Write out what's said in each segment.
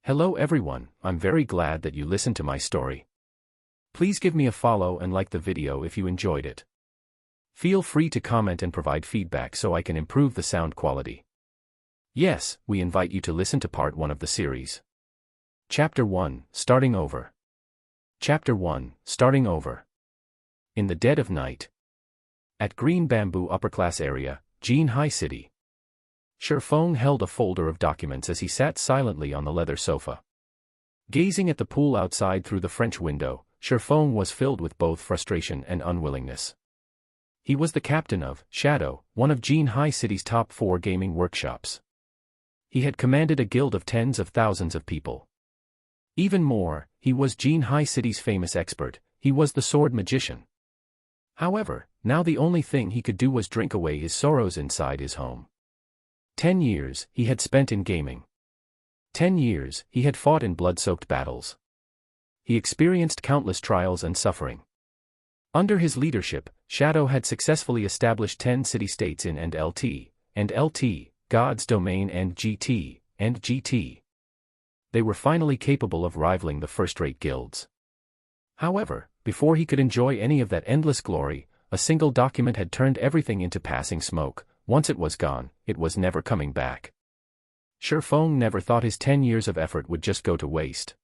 Hello everyone, I'm very glad that you listened to my story. Please give me a follow and like the video if you enjoyed it. Feel free to comment and provide feedback so I can improve the sound quality. Yes, we invite you to listen to part 1 of the series. Chapter 1, Starting Over. Chapter 1, Starting Over. In the dead of night. At Green Bamboo Upper Class Area, Jean High City. Sherfong held a folder of documents as he sat silently on the leather sofa. Gazing at the pool outside through the French window, Sherfong was filled with both frustration and unwillingness. He was the captain of Shadow, one of Jean High City's top 4 gaming workshops. He had commanded a guild of tens of thousands of people. Even more, he was Jean High City's famous expert, he was the sword magician. However, now the only thing he could do was drink away his sorrows inside his home. 10 years he had spent in gaming. 10 years he had fought in blood-soaked battles. He experienced countless trials and suffering. Under his leadership, Shadow had successfully established 10 city-states in LT, God's Domain and GT. They were finally capable of rivaling the first-rate guilds. However, before he could enjoy any of that endless glory, a single document had turned everything into passing smoke. Once it was gone, it was never coming back. Sherfong never thought his 10 years of effort would just go to waste.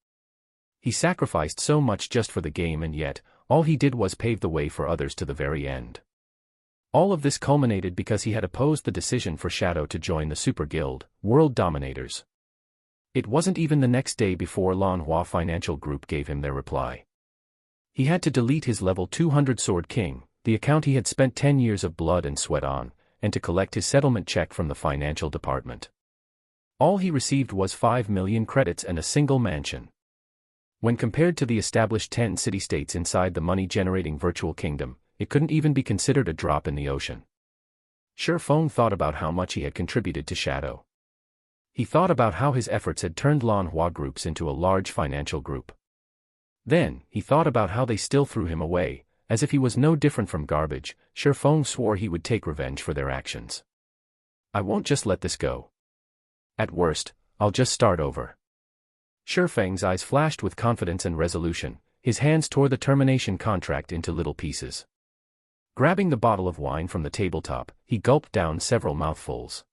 He sacrificed so much just for the game, and yet, all he did was pave the way for others to the very end. All of this culminated because he had opposed the decision for Shadow to join the Super Guild, World Dominators. It wasn't even the next day before Lanhua Financial Group gave him their reply. He had to delete his level 200 Sword King, the account he had spent 10 years of blood and sweat on, and to collect his settlement check from the financial department. All he received was 5 million credits and a single mansion. When compared to the established 10 city-states inside the money-generating virtual kingdom, it couldn't even be considered a drop in the ocean. Sherfong thought about how much he had contributed to Shadow. He thought about how his efforts had turned Lanhua groups into a large financial group. Then, he thought about how they still threw him away, as if he was no different from garbage. Sherfong swore he would take revenge for their actions. I won't just let this go. At worst, I'll just start over. Sherfeng's eyes flashed with confidence and resolution, his hands tore the termination contract into little pieces. Grabbing the bottle of wine from the tabletop, he gulped down several mouthfuls.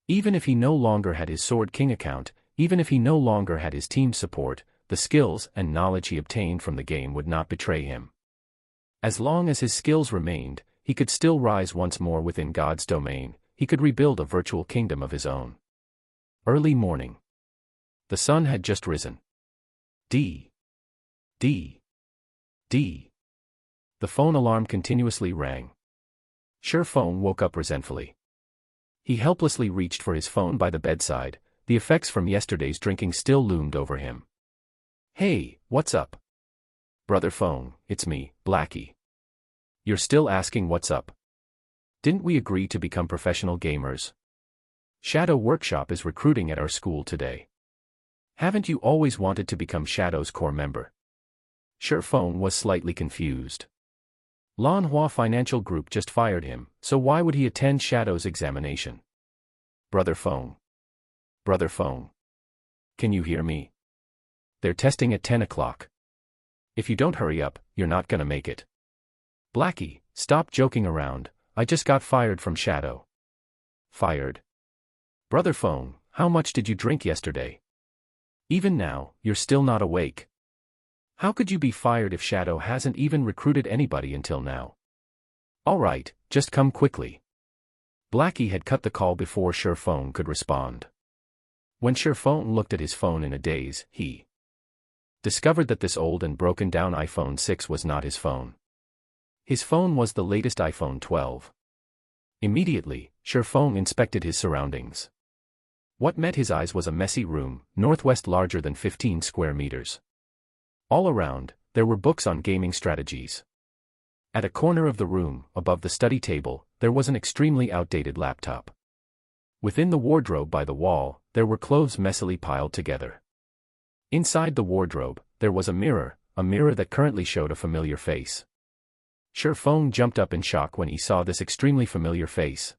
Even if he no longer had his Sword King account, even if he no longer had his team's support, the skills and knowledge he obtained from the game would not betray him. As long as his skills remained, he could still rise once more within God's domain, he could rebuild a virtual kingdom of his own. Early morning. The sun had just risen. The phone alarm continuously rang. Sherfong woke up resentfully. He helplessly reached for his phone by the bedside, the effects from yesterday's drinking still loomed over him. Hey, what's up? Brother Phone, it's me, Blackie. You're still asking what's up? Didn't we agree to become professional gamers? Shadow Workshop is recruiting at our school today. Haven't you always wanted to become Shadow's core member? Sherfong was slightly confused. Lanhua Financial Group just fired him, so why would he attend Shadow's examination? Brother Phone. Brother Phone. Can you hear me? They're testing at 10 o'clock. If you don't hurry up, you're not gonna make it. Blackie, stop joking around, I just got fired from Shadow. Fired? Brother Phone, how much did you drink yesterday? Even now, you're still not awake. How could you be fired if Shadow hasn't even recruited anybody until now? Alright, just come quickly. Blackie had cut the call before Sherfong could respond. When Sherfong looked at his phone in a daze, he discovered that this old and broken down iPhone 6 was not his phone. His phone was the latest iPhone 12. Immediately, Sherfong inspected his surroundings. What met his eyes was a messy room, northwest larger than 15 square meters. All around, there were books on gaming strategies. At a corner of the room, above the study table, there was an extremely outdated laptop. Within the wardrobe by the wall, there were clothes messily piled together. Inside the wardrobe, there was a mirror that currently showed a familiar face. Sherfong jumped up in shock when he saw this extremely familiar face.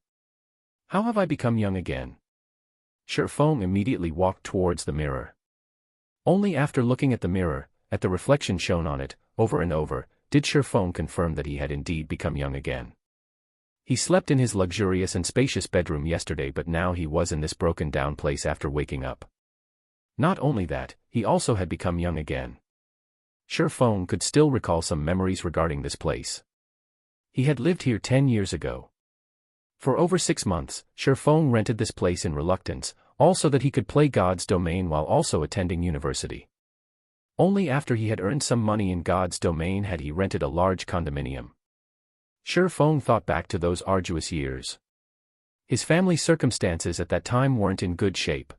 How have I become young again? Sherfong immediately walked towards the mirror. Only after looking at the mirror, at the reflection shown on it, over and over, did Shifeng confirm that he had indeed become young again. He slept in his luxurious and spacious bedroom yesterday, but now he was in this broken-down place after waking up. Not only that, he also had become young again. Shifeng could still recall some memories regarding this place. He had lived here 10 years ago. For over 6 months, Shifeng rented this place in reluctance, also that he could play God's Domain while also attending university. Only after he had earned some money in God's Domain had he rented a large condominium. Shifeng thought back to those arduous years. His family circumstances at that time weren't in good shape.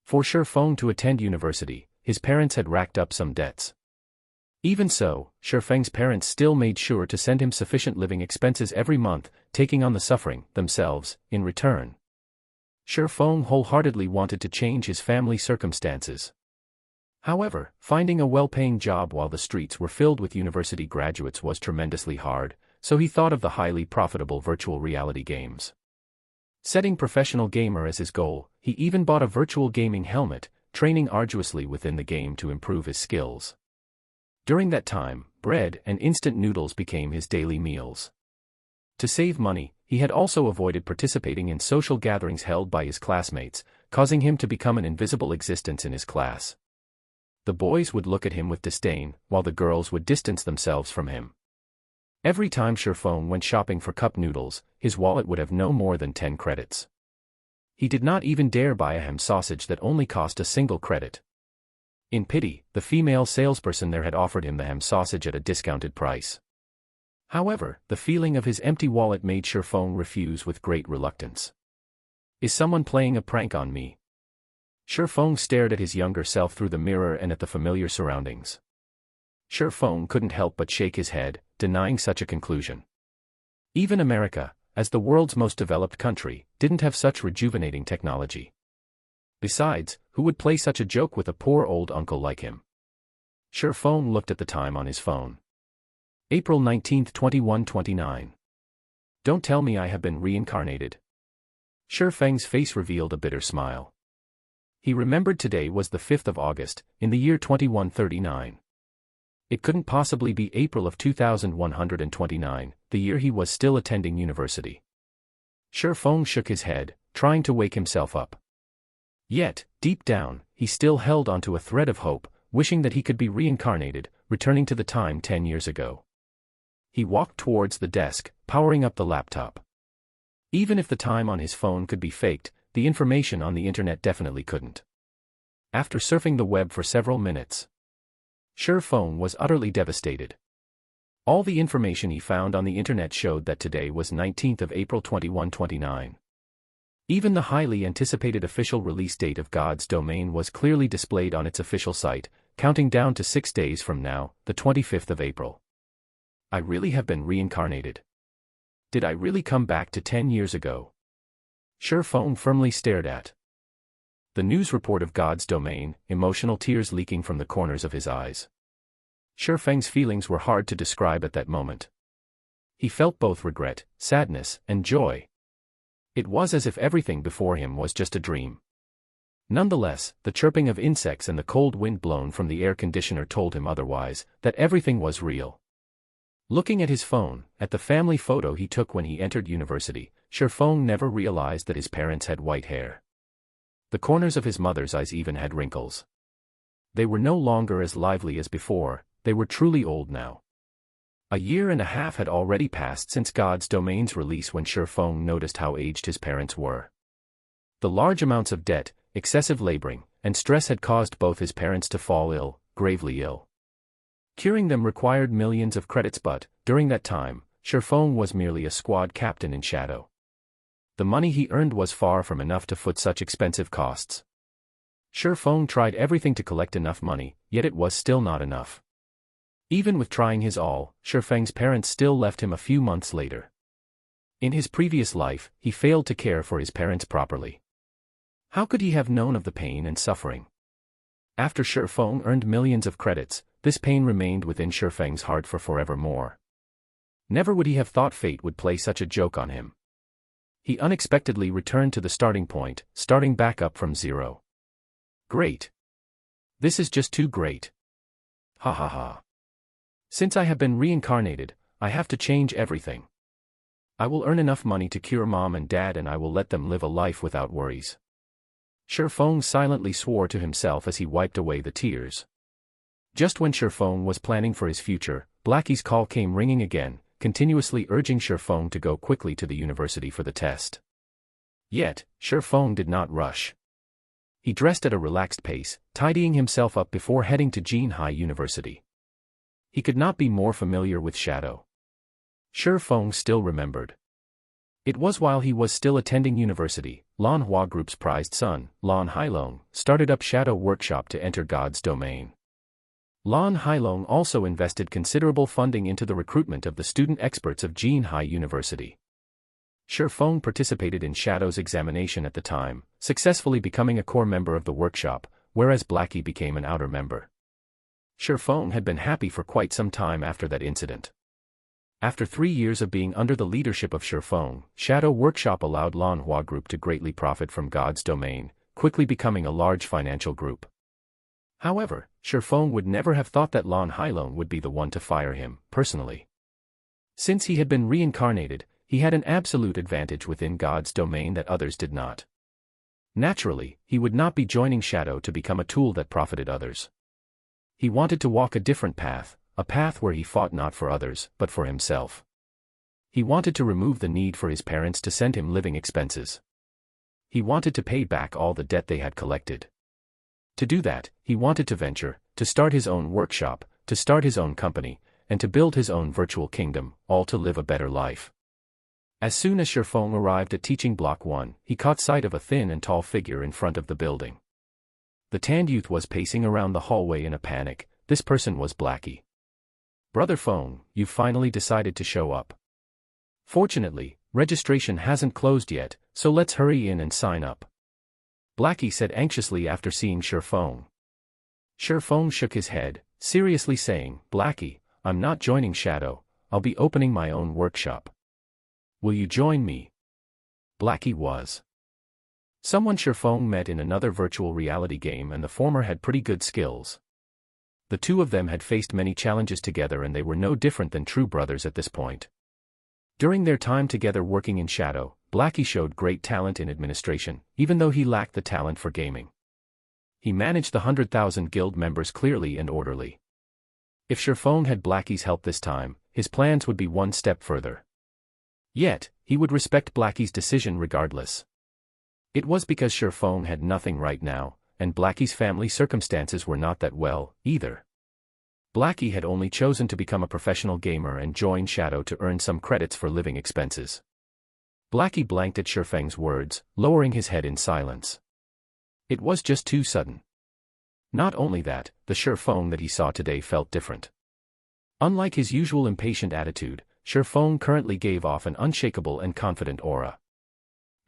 For Shifeng to attend university, his parents had racked up some debts. Even so, Shifeng's parents still made sure to send him sufficient living expenses every month, taking on the suffering, themselves, in return. Shifeng wholeheartedly wanted to change his family circumstances. However, finding a well-paying job while the streets were filled with university graduates was tremendously hard, so he thought of the highly profitable virtual reality games. Setting professional gamer as his goal, he even bought a virtual gaming helmet, training arduously within the game to improve his skills. During that time, bread and instant noodles became his daily meals. To save money, he had also avoided participating in social gatherings held by his classmates, causing him to become an invisible existence in his class. The boys would look at him with disdain, while the girls would distance themselves from him. Every time Shifeng went shopping for cup noodles, his wallet would have no more than 10 credits. He did not even dare buy a ham sausage that only cost a single credit. In pity, the female salesperson there had offered him the ham sausage at a discounted price. However, the feeling of his empty wallet made Shifeng refuse with great reluctance. Is someone playing a prank on me? Shifeng stared at his younger self through the mirror and at the familiar surroundings. Shifeng couldn't help but shake his head, denying such a conclusion. Even America, as the world's most developed country, didn't have such rejuvenating technology. Besides, who would play such a joke with a poor old uncle like him? Shifeng looked at the time on his phone. April 19, 2129. Don't tell me I have been reincarnated. Shifeng's face revealed a bitter smile. He remembered today was the 5th of August, in the year 2139. It couldn't possibly be April of 2129, the year he was still attending university. Shifeng shook his head, trying to wake himself up. Yet, deep down, he still held onto a thread of hope, wishing that he could be reincarnated, returning to the time 10 years ago. He walked towards the desk, powering up the laptop. Even if the time on his phone could be faked, the information on the internet definitely couldn't. After surfing the web for several minutes, Shifeng was utterly devastated. All the information he found on the internet showed that today was 19th of April 2129. Even the highly anticipated official release date of God's Domain was clearly displayed on its official site, counting down to 6 days from now, the 25th of April. I really have been reincarnated. Did I really come back to 10 years ago? Shifeng firmly stared at the news report of God's Domain, emotional tears leaking from the corners of his eyes. Shifeng's feelings were hard to describe at that moment. He felt both regret, sadness, and joy. It was as if everything before him was just a dream. Nonetheless, the chirping of insects and the cold wind blown from the air conditioner told him otherwise, that everything was real. Looking at his phone, at the family photo he took when he entered university, Shifeng never realized that his parents had white hair. The corners of his mother's eyes even had wrinkles. They were no longer as lively as before, they were truly old now. A year and a half had already passed since God's Domain's release when Shifeng noticed how aged his parents were. The large amounts of debt, excessive laboring, and stress had caused both his parents to fall ill, gravely ill. Curing them required millions of credits, but, during that time, Shifeng was merely a squad captain in shadow. The money he earned was far from enough to foot such expensive costs. Shifeng tried everything to collect enough money, yet it was still not enough. Even with trying his all, Shifeng's parents still left him a few months later. In his previous life, he failed to care for his parents properly. How could he have known of the pain and suffering? After Shifeng earned millions of credits, this pain remained within Shifeng's heart for forevermore. Never would he have thought fate would play such a joke on him. He unexpectedly returned to the starting point, starting back up from zero. Great. This is just too great. Ha ha ha. Since I have been reincarnated, I have to change everything. I will earn enough money to cure mom and dad and I will let them live a life without worries. Shifeng silently swore to himself as he wiped away the tears. Just when Shifeng was planning for his future, Blackie's call came ringing again, continuously urging Shifeng to go quickly to the university for the test. Yet, Shifeng did not rush. He dressed at a relaxed pace, tidying himself up before heading to Jinhai University. He could not be more familiar with Shadow. Shifeng still remembered. It was while he was still attending university, Lan Hua Group's prized son, Lan Hailong, started up Shadow Workshop to enter God's domain. Lan Hailong also invested considerable funding into the recruitment of the student experts of Jinhai University. Shifeng participated in Shadow's examination at the time, successfully becoming a core member of the workshop, whereas Blackie became an outer member. Shifeng had been happy for quite some time after that incident. After 3 years of being under the leadership of Shifeng, Shadow Workshop allowed Lan Hua Group to greatly profit from God's domain, quickly becoming a large financial group. However, Shifeng would never have thought that Lan Hailong would be the one to fire him, personally. Since he had been reincarnated, he had an absolute advantage within God's domain that others did not. Naturally, he would not be joining Shadow to become a tool that profited others. He wanted to walk a different path, a path where he fought not for others, but for himself. He wanted to remove the need for his parents to send him living expenses. He wanted to pay back all the debt they had collected. To do that, he wanted to venture, to start his own workshop, to start his own company, and to build his own virtual kingdom, all to live a better life. As soon as Shifeng arrived at Teaching Block 1, he caught sight of a thin and tall figure in front of the building. The tanned youth was pacing around the hallway in a panic. This person was Blackie. "Brother Feng, you've finally decided to show up. Fortunately, registration hasn't closed yet, so let's hurry in and sign up," Blackie said anxiously after seeing Shifeng. Shifeng shook his head, seriously saying, "Blackie, I'm not joining Shadow, I'll be opening my own workshop. Will you join me?" Blackie was someone Shifeng met in another virtual reality game, and the former had pretty good skills. The two of them had faced many challenges together and they were no different than true brothers at this point. During their time together working in Shadow, Blackie showed great talent in administration, even though he lacked the talent for gaming. He managed the 100,000 guild members clearly and orderly. If Shifeng had Blackie's help this time, his plans would be one step further. Yet, he would respect Blackie's decision regardless. It was because Shifeng had nothing right now, and Blackie's family circumstances were not that well, either. Blackie had only chosen to become a professional gamer and join Shadow to earn some credits for living expenses. Blackie blanked at Shifeng's words, lowering his head in silence. It was just too sudden. Not only that, the Shifeng that he saw today felt different. Unlike his usual impatient attitude, Shifeng currently gave off an unshakable and confident aura.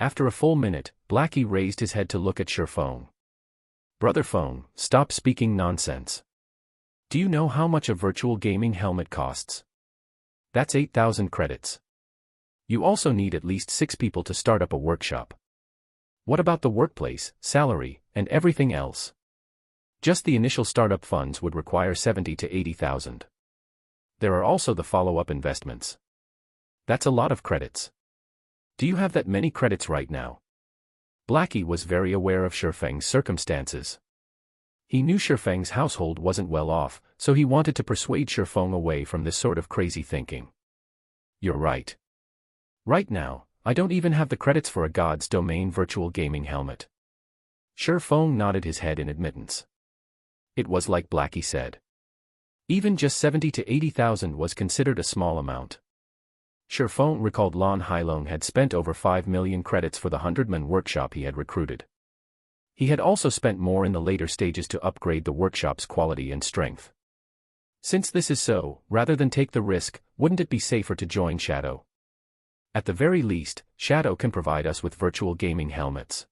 After a full minute, Blackie raised his head to look at Shifeng. "Brother Feng, stop speaking nonsense. Do you know how much a virtual gaming helmet costs? That's 8,000 credits. You also need at least 6 people to start up a workshop. What about the workplace, salary, and everything else? Just the initial startup funds would require 70 to 80,000. There are also the follow-up investments. That's a lot of credits. Do you have that many credits right now?" Blackie was very aware of Shifeng's circumstances. He knew Shifeng's household wasn't well off, so he wanted to persuade Shifeng away from this sort of crazy thinking. "You're right. Right now, I don't even have the credits for a God's domain virtual gaming helmet." Shifeng nodded his head in admittance. It was like Blackie said. Even just 70 to 80,000 was considered a small amount. Shifeng recalled Lan Hailong had spent over 5 million credits for the 100-man workshop he had recruited. He had also spent more in the later stages to upgrade the workshop's quality and strength. Since this is so, rather than take the risk, wouldn't it be safer to join Shadow? At the very least, Shadow can provide us with virtual gaming helmets.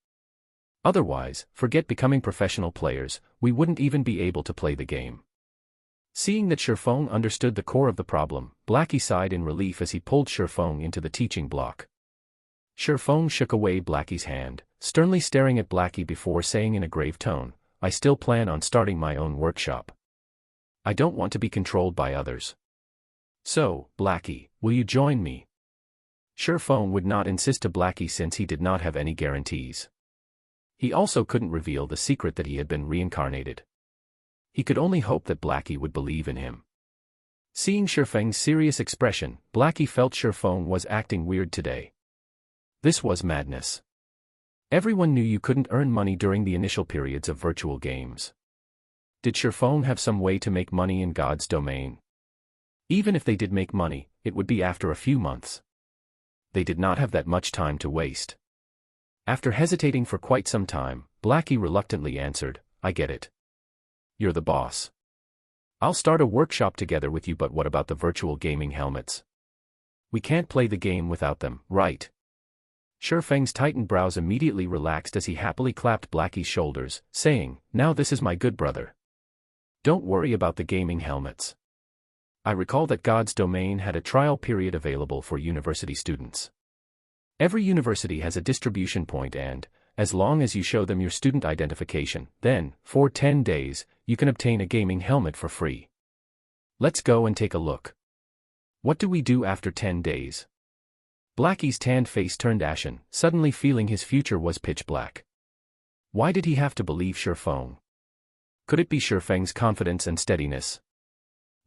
Otherwise, forget becoming professional players, we wouldn't even be able to play the game. Seeing that Shifeng understood the core of the problem, Blackie sighed in relief as he pulled Shifeng into the teaching block. Shifeng shook away Blackie's hand, sternly staring at Blackie before saying in a grave tone, I still plan on starting my own workshop. I don't want to be controlled by others. So, Blackie, will you join me? Sherfone would not insist to Blackie since he did not have any guarantees. He also couldn't reveal the secret that he had been reincarnated. He could only hope that Blackie would believe in him. Seeing Sherfeng's serious expression, Blackie felt Sherfone was acting weird today. This was madness. Everyone knew you couldn't earn money during the initial periods of virtual games. Did Sherfone have some way to make money in God's domain? Even if they did make money, it would be after a few months. They did not have that much time to waste. After hesitating for quite some time, Blackie reluctantly answered, I get it. You're the boss. I'll start a workshop together with you, but what about the virtual gaming helmets? We can't play the game without them, right? Sherfeng's tightened brows immediately relaxed as he happily clapped Blackie's shoulders, saying, Now this is my good brother. Don't worry about the gaming helmets. I recall that God's domain had a trial period available for university students. Every university has a distribution point and, as long as you show them your student identification, then, for 10 days, you can obtain a gaming helmet for free. Let's go and take a look. What do we do after 10 days? Blackie's tanned face turned ashen, suddenly feeling his future was pitch black. Why did he have to believe Sherfone? Could it be Sherfeng's confidence and steadiness?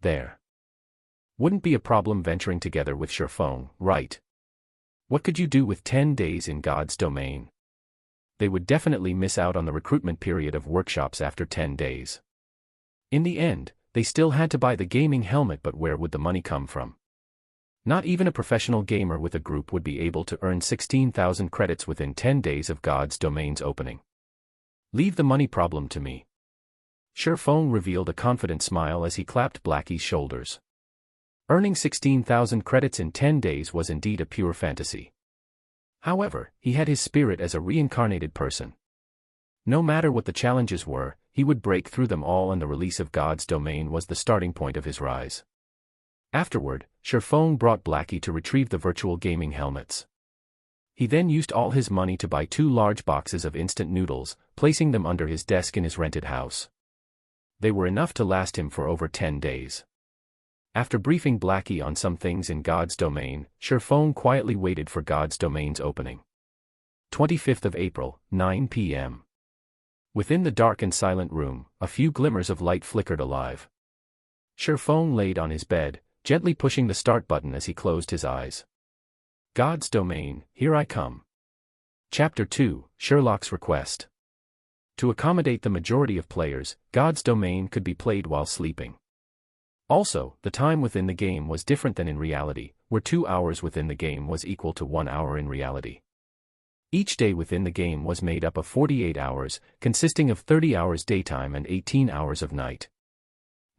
There wouldn't be a problem venturing together with Sherfone, right? What could you do with 10 days in God's domain? They would definitely miss out on the recruitment period of workshops after 10 days. In the end, they still had to buy the gaming helmet, but where would the money come from? Not even a professional gamer with a group would be able to earn 16,000 credits within 10 days of God's domain's opening. Leave the money problem to me. Sherfone revealed a confident smile as he clapped Blackie's shoulders. Earning 16,000 credits in 10 days was indeed a pure fantasy. However, he had his spirit as a reincarnated person. No matter what the challenges were, he would break through them all, and the release of God's domain was the starting point of his rise. Afterward, Sherfone brought Blackie to retrieve the virtual gaming helmets. He then used all his money to buy 2 large boxes of instant noodles, placing them under his desk in his rented house. They were enough to last him for over 10 days. After briefing Blackie on some things in God's domain, Sherfone quietly waited for God's domain's opening. 25th of April, 9 p.m. Within the dark and silent room, a few glimmers of light flickered alive. Sherfone laid on his bed, gently pushing the start button as he closed his eyes. God's domain, here I come. Chapter 2, Sherlock's Request. To accommodate the majority of players, God's domain could be played while sleeping. Also, the time within the game was different than in reality, where 2 hours within the game was equal to 1 hour in reality. Each day within the game was made up of 48 hours, consisting of 30 hours daytime and 18 hours of night.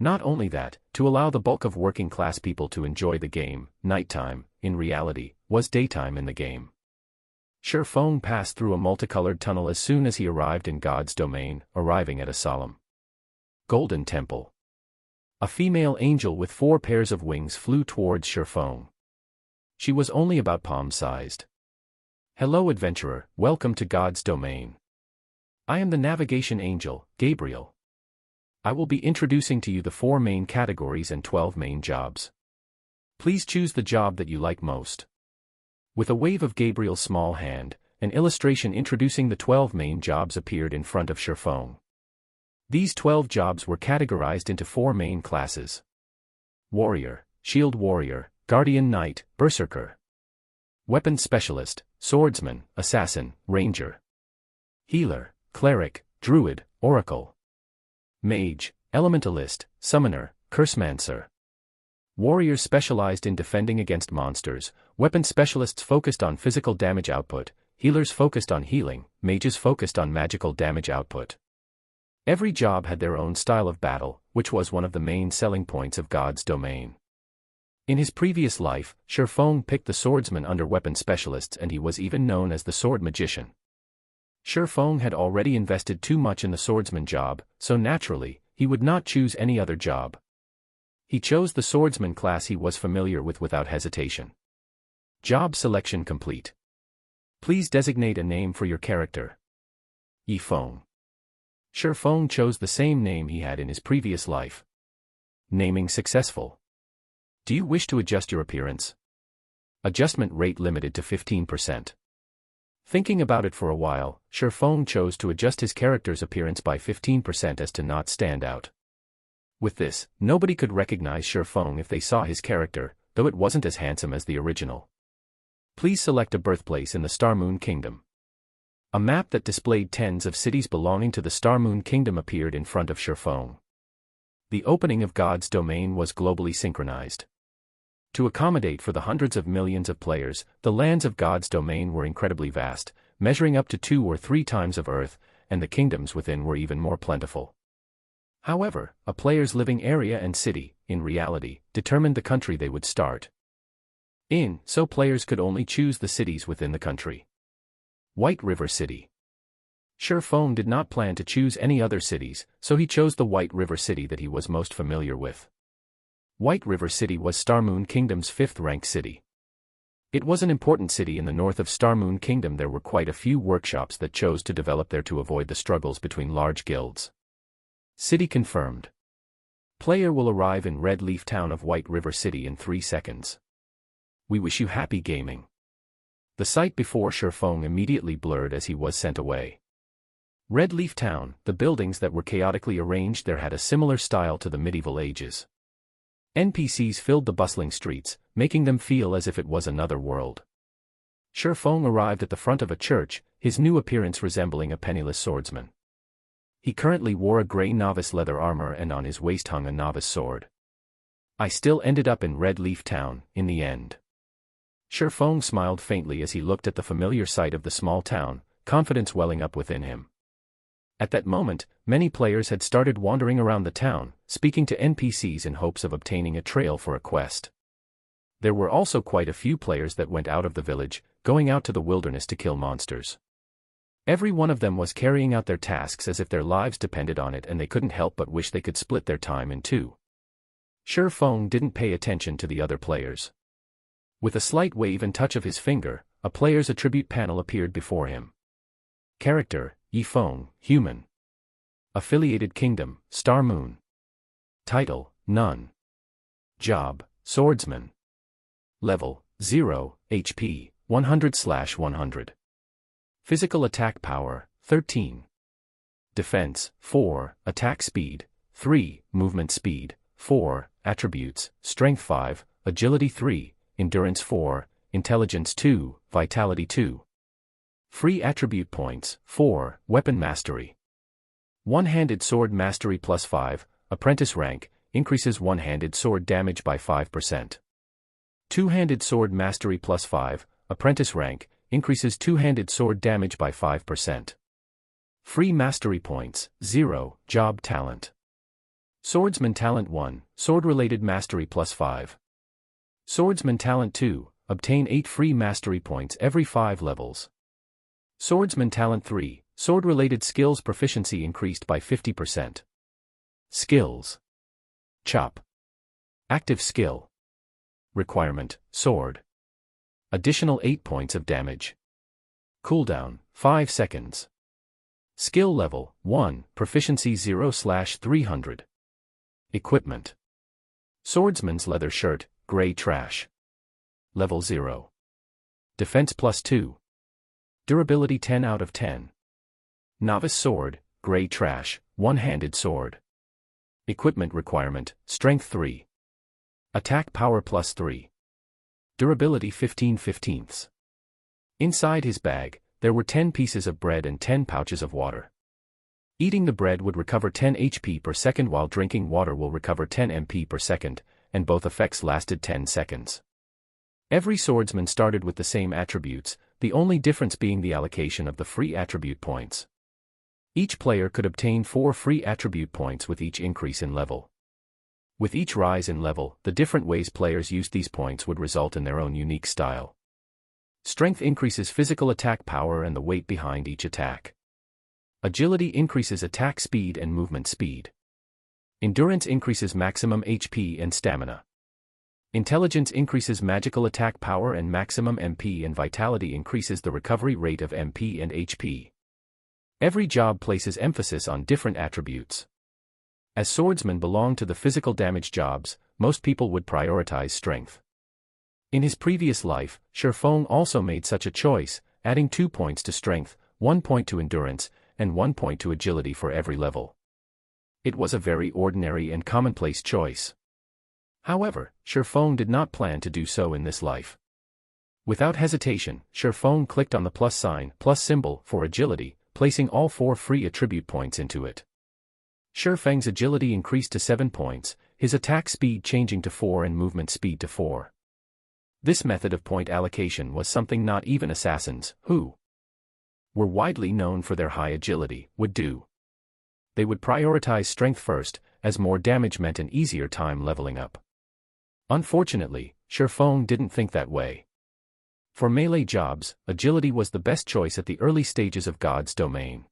Not only that, to allow the bulk of working-class people to enjoy the game, nighttime, in reality, was daytime in the game. Sherfone passed through a multicolored tunnel as soon as he arrived in God's domain, arriving at a solemn golden temple. A female angel with 4 pairs of wings flew towards Sherfone. She was only about palm-sized. Hello adventurer, welcome to God's domain. I am the navigation angel, Gabriel. I will be introducing to you the 4 main categories and 12 main jobs. Please choose the job that you like most. With a wave of Gabriel's small hand, an illustration introducing the 12 main jobs appeared in front of Sherfone. These 12 jobs were categorized into 4 main classes: Warrior, Shield Warrior, Guardian Knight, Berserker. Weapon Specialist, Swordsman, Assassin, Ranger. Healer, Cleric, Druid, Oracle. Mage, Elementalist, Summoner, Cursemancer. Warriors specialized in defending against monsters, weapon specialists focused on physical damage output, healers focused on healing, mages focused on magical damage output. Every job had their own style of battle, which was one of the main selling points of God's domain. In his previous life, Sherfone picked the swordsman under weapon specialists, and he was even known as the sword magician. Sherfone had already invested too much in the swordsman job, so naturally, he would not choose any other job. He chose the swordsman class he was familiar with without hesitation. Job selection complete. Please designate a name for your character. Yifeng. Feng chose the same name he had in his previous life. Naming successful. Do you wish to adjust your appearance? Adjustment rate limited to 15%. Thinking about it for a while, Feng chose to adjust his character's appearance by 15% as to not stand out. With this, nobody could recognize Feng if they saw his character, though it wasn't as handsome as the original. Please select a birthplace in the Star Moon Kingdom. A map that displayed tens of cities belonging to the Star Moon Kingdom appeared in front of Feng. The opening of God's domain was globally synchronized. To accommodate for the hundreds of millions of players, the lands of God's domain were incredibly vast, measuring up to 2 or 3 times of Earth, and the kingdoms within were even more plentiful. However, a player's living area and city, in reality, determined the country they would start in, so players could only choose the cities within the country. White River City. Feng did not plan to choose any other cities, so he chose the White River City that he was most familiar with. White River City was Star Moon Kingdom's 5th-ranked city. It was an important city in the north of Star Moon Kingdom. There were quite a few workshops that chose to develop there to avoid the struggles between large guilds. City confirmed. Player will arrive in Red Leaf Town of White River City in 3 seconds. We wish you happy gaming. The sight before Feng immediately blurred as he was sent away. Red Leaf Town, the buildings that were chaotically arranged there had a similar style to the medieval ages. NPCs filled the bustling streets, making them feel as if it was another world. Feng arrived at the front of a church, his new appearance resembling a penniless swordsman. He currently wore a gray novice leather armor and on his waist hung a novice sword. I still ended up in Red Leaf Town, in the end. Feng smiled faintly as he looked at the familiar sight of the small town, confidence welling up within him. At that moment, many players had started wandering around the town, speaking to NPCs in hopes of obtaining a trail for a quest. There were also quite a few players that went out of the village, going out to the wilderness to kill monsters. Every one of them was carrying out their tasks as if their lives depended on it, and they couldn't help but wish they could split their time in 2. Feng didn't pay attention to the other players. With a slight wave and touch of his finger, a player's attribute panel appeared before him. Character, Feng, Human. Affiliated Kingdom, Star Moon. Title, None. Job, Swordsman. Level, 0, HP, 100/100. Physical attack power, 13. Defense, 4, attack speed, 3, movement speed, 4, attributes, strength 5, agility 3, endurance 4, intelligence 2, vitality 2. Free attribute points, 4, weapon mastery. One-handed sword mastery +5, apprentice rank, increases one-handed sword damage by 5%. Two-handed sword mastery +5, apprentice rank, increases two-handed sword damage by 5%. Free mastery points, 0, job talent. Swordsman talent 1, sword-related mastery +5. Swordsman talent 2, obtain 8 free mastery points every 5 levels. Swordsman talent 3, sword-related skills proficiency increased by 50%. Skills. Chop. Active skill. Requirement, sword. Additional 8 points of damage. Cooldown, 5 seconds. Skill level, 1, proficiency 0/300. Equipment. Swordsman's leather shirt, gray trash. Level 0. Defense +2. Durability 10 out of 10. Novice sword, gray trash, one-handed sword. Equipment requirement, strength 3. Attack power +3. Durability 15/15. Inside his bag, there were 10 pieces of bread and 10 pouches of water. Eating the bread would recover 10 HP per second while drinking water will recover 10 MP per second, and both effects lasted 10 seconds. Every swordsman started with the same attributes, the only difference being the allocation of the free attribute points. Each player could obtain 4 free attribute points with each increase in level. With each rise in level, the different ways players used these points would result in their own unique style. Strength increases physical attack power and the weight behind each attack. Agility increases attack speed and movement speed. Endurance increases maximum HP and stamina. Intelligence increases magical attack power and maximum MP, and vitality increases the recovery rate of MP and HP. Every job places emphasis on different attributes. As swordsmen belong to the physical damage jobs, most people would prioritize strength. In his previous life, Shifeng also made such a choice, adding 2 points to strength, 1 point to endurance, and 1 point to agility for every level. It was a very ordinary and commonplace choice. However, Shifeng did not plan to do so in this life. Without hesitation, Shifeng clicked on the plus symbol for agility, placing all 4 free attribute points into it. Shifeng's agility increased to 7 points, his attack speed changing to 4 and movement speed to 4. This method of point allocation was something not even assassins, who were widely known for their high agility, would do. They would prioritize strength first, as more damage meant an easier time leveling up. Unfortunately, Shifeng didn't think that way. For melee jobs, agility was the best choice at the early stages of God's domain.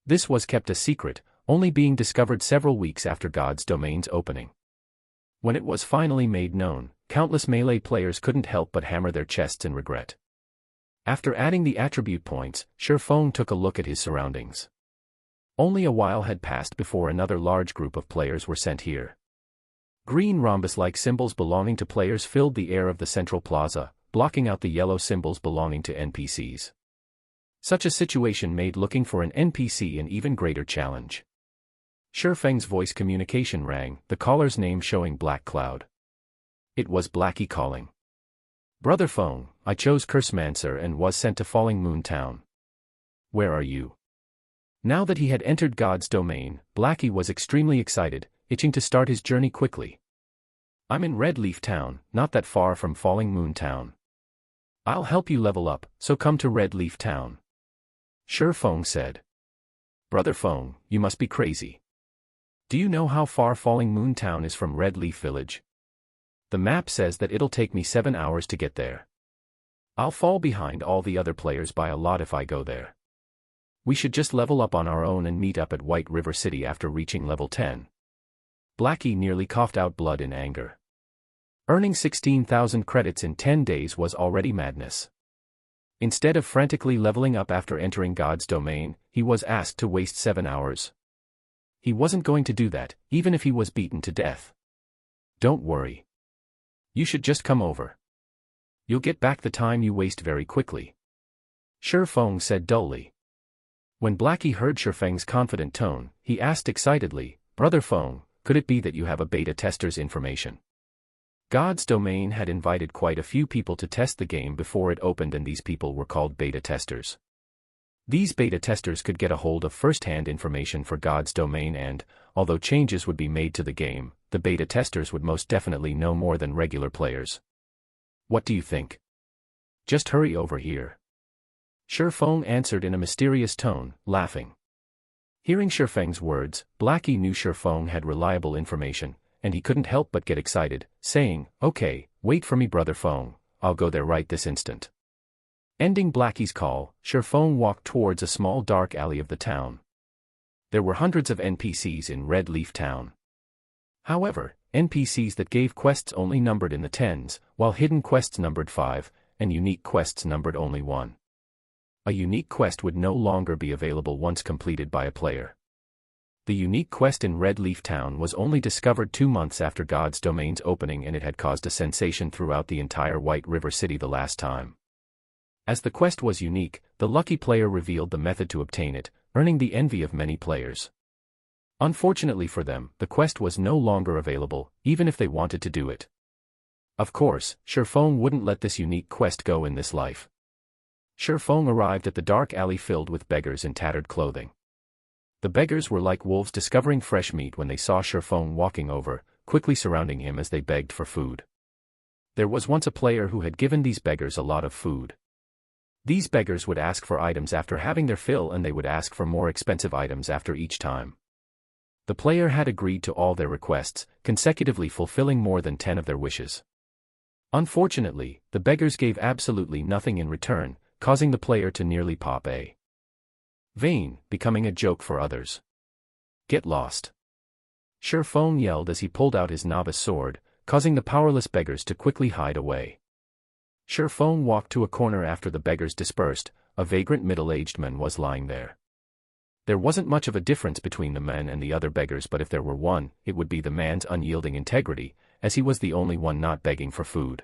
This was kept a secret, only being discovered several weeks after God's domain's opening. When it was finally made known, countless melee players couldn't help but hammer their chests in regret. After adding the attribute points, Shifeng took a look at his surroundings. Only a while had passed before another large group of players were sent here. Green rhombus-like symbols belonging to players filled the air of the central plaza, blocking out the yellow symbols belonging to NPCs. Such a situation made looking for an NPC an even greater challenge. Shifeng's voice communication rang, the caller's name showing Black Cloud. It was Blackie calling. Brother Feng, I chose Cursemancer and was sent to Falling Moon Town. Where are you? Now that he had entered God's domain, Blackie was extremely excited, itching to start his journey quickly. I'm in Red Leaf Town, not that far from Falling Moon Town. I'll help you level up, so come to Red Leaf Town. Shifeng said. Brother Feng, you must be crazy. Do you know how far Falling Moon Town is from Red Leaf Village? The map says that it'll take me 7 hours to get there. I'll fall behind all the other players by a lot if I go there. We should just level up on our own and meet up at White River City after reaching level 10. Blackie nearly coughed out blood in anger. Earning 16,000 credits in 10 days was already madness. Instead of frantically leveling up after entering God's domain, he was asked to waste 7 hours. He wasn't going to do that, even if he was beaten to death. Don't worry. You should just come over. You'll get back the time you waste very quickly. Shifeng said dully. When Blackie heard Shifeng's confident tone, he asked excitedly, Brother Feng, could it be that you have a beta tester's information? God's domain had invited quite a few people to test the game before it opened, and these people were called beta testers. These beta testers could get a hold of first-hand information for God's domain and, although changes would be made to the game, the beta testers would most definitely know more than regular players. What do you think? Just hurry over here. Shifeng answered in a mysterious tone, laughing. Hearing Shifeng's words, Blackie knew Shifeng had reliable information, and he couldn't help but get excited, saying, Okay, wait for me Brother Feng, I'll go there right this instant. Ending Blackie's call, Shifeng walked towards a small dark alley of the town. There were hundreds of NPCs in Red Leaf Town. However, NPCs that gave quests only numbered in the tens, while hidden quests numbered 5, and unique quests numbered only 1. A unique quest would no longer be available once completed by a player. The unique quest in Red Leaf Town was only discovered 2 months after God's domain's opening, and it had caused a sensation throughout the entire White River City the last time. As the quest was unique, the lucky player revealed the method to obtain it, earning the envy of many players. Unfortunately for them, the quest was no longer available, even if they wanted to do it. Of course, Shifeng wouldn't let this unique quest go in this life. Shifeng arrived at the dark alley filled with beggars in tattered clothing. The beggars were like wolves discovering fresh meat when they saw Shifeng walking over, quickly surrounding him as they begged for food. There was once a player who had given these beggars a lot of food. These beggars would ask for items after having their fill, and they would ask for more expensive items after each time. The player had agreed to all their requests, consecutively fulfilling more than 10 of their wishes. Unfortunately, the beggars gave absolutely nothing in return, causing the player to nearly pop a vein, becoming a joke for others. Get lost. Shifeng yelled as he pulled out his novice sword, causing the powerless beggars to quickly hide away. Shifeng walked to a corner after the beggars dispersed. A vagrant middle-aged man was lying there. There wasn't much of a difference between the man and the other beggars, but if there were one, it would be the man's unyielding integrity, as he was the only one not begging for food.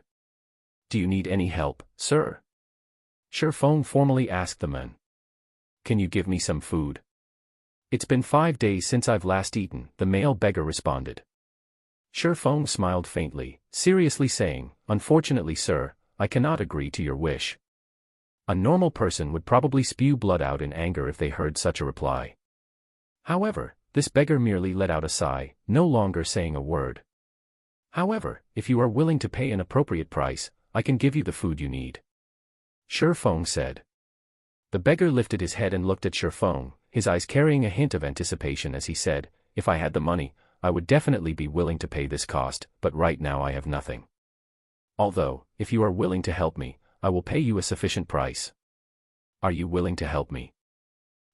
"Do you need any help, sir?" Shifeng formally asked the man. "Can you give me some food?" "It's been 5 days since I've last eaten," the male beggar responded. Shifeng smiled faintly, seriously saying, "Unfortunately, sir, I cannot agree to your wish." A normal person would probably spew blood out in anger if they heard such a reply. However, this beggar merely let out a sigh, no longer saying a word. "However, if you are willing to pay an appropriate price, I can give you the food you need," Shifeng said. The beggar lifted his head and looked at Shifeng, his eyes carrying a hint of anticipation as he said, "If I had the money, I would definitely be willing to pay this cost, but right now I have nothing. Although, if you are willing to help me, I will pay you a sufficient price." "Are you willing to help me?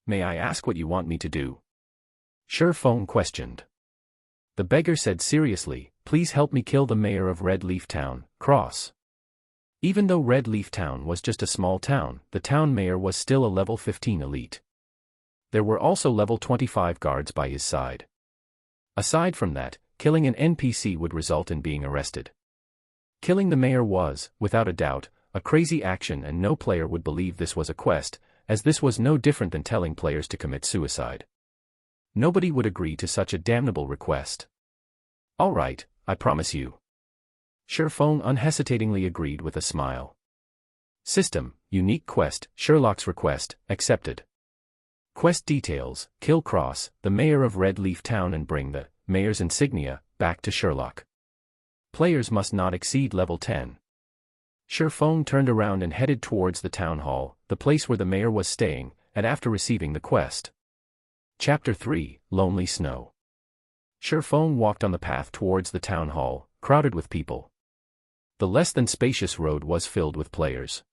May I ask what you want me to do?" Shifeng questioned. The beggar said seriously, "Please help me kill the mayor of Red Leaf Town, Cross." Even though Red Leaf Town was just a small town, the town mayor was still a level 15 elite. There were also level 25 guards by his side. Aside from that, killing an NPC would result in being arrested. Killing the mayor was, without a doubt, a crazy action, and no player would believe this was a quest, as this was no different than telling players to commit suicide. Nobody would agree to such a damnable request. "All right, I promise you." Shifeng unhesitatingly agreed with a smile. System, unique quest, Sherlock's request, accepted. Quest details, kill Cross, the mayor of Red Leaf Town, and bring the mayor's insignia back to Sherlock. Players must not exceed level 10. Shifeng turned around and headed towards the town hall, the place where the mayor was staying, and after receiving the quest. Chapter 3, Lonely Snow. Shifeng walked on the path towards the town hall, crowded with people. The less than spacious road was filled with players.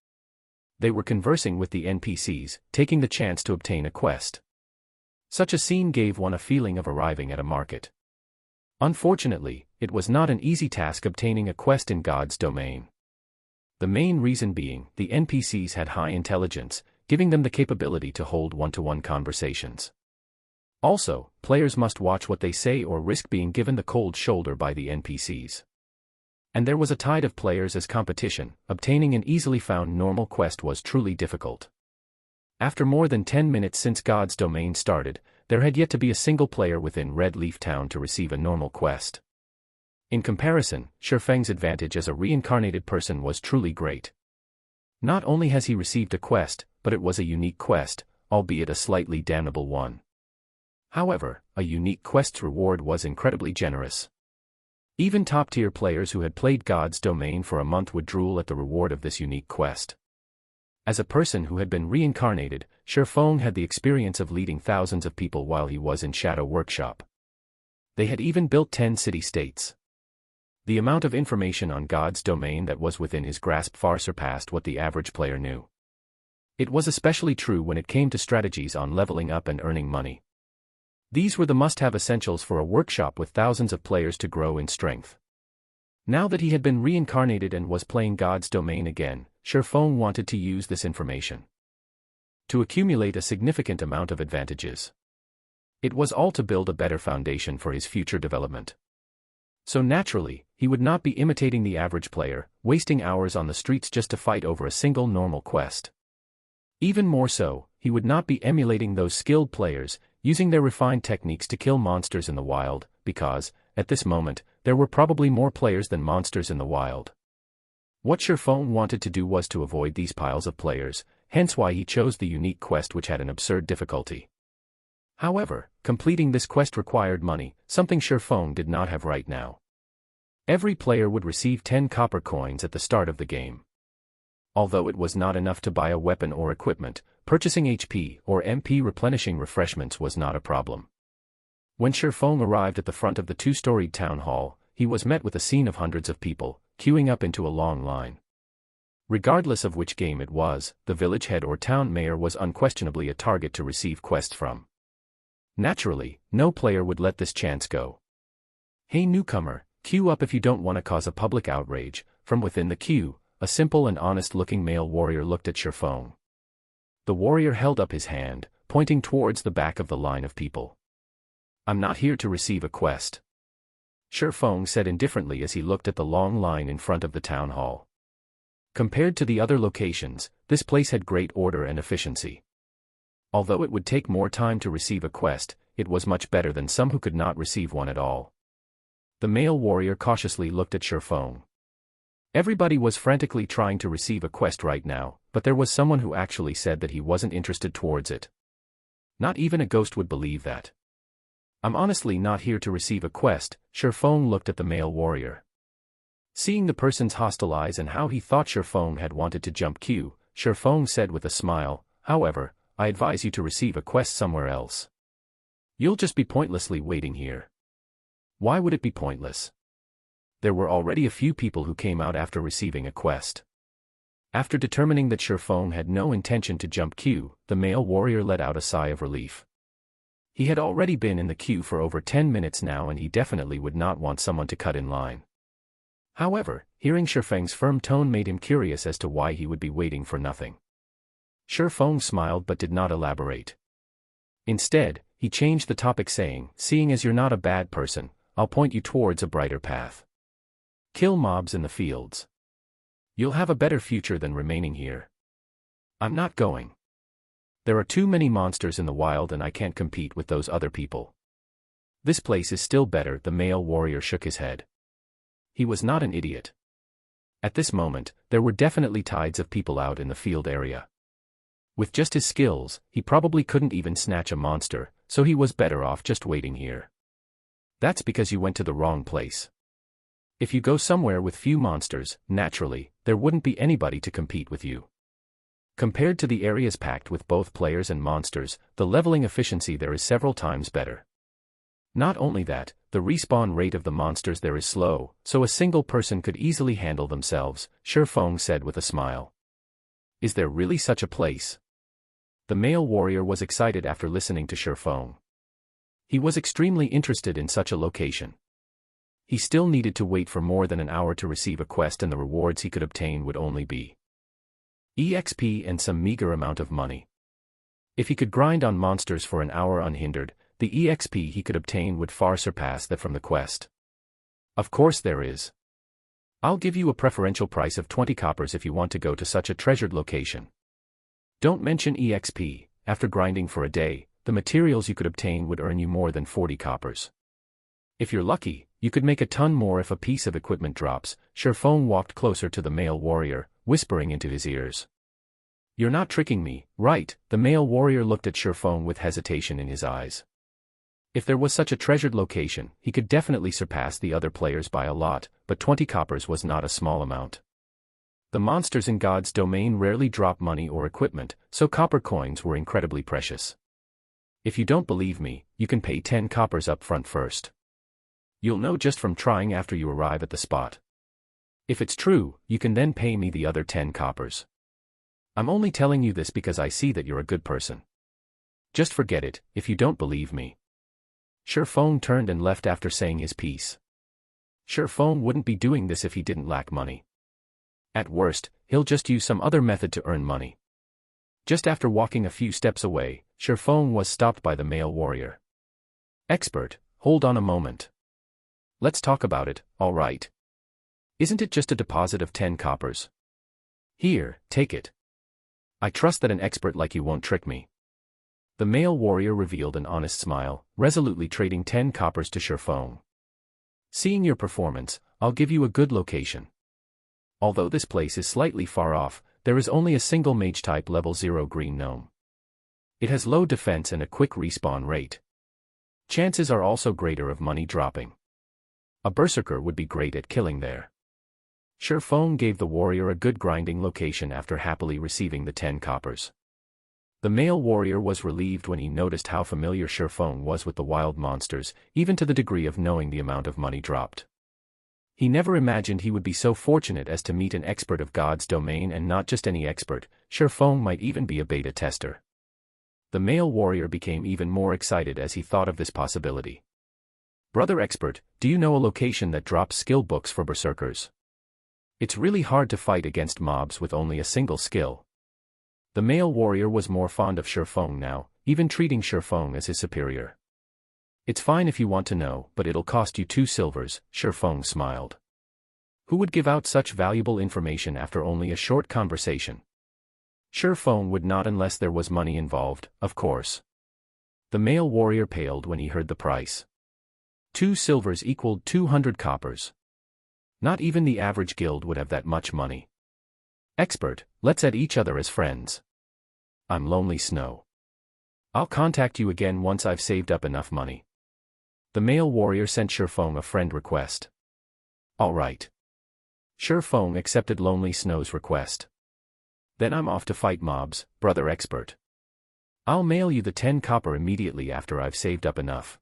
They were conversing with the NPCs, taking the chance to obtain a quest. Such a scene gave one a feeling of arriving at a market. Unfortunately, it was not an easy task obtaining a quest in God's domain. The main reason being, the NPCs had high intelligence, giving them the capability to hold one-to-one conversations. Also, players must watch what they say or risk being given the cold shoulder by the NPCs. And there was a tide of players as competition, obtaining an easily found normal quest was truly difficult. After more than 10 minutes since God's domain started, there had yet to be a single player within Red Leaf Town to receive a normal quest. In comparison, Shifeng's advantage as a reincarnated person was truly great. Not only has he received a quest, but it was a unique quest, albeit a slightly damnable one. However, a unique quest's reward was incredibly generous. Even top-tier players who had played God's domain for a month would drool at the reward of this unique quest. As a person who had been reincarnated, Shifeng had the experience of leading thousands of people while he was in Shadow Workshop. They had even built 10 city-states. The amount of information on God's domain that was within his grasp far surpassed what the average player knew. It was especially true when it came to strategies on leveling up and earning money. These were the must-have essentials for a workshop with thousands of players to grow in strength. Now that he had been reincarnated and was playing God's domain again, Shifeng wanted to use this information to accumulate a significant amount of advantages. It was all to build a better foundation for his future development. So naturally, he would not be imitating the average player, wasting hours on the streets just to fight over a single normal quest. Even more so, he would not be emulating those skilled players, using their refined techniques to kill monsters in the wild, because, at this moment, there were probably more players than monsters in the wild. What Shifeng wanted to do was to avoid these piles of players, hence why he chose the unique quest which had an absurd difficulty. However, completing this quest required money, something Shifeng did not have right now. Every player would receive 10 copper coins at the start of the game. Although it was not enough to buy a weapon or equipment, purchasing HP or MP replenishing refreshments was not a problem. When Shifeng arrived at the front of the 2-storied town hall, he was met with a scene of hundreds of people, queuing up into a long line. Regardless of which game it was, the village head or town mayor was unquestionably a target to receive quests from. Naturally, no player would let this chance go. "Hey newcomer, queue up if you don't want to cause a public outrage." From within the queue, a simple and honest-looking male warrior looked at Shifeng. The warrior held up his hand, pointing towards the back of the line of people. I'm not here to receive a quest, Shifeng said indifferently as he looked at the long line in front of the town hall. Compared to the other locations, this place had great order and efficiency. Although it would take more time to receive a quest, it was much better than some who could not receive one at all. The male warrior cautiously looked at Shifeng. Everybody was frantically trying to receive a quest right now, but there was someone who actually said that he wasn't interested towards it. Not even a ghost would believe that. I'm honestly not here to receive a quest, Shifeng looked at the male warrior. Seeing the person's hostile eyes and how he thought Shifeng had wanted to jump queue, Shifeng said with a smile, however, I advise you to receive a quest somewhere else. You'll just be pointlessly waiting here. Why would it be pointless? There were already a few people who came out after receiving a quest. After determining that Shifeng had no intention to jump queue, the male warrior let out a sigh of relief. He had already been in the queue for over 10 minutes now and he definitely would not want someone to cut in line. However, hearing Shifeng's firm tone made him curious as to why he would be waiting for nothing. Shifeng smiled but did not elaborate. Instead, he changed the topic saying, seeing as you're not a bad person, I'll point you towards a brighter path. Kill mobs in the fields. You'll have a better future than remaining here. I'm not going. There are too many monsters in the wild and I can't compete with those other people. This place is still better, the male warrior shook his head. He was not an idiot. At this moment, there were definitely tides of people out in the field area. With just his skills, he probably couldn't even snatch a monster, so he was better off just waiting here. That's because you went to the wrong place. If you go somewhere with few monsters, naturally, there wouldn't be anybody to compete with you. Compared to the areas packed with both players and monsters, the leveling efficiency there is several times better. Not only that, the respawn rate of the monsters there is slow, so a single person could easily handle themselves, Shifeng said with a smile. Is there really such a place? The male warrior was excited after listening to Shifeng. He was extremely interested in such a location. He still needed to wait for more than an hour to receive a quest and the rewards he could obtain would only be EXP and some meager amount of money. If he could grind on monsters for an hour unhindered, the EXP he could obtain would far surpass that from the quest. Of course there is. I'll give you a preferential price of 20 coppers if you want to go to such a treasured location. Don't mention EXP, after grinding for a day, the materials you could obtain would earn you more than 40 coppers. If you're lucky, you could make a ton more if a piece of equipment drops. Shifeng walked closer to the male warrior, whispering into his ears. You're not tricking me, right? The male warrior looked at Shifeng with hesitation in his eyes. If there was such a treasured location, he could definitely surpass the other players by a lot, but 20 coppers was not a small amount. The monsters in God's domain rarely drop money or equipment, so copper coins were incredibly precious. If you don't believe me, you can pay 10 coppers up front first. You'll know just from trying after you arrive at the spot. If it's true, you can then pay me the other 10 coppers. I'm only telling you this because I see that you're a good person. Just forget it, if you don't believe me. Shifeng turned and left after saying his piece. Shifeng wouldn't be doing this if he didn't lack money. At worst, he'll just use some other method to earn money. Just after walking a few steps away, Shifeng was stopped by the male warrior. Expert, hold on a moment. Let's talk about it, all right? Isn't it just a deposit of 10 coppers? Here, take it. I trust that an expert like you won't trick me. The male warrior revealed an honest smile, resolutely trading 10 coppers to Shifeng. Seeing your performance, I'll give you a good location. Although this place is slightly far off, there is only a single mage-type level 0 green gnome. It has low defense and a quick respawn rate. Chances are also greater of money dropping. A berserker would be great at killing there. Shifeng gave the warrior a good grinding location after happily receiving the 10 coppers. The male warrior was relieved when he noticed how familiar Shifeng was with the wild monsters, even to the degree of knowing the amount of money dropped. He never imagined he would be so fortunate as to meet an expert of God's domain, and not just any expert. Shifeng might even be a beta tester. The male warrior became even more excited as he thought of this possibility. Brother expert, do you know a location that drops skill books for berserkers? It's really hard to fight against mobs with only a single skill. The male warrior was more fond of Shifeng now, even treating Shifeng as his superior. It's fine if you want to know, but it'll cost you 2 silvers, Shifeng smiled. Who would give out such valuable information after only a short conversation? Shifeng would not unless there was money involved, of course. The male warrior paled when he heard the price. 2 silvers equaled 200 coppers. Not even the average guild would have that much money. Expert, let's add each other as friends. I'm Lonely Snow. I'll contact you again once I've saved up enough money. The male warrior sent Shifeng a friend request. All right. Shifeng accepted Lonely Snow's request. Then I'm off to fight mobs, brother Expert. I'll mail you the 10 copper immediately after I've saved up enough.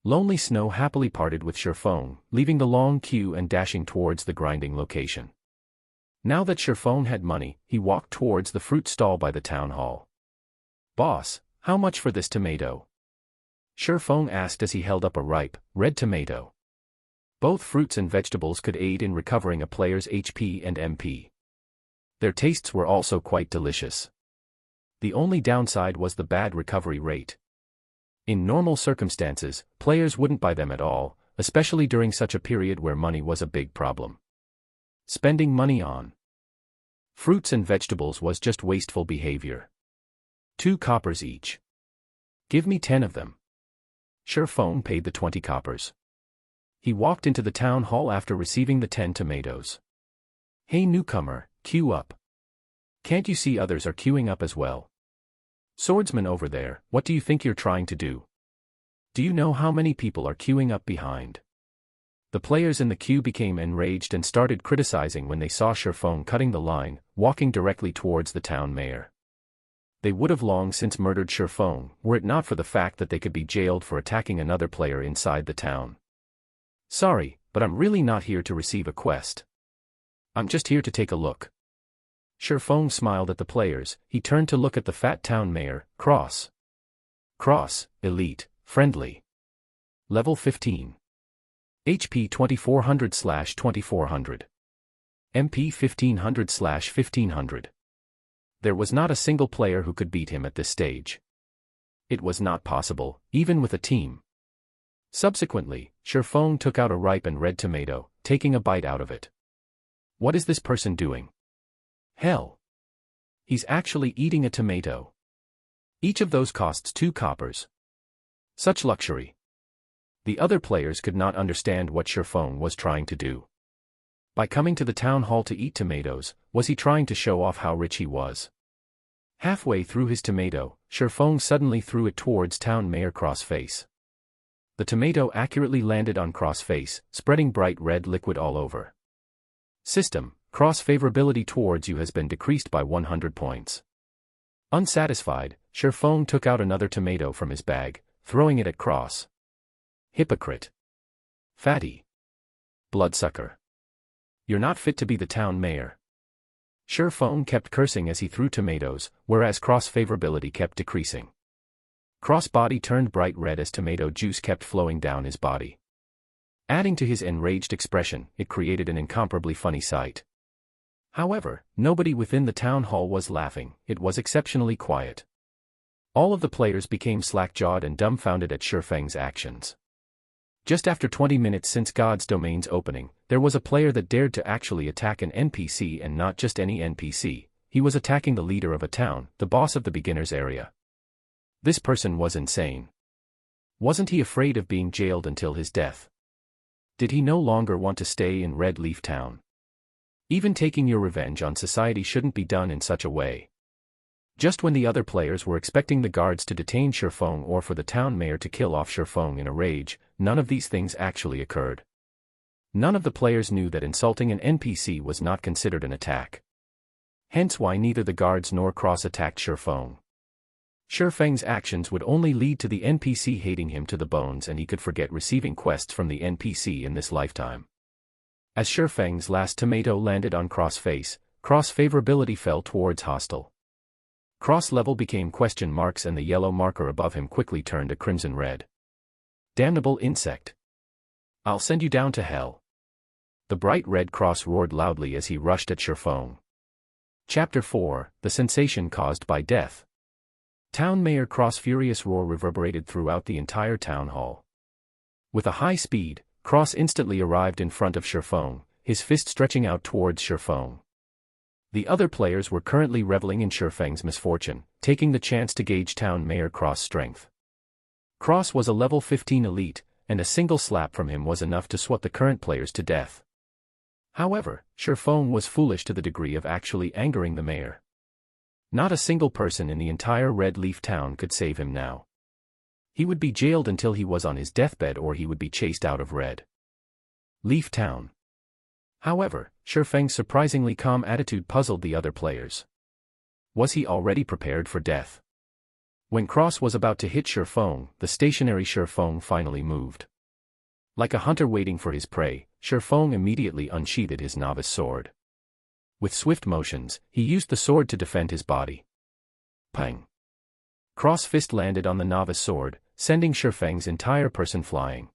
Lonely Snow happily parted with Shifeng, leaving the long queue and dashing towards the grinding location. Now that Shifeng had money, he walked towards the fruit stall by the town hall. Boss, how much for this tomato? Shifeng asked as he held up a ripe, red tomato. Both fruits and vegetables could aid in recovering a player's HP and MP. Their tastes were also quite delicious. The only downside was the bad recovery rate. In normal circumstances, players wouldn't buy them at all, especially during such a period where money was a big problem. Spending money on fruits and vegetables was just wasteful behavior. 2 coppers each. Give me 10 of them. Shifeng paid the 20 coppers. He walked into the town hall after receiving the 10 tomatoes. Hey newcomer, queue up. Can't you see others are queuing up as well? Swordsman over there, what do you think you're trying to do? Do you know how many people are queuing up behind? The players in the queue became enraged and started criticizing when they saw Shifeng cutting the line, walking directly towards the town mayor. They would have long since murdered Shifeng, were it not for the fact that they could be jailed for attacking another player inside the town. Sorry, but I'm really not here to receive a quest. I'm just here to take a look. Shifeng smiled at the players. He turned to look at the fat town mayor, Cross. Cross, Elite, Friendly. Level 15. HP 2400/2400. MP 1500/1500. There was not a single player who could beat him at this stage. It was not possible, even with a team. Subsequently, Shifeng took out a ripe and red tomato, taking a bite out of it. What is this person doing? Hell! He's actually eating a tomato. Each of those costs 2 coppers. Such luxury. The other players could not understand what Shifeng was trying to do. By coming to the town hall to eat tomatoes, was he trying to show off how rich he was? Halfway through his tomato, Shifeng suddenly threw it towards town mayor Crossface. The tomato accurately landed on Crossface, spreading bright red liquid all over. System, Cross favorability towards you has been decreased by 100 points. Unsatisfied, Shifeng took out another tomato from his bag, throwing it at Cross. Hypocrite. Fatty. Bloodsucker. You're not fit to be the town mayor. Shifeng kept cursing as he threw tomatoes, whereas Cross favorability kept decreasing. Cross body turned bright red as tomato juice kept flowing down his body. Adding to his enraged expression, it created an incomparably funny sight. However, nobody within the town hall was laughing. It was exceptionally quiet. All of the players became slack-jawed and dumbfounded at Shifeng's actions. Just after 20 minutes since God's Domain's opening, there was a player that dared to actually attack an NPC, and not just any NPC. He was attacking the leader of a town, the boss of the beginners area. This person was insane. Wasn't he afraid of being jailed until his death? Did he no longer want to stay in Red Leaf Town? Even taking your revenge on society shouldn't be done in such a way. Just when the other players were expecting the guards to detain Shifeng or for the town mayor to kill off Shifeng in a rage, none of these things actually occurred. None of the players knew that insulting an NPC was not considered an attack. Hence why neither the guards nor Cross attacked Shifeng. Shifeng's actions would only lead to the NPC hating him to the bones, and he could forget receiving quests from the NPC in this lifetime. As Shifeng's last tomato landed on Cross face, Cross favorability fell towards hostile. Cross level became question marks, and the yellow marker above him quickly turned a crimson red. Damnable insect. I'll send you down to hell. The bright red Cross roared loudly as he rushed at Shifeng. Chapter 4, The Sensation Caused by Death. Town Mayor Cross' furious roar reverberated throughout the entire town hall. With a high speed, Cross instantly arrived in front of Sherfong, his fist stretching out towards Sherfong. The other players were currently reveling in Sherfeng's misfortune, taking the chance to gauge Town Mayor Cross' strength. Cross was a level 15 elite, and a single slap from him was enough to swat the current players to death. However, Sherfong was foolish to the degree of actually angering the mayor. Not a single person in the entire Red Leaf town could save him now. He would be jailed until he was on his deathbed, or he would be chased out of Red Leaf town. However, Sherfeng's surprisingly calm attitude puzzled the other players. Was he already prepared for death? When Cross was about to hit Sherfong, the stationary Sherfong finally moved. Like a hunter waiting for his prey, Sherfong immediately unsheathed his novice sword. With swift motions, he used the sword to defend his body. Pang! Cross' fist landed on the novice sword, sending Sherfeng's entire person flying.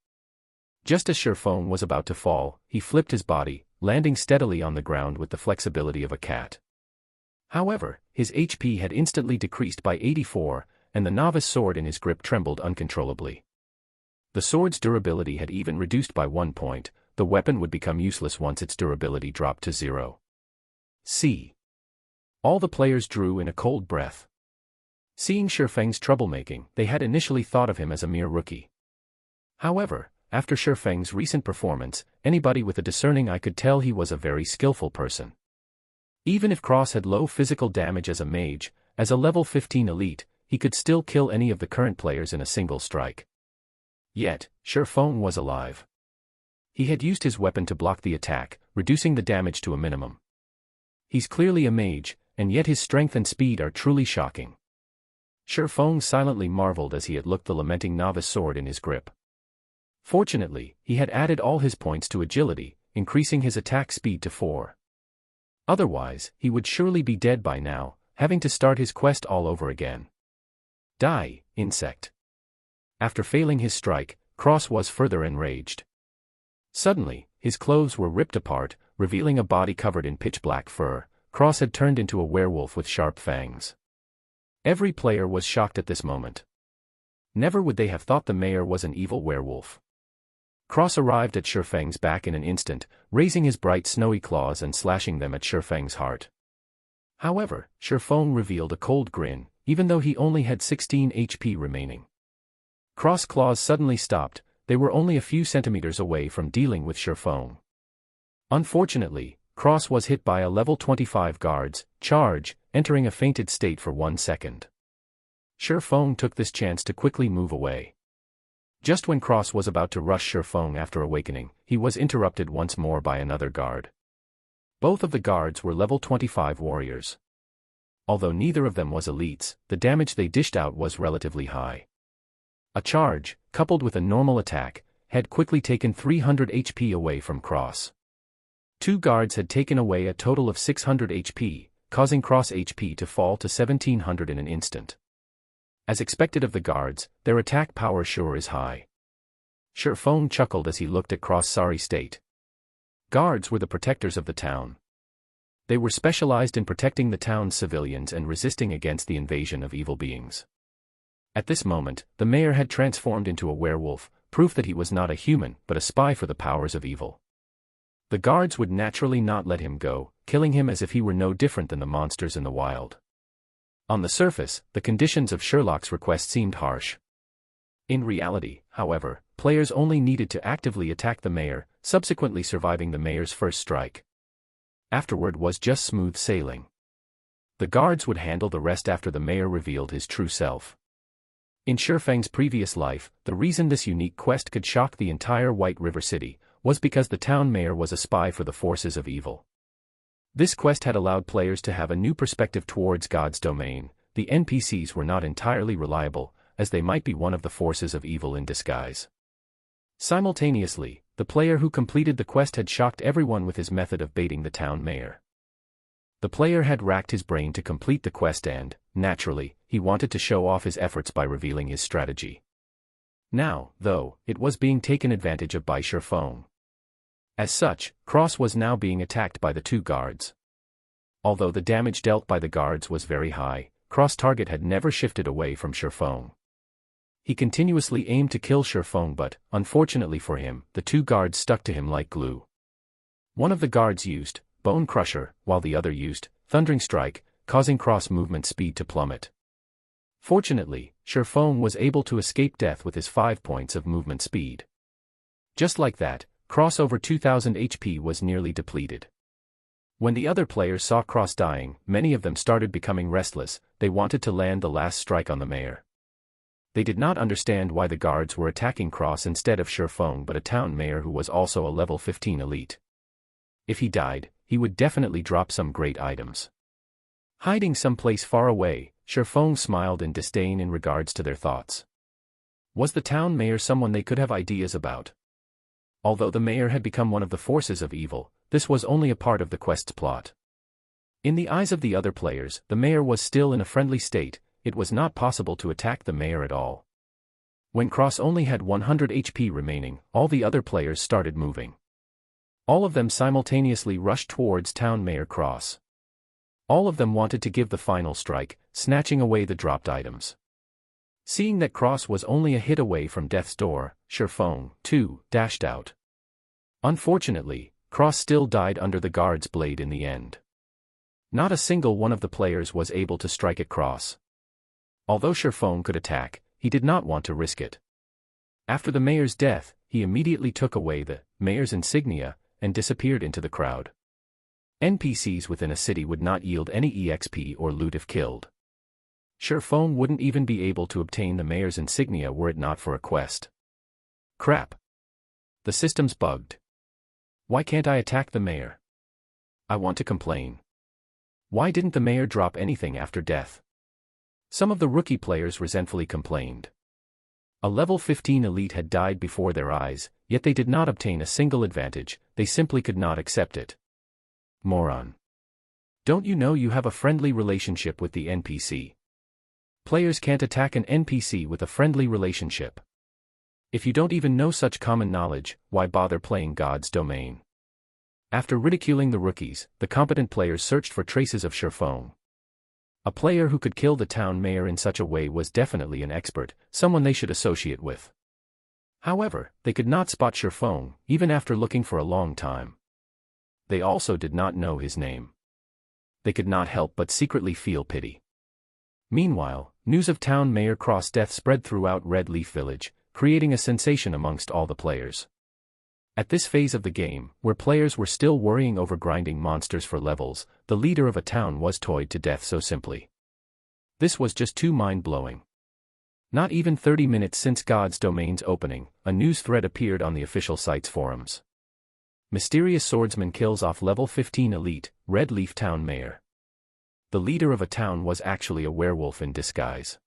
Just as Sherfong was about to fall, he flipped his body, landing steadily on the ground with the flexibility of a cat. However, his HP had instantly decreased by 84, and the novice sword in his grip trembled uncontrollably. The sword's durability had even reduced by 1 point. The weapon would become useless once its durability dropped to 0. All the players drew in a cold breath. Seeing Sherfeng's troublemaking, they had initially thought of him as a mere rookie. However, after Sherfeng's recent performance, anybody with a discerning eye could tell he was a very skillful person. Even if Cross had low physical damage as a mage, as a level 15 elite, he could still kill any of the current players in a single strike. Yet, Sherfong was alive. He had used his weapon to block the attack, reducing the damage to a minimum. He's clearly a mage, and yet his strength and speed are truly shocking. Sherfong silently marveled as he had looked the lamenting novice sword in his grip. Fortunately, he had added all his points to agility, increasing his attack speed to 4. Otherwise, he would surely be dead by now, having to start his quest all over again. Die, insect. After failing his strike, Cross was further enraged. Suddenly, his clothes were ripped apart, revealing a body covered in pitch-black fur. Cross had turned into a werewolf with sharp fangs. Every player was shocked at this moment. Never would they have thought the mayor was an evil werewolf. Cross arrived at Sherfeng's back in an instant, raising his bright snowy claws and slashing them at Sherfeng's heart. However, Sherfeng revealed a cold grin, even though he only had 16 HP remaining. Cross' claws suddenly stopped. They were only a few centimeters away from dealing with Sherfeng. Unfortunately, Cross was hit by a level 25 guard's charge, entering a fainted state for 1 second. Sherfeng took this chance to quickly move away. Just when Cross was about to rush Sherfeng after awakening, he was interrupted once more by another guard. Both of the guards were level 25 warriors. Although neither of them was elites, the damage they dished out was relatively high. A charge, coupled with a normal attack, had quickly taken 300 HP away from Cross. 2 guards had taken away a total of 600 HP, causing Cross HP to fall to 1700 in an instant. As expected of the guards, their attack power sure is high. Sherfeng chuckled as he looked at Cross' sorry state. Guards were the protectors of the town. They were specialized in protecting the town's civilians and resisting against the invasion of evil beings. At this moment, the mayor had transformed into a werewolf, proof that he was not a human but a spy for the powers of evil. The guards would naturally not let him go, killing him as if he were no different than the monsters in the wild. On the surface, the conditions of Sherlock's request seemed harsh. In reality, however, players only needed to actively attack the mayor, subsequently surviving the mayor's first strike. Afterward was just smooth sailing. The guards would handle the rest after the mayor revealed his true self. In Sherfeng's previous life, the reason this unique quest could shock the entire White River City was because the town mayor was a spy for the forces of evil. This quest had allowed players to have a new perspective towards God's domain. The NPCs were not entirely reliable, as they might be one of the forces of evil in disguise. Simultaneously, the player who completed the quest had shocked everyone with his method of baiting the town mayor. The player had racked his brain to complete the quest and, naturally, he wanted to show off his efforts by revealing his strategy. Now, though, it was being taken advantage of by Sherfeng. As such, Cross was now being attacked by the 2 guards. Although the damage dealt by the guards was very high, Cross' target had never shifted away from Shifeng. He continuously aimed to kill Shifeng, but, unfortunately for him, the two guards stuck to him like glue. One of the guards used Bone Crusher, while the other used Thundering Strike, causing Cross' movement speed to plummet. Fortunately, Shifeng was able to escape death with his 5 points of movement speed. Just like that, Cross over 2000 HP was nearly depleted. When the other players saw Cross dying, many of them started becoming restless. They wanted to land the last strike on the mayor. They did not understand why the guards were attacking Cross instead of Shifeng but a town mayor who was also a level 15 elite. If he died, he would definitely drop some great items. Hiding someplace far away, Shifeng smiled in disdain in regards to their thoughts. Was the town mayor someone they could have ideas about? Although the mayor had become one of the forces of evil, this was only a part of the quest's plot. In the eyes of the other players, the mayor was still in a friendly state. It was not possible to attack the mayor at all. When Cross only had 100 HP remaining, all the other players started moving. All of them simultaneously rushed towards Town Mayor Cross. All of them wanted to give the final strike, snatching away the dropped items. Seeing that Cross was only a hit away from death's door, Shifeng, too, dashed out. Unfortunately, Cross still died under the guard's blade in the end. Not a single one of the players was able to strike at Cross. Although Shifeng could attack, he did not want to risk it. After the mayor's death, he immediately took away the mayor's insignia and disappeared into the crowd. NPCs within a city would not yield any EXP or loot if killed. Shifeng wouldn't even be able to obtain the mayor's insignia were it not for a quest. Crap. The system's bugged. Why can't I attack the mayor? I want to complain. Why didn't the mayor drop anything after death? Some of the rookie players resentfully complained. A level 15 elite had died before their eyes, yet they did not obtain a single advantage. They simply could not accept it. Moron. Don't you know you have a friendly relationship with the NPC? Players can't attack an NPC with a friendly relationship. If you don't even know such common knowledge, why bother playing God's domain? After ridiculing the rookies, the competent players searched for traces of Shifeng. A player who could kill the town mayor in such a way was definitely an expert, someone they should associate with. However, they could not spot Shifeng, even after looking for a long time. They also did not know his name. They could not help but secretly feel pity. Meanwhile, news of town mayor Cross' death spread throughout Red Leaf Village, creating a sensation amongst all the players. At this phase of the game, where players were still worrying over grinding monsters for levels, the leader of a town was toyed to death so simply. This was just too mind-blowing. Not even 30 minutes since God's domain's opening, a news thread appeared on the official site's forums. Mysterious swordsman kills off level 15 elite, Red Leaf Town Mayor. The leader of a town was actually a werewolf in disguise.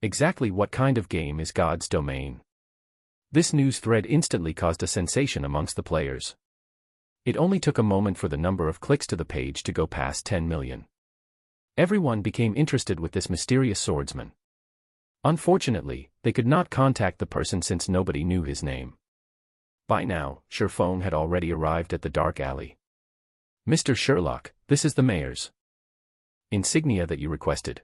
Exactly what kind of game is God's domain? This news thread instantly caused a sensation amongst the players. It only took a moment for the number of clicks to the page to go past 10 million. Everyone became interested with this mysterious swordsman. Unfortunately, they could not contact the person since nobody knew his name. By now, Shifeng had already arrived at the dark alley. Mr. Sherlock, this is the mayor's insignia that you requested.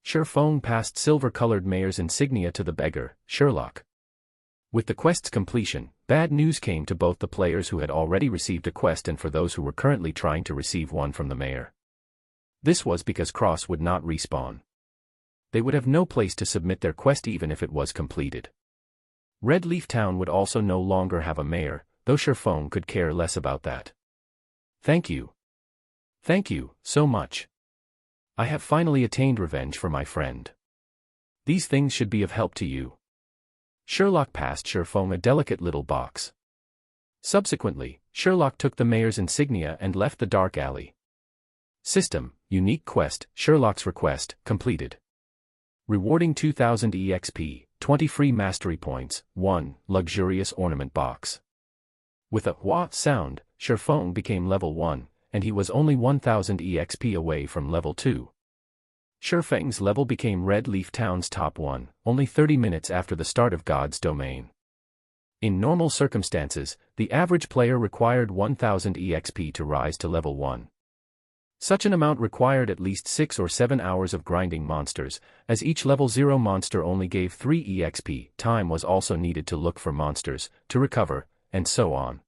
Shifeng passed silver-colored mayor's insignia to the beggar, Sherlock. With the quest's completion, bad news came to both the players who had already received a quest and for those who were currently trying to receive one from the mayor. This was because Cross would not respawn. They would have no place to submit their quest even if it was completed. Red Leaf Town would also no longer have a mayor, though Shifeng could care less about that. Thank you. Thank you, so much. I have finally attained revenge for my friend. These things should be of help to you. Sherlock passed Shifeng a delicate little box. Subsequently, Sherlock took the mayor's insignia and left the dark alley. System, unique quest, Sherlock's request, completed. Rewarding 2000 EXP, 20 free mastery points, 1 luxurious ornament box. With a wah sound, Shifeng became level 1, and he was only 1000 EXP away from level 2. Shifeng's level became Red Leaf Town's top 1, only 30 minutes after the start of God's domain. In normal circumstances, the average player required 1000 EXP to rise to level 1. Such an amount required at least 6 or 7 hours of grinding monsters, as each level 0 monster only gave 3 EXP. Time was also needed to look for monsters, to recover, and so on.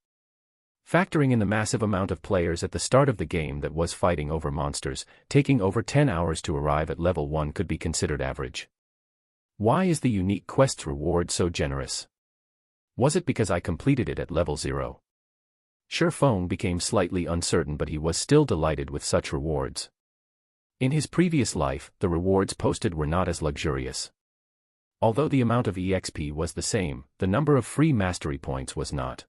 Factoring in the massive amount of players at the start of the game that was fighting over monsters, taking over 10 hours to arrive at level 1 could be considered average. Why is the unique quest's reward so generous? Was it because I completed it at level 0? Sherfone became slightly uncertain, but he was still delighted with such rewards. In his previous life, the rewards posted were not as luxurious. Although the amount of EXP was the same, the number of free mastery points was not.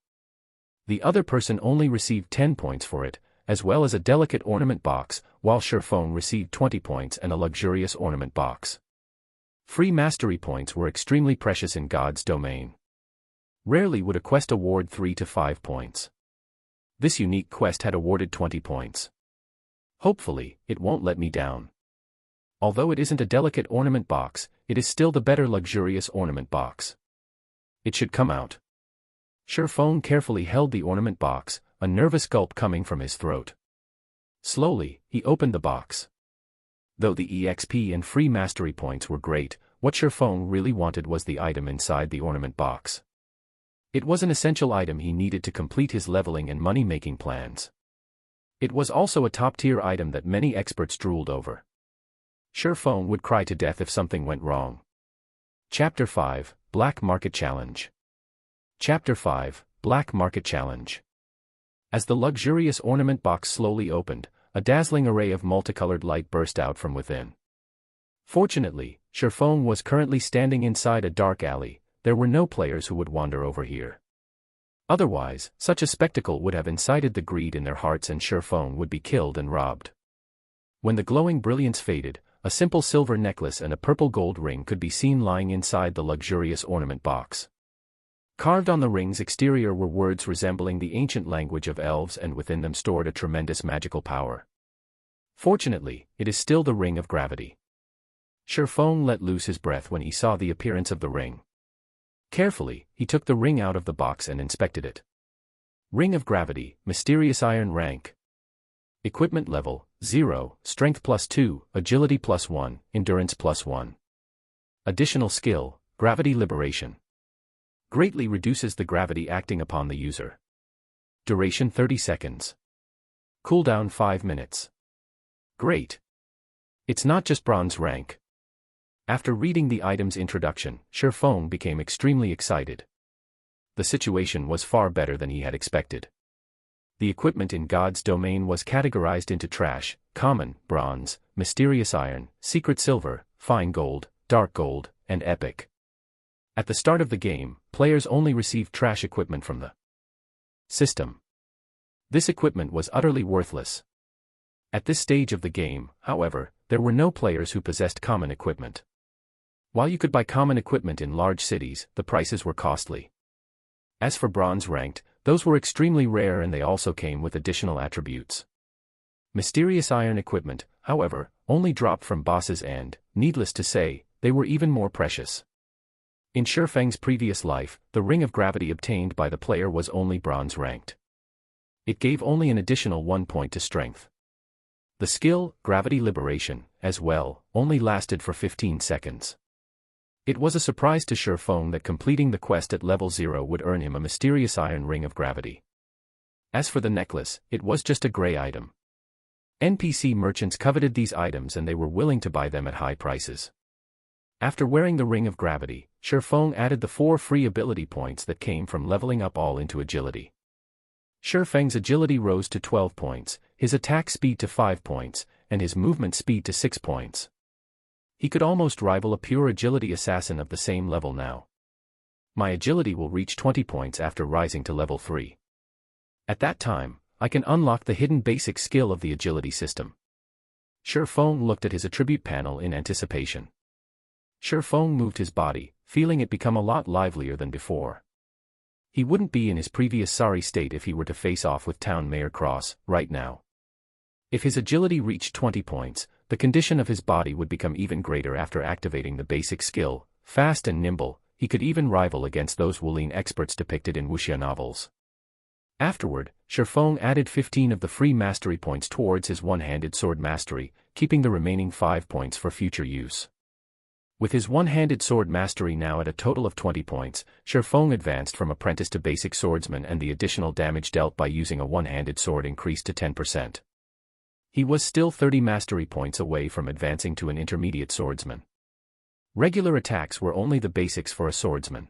The other person only received 10 points for it, as well as a delicate ornament box, while Sherfone received 20 points and a luxurious ornament box. Free mastery points were extremely precious in God's domain. Rarely would a quest award 3 to 5 points. This unique quest had awarded 20 points. Hopefully, it won't let me down. Although it isn't a delicate ornament box, it is still the better luxurious ornament box. It should come out. Sherfone carefully held the ornament box, a nervous gulp coming from his throat. Slowly, he opened the box. Though the EXP and free mastery points were great, what Sherfone really wanted was the item inside the ornament box. It was an essential item he needed to complete his leveling and money-making plans. It was also a top-tier item that many experts drooled over. Sherfone would cry to death if something went wrong. Chapter 5, Black Market Challenge. Chapter 5, Black Market Challenge. As the luxurious ornament box slowly opened, a dazzling array of multicolored light burst out from within. Fortunately, Sherfone was currently standing inside a dark alley. There were no players who would wander over here. Otherwise, such a spectacle would have incited the greed in their hearts and Sherfone would be killed and robbed. When the glowing brilliance faded, a simple silver necklace and a purple gold ring could be seen lying inside the luxurious ornament box. Carved on the ring's exterior were words resembling the ancient language of elves, and within them stored a tremendous magical power. Fortunately, it is still the Ring of Gravity. Sherfone let loose his breath when he saw the appearance of the ring. Carefully, he took the ring out of the box and inspected it. Ring of Gravity, Mysterious Iron Rank. Equipment level, 0, Strength +2, Agility +1, Endurance +1. Additional skill, Gravity Liberation. Greatly reduces the gravity acting upon the user. Duration 30 seconds. Cooldown 5 minutes. Great. It's not just bronze rank. After reading the item's introduction, Sherfone became extremely excited. The situation was far better than he had expected. The equipment in God's domain was categorized into trash, common, bronze, mysterious iron, secret silver, fine gold, dark gold, and epic. At the start of the game, players only received trash equipment from the system. This equipment was utterly worthless. At this stage of the game, however, there were no players who possessed common equipment. While you could buy common equipment in large cities, the prices were costly. As for bronze ranked, those were extremely rare and they also came with additional attributes. Mysterious iron equipment, however, only dropped from bosses and, needless to say, they were even more precious. In Sherfeng's previous life, the Ring of Gravity obtained by the player was only bronze ranked. It gave only an additional 1 point to strength. The skill, Gravity Liberation, as well, only lasted for 15 seconds. It was a surprise to Sherfone that completing the quest at level 0 would earn him a mysterious iron ring of gravity. As for the necklace, it was just a gray item. NPC merchants coveted these items and they were willing to buy them at high prices. After wearing the Ring of Gravity, Sherfone added the 4 free ability points that came from leveling up all into agility. Sherfeng's agility rose to 12 points, his attack speed to 5 points, and his movement speed to 6 points. He could almost rival a pure agility assassin of the same level now. My agility will reach 20 points after rising to level 3. At that time, I can unlock the hidden basic skill of the agility system. Sherfone looked at his attribute panel in anticipation. Sherfone moved his body, feeling it become a lot livelier than before. He wouldn't be in his previous sorry state if he were to face off with Town Mayor Cross, right now. If his agility reached 20 points, the condition of his body would become even greater after activating the basic skill. Fast and nimble, he could even rival against those Wulian experts depicted in wuxia novels. Afterward, Sherfong added 15 of the free mastery points towards his one-handed sword mastery, keeping the remaining 5 points for future use. With his one-handed sword mastery now at a total of 20 points, Sherfong advanced from apprentice to basic swordsman, and the additional damage dealt by using a one-handed sword increased to 10%. He was still 30 mastery points away from advancing to an intermediate swordsman. Regular attacks were only the basics for a swordsman.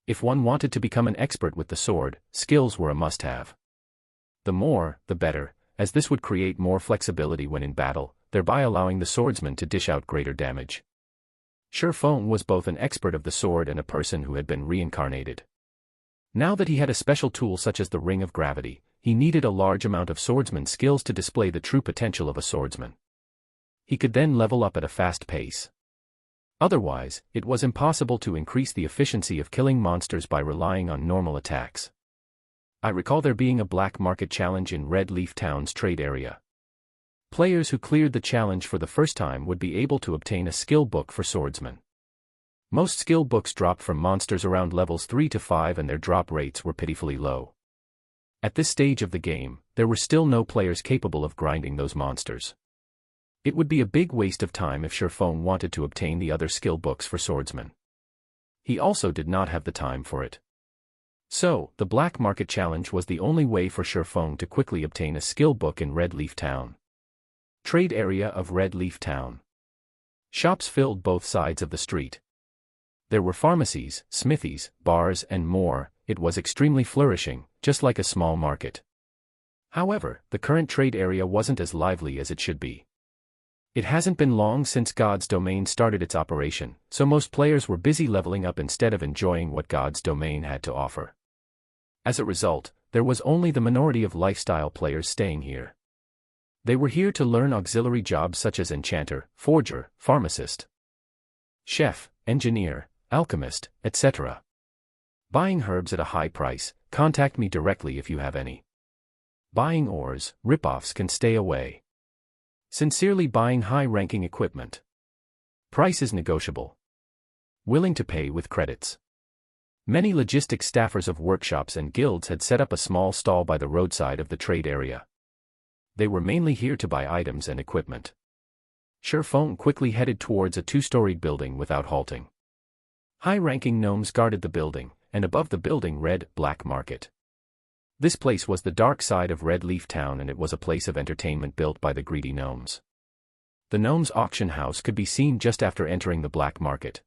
If one wanted to become an expert with the sword, skills were a must-have. The more, the better, as this would create more flexibility when in battle, thereby allowing the swordsman to dish out greater damage. Sherfong was both an expert of the sword and a person who had been reincarnated. Now that he had a special tool such as the Ring of Gravity, he needed a large amount of swordsman skills to display the true potential of a swordsman. He could then level up at a fast pace. Otherwise, it was impossible to increase the efficiency of killing monsters by relying on normal attacks. I recall there being a black market challenge in Red Leaf Town's trade area. Players who cleared the challenge for the first time would be able to obtain a skill book for swordsmen. Most skill books dropped from monsters around levels 3 to 5, and their drop rates were pitifully low. At this stage of the game, there were still no players capable of grinding those monsters. It would be a big waste of time if Sherfong wanted to obtain the other skill books for swordsmen. He also did not have the time for it. So, the Black Market Challenge was the only way for Sherfong to quickly obtain a skill book in Red Leaf Town. Trade area of Red Leaf Town. Shops filled both sides of the street. There were pharmacies, smithies, bars, and more. It was extremely flourishing, just like a small market. However, the current trade area wasn't as lively as it should be. It hasn't been long since God's Domain started its operation, so most players were busy leveling up instead of enjoying what God's Domain had to offer. As a result, there was only the minority of lifestyle players staying here. They were here to learn auxiliary jobs such as enchanter, forger, pharmacist, chef, engineer, alchemist, etc. Buying herbs at a high price. Contact me directly if you have any. Buying ores, ripoffs can stay away. Sincerely buying high-ranking equipment. Price is negotiable. Willing to pay with credits. Many logistics staffers of workshops and guilds had set up a small stall by the roadside of the trade area. They were mainly here to buy items and equipment. Sherfong quickly headed towards a 2-storied building without halting. High-ranking gnomes guarded the building, and above the building read, Black Market. This place was the dark side of Red Leaf Town, and it was a place of entertainment built by the greedy gnomes. The gnomes' auction house could be seen just after entering the Black Market.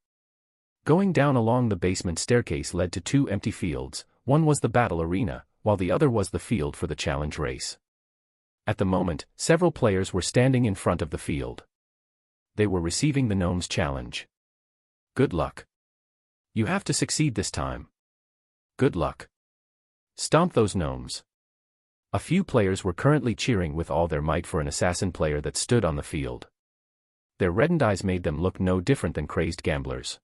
Going down along the basement staircase led to 2 empty fields. One was the battle arena, while the other was the field for the challenge race. At the moment, several players were standing in front of the field. They were receiving the gnomes' challenge. Good luck. You have to succeed this time. Good luck. Stomp those gnomes. A few players were currently cheering with all their might for an assassin player that stood on the field. Their reddened eyes made them look no different than crazed gamblers.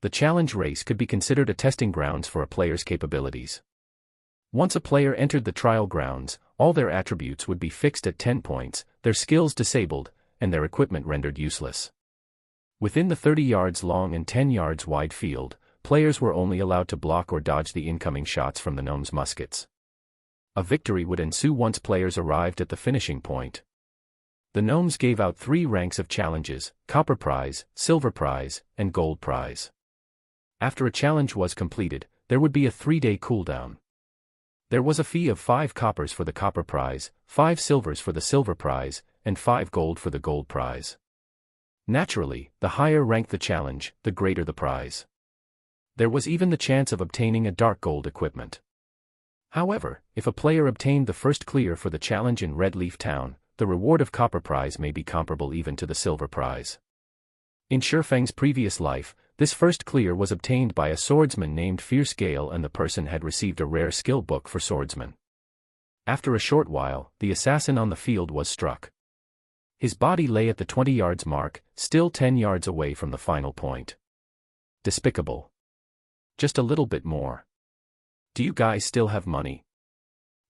The challenge race could be considered a testing grounds for a player's capabilities. Once a player entered the trial grounds, all their attributes would be fixed at 10 points, their skills disabled, and their equipment rendered useless. Within the 30 yards long and 10 yards wide field, players were only allowed to block or dodge the incoming shots from the gnomes' muskets. A victory would ensue once players arrived at the finishing point. The gnomes gave out 3 ranks of challenges: copper prize, silver prize, and gold prize. After a challenge was completed, there would be a 3-day cooldown. There was a fee of 5 coppers for the copper prize, 5 silvers for the silver prize, and 5 gold for the gold prize. Naturally, the higher ranked the challenge, the greater the prize. There was even the chance of obtaining a dark gold equipment. However, if a player obtained the first clear for the challenge in Red Leaf Town, the reward of copper prize may be comparable even to the silver prize. In Sherfeng's previous life, this first clear was obtained by a swordsman named Fierce Gale, and the person had received a rare skill book for swordsman. After a short while, the assassin on the field was struck. His body lay at the 20 yards mark, still 10 yards away from the final point. Despicable. Just a little bit more. Do you guys still have money?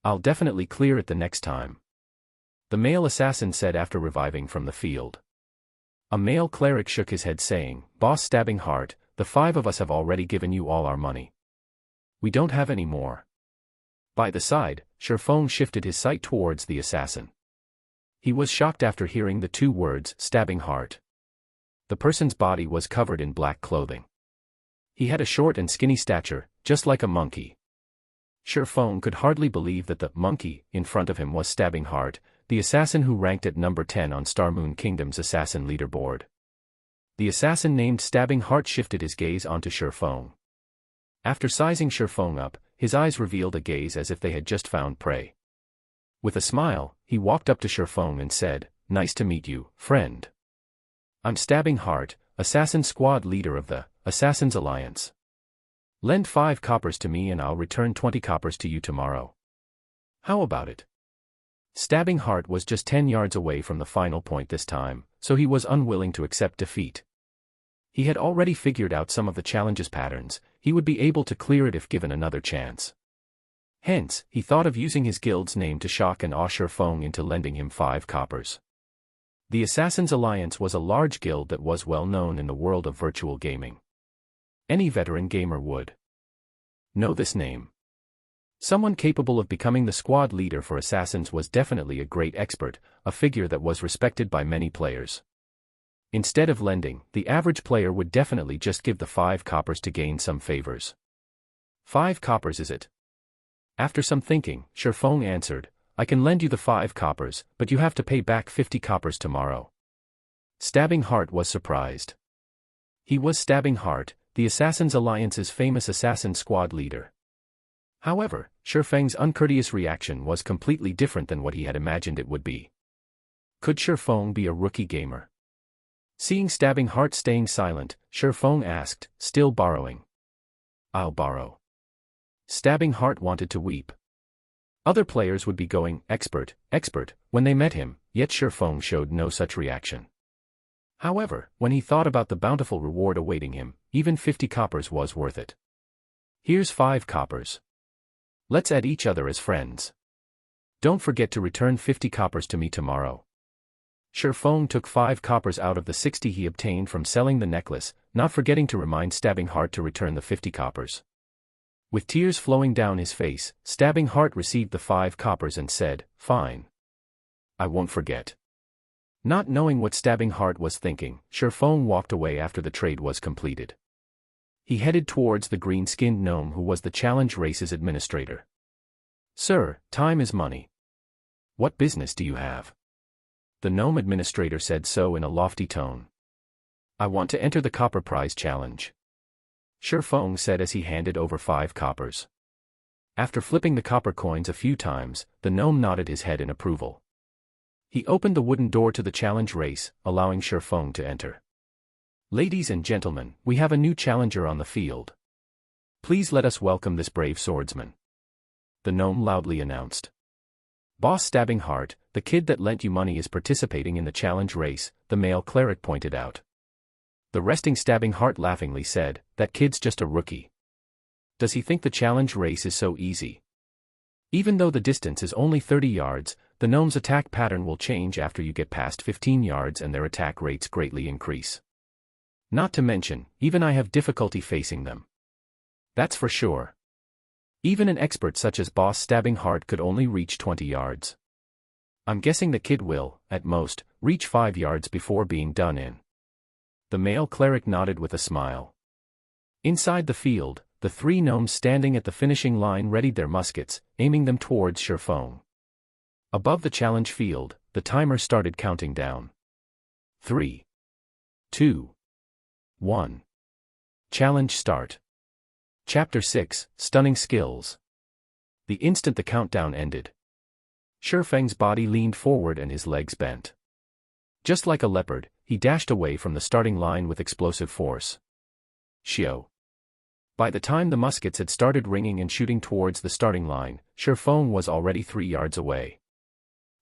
I'll definitely clear it the next time. The male assassin said after reviving from the field. A male cleric shook his head saying, "Boss Stabbing Heart, the 5 of us have already given you all our money. We don't have any more." By the side, Shifeng shifted his sight towards the assassin. He was shocked after hearing the two words, stabbing heart. The person's body was covered in black clothing. He had a short and skinny stature, just like a monkey. Shifeng could hardly believe that the monkey in front of him was Stabbing Heart, the assassin who ranked at number 10 on Star Moon Kingdom's assassin leaderboard. The assassin named Stabbing Heart shifted his gaze onto Shifeng. After sizing Shifeng up, his eyes revealed a gaze as if they had just found prey. With a smile, he walked up to Shifeng and said, "Nice to meet you, friend. I'm Stabbing Heart, assassin squad leader of the Assassin's Alliance. Lend 5 coppers to me and I'll return 20 coppers to you tomorrow. How about it?" Stabbing Heart was just 10 yards away from the final point this time, so he was unwilling to accept defeat. He had already figured out some of the challenge's patterns, he would be able to clear it if given another chance. Hence, he thought of using his guild's name to shock and awe Shifeng into lending him 5 coppers. The Assassin's Alliance was a large guild that was well known in the world of virtual gaming. Any veteran gamer would know this name. Someone capable of becoming the squad leader for assassins was definitely a great expert, a figure that was respected by many players. Instead of lending, the average player would definitely just give the 5 coppers to gain some favors. 5 coppers is it? After some thinking, Shifeng answered, "I can lend you the 5 coppers, but you have to pay back 50 coppers tomorrow." Stabbing Heart was surprised. He was Stabbing Heart, the Assassin's Alliance's famous assassin squad leader. However, Shifeng's uncourteous reaction was completely different than what he had imagined it would be. Could Shifeng be a rookie gamer? Seeing Stabbing Heart staying silent, Shifeng asked, "Still borrowing?" "I'll borrow." Stabbing Heart wanted to weep. Other players would be going, expert, expert, when they met him, yet Shifeng showed no such reaction. However, when he thought about the bountiful reward awaiting him, even 50 coppers was worth it. "Here's 5 coppers. Let's add each other as friends. Don't forget to return 50 coppers to me tomorrow." Shifeng took 5 coppers out of the 60 he obtained from selling the necklace, not forgetting to remind Stabbing Heart to return the 50 coppers. With tears flowing down his face, Stabbing Heart received the 5 coppers and said, "Fine. I won't forget." Not knowing what Stabbing Heart was thinking, Shifeng walked away after the trade was completed. He headed towards the green-skinned gnome who was the challenge race's administrator. "Sir, time is money. What business do you have?" The gnome administrator said so in a lofty tone. "I want to enter the copper prize challenge," Shifeng said as he handed over 5 coppers. After flipping the copper coins a few times, the gnome nodded his head in approval. He opened the wooden door to the challenge race, allowing Shifeng to enter. "Ladies and gentlemen, we have a new challenger on the field. Please let us welcome this brave swordsman," the gnome loudly announced. "Boss Stabbing Heart, the kid that lent you money is participating in the challenge race," the male cleric pointed out. The resting Stabbing Heart laughingly said, "That kid's just a rookie. Does he think the challenge race is so easy?" Even though the distance is only 30 yards, the gnome's attack pattern will change after you get past 15 yards and their attack rates greatly increase. Not to mention, even I have difficulty facing them. That's for sure. Even an expert such as Boss Stabbing Heart could only reach 20 yards. I'm guessing the kid will, at most, reach 5 yards before being done in. The male cleric nodded with a smile. Inside the field, the 3 gnomes standing at the finishing line readied their muskets, aiming them towards Shifeng. Above the challenge field, the timer started counting down. 3, 2, 1. Challenge start. Chapter 6, Stunning Skills. The instant the countdown ended, Shifeng's body leaned forward and his legs bent. Just like a leopard, he dashed away from the starting line with explosive force. Shio. By the time the muskets had started ringing and shooting towards the starting line, Shifeng was already 3 yards away.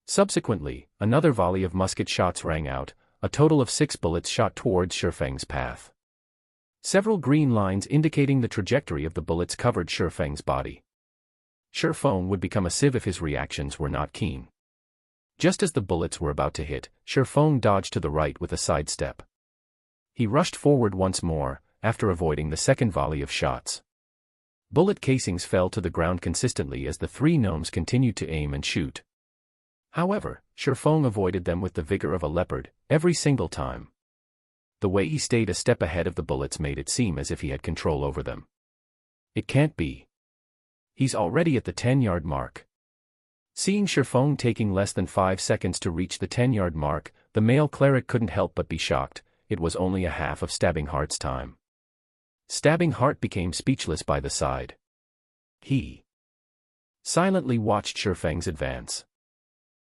Subsequently, another volley of musket shots rang out, a total of 6 bullets shot towards Shifeng's path. Several green lines indicating the trajectory of the bullets covered Shifeng's body. Shifeng would become a sieve if his reactions were not keen. Just as the bullets were about to hit, Shifeng dodged to the right with a sidestep. He rushed forward once more, after avoiding the second volley of shots. Bullet casings fell to the ground consistently as the three gnomes continued to aim and shoot. However, Shifeng avoided them with the vigor of a leopard, every single time. The way he stayed a step ahead of the bullets made it seem as if he had control over them. It can't be. He's already at the 10-yard mark. Seeing Shifeng taking less than 5 seconds to reach the 10-yard mark, the male cleric couldn't help but be shocked. It was only a half of Stabbing Heart's time. Stabbing Heart became speechless by the side. He silently watched Shifeng's advance.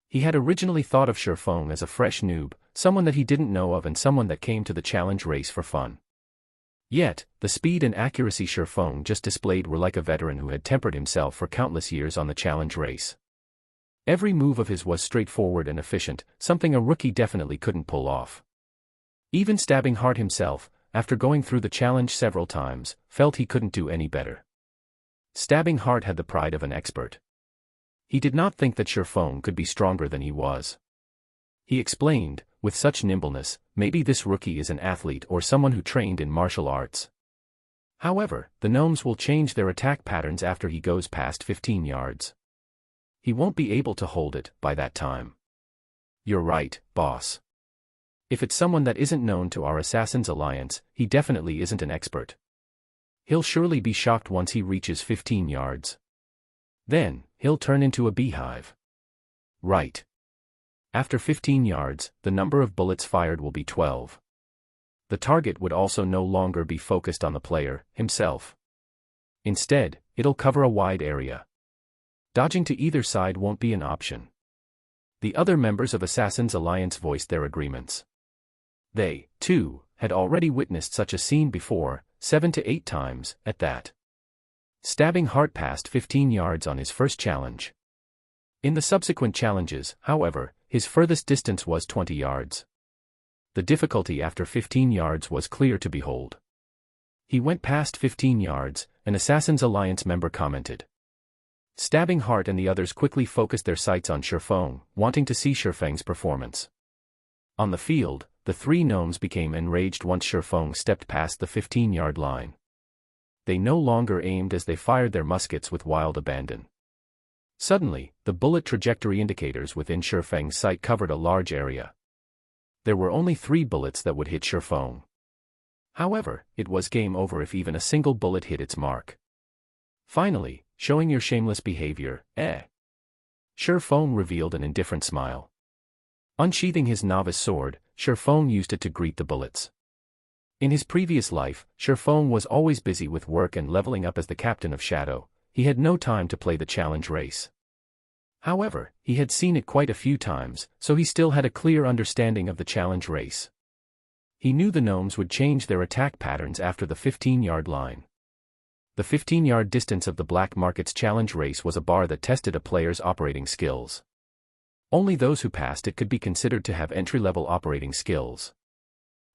He had originally thought of Shifeng as a fresh noob, someone that he didn't know of and someone that came to the challenge race for fun. Yet, the speed and accuracy Shifeng just displayed were like a veteran who had tempered himself for countless years on the challenge race. Every move of his was straightforward and efficient, something a rookie definitely couldn't pull off. Even Stabbing Heart himself, after going through the challenge several times, felt he couldn't do any better. Stabbing Heart had the pride of an expert. He did not think that Shifeng could be stronger than he was. He explained, with such nimbleness, maybe this rookie is an athlete or someone who trained in martial arts. However, the gnomes will change their attack patterns after he goes past 15 yards. He won't be able to hold it by that time. You're right, boss. If it's someone that isn't known to our Assassin's Alliance, he definitely isn't an expert. He'll surely be shocked once he reaches 15 yards. Then, he'll turn into a beehive. Right. After 15 yards, the number of bullets fired will be 12. The target would also no longer be focused on the player himself. Instead, it'll cover a wide area. Dodging to either side won't be an option. The other members of Assassin's Alliance voiced their agreements. They, too, had already witnessed such a scene before, 7 to 8 times, at that. Stabbing Heart passed 15 yards on his first challenge. In the subsequent challenges, however, his furthest distance was 20 yards. The difficulty after 15 yards was clear to behold. He went past 15 yards, an Assassin's Alliance member commented. Stabbing Heart and the others quickly focused their sights on Shifeng, wanting to see Shifeng's performance. On the field, the three gnomes became enraged once Shifeng stepped past the 15-yard line. They no longer aimed as they fired their muskets with wild abandon. Suddenly, the bullet trajectory indicators within Shifeng's sight covered a large area. There were only 3 bullets that would hit Shifeng. However, it was game over if even a single bullet hit its mark. Finally, showing your shameless behavior, Shifeng revealed an indifferent smile. Unsheathing his novice sword, Shifeng used it to greet the bullets. In his previous life, Shifeng was always busy with work and leveling up as the captain of Shadow. He had no time to play the challenge race. However, he had seen it quite a few times, so he still had a clear understanding of the challenge race. He knew the gnomes would change their attack patterns after the 15-yard line. The 15-yard distance of the Black Market's challenge race was a bar that tested a player's operating skills. Only those who passed it could be considered to have entry-level operating skills.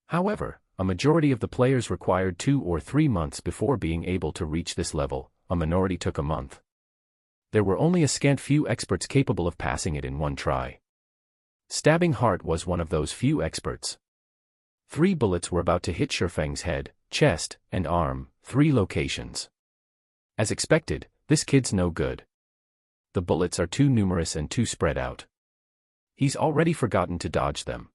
However, a majority of the players required 2 or 3 months before being able to reach this level, a minority took a month. There were only a scant few experts capable of passing it in one try. Stabbing Heart was one of those few experts. 3 bullets were about to hit Shifeng's head, chest, and arm, 3 locations. As expected, this kid's no good. The bullets are too numerous and too spread out. He's already forgotten to dodge them.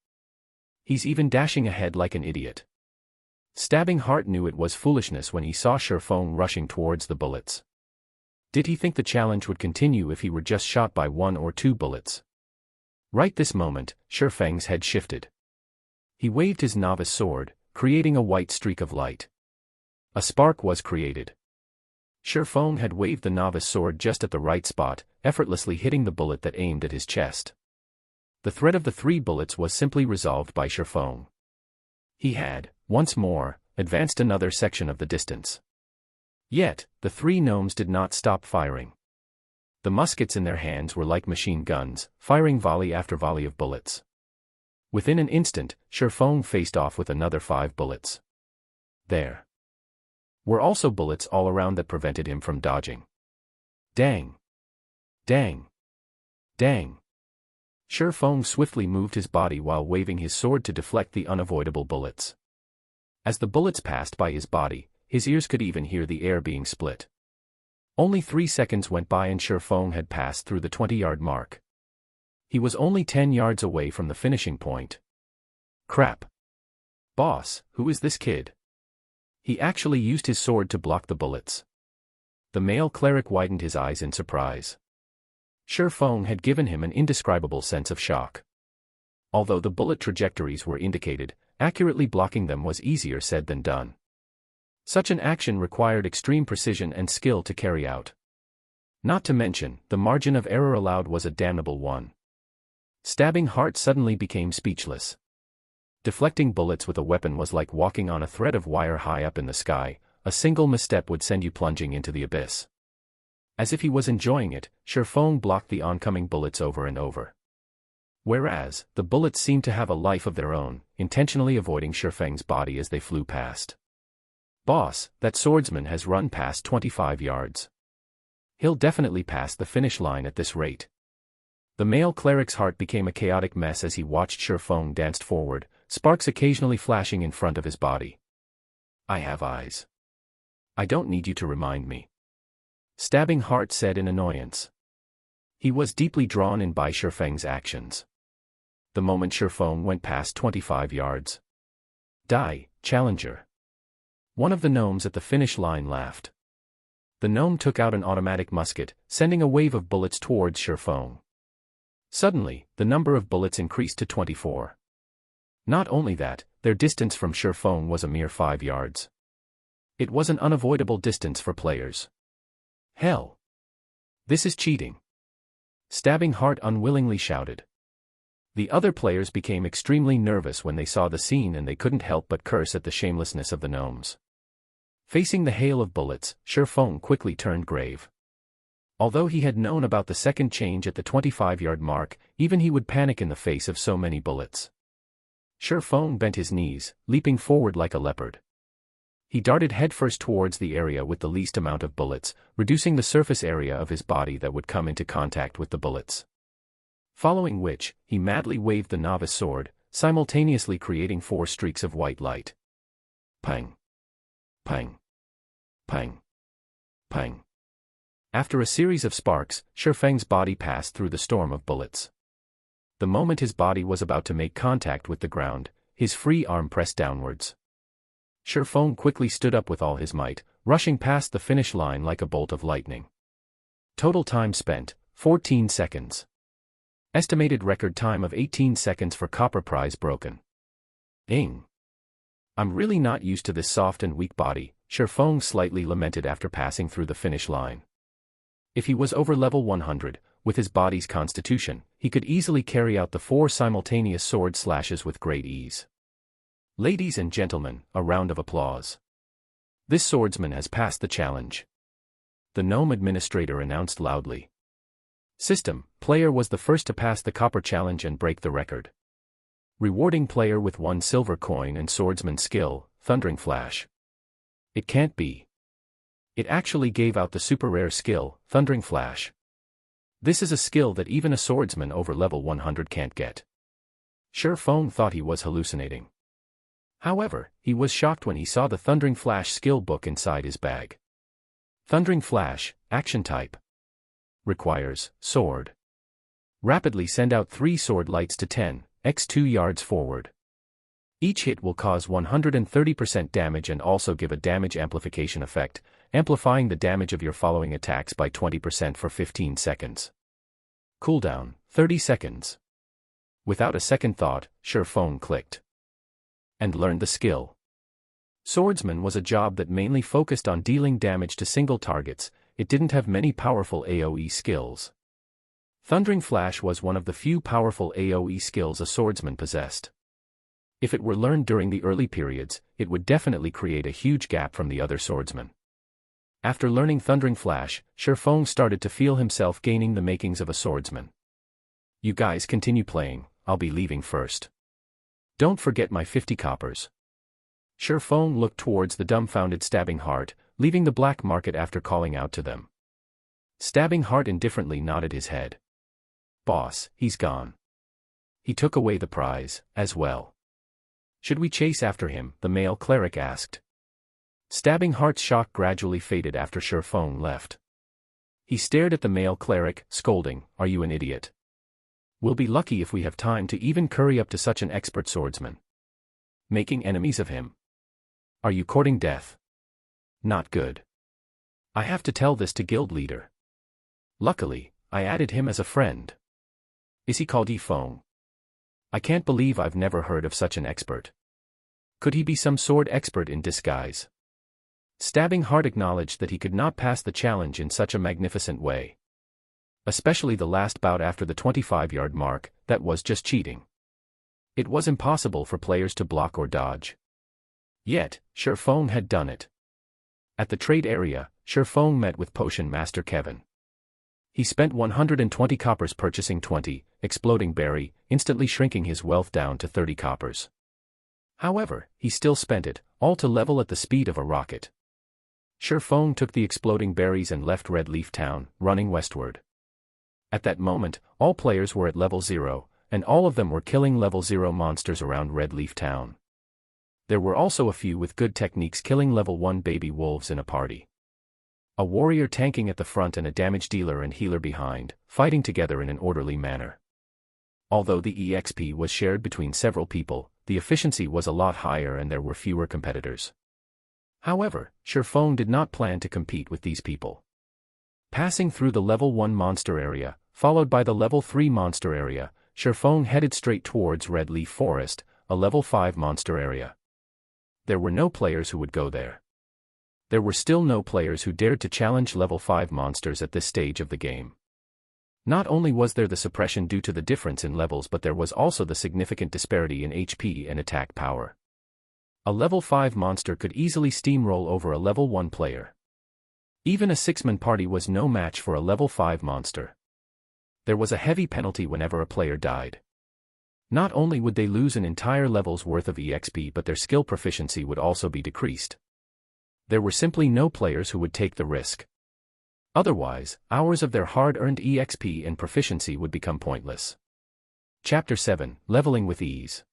He's even dashing ahead like an idiot. Stabbing Heart knew it was foolishness when he saw Shifeng rushing towards the bullets. Did he think the challenge would continue if he were just shot by 1 or 2 bullets? Right this moment, Shifeng's head shifted. He waved his novice sword, creating a white streak of light. A spark was created. Shifeng had waved the novice sword just at the right spot, effortlessly hitting the bullet that aimed at his chest. The threat of the 3 bullets was simply resolved by Shifeng. He had, once more, advanced another section of the distance. Yet, the 3 gnomes did not stop firing. The muskets in their hands were like machine guns, firing volley after volley of bullets. Within an instant, Shifeng faced off with another 5 bullets. There were also bullets all around that prevented him from dodging. Dang! Dang! Dang! Shifeng swiftly moved his body while waving his sword to deflect the unavoidable bullets. As the bullets passed by his body, his ears could even hear the air being split. Only 3 seconds went by and Feng had passed through the 20-yard mark. He was only 10 yards away from the finishing point. Crap. Boss, who is this kid? He actually used his sword to block the bullets. The male cleric widened his eyes in surprise. Feng had given him an indescribable sense of shock. Although the bullet trajectories were indicated, accurately blocking them was easier said than done. Such an action required extreme precision and skill to carry out. Not to mention, the margin of error allowed was a damnable one. Stabbing Heart suddenly became speechless. Deflecting bullets with a weapon was like walking on a thread of wire high up in the sky. A single misstep would send you plunging into the abyss. As if he was enjoying it, Feng blocked the oncoming bullets over and over. Whereas, the bullets seemed to have a life of their own, intentionally avoiding Feng's body as they flew past. Boss, that swordsman has run past 25 yards. He'll definitely pass the finish line at this rate. The male cleric's heart became a chaotic mess as he watched Feng dance forward, sparks occasionally flashing in front of his body. I have eyes. I don't need you to remind me. Stabbing Heart said in annoyance. He was deeply drawn in by Feng's actions. The moment Feng went past 25 yards. Die, challenger. One of the gnomes at the finish line laughed. The gnome took out an automatic musket, sending a wave of bullets towards Feng. Suddenly, the number of bullets increased to 24. Not only that, their distance from Feng was a mere 5 yards. It was an unavoidable distance for players. Hell! This is cheating! Stabbing Heart unwillingly shouted. The other players became extremely nervous when they saw the scene and they couldn't help but curse at the shamelessness of the gnomes. Facing the hail of bullets, Feng quickly turned grave. Although he had known about the second change at the 25-yard mark, even he would panic in the face of so many bullets. Feng bent his knees, leaping forward like a leopard. He darted headfirst towards the area with the least amount of bullets, reducing the surface area of his body that would come into contact with the bullets. Following which, he madly waved the novice sword, simultaneously creating 4 streaks of white light. Pang! Pang! Pang! Pang! After a series of sparks, Feng's body passed through the storm of bullets. The moment his body was about to make contact with the ground, his free arm pressed downwards. Feng quickly stood up with all his might, rushing past the finish line like a bolt of lightning. Total time spent, 14 seconds. Estimated record time of 18 seconds for copper prize broken. Ing. I'm really not used to this soft and weak body, Feng slightly lamented after passing through the finish line. If he was over level 100, with his body's constitution, he could easily carry out the 4 simultaneous sword slashes with great ease. Ladies and gentlemen, a round of applause. This swordsman has passed the challenge. The gnome administrator announced loudly. System, player was the first to pass the copper challenge and break the record. Rewarding player with 1 silver coin and swordsman skill, Thundering Flash. It can't be. It actually gave out the super rare skill, Thundering Flash. This is a skill that even a swordsman over level 100 can't get. Feng thought he was hallucinating. However, he was shocked when he saw the Thundering Flash skill book inside his bag. Thundering Flash, action type. Requires, sword. Rapidly send out 3 sword lights to 10x 2 yards forward. Each hit will cause 130% damage and also give a damage amplification effect, amplifying the damage of your following attacks by 20% for 15 seconds. Cooldown, 30 seconds. Without a second thought, Feng clicked. And learned the skill. Swordsman was a job that mainly focused on dealing damage to single targets. It didn't have many powerful AoE skills. Thundering Flash was one of the few powerful AoE skills a swordsman possessed. If it were learned during the early periods, it would definitely create a huge gap from the other swordsmen. After learning Thundering Flash, Feng started to feel himself gaining the makings of a swordsman. You guys continue playing, I'll be leaving first. Don't forget my 50 coppers. Feng looked towards the dumbfounded Stabbing Heart, leaving the black market after calling out to them. Stabbing Heart indifferently nodded his head. Boss, he's gone. He took away the prize, as well. Should we chase after him? The male cleric asked. Stabbing Heart's shock gradually faded after Feng left. He stared at the male cleric, scolding, "Are you an idiot? We'll be lucky if we have time to even curry up to such an expert swordsman. Making enemies of him. Are you courting death? Not good. I have to tell this to guild leader. Luckily, I added him as a friend. Is he called Yifeng? I can't believe I've never heard of such an expert. Could he be some sword expert in disguise?" Stabbing Heart acknowledged that he could not pass the challenge in such a magnificent way. Especially the last bout after the 25-yard mark, that was just cheating. It was impossible for players to block or dodge. Yet, Shifeng had done it. At the trade area, Shifeng met with Potion Master Kevin. He spent 120 coppers purchasing 20, exploding berry, instantly shrinking his wealth down to 30 coppers. However, he still spent it, all to level at the speed of a rocket. Shifeng took the exploding berries and left Red Leaf Town, running westward. At that moment, all players were at level 0, and all of them were killing level 0 monsters around Red Leaf Town. There were also a few with good techniques killing level 1 baby wolves in a party. A warrior tanking at the front and a damage dealer and healer behind, fighting together in an orderly manner. Although the EXP was shared between several people, the efficiency was a lot higher and there were fewer competitors. However, Shifeng did not plan to compete with these people. Passing through the level 1 monster area, followed by the level 3 monster area, Shifeng headed straight towards Red Leaf Forest, a level 5 monster area. There were no players who would go there. There were still no players who dared to challenge level 5 monsters at this stage of the game. Not only was there the suppression due to the difference in levels, but there was also the significant disparity in HP and attack power. A level 5 monster could easily steamroll over a level 1 player. Even a 6-man party was no match for a level 5 monster. There was a heavy penalty whenever a player died. Not only would they lose an entire level's worth of EXP, but their skill proficiency would also be decreased. There were simply no players who would take the risk. Otherwise, hours of their hard-earned EXP and proficiency would become pointless. Chapter 7, Leveling with Ease.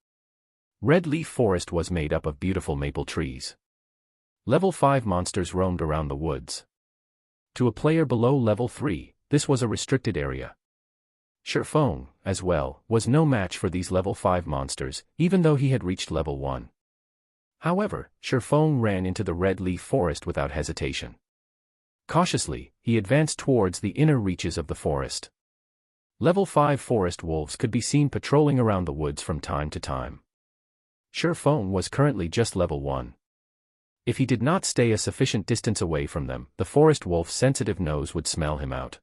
Red Leaf Forest was made up of beautiful maple trees. Level 5 monsters roamed around the woods. To a player below level 3, this was a restricted area. Shifeng, as well, was no match for these level 5 monsters, even though he had reached level 1. However, Shifeng ran into the Red Leaf Forest without hesitation. Cautiously, he advanced towards the inner reaches of the forest. Level 5 forest wolves could be seen patrolling around the woods from time to time. Shifeng was currently just level 1. If he did not stay a sufficient distance away from them, the forest wolf's sensitive nose would smell him out.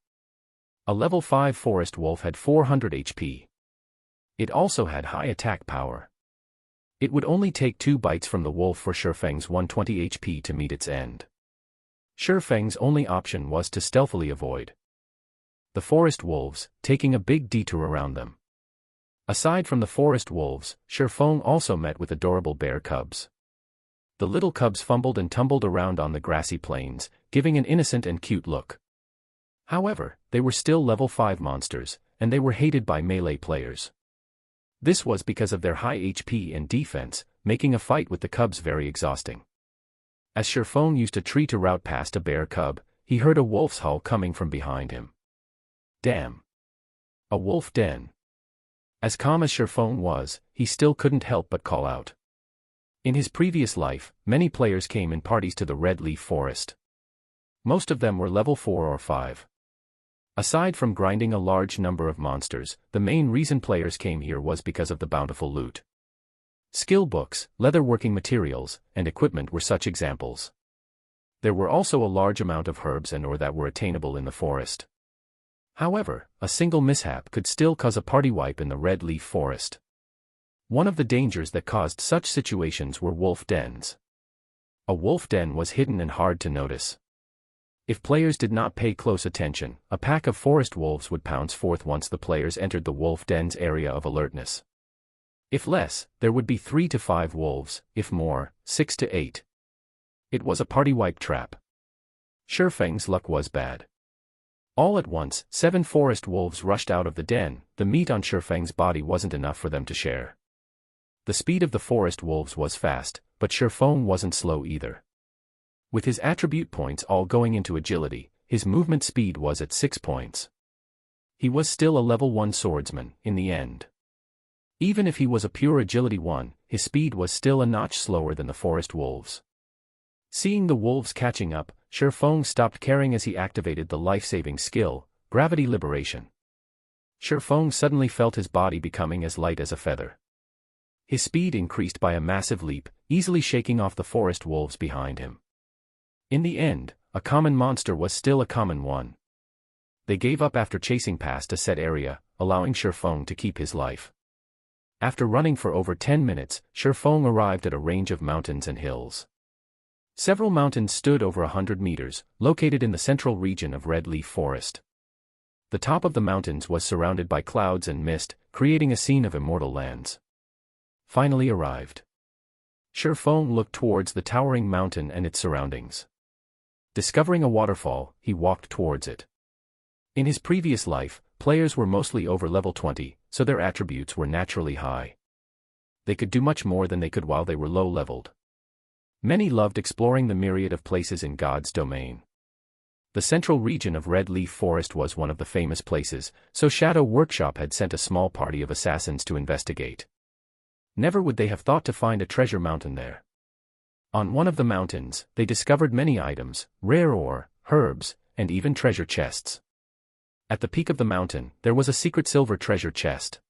A level 5 forest wolf had 400 HP. It also had high attack power. It would only take 2 bites from the wolf for Shifeng's 120 HP to meet its end. Shifeng's only option was to stealthily avoid the forest wolves, taking a big detour around them. Aside from the forest wolves, Shifeng also met with adorable bear cubs. The little cubs fumbled and tumbled around on the grassy plains, giving an innocent and cute look. However, they were still level 5 monsters, and they were hated by melee players. This was because of their high HP and defense, making a fight with the cubs very exhausting. As Shifeng used a tree to route past a bear cub, he heard a wolf's howl coming from behind him. Damn! A wolf den. As calm as Shifeng was, he still couldn't help but call out. In his previous life, many players came in parties to the Red Leaf Forest. Most of them were level 4 or 5. Aside from grinding a large number of monsters, the main reason players came here was because of the bountiful loot. Skill books, leatherworking materials, and equipment were such examples. There were also a large amount of herbs and ore that were attainable in the forest. However, a single mishap could still cause a party wipe in the Red Leaf Forest. One of the dangers that caused such situations were wolf dens. A wolf den was hidden and hard to notice. If players did not pay close attention, a pack of forest wolves would pounce forth once the players entered the wolf den's area of alertness. If less, there would be 3 to 5 wolves, if more, 6 to 8. It was a party wipe trap. Shifeng's luck was bad. All at once, 7 forest wolves rushed out of the den. The meat on Shifeng's body wasn't enough for them to share. The speed of the forest wolves was fast, but Shifeng wasn't slow either. With his attribute points all going into agility, his movement speed was at 6 points. He was still a level 1 swordsman, in the end. Even if he was a pure agility 1, his speed was still a notch slower than the forest wolves. Seeing the wolves catching up, Shifeng stopped caring as he activated the life-saving skill, Gravity Liberation. Shifeng suddenly felt his body becoming as light as a feather. His speed increased by a massive leap, easily shaking off the forest wolves behind him. In the end, a common monster was still a common one. They gave up after chasing past a set area, allowing Shifeng to keep his life. After running for over 10 minutes, Shifeng arrived at a range of mountains and hills. Several mountains stood over 100 meters, located in the central region of Red Leaf Forest. The top of the mountains was surrounded by clouds and mist, creating a scene of immortal lands. Finally arrived. Shifeng looked towards the towering mountain and its surroundings. Discovering a waterfall, he walked towards it. In his previous life, players were mostly over level 20, so their attributes were naturally high. They could do much more than they could while they were low-leveled. Many loved exploring the myriad of places in God's domain. The central region of Red Leaf Forest was one of the famous places, so Shadow Workshop had sent a small party of assassins to investigate. Never would they have thought to find a treasure mountain there. On one of the mountains, they discovered many items, rare ore, herbs, and even treasure chests. At the peak of the mountain, there was a secret silver treasure chest.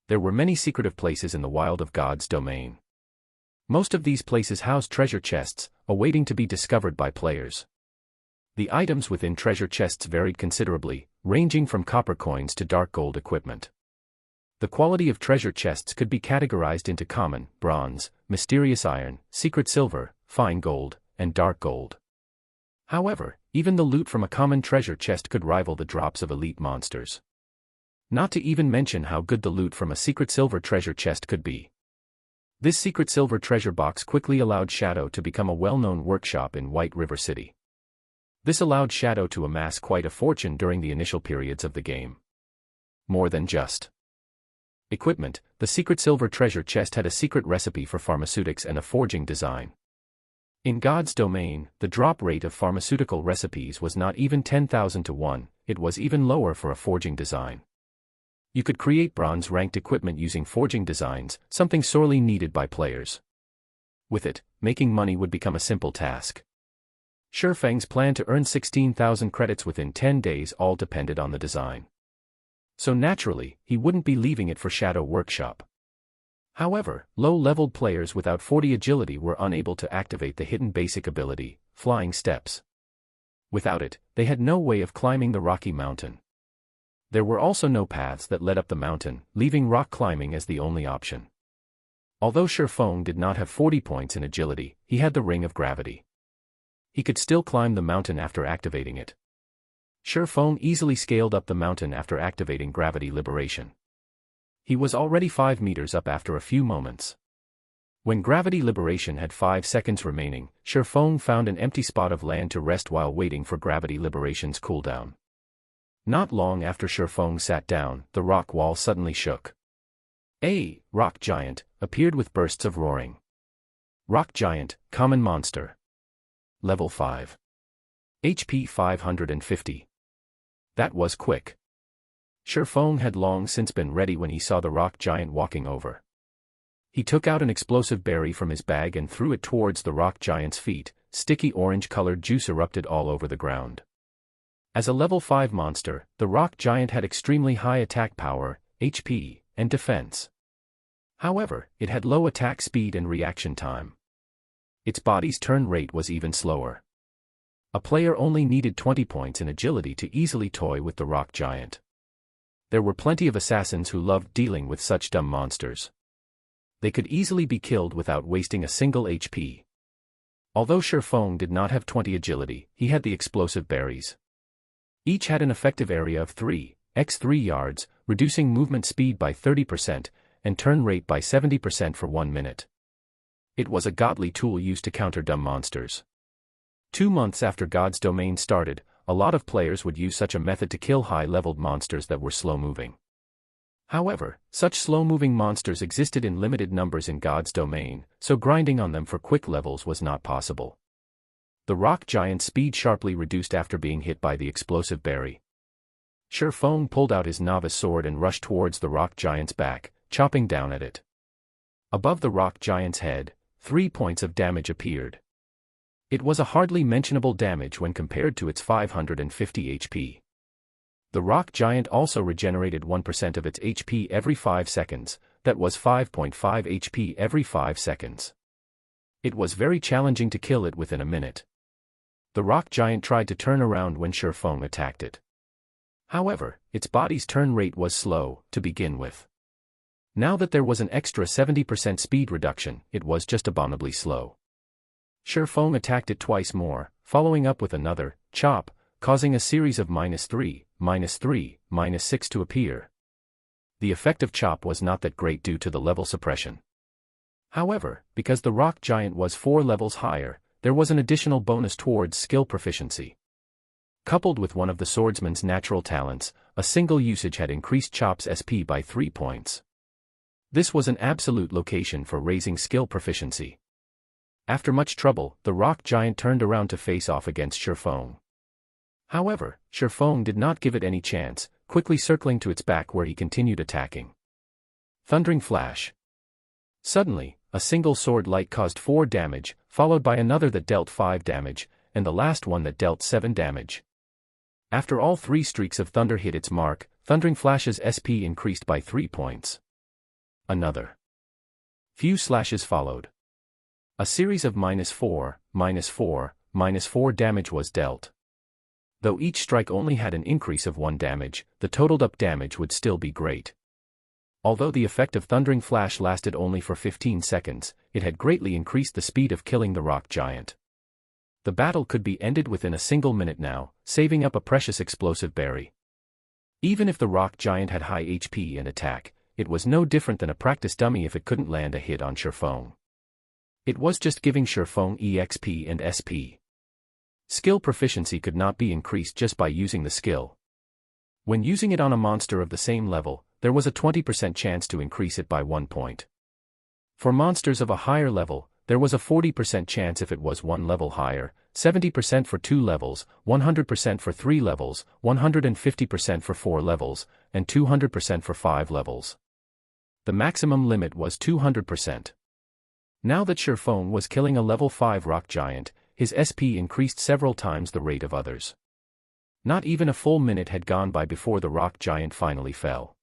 There were many secretive places in the wild of God's domain. Most of these places housed treasure chests, awaiting to be discovered by players. The items within treasure chests varied considerably, ranging from copper coins to dark gold equipment. The quality of treasure chests could be categorized into common, bronze, mysterious iron, secret silver, fine gold, and dark gold. However, even the loot from a common treasure chest could rival the drops of elite monsters. Not to even mention how good the loot from a secret silver treasure chest could be. This secret silver treasure box quickly allowed Shadow to become a well-known workshop in White River City. This allowed Shadow to amass quite a fortune during the initial periods of the game. More than just equipment, the secret silver treasure chest had a secret recipe for pharmaceutics and a forging design. In God's domain, the drop rate of pharmaceutical recipes was not even 10,000 to 1, it was even lower for a forging design. You could create bronze-ranked equipment using forging designs, something sorely needed by players. With it, making money would become a simple task. Shifeng's plan to earn 16,000 credits within 10 days all depended on the design. So naturally, he wouldn't be leaving it for Shadow Workshop. However, low-leveled players without 40 agility were unable to activate the hidden basic ability, Flying Steps. Without it, they had no way of climbing the rocky mountain. There were also no paths that led up the mountain, leaving rock climbing as the only option. Although Shifeng did not have 40 points in agility, he had the Ring of Gravity. He could still climb the mountain after activating it. Shifeng easily scaled up the mountain after activating Gravity Liberation. He was already 5 meters up after a few moments. When Gravity Liberation had 5 seconds remaining, Shifeng found an empty spot of land to rest while waiting for Gravity Liberation's cooldown. Not long after Shifeng sat down, the rock wall suddenly shook. A rock giant appeared with bursts of roaring. Rock giant, common monster. Level 5. HP 550. That was quick. Shifeng had long since been ready when he saw the rock giant walking over. He took out an explosive berry from his bag and threw it towards the rock giant's feet. Sticky orange-colored juice erupted all over the ground. As a level 5 monster, the rock giant had extremely high attack power, HP, and defense. However, it had low attack speed and reaction time. Its body's turn rate was even slower. A player only needed 20 points in agility to easily toy with the rock giant. There were plenty of assassins who loved dealing with such dumb monsters. They could easily be killed without wasting a single HP. Although Shifeng did not have 20 agility, he had the explosive berries. Each had an effective area of 3x3 yards, reducing movement speed by 30%, and turn rate by 70% for 1 minute. It was a godly tool used to counter dumb monsters. 2 months after God's domain started, a lot of players would use such a method to kill high-leveled monsters that were slow-moving. However, such slow-moving monsters existed in limited numbers in God's domain, so grinding on them for quick levels was not possible. The rock giant's speed sharply reduced after being hit by the explosive berry. Feng pulled out his novice sword and rushed towards the rock giant's back, chopping down at it. Above the rock giant's head, 3 points of damage appeared. It was a hardly mentionable damage when compared to its 550 HP. The rock giant also regenerated 1% of its HP every 5 seconds, that was 5.5 HP every 5 seconds. It was very challenging to kill it within a minute. The rock giant tried to turn around when Feng attacked it. However, its body's turn rate was slow, to begin with. Now that there was an extra 70% speed reduction, it was just abominably slow. Feng attacked it twice more, following up with another chop, causing a series of -3, -3, -6 to appear. The effect of chop was not that great due to the level suppression. However, because the rock giant was 4 levels higher, there was an additional bonus towards skill proficiency. Coupled with one of the swordsman's natural talents, a single usage had increased Chop's SP by 3 points. This was an absolute location for raising skill proficiency. After much trouble, the rock giant turned around to face off against Feng. However, Feng did not give it any chance, quickly circling to its back where he continued attacking. Thundering flash. Suddenly, a single sword light caused 4 damage, followed by another that dealt 5 damage, and the last one that dealt 7 damage. After all 3 streaks of thunder hit its mark, Thundering Flash's SP increased by 3 points. Another few slashes followed. A series of -4, -4, -4 damage was dealt. Though each strike only had an increase of 1 damage, the totaled up damage would still be great. Although the effect of Thundering Flash lasted only for 15 seconds, it had greatly increased the speed of killing the rock giant. The battle could be ended within a single minute now, saving up a precious explosive berry. Even if the rock giant had high HP and attack, it was no different than a practice dummy if it couldn't land a hit on Feng. It was just giving Feng EXP and SP. Skill proficiency could not be increased just by using the skill. When using it on a monster of the same level, there was a 20% chance to increase it by 1 point. For monsters of a higher level, there was a 40% chance if it was 1 level higher, 70% for 2 levels, 100% for 3 levels, 150% for 4 levels, and 200% for 5 levels. The maximum limit was 200%. Now that Feng was killing a level 5 rock giant, his SP increased several times the rate of others. Not even a full minute had gone by before the rock giant finally fell.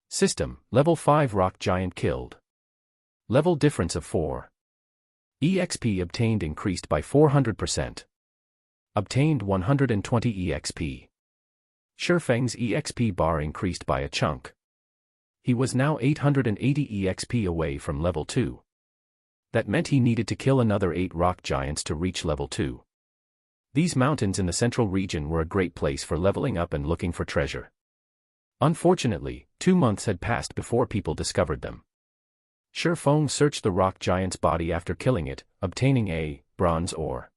System, level 5 rock giant killed. Level difference of 4. EXP obtained increased by 400%. Obtained 120 EXP. Feng's EXP bar increased by a chunk. He was now 880 EXP away from level 2. That meant he needed to kill another 8 rock giants to reach level 2. These mountains in the central region were a great place for leveling up and looking for treasure. Unfortunately, 2 months had passed before people discovered them. Feng searched the rock giant's body after killing it, obtaining a bronze ore.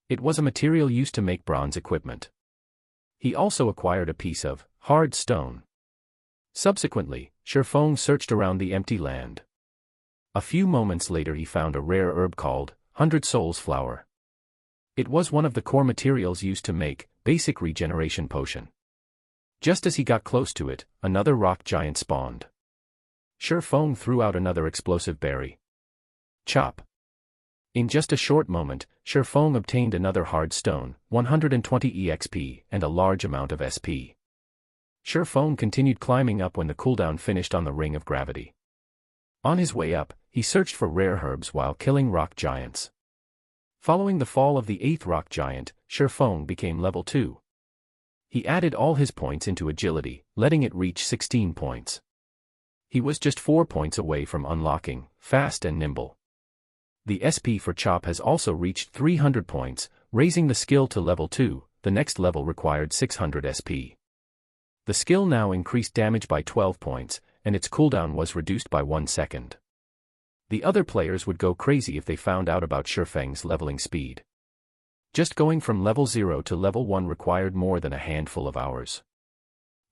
It was a material used to make bronze equipment. He also acquired a piece of hard stone. Subsequently, Feng searched around the empty land. A few moments later he found a rare herb called 100 Souls Flower. It was one of the core materials used to make basic regeneration potion. Just as he got close to it, another rock giant spawned. Feng threw out another explosive berry. Chop. In just a short moment, Feng obtained another hard stone, 120 EXP, and a large amount of SP. Feng continued climbing up when the cooldown finished on the ring of gravity. On his way up, he searched for rare herbs while killing rock giants. Following the fall of the 8th rock giant, Feng became level 2. He added all his points into agility, letting it reach 16 points. He was just 4 points away from unlocking fast and nimble. The SP for Chop has also reached 300 points, raising the skill to level 2. The next level required 600 SP. The skill now increased damage by 12 points, and its cooldown was reduced by 1 second. The other players would go crazy if they found out about Feng's leveling speed. Just going from level 0 to level 1 required more than a handful of hours.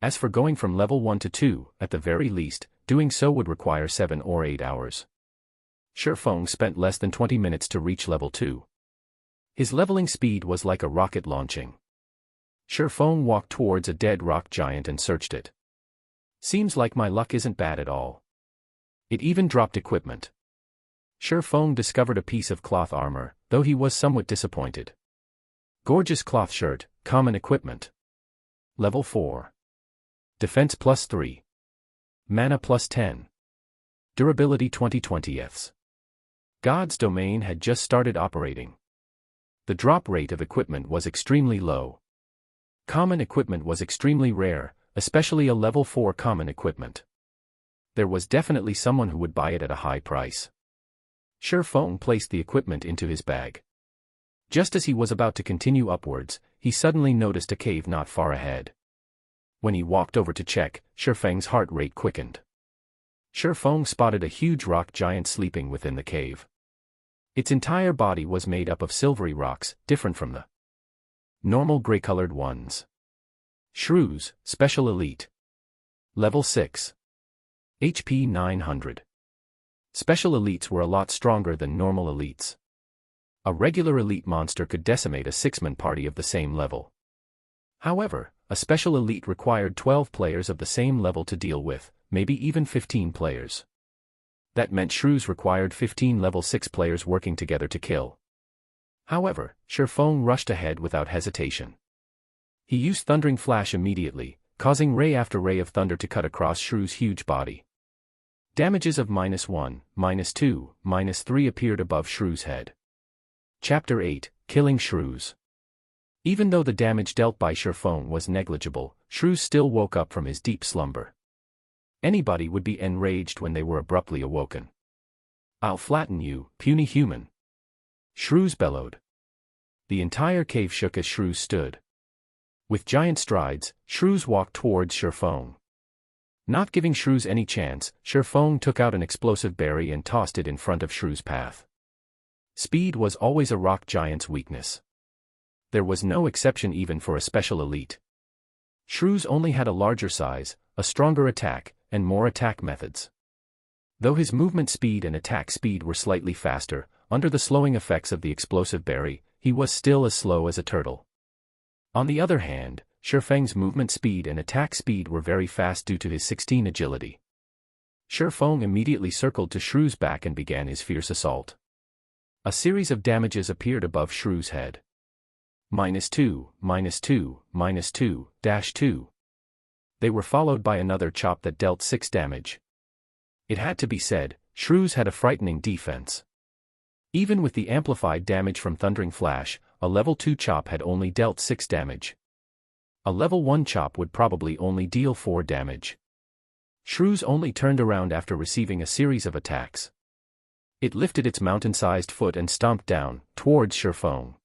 As for going from level 1 to 2, at the very least, doing so would require 7 or 8 hours. Feng spent less than 20 minutes to reach level 2. His leveling speed was like a rocket launching. Shifeng walked towards a dead rock giant and searched it. Seems like my luck isn't bad at all. It even dropped equipment. Shifeng discovered a piece of cloth armor, though he was somewhat disappointed. Gorgeous cloth shirt, common equipment. Level 4. Defense +3. Mana +10. Durability 20/20ths. God's domain had just started operating. The drop rate of equipment was extremely low. Common equipment was extremely rare, especially a level 4 common equipment. There was definitely someone who would buy it at a high price. Shifeng placed the equipment into his bag. Just as he was about to continue upwards, he suddenly noticed a cave not far ahead. When he walked over to check, Shifeng's heart rate quickened. Shifeng spotted a huge rock giant sleeping within the cave. Its entire body was made up of silvery rocks, different from the normal gray-colored ones. Shrews, Special Elite. Level 6. HP 900. Special Elites were a lot stronger than normal Elites. A regular Elite monster could decimate a 6-man party of the same level. However, a Special Elite required 12 players of the same level to deal with, maybe even 15 players. That meant shrews required 15 level 6 players working together to kill. However, Shifeng rushed ahead without hesitation. He used Thundering Flash immediately, causing ray after ray of thunder to cut across Shrew's huge body. Damages of -1, -2, -3 appeared above Shrew's head. Chapter 8, Killing Shrews. Even though the damage dealt by Shifeng was negligible, Shrew still woke up from his deep slumber. Anybody would be enraged when they were abruptly awoken. "I'll flatten you, puny human!" Shrews bellowed. The entire cave shook as Shrews stood. With giant strides, Shrews walked towards Shifeng. Not giving Shrews any chance, Shifeng took out an explosive berry and tossed it in front of Shrew's path. Speed was always a rock giant's weakness. There was no exception even for a Special Elite. Shrews only had a larger size, a stronger attack, and more attack methods. Though his movement speed and attack speed were slightly faster, under the slowing effects of the explosive berry, he was still as slow as a turtle. On the other hand, Shifeng's movement speed and attack speed were very fast due to his 16 agility. Shifeng immediately circled to Shrew's back and began his fierce assault. A series of damages appeared above Shrew's head. -2, -2, -2, -2. They were followed by another chop that dealt 6 damage. It had to be said, Shrews had a frightening defense. Even with the amplified damage from Thundering Flash, a level 2 chop had only dealt 6 damage. A level 1 chop would probably only deal 4 damage. Shrews only turned around after receiving a series of attacks. It lifted its mountain-sized foot and stomped down, towards Shifeng.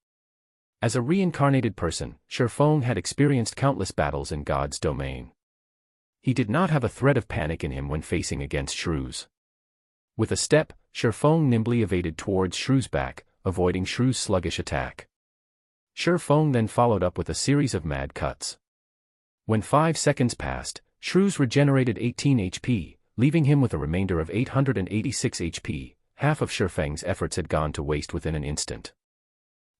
As a reincarnated person, Shifeng had experienced countless battles in God's domain. He did not have a thread of panic in him when facing against Shrews. With a step, Shifeng nimbly evaded towards Shrew's back, avoiding Shrew's sluggish attack. Shifeng then followed up with a series of mad cuts. When 5 seconds passed, Shrews regenerated 18 HP, leaving him with a remainder of 886 HP. Half of Shifeng's efforts had gone to waste within an instant.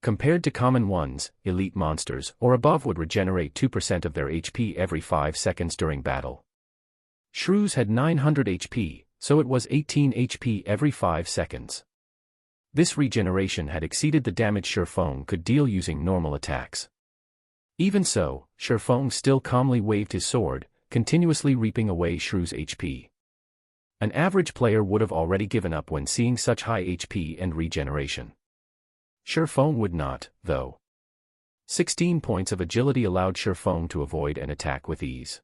Compared to common ones, elite monsters or above would regenerate 2% of their HP every 5 seconds during battle. Shrews had 900 HP, so it was 18 HP every 5 seconds. This regeneration had exceeded the damage Shifeng could deal using normal attacks. Even so, Shifeng still calmly waved his sword, continuously reaping away Shrew's HP. An average player would have already given up when seeing such high HP and regeneration. Shifeng would not, though. 16 points of agility allowed Shifeng to avoid an attack with ease.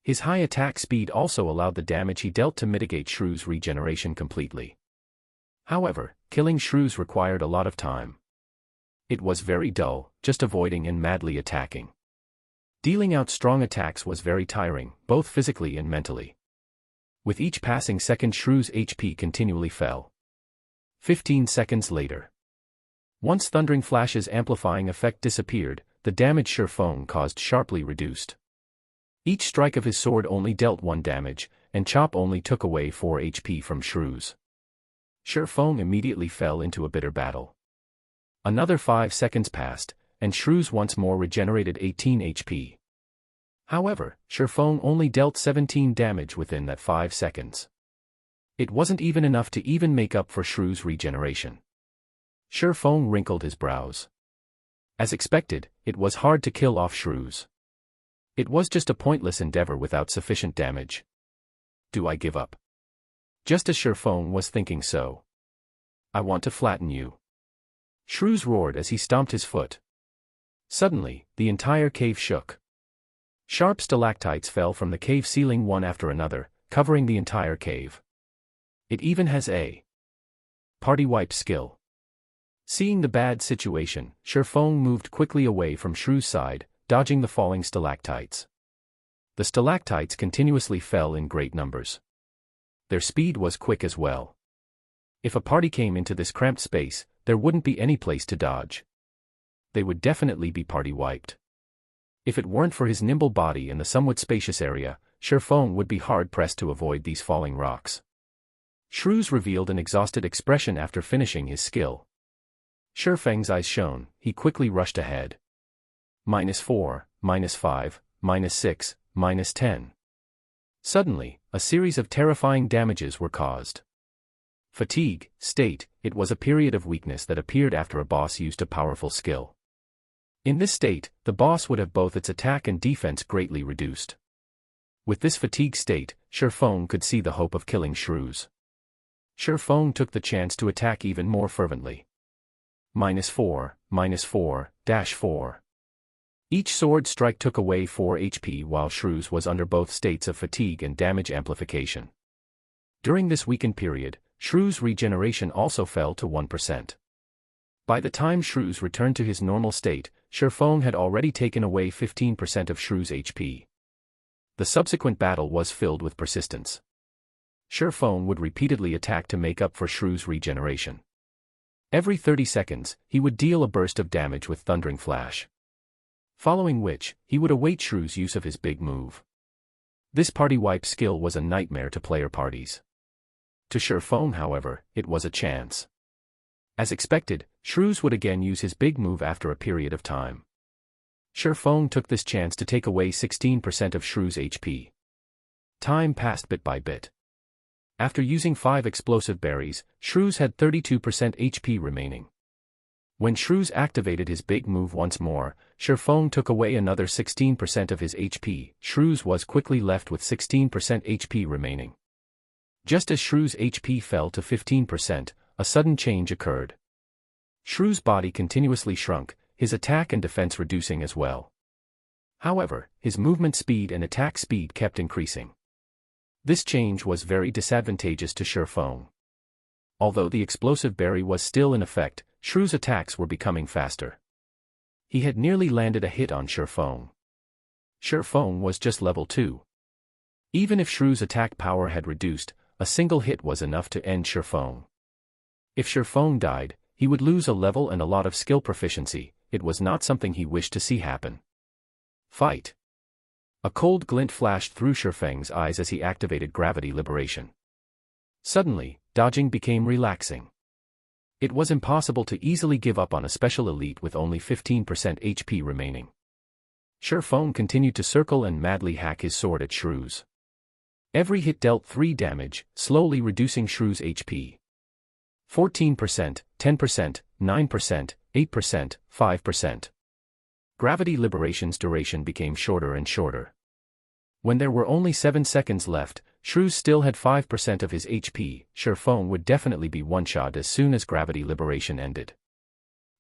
His high attack speed also allowed the damage he dealt to mitigate Shrew's regeneration completely. However, killing Shrews required a lot of time. It was very dull, just avoiding and madly attacking. Dealing out strong attacks was very tiring, both physically and mentally. With each passing second, Shrew's HP continually fell. 15 seconds later. Once Thundering Flash's amplifying effect disappeared, the damage Shifeng caused sharply reduced. Each strike of his sword only dealt 1 damage, and chop only took away 4 HP from Shrew's. Shifeng immediately fell into a bitter battle. Another 5 seconds passed, and Shrews once more regenerated 18 HP. However, Shurfeng only dealt 17 damage within that 5 seconds. It wasn't even enough to even make up for Shrews' regeneration. Shurfeng wrinkled his brows. As expected, it was hard to kill off Shrews. It was just a pointless endeavor without sufficient damage. Do I give up? Just as Shurfeng was thinking so. I want to flatten you. Shrews roared as he stomped his foot. Suddenly, the entire cave shook. Sharp stalactites fell from the cave ceiling one after another, covering the entire cave. It even has a party wipe skill. Seeing the bad situation, Shurfeng moved quickly away from Shrews' side, dodging the falling stalactites. The stalactites continuously fell in great numbers. Their speed was quick as well. If a party came into this cramped space, there wouldn't be any place to dodge. They would definitely be party wiped. If it weren't for his nimble body and the somewhat spacious area, Shurfeng would be hard-pressed to avoid these falling rocks. Shrews revealed an exhausted expression after finishing his skill. Shurfeng's eyes shone, he quickly rushed ahead. -4, -5, -6, -10. Suddenly, a series of terrifying damages were caused. Fatigue state, it was a period of weakness that appeared after a boss used a powerful skill. In this state, the boss would have both its attack and defense greatly reduced. With this fatigue state, Shurfeng could see the hope of killing Shrews. Shurfeng took the chance to attack even more fervently. -4, -4, -4. Each sword strike took away 4 HP while Shrews was under both states of fatigue and damage amplification. During this weakened period, Shrews' regeneration also fell to 1%. By the time Shrews returned to his normal state, Shurfeng had already taken away 15% of Shrews' HP. The subsequent battle was filled with persistence. Shurfeng would repeatedly attack to make up for Shrews' regeneration. Every 30 seconds, he would deal a burst of damage with Thundering Flash. Following which, he would await Shrews' use of his big move. This party wipe skill was a nightmare to player parties. To Shurfeng, however, it was a chance. As expected, Shrews would again use his big move after a period of time. Shurfeng took this chance to take away 16% of Shrews' HP. Time passed bit by bit. After using 5 explosive berries, Shrews had 32% HP remaining. When Shrews activated his big move once more, Shurfeng took away another 16% of his HP. Shrews was quickly left with 16% HP remaining. Just as Shrews' HP fell to 15%, a sudden change occurred. Shrews' body continuously shrunk, his attack and defense reducing as well. However, his movement speed and attack speed kept increasing. This change was very disadvantageous to Shurfeng. Although the explosive berry was still in effect, Shrews' attacks were becoming faster. He had nearly landed a hit on Shurfeng. Shurfeng was just level 2. Even if Shrews' attack power had reduced, a single hit was enough to end Shurfeng. If Shurfeng died, he would lose a level and a lot of skill proficiency. It was not something he wished to see happen. Fight! A cold glint flashed through Shurfeng's eyes as he activated gravity liberation. Suddenly, dodging became relaxing. It was impossible to easily give up on a special elite with only 15% HP remaining. Shurfeng continued to circle and madly hack his sword at Shrews. Every hit dealt 3 damage, slowly reducing Shrews' HP. 14%, 10%, 9%, 8%, 5%. Gravity liberation's duration became shorter and shorter. When there were only 7 seconds left, Shrews still had 5% of his HP. Shurfeng would definitely be one-shot as soon as gravity liberation ended.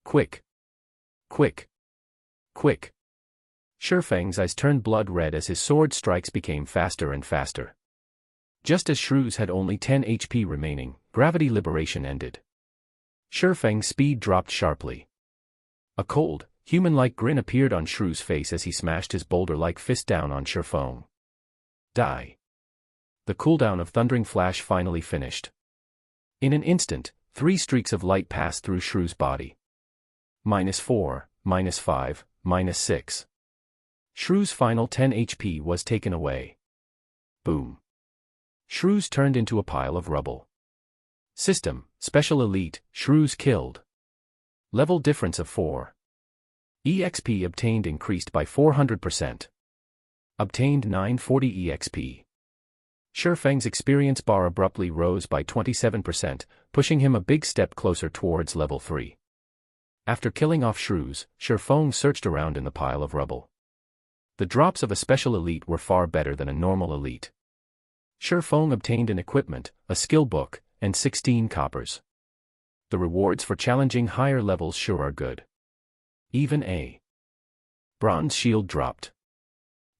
Quick! Quick! Quick! Shurfeng's eyes turned blood red as his sword strikes became faster and faster. Just as Shrews had only 10 HP remaining, gravity liberation ended. Shurfeng's speed dropped sharply. A cold, human-like grin appeared on Shrews' face as he smashed his boulder-like fist down on Shurfeng. Die. The cooldown of Thundering Flash finally finished. In an instant, 3 streaks of light passed through Shrews' body. -4, -5, -6. Shrews' final 10 HP was taken away. Boom. Shrews turned into a pile of rubble. System, Special Elite, Shrews killed. Level difference of 4. EXP obtained increased by 400%. Obtained 940 EXP. Shifeng's experience bar abruptly rose by 27%, pushing him a big step closer towards level 3. After killing off shrews, Shifeng searched around in the pile of rubble. The drops of a special elite were far better than a normal elite. Shifeng obtained an equipment, a skill book, and 16 coppers. The rewards for challenging higher levels sure are good. Even a bronze shield dropped.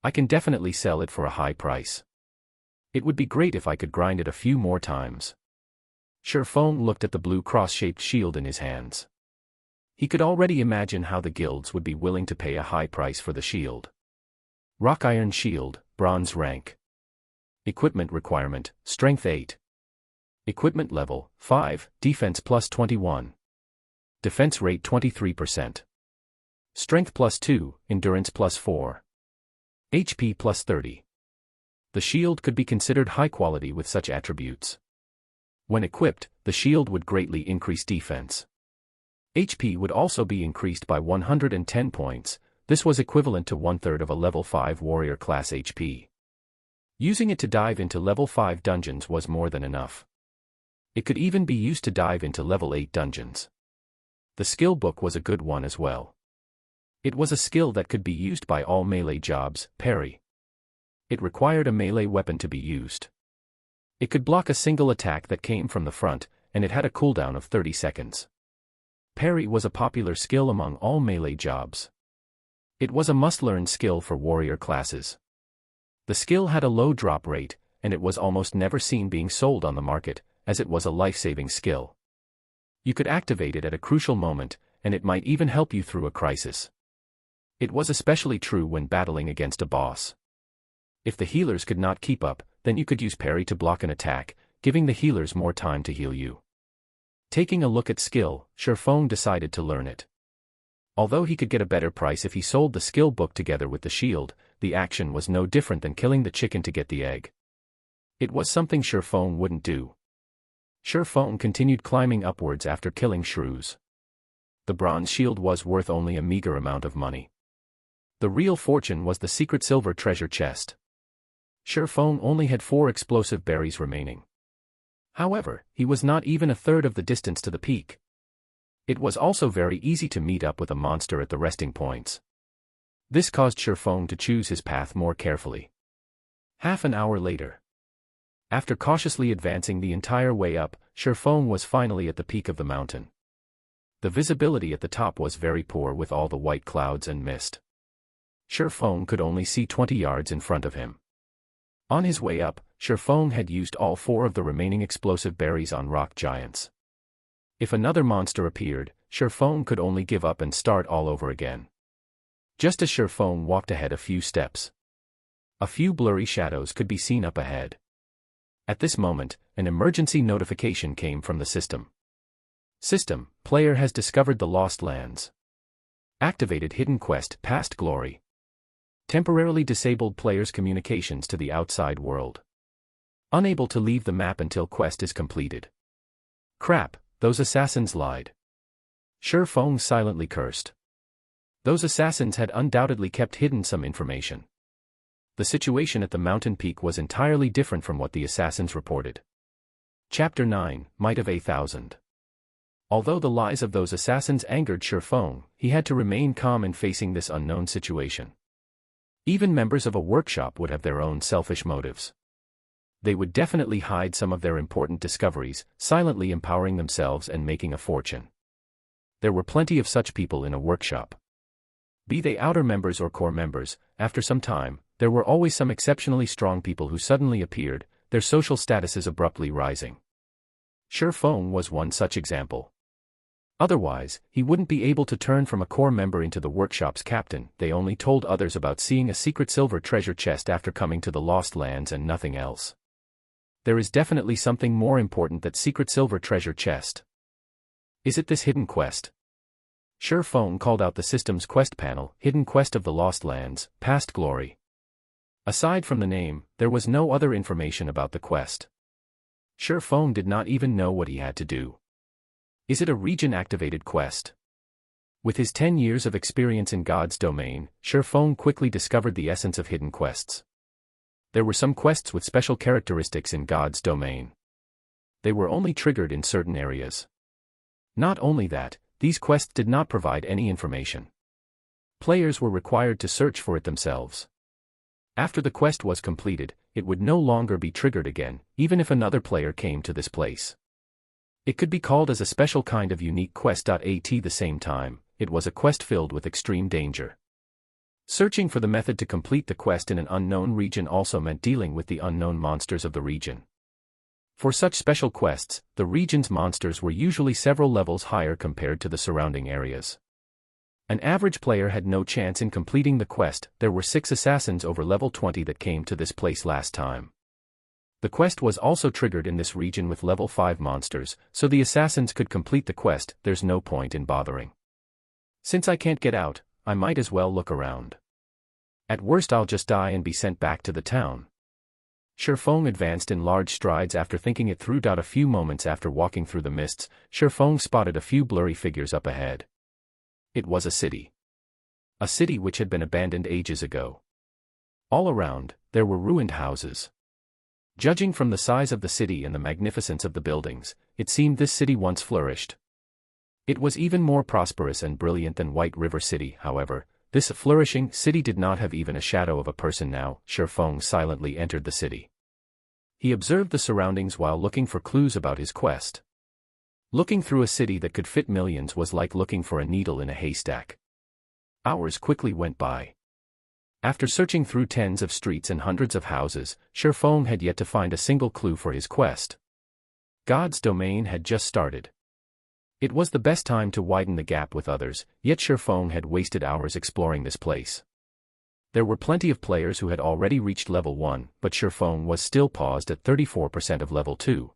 I can definitely sell it for a high price. It would be great if I could grind it a few more times. Shifeng looked at the blue cross-shaped shield in his hands. He could already imagine how the guilds would be willing to pay a high price for the shield. Rock Iron Shield, Bronze rank. Equipment requirement, Strength 8. Equipment level, 5, Defense plus 21. Defense rate 23%. Strength plus 2, Endurance plus 4. HP plus 30. The shield could be considered high quality with such attributes. When equipped, the shield would greatly increase defense. HP would also be increased by 110 points, this was equivalent to 1/3 of a level 5 warrior class HP. Using it to dive into level 5 dungeons was more than enough. It could even be used to dive into level 8 dungeons. The skill book was a good one as well. It was a skill that could be used by all melee jobs, parry. It required a melee weapon to be used. It could block a single attack that came from the front, and it had a cooldown of 30 seconds. Parry was a popular skill among all melee jobs. It was a must-learn skill for warrior classes. The skill had a low drop rate, and it was almost never seen being sold on the market, as it was a life-saving skill. You could activate it at a crucial moment, and it might even help you through a crisis. It was especially true when battling against a boss. If the healers could not keep up, then you could use parry to block an attack, giving the healers more time to heal you. Taking a look at skill, Shifeng decided to learn it. Although he could get a better price if he sold the skill book together with the shield, the action was no different than killing the chicken to get the egg. It was something Shifeng wouldn't do. Shifeng continued climbing upwards after killing shrews. The bronze shield was worth only a meager amount of money. The real fortune was the secret silver treasure chest. Shifeng only had 4 explosive berries remaining. However, he was not even 1/3 of the distance to the peak. It was also very easy to meet up with a monster at the resting points. This caused Shifeng to choose his path more carefully. Half an hour later. After cautiously advancing the entire way up, Shifeng was finally at the peak of the mountain. The visibility at the top was very poor with all the white clouds and mist. Shifeng could only see 20 yards in front of him. On his way up, Shifeng had used all 4 of the remaining explosive berries on rock giants. If another monster appeared, Shifeng could only give up and start all over again. Just as Shifeng walked ahead a few steps, a few blurry shadows could be seen up ahead. At this moment, an emergency notification came from the system. System, player has discovered the Lost Lands. Activated hidden quest, Past Glory. Temporarily disabled players' communications to the outside world. Unable to leave the map until quest is completed. Crap, those assassins lied. Shifeng silently cursed. Those assassins had undoubtedly kept hidden some information. The situation at the mountain peak was entirely different from what the assassins reported. Chapter 9, Might of 1,000. Although the lies of those assassins angered Shifeng, he had to remain calm in facing this unknown situation. Even members of a workshop would have their own selfish motives. They would definitely hide some of their important discoveries, silently empowering themselves and making a fortune. There were plenty of such people in a workshop. Be they outer members or core members, after some time, there were always some exceptionally strong people who suddenly appeared, their social statuses abruptly rising. Shifeng was one such example. Otherwise, he wouldn't be able to turn from a core member into the workshop's captain. They only told others about seeing a secret silver treasure chest after coming to the Lost Lands and nothing else. There is definitely something more important than secret silver treasure chest. Is it this hidden quest? Shifeng called out the system's quest panel, Hidden Quest of the Lost Lands, Past Glory. Aside from the name, there was no other information about the quest. Shifeng did not even know what he had to do. Is it a region-activated quest? With his 10 years of experience in God's domain, Sherfong quickly discovered the essence of hidden quests. There were some quests with special characteristics in God's domain. They were only triggered in certain areas. Not only that, these quests did not provide any information. Players were required to search for it themselves. After the quest was completed, it would no longer be triggered again, even if another player came to this place. It could be called as a special kind of unique quest. At the same time, it was a quest filled with extreme danger. Searching for the method to complete the quest in an unknown region also meant dealing with the unknown monsters of the region. For such special quests, the region's monsters were usually several levels higher compared to the surrounding areas. An average player had no chance in completing the quest. There were 6 assassins over level 20 that came to this place last time. The quest was also triggered in this region with level 5 monsters, so the assassins could complete the quest. There's no point in bothering. Since I can't get out, I might as well look around. At worst I'll just die and be sent back to the town. Sherfong advanced in large strides after thinking it through. A few moments after walking through the mists, Sherfong spotted a few blurry figures up ahead. It was a city. A city which had been abandoned ages ago. All around, there were ruined houses. Judging from the size of the city and the magnificence of the buildings, it seemed this city once flourished. It was even more prosperous and brilliant than White River City. However, this flourishing city did not have even a shadow of a person now. Sherfong silently entered the city. He observed the surroundings while looking for clues about his quest. Looking through a city that could fit millions was like looking for a needle in a haystack. Hours quickly went by. After searching through tens of streets and hundreds of houses, Sherfong had yet to find a single clue for his quest. God's domain had just started. It was the best time to widen the gap with others, yet Sherfong had wasted hours exploring this place. There were plenty of players who had already reached level 1, but Sherfong was still paused at 34% of level 2.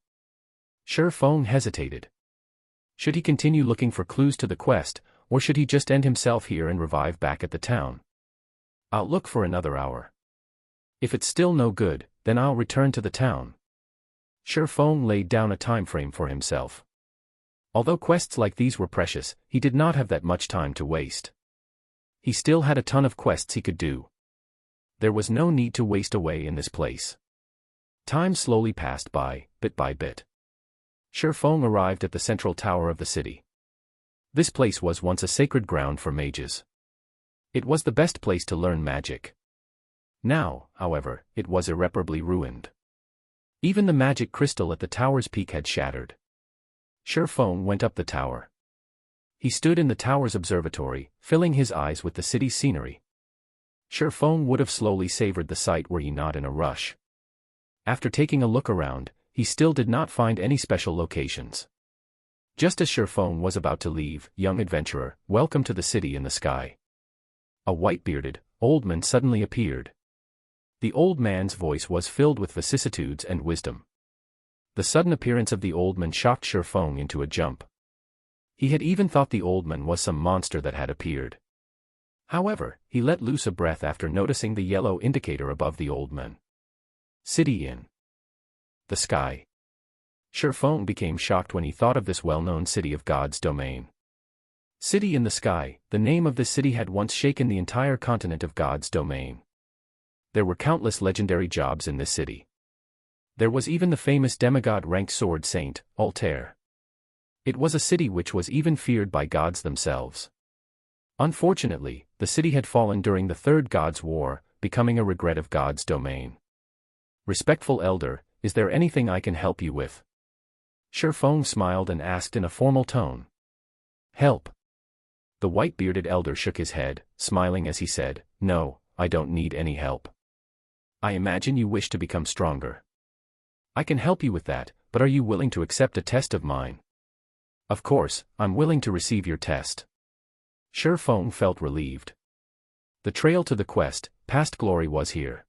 Sherfong hesitated. Should he continue looking for clues to the quest, or should he just end himself here and revive back at the town? I'll look for another hour. If it's still no good, then I'll return to the town. Sherfong laid down a time frame for himself. Although quests like these were precious, he did not have that much time to waste. He still had a ton of quests he could do. There was no need to waste away in this place. Time slowly passed by, bit by bit. Sherfong arrived at the central tower of the city. This place was once a sacred ground for mages. It was the best place to learn magic. Now, however, it was irreparably ruined. Even the magic crystal at the tower's peak had shattered. Sherfong went up the tower. He stood in the tower's observatory, filling his eyes with the city's scenery. Sherfong would have slowly savored the sight were he not in a rush. After taking a look around, he still did not find any special locations. Just as Sherfong was about to leave, young adventurer, welcome to the city in the sky. A white-bearded, old man suddenly appeared. The old man's voice was filled with vicissitudes and wisdom. The sudden appearance of the old man shocked Sherfong into a jump. He had even thought the old man was some monster that had appeared. However, he let loose a breath after noticing the yellow indicator above the old man. City in the sky. Sherfong became shocked when he thought of this well-known city of God's domain. City in the sky, the name of this city had once shaken the entire continent of God's domain. There were countless legendary jobs in this city. There was even the famous demigod-ranked sword saint, Altair. It was a city which was even feared by gods themselves. Unfortunately, the city had fallen during the Third God's War, becoming a regret of God's domain. Respectful elder, is there anything I can help you with? Sherfong smiled and asked in a formal tone. Help. The white-bearded elder shook his head, smiling as he said, No, I don't need any help. I imagine you wish to become stronger. I can help you with that, but are you willing to accept a test of mine? Of course, I'm willing to receive your test. Sherfong felt relieved. The trail to the quest, past glory was here.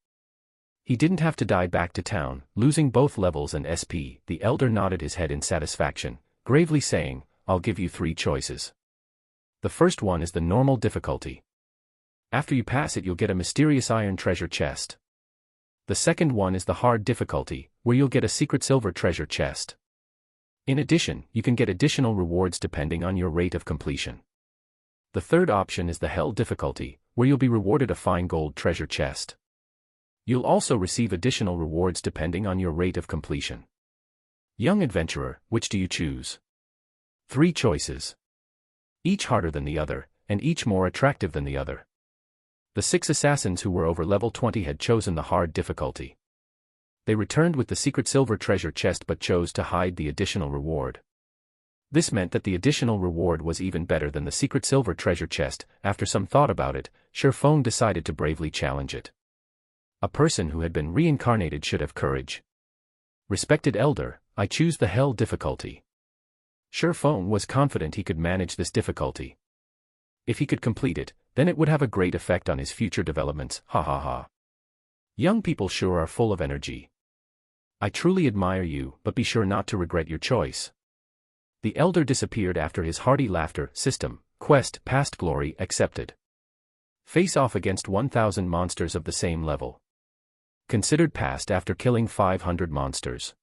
He didn't have to die back to town, losing both levels and SP. The elder nodded his head in satisfaction, gravely saying, I'll give you 3 choices. The first one is the normal difficulty. After you pass it you'll get a mysterious iron treasure chest. The second one is the hard difficulty, where you'll get a secret silver treasure chest. In addition, you can get additional rewards depending on your rate of completion. The third option is the Hell difficulty, where you'll be rewarded a fine gold treasure chest. You'll also receive additional rewards depending on your rate of completion. Young adventurer, which do you choose? 3 choices. Each harder than the other, and each more attractive than the other. The 6 assassins who were over level 20 had chosen the hard difficulty. They returned with the secret silver treasure chest but chose to hide the additional reward. This meant that the additional reward was even better than the secret silver treasure chest. After some thought about it, Shifeng decided to bravely challenge it. A person who had been reincarnated should have courage. Respected elder, I choose the Hell difficulty. Shifeng was confident he could manage this difficulty. If he could complete it, then it would have a great effect on his future developments, ha ha ha. Young people sure are full of energy. I truly admire you, but be sure not to regret your choice. The elder disappeared after his hearty laughter. System, quest, past glory, accepted. Face off against 1,000 monsters of the same level. Considered passed after killing 500 monsters.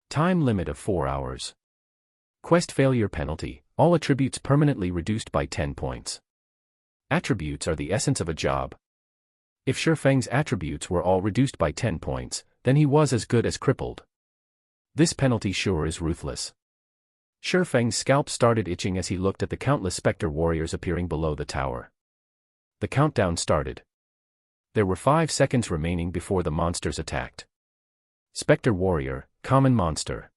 Time limit of 4 hours. Quest failure penalty, all attributes permanently reduced by 10 points. Attributes are the essence of a job. If Shifeng's attributes were all reduced by 10 points, then he was as good as crippled. This penalty sure is ruthless. Shifeng's scalp started itching as he looked at the countless specter warriors appearing below the tower. The countdown started. There were 5 seconds remaining before the monsters attacked. Specter warrior, common monster.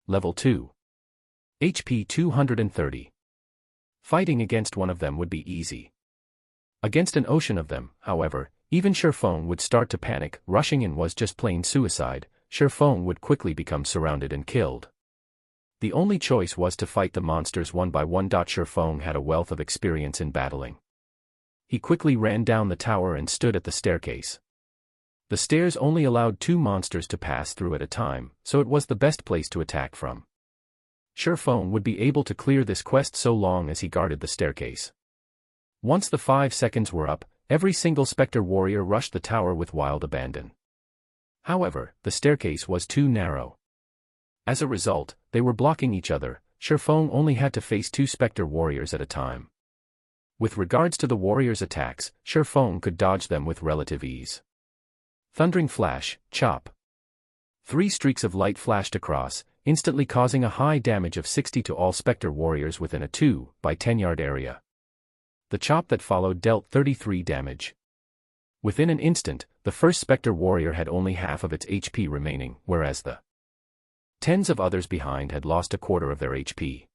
Level 2. HP 230. Fighting against one of them would be easy. Against an ocean of them, however, even Shifeng would start to panic. Rushing in was just plain suicide. Shifeng would quickly become surrounded and killed. The only choice was to fight the monsters one by one. Shifeng had a wealth of experience in battling. He quickly ran down the tower and stood at the staircase. The stairs only allowed 2 monsters to pass through at a time, so it was the best place to attack from. Shifeng would be able to clear this quest so long as he guarded the staircase. Once the 5 seconds were up, every single specter warrior rushed the tower with wild abandon. However, the staircase was too narrow. As a result, they were blocking each other. Shifeng only had to face 2 specter warriors at a time. With regards to the warriors' attacks, Shifeng could dodge them with relative ease. Thundering flash, chop. 3 streaks of light flashed across, instantly causing a high damage of 60 to all specter warriors within a 2 by 10 yard area. The chop that followed dealt 33 damage. Within an instant, the first specter warrior had only half of its HP remaining, whereas the tens of others behind had lost a quarter of their HP.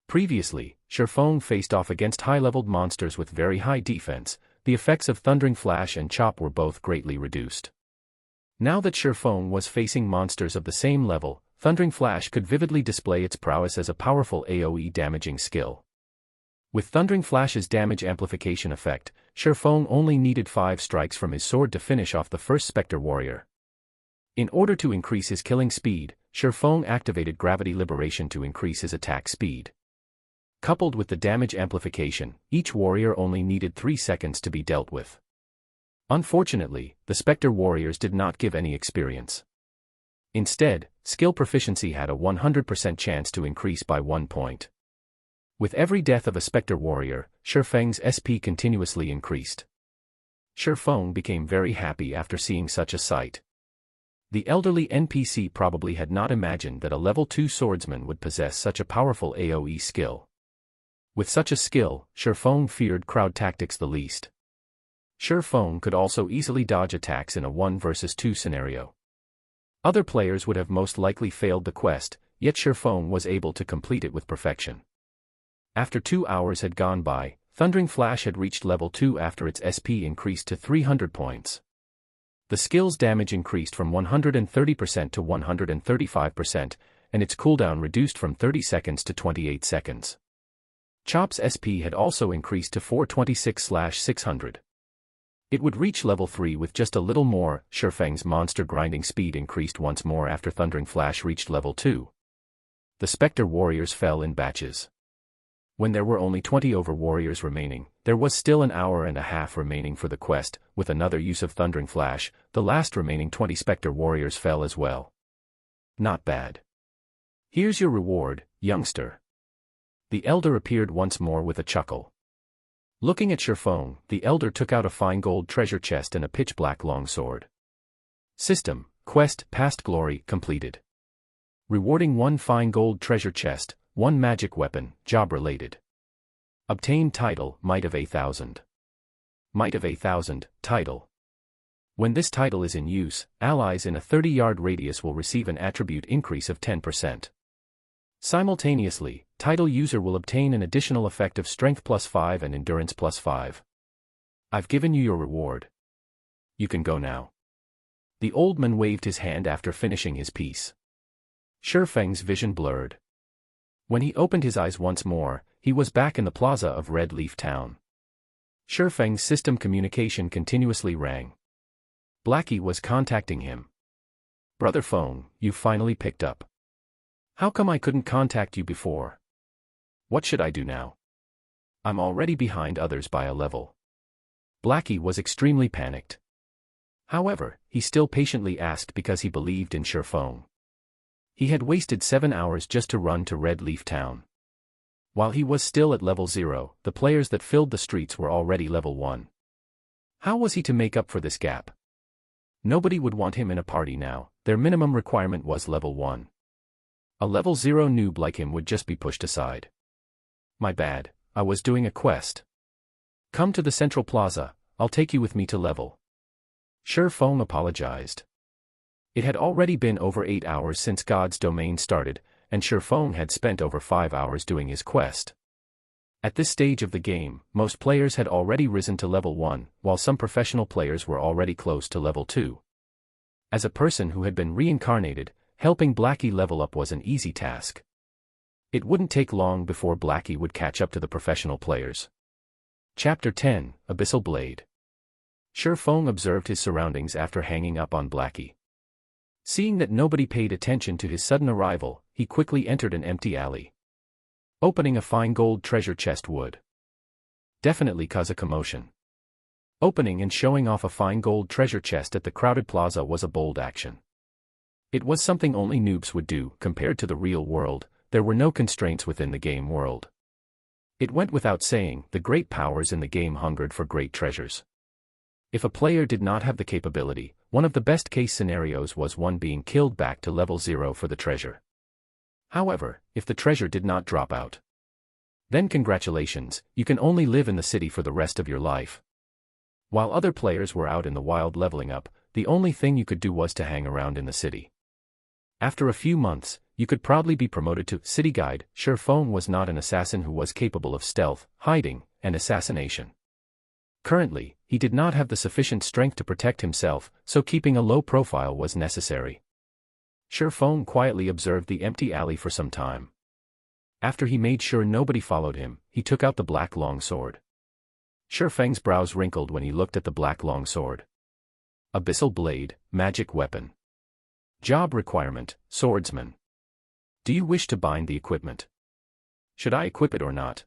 Previously, Shifeng faced off against high-leveled monsters with very high defense. The effects of Thundering Flash and Chop were both greatly reduced. Now that Shifeng was facing monsters of the same level, Thundering Flash could vividly display its prowess as a powerful AoE damaging skill. With Thundering Flash's damage amplification effect, Shifeng only needed 5 strikes from his sword to finish off the first Spectre Warrior. In order to increase his killing speed, Shifeng activated Gravity Liberation to increase his attack speed. Coupled with the damage amplification, each warrior only needed 3 seconds to be dealt with. Unfortunately, the Spectre Warriors did not give any experience. Instead, skill proficiency had a 100% chance to increase by 1 point. With every death of a Spectre Warrior, Shifeng's SP continuously increased. Shifeng became very happy after seeing such a sight. The elderly NPC probably had not imagined that a level 2 swordsman would possess such a powerful AoE skill. With such a skill, Shifeng feared crowd tactics the least. Shifeng could also easily dodge attacks in a 1 versus 2 scenario. Other players would have most likely failed the quest, yet Shifeng was able to complete it with perfection. After 2 hours had gone by, Thundering Flash had reached level 2 after its SP increased to 300 points. The skill's damage increased from 130% to 135%, and its cooldown reduced from 30 seconds to 28 seconds. Chop's SP had also increased to 426/600. It would reach level 3 with just a little more. Shifeng's monster grinding speed increased once more after Thundering Flash reached level 2. The Spectre Warriors fell in batches. When there were only 20 over warriors remaining, there was still an hour and a half remaining for the quest. With another use of Thundering Flash, the last remaining 20 Spectre Warriors fell as well. Not bad. Here's your reward, youngster. The elder appeared once more with a chuckle. Looking at Sherfong, the elder took out a fine gold treasure chest and a pitch-black longsword. System, quest, past glory, completed. Rewarding 1 fine gold treasure chest, 1 magic weapon, job related. Obtained title, Might of 8,000. Might of 8,000, title. When this title is in use, allies in a 30-yard radius will receive an attribute increase of 10%. Simultaneously, title user will obtain an additional effect of Strength +5 and Endurance +5. I've given you your reward. You can go now. The old man waved his hand after finishing his piece. Sherfeng's vision blurred. When he opened his eyes once more, he was back in the plaza of Red Leaf Town. Sherfeng's system communication continuously rang. Blackie was contacting him. Brother Feng, you finally picked up. How come I couldn't contact you before? What should I do now? I'm already behind others by a level. Blackie was extremely panicked. However, he still patiently asked because he believed in Sherfong. He had wasted 7 hours just to run to Red Leaf Town. While he was still at level 0, the players that filled the streets were already level 1. How was he to make up for this gap? Nobody would want him in a party now, their minimum requirement was level 1. A level 0 noob like him would just be pushed aside. My bad, I was doing a quest. Come to the central plaza, I'll take you with me to level. Sherfong apologized. It had already been over 8 hours since God's domain started, and Sherfong had spent over 5 hours doing his quest. At this stage of the game, most players had already risen to level 1, while some professional players were already close to level 2. As a person who had been reincarnated, helping Blackie level up was an easy task. It wouldn't take long before Blackie would catch up to the professional players. Chapter 10, Abyssal Blade. Sherfong observed his surroundings after hanging up on Blackie. Seeing that nobody paid attention to his sudden arrival, he quickly entered an empty alley. Opening a fine gold treasure chest would definitely cause a commotion. Opening and showing off a fine gold treasure chest at the crowded plaza was a bold action. It was something only noobs would do. Compared to the real world, there were no constraints within the game world. It went without saying, the great powers in the game hungered for great treasures. If a player did not have the capability, one of the best case scenarios was one being killed back to level 0 for the treasure. However, if the treasure did not drop out, then congratulations, you can only live in the city for the rest of your life. While other players were out in the wild leveling up, the only thing you could do was to hang around in the city. After a few months, you could probably be promoted to city guide. Sherfong was not an assassin who was capable of stealth, hiding, and assassination. Currently, he did not have the sufficient strength to protect himself, so keeping a low profile was necessary. Sherfong quietly observed the empty alley for some time. After he made sure nobody followed him, he took out the black longsword. Sherfeng's brows wrinkled when he looked at the black longsword. Abyssal Blade, magic weapon. Job requirement, swordsman. Do you wish to bind the equipment? Should I equip it or not?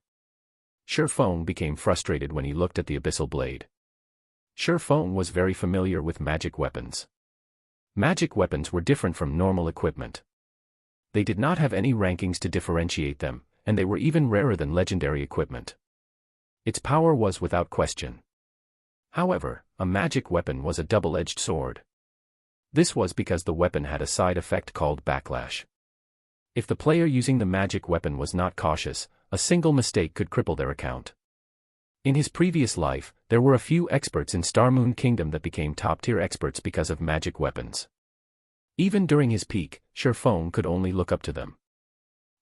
Sherfong became frustrated when he looked at the Abyssal Blade. Sherfong was very familiar with magic weapons. Magic weapons were different from normal equipment. They did not have any rankings to differentiate them, and they were even rarer than legendary equipment. Its power was without question. However, a magic weapon was a double-edged sword. This was because the weapon had a side effect called backlash. If the player using the magic weapon was not cautious, a single mistake could cripple their account. In his previous life, there were a few experts in Star Moon Kingdom that became top-tier experts because of magic weapons. Even during his peak, Sherfong could only look up to them.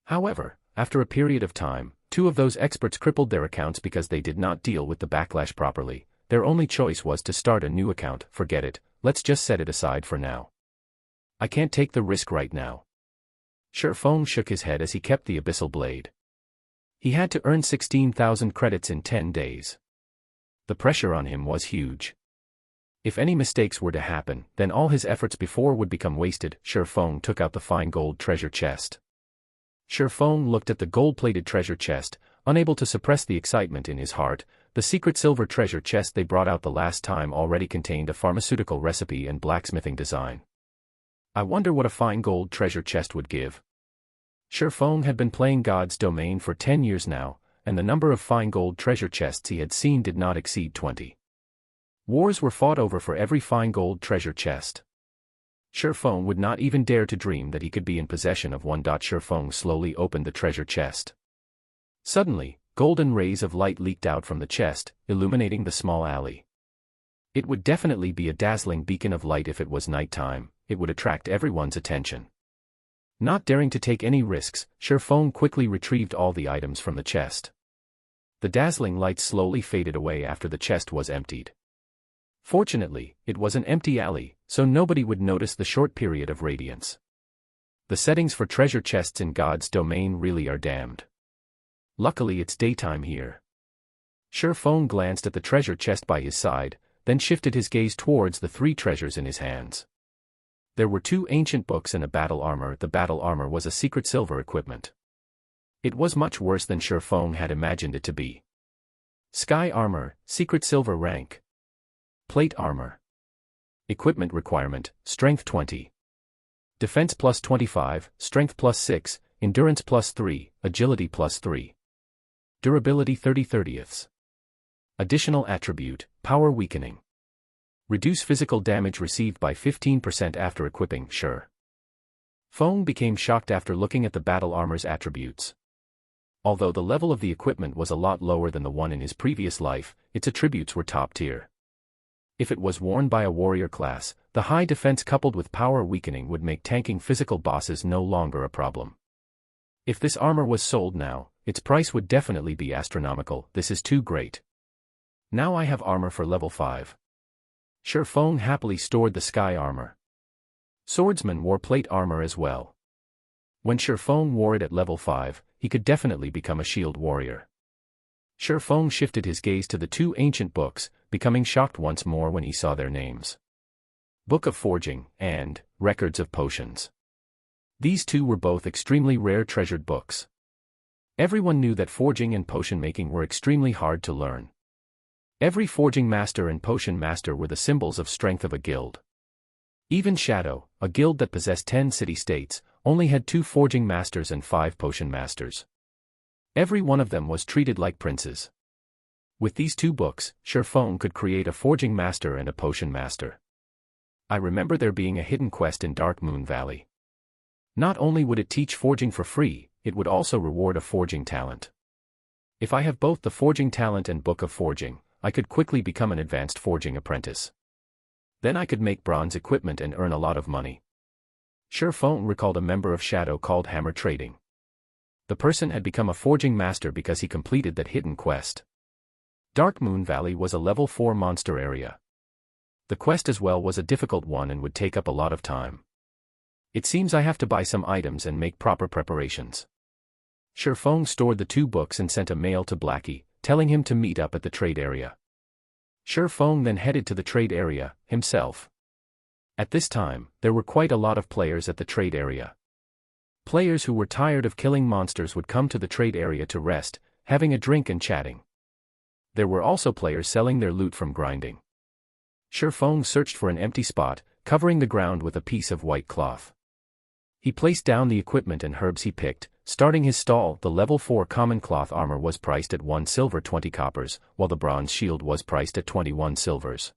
However, after a period of time, 2 of those experts crippled their accounts because they did not deal with the backlash properly. Their only choice was to start a new account. Forget it, let's just set it aside for now. I can't take the risk right now. Sherfong shook his head as he kept the Abyssal Blade. He had to earn 16,000 credits in 10 days. The pressure on him was huge. If any mistakes were to happen, then all his efforts before would become wasted. Sherfong took out the fine gold treasure chest. Sherfong looked at the gold-plated treasure chest, unable to suppress the excitement in his heart. The secret silver treasure chest they brought out the last time already contained a pharmaceutical recipe and blacksmithing design. I wonder what a fine gold treasure chest would give. Feng had been playing God's Domain for 10 years now, and the number of fine gold treasure chests he had seen did not exceed 20. Wars were fought over for every fine gold treasure chest. Feng would not even dare to dream that he could be in possession of one. Feng slowly opened the treasure chest. Suddenly, golden rays of light leaked out from the chest, illuminating the small alley. It would definitely be a dazzling beacon of light if it was nighttime. It would attract everyone's attention. Not daring to take any risks, Feng quickly retrieved all the items from the chest. The dazzling light slowly faded away after the chest was emptied. Fortunately, it was an empty alley, so nobody would notice the short period of radiance. The settings for treasure chests in God's Domain really are damned. Luckily it's daytime here. Feng glanced at the treasure chest by his side, then shifted his gaze towards the 3 treasures in his hands. There were 2 ancient books and a battle armor. The battle armor was a secret silver equipment. It was much worse than Feng had imagined it to be. Sky armor, secret silver rank. Plate armor. Equipment requirement, strength 20. Defense plus 25, strength plus 6, endurance plus 3, agility plus 3. Durability 30/30ths. Additional attribute, power weakening. Reduce physical damage received by 15% after equipping. Feng became shocked after looking at the battle armor's attributes. Although the level of the equipment was a lot lower than the one in his previous life, its attributes were top tier. If it was worn by a warrior class, the high defense coupled with power weakening would make tanking physical bosses no longer a problem. If this armor was sold now, its price would definitely be astronomical. This is too great. Now I have armor for level 5. Feng happily stored the sky armor. Swordsman wore plate armor as well. When Feng wore it at level 5, he could definitely become a shield warrior. Feng shifted his gaze to the 2 ancient books, becoming shocked once more when he saw their names. Book of Forging, and Records of Potions. These 2 were both extremely rare treasured books. Everyone knew that forging and potion making were extremely hard to learn. Every forging master and potion master were the symbols of strength of a guild. Even Shadow, a guild that possessed 10 city-states, only had 2 forging masters and 5 potion masters. Every one of them was treated like princes. With these 2 books, Feng could create a forging master and a potion master. I remember there being a hidden quest in Dark Moon Valley. Not only would it teach forging for free, it would also reward a forging talent. If I have both the forging talent and Book of Forging, I could quickly become an advanced forging apprentice. Then I could make bronze equipment and earn a lot of money. Feng recalled a member of Shadow called Hammer Trading. The person had become a forging master because he completed that hidden quest. Dark Moon Valley was a level 4 monster area. The quest as well was a difficult one and would take up a lot of time. It seems I have to buy some items and make proper preparations. Feng stored the 2 books and sent a mail to Blackie, telling him to meet up at the trade area. Feng then headed to the trade area, himself. At this time, there were quite a lot of players at the trade area. Players who were tired of killing monsters would come to the trade area to rest, having a drink and chatting. There were also players selling their loot from grinding. Feng searched for an empty spot, covering the ground with a piece of white cloth. He placed down the equipment and herbs he picked, starting his stall. The level 4 common cloth armor was priced at 1 silver 20 coppers, while the bronze shield was priced at 21 silvers.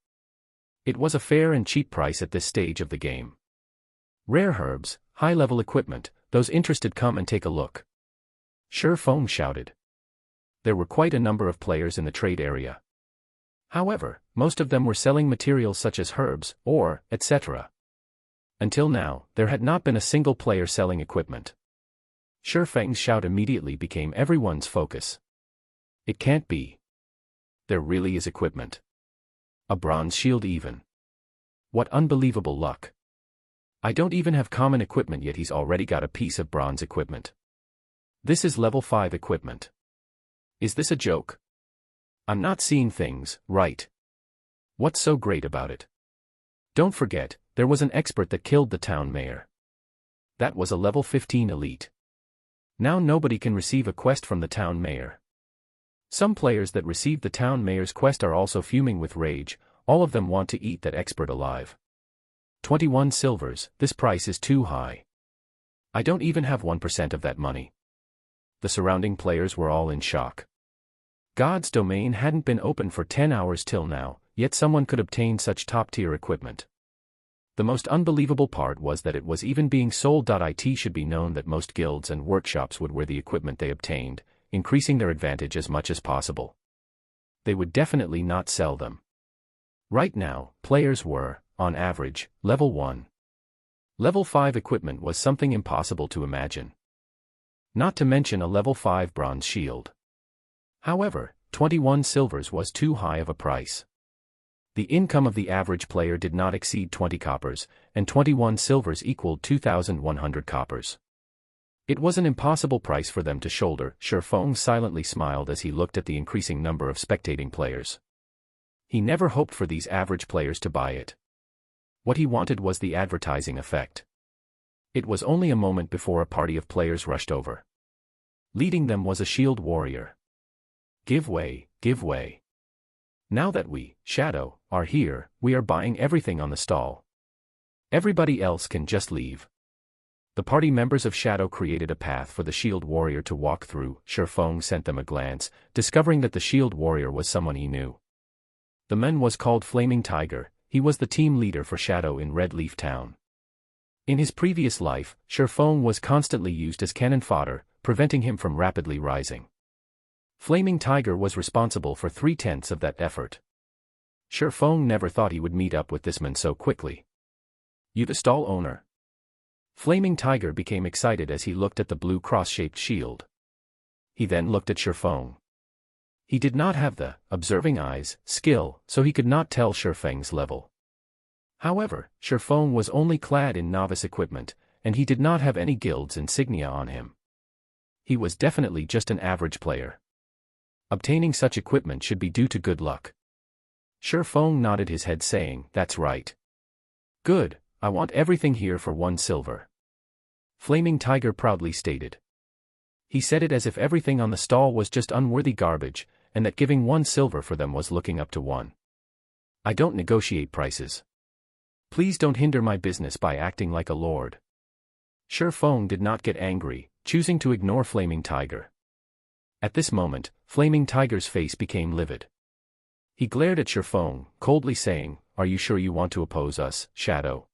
It was a fair and cheap price at this stage of the game. Rare herbs, high-level equipment, those interested come and take a look. Feng shouted. There were quite a number of players in the trade area. However, most of them were selling materials such as herbs, ore, etc. Until now, there had not been a single player selling equipment. Feng's shout immediately became everyone's focus. It can't be. There really is equipment. A bronze shield even. What unbelievable luck. I don't even have common equipment yet he's already got a piece of bronze equipment. This is level 5 equipment. Is this a joke? I'm not seeing things right. What's so great about it? Don't forget, there was an expert that killed the town mayor. That was a level 15 elite. Now nobody can receive a quest from the town mayor. Some players that received the town mayor's quest are also fuming with rage. All of them want to eat that expert alive. 21 silvers, this price is too high. I don't even have 1% of that money. The surrounding players were all in shock. God's domain hadn't been open for 10 hours till now, yet someone could obtain such top-tier equipment. The most unbelievable part was that it was even being sold. It should be known that most guilds and workshops would wear the equipment they obtained, increasing their advantage as much as possible. They would definitely not sell them. Right now, players were, on average, level 1. Level 5 equipment was something impossible to imagine. Not to mention a level 5 bronze shield. However, 21 silvers was too high of a price. The income of the average player did not exceed 20 coppers, and 21 silvers equaled 2,100 coppers. It was an impossible price for them to shoulder. Shifeng silently smiled as he looked at the increasing number of spectating players. He never hoped for these average players to buy it. What he wanted was the advertising effect. It was only a moment before a party of players rushed over. Leading them was a shield warrior. Give way, give way. Now that we, Shadow, are here, we are buying everything on the stall. Everybody else can just leave. The party members of Shadow created a path for the shield warrior to walk through. Shifeng sent them a glance, discovering that the shield warrior was someone he knew. The man was called Flaming Tiger. He was the team leader for Shadow in Red Leaf Town. In his previous life, Shifeng was constantly used as cannon fodder, preventing him from rapidly rising. Flaming Tiger was responsible for 3/10 of that effort. Shifeng never thought he would meet up with this man so quickly. You the stall owner? Flaming Tiger became excited as he looked at the blue cross-shaped shield. He then looked at Shifeng. He did not have the observing eyes skill, so he could not tell Shifeng's level. However, Shifeng was only clad in novice equipment, and he did not have any guild's insignia on him. He was definitely just an average player. Obtaining such equipment should be due to good luck. Shifeng nodded his head saying, "That's right. Good, I want everything here for 1 silver." Flaming Tiger proudly stated. He said it as if everything on the stall was just unworthy garbage, and that giving 1 silver for them was looking up to 1. I don't negotiate prices. Please don't hinder my business by acting like a lord. Shifeng did not get angry, choosing to ignore Flaming Tiger. At this moment, Flaming Tiger's face became livid. He glared at Shifeng, coldly saying, "Are you sure you want to oppose us, Shadow?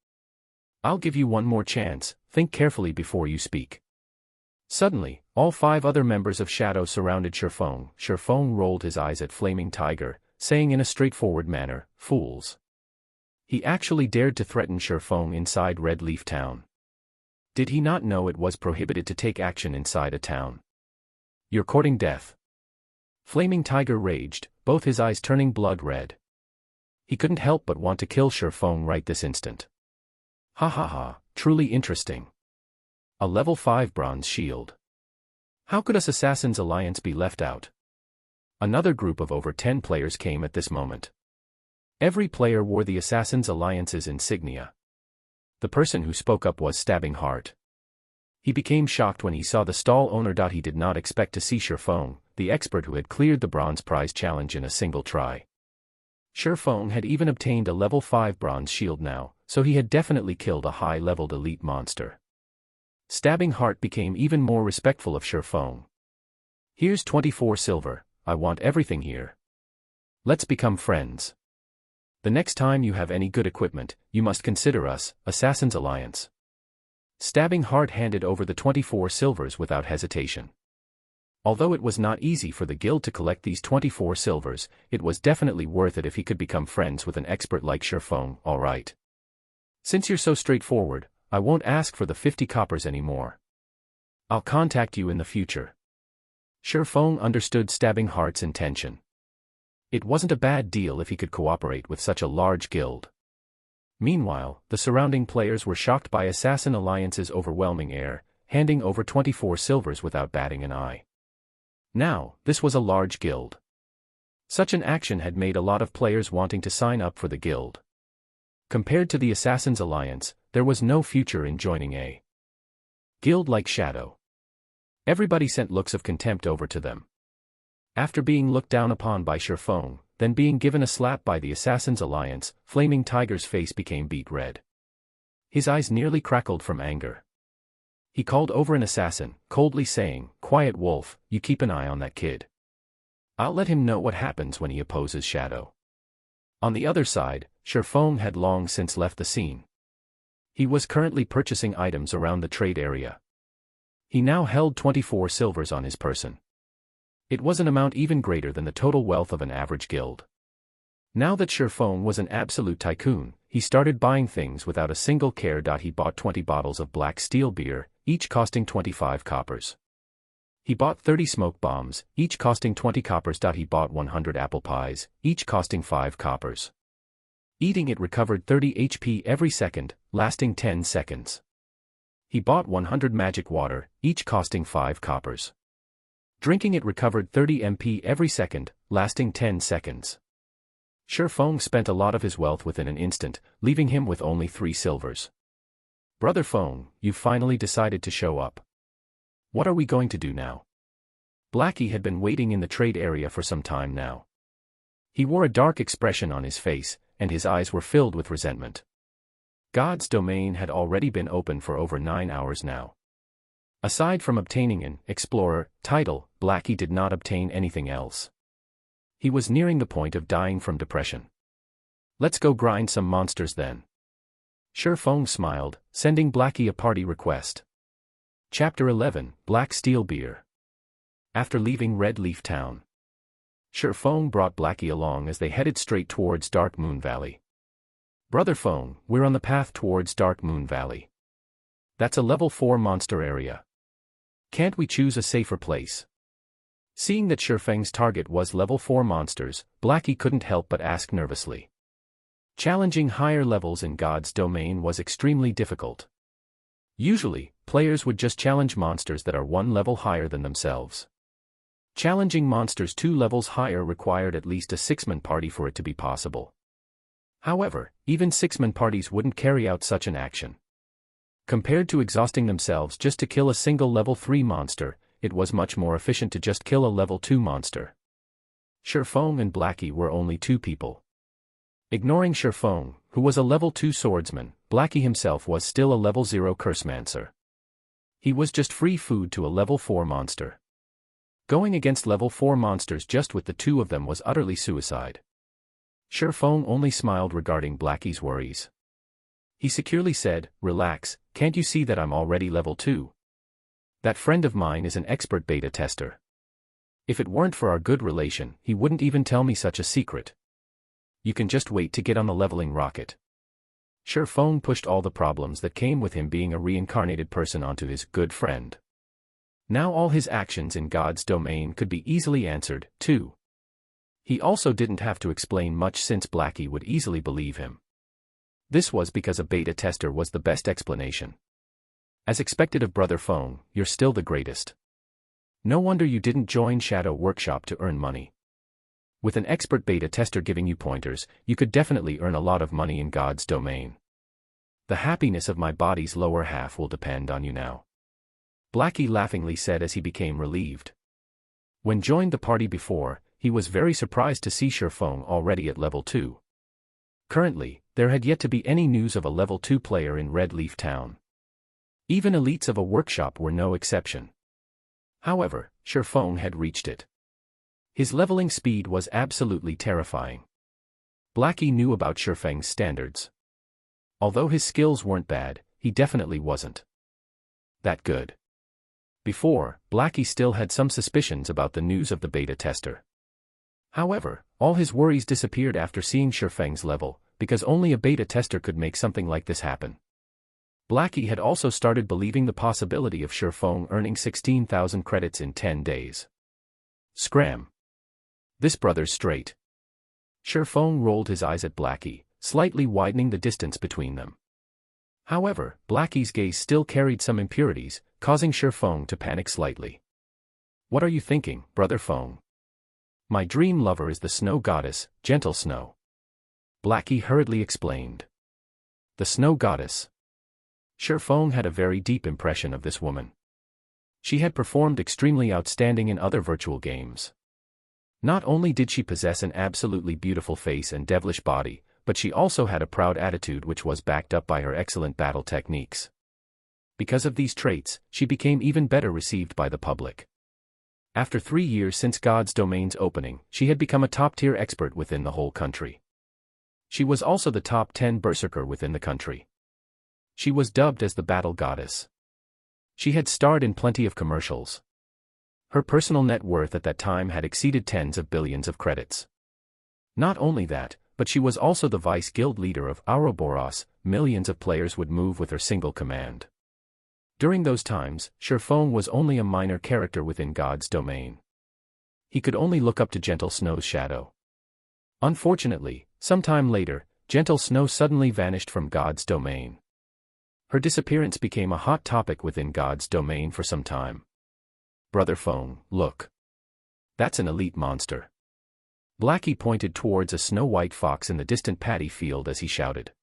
I'll give you one more chance, think carefully before you speak." Suddenly, all 5 other members of Shadow surrounded Shifeng. Shifeng rolled his eyes at Flaming Tiger, saying in a straightforward manner, "Fools." He actually dared to threaten Shifeng inside Red Leaf Town. Did he not know it was prohibited to take action inside a town? You're courting death. Flaming Tiger raged, both his eyes turning blood red. He couldn't help but want to kill Shifeng right this instant. Ha ha ha, truly interesting. A level 5 bronze shield. How could us Assassin's Alliance be left out? Another group of over 10 players came at this moment. Every player wore the Assassin's Alliance's insignia. The person who spoke up was Stabbing Heart. He became shocked when he saw the stall owner. He did not expect to see Shifeng, the expert who had cleared the bronze prize challenge in a single try. Shifeng had even obtained a level 5 bronze shield now, so he had definitely killed a high-leveled elite monster. Stabbing Heart became even more respectful of Shifeng. Here's 24 silver, I want everything here. Let's become friends. The next time you have any good equipment, you must consider us, Assassin's Alliance. Stabbing Heart handed over the 24 silvers without hesitation. Although it was not easy for the guild to collect these 24 silvers, it was definitely worth it if he could become friends with an expert like Shifeng. Alright. Since you're so straightforward, I won't ask for the 50 coppers anymore. I'll contact you in the future. Shifeng understood Stabbing Heart's intention. It wasn't a bad deal if he could cooperate with such a large guild. Meanwhile, the surrounding players were shocked by Assassin Alliance's overwhelming air, handing over 24 silvers without batting an eye. Now, this was a large guild. Such an action had made a lot of players wanting to sign up for the guild. Compared to the Assassin's Alliance, there was no future in joining a guild like Shadow. Everybody sent looks of contempt over to them. After being looked down upon by Shifeng, then being given a slap by the Assassin's Alliance, Flaming Tiger's face became beet red. His eyes nearly crackled from anger. He called over an assassin, coldly saying, "Quiet Wolf, you keep an eye on that kid. I'll let him know what happens when he opposes Shadow." On the other side, Shifeng had long since left the scene. He was currently purchasing items around the trade area. He now held 24 silvers on his person. It was an amount even greater than the total wealth of an average guild. Now that Shifeng was an absolute tycoon, he started buying things without a single care. He bought 20 bottles of black steel beer, each costing 25 coppers. He bought 30 smoke bombs, each costing 20 coppers. He bought 100 apple pies, each costing 5 coppers. Eating it recovered 30 HP every second, lasting 10 seconds. He bought 100 magic water, each costing 5 coppers. Drinking it recovered 30 MP every second, lasting 10 seconds. Shifeng spent a lot of his wealth within an instant, leaving him with only 3 silvers. "Brother Feng, you've finally decided to show up. What are we going to do now?" Blackie had been waiting in the trade area for some time now. He wore a dark expression on his face, and his eyes were filled with resentment. God's domain had already been open for over 9 hours now. Aside from obtaining an Explorer title, Blackie did not obtain anything else. He was nearing the point of dying from depression. "Let's go grind some monsters then." Shifeng smiled, sending Blackie a party request. Chapter 11, Black Steel Beer. After leaving Red Leaf Town, Shifeng brought Blackie along as they headed straight towards Dark Moon Valley. "Brother Feng, we're on the path towards Dark Moon Valley. That's a level 4 monster area. Can't we choose a safer place?" Seeing that Shifeng's target was level 4 monsters, Blackie couldn't help but ask nervously. Challenging higher levels in God's domain was extremely difficult. Usually, players would just challenge monsters that are 1 level higher than themselves. Challenging monsters 2 levels higher required at least a 6-man party for it to be possible. However, even 6-man parties wouldn't carry out such an action. Compared to exhausting themselves just to kill a single level 3 monster, it was much more efficient to just kill a level 2 monster. Shifeng and Blackie were only 2 people. Ignoring Shifeng, who was a level 2 swordsman, Blackie himself was still a level 0 cursemancer. He was just free food to a level 4 monster. Going against level 4 monsters just with the 2 of them was utterly suicide. Shifeng only smiled regarding Blackie's worries. He securely said, "Relax, can't you see that I'm already level 2? That friend of mine is an expert beta tester. If it weren't for our good relation, he wouldn't even tell me such a secret. You can just wait to get on the leveling rocket." Shifeng pushed all the problems that came with him being a reincarnated person onto his good friend. Now all his actions in God's domain could be easily answered, too. He also didn't have to explain much since Blackie would easily believe him. This was because a beta tester was the best explanation. "As expected of Brother Feng, you're still the greatest. No wonder you didn't join Shadow Workshop to earn money. With an expert beta tester giving you pointers, you could definitely earn a lot of money in God's domain. The happiness of my body's lower half will depend on you now," Blackie laughingly said as he became relieved. When joined the party before, he was very surprised to see Shifeng already at level 2. Currently, there had yet to be any news of a level 2 player in Red Leaf Town. Even elites of a workshop were no exception. However, Shifeng had reached it. His leveling speed was absolutely terrifying. Blackie knew about Shifeng's standards. Although his skills weren't bad, he definitely wasn't that good. Before, Blackie still had some suspicions about the news of the beta tester. However, all his worries disappeared after seeing Shifeng's level, because only a beta tester could make something like this happen. Blackie had also started believing the possibility of Shifeng earning 16,000 credits in 10 days. Scram. This brother's straight. Shifeng rolled his eyes at Blackie, slightly widening the distance between them. However, Blackie's gaze still carried some impurities, causing Shifeng to panic slightly. "What are you thinking, Brother Feng? My dream lover is the snow goddess, Gentle Snow," Blackie hurriedly explained. The snow goddess. Shifeng had a very deep impression of this woman. She had performed extremely outstanding in other virtual games. Not only did she possess an absolutely beautiful face and devilish body, but she also had a proud attitude which was backed up by her excellent battle techniques. Because of these traits, she became even better received by the public. After 3 years since God's domain's opening, she had become a top-tier expert within the whole country. She was also the top 10 berserker within the country. She was dubbed as the Battle Goddess. She had starred in plenty of commercials. Her personal net worth at that time had exceeded tens of billions of credits. Not only that, but she was also the vice guild leader of Ouroboros. Millions of players would move with her single command. During those times, Sherfong was only a minor character within God's domain. He could only look up to Gentle Snow's shadow. Unfortunately, sometime later, Gentle Snow suddenly vanished from God's domain. Her disappearance became a hot topic within God's domain for some time. Brother Fong, look. That's an elite monster. Blackie pointed towards a snow-white fox in the distant paddy field as he shouted.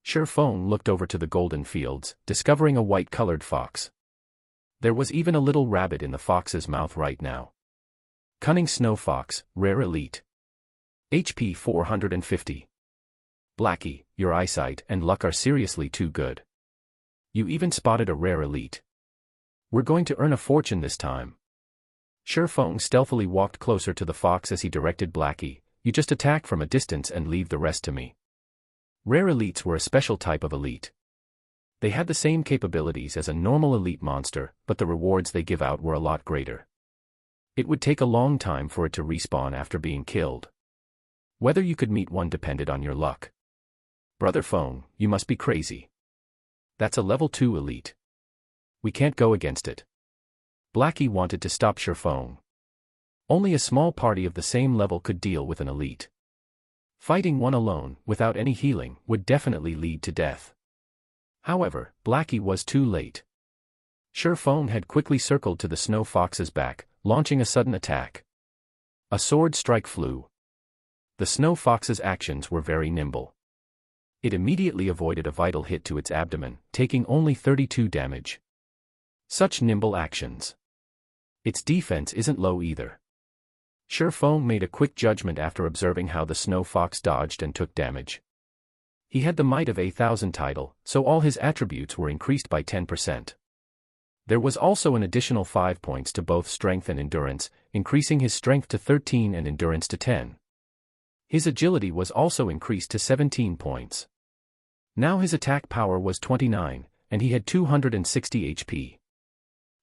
Sherfong looked over to the golden fields, discovering a white-colored fox. There was even a little rabbit in the fox's mouth right now. Cunning snow fox, rare elite. HP 450. Blackie, your eyesight and luck are seriously too good. You even spotted a rare elite. We're going to earn a fortune this time. Sherfong stealthily walked closer to the fox as he directed Blackie, you just attack from a distance and leave the rest to me. Rare elites were a special type of elite. They had the same capabilities as a normal elite monster, but the rewards they give out were a lot greater. It would take a long time for it to respawn after being killed. Whether you could meet one depended on your luck. Brother Fong, you must be crazy. That's a level 2 elite. We can't go against it. Blackie wanted to stop Sherfong. Only a small party of the same level could deal with an elite. Fighting one alone, without any healing, would definitely lead to death. However, Blackie was too late. Sherfong had quickly circled to the snow fox's back, launching a sudden attack. A sword strike flew. The snow fox's actions were very nimble. It immediately avoided a vital hit to its abdomen, taking only 32 damage. Such nimble actions. Its defense isn't low either. Sherfong made a quick judgment after observing how the snow fox dodged and took damage. He had the might of a 1,000 title, so all his attributes were increased by 10%. There was also an additional 5 points to both strength and endurance, increasing his strength to 13 and endurance to 10. His agility was also increased to 17 points. Now his attack power was 29, and he had 260 HP.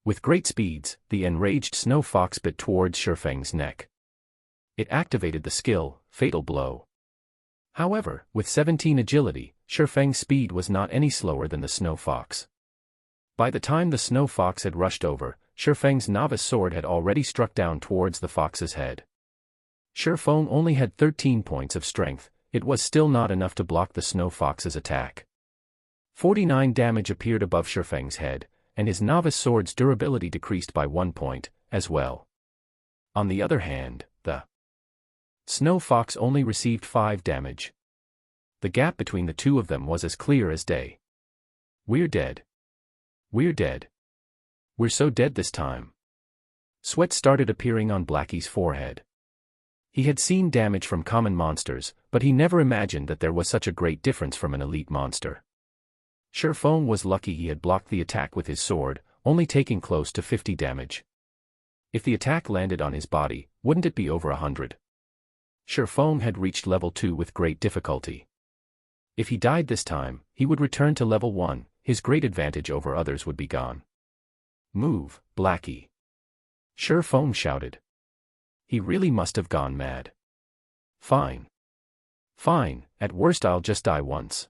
With great speeds, the enraged snow fox bit towards Sherfeng's neck. It activated the skill, Fatal Blow. However, with 17 agility, Sherfeng's speed was not any slower than the snow fox. By the time the snow fox had rushed over, Sherfeng's novice sword had already struck down towards the fox's head. Sherfeng only had 13 points of strength, it was still not enough to block the snow fox's attack. 49 damage appeared above Sherfeng's head, and his novice sword's durability decreased by 1 point, as well. On the other hand, the snow fox only received 5 damage. The gap between the two of them was as clear as day. We're dead. We're dead. We're so dead this time. Sweat started appearing on Blackie's forehead. He had seen damage from common monsters, but he never imagined that there was such a great difference from an elite monster. Sherfeng was lucky he had blocked the attack with his sword, only taking close to 50 damage. If the attack landed on his body, wouldn't it be over 100? Sherfeng had reached level 2 with great difficulty. If he died this time, he would return to level 1, his great advantage over others would be gone. Move, Blackie. Sherfeng shouted. He really must have gone mad. Fine. Fine, at worst I'll just die once.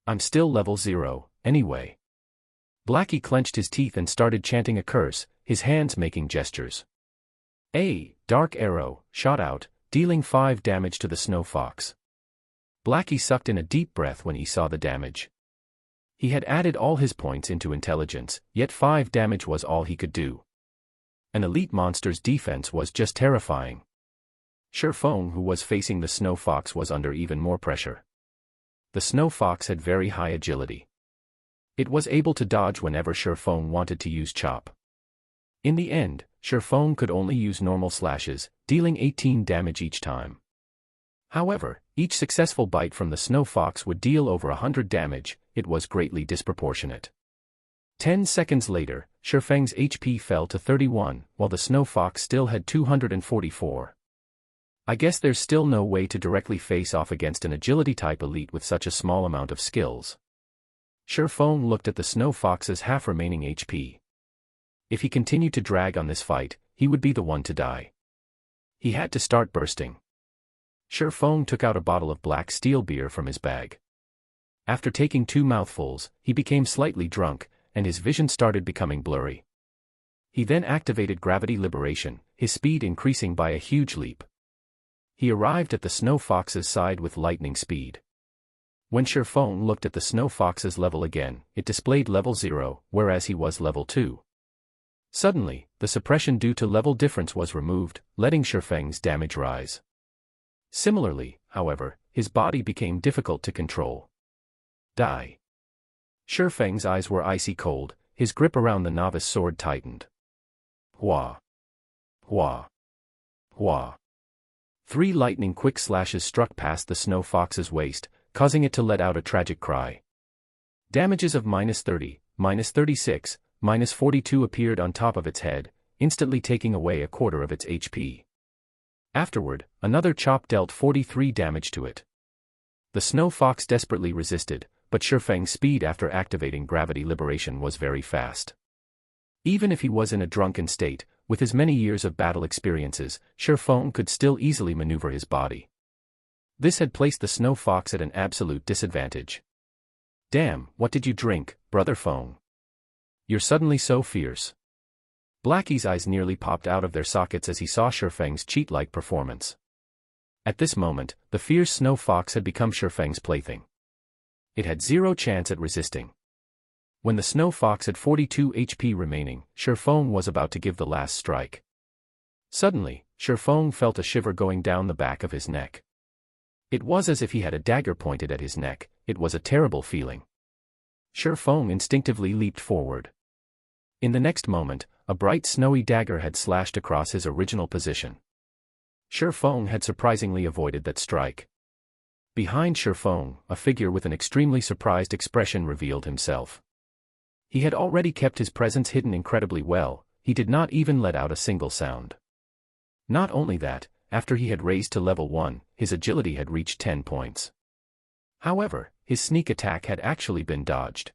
I'm still level 0, anyway. Blackie clenched his teeth and started chanting a curse, his hands making gestures. A dark arrow shot out, dealing 5 damage to the snow fox. Blackie sucked in a deep breath when he saw the damage. He had added all his points into intelligence, yet 5 damage was all he could do. An elite monster's defense was just terrifying. Sherfeng, who was facing the snow fox, was under even more pressure. The snow fox had very high agility. It was able to dodge whenever Sherfeng wanted to use chop. In the end, Sherfeng could only use normal slashes, dealing 18 damage each time. However, each successful bite from the snow fox would deal over 100 damage, it was greatly disproportionate. 10 seconds later, Shifeng's HP fell to 31, while the Snow Fox still had 244. I guess there's still no way to directly face off against an agility-type elite with such a small amount of skills. Shifeng looked at the Snow Fox's half-remaining HP. If he continued to drag on this fight, he would be the one to die. He had to start bursting. Shifeng took out a bottle of black steel beer from his bag. After taking 2 mouthfuls, he became slightly drunk, and his vision started becoming blurry. He then activated gravity liberation, his speed increasing by a huge leap. He arrived at the Snow Fox's side with lightning speed. When Shifeng looked at the Snow Fox's level again, it displayed level 0, whereas he was level 2. Suddenly, the suppression due to level difference was removed, letting Shifeng's damage rise. Similarly, however, his body became difficult to control. Die. Shifeng's eyes were icy cold, his grip around the novice sword tightened. Hua! Hua! Hua! 3 lightning-quick slashes struck past the Snow Fox's waist, causing it to let out a tragic cry. Damages of -30, -36, -42 appeared on top of its head, instantly taking away a quarter of its HP. Afterward, another chop dealt 43 damage to it. The Snow Fox desperately resisted, but Shifeng's speed after activating gravity liberation was very fast. Even if he was in a drunken state, with his many years of battle experiences, Shifeng could still easily maneuver his body. This had placed the Snow Fox at an absolute disadvantage. Damn, what did you drink, Brother Feng? You're suddenly so fierce. Blackie's eyes nearly popped out of their sockets as he saw Shifeng's cheat-like performance. At this moment, the fierce Snow Fox had become Shifeng's plaything. It had 0 chance at resisting. When the Snow Fox had 42 HP remaining, Shifeng was about to give the last strike. Suddenly, Shifeng felt a shiver going down the back of his neck. It was as if he had a dagger pointed at his neck. It was a terrible feeling. Shifeng instinctively leaped forward. In the next moment, a bright snowy dagger had slashed across his original position. Shifeng had surprisingly avoided that strike. Behind Shifeng, a figure with an extremely surprised expression revealed himself. He had already kept his presence hidden incredibly well, he did not even let out a single sound. Not only that, after he had raised to level 1, his agility had reached 10 points. However, his sneak attack had actually been dodged.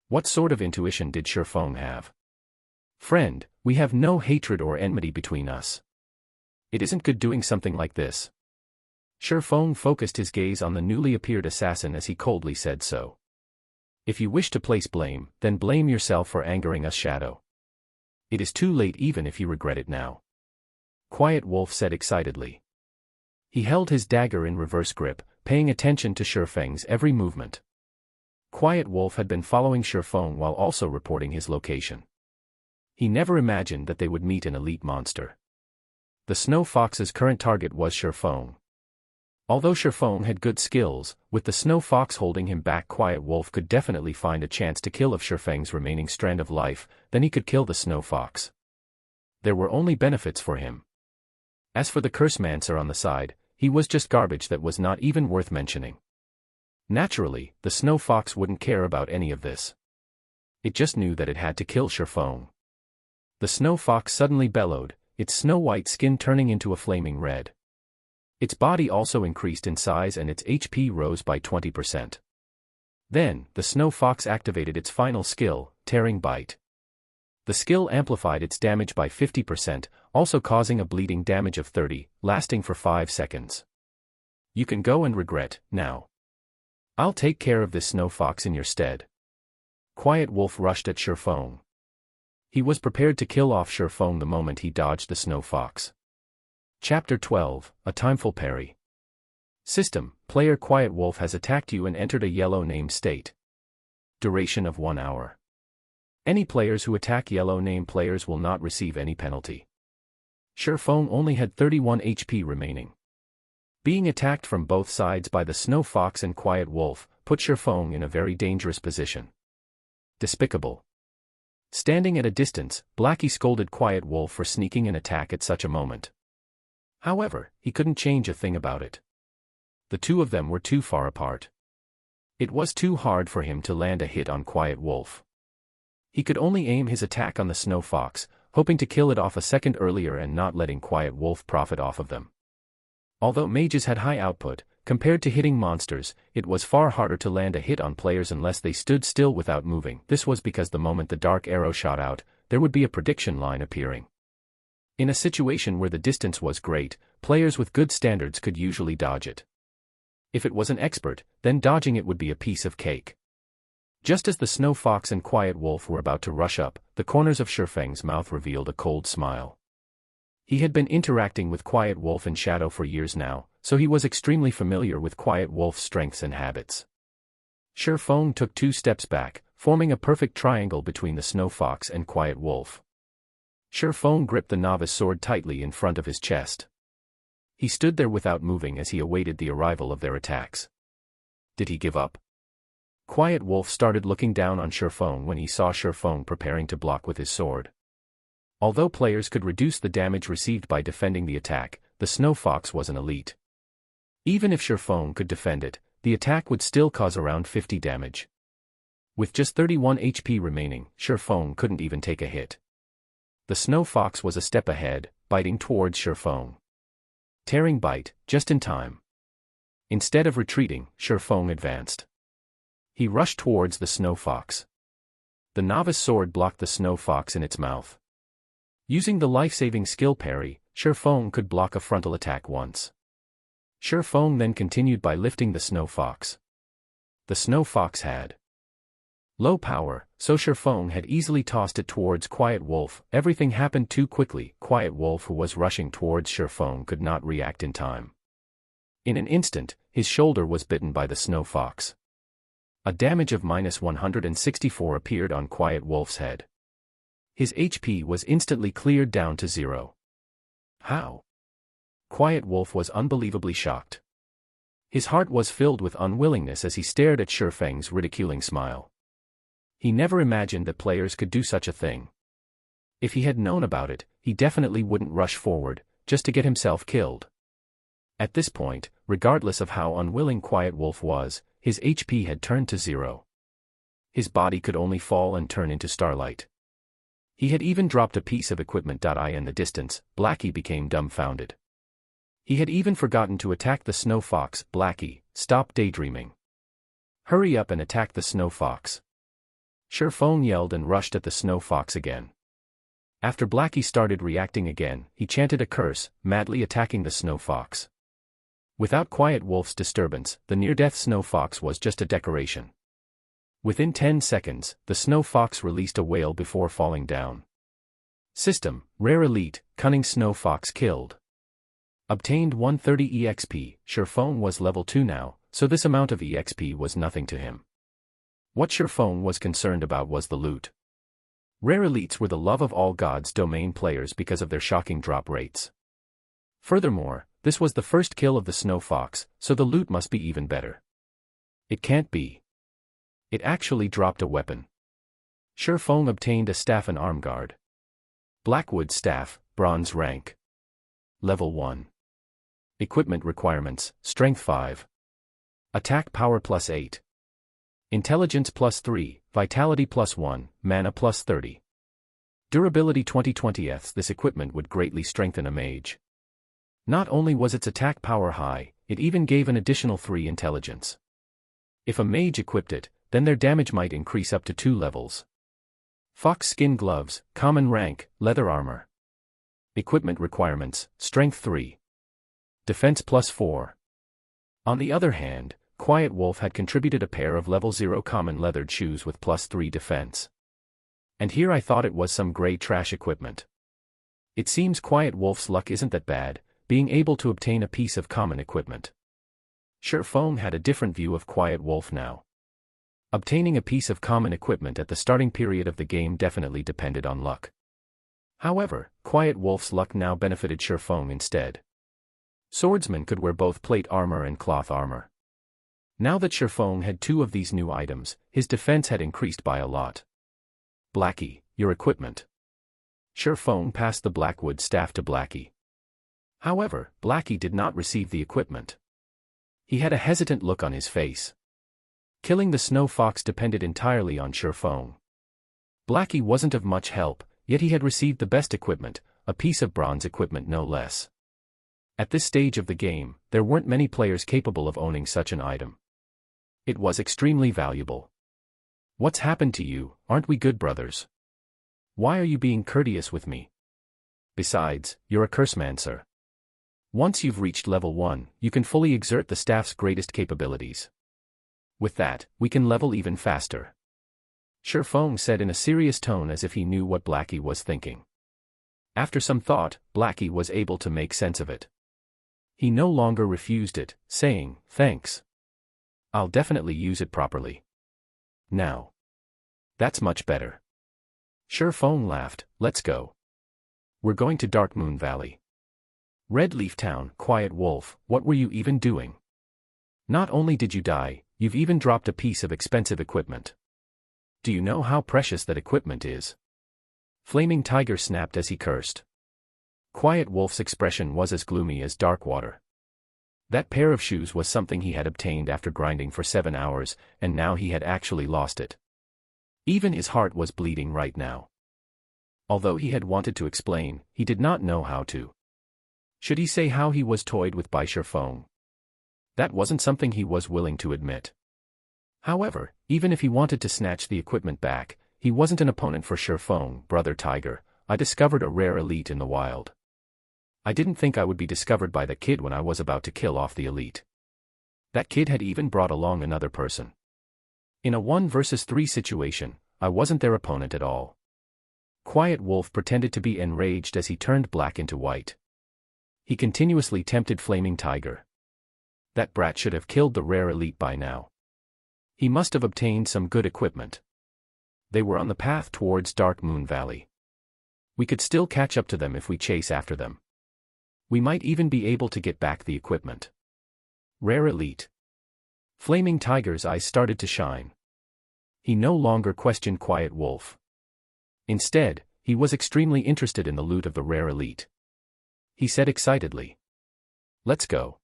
What sort of intuition did Shifeng have? Friend, we have no hatred or enmity between us. It isn't good doing something like this. Shifeng focused his gaze on the newly appeared assassin as he coldly said so. If you wish to place blame, then blame yourself for angering us, Shadow. It is too late even if you regret it now. Quiet Wolf said excitedly. He held his dagger in reverse grip, paying attention to Shifeng's every movement. Quiet Wolf had been following Shifeng while also reporting his location. He never imagined that they would meet an elite monster. The Snow Fox's current target was Shifeng. Although Shifeng had good skills, with the Snow Fox holding him back, Quiet Wolf could definitely find a chance to kill off Shifeng's remaining strand of life, then he could kill the Snow Fox. There were only benefits for him. As for the Cursemancer on the side, he was just garbage that was not even worth mentioning. Naturally, the Snow Fox wouldn't care about any of this. It just knew that it had to kill Shifeng. The Snow Fox suddenly bellowed, its snow-white skin turning into a flaming red. Its body also increased in size and its HP rose by 20%. Then, the Snow Fox activated its final skill, Tearing Bite. The skill amplified its damage by 50%, also causing a bleeding damage of 30, lasting for 5 seconds. You can go and regret, now. I'll take care of this Snow Fox in your stead. Quiet Wolf rushed at Shifeng. He was prepared to kill off Shifeng the moment he dodged the Snow Fox. Chapter 12, A Timeful Parry. System, player Quiet Wolf has attacked you and entered a yellow name state. Duration of 1 hour. Any players who attack yellow name players will not receive any penalty. Shifeng only had 31 HP remaining. Being attacked from both sides by the Snow Fox and Quiet Wolf put Shifeng in a very dangerous position. Despicable. Standing at a distance, Blackie scolded Quiet Wolf for sneaking an attack at such a moment. However, he couldn't change a thing about it. The two of them were too far apart. It was too hard for him to land a hit on Quiet Wolf. He could only aim his attack on the snow fox, hoping to kill it off a second earlier and not letting Quiet Wolf profit off of them. Although mages had high output, compared to hitting monsters, it was far harder to land a hit on players unless they stood still without moving. This was because the moment the dark arrow shot out, there would be a prediction line appearing. In a situation where the distance was great, players with good standards could usually dodge it. If it was an expert, then dodging it would be a piece of cake. Just as the Snow Fox and Quiet Wolf were about to rush up, the corners of Shifeng's mouth revealed a cold smile. He had been interacting with Quiet Wolf in shadow for years now, so he was extremely familiar with Quiet Wolf's strengths and habits. Shifeng took 2 steps back, forming a perfect triangle between the Snow Fox and Quiet Wolf. Shifeng gripped the novice sword tightly in front of his chest. He stood there without moving as he awaited the arrival of their attacks. Did he give up? Quiet Wolf started looking down on Shifeng when he saw Shifeng preparing to block with his sword. Although players could reduce the damage received by defending the attack, the Snow Fox was an elite. Even if Shifeng could defend it, the attack would still cause around 50 damage. With just 31 HP remaining, Shifeng couldn't even take a hit. The Snow Fox was a step ahead, biting towards Shifeng. Tearing bite, just in time. Instead of retreating, Shifeng advanced. He rushed towards the Snow Fox. The novice sword blocked the Snow Fox in its mouth. Using the life-saving skill parry, Shifeng could block a frontal attack once. Shifeng then continued by lifting the Snow Fox. The Snow Fox had low power, so Shifeng had easily tossed it towards Quiet Wolf. Everything happened too quickly. Quiet Wolf, who was rushing towards Shifeng, could not react in time. In an instant, his shoulder was bitten by the Snow Fox. A damage of -164 appeared on Quiet Wolf's head. His HP was instantly cleared down to 0. How? Quiet Wolf was unbelievably shocked. His heart was filled with unwillingness as he stared at Shifeng's ridiculing smile. He never imagined that players could do such a thing. If he had known about it, he definitely wouldn't rush forward, just to get himself killed. At this point, regardless of how unwilling Quiet Wolf was, his HP had turned to 0. His body could only fall and turn into starlight. He had even dropped a piece of equipment. In the distance, Blackie became dumbfounded. He had even forgotten to attack the Snow Fox. Blackie, stop daydreaming. Hurry up and attack the Snow Fox. Shifeng yelled and rushed at the Snow Fox again. After Blackie started reacting again, he chanted a curse, madly attacking the Snow Fox. Without Quiet Wolf's disturbance, the near-death Snow Fox was just a decoration. Within 10 seconds, the Snow Fox released a wail before falling down. System, Rare Elite, Cunning Snow Fox killed. Obtained 130 EXP. Shifeng was level 2 now, so this amount of EXP was nothing to him. What Shifeng was concerned about was the loot. Rare Elites were the love of all gods domain players because of their shocking drop rates. Furthermore, this was the first kill of the Snow Fox, so the loot must be even better. It can't be. It actually dropped a weapon. Shifeng obtained a staff and arm guard. Blackwood staff, bronze rank. Level 1. Equipment requirements, strength 5. Attack power +8. Intelligence +3, vitality +1, mana +30. Durability 20/20. This equipment would greatly strengthen a mage. Not only was its attack power high, it even gave an additional 3 intelligence. If a mage equipped it, then their damage might increase up to 2 levels. Fox skin gloves, common rank, leather armor. Equipment requirements, strength 3. Defense +4. On the other hand, Quiet Wolf had contributed a pair of level 0 common leathered shoes with +3 defense. And here I thought it was some grey trash equipment. It seems Quiet Wolf's luck isn't that bad, being able to obtain a piece of common equipment. Shifeng had a different view of Quiet Wolf now. Obtaining a piece of common equipment at the starting period of the game definitely depended on luck. However, Quiet Wolf's luck now benefited Shifeng instead. Swordsmen could wear both plate armor and cloth armor. Now that Shifeng had 2 of these new items, his defense had increased by a lot. Blackie, your equipment. Shifeng passed the Blackwood staff to Blackie. However, Blackie did not receive the equipment. He had a hesitant look on his face. Killing the Snow Fox depended entirely on Shifeng. Blackie wasn't of much help, yet he had received the best equipment, a piece of bronze equipment no less. At this stage of the game, there weren't many players capable of owning such an item. It was extremely valuable. "What's happened to you? Aren't we good brothers? Why are you being courteous with me? Besides, you're a cursemancer. Once you've reached level 1, you can fully exert the staff's greatest capabilities. With that, we can level even faster." Feng said in a serious tone as if he knew what Blackie was thinking. After some thought, Blackie was able to make sense of it. He no longer refused it, saying, "Thanks. I'll definitely use it properly. Now. That's much better." Feng laughed. "Let's go. We're going to Dark Moon Valley." Red Leaf Town. Quiet Wolf, what were you even doing? Not only did you die, you've even dropped a piece of expensive equipment. Do you know how precious that equipment is? Flaming Tiger snapped as he cursed. Quiet Wolf's expression was as gloomy as dark water. That pair of shoes was something he had obtained after grinding for 7 hours, and now he had actually lost it. Even his heart was bleeding right now. Although he had wanted to explain, he did not know how to. Should he say how he was toyed with by Feng? That wasn't something he was willing to admit. However, even if he wanted to snatch the equipment back, he wasn't an opponent for Feng. "Brother Tiger, I discovered a rare elite in the wild. I didn't think I would be discovered by the kid when I was about to kill off the elite. That kid had even brought along another person. In a 1 versus 3 situation, I wasn't their opponent at all." Quiet Wolf pretended to be enraged as he turned black into white. He continuously tempted Flaming Tiger. That brat should have killed the rare elite by now. He must have obtained some good equipment. They were on the path towards Dark Moon Valley. We could still catch up to them if we chase after them. We might even be able to get back the equipment. Rare elite. Flaming Tiger's eyes started to shine. He no longer questioned Quiet Wolf. Instead, he was extremely interested in the loot of the rare elite. He said excitedly, "Let's go.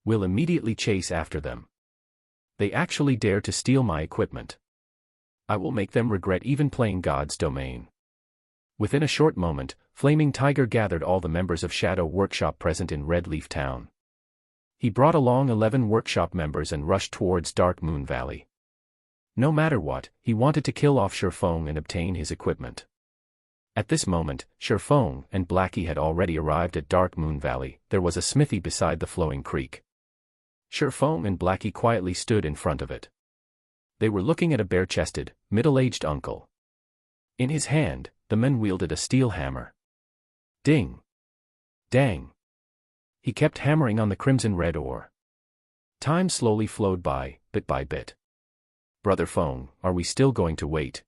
We'll immediately chase after them. They actually dare to steal my equipment. I will make them regret even playing God's domain." Within a short moment, Flaming Tiger gathered all the members of Shadow Workshop present in Red Leaf Town. He brought along 11 workshop members and rushed towards Dark Moon Valley. No matter what, he wanted to kill off Feng and obtain his equipment. At this moment, Feng and Blackie had already arrived at Dark Moon Valley. There was a smithy beside the flowing creek. Feng and Blackie quietly stood in front of it. They were looking at a bare-chested, middle-aged uncle. In his hand, the man wielded a steel hammer. Ding! Dang! He kept hammering on the crimson-red ore. Time slowly flowed by, bit by bit. "Brother Feng, are we still going to wait?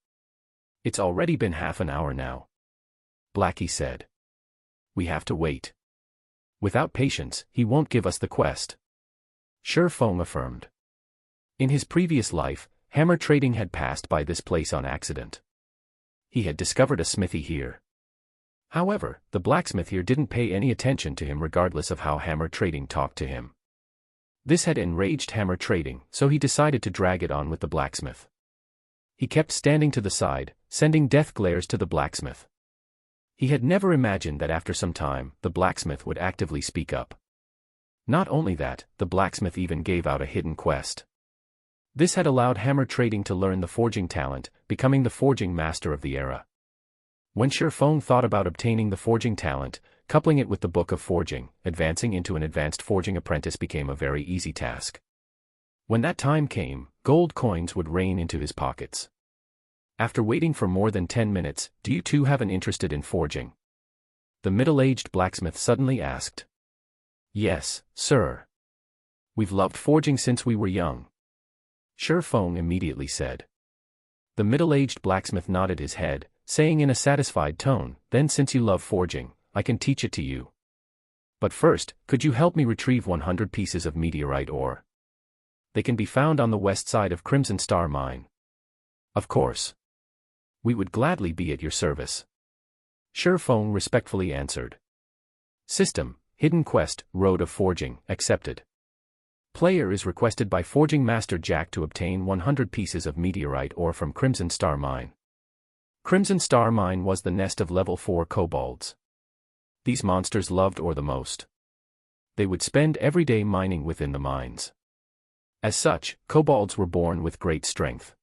It's already been half an hour now," Blackie said. "We have to wait. Without patience, he won't give us the quest," Feng affirmed. In his previous life, hammer trading had passed by this place on accident. He had discovered a smithy here. However, the blacksmith here didn't pay any attention to him regardless of how hammer trading talked to him. This had enraged hammer trading, so he decided to drag it on with the blacksmith. He kept standing to the side, sending death glares to the blacksmith. He had never imagined that after some time, the blacksmith would actively speak up. Not only that, the blacksmith even gave out a hidden quest. This had allowed hammer trading to learn the forging talent, becoming the forging master of the era. When Feng thought about obtaining the forging talent, coupling it with the book of forging, advancing into an advanced forging apprentice became a very easy task. When that time came, gold coins would rain into his pockets. After waiting for more than 10 minutes, "Do you two have an interest in forging?" the middle-aged blacksmith suddenly asked. "Yes, sir. We've loved forging since we were young," Feng immediately said. The middle-aged blacksmith nodded his head, saying in a satisfied tone, "Then since you love forging, I can teach it to you. But first, could you help me retrieve 100 pieces of meteorite ore? They can be found on the west side of Crimson Star Mine." "Of course. We would gladly be at your service," Feng respectfully answered. System, Hidden Quest, Road of Forging, accepted. Player is requested by Forging Master Jack to obtain 100 pieces of meteorite ore from Crimson Star Mine. Crimson Star Mine was the nest of level 4 kobolds. These monsters loved ore the most. They would spend every day mining within the mines. As such, kobolds were born with great strength.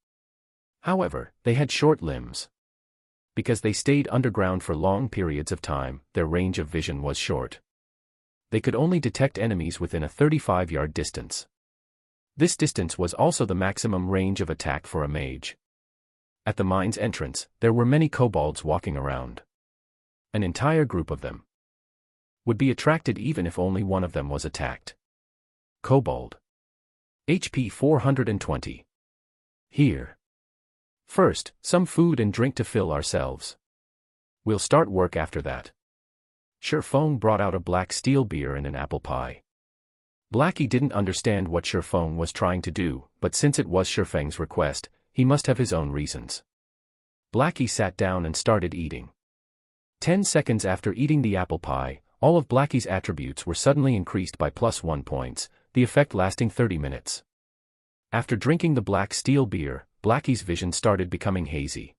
However, they had short limbs. Because they stayed underground for long periods of time, their range of vision was short. They could only detect enemies within a 35-yard distance. This distance was also the maximum range of attack for a mage. At the mine's entrance, there were many kobolds walking around. An entire group of them would be attracted even if only one of them was attacked. Kobold. HP 420. Here. First, some food and drink to fill ourselves. We'll start work after that. Sherfong brought out a black steel beer and an apple pie. Blackie didn't understand what Sherfong was trying to do, but since it was Sherfeng's request, he must have his own reasons. Blackie sat down and started eating. 10 seconds after eating the apple pie, all of Blackie's attributes were suddenly increased by +1 points, the effect lasting 30 minutes. After drinking the black steel beer, Blackie's vision started becoming hazy.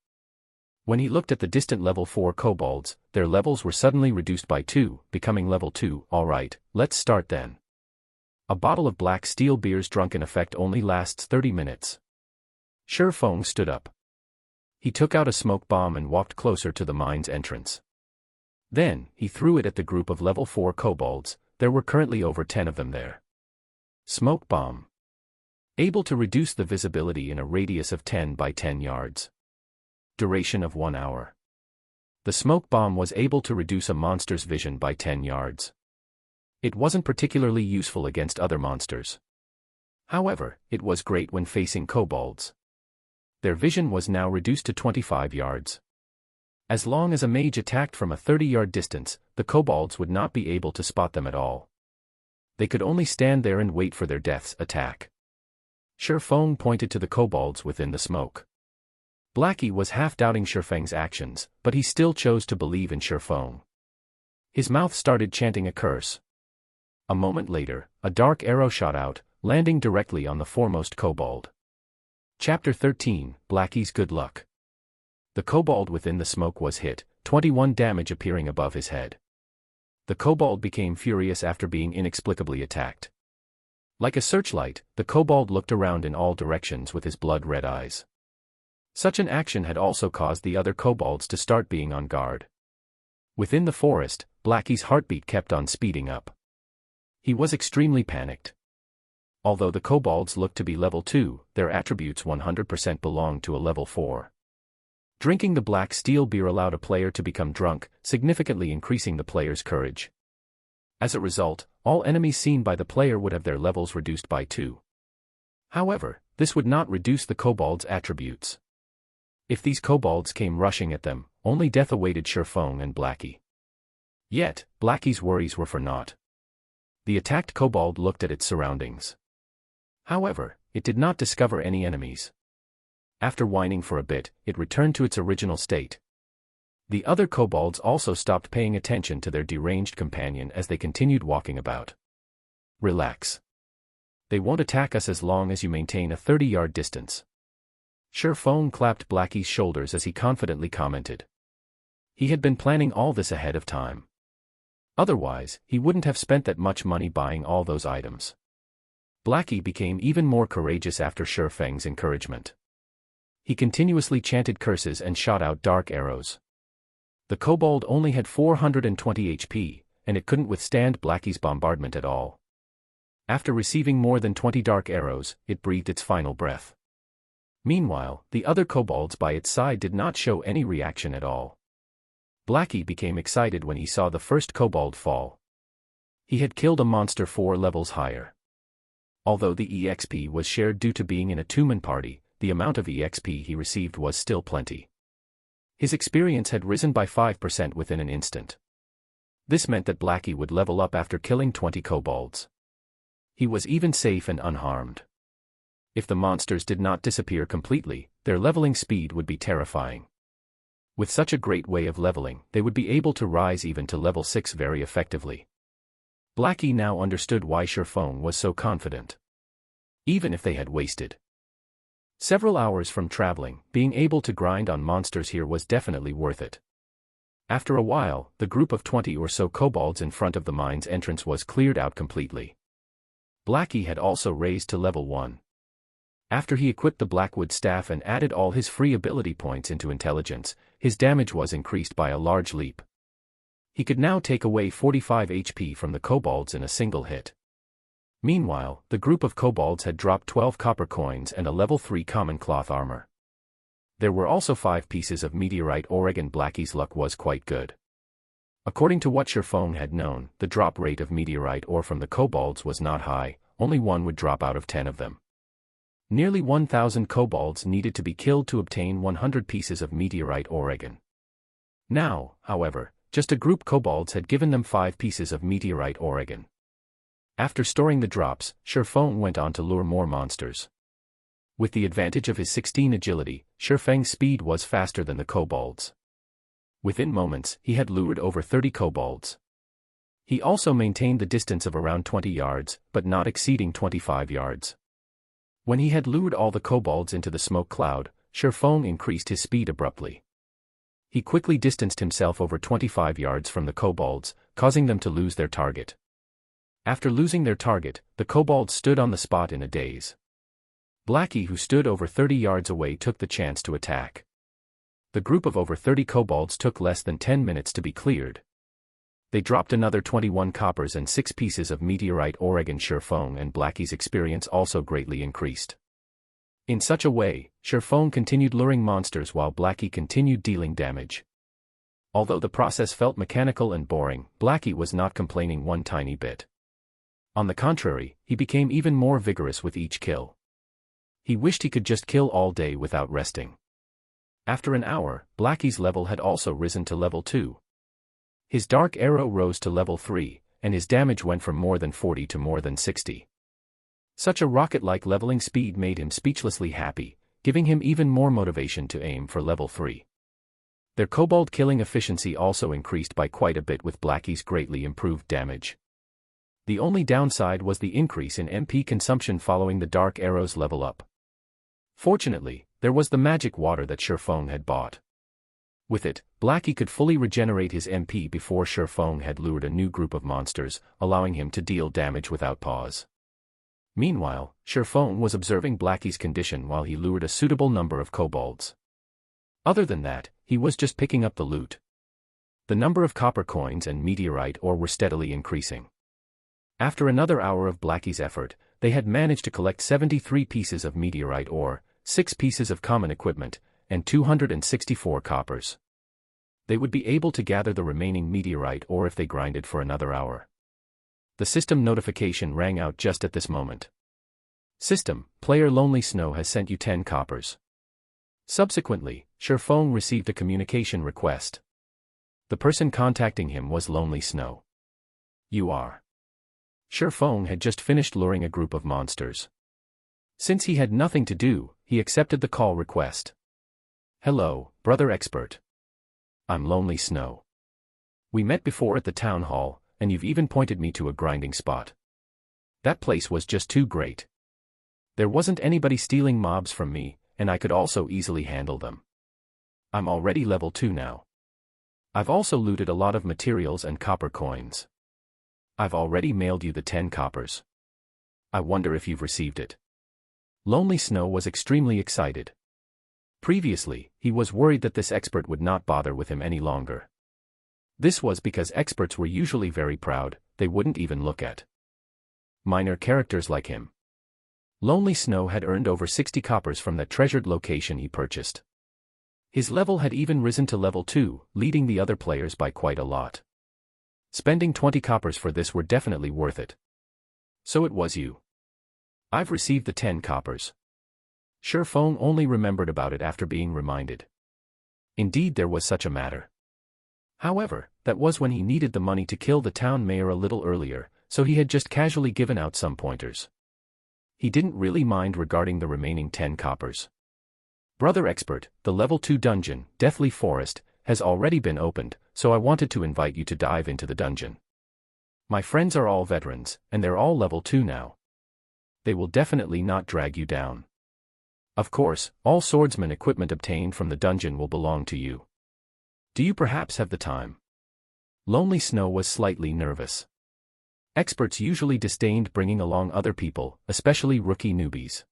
When he looked at the distant level 4 kobolds, their levels were suddenly reduced by 2, becoming level 2. Alright, let's start then. A bottle of black steel beer's drunken effect only lasts 30 minutes. Sherfong stood up. He took out a smoke bomb and walked closer to the mine's entrance. Then, he threw it at the group of level 4 kobolds. There were currently over 10 of them there. Smoke bomb. Able to reduce the visibility in a radius of 10 by 10 yards. Duration of 1 hour. The smoke bomb was able to reduce a monster's vision by 10 yards. It wasn't particularly useful against other monsters. However, it was great when facing kobolds. Their vision was now reduced to 25 yards. As long as a mage attacked from a 30-yard distance, the kobolds would not be able to spot them at all. They could only stand there and wait for their death's attack. Sherfong pointed to the kobolds within the smoke. Blackie was half-doubting Sherfeng's actions, but he still chose to believe in Sherfong. His mouth started chanting a curse. A moment later, a dark arrow shot out, landing directly on the foremost kobold. Chapter 13, Blackie's Good Luck. The kobold within the smoke was hit, 21 damage appearing above his head. The kobold became furious after being inexplicably attacked. Like a searchlight, the kobold looked around in all directions with his blood-red eyes. Such an action had also caused the other kobolds to start being on guard. Within the forest, Blackie's heartbeat kept on speeding up. He was extremely panicked. Although the kobolds looked to be level 2, their attributes 100% belonged to a level 4. Drinking the black steel beer allowed a player to become drunk, significantly increasing the player's courage. As a result, all enemies seen by the player would have their levels reduced by 2. However, this would not reduce the kobolds' attributes. If these kobolds came rushing at them, only death awaited Sherfong and Blackie. Yet, Blackie's worries were for naught. The attacked kobold looked at its surroundings. However, it did not discover any enemies. After whining for a bit, it returned to its original state. The other kobolds also stopped paying attention to their deranged companion as they continued walking about. Relax. They won't attack us as long as you maintain a 30-yard distance. Sherfong clapped Blackie's shoulders as he confidently commented. He had been planning all this ahead of time. Otherwise, he wouldn't have spent that much money buying all those items. Blackie became even more courageous after Sherfeng's encouragement. He continuously chanted curses and shot out dark arrows. The kobold only had 420 HP, and it couldn't withstand Blackie's bombardment at all. After receiving more than 20 dark arrows, it breathed its final breath. Meanwhile, the other kobolds by its side did not show any reaction at all. Blackie became excited when he saw the first kobold fall. He had killed a monster 4 levels higher. Although the EXP was shared due to being in a two-man party, the amount of EXP he received was still plenty. His experience had risen by 5% within an instant. This meant that Blackie would level up after killing 20 kobolds. He was even safe and unharmed. If the monsters did not disappear completely, their leveling speed would be terrifying. With such a great way of leveling, they would be able to rise even to level 6 very effectively. Blackie now understood why Sherfong was so confident. Even if they had wasted Several hours from traveling, being able to grind on monsters here was definitely worth it. After a while, the group of 20 or so kobolds in front of the mine's entrance was cleared out completely. Blackie had also raised to level 1. After he equipped the Blackwood staff and added all his free ability points into intelligence, his damage was increased by a large leap. He could now take away 45 HP from the kobolds in a single hit. Meanwhile, the group of kobolds had dropped 12 copper coins and a level 3 common cloth armor. There were also 5 pieces of meteorite ore. Blackie's luck was quite good. According to what Sherfone had known, the drop rate of meteorite ore from the kobolds was not high, only one would drop out of 10 of them. Nearly 1,000 kobolds needed to be killed to obtain 100 pieces of meteorite ore. Now, however, just a group kobolds had given them 5 pieces of meteorite ore. After storing the drops, Sherfone went on to lure more monsters. With the advantage of his 16 agility, Sherfeng's speed was faster than the kobolds. Within moments, he had lured over 30 kobolds. He also maintained the distance of around 20 yards, but not exceeding 25 yards. When he had lured all the kobolds into the smoke cloud, Sherfone increased his speed abruptly. He quickly distanced himself over 25 yards from the kobolds, causing them to lose their target. After losing their target, the kobolds stood on the spot in a daze. Blackie, who stood over 30 yards away, took the chance to attack. The group of over 30 kobolds took less than 10 minutes to be cleared. They dropped another 21 coppers and 6 pieces of meteorite ore. Sherfone and Blackie's experience also greatly increased. In such a way, Sherfone continued luring monsters while Blackie continued dealing damage. Although the process felt mechanical and boring, Blackie was not complaining one tiny bit. On the contrary, he became even more vigorous with each kill. He wished he could just kill all day without resting. After an hour, Blackie's level had also risen to level 2. His dark arrow rose to level 3, and his damage went from more than 40 to more than 60. Such a rocket-like leveling speed made him speechlessly happy, giving him even more motivation to aim for level 3. Their kobold killing efficiency also increased by quite a bit with Blackie's greatly improved damage. The only downside was the increase in MP consumption following the dark arrow's level up. Fortunately, there was the magic water that Sherfone had bought. With it, Blackie could fully regenerate his MP before Sherfone had lured a new group of monsters, allowing him to deal damage without pause. Meanwhile, Sherfone was observing Blackie's condition while he lured a suitable number of kobolds. Other than that, he was just picking up the loot. The number of copper coins and meteorite ore were steadily increasing. After another hour of Blackie's effort, they had managed to collect 73 pieces of meteorite ore, 6 pieces of common equipment, and 264 coppers. They would be able to gather the remaining meteorite ore if they grinded for another hour. The system notification rang out just at this moment. System, player Lonely Snow has sent you 10 coppers. Subsequently, Sherfone received a communication request. The person contacting him was Lonely Snow. You are. Sherfone had just finished luring a group of monsters. Since he had nothing to do, he accepted the call request. Hello, brother expert. I'm Lonely Snow. We met before at the town hall, and you've even pointed me to a grinding spot. That place was just too great. There wasn't anybody stealing mobs from me, and I could also easily handle them. I'm already level 2 now. I've also looted a lot of materials and copper coins. I've already mailed you the 10 coppers. I wonder if you've received it. Lonely Snow was extremely excited. Previously, he was worried that this expert would not bother with him any longer. This was because experts were usually very proud, they wouldn't even look at minor characters like him. Lonely Snow had earned over 60 coppers from that treasured location he purchased. His level had even risen to level 2, leading the other players by quite a lot. Spending 20 coppers for this were definitely worth it. So it was you. I've received the 10 coppers. Sherfone only remembered about it after being reminded. Indeed, there was such a matter. However, that was when he needed the money to kill the town mayor a little earlier, so he had just casually given out some pointers. He didn't really mind regarding the remaining 10 coppers. Brother Expert, the level 2 dungeon, Deathly Forest, has already been opened, so I wanted to invite you to dive into the dungeon. My friends are all veterans, and they're all level 2 now. They will definitely not drag you down. Of course, all swordsman equipment obtained from the dungeon will belong to you. Do you perhaps have the time? Lonely Snow was slightly nervous. Experts usually disdained bringing along other people, especially rookie newbies.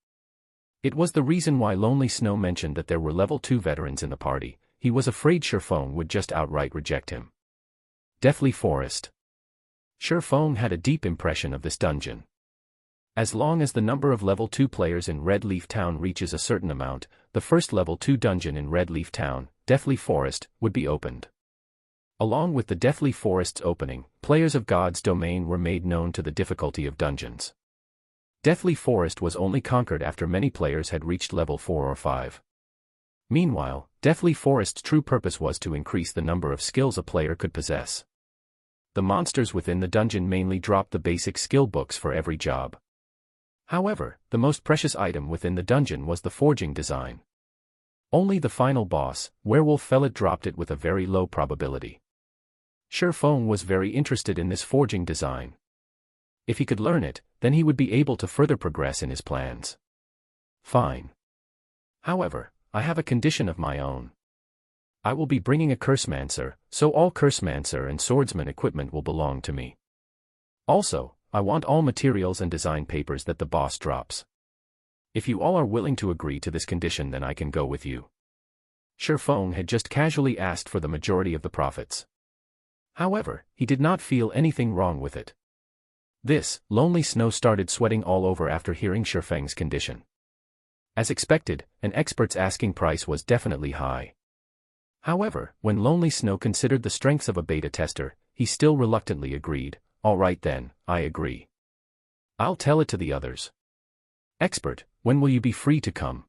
It was the reason why Lonely Snow mentioned that there were level 2 veterans in the party. He was afraid Sherfong would just outright reject him. Deathly Forest. Sherfong had a deep impression of this dungeon. As long as the number of level 2 players in Red Leaf Town reaches a certain amount, the first level 2 dungeon in Red Leaf Town, Deathly Forest, would be opened. Along with the Deathly Forest's opening, players of God's Domain were made known to the difficulty of dungeons. Deathly Forest was only conquered after many players had reached level 4 or 5. Meanwhile, Deathly Forest's true purpose was to increase the number of skills a player could possess. The monsters within the dungeon mainly dropped the basic skill books for every job. However, the most precious item within the dungeon was the forging design. Only the final boss, Werewolf Fellet, dropped it with a very low probability. Sherfong was very interested in this forging design. If he could learn it, then he would be able to further progress in his plans. Fine. However, I have a condition of my own. I will be bringing a Cursemancer, so all Cursemancer and Swordsman equipment will belong to me. Also, I want all materials and design papers that the boss drops. If you all are willing to agree to this condition, then I can go with you. Sherfong had just casually asked for the majority of the profits. However, he did not feel anything wrong with it. Lonely Snow started sweating all over after hearing Sherfeng's condition. As expected, an expert's asking price was definitely high. However, when Lonely Snow considered the strengths of a beta tester, he still reluctantly agreed. All right then, I agree. I'll tell it to the others. Expert, when will you be free to come?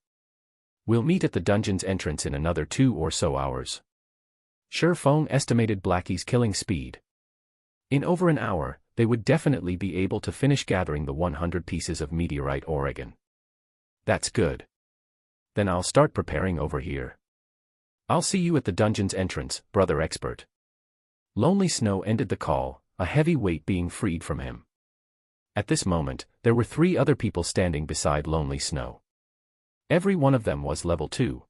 We'll meet at the dungeon's entrance in another 2 or so hours. Sherfong estimated Blackie's killing speed. In over an hour, they would definitely be able to finish gathering the 100 pieces of meteorite Oregon. That's good. Then I'll start preparing over here. I'll see you at the dungeon's entrance, brother expert. Lonely Snow ended the call, a heavy weight being freed from him. At this moment, there were 3 other people standing beside Lonely Snow. Every one of them was level 2.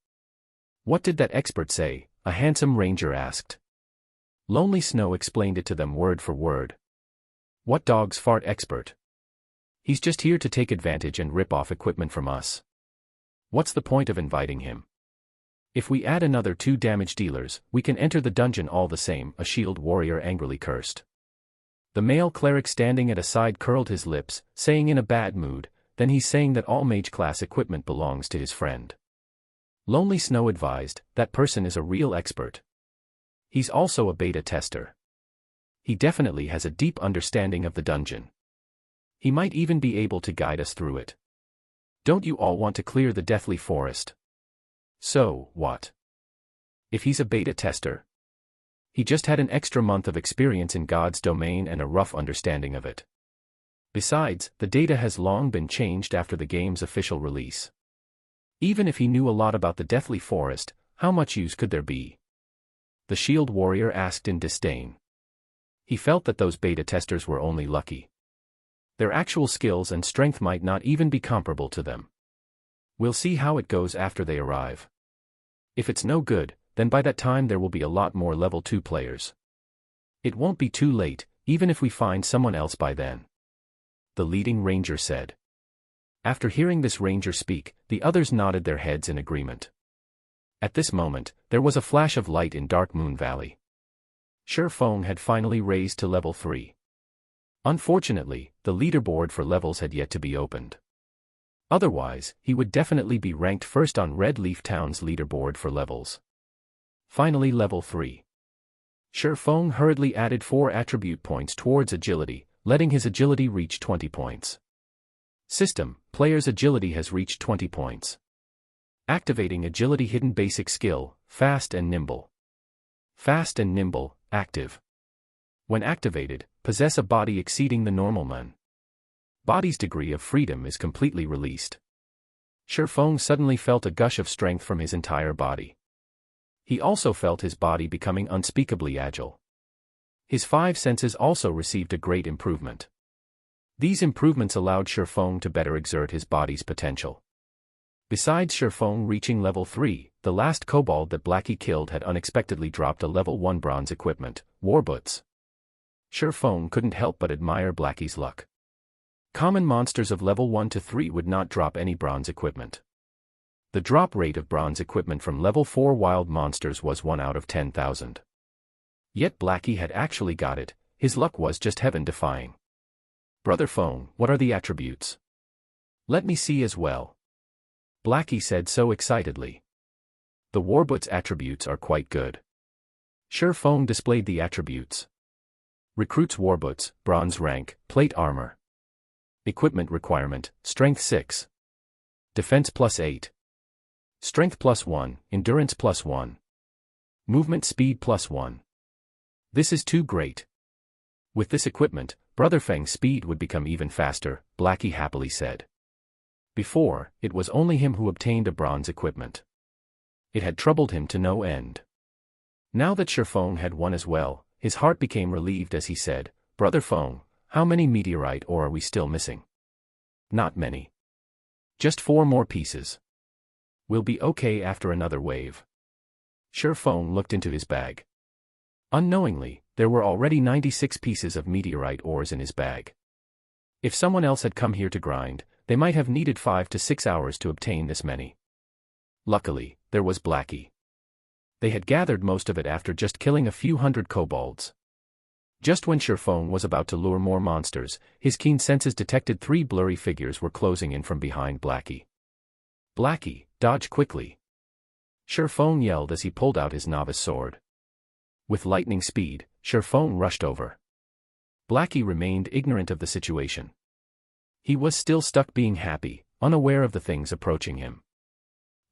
What did that expert say? A handsome ranger asked. Lonely Snow explained it to them word for word. What dogs fart expert? He's just here to take advantage and rip off equipment from us. What's the point of inviting him? If we add another 2 damage dealers, we can enter the dungeon all the same, a shield warrior angrily cursed. The male cleric standing at a side curled his lips, saying in a bad mood, then he's saying that all mage class equipment belongs to his friend. Lonely Snow advised, that person is a real expert. He's also a beta tester. He definitely has a deep understanding of the dungeon. He might even be able to guide us through it. Don't you all want to clear the Deathly Forest? So, what? If he's a beta tester? He just had an extra month of experience in God's Domain and a rough understanding of it. Besides, the data has long been changed after the game's official release. Even if he knew a lot about the Deathly Forest, how much use could there be? The shield warrior asked in disdain. He felt that those beta testers were only lucky. Their actual skills and strength might not even be comparable to them. We'll see how it goes after they arrive. If it's no good, then by that time there will be a lot more level 2 players. It won't be too late, even if we find someone else by then. The leading ranger said. After hearing this ranger speak, the others nodded their heads in agreement. At this moment, there was a flash of light in Dark Moon Valley. Sherfong had finally raised to level 3. Unfortunately, the leaderboard for levels had yet to be opened. Otherwise, he would definitely be ranked first on Red Leaf Town's leaderboard for levels. Finally level 3. Sherfong hurriedly added 4 attribute points towards agility, letting his agility reach 20 points. System, player's agility has reached 20 points. Activating agility hidden basic skill, fast and nimble. Fast and nimble, active. When activated, possess a body exceeding the normal man. Body's degree of freedom is completely released. Sherfong suddenly felt a gush of strength from his entire body. He also felt his body becoming unspeakably agile. His 5 senses also received a great improvement. These improvements allowed Sherfong to better exert his body's potential. Besides Sherfone reaching level 3, the last kobold that Blackie killed had unexpectedly dropped a level 1 bronze equipment, Warboots. Sherfone couldn't help but admire Blackie's luck. Common monsters of level 1 to 3 would not drop any bronze equipment. The drop rate of bronze equipment from level 4 wild monsters was 1 out of 10,000. Yet Blackie had actually got it. His luck was just heaven-defying. Brother Phone, what are the attributes? Let me see as well. Blackie said so excitedly. The Warboot's attributes are quite good. Sherfone displayed the attributes. Recruits Warboots, bronze rank, plate armor. Equipment requirement, strength 6. Defense +8. Strength +1, endurance +1. Movement speed +1. This is too great. With this equipment, Brother Feng's speed would become even faster, Blackie happily said. Before, it was only him who obtained a bronze equipment. It had troubled him to no end. Now that Sherfone had won as well, his heart became relieved as he said, Brother Feng, how many meteorite ore are we still missing? Not many. Just 4 more pieces. We'll be okay after another wave. Sherfone looked into his bag. Unknowingly, there were already 96 pieces of meteorite ores in his bag. If someone else had come here to grind, they might have needed 5 to 6 hours to obtain this many. Luckily, there was Blackie. They had gathered most of it after just killing a few hundred kobolds. Just when Sherfone was about to lure more monsters, his keen senses detected 3 blurry figures were closing in from behind Blackie. Blackie, dodge quickly. Sherfone yelled as he pulled out his novice sword. With lightning speed, Sherfone rushed over. Blackie remained ignorant of the situation. He was still stuck being happy, unaware of the things approaching him.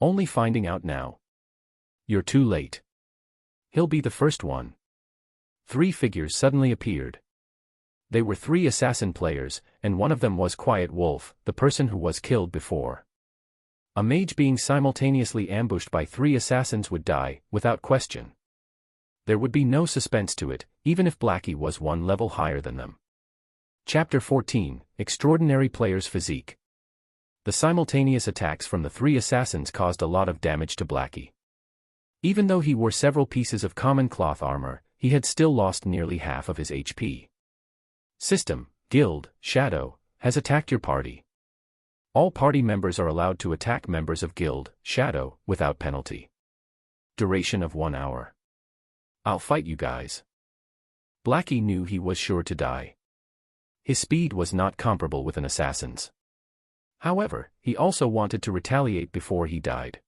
Only finding out now. You're too late. He'll be the first one. 3 figures suddenly appeared. They were 3 assassin players, and one of them was Quiet Wolf, the person who was killed before. A mage being simultaneously ambushed by 3 assassins would die, without question. There would be no suspense to it, even if Blackie was 1 level higher than them. Chapter 14, Extraordinary Player's Physique. The simultaneous attacks from the 3 assassins caused a lot of damage to Blackie. Even though he wore several pieces of common cloth armor, he had still lost nearly half of his HP. System, Guild, Shadow, has attacked your party. All party members are allowed to attack members of Guild, Shadow, without penalty. Duration of 1 hour. I'll fight you guys. Blackie knew he was sure to die. His speed was not comparable with an assassin's. However, he also wanted to retaliate before he died.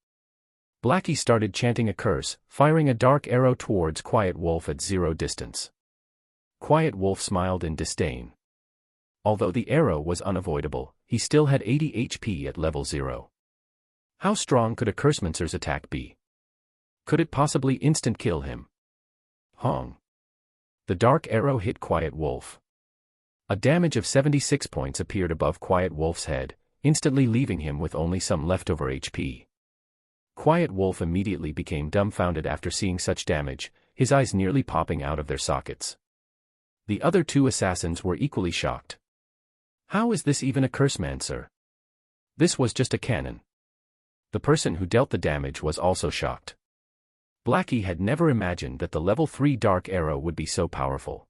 Blackie started chanting a curse, firing a dark arrow towards Quiet Wolf at 0 distance. Quiet Wolf smiled in disdain. Although the arrow was unavoidable, he still had 80 HP at level 0. How strong could a Cursemancer's attack be? Could it possibly instant kill him? Hong. The dark arrow hit Quiet Wolf. A damage of 76 points appeared above Quiet Wolf's head, instantly leaving him with only some leftover HP. Quiet Wolf immediately became dumbfounded after seeing such damage, his eyes nearly popping out of their sockets. The other 2 assassins were equally shocked. How is this even a Cursemancer? This was just a cannon. The person who dealt the damage was also shocked. Blackie had never imagined that the level 3 dark arrow would be so powerful.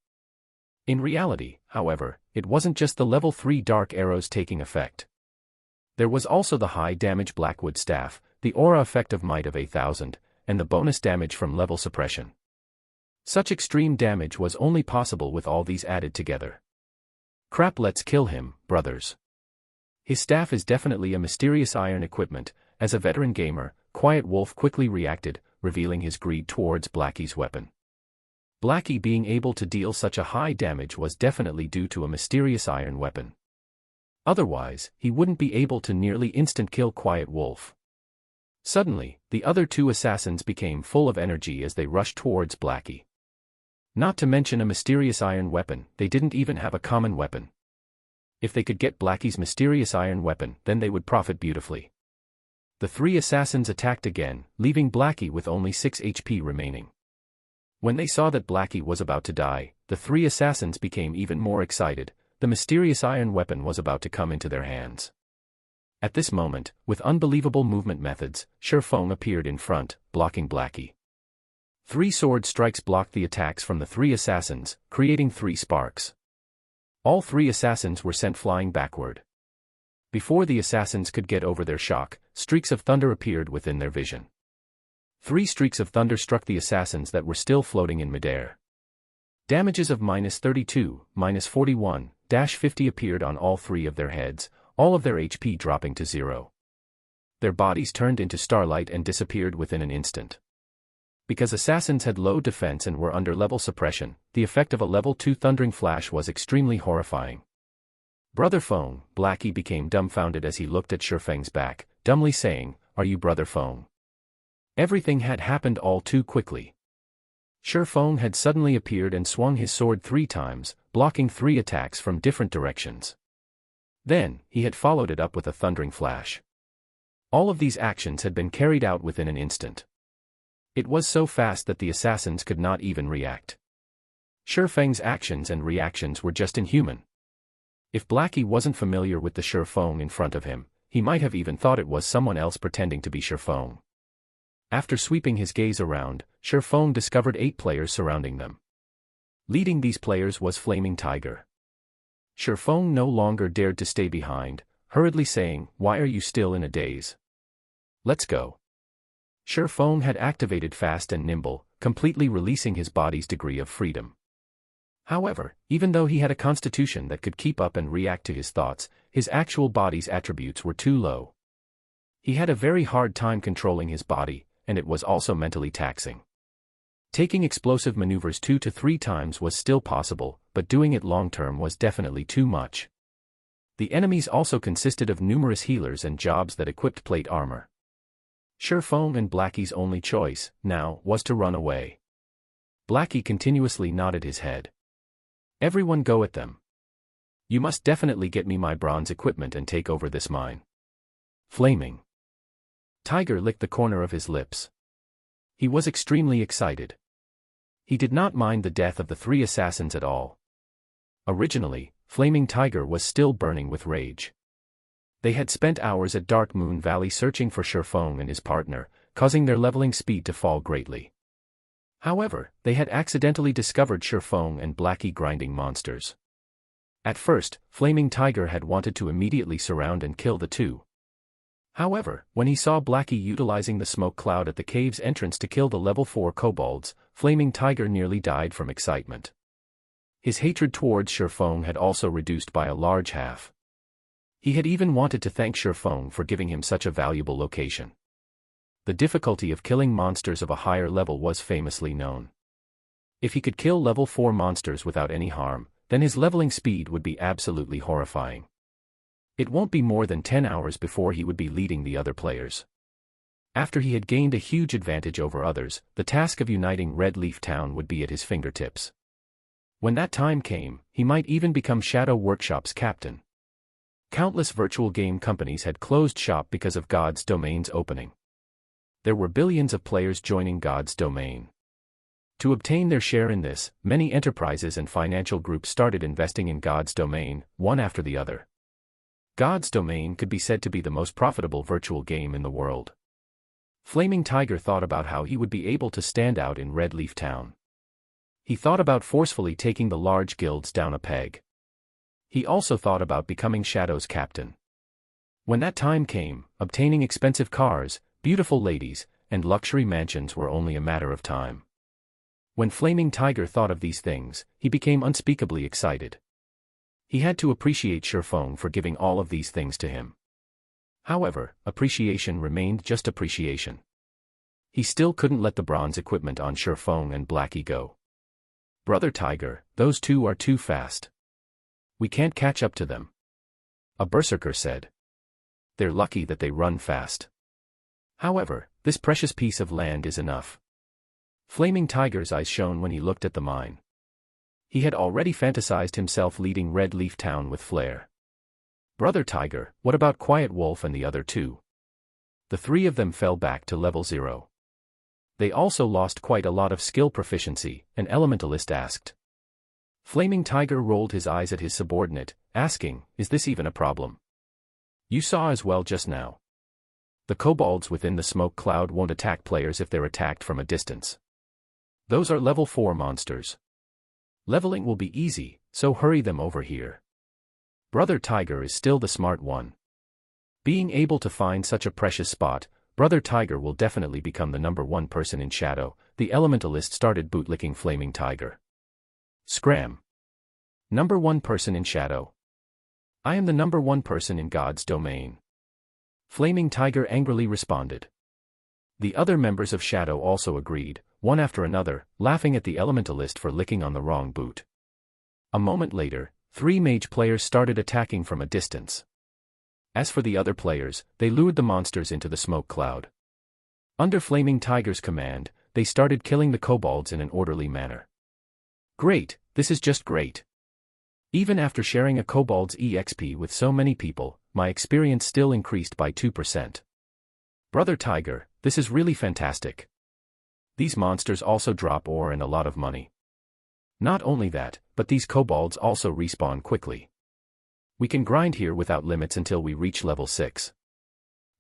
In reality, however, it wasn't just the level 3 dark arrows taking effect. There was also the high damage Blackwood staff, the aura effect of might of 8,000, and the bonus damage from level suppression. Such extreme damage was only possible with all these added together. Crap, let's kill him, brothers. His staff is definitely a mysterious iron equipment. As a veteran gamer, Quiet Wolf quickly reacted, revealing his greed towards Blackie's weapon. Blackie being able to deal such a high damage was definitely due to a mysterious iron weapon. Otherwise, he wouldn't be able to nearly instant kill Quiet Wolf. Suddenly, the other 2 assassins became full of energy as they rushed towards Blackie. Not to mention a mysterious iron weapon, they didn't even have a common weapon. If they could get Blackie's mysterious iron weapon, then they would profit beautifully. The 3 assassins attacked again, leaving Blackie with only 6 HP remaining. When they saw that Blackie was about to die, the 3 assassins became even more excited. The mysterious iron weapon was about to come into their hands. At this moment, with unbelievable movement methods, Shifeng appeared in front, blocking Blackie. 3 sword strikes blocked the attacks from the 3 assassins, creating 3 sparks. All 3 assassins were sent flying backward. Before the assassins could get over their shock, streaks of thunder appeared within their vision. 3 streaks of thunder struck the assassins that were still floating in midair. Damages of -32, -41, -50 appeared on all 3 of their heads, all of their HP dropping to 0. Their bodies turned into starlight and disappeared within an instant. Because assassins had low defense and were under level suppression, the effect of a level 2 thundering flash was extremely horrifying. Brother Feng, Blackie became dumbfounded as he looked at Shifeng's back, dumbly saying, "Are you Brother Feng?" Everything had happened all too quickly. Shifeng had suddenly appeared and swung his sword 3 times, blocking 3 attacks from different directions. Then, he had followed it up with a thundering flash. All of these actions had been carried out within an instant. It was so fast that the assassins could not even react. Shifeng's actions and reactions were just inhuman. If Blackie wasn't familiar with the Shifeng in front of him, he might have even thought it was someone else pretending to be Shifeng. After sweeping his gaze around, Shifeng discovered 8 players surrounding them. Leading these players was Flaming Tiger. Shifeng no longer dared to stay behind, hurriedly saying, "Why are you still in a daze? Let's go." Shifeng had activated Fast and Nimble, completely releasing his body's degree of freedom. However, even though he had a constitution that could keep up and react to his thoughts, his actual body's attributes were too low. He had a very hard time controlling his body, and it was also mentally taxing. Taking explosive maneuvers 2 to 3 times was still possible, but doing it long-term was definitely too much. The enemies also consisted of numerous healers and jobs that equipped plate armor. Shifeng and Blackie's only choice, now, was to run away. Blackie continuously nodded his head. "Everyone go at them. You must definitely get me my bronze equipment and take over this mine." Flaming Tiger licked the corner of his lips. He was extremely excited. He did not mind the death of the 3 assassins at all. Originally, Flaming Tiger was still burning with rage. They had spent hours at Dark Moon Valley searching for Shifeng and his partner, causing their leveling speed to fall greatly. However, they had accidentally discovered Shifeng and Blackie grinding monsters. At first, Flaming Tiger had wanted to immediately surround and kill the 2. However, when he saw Blackie utilizing the smoke cloud at the cave's entrance to kill the level 4 kobolds, Flaming Tiger nearly died from excitement. His hatred towards Shifeng had also reduced by a large half. He had even wanted to thank Shifeng for giving him such a valuable location. The difficulty of killing monsters of a higher level was famously known. If he could kill level 4 monsters without any harm, then his leveling speed would be absolutely horrifying. It won't be more than 10 hours before he would be leading the other players. After he had gained a huge advantage over others, the task of uniting Red Leaf Town would be at his fingertips. When that time came, he might even become Shadow Workshop's captain. Countless virtual game companies had closed shop because of God's Domain's opening. There were billions of players joining God's Domain. To obtain their share in this, many enterprises and financial groups started investing in God's Domain, one after the other. God's Domain could be said to be the most profitable virtual game in the world. Flaming Tiger thought about how he would be able to stand out in Red Leaf Town. He thought about forcefully taking the large guilds down a peg. He also thought about becoming Shadow's captain. When that time came, obtaining expensive cars, beautiful ladies, and luxury mansions were only a matter of time. When Flaming Tiger thought of these things, he became unspeakably excited. He had to appreciate Shifeng for giving all of these things to him. However, appreciation remained just appreciation. He still couldn't let the bronze equipment on Shifeng and Blackie go. "Brother Tiger, those 2 are too fast. We can't catch up to them," a berserker said. "They're lucky that they run fast. However, this precious piece of land is enough." Flaming Tiger's eyes shone when he looked at the mine. He had already fantasized himself leading Red Leaf Town with flair. "Brother Tiger, what about Quiet Wolf and the other 2? The 3 of them fell back to level 0. They also lost quite a lot of skill proficiency," an elementalist asked. Flaming Tiger rolled his eyes at his subordinate, asking, "Is this even a problem? You saw as well just now. The kobolds within the smoke cloud won't attack players if they're attacked from a distance. Those are level 4 monsters. Leveling will be easy, so hurry them over here. Brother Tiger is still the smart one. Being able to find such a precious spot, Brother Tiger will definitely become the #1 person in Shadow. The Elementalist started bootlicking Flaming Tiger. Scram. #1 person in Shadow. I am the #1 person in God's domain. Flaming Tiger angrily responded. The other members of Shadow also agreed, one after another, laughing at the Elementalist for licking on the wrong boot. A moment later, 3 mage players started attacking from a distance. As for the other players, they lured the monsters into the smoke cloud. Under Flaming Tiger's command, they started killing the kobolds in an orderly manner. Great, this is just great. Even after sharing a kobold's EXP with so many people, my experience still increased by 2%. Brother Tiger, this is really fantastic. These monsters also drop ore and a lot of money. Not only that, but these kobolds also respawn quickly. We can grind here without limits until we reach level 6.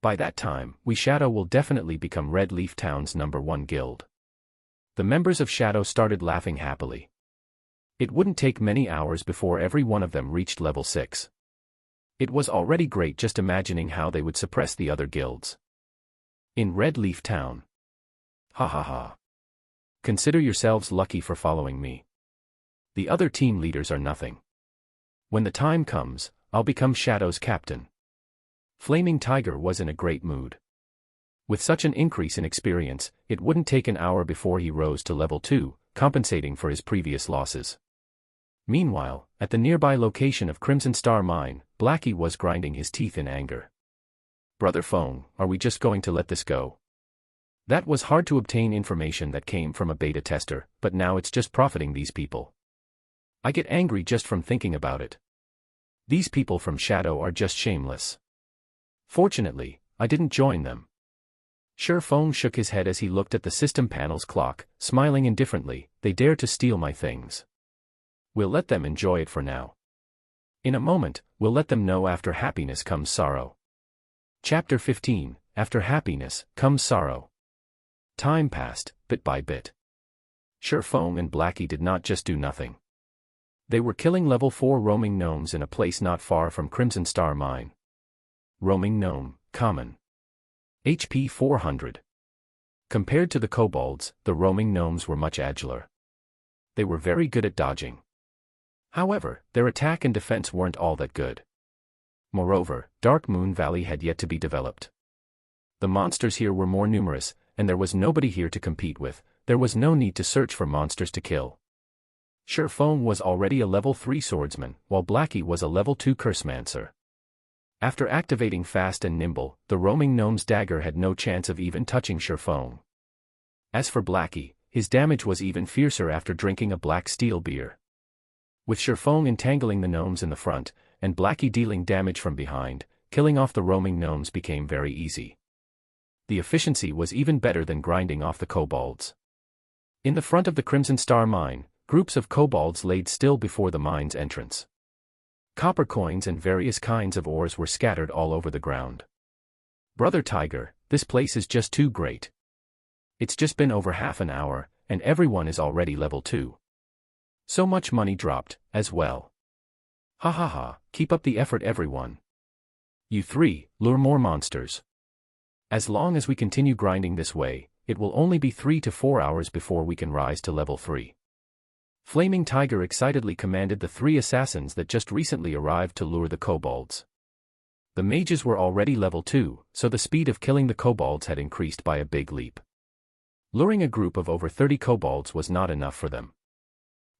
By that time, we Shadow will definitely become Red Leaf Town's #1 guild. The members of Shadow started laughing happily. It wouldn't take many hours before every one of them reached level 6. It was already great just imagining how they would suppress the other guilds. In Red Leaf Town. Ha ha ha. Consider yourselves lucky for following me. The other team leaders are nothing. When the time comes, I'll become Shadow's captain. Flaming Tiger was in a great mood. With such an increase in experience, it wouldn't take an hour before he rose to level 2, compensating for his previous losses. Meanwhile, at the nearby location of Crimson Star Mine, Blackie was grinding his teeth in anger. Brother Fong, are we just going to let this go? That was hard to obtain information that came from a beta tester, but now it's just profiting these people. I get angry just from thinking about it. These people from Shadow are just shameless. Fortunately, I didn't join them. Sure Fong shook his head as he looked at the system panel's clock, smiling indifferently. They dare to steal my things. We'll let them enjoy it for now. In a moment, we'll let them know after happiness comes sorrow. Chapter 15, After Happiness Comes Sorrow. Time passed, bit by bit. Sure Fong and Blackie did not just do nothing. They were killing level 4 roaming gnomes in a place not far from Crimson Star Mine. Roaming gnome, common. HP 400. Compared to the kobolds, the roaming gnomes were much agiler. They were very good at dodging. However, their attack and defense weren't all that good. Moreover, Dark Moon Valley had yet to be developed. The monsters here were more numerous, and there was nobody here to compete with. There was no need to search for monsters to kill. Sure Fong was already a level 3 swordsman, while Blackie was a level 2 cursemancer. After activating Fast and Nimble, the roaming gnome's dagger had no chance of even touching Sure Fong. As for Blackie, his damage was even fiercer after drinking a black steel beer. With Sure Fong entangling the gnomes in the front, and Blackie dealing damage from behind, killing off the roaming gnomes became very easy. The efficiency was even better than grinding off the kobolds. In the front of the Crimson Star Mine, groups of kobolds laid still before the mine's entrance. Copper coins and various kinds of ores were scattered all over the ground. Brother Tiger, this place is just too great. It's just been over half an hour, and everyone is already level 2. So much money dropped, as well. Ha ha ha, keep up the effort everyone. You 3, lure more monsters. As long as we continue grinding this way, it will only be 3 to 4 hours before we can rise to level 3. Flaming Tiger excitedly commanded the 3 assassins that just recently arrived to lure the kobolds. The mages were already level 2, so the speed of killing the kobolds had increased by a big leap. Luring a group of over 30 kobolds was not enough for them.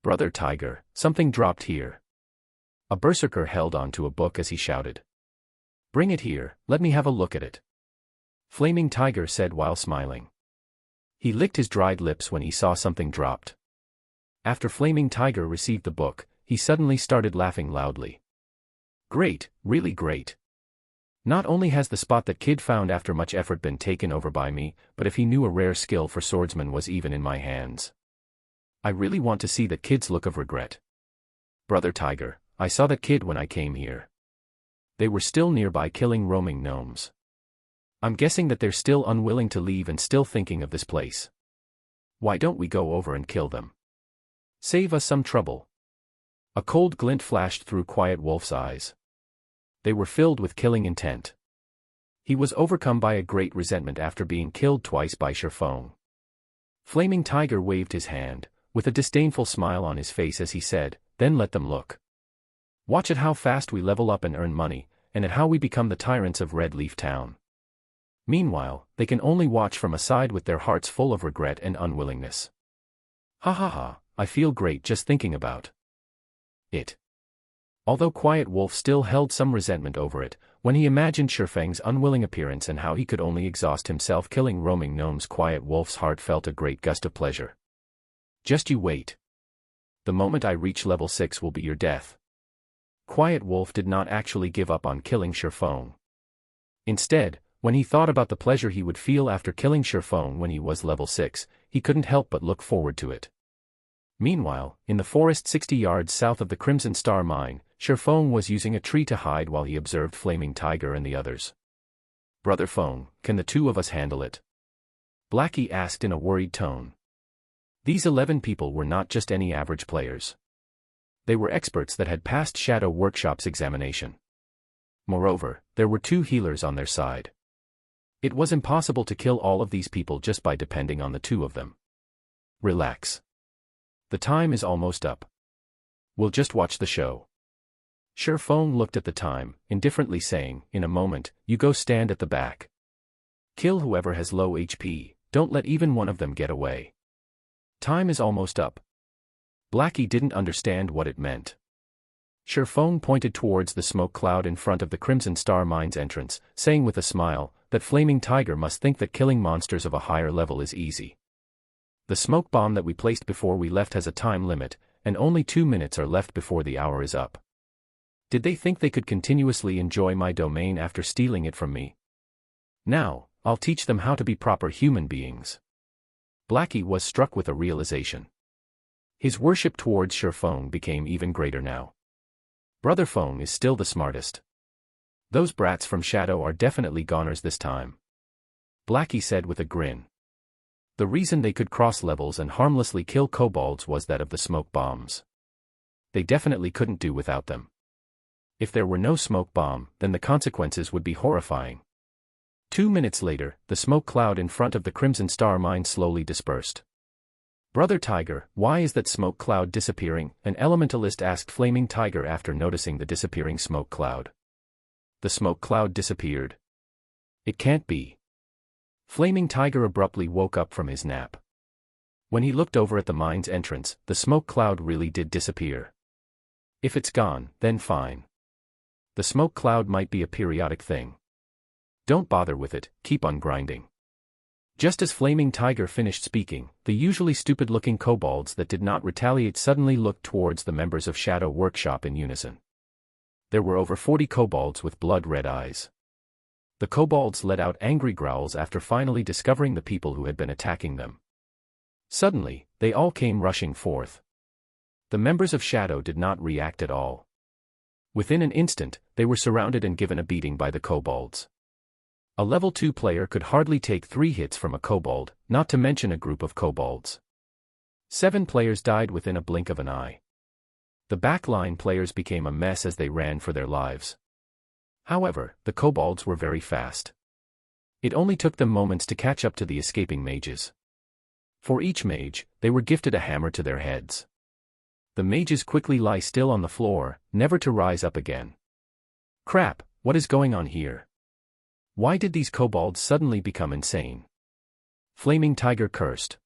Brother Tiger, something dropped here. A berserker held on to a book as he shouted. Bring it here, let me have a look at it. Flaming Tiger said while smiling. He licked his dried lips when he saw something dropped. After Flaming Tiger received the book, he suddenly started laughing loudly. Great, really great. Not only has the spot that kid found after much effort been taken over by me, but if he knew a rare skill for swordsman was even in my hands. I really want to see that kid's look of regret. Brother Tiger, I saw that kid when I came here. They were still nearby killing roaming gnomes. I'm guessing that they're still unwilling to leave and still thinking of this place. Why don't we go over and kill them? Save us some trouble. A cold glint flashed through Quiet Wolf's eyes. They were filled with killing intent. He was overcome by a great resentment after being killed twice by Sherfong. Flaming Tiger waved his hand, with a disdainful smile on his face as he said, "Then let them look. Watch at how fast we level up and earn money, and at how we become the tyrants of Red Leaf Town." Meanwhile, they can only watch from aside with their hearts full of regret and unwillingness. Ha ha ha, I feel great just thinking about it. Although Quiet Wolf still held some resentment over it, when he imagined Sherfang's unwilling appearance and how he could only exhaust himself killing roaming gnomes, Quiet Wolf's heart felt a great gust of pleasure. Just you wait. The moment I reach level 6 will be your death. Quiet Wolf did not actually give up on killing Sherfang. Instead, when he thought about the pleasure he would feel after killing Sherfang when he was level 6, he couldn't help but look forward to it. Meanwhile, in the forest 60 yards south of the Crimson Star mine, Sherfang was using a tree to hide while he observed Flaming Tiger and the others. "Brother Feng, can the two of us handle it?" Blackie asked in a worried tone. These 11 people were not just any average players. They were experts that had passed Shadow Workshop's examination. Moreover, there were 2 healers on their side. It was impossible to kill all of these people just by depending on the 2 of them. Relax. The time is almost up. We'll just watch the show. Sherfang looked at the time, indifferently saying, "In a moment, you go stand at the back. Kill whoever has low HP, don't let even one of them get away. Time is almost up." Blackie didn't understand what it meant. Sherfang pointed towards the smoke cloud in front of the Crimson Star mine's entrance, saying with a smile, that Flaming Tiger must think that killing monsters of a higher level is easy. "The smoke bomb that we placed before we left has a time limit, and only 2 minutes are left before the hour is up. Did they think they could continuously enjoy my domain after stealing it from me? Now, I'll teach them how to be proper human beings." Blackie was struck with a realization. His worship towards Sherfang became even greater now. Brother Feng is still the smartest. Those brats from Shadow are definitely goners this time, Blackie said with a grin. The reason they could cross levels and harmlessly kill kobolds was that of the smoke bombs. They definitely couldn't do without them. If there were no smoke bomb, then the consequences would be horrifying. 2 minutes later, the smoke cloud in front of the Crimson Star mine slowly dispersed. "Brother Tiger, why is that smoke cloud disappearing?" an elementalist asked Flaming Tiger after noticing the disappearing smoke cloud. "The smoke cloud disappeared? It can't be." Flaming Tiger abruptly woke up from his nap. When he looked over at the mine's entrance, the smoke cloud really did disappear. "If it's gone, then fine. The smoke cloud might be a periodic thing. Don't bother with it, keep on grinding." Just as Flaming Tiger finished speaking, the usually stupid-looking kobolds that did not retaliate suddenly looked towards the members of Shadow Workshop in unison. There were over 40 kobolds with blood-red eyes. The kobolds let out angry growls after finally discovering the people who had been attacking them. Suddenly, they all came rushing forth. The members of Shadow did not react at all. Within an instant, they were surrounded and given a beating by the kobolds. A level 2 player could hardly take 3 hits from a kobold, not to mention a group of kobolds. 7 players died within a blink of an eye. The backline players became a mess as they ran for their lives. However, the kobolds were very fast. It only took them moments to catch up to the escaping mages. For each mage, they were gifted a hammer to their heads. The mages quickly lie still on the floor, never to rise up again. "Crap, what is going on here? Why did these kobolds suddenly become insane?" Flaming Tiger cursed.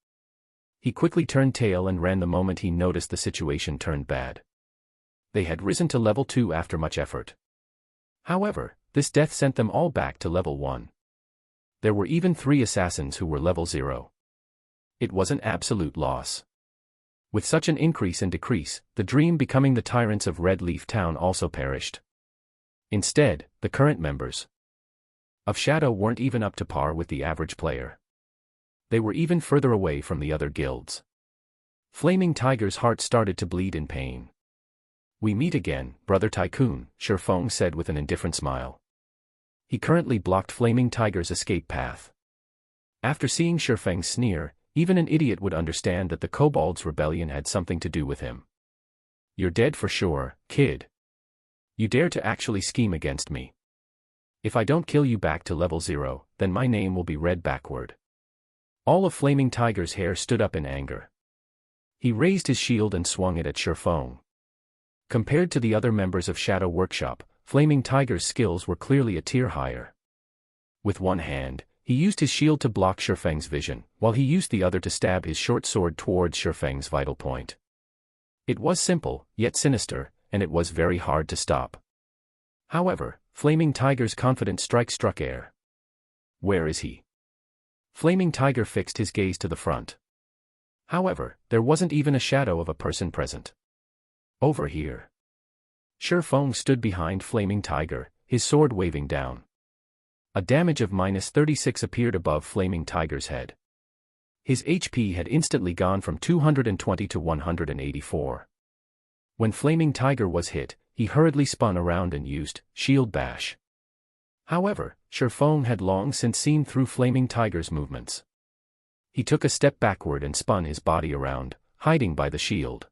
He quickly turned tail and ran the moment he noticed the situation turned bad. They had risen to level 2 after much effort. However, this death sent them all back to level 1. There were even 3 assassins who were level 0. It was an absolute loss. With such an increase and decrease, the dream becoming the tyrants of Red Leaf Town also perished. Instead, the current members of Shadow weren't even up to par with the average player. They were even further away from the other guilds. Flaming Tiger's heart started to bleed in pain. We meet again, Brother Tycoon, Shifeng said with an indifferent smile. He currently blocked Flaming Tiger's escape path. After seeing Shifeng's sneer, even an idiot would understand that the Kobold's rebellion had something to do with him. You're dead for sure, kid. You dare to actually scheme against me. If I don't kill you back to level 0, then my name will be read backward. All of Flaming Tiger's hair stood up in anger. He raised his shield and swung it at Shifeng. Compared to the other members of Shadow Workshop, Flaming Tiger's skills were clearly a tier higher. With one hand, he used his shield to block Shifeng's vision, while he used the other to stab his short sword towards Shifeng's vital point. It was simple, yet sinister, and it was very hard to stop. However, Flaming Tiger's confident strike struck air. Where is he? Flaming Tiger fixed his gaze to the front. However, there wasn't even a shadow of a person present. Over here. Shifeng stood behind Flaming Tiger, his sword waving down. A damage of -36 appeared above Flaming Tiger's head. His HP had instantly gone from 220 to 184. When Flaming Tiger was hit, he hurriedly spun around and used Shield Bash. However, Shifeng had long since seen through Flaming Tiger's movements. He took a step backward and spun his body around, hiding by the shield.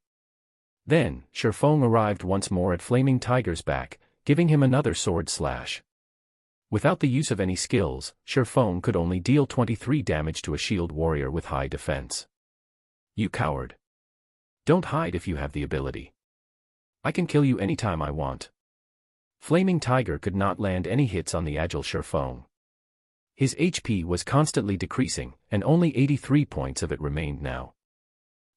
Then, Shifeng arrived once more at Flaming Tiger's back, giving him another sword slash. Without the use of any skills, Shifeng could only deal 23 damage to a shield warrior with high defense. You coward. Don't hide if you have the ability. I can kill you anytime I want. Flaming Tiger could not land any hits on the agile Shifeng. His HP was constantly decreasing, and only 83 points of it remained now.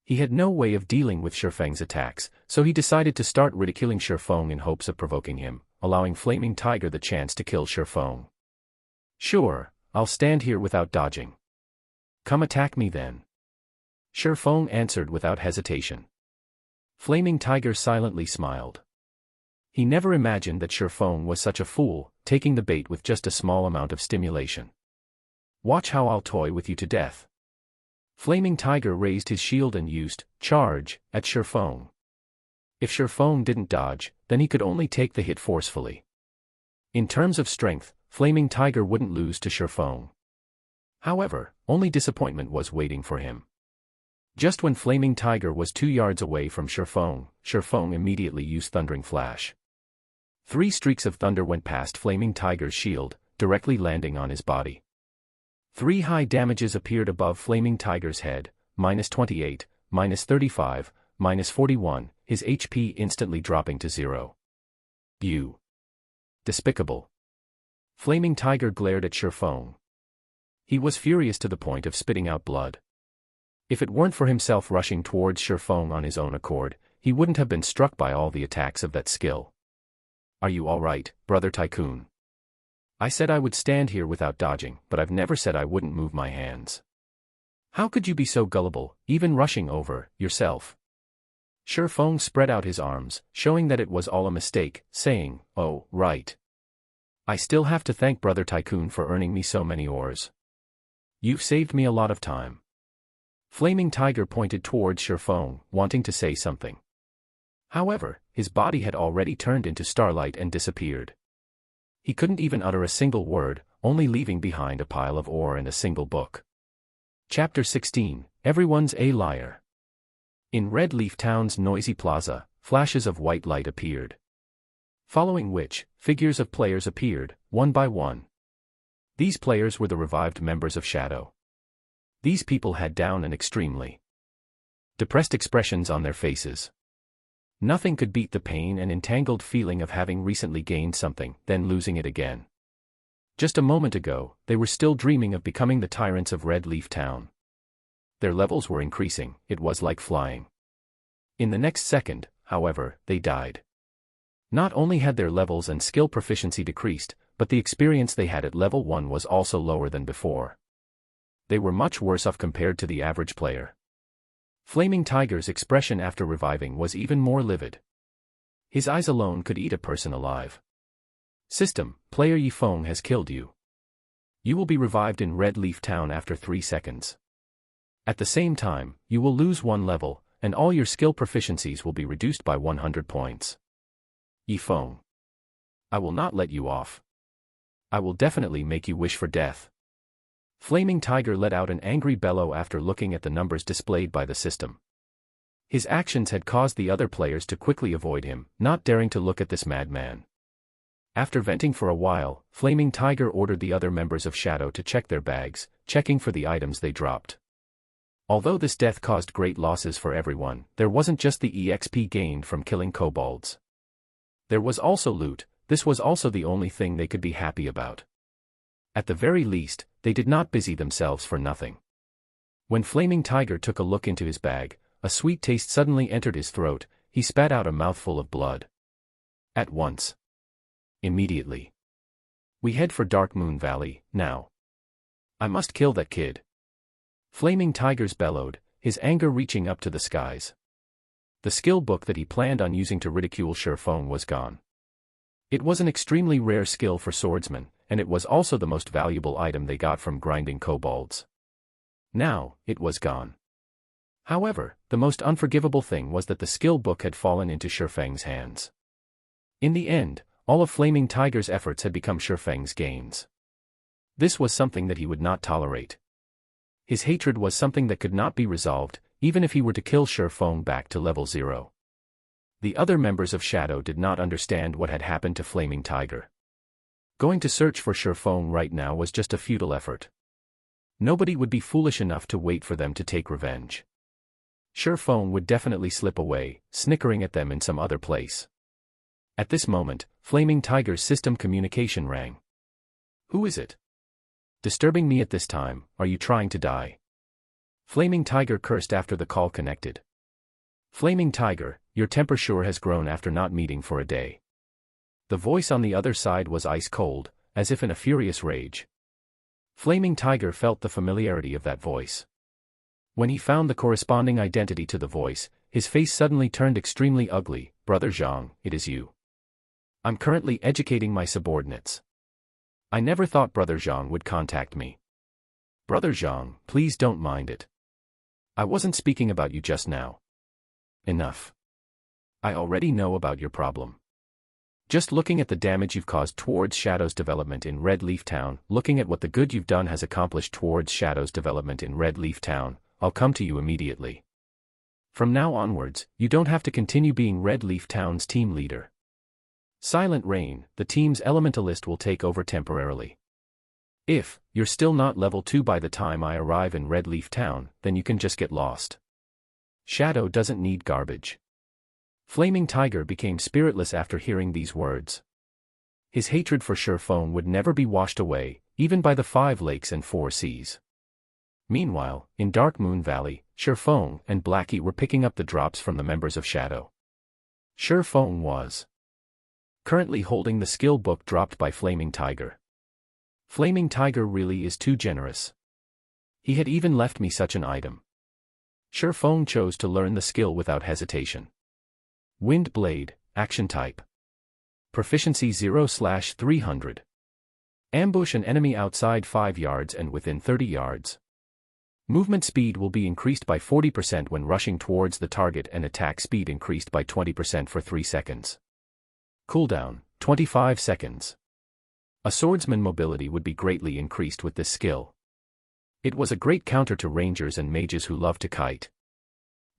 He had no way of dealing with Shifeng's attacks, so he decided to start ridiculing Shifeng in hopes of provoking him, allowing Flaming Tiger the chance to kill Shifeng. Sure, I'll stand here without dodging. Come attack me then. Shifeng answered without hesitation. Flaming Tiger silently smiled. He never imagined that Shifeng was such a fool, taking the bait with just a small amount of stimulation. Watch how I'll toy with you to death. Flaming Tiger raised his shield and used Charge at Shifeng. If Shifeng didn't dodge, then he could only take the hit forcefully. In terms of strength, Flaming Tiger wouldn't lose to Shifeng. However, only disappointment was waiting for him. Just when Flaming Tiger was 2 yards away from Shifeng immediately used Thundering Flash. 3 streaks of thunder went past Flaming Tiger's shield, directly landing on his body. 3 high damages appeared above Flaming Tiger's head, -28, -35, -41, his HP instantly dropping to 0. You. Despicable. Flaming Tiger glared at Shifeng. He was furious to the point of spitting out blood. If it weren't for himself rushing towards Shifeng on his own accord, he wouldn't have been struck by all the attacks of that skill. Are you all right, Brother Tycoon? I said I would stand here without dodging, but I've never said I wouldn't move my hands. How could you be so gullible, even rushing over yourself? Shifeng spread out his arms, showing that it was all a mistake, saying, "Oh, right. I still have to thank Brother Tycoon for earning me so many ores. You've saved me a lot of time." Flaming Tiger pointed towards Shifeng, wanting to say something. However, his body had already turned into starlight and disappeared. He couldn't even utter a single word, only leaving behind a pile of ore and a single book. Chapter 16, Everyone's a Liar. In Red Leaf Town's noisy plaza, flashes of white light appeared. Following which, figures of players appeared, one by one. These players were the revived members of Shadow. These people had down and extremely depressed expressions on their faces. Nothing could beat the pain and entangled feeling of having recently gained something, then losing it again. Just a moment ago, they were still dreaming of becoming the tyrants of Red Leaf Town. Their levels were increasing, it was like flying. In the next second, however, they died. Not only had their levels and skill proficiency decreased, but the experience they had at level 1 was also lower than before. They were much worse off compared to the average player. Flaming Tiger's expression after reviving was even more livid. His eyes alone could eat a person alive. System, player Yifeng has killed you. You will be revived in Red Leaf Town after 3 seconds. At the same time, you will lose 1 level, and all your skill proficiencies will be reduced by 100 points. Yifeng. I will not let you off. I will definitely make you wish for death. Flaming Tiger let out an angry bellow after looking at the numbers displayed by the system. His actions had caused the other players to quickly avoid him, not daring to look at this madman. After venting for a while, Flaming Tiger ordered the other members of Shadow to check their bags, checking for the items they dropped. Although this death caused great losses for everyone, there wasn't just the EXP gained from killing kobolds. There was also loot. This was also the only thing they could be happy about. At the very least, they did not busy themselves for nothing. When Flaming Tiger took a look into his bag, a sweet taste suddenly entered his throat. He spat out a mouthful of blood. At once. Immediately. We head for Dark Moon Valley, now. I must kill that kid. Flaming Tigers bellowed, his anger reaching up to the skies. The skill book that he planned on using to ridicule Shifeng was gone. It was an extremely rare skill for swordsmen, and it was also the most valuable item they got from grinding kobolds. Now, it was gone. However, the most unforgivable thing was that the skill book had fallen into Shifeng's hands. In the end, all of Flaming Tiger's efforts had become Shifeng's gains. This was something that he would not tolerate. His hatred was something that could not be resolved, even if he were to kill Shifeng back to level 0. The other members of Shadow did not understand what had happened to Flaming Tiger. Going to search for Shifeng right now was just a futile effort. Nobody would be foolish enough to wait for them to take revenge. Shifeng would definitely slip away, snickering at them in some other place. At this moment, Flaming Tiger's system communication rang. Who is it? Disturbing me at this time, are you trying to die? Flaming Tiger cursed after the call connected. Flaming Tiger, your temper sure has grown after not meeting for a day. The voice on the other side was ice cold, as if in a furious rage. Flaming Tiger felt the familiarity of that voice. When he found the corresponding identity to the voice, his face suddenly turned extremely ugly. Brother Zhang, it is you. I'm currently educating my subordinates. I never thought Brother Zhang would contact me. Brother Zhang, please don't mind it. I wasn't speaking about you just now. Enough. I already know about your problem. Just looking at the damage you've caused towards Shadow's development in Red Leaf Town, looking at what the good you've done has accomplished towards Shadow's development in Red Leaf Town, I'll come to you immediately. From now onwards, you don't have to continue being Red Leaf Town's team leader. Silent Rain, the team's elementalist, will take over temporarily. If you're still not level 2 by the time I arrive in Red Leaf Town, then you can just get lost. Shadow doesn't need garbage. Flaming Tiger became spiritless after hearing these words. His hatred for Shifeng would never be washed away, even by the 5 lakes and 4 seas. Meanwhile, in Dark Moon Valley, Shifeng and Blackie were picking up the drops from the members of Shadow. Shifeng was currently holding the skill book dropped by Flaming Tiger. Flaming Tiger really is too generous. He had even left me such an item. Shifeng chose to learn the skill without hesitation. Wind Blade, Action Type. Proficiency 0/300. Ambush an enemy outside 5 yards and within 30 yards. Movement speed will be increased by 40% when rushing towards the target, and attack speed increased by 20% for 3 seconds. Cooldown, 25 seconds. A swordsman's mobility would be greatly increased with this skill. It was a great counter to rangers and mages who love to kite.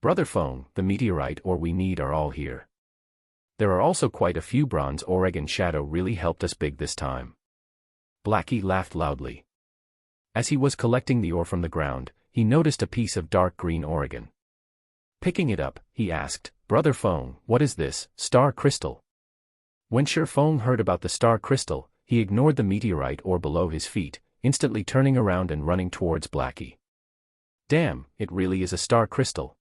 Brother Feng, the meteorite ore we need are all here. There are also quite a few bronze Oregon. Shadow really helped us big this time. Blackie laughed loudly. As he was collecting the ore from the ground, he noticed a piece of dark green Oregon. Picking it up, he asked, Brother Feng, what is this, star crystal? When Shifeng heard about the star crystal, he ignored the meteorite ore below his feet, instantly turning around and running towards Blackie. Damn, it really is a star crystal.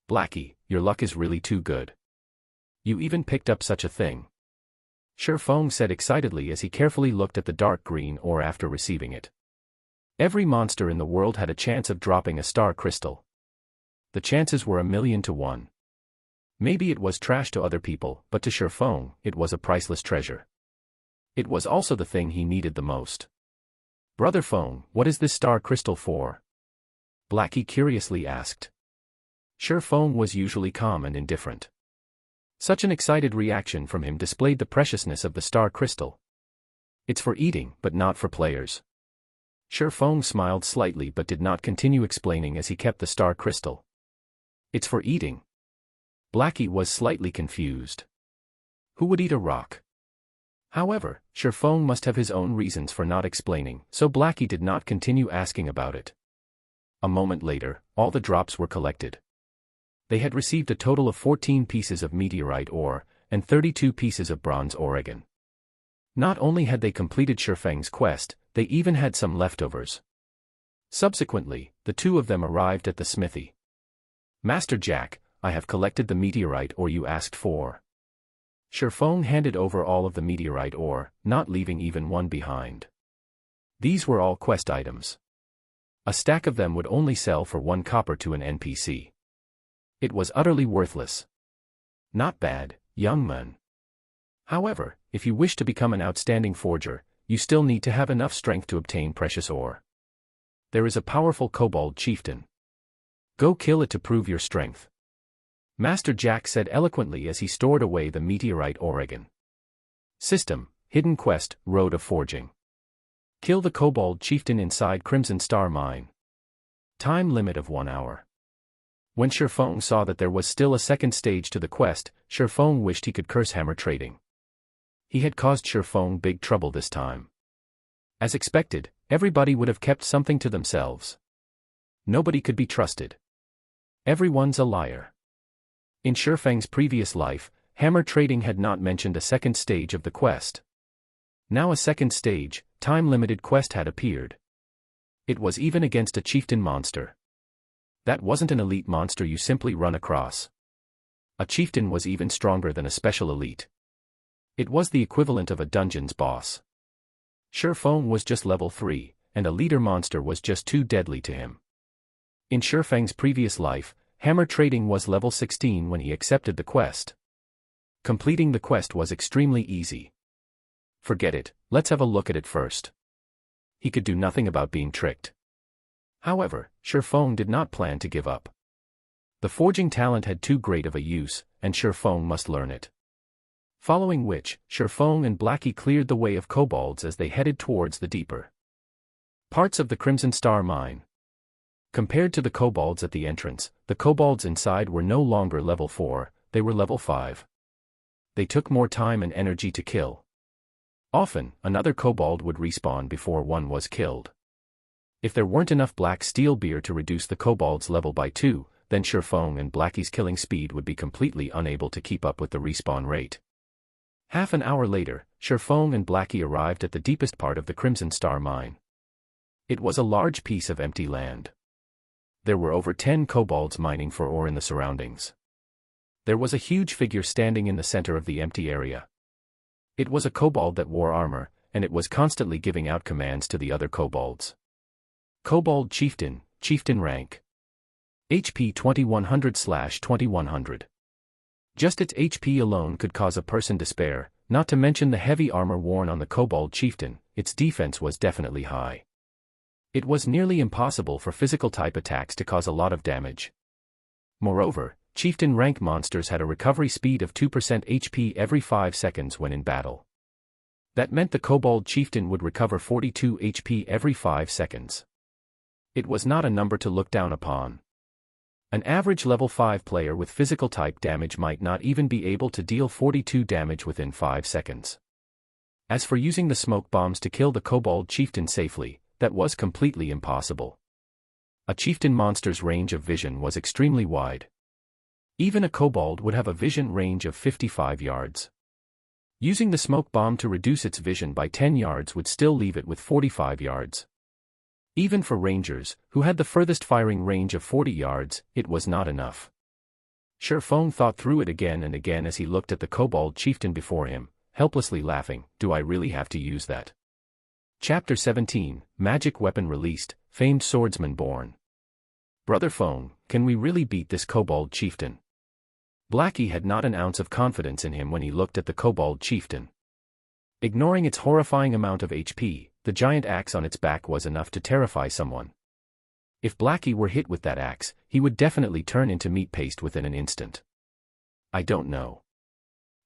Blackie, your luck is really too good. You even picked up such a thing. Shifeng said excitedly as he carefully looked at the dark green ore after receiving it. Every monster in the world had a chance of dropping a star crystal. The chances were 1,000,000 to 1. Maybe it was trash to other people, but to Shifeng, it was a priceless treasure. It was also the thing he needed the most. Brother Feng, what is this star crystal for? Blackie curiously asked. Feng was usually calm and indifferent. Such an excited reaction from him displayed the preciousness of the star crystal. It's for eating, but not for players. Feng smiled slightly but did not continue explaining as he kept the star crystal. It's for eating. Blackie was slightly confused. Who would eat a rock? However, Feng must have his own reasons for not explaining, so Blackie did not continue asking about it. A moment later, all the drops were collected. They had received a total of 14 pieces of meteorite ore, and 32 pieces of bronze Oregon. Not only had they completed Feng's quest, they even had some leftovers. Subsequently, the two of them arrived at the smithy. Master Jack, I have collected the meteorite ore you asked for. Feng handed over all of the meteorite ore, not leaving even one behind. These were all quest items. A stack of them would only sell for 1 copper to an NPC. It was utterly worthless. Not bad, young man. However, if you wish to become an outstanding forger, you still need to have enough strength to obtain precious ore. There is a powerful kobold chieftain. Go kill it to prove your strength. Master Jack said eloquently as he stored away the meteorite Oregon. System, Hidden Quest, Road of Forging. Kill the kobold chieftain inside Crimson Star Mine. Time limit of 1 hour. When Feng saw that there was still a second stage to the quest, Feng wished he could curse hammer trading. He had caused Feng big trouble this time. As expected, everybody would have kept something to themselves. Nobody could be trusted. Everyone's a liar. In Feng's previous life, hammer trading had not mentioned a second stage of the quest. Now a second stage, time-limited quest had appeared. It was even against a chieftain monster. That wasn't an elite monster you simply run across. A chieftain was even stronger than a special elite. It was the equivalent of a dungeon's boss. Feng was just level 3, and a leader monster was just too deadly to him. In Feng's previous life, hammer trading was level 16 when he accepted the quest. Completing the quest was extremely easy. Forget it, let's have a look at it first. He could do nothing about being tricked. However, Feng did not plan to give up. The forging talent had too great of a use, and Feng must learn it. Following which, Feng and Blackie cleared the way of kobolds as they headed towards the deeper parts of the Crimson Star Mine. Compared to the kobolds at the entrance, the kobolds inside were no longer level 4, they were level 5. They took more time and energy to kill. Often, another kobold would respawn before one was killed. If there weren't enough black steel beer to reduce the kobold's level by 2, then Feng and Blackie's killing speed would be completely unable to keep up with the respawn rate. Half an hour later, Feng and Blackie arrived at the deepest part of the Crimson Star Mine. It was a large piece of empty land. There were over 10 kobolds mining for ore in the surroundings. There was a huge figure standing in the center of the empty area. It was a kobold that wore armor, and it was constantly giving out commands to the other kobolds. Kobold Chieftain, Chieftain rank. HP 2100/2100. Just its HP alone could cause a person despair, not to mention the heavy armor worn on the Kobold Chieftain. Its defense was definitely high. It was nearly impossible for physical-type attacks to cause a lot of damage. Moreover, Chieftain rank monsters had a recovery speed of 2% HP every 5 seconds when in battle. That meant the Kobold Chieftain would recover 42 HP every 5 seconds. It was not a number to look down upon. An average level 5 player with physical type damage might not even be able to deal 42 damage within 5 seconds. As for using the smoke bombs to kill the Kobold Chieftain safely, that was completely impossible. A chieftain monster's range of vision was extremely wide. Even a kobold would have a vision range of 55 yards. Using the smoke bomb to reduce its vision by 10 yards would still leave it with 45 yards. Even for rangers, who had the furthest firing range of 40 yards, it was not enough. Feng thought through it again and again as he looked at the Kobold Chieftain before him, helplessly laughing. Do I really have to use that? Chapter 17, Magic Weapon Released, Famed Swordsman Born. Brother Feng, can we really beat this Kobold Chieftain? Blackie had not an ounce of confidence in him when he looked at the Kobold Chieftain. Ignoring its horrifying amount of HP, the giant axe on its back was enough to terrify someone. If Blackie were hit with that axe, he would definitely turn into meat paste within an instant. I don't know.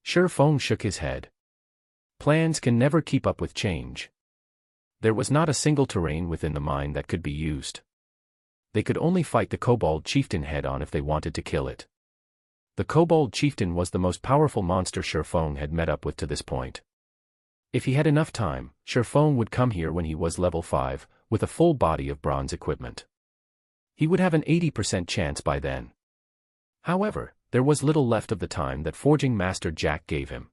Shifeng shook his head. Plans can never keep up with change. There was not a single terrain within the mine that could be used. They could only fight the Kobold Chieftain head-on if they wanted to kill it. The Kobold Chieftain was the most powerful monster Shifeng had met up with to this point. If he had enough time, Shifeng would come here when he was level 5, with a full body of bronze equipment. He would have an 80% chance by then. However, there was little left of the time that Forging Master Jack gave him.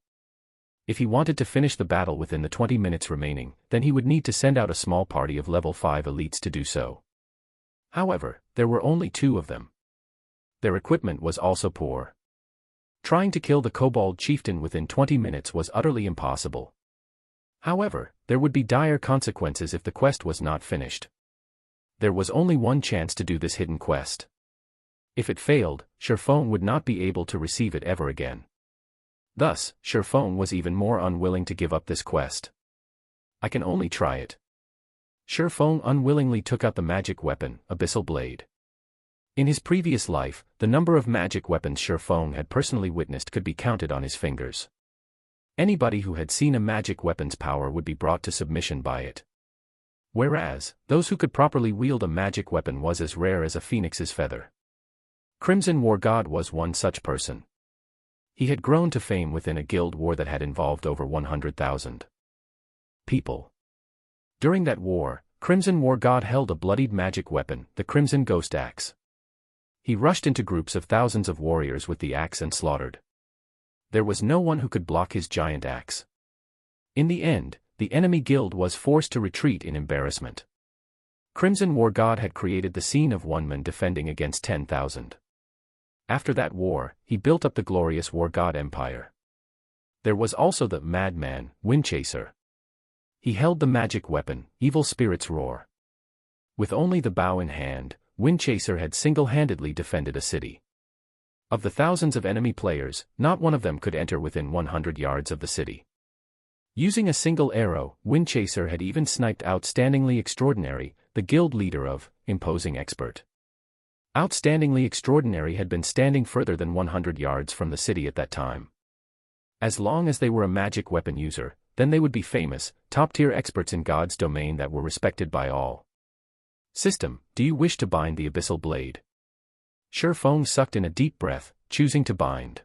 If he wanted to finish the battle within the 20 minutes remaining, then he would need to send out a small party of level 5 elites to do so. However, there were only 2 of them. Their equipment was also poor. Trying to kill the Kobold Chieftain within 20 minutes was utterly impossible. However, there would be dire consequences if the quest was not finished. There was only one chance to do this hidden quest. If it failed, Shifeng would not be able to receive it ever again. Thus, Shifeng was even more unwilling to give up this quest. I can only try it. Shifeng unwillingly took out the magic weapon, Abyssal Blade. In his previous life, the number of magic weapons Shifeng had personally witnessed could be counted on his fingers. Anybody who had seen a magic weapon's power would be brought to submission by it. Whereas, those who could properly wield a magic weapon was as rare as a phoenix's feather. Crimson War God was one such person. He had grown to fame within a guild war that had involved over 100,000 people. During that war, Crimson War God held a bloodied magic weapon, the Crimson Ghost Axe. He rushed into groups of thousands of warriors with the axe and slaughtered. There was no one who could block his giant axe. In the end, the enemy guild was forced to retreat in embarrassment. Crimson War God had created the scene of one man defending against 10,000. After that war, he built up the glorious War God Empire. There was also the madman, Windchaser. He held the magic weapon, Evil Spirit's Roar. With only the bow in hand, Windchaser had single-handedly defended a city. Of the thousands of enemy players, not one of them could enter within 100 yards of the city. Using a single arrow, Windchaser had even sniped Outstandingly Extraordinary, the guild leader of Imposing Expert. Outstandingly Extraordinary had been standing further than 100 yards from the city at that time. As long as they were a magic weapon user, then they would be famous, top-tier experts in God's domain that were respected by all. System, do you wish to bind the Abyssal Blade? Shifeng sucked in a deep breath, choosing to bind.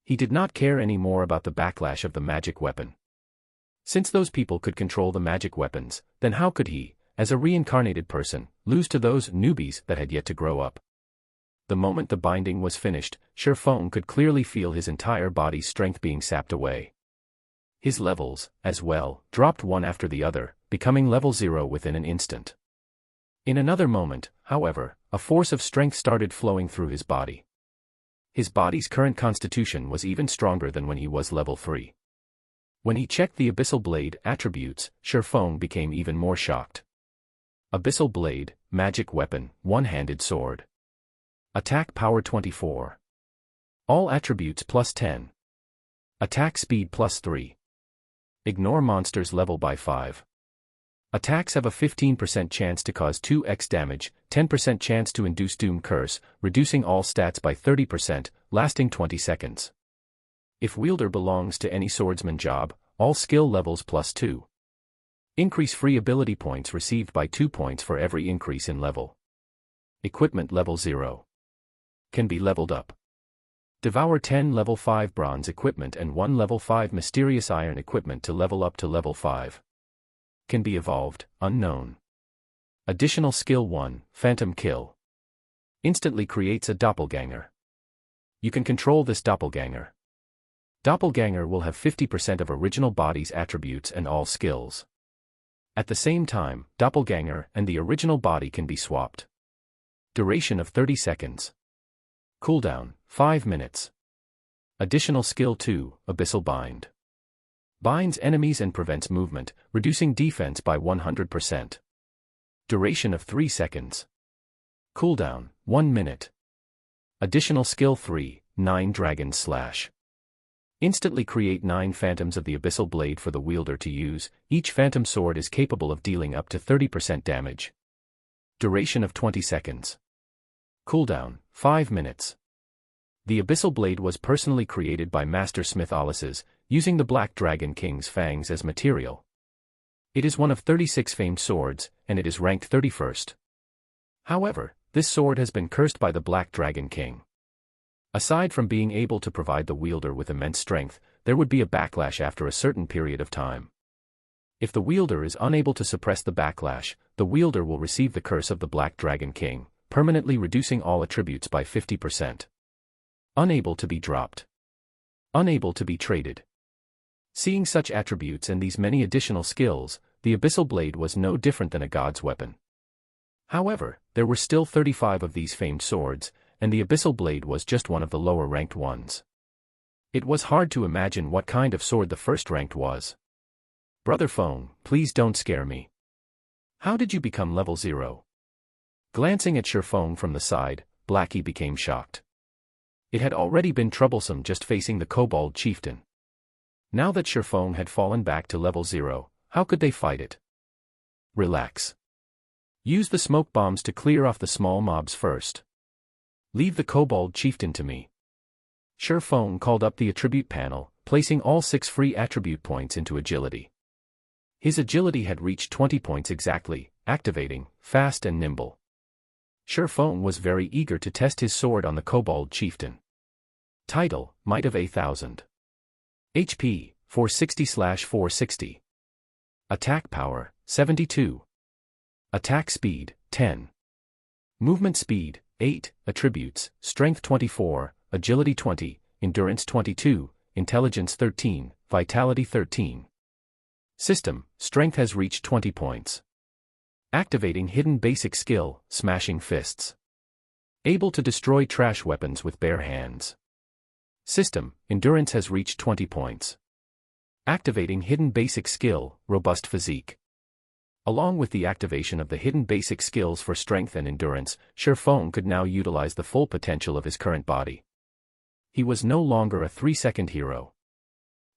He did not care any more about the backlash of the magic weapon. Since those people could control the magic weapons, then how could he, as a reincarnated person, lose to those newbies that had yet to grow up? The moment the binding was finished, Shifeng could clearly feel his entire body's strength being sapped away. His levels, as well, dropped one after the other, becoming level 0 within an instant. In another moment, however, a force of strength started flowing through his body. His body's current constitution was even stronger than when he was level 3. When he checked the Abyssal Blade attributes, Shifeng became even more shocked. Abyssal Blade, magic weapon, one-handed sword. Attack power 24. All attributes plus 10. Attack speed plus 3. Ignore monsters level by 5. Attacks have a 15% chance to cause 2x damage, 10% chance to induce Doom Curse, reducing all stats by 30%, lasting 20 seconds. If wielder belongs to any swordsman job, all skill levels plus 2. Increase free ability points received by 2 points for every increase in level. Equipment level 0. Can be leveled up. Devour 10 level 5 bronze equipment and 1 level 5 mysterious iron equipment to level up to level 5. Can be evolved, unknown. Additional skill 1, Phantom Kill. Instantly creates a doppelganger. You can control this doppelganger. Doppelganger will have 50% of original body's attributes and all skills. At the same time, doppelganger and the original body can be swapped. Duration of 30 seconds. Cooldown, 5 minutes. Additional skill 2, Abyssal Bind. Binds enemies and prevents movement, reducing defense by 100%. Duration of 3 seconds. Cooldown, 1 minute. Additional skill 3, 9 Dragon's Slash. Instantly create 9 phantoms of the Abyssal Blade for the wielder to use. Each phantom sword is capable of dealing up to 30% damage. Duration of 20 seconds. Cooldown, 5 minutes. The Abyssal Blade was personally created by Master Smith Alices, using the Black Dragon King's fangs as material. It is one of 36 famed swords, and it is ranked 31st. However, this sword has been cursed by the Black Dragon King. Aside from being able to provide the wielder with immense strength, there would be a backlash after a certain period of time. If the wielder is unable to suppress the backlash, the wielder will receive the curse of the Black Dragon King, permanently reducing all attributes by 50%. Unable to be dropped. Unable to be traded. Seeing such attributes and these many additional skills, the Abyssal Blade was no different than a god's weapon. However, there were still 35 of these famed swords, and the Abyssal Blade was just one of the lower-ranked ones. It was hard to imagine what kind of sword the first-ranked was. Brother Phone, please don't scare me. How did you become level 0? Glancing at Phone from the side, Blackie became shocked. It had already been troublesome just facing the Kobold Chieftain. Now that Phone had fallen back to level 0, how could they fight it? Relax. Use the smoke bombs to clear off the small mobs first. Leave the Kobold Chieftain to me. Phone called up the attribute panel, placing all 6 free attribute points into agility. His agility had reached 20 points exactly, activating, fast and nimble. Phone was very eager to test his sword on the Kobold Chieftain. Title, Might of 1000. HP, 460/460. Attack power, 72. Attack speed, 10. Movement speed, 8. Attributes, Strength 24, Agility 20, Endurance 22, Intelligence 13, Vitality 13. System, Strength has reached 20 points. Activating hidden basic skill, Smashing Fists. Able to destroy trash weapons with bare hands. System, Endurance has reached 20 points. Activating hidden basic skill, Robust Physique. Along with the activation of the hidden basic skills for strength and endurance, Phone could now utilize the full potential of his current body. He was no longer a 3-second hero.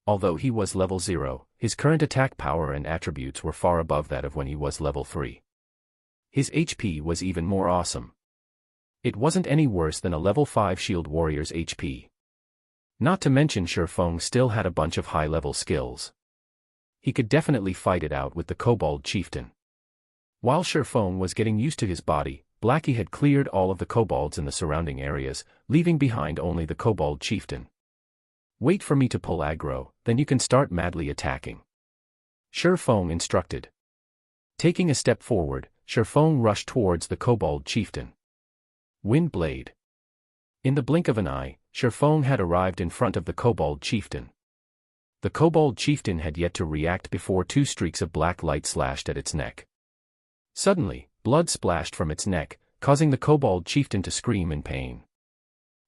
Although he was level 0, his current attack power and attributes were far above that of when he was level 3. His HP was even more awesome. It wasn't any worse than a level 5 shield warrior's HP. Not to mention Phone still had a bunch of high-level skills. He could definitely fight it out with the Kobold Chieftain. While Phone was getting used to his body, Blackie had cleared all of the kobolds in the surrounding areas, leaving behind only the Kobold Chieftain. Wait for me to pull aggro, then you can start madly attacking. Phone instructed. Taking a step forward, Phone rushed towards the Kobold Chieftain. Wind Blade. In the blink of an eye, Phone had arrived in front of the Kobold Chieftain. The Kobold Chieftain had yet to react before 2 streaks of black light slashed at its neck. Suddenly, blood splashed from its neck, causing the Kobold Chieftain to scream in pain.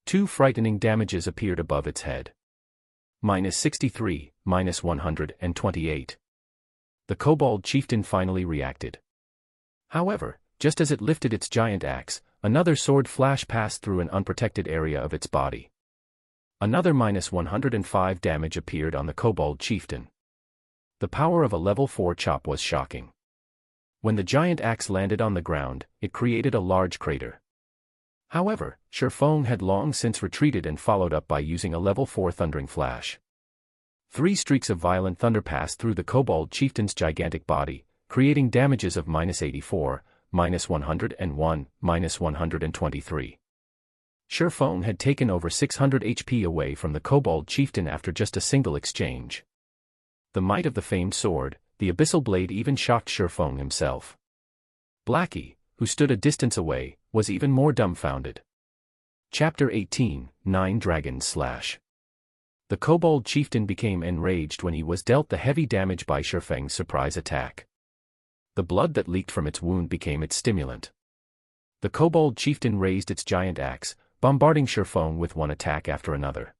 2 frightening damages appeared above its head. -63, -128. The Kobold Chieftain finally reacted. However, just as it lifted its giant axe, another sword flash passed through an unprotected area of its body. Another -105 damage appeared on the Kobold Chieftain. The power of a level 4 chop was shocking. When the giant axe landed on the ground, it created a large crater. However, Phone had long since retreated and followed up by using a level 4 thundering flash. 3 streaks of violent thunder passed through the Kobold Chieftain's gigantic body, creating damages of -84, -101, -123. Phone had taken over 600 HP away from the Kobold Chieftain after just a single exchange. The might of the famed sword, the Abyssal Blade, even shocked Phone himself. Blackie, who stood a distance away, was even more dumbfounded. Chapter 18, 9 Dragons Slash. The Kobold Chieftain became enraged when he was dealt the heavy damage by Feng's surprise attack. The blood that leaked from its wound became its stimulant. The Kobold Chieftain raised its giant axe, bombarding Phone with one attack after another.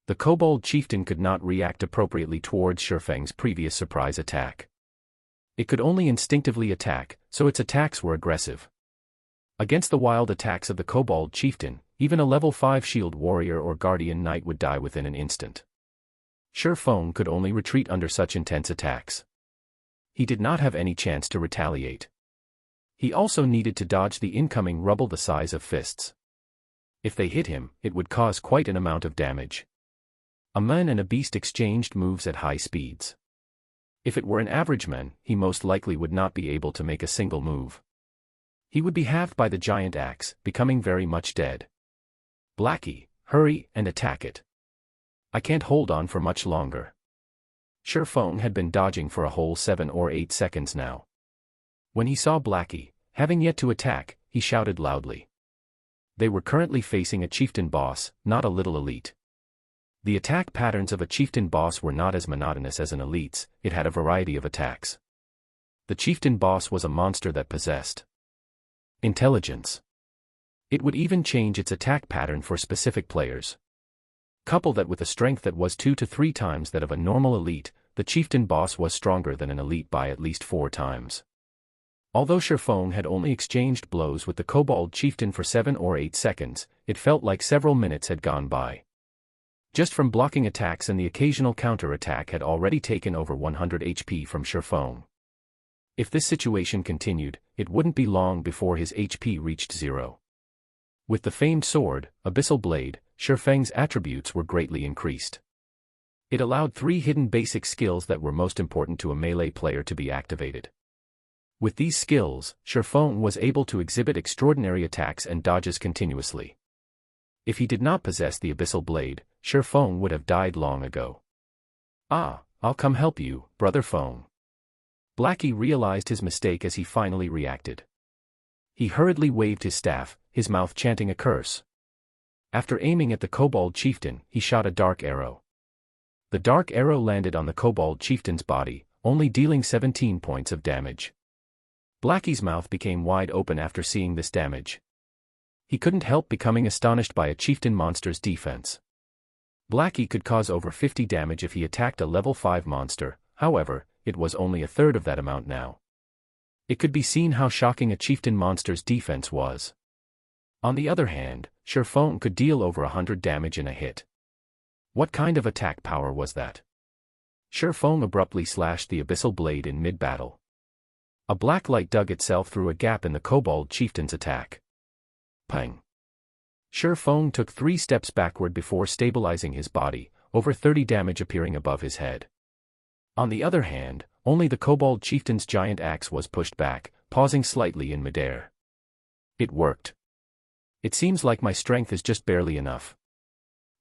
The Kobold Chieftain could not react appropriately towards Feng's previous surprise attack. It could only instinctively attack, so its attacks were aggressive. Against the wild attacks of the Kobold Chieftain, even a level 5 shield warrior or guardian knight would die within an instant. Phone could only retreat under such intense attacks. He did not have any chance to retaliate. He also needed to dodge the incoming rubble the size of fists. If they hit him, it would cause quite an amount of damage. A man and a beast exchanged moves at high speeds. If it were an average man, he most likely would not be able to make a single move. He would be halved by the giant axe, becoming very much dead. Blackie, hurry and attack it. I can't hold on for much longer. Shifeng had been dodging for a whole 7 or 8 seconds now. When he saw Blackie, having yet to attack, he shouted loudly. They were currently facing a chieftain boss, not a little elite. The attack patterns of a chieftain boss were not as monotonous as an elite's, it had a variety of attacks. The chieftain boss was a monster that possessed intelligence. It would even change its attack pattern for specific players. Couple that with a strength that was 2 to 3 times that of a normal elite, the chieftain boss was stronger than an elite by at least 4 times. Although Shifeng had only exchanged blows with the kobold chieftain for 7 or 8 seconds, it felt like several minutes had gone by. Just from blocking attacks and the occasional counter-attack had already taken over 100 HP from Shifeng. If this situation continued, it wouldn't be long before his HP reached 0. With the famed sword, Abyssal Blade, Shifeng's attributes were greatly increased. It allowed 3 hidden basic skills that were most important to a melee player to be activated. With these skills, Shifeng was able to exhibit extraordinary attacks and dodges continuously. If he did not possess the Abyssal Blade, Shifeng would have died long ago. Ah, I'll come help you, brother Feng. Blackie realized his mistake as he finally reacted. He hurriedly waved his staff, his mouth chanting a curse. After aiming at the kobold chieftain, he shot a dark arrow. The dark arrow landed on the kobold chieftain's body, only dealing 17 points of damage. Blackie's mouth became wide open after seeing this damage. He couldn't help becoming astonished by a chieftain monster's defense. Blackie could cause over 50 damage if he attacked a level 5 monster, however, it was only a third of that amount now. It could be seen how shocking a chieftain monster's defense was. On the other hand, Shifeng could deal over 100 damage in a hit. What kind of attack power was that? Shifeng abruptly slashed the Abyssal Blade in mid-battle. A black light dug itself through a gap in the kobold chieftain's attack. Pang! Shifeng took 3 steps backward before stabilizing his body, over 30 damage appearing above his head. On the other hand, only the kobold chieftain's giant axe was pushed back, pausing slightly in midair. It worked. It seems like my strength is just barely enough.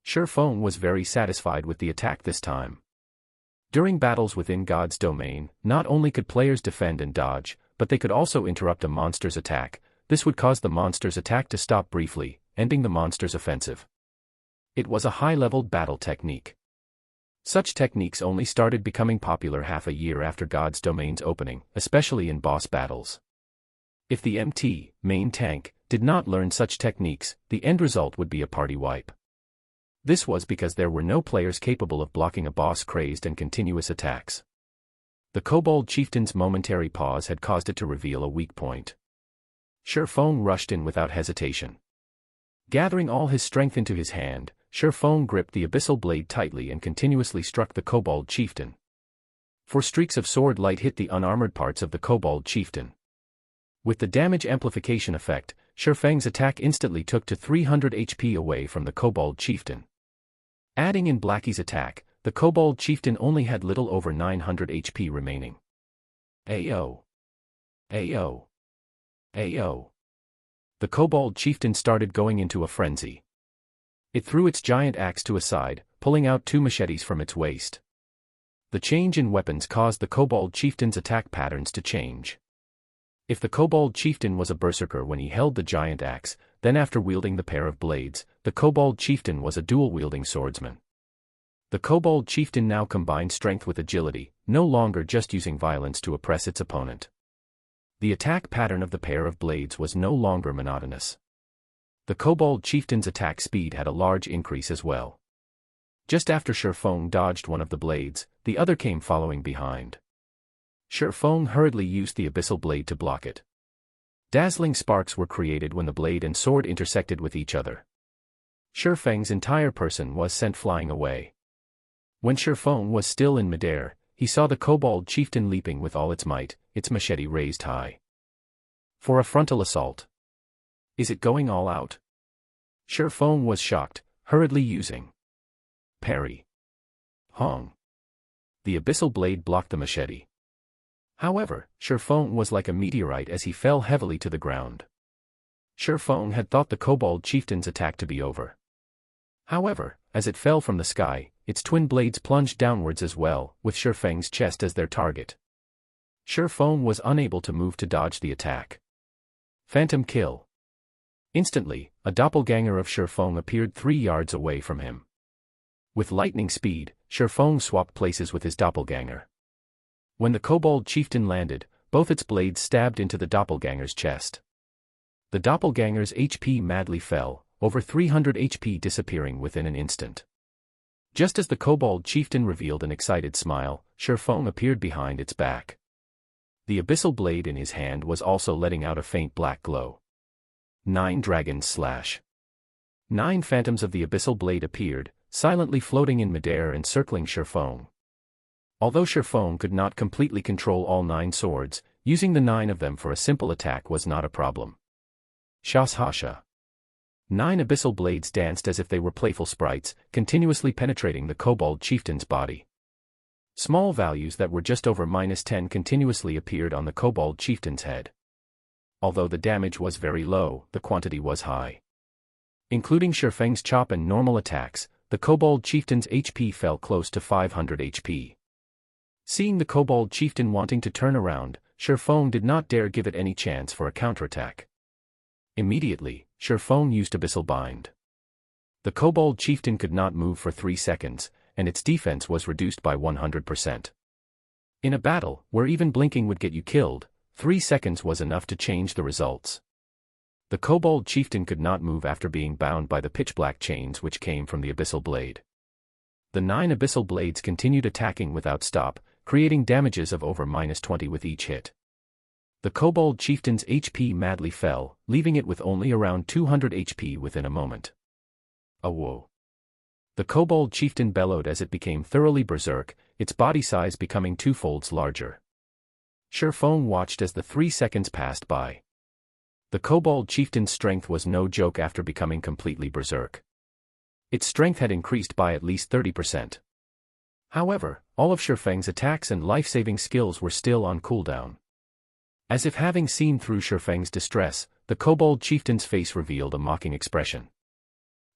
Shifeng was very satisfied with the attack this time. During battles within God's domain, not only could players defend and dodge, but they could also interrupt a monster's attack. This would cause the monster's attack to stop briefly, ending the monster's offensive. It was a high-leveled battle technique. Such techniques only started becoming popular half a year after God's domain's opening, especially in boss battles. If the main tank, did not learn such techniques, the end result would be a party wipe. This was because there were no players capable of blocking a boss' crazed and continuous attacks. The kobold chieftain's momentary pause had caused it to reveal a weak point. Shifeng rushed in without hesitation. Gathering all his strength into his hand, Shifeng gripped the Abyssal Blade tightly and continuously struck the kobold chieftain. 4 streaks of sword light hit the unarmored parts of the kobold chieftain. With the damage amplification effect, Shifeng's attack instantly took to 300 HP away from the kobold chieftain. Adding in Blackie's attack, the kobold chieftain only had little over 900 HP remaining. Ayo! Ayo! Ayo! The kobold chieftain started going into a frenzy. It threw its giant axe to a side, pulling out 2 machetes from its waist. The change in weapons caused the kobold chieftain's attack patterns to change. If the kobold chieftain was a berserker when he held the giant axe, then after wielding the pair of blades, the kobold chieftain was a dual-wielding swordsman. The kobold chieftain now combined strength with agility, no longer just using violence to oppress its opponent. The attack pattern of the pair of blades was no longer monotonous. The kobold chieftain's attack speed had a large increase as well. Just after Shifeng dodged one of the blades, the other came following behind. Shifeng hurriedly used the Abyssal Blade to block it. Dazzling sparks were created when the blade and sword intersected with each other. Shifeng's entire person was sent flying away. When Shifeng was still in midair, he saw the kobold chieftain leaping with all its might, its machete raised high. For a frontal assault. Is it going all out? Shifeng was shocked, hurriedly using parry. Hong. The abyssal blade blocked the machete. However, Shifeng was like a meteorite as he fell heavily to the ground. Shifeng had thought the kobold chieftain's attack to be over. However, as it fell from the sky, its twin blades plunged downwards as well, with Shifeng's chest as their target. Shifeng was unable to move to dodge the attack. Phantom kill. Instantly, a doppelganger of Shifeng appeared 3 yards away from him. With lightning speed, Shifeng swapped places with his doppelganger. When the kobold chieftain landed, both its blades stabbed into the doppelganger's chest. The doppelganger's HP madly fell, over 300 HP disappearing within an instant. Just as the kobold chieftain revealed an excited smile, Shifeng appeared behind its back. The abyssal blade in his hand was also letting out a faint black glow. 9 dragons slash. 9 phantoms of the abyssal blade appeared, silently floating in midair and circling Shifeng. Although Shifeng could not completely control all 9 swords, using the 9 of them for a simple attack was not a problem. Shashasha. 9 abyssal blades danced as if they were playful sprites, continuously penetrating the kobold chieftain's body. Small values that were just over -10 continuously appeared on the kobold chieftain's head. Although the damage was very low, the quantity was high. Including Shifeng's chop and normal attacks, the kobold chieftain's HP fell close to 500 HP. Seeing the kobold chieftain wanting to turn around, Shifeng did not dare give it any chance for a counterattack. Immediately, Shifeng used Abyssal Bind. The kobold chieftain could not move for 3 seconds, and its defense was reduced by 100%. In a battle, where even blinking would get you killed, 3 seconds was enough to change the results. The kobold chieftain could not move after being bound by the pitch-black chains which came from the abyssal blade. The 9 abyssal blades continued attacking without stop, creating damages of over -20 with each hit. The kobold chieftain's HP madly fell, leaving it with only around 200 HP within a moment. A whoa. The kobold chieftain bellowed as it became thoroughly berserk, its body size becoming 2 folds larger. Shifeng watched as the 3 seconds passed by. The kobold chieftain's strength was no joke after becoming completely berserk. Its strength had increased by at least 30%. However, all of Shifeng's attacks and life-saving skills were still on cooldown. As if having seen through Shifeng's distress, the kobold chieftain's face revealed a mocking expression.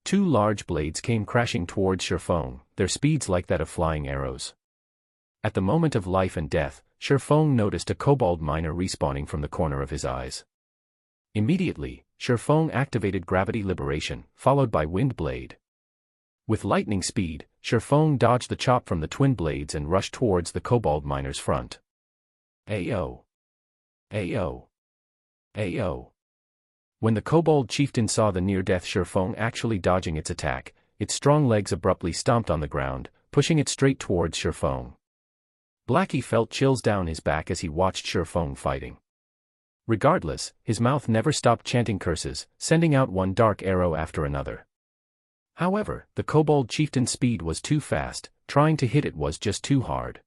2 large blades came crashing towards Shifeng, their speeds like that of flying arrows. At the moment of life and death, Shifeng noticed a kobold miner respawning from the corner of his eyes. Immediately, Shifeng activated gravity liberation, followed by wind blade. With lightning speed, Shifeng dodged the chop from the twin blades and rushed towards the kobold miner's front. Ayo! Ayo! Ayo! When the kobold chieftain saw the near-death Shifeng actually dodging its attack, its strong legs abruptly stomped on the ground, pushing it straight towards Shifeng. Blackie felt chills down his back as he watched Shifeng fighting. Regardless, his mouth never stopped chanting curses, sending out one dark arrow after another. However, the kobold chieftain's speed was too fast, trying to hit it was just too hard.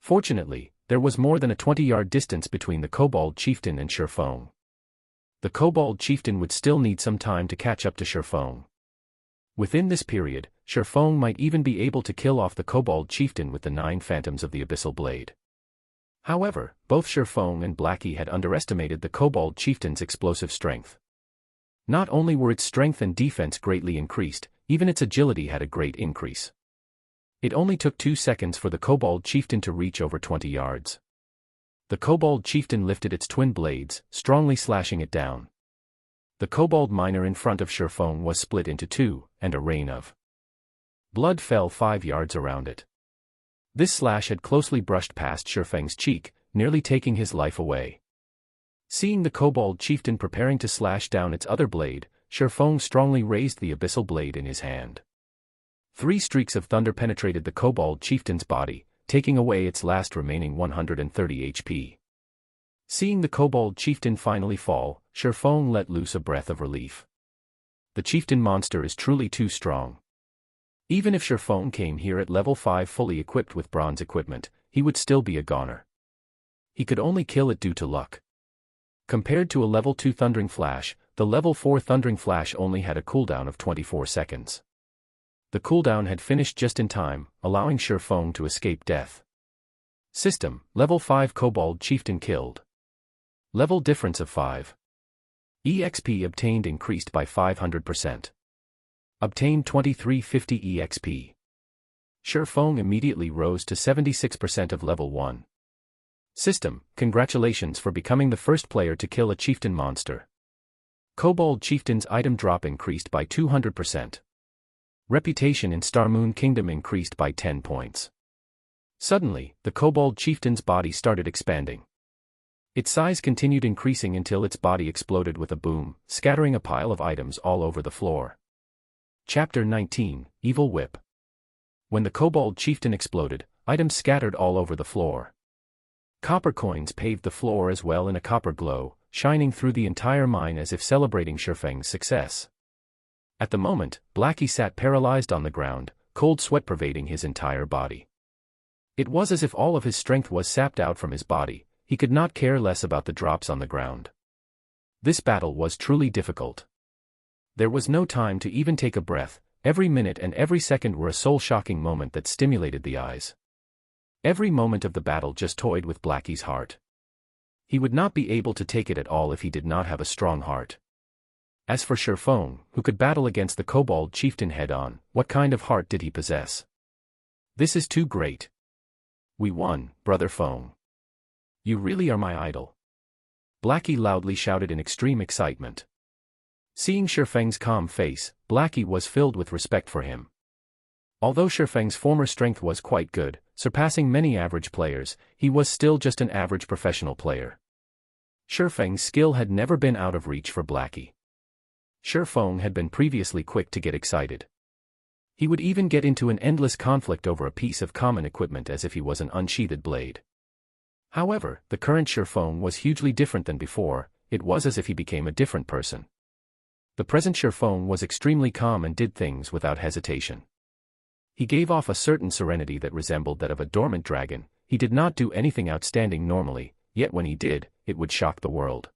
Fortunately, there was more than a 20-yard distance between the kobold chieftain and Shifeng. The kobold chieftain would still need some time to catch up to Shifeng. Within this period, Shifeng might even be able to kill off the kobold chieftain with the 9 phantoms of the abyssal blade. However, both Shifeng and Blackie had underestimated the kobold chieftain's explosive strength. Not only were its strength and defense greatly increased, even its agility had a great increase. It only took 2 seconds for the kobold chieftain to reach over 20 yards. The kobold chieftain lifted its twin blades, strongly slashing it down. The kobold miner in front of Shifeng was split into 2, and a rain of blood fell 5 yards around it. This slash had closely brushed past Shifeng's cheek, nearly taking his life away. Seeing the kobold chieftain preparing to slash down its other blade, Shifeng strongly raised the abyssal blade in his hand. 3 streaks of thunder penetrated the kobold chieftain's body, taking away its last remaining 130 HP. Seeing the kobold chieftain finally fall, Shifeng let loose a breath of relief. The chieftain monster is truly too strong. Even if Shifeng came here at level 5 fully equipped with bronze equipment, he would still be a goner. He could only kill it due to luck. Compared to a level 2 Thundering Flash, the level 4 Thundering Flash only had a cooldown of 24 seconds. The cooldown had finished just in time, allowing Shifeng to escape death. System: Level 5 Kobold Chieftain killed. Level difference of 5. EXP obtained increased by 500%. Obtained 2350 EXP. Shifeng immediately rose to 76% of level 1. System: Congratulations for becoming the first player to kill a chieftain monster. Kobold Chieftain's item drop increased by 200%. Reputation in Star Moon Kingdom increased by 10 points. Suddenly, the Kobold Chieftain's body started expanding. Its size continued increasing until its body exploded with a boom, scattering a pile of items all over the floor. Chapter 19, Evil Whip. When the Kobold Chieftain exploded, items scattered all over the floor. Copper coins paved the floor as well in a copper glow, shining through the entire mine as if celebrating Shifeng's success. At the moment, Blackie sat paralyzed on the ground, cold sweat pervading his entire body. It was as if all of his strength was sapped out from his body. He could not care less about the drops on the ground. This battle was truly difficult. There was no time to even take a breath. Every minute and every second were a soul-shocking moment that stimulated the eyes. Every moment of the battle just toyed with Blackie's heart. He would not be able to take it at all if he did not have a strong heart. As for Shifeng, who could battle against the Kobold Chieftain head-on, what kind of heart did he possess? This is too great. We won, Brother Feng. You really are my idol. Blackie loudly shouted in extreme excitement. Seeing Shifeng's calm face, Blackie was filled with respect for him. Although Shifeng's former strength was quite good, surpassing many average players, he was still just an average professional player. Shifeng's skill had never been out of reach for Blackie. Shifeng had been previously quick to get excited. He would even get into an endless conflict over a piece of common equipment as if he was an unsheathed blade. However, the current Shifeng was hugely different than before. It was as if he became a different person. The present Shifeng was extremely calm and did things without hesitation. He gave off a certain serenity that resembled that of a dormant dragon. He did not do anything outstanding normally, yet when he did, it would shock the world.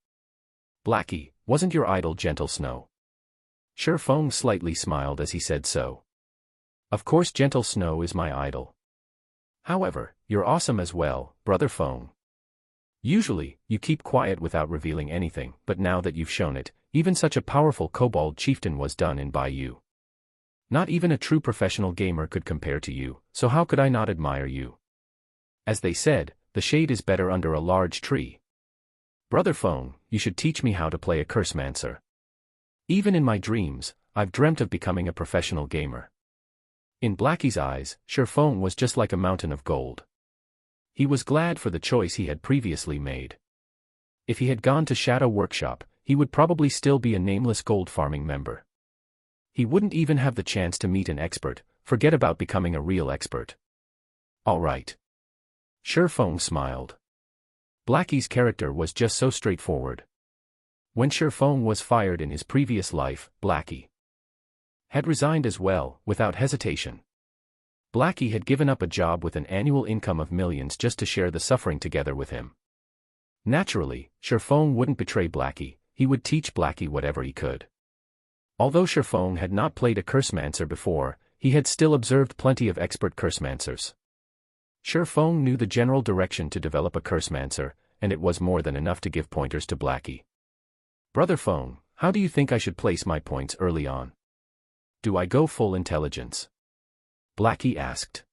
Blackie, wasn't your idol Gentle Snow? Shifeng slightly smiled as he said so. Of course Gentle Snow is my idol. However, you're awesome as well, Brother Feng. Usually, you keep quiet without revealing anything, but now that you've shown it, even such a powerful Kobold Chieftain was done in by you. Not even a true professional gamer could compare to you, so how could I not admire you? As they said, the shade is better under a large tree. Brother Feng, you should teach me how to play a Cursemancer. Even in my dreams, I've dreamt of becoming a professional gamer. In Blackie's eyes, Shifeng was just like a mountain of gold. He was glad for the choice he had previously made. If he had gone to Shadow Workshop, he would probably still be a nameless gold farming member. He wouldn't even have the chance to meet an expert, forget about becoming a real expert. All right. Shifeng smiled. Blackie's character was just so straightforward. When Shifeng was fired in his previous life, Blackie had resigned as well, without hesitation. Blackie had given up a job with an annual income of millions just to share the suffering together with him. Naturally, Shifeng wouldn't betray Blackie. He would teach Blackie whatever he could. Although Shifeng had not played a Cursemancer before, he had still observed plenty of expert Cursemancers. Shifeng knew the general direction to develop a Cursemancer, and it was more than enough to give pointers to Blackie. Brother Feng, how do you think I should place my points early on? Do I go full intelligence? Blackie asked.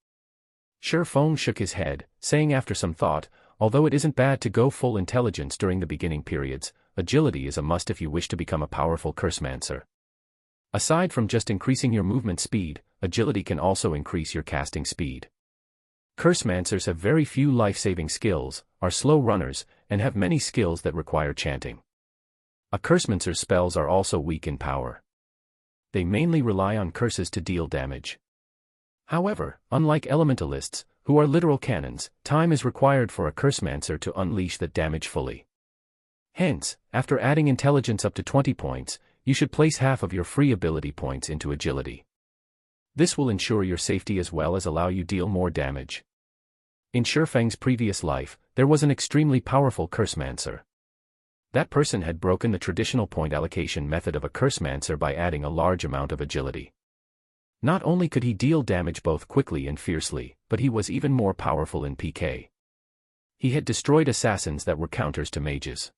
Shifeng shook his head, saying after some thought, although it isn't bad to go full intelligence during the beginning periods, agility is a must if you wish to become a powerful Cursemancer. Aside from just increasing your movement speed, agility can also increase your casting speed. Cursemancers have very few life-saving skills, are slow runners, and have many skills that require chanting. A Cursemancer's spells are also weak in power. They mainly rely on curses to deal damage. However, unlike elementalists, who are literal cannons, time is required for a Cursemancer to unleash that damage fully. Hence, after adding intelligence up to 20 points, you should place half of your free ability points into agility. This will ensure your safety as well as allow you deal more damage. In Shifeng's previous life, there was an extremely powerful Cursemancer. That person had broken the traditional point allocation method of a Cursemancer by adding a large amount of agility. Not only could he deal damage both quickly and fiercely, but he was even more powerful in PK. He had destroyed assassins that were counters to mages.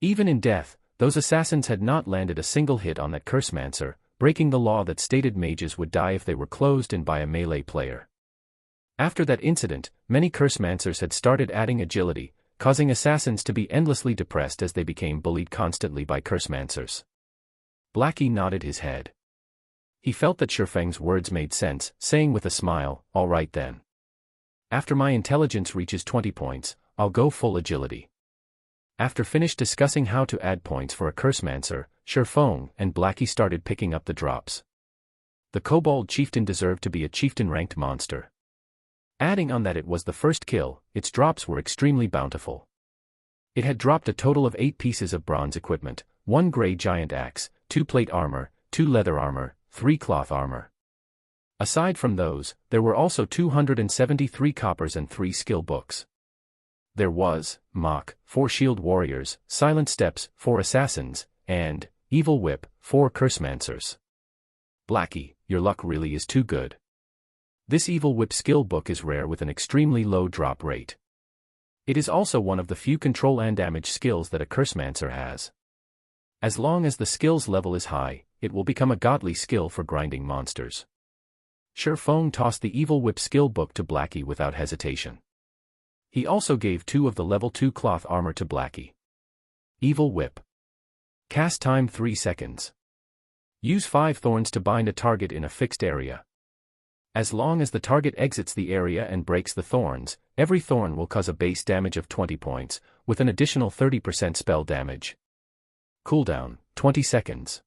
Even in death, those assassins had not landed a single hit on that Cursemancer, breaking the law that stated mages would die if they were closed in by a melee player. After that incident, many Cursemancers had started adding agility, causing assassins to be endlessly depressed as they became bullied constantly by Cursemancers. Blackie nodded his head. He felt that Shifeng's words made sense, saying with a smile, "All right then. After my intelligence reaches 20 points, I'll go full agility." After finished discussing how to add points for a Cursemancer, Shifeng and Blackie started picking up the drops. The Kobold Chieftain deserved to be a chieftain-ranked monster. Adding on that it was the first kill, its drops were extremely bountiful. It had dropped a total of 8 pieces of bronze equipment, 1 grey giant axe, 2 plate armor, 2 leather armor, 3 cloth armor. Aside from those, there were also 273 coppers and 3 skill books. There was, Mach, 4 shield warriors, Silent Steps, 4 assassins, and Evil Whip, 4 Cursemancers. Blackie, your luck really is too good. This Evil Whip skill book is rare with an extremely low drop rate. It is also one of the few control and damage skills that a Cursemancer has. As long as the skills level is high, it will become a godly skill for grinding monsters. Shifeng tossed the Evil Whip skill book to Blackie without hesitation. He also gave 2 of the level 2 cloth armor to Blackie. Evil Whip. Cast time 3 seconds. Use 5 thorns to bind a target in a fixed area. As long as the target exits the area and breaks the thorns, every thorn will cause a base damage of 20 points, with an additional 30% spell damage. Cooldown, 20 seconds.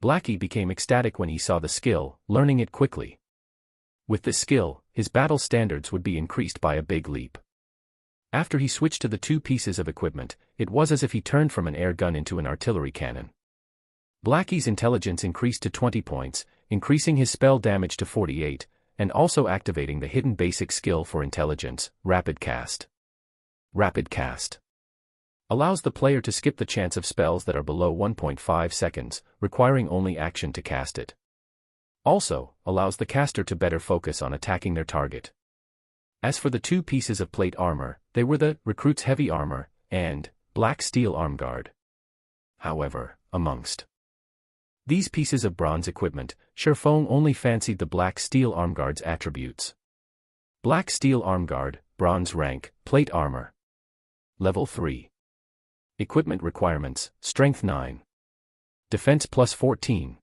Blackie became ecstatic when he saw the skill, learning it quickly. With this skill, his battle standards would be increased by a big leap. After he switched to the 2 pieces of equipment, it was as if he turned from an air gun into an artillery cannon. Blackie's intelligence increased to 20 points, increasing his spell damage to 48, and also activating the hidden basic skill for intelligence, Rapid Cast. Rapid Cast allows the player to skip the chance of spells that are below 1.5 seconds, requiring only action to cast it. Also, allows the caster to better focus on attacking their target. As for the 2 pieces of plate armor, they were the Recruit's Heavy Armor and Black Steel Armguard. However, amongst these pieces of bronze equipment, Shifeng only fancied the Black Steel Armguard's attributes. Black Steel Armguard, Bronze Rank, Plate Armor. Level 3. Equipment requirements, Strength 9. Defense plus 14.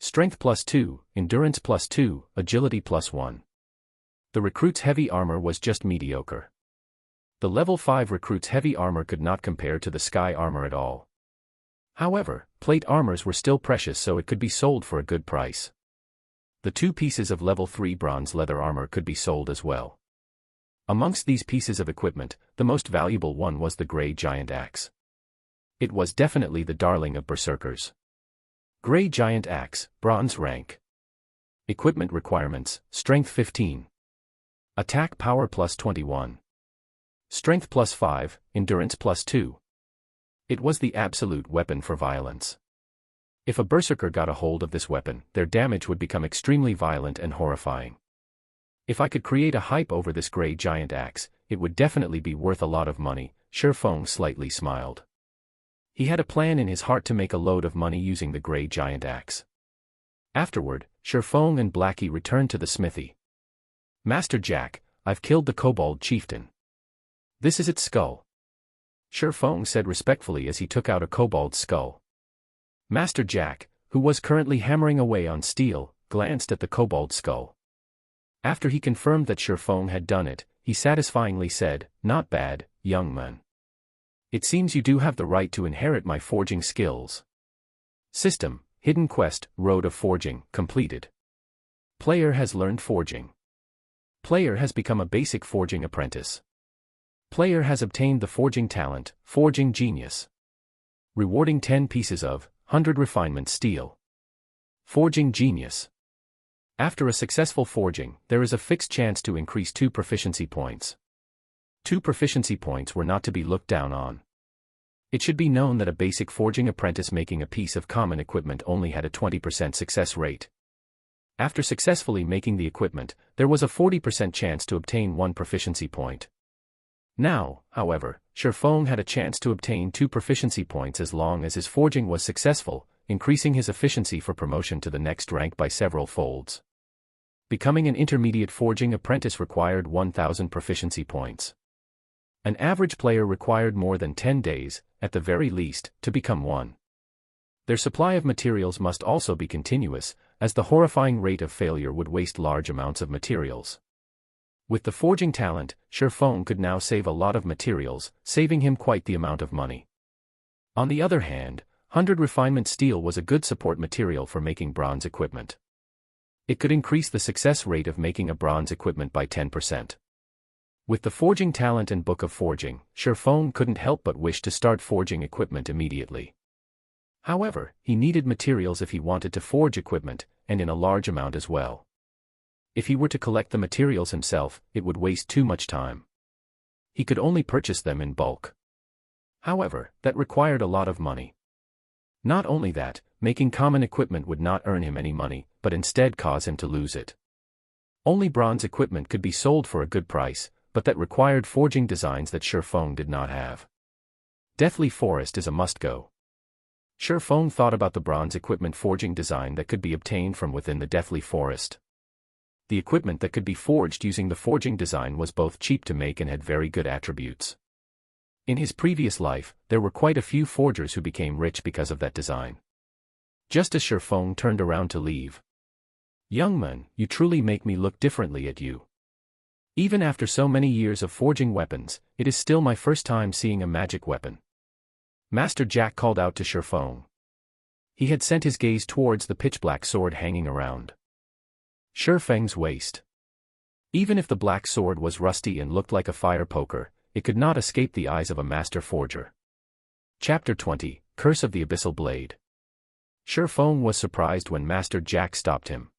Strength plus 2, Endurance plus 2, Agility plus 1. The Recruit's Heavy Armor was just mediocre. The Level 5 Recruit's Heavy Armor could not compare to the Sky Armor at all. However, plate armors were still precious, so it could be sold for a good price. The 2 pieces of level 3 bronze leather armor could be sold as well. Amongst these pieces of equipment, the most valuable one was the Grey Giant Axe. It was definitely the darling of berserkers. Grey Giant Axe, Bronze Rank. Equipment requirements, Strength 15. Attack Power plus 21. Strength plus 5, Endurance plus 2. It was the absolute weapon for violence. If a berserker got a hold of this weapon, their damage would become extremely violent and horrifying. If I could create a hype over this Grey Giant Axe, it would definitely be worth a lot of money. Shifeng slightly smiled. He had a plan in his heart to make a load of money using the Grey Giant Axe. Afterward, Shifeng and Blackie returned to the smithy. "Master Jack, I've killed the Kobold Chieftain. This is its skull," Shifeng said respectfully as he took out a kobold's skull. Master Jack, who was currently hammering away on steel, glanced at the kobold skull. After he confirmed that Shifeng had done it, he satisfyingly said, "Not bad, young man. It seems you do have the right to inherit my forging skills." System, Hidden Quest, Road of Forging, completed. Player has learned forging. Player has become a basic forging apprentice. Player has obtained the forging talent, Forging Genius. Rewarding 10 pieces of 100 refinement steel. Forging Genius. After a successful forging, there is a fixed chance to increase 2 proficiency points. 2 proficiency points were not to be looked down on. It should be known that a basic forging apprentice making a piece of common equipment only had a 20% success rate. After successfully making the equipment, there was a 40% chance to obtain 1 proficiency point. Now, however, Shifeng had a chance to obtain 2 proficiency points as long as his forging was successful, increasing his efficiency for promotion to the next rank by several folds. Becoming an intermediate forging apprentice required 1,000 proficiency points. An average player required more than 10 days, at the very least, to become one. Their supply of materials must also be continuous, as the horrifying rate of failure would waste large amounts of materials. With the forging talent, Shifeng could now save a lot of materials, saving him quite the amount of money. On the other hand, 100 refinement steel was a good support material for making bronze equipment. It could increase the success rate of making a bronze equipment by 10%. With the forging talent and book of forging, Shifeng couldn't help but wish to start forging equipment immediately. However, he needed materials if he wanted to forge equipment, and in a large amount as well. If he were to collect the materials himself, it would waste too much time. He could only purchase them in bulk. However, that required a lot of money. Not only that, making common equipment would not earn him any money, but instead cause him to lose it. Only bronze equipment could be sold for a good price, but that required forging designs that Shifeng did not have. Deathly Forest is a must-go. Shifeng thought about the bronze equipment forging design that could be obtained from within the Deathly Forest. The equipment that could be forged using the forging design was both cheap to make and had very good attributes. In his previous life, there were quite a few forgers who became rich because of that design. Just as Shifeng turned around to leave. "Young man, you truly make me look differently at you. Even after so many years of forging weapons, it is still my first time seeing a magic weapon." Master Jack called out to Shifeng. He had sent his gaze towards the pitch-black sword hanging around Shifeng's waist. Even if the black sword was rusty and looked like a fire poker, it could not escape the eyes of a master forger. Chapter 20, Curse of the Abyssal Blade. Shifeng was surprised when Master Jack stopped him.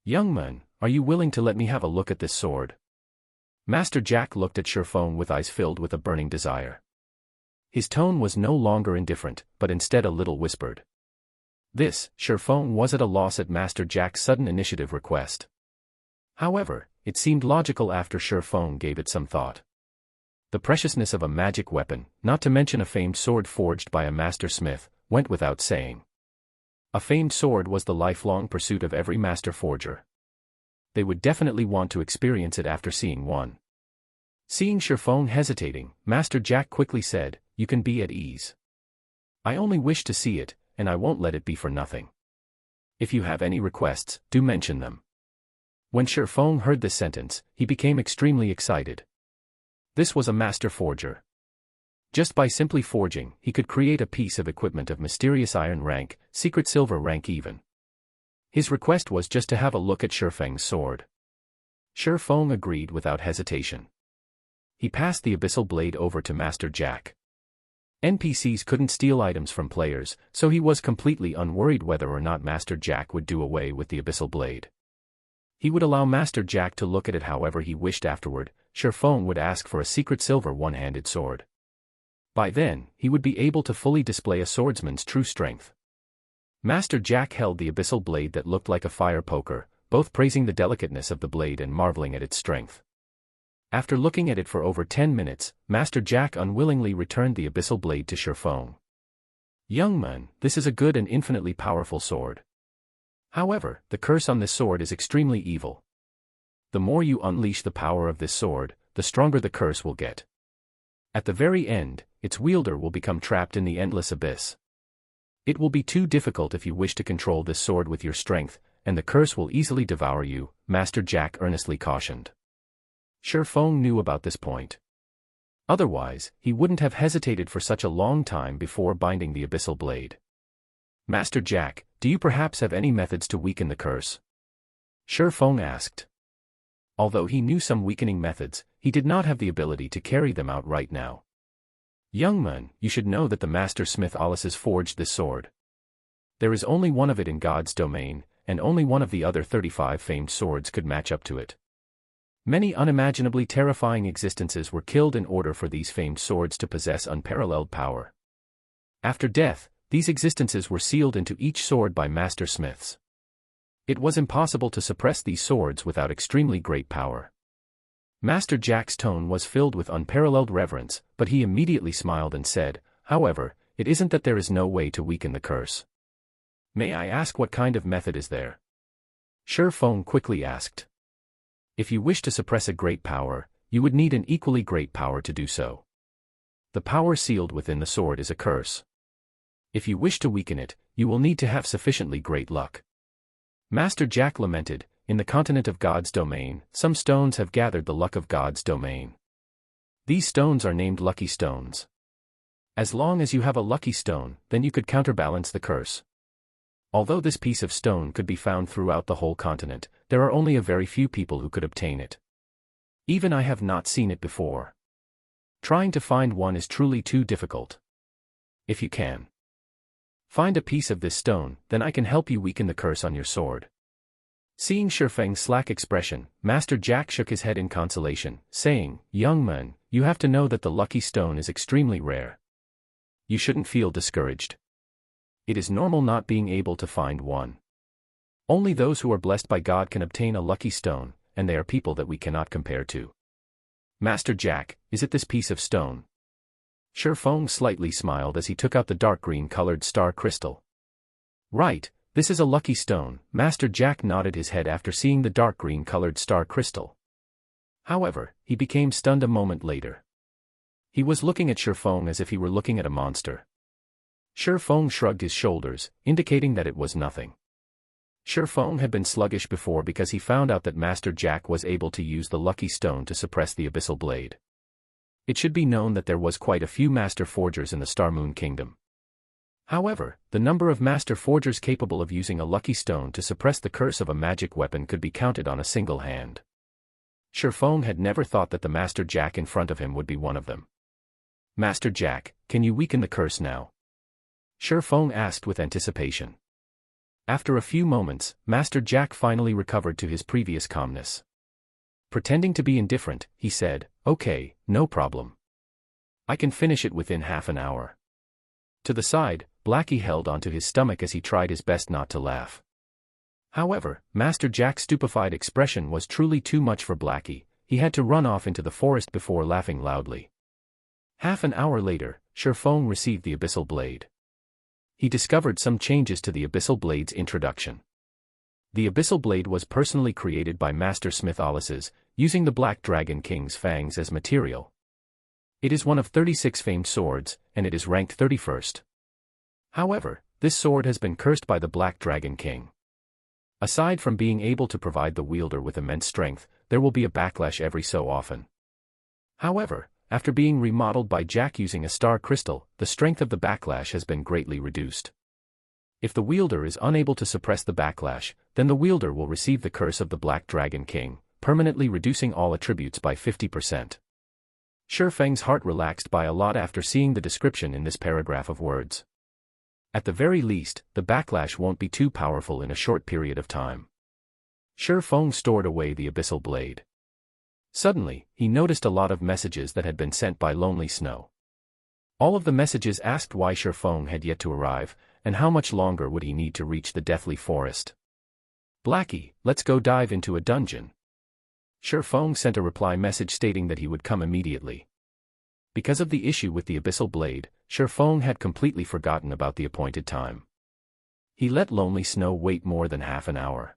"Young man, are you willing to let me have a look at this sword?" Master Jack looked at Shifeng with eyes filled with a burning desire. His tone was no longer indifferent, but instead a little whispered. This, Shifeng was at a loss at Master Jack's sudden initiative request. However, it seemed logical after Shifeng gave it some thought. The preciousness of a magic weapon, not to mention a famed sword forged by a master smith, went without saying. A famed sword was the lifelong pursuit of every master forger. They would definitely want to experience it after seeing one. Seeing Shifeng hesitating, Master Jack quickly said, "You can be at ease. I only wish to see it, and I won't let it be for nothing. If you have any requests, do mention them." When Shifeng heard this sentence, he became extremely excited. This was a master forger. Just by simply forging, he could create a piece of equipment of mysterious iron rank, secret silver rank even. His request was just to have a look at Shifeng's sword. Shifeng agreed without hesitation. He passed the abyssal blade over to Master Jack. NPCs couldn't steal items from players, so he was completely unworried whether or not Master Jack would do away with the abyssal blade. He would allow Master Jack to look at it however he wished afterward. Shifeng would ask for a secret silver one-handed sword. By then, he would be able to fully display a swordsman's true strength. Master Jack held the abyssal blade that looked like a fire poker, both praising the delicateness of the blade and marveling at its strength. After looking at it for over 10 minutes, Master Jack unwillingly returned the abyssal blade to Shifeng. "Young man, this is a good and infinitely powerful sword. However, the curse on this sword is extremely evil. The more you unleash the power of this sword, the stronger the curse will get. At the very end, its wielder will become trapped in the endless abyss. It will be too difficult if you wish to control this sword with your strength, and the curse will easily devour you," Master Jack earnestly cautioned. Shifeng knew about this point. Otherwise, he wouldn't have hesitated for such a long time before binding the abyssal blade. "Master Jack, do you perhaps have any methods to weaken the curse?" Shifeng asked. Although he knew some weakening methods, he did not have the ability to carry them out right now. "Young man, you should know that the master smith Alice's forged this sword. There is only one of it in God's domain, and only one of the other 35 famed swords could match up to it. Many unimaginably terrifying existences were killed in order for these famed swords to possess unparalleled power. After death, these existences were sealed into each sword by master smiths. It was impossible to suppress these swords without extremely great power. Master Jack's tone was filled with unparalleled reverence, but he immediately smiled and said, "However, it isn't that there is no way to weaken the curse. May I ask what kind of method is there?" Shi Feng quickly asked. "If you wish to suppress a great power, you would need an equally great power to do so. The power sealed within the sword is a curse. If you wish to weaken it, you will need to have sufficiently great luck." Master Jack lamented, "In the continent of God's domain, some stones have gathered the luck of God's domain. These stones are named lucky stones. As long as you have a lucky stone, then you could counterbalance the curse. Although this piece of stone could be found throughout the whole continent, there are only a very few people who could obtain it. Even I have not seen it before. Trying to find one is truly too difficult. If you can find a piece of this stone, then I can help you weaken the curse on your sword." Seeing Shi Feng's slack expression, Master Jack shook his head in consolation, saying, "Young man, you have to know that the lucky stone is extremely rare. You shouldn't feel discouraged. It is normal not being able to find one. Only those who are blessed by God can obtain a lucky stone, and they are people that we cannot compare to." "Master Jack, is it this piece of stone?" Shi Feng slightly smiled as he took out the dark green-colored star crystal. "Right, this is a lucky stone." Master Jack nodded his head after seeing the dark green-colored star crystal. However, he became stunned a moment later. He was looking at Shi Feng as if he were looking at a monster. Shi Feng shrugged his shoulders, indicating that it was nothing. Shi Feng had been sluggish before because he found out that Master Jack was able to use the lucky stone to suppress the abyssal blade. It should be known that there was quite a few master forgers in the Star Moon Kingdom. However, the number of master forgers capable of using a lucky stone to suppress the curse of a magic weapon could be counted on a single hand. Shi Feng had never thought that the Master Jack in front of him would be one of them. "Master Jack, can you weaken the curse now?" Shi Feng asked with anticipation. After a few moments, Master Jack finally recovered to his previous calmness. Pretending to be indifferent, he said, "Okay, no problem. I can finish it within half an hour." To the side, Blackie held onto his stomach as he tried his best not to laugh. However, Master Jack's stupefied expression was truly too much for Blackie. He had to run off into the forest before laughing loudly. Half an hour later, Shi Feng received the abyssal blade. He discovered some changes to the abyssal blade's introduction. The abyssal blade was personally created by Master Smith Alice's, using the Black Dragon King's fangs as material. It is one of 36 famed swords, and it is ranked 31st. However, this sword has been cursed by the Black Dragon King. Aside from being able to provide the wielder with immense strength, there will be a backlash every so often. However, after being remodeled by Jack using a star crystal, the strength of the backlash has been greatly reduced. If the wielder is unable to suppress the backlash, then the wielder will receive the curse of the Black Dragon King, permanently reducing all attributes by 50%. Shi Feng's heart relaxed by a lot after seeing the description in this paragraph of words. At the very least, the backlash won't be too powerful in a short period of time. Shi Feng stored away the abyssal blade. Suddenly, he noticed a lot of messages that had been sent by Lonely Snow. All of the messages asked why Shi Feng had yet to arrive, and how much longer would he need to reach the deathly forest. "Blackie, let's go dive into a dungeon." Shi Feng sent a reply message stating that he would come immediately. Because of the issue with the abyssal blade, Shi Feng had completely forgotten about the appointed time. He let Lonely Snow wait more than half an hour.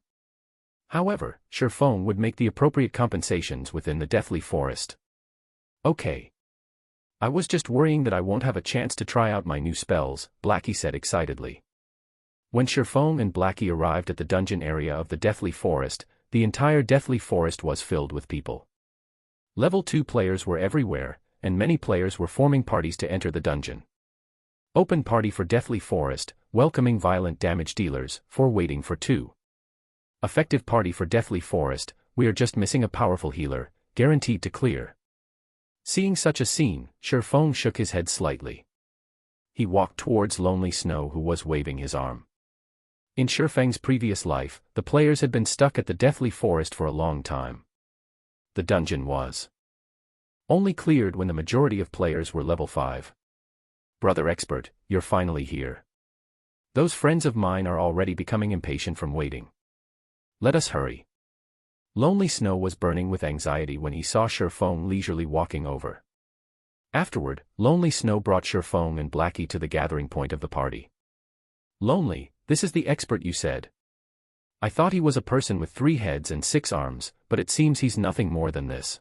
However, Shi Feng would make the appropriate compensations within the deathly forest. "Okay. I was just worrying that I won't have a chance to try out my new spells," Blackie said excitedly. When Shi Feng and Blackie arrived at the dungeon area of the deathly forest, the entire deathly forest was filled with people. Level 2 players were everywhere, and many players were forming parties to enter the dungeon. Open party for deathly forest, welcoming violent damage dealers, for waiting for 2. Effective party for deathly forest, we are just missing a powerful healer, guaranteed to clear. Seeing such a scene, Shi Feng shook his head slightly. He walked towards Lonely Snow, who was waving his arm. In Shi Feng's previous life, the players had been stuck at the deathly forest for a long time. The dungeon was only cleared when the majority of players were level 5. Brother Expert, you're finally here. Those friends of mine are already becoming impatient from waiting. Let us hurry. Lonely Snow was burning with anxiety when he saw Sherfong leisurely walking over. Afterward, Lonely Snow brought Sherfong and Blackie to the gathering point of the party. Lonely, this is the expert you said. I thought he was a person with 3 heads and 6 arms, but it seems he's nothing more than this.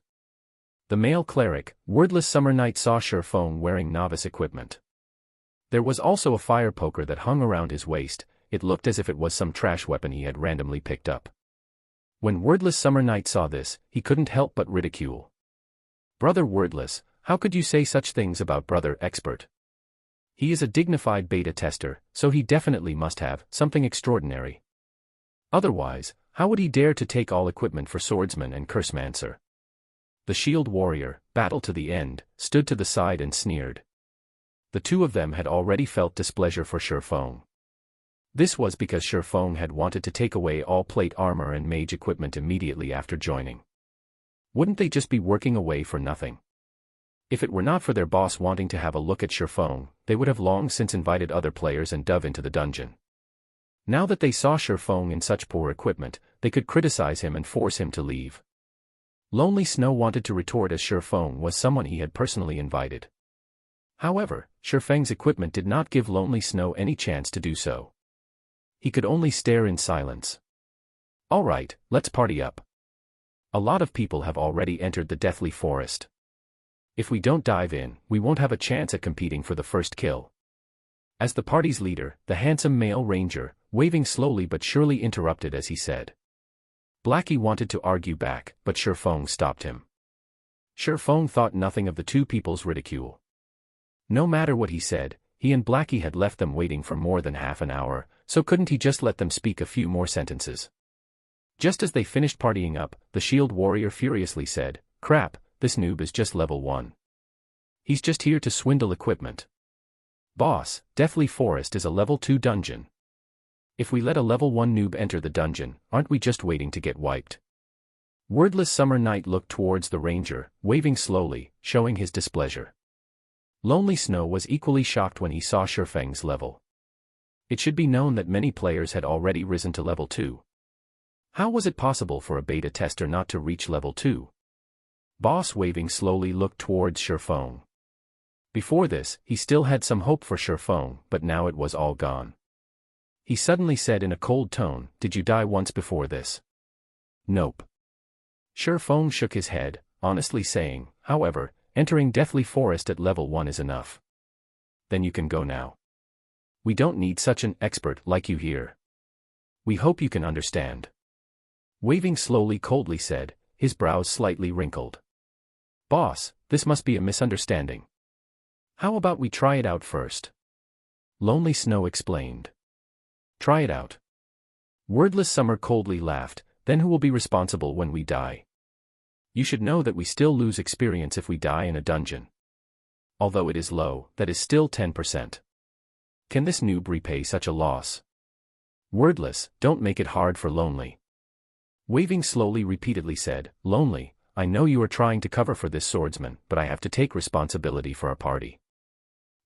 The male cleric, Wordless Summer Night, saw Sherfong wearing novice equipment. There was also a fire poker that hung around his waist. It looked as if it was some trash weapon he had randomly picked up. When Wordless Summer Night saw this, he couldn't help but ridicule. Brother Wordless, how could you say such things about Brother Expert? He is a dignified beta tester, so he definitely must have something extraordinary. Otherwise, how would he dare to take all equipment for swordsman and cursemancer? The shield warrior, battle to the end, stood to the side and sneered. The two of them had already felt displeasure for Sherfong. This was because Sherfong had wanted to take away all plate armor and mage equipment immediately after joining. Wouldn't they just be working away for nothing? If it were not for their boss wanting to have a look at Sherfong, they would have long since invited other players and dove into the dungeon. Now that they saw Sherfong in such poor equipment, they could criticize him and force him to leave. Lonely Snow wanted to retort as Sherfong was someone he had personally invited. However, Sherfeng's equipment did not give Lonely Snow any chance to do so. He could only stare in silence. Alright, let's party up. A lot of people have already entered the Deathly Forest. If we don't dive in, we won't have a chance at competing for the first kill. As the party's leader, the handsome male ranger, waving slowly but surely, interrupted as he said. Blackie wanted to argue back, but Sherfong stopped him. Sherfong thought nothing of the two people's ridicule. No matter what he said, he and Blackie had left them waiting for more than half an hour, so couldn't he just let them speak a few more sentences? Just as they finished partying up, the shield warrior furiously said, "Crap, this noob is just level 1. He's just here to swindle equipment. Boss, Deathly Forest is a level 2 dungeon. If we let a level 1 noob enter the dungeon, aren't we just waiting to get wiped?" Wordless Summer Night looked towards the ranger, waving slowly, showing his displeasure. Lonely Snow was equally shocked when he saw Sherfeng's level. It should be known that many players had already risen to level 2. How was it possible for a beta tester not to reach level 2? Boss, waving slowly, looked towards Sherfong. Before this, he still had some hope for Sherfong, but now it was all gone. He suddenly said in a cold tone, "Did you die once before this?" "Nope." Sherfong shook his head, honestly saying, "However, entering Deathly Forest at level 1 is enough. Then you can go now. We don't need such an expert like you here. We hope you can understand." Waving slowly, coldly said, his brows slightly wrinkled. "Boss, this must be a misunderstanding. How about we try it out first?" Lonely Snow explained. "Try it out?" Wordless Summer coldly laughed. "Then who will be responsible when we die? You should know that we still lose experience if we die in a dungeon. Although it is low, that is still 10%. Can this noob repay such a loss?" Wordless, don't make it hard for Lonely. Waving slowly repeatedly said, "Lonely, I know you are trying to cover for this swordsman, but I have to take responsibility for our party.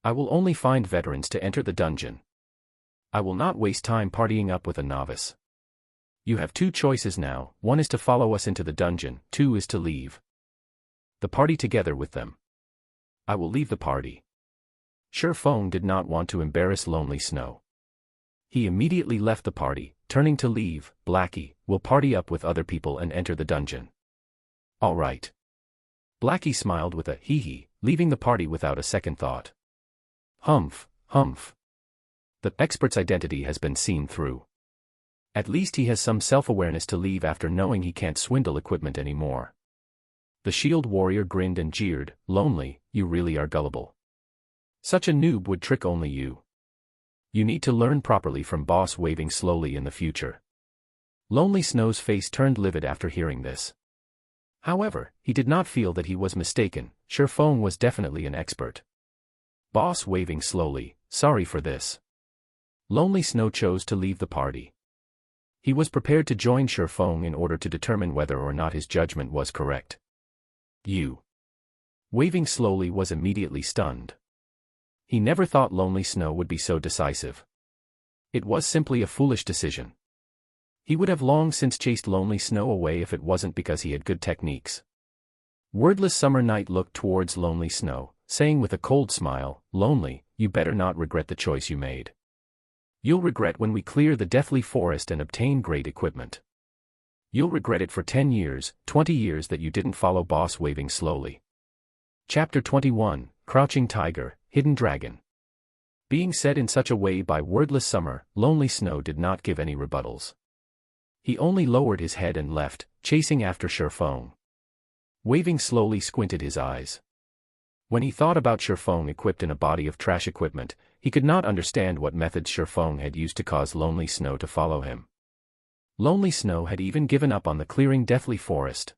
I will only find veterans to enter the dungeon. I will not waste time partying up with a novice. You have 2 choices now, 1 is to follow us into the dungeon, 2 is to leave the party together with them." "I will leave the party." Sherfong did not want to embarrass Lonely Snow. He immediately left the party, turning to leave. Blackie, will party up with other people and enter the dungeon." "All right." Blackie smiled with a hee-hee, leaving the party without a second thought. Humph, humph. The expert's identity has been seen through. At least he has some self-awareness to leave after knowing he can't swindle equipment anymore. The shield warrior grinned and jeered, "Lonely, you really are gullible. Such a noob would trick only you. You need to learn properly from Boss," waving slowly in the future. Lonely Snow's face turned livid after hearing this. However, he did not feel that he was mistaken. Sherfong was definitely an expert. Boss, waving slowly, "Sorry for this." Lonely Snow chose to leave the party. He was prepared to join Sherfong in order to determine whether or not his judgment was correct. "You." Waving slowly was immediately stunned. He never thought Lonely Snow would be so decisive. It was simply a foolish decision. He would have long since chased Lonely Snow away if it wasn't because he had good techniques. Wordless Summer Night looked towards Lonely Snow, saying with a cold smile, "Lonely, you better not regret the choice you made. You'll regret when we clear the deathly forest and obtain great equipment. You'll regret it for 10 years, 20 years that you didn't follow Boss." Waving slowly. Chapter 21, Crouching Tiger, Hidden Dragon. Being said in such a way by Wordless Summer, Lonely Snow did not give any rebuttals. He only lowered his head and left, chasing after Sherfong. Waving slowly squinted his eyes. When he thought about Sherfong equipped in a body of trash equipment, he could not understand what methods Sherfong had used to cause Lonely Snow to follow him. Lonely Snow had even given up on the clearing deathly forest.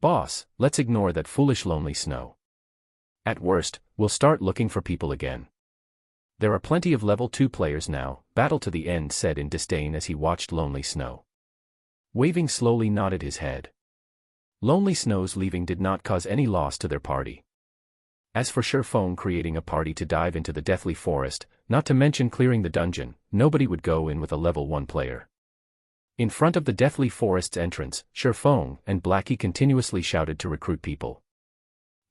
"Boss, let's ignore that foolish Lonely Snow. At worst, we'll start looking for people again. There are plenty of level 2 players now," Battle to the End said in disdain as he watched Lonely Snow. Waving slowly nodded his head. Lonely Snow's leaving did not cause any loss to their party. As for Sherfong creating a party to dive into the deathly forest, not to mention clearing the dungeon, nobody would go in with a level 1 player. In front of the deathly forest's entrance, Sherfong and Blackie continuously shouted to recruit people.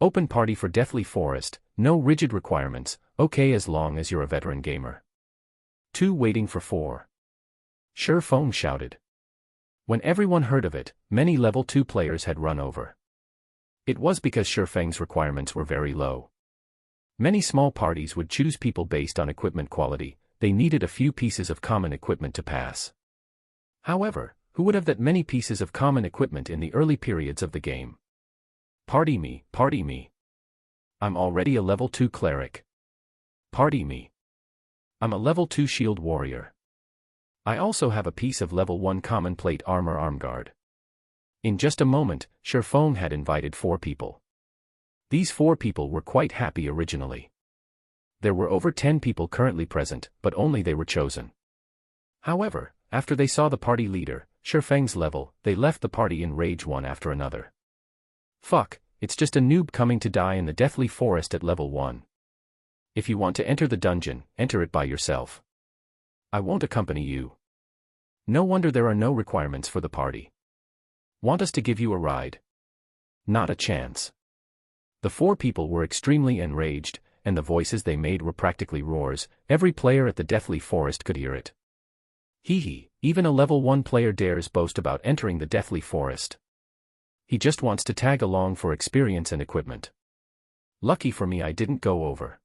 "Open party for deathly forest, no rigid requirements, okay as long as you're a veteran gamer. 2 waiting for 4. Sherfong shouted. When everyone heard of it, many level 2 players had run over. It was because Sherfeng's requirements were very low. Many small parties would choose people based on equipment quality, they needed a few pieces of common equipment to pass. However, who would have that many pieces of common equipment in the early periods of the game? Party me, party me. I'm already a level 2 cleric. Party me. I'm a level 2 shield warrior. I also have a piece of level 1 common plate armor armguard. In just a moment, Sherfong had invited 4 people. These 4 people were quite happy originally. There were over 10 people currently present, but only they were chosen. However, after they saw the party leader, Sherfeng's level, they left the party in rage one after another. Fuck, it's just a noob coming to die in the deathly forest at level 1. If you want to enter the dungeon, enter it by yourself. I won't accompany you. No wonder there are no requirements for the party. Want us to give you a ride? Not a chance. The 4 people were extremely enraged, and the voices they made were practically roars. Every player at the deathly forest could hear it. Hee hee, even a level 1 player dares boast about entering the deathly forest. He just wants to tag along for experience and equipment. Lucky for me I didn't go over.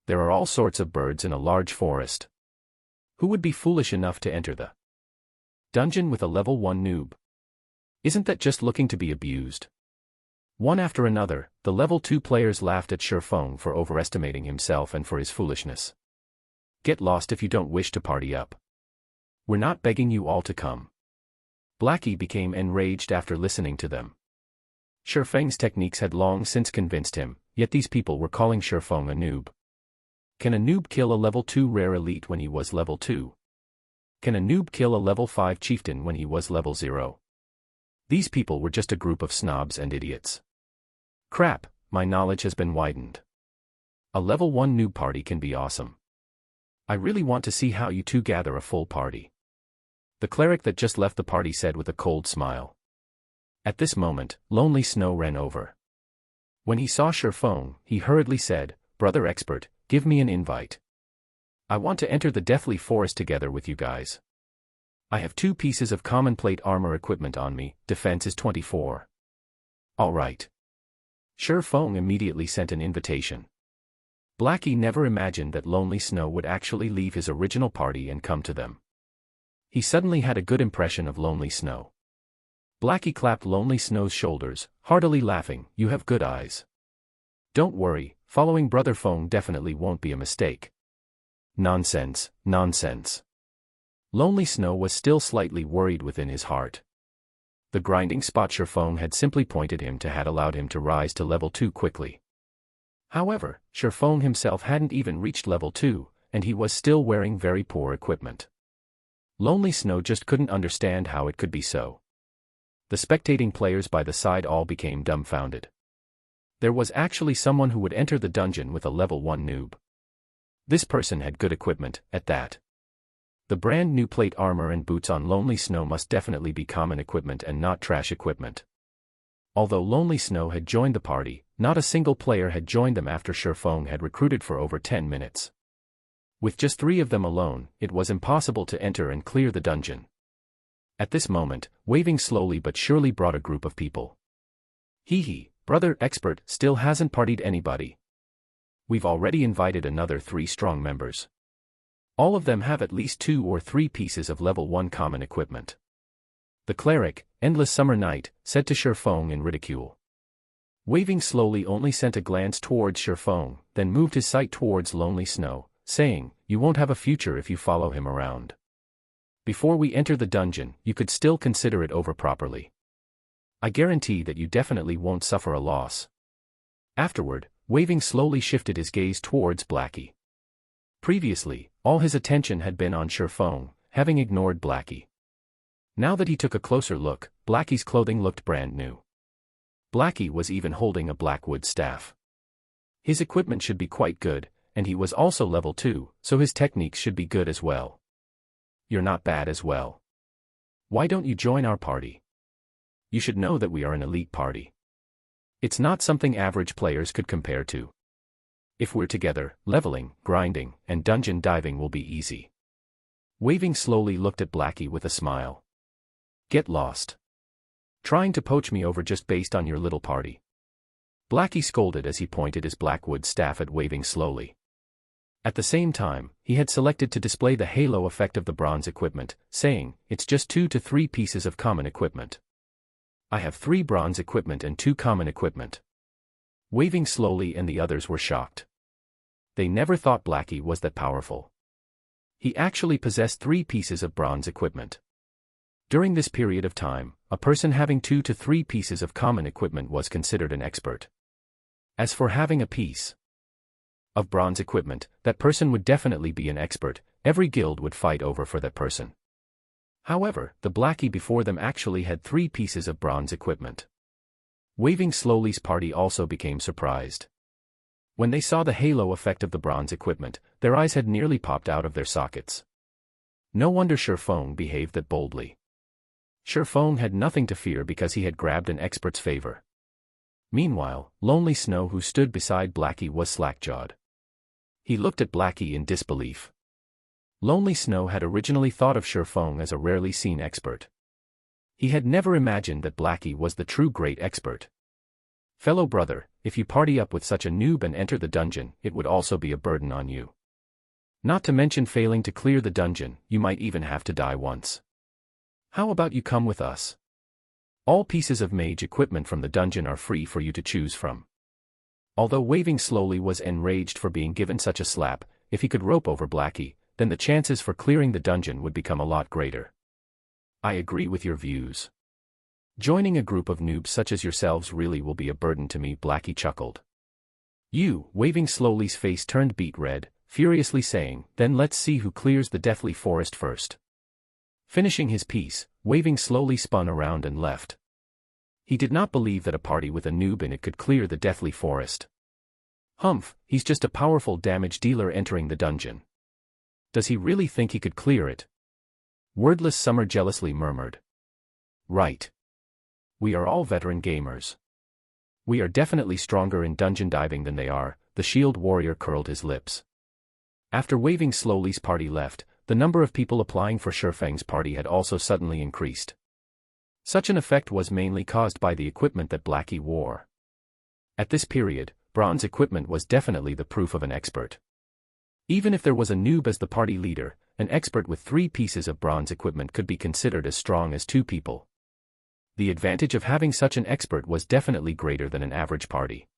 There are all sorts of birds in a large forest. Who would be foolish enough to enter the dungeon with a level 1 noob? Isn't that just looking to be abused? One after another, the level 2 players laughed at Sherfong for overestimating himself and for his foolishness. Get lost if you don't wish to party up. We're not begging you all to come. Blackie became enraged after listening to them. Sherfeng's techniques had long since convinced him, yet these people were calling Sherfong a noob. Can a noob kill a level 2 rare elite when he was level 2? Can a noob kill a level 5 chieftain when he was level 0? These people were just a group of snobs and idiots. Crap, my knowledge has been widened. A level 1 noob party can be awesome. I really want to see how you 2 gather a full party. The cleric that just left the party said with a cold smile. At this moment, Lonely Snow ran over. When he saw Sherfong, he hurriedly said, "Brother expert, give me an invite. I want to enter the deathly forest together with you guys. I have 2 pieces of common plate armor equipment on me, defense is 24. All right." Sherfong immediately sent an invitation. Blackie never imagined that Lonely Snow would actually leave his original party and come to them. He suddenly had a good impression of Lonely Snow. Blackie clapped Lonely Snow's shoulders, heartily laughing, "You have good eyes. Don't worry, following Brother Fong definitely won't be a mistake." Nonsense, nonsense. Lonely Snow was still slightly worried within his heart. The grinding spot Sherfong had simply pointed him to had allowed him to rise to level 2 quickly. However, Sherfong himself hadn't even reached level 2, and he was still wearing very poor equipment. Lonely Snow just couldn't understand how it could be so. The spectating players by the side all became dumbfounded. There was actually someone who would enter the dungeon with a level 1 noob. This person had good equipment, at that. The brand new plate armor and boots on Lonely Snow must definitely be common equipment and not trash equipment. Although Lonely Snow had joined the party, not a single player had joined them after Shifeng had recruited for over 10 minutes. With just 3 of them alone, it was impossible to enter and clear the dungeon. At this moment, Waving slowly but surely brought a group of people. Hee, brother expert still hasn't partied anybody. We've already invited another 3 strong members. All of them have at least 2 or 3 pieces of level 1 common equipment. The cleric, Endless Summer Night, said to Shifeng in ridicule. Waving slowly only sent a glance towards Shifeng, then moved his sight towards Lonely Snow, saying, "You won't have a future if you follow him around. Before we enter the dungeon, you could still consider it over properly. I guarantee that you definitely won't suffer a loss." Afterward, Waving slowly shifted his gaze towards Blackie. Previously, all his attention had been on Shifeng, having ignored Blackie. Now that he took a closer look, Blackie's clothing looked brand new. Blackie was even holding a blackwood staff. His equipment should be quite good, and he was also level 2, so his techniques should be good as well. You're not bad as well. Why don't you join our party? You should know that we are an elite party. It's not something average players could compare to. If we're together, leveling, grinding, and dungeon diving will be easy. Waving slowly looked at Blackie with a smile. Get lost. Trying to poach me over just based on your little party. Blackie scolded as he pointed his blackwood staff at Waving slowly. At the same time, he had selected to display the halo effect of the bronze equipment, saying, "It's just 2 to 3 pieces of common equipment. I have 3 bronze equipment and 2 common equipment." Waving slowly and the others were shocked. They never thought Blackie was that powerful. He actually possessed 3 pieces of bronze equipment. During this period of time, a person having 2 to 3 pieces of common equipment was considered an expert. As for having a piece of bronze equipment, that person would definitely be an expert. Every guild would fight over for that person. However, the Blackie before them actually had 3 pieces of bronze equipment. Waving slowly's party also became surprised. When they saw the halo effect of the bronze equipment, their eyes had nearly popped out of their sockets. No wonder Shifeng behaved that boldly. Shifeng had nothing to fear because he had grabbed an expert's favor. Meanwhile, Lonely Snow, who stood beside Blackie, was slack-jawed. He looked at Blackie in disbelief. Lonely Snow had originally thought of Shifeng as a rarely seen expert. He had never imagined that Blackie was the true great expert. Fellow brother, if you party up with such a noob and enter the dungeon, it would also be a burden on you. Not to mention failing to clear the dungeon, you might even have to die once. How about you come with us? All pieces of mage equipment from the dungeon are free for you to choose from. Although Waving slowly was enraged for being given such a slap, if he could rope over Blackie, then the chances for clearing the dungeon would become a lot greater. I agree with your views. Joining a group of noobs such as yourselves really will be a burden to me, Blackie chuckled. You, Waving slowly's face turned beet red, furiously saying, then let's see who clears the deathly forest first. Finishing his piece, Waving slowly spun around and left. He did not believe that a party with a noob in it could clear the deathly forest. Humph, he's just a powerful damage dealer entering the dungeon. Does he really think he could clear it? Wordless Summer jealously murmured. Right. We are all veteran gamers. We are definitely stronger in dungeon diving than they are, the shield warrior curled his lips. After Waving slowly's party left, the number of people applying for Shifeng's party had also suddenly increased. Such an effect was mainly caused by the equipment that Blackie wore. At this period, bronze equipment was definitely the proof of an expert. Even if there was a noob as the party leader, an expert with 3 pieces of bronze equipment could be considered as strong as 2 people. The advantage of having such an expert was definitely greater than an average party.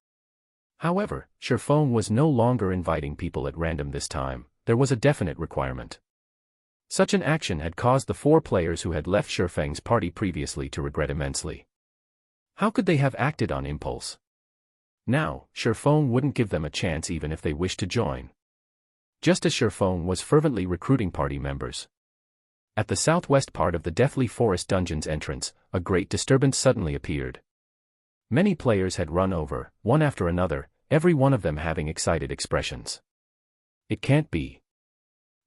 However, Shifeng was no longer inviting people at random this time. There was a definite requirement. Such an action had caused the 4 players who had left Shifeng's party previously to regret immensely. How could they have acted on impulse? Now, Shifeng wouldn't give them a chance even if they wished to join. Just as Shifeng was fervently recruiting party members. At the southwest part of the Deathly Forest Dungeon's entrance, a great disturbance suddenly appeared. Many players had run over, one after another, every one of them having excited expressions. It can't be.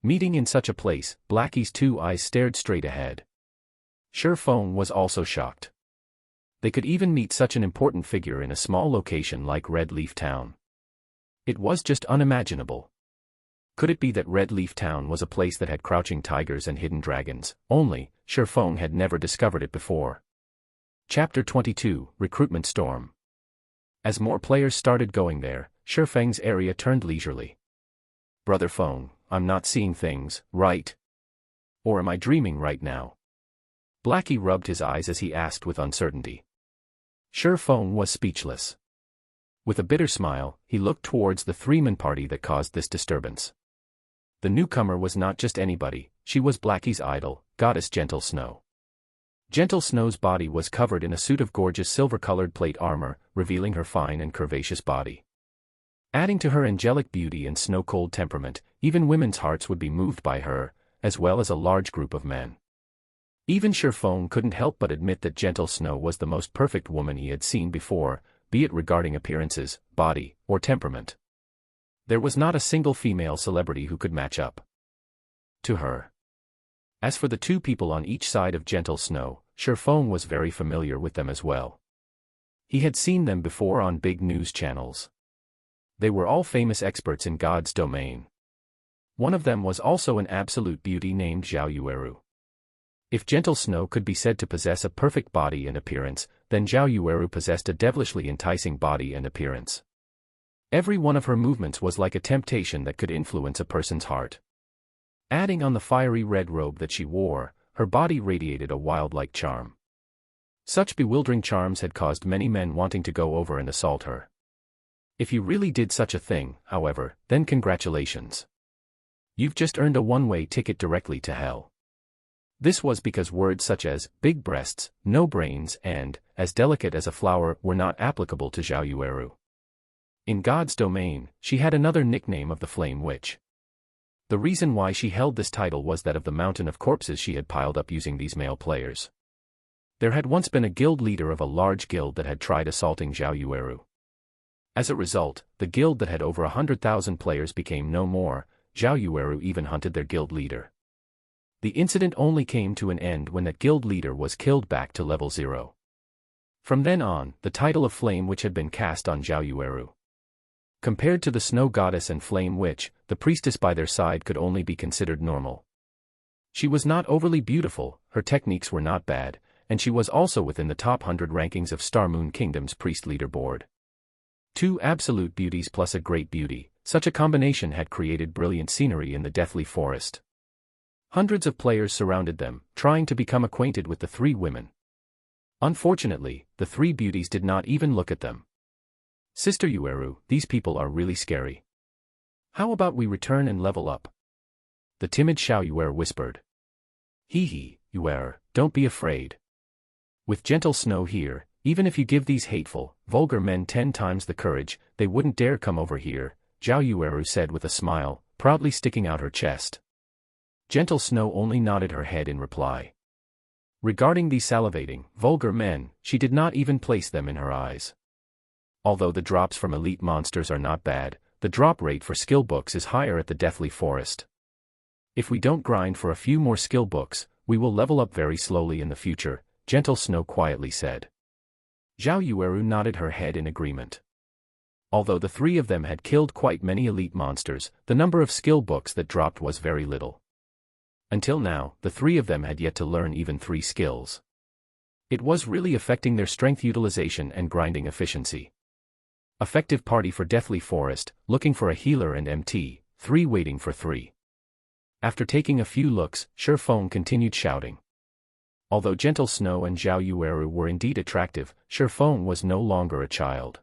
Meeting in such a place, Blackie's two eyes stared straight ahead. Sure Feng was also shocked. They could even meet such an important figure in a small location like Red Leaf Town. It was just unimaginable. Could it be that Red Leaf Town was a place that had crouching tigers and hidden dragons, only, Sure Feng had never discovered it before? Chapter 22, Recruitment Storm. As more players started going there, Sure Feng's area turned leisurely. Brother Feng, I'm not seeing things, right? Or am I dreaming right now? Blackie rubbed his eyes as he asked with uncertainty. Sure Feng was speechless. With a bitter smile, he looked towards the three-man party that caused this disturbance. The newcomer was not just anybody, she was Blackie's idol, Goddess Gentle Snow. Gentle Snow's body was covered in a suit of gorgeous silver-colored plate armor, revealing her fine and curvaceous body. Adding to her angelic beauty and snow-cold temperament, even women's hearts would be moved by her, as well as a large group of men. Even Sure Feng couldn't help but admit that Gentle Snow was the most perfect woman he had seen before, be it regarding appearances, body, or temperament. There was not a single female celebrity who could match up to her. As for the two people on each side of Gentle Snow, Sure Feng was very familiar with them as well. He had seen them before on big news channels. They were all famous experts in God's domain. One of them was also an absolute beauty named Zhao Yueru. If Gentle Snow could be said to possess a perfect body and appearance, then Zhao Yueru possessed a devilishly enticing body and appearance. Every one of her movements was like a temptation that could influence a person's heart. Adding on the fiery red robe that she wore, her body radiated a wild-like charm. Such bewildering charms had caused many men wanting to go over and assault her. If you really did such a thing, however, then congratulations. You've just earned a one-way ticket directly to hell. This was because words such as big breasts, no brains, and as delicate as a flower were not applicable to Zhao Yueru. In God's domain, she had another nickname of the Flame Witch. The reason why she held this title was that of the mountain of corpses she had piled up using these male players. There had once been a guild leader of a large guild that had tried assaulting Zhao Yueru. As a result, the guild that had over 100,000 players became no more. Zhao Yueru even hunted their guild leader. The incident only came to an end when that guild leader was killed back to level 0. From then on, the title of Flame Witch had been cast on Zhao Yueru. Compared to the Snow Goddess and Flame Witch, the priestess by their side could only be considered normal. She was not overly beautiful, her techniques were not bad, and she was also within the top 100 rankings of Star Moon Kingdom's priest leaderboard. Two absolute beauties plus a great beauty, such a combination had created brilliant scenery in the deathly forest. Hundreds of players surrounded them, trying to become acquainted with the three women. Unfortunately, the three beauties did not even look at them. Sister Yueru, these people are really scary. How about we return and level up? The timid Xiao Yuer whispered. Hee, Yuer, don't be afraid. With Gentle Snow here, even if you give these hateful, vulgar men 10 times the courage, they wouldn't dare come over here, Zhao Yueru said with a smile, proudly sticking out her chest. Gentle Snow only nodded her head in reply. Regarding these salivating, vulgar men, she did not even place them in her eyes. Although the drops from elite monsters are not bad, the drop rate for skill books is higher at the Deathly Forest. If we don't grind for a few more skill books, we will level up very slowly in the future, Gentle Snow quietly said. Zhao Yueru nodded her head in agreement. Although the three of them had killed quite many elite monsters, the number of skill books that dropped was very little. Until now, the three of them had yet to learn even 3 skills. It was really affecting their strength utilization and grinding efficiency. Effective party for Deathly Forest, looking for a healer and MT, 3 waiting for 3. After taking a few looks, Sure Feng continued shouting. Although Gentle Snow and Zhao Yueru were indeed attractive, Sure Feng was no longer a child.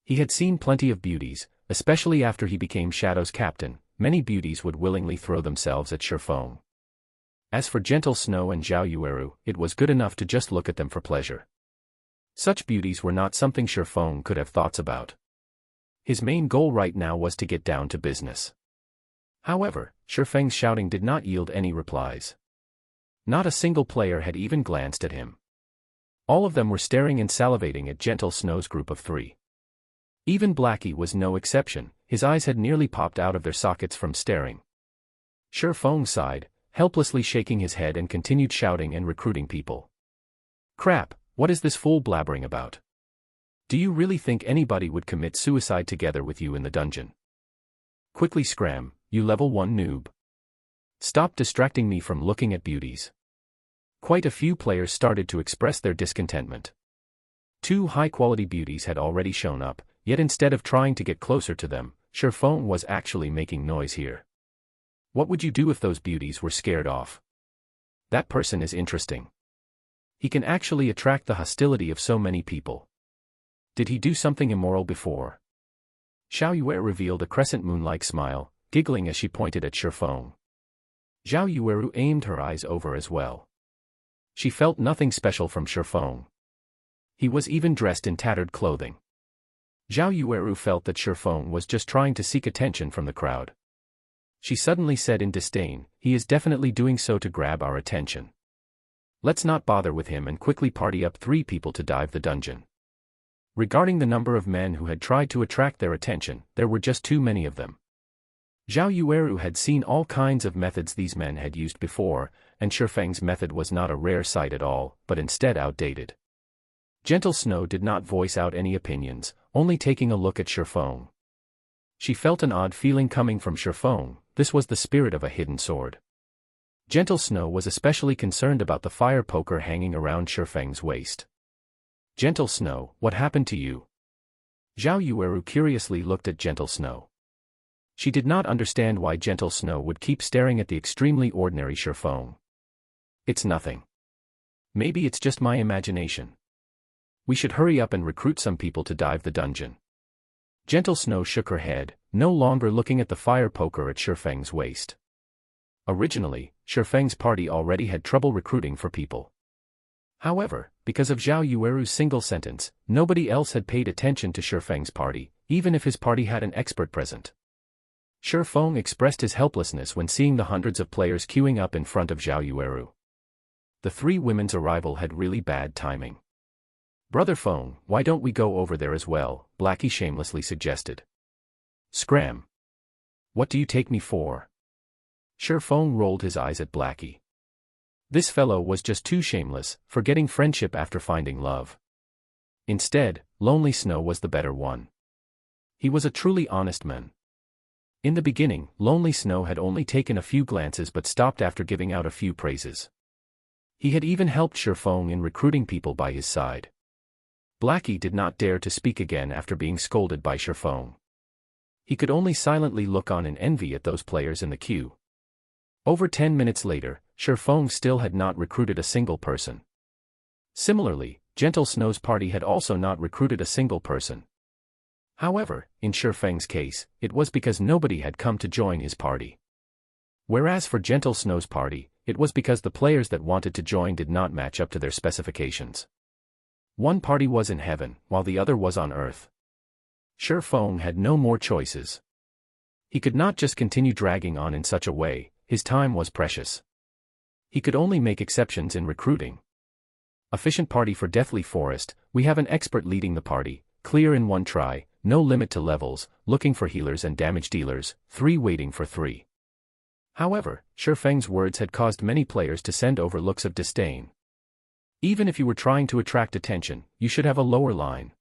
He had seen plenty of beauties, especially after he became Shadow's captain. Many beauties would willingly throw themselves at Sure Feng. As for Gentle Snow and Zhao Yueru, it was good enough to just look at them for pleasure. Such beauties were not something Sure Feng could have thoughts about. His main goal right now was to get down to business. However, Sure Feng's shouting did not yield any replies. Not a single player had even glanced at him. All of them were staring and salivating at Gentle Snow's group of 3. Even Blackie was no exception, his eyes had nearly popped out of their sockets from staring. Shi Feng sighed, helplessly shaking his head and continued shouting and recruiting people. Crap, what is this fool blabbering about? Do you really think anybody would commit suicide together with you in the dungeon? Quickly scram, you level 1 noob. Stop distracting me from looking at beauties. Quite a few players started to express their discontentment. 2 high-quality beauties had already shown up, yet instead of trying to get closer to them, Shi Feng was actually making noise here. What would you do if those beauties were scared off? That person is interesting. He can actually attract the hostility of so many people. Did he do something immoral before? Xiao Yue revealed a crescent moon-like smile, giggling as she pointed at Shi Feng. Zhao Yueru aimed her eyes over as well. She felt nothing special from Shi Feng. He was even dressed in tattered clothing. Zhao Yueru felt that Shi Feng was just trying to seek attention from the crowd. She suddenly said in disdain, he is definitely doing so to grab our attention. Let's not bother with him and quickly party up 3 people to dive the dungeon. Regarding the number of men who had tried to attract their attention, there were just too many of them. Zhao Yueru had seen all kinds of methods these men had used before, and Shi Feng's method was not a rare sight at all, but instead outdated. Gentle Snow did not voice out any opinions, only taking a look at Shi Feng. She felt an odd feeling coming from Shi Feng. This was the spirit of a hidden sword. Gentle Snow was especially concerned about the fire poker hanging around Shi Feng's waist. Gentle Snow, what happened to you? Zhao Yueru curiously looked at Gentle Snow. She did not understand why Gentle Snow would keep staring at the extremely ordinary Shi Feng. It's nothing. Maybe it's just my imagination. We should hurry up and recruit some people to dive the dungeon. Gentle Snow shook her head, no longer looking at the fire poker at Shi Feng's waist. Originally, Shi Feng's party already had trouble recruiting for people. However, because of Zhao Yueru's single sentence, nobody else had paid attention to Shi Feng's party, even if his party had an expert present. Shi Feng expressed his helplessness when seeing the hundreds of players queuing up in front of Zhao Yueru. The 3 women's arrival had really bad timing. Brother Feng, why don't we go over there as well? Blackie shamelessly suggested. Scram. What do you take me for? Shi Feng rolled his eyes at Blackie. This fellow was just too shameless, forgetting friendship after finding love. Instead, Lonely Snow was the better one. He was a truly honest man. In the beginning, Lonely Snow had only taken a few glances but stopped after giving out a few praises. He had even helped Shi Feng in recruiting people by his side. Blackie did not dare to speak again after being scolded by Shi Feng. He could only silently look on in envy at those players in the queue. Over 10 minutes later, Shi Feng still had not recruited a single person. Similarly, Gentle Snow's party had also not recruited a single person. However, in Shi Feng's case, it was because nobody had come to join his party. Whereas for Gentle Snow's party, it was because the players that wanted to join did not match up to their specifications. One party was in heaven, while the other was on earth. Shi Feng had no more choices. He could not just continue dragging on in such a way, his time was precious. He could only make exceptions in recruiting. Efficient party for Deathly Forest, we have an expert leading the party, clear in 1 try, no limit to levels, looking for healers and damage dealers, 3 waiting for 3. However, Shi Feng's words had caused many players to send over looks of disdain. Even if you were trying to attract attention, you should have a lower line.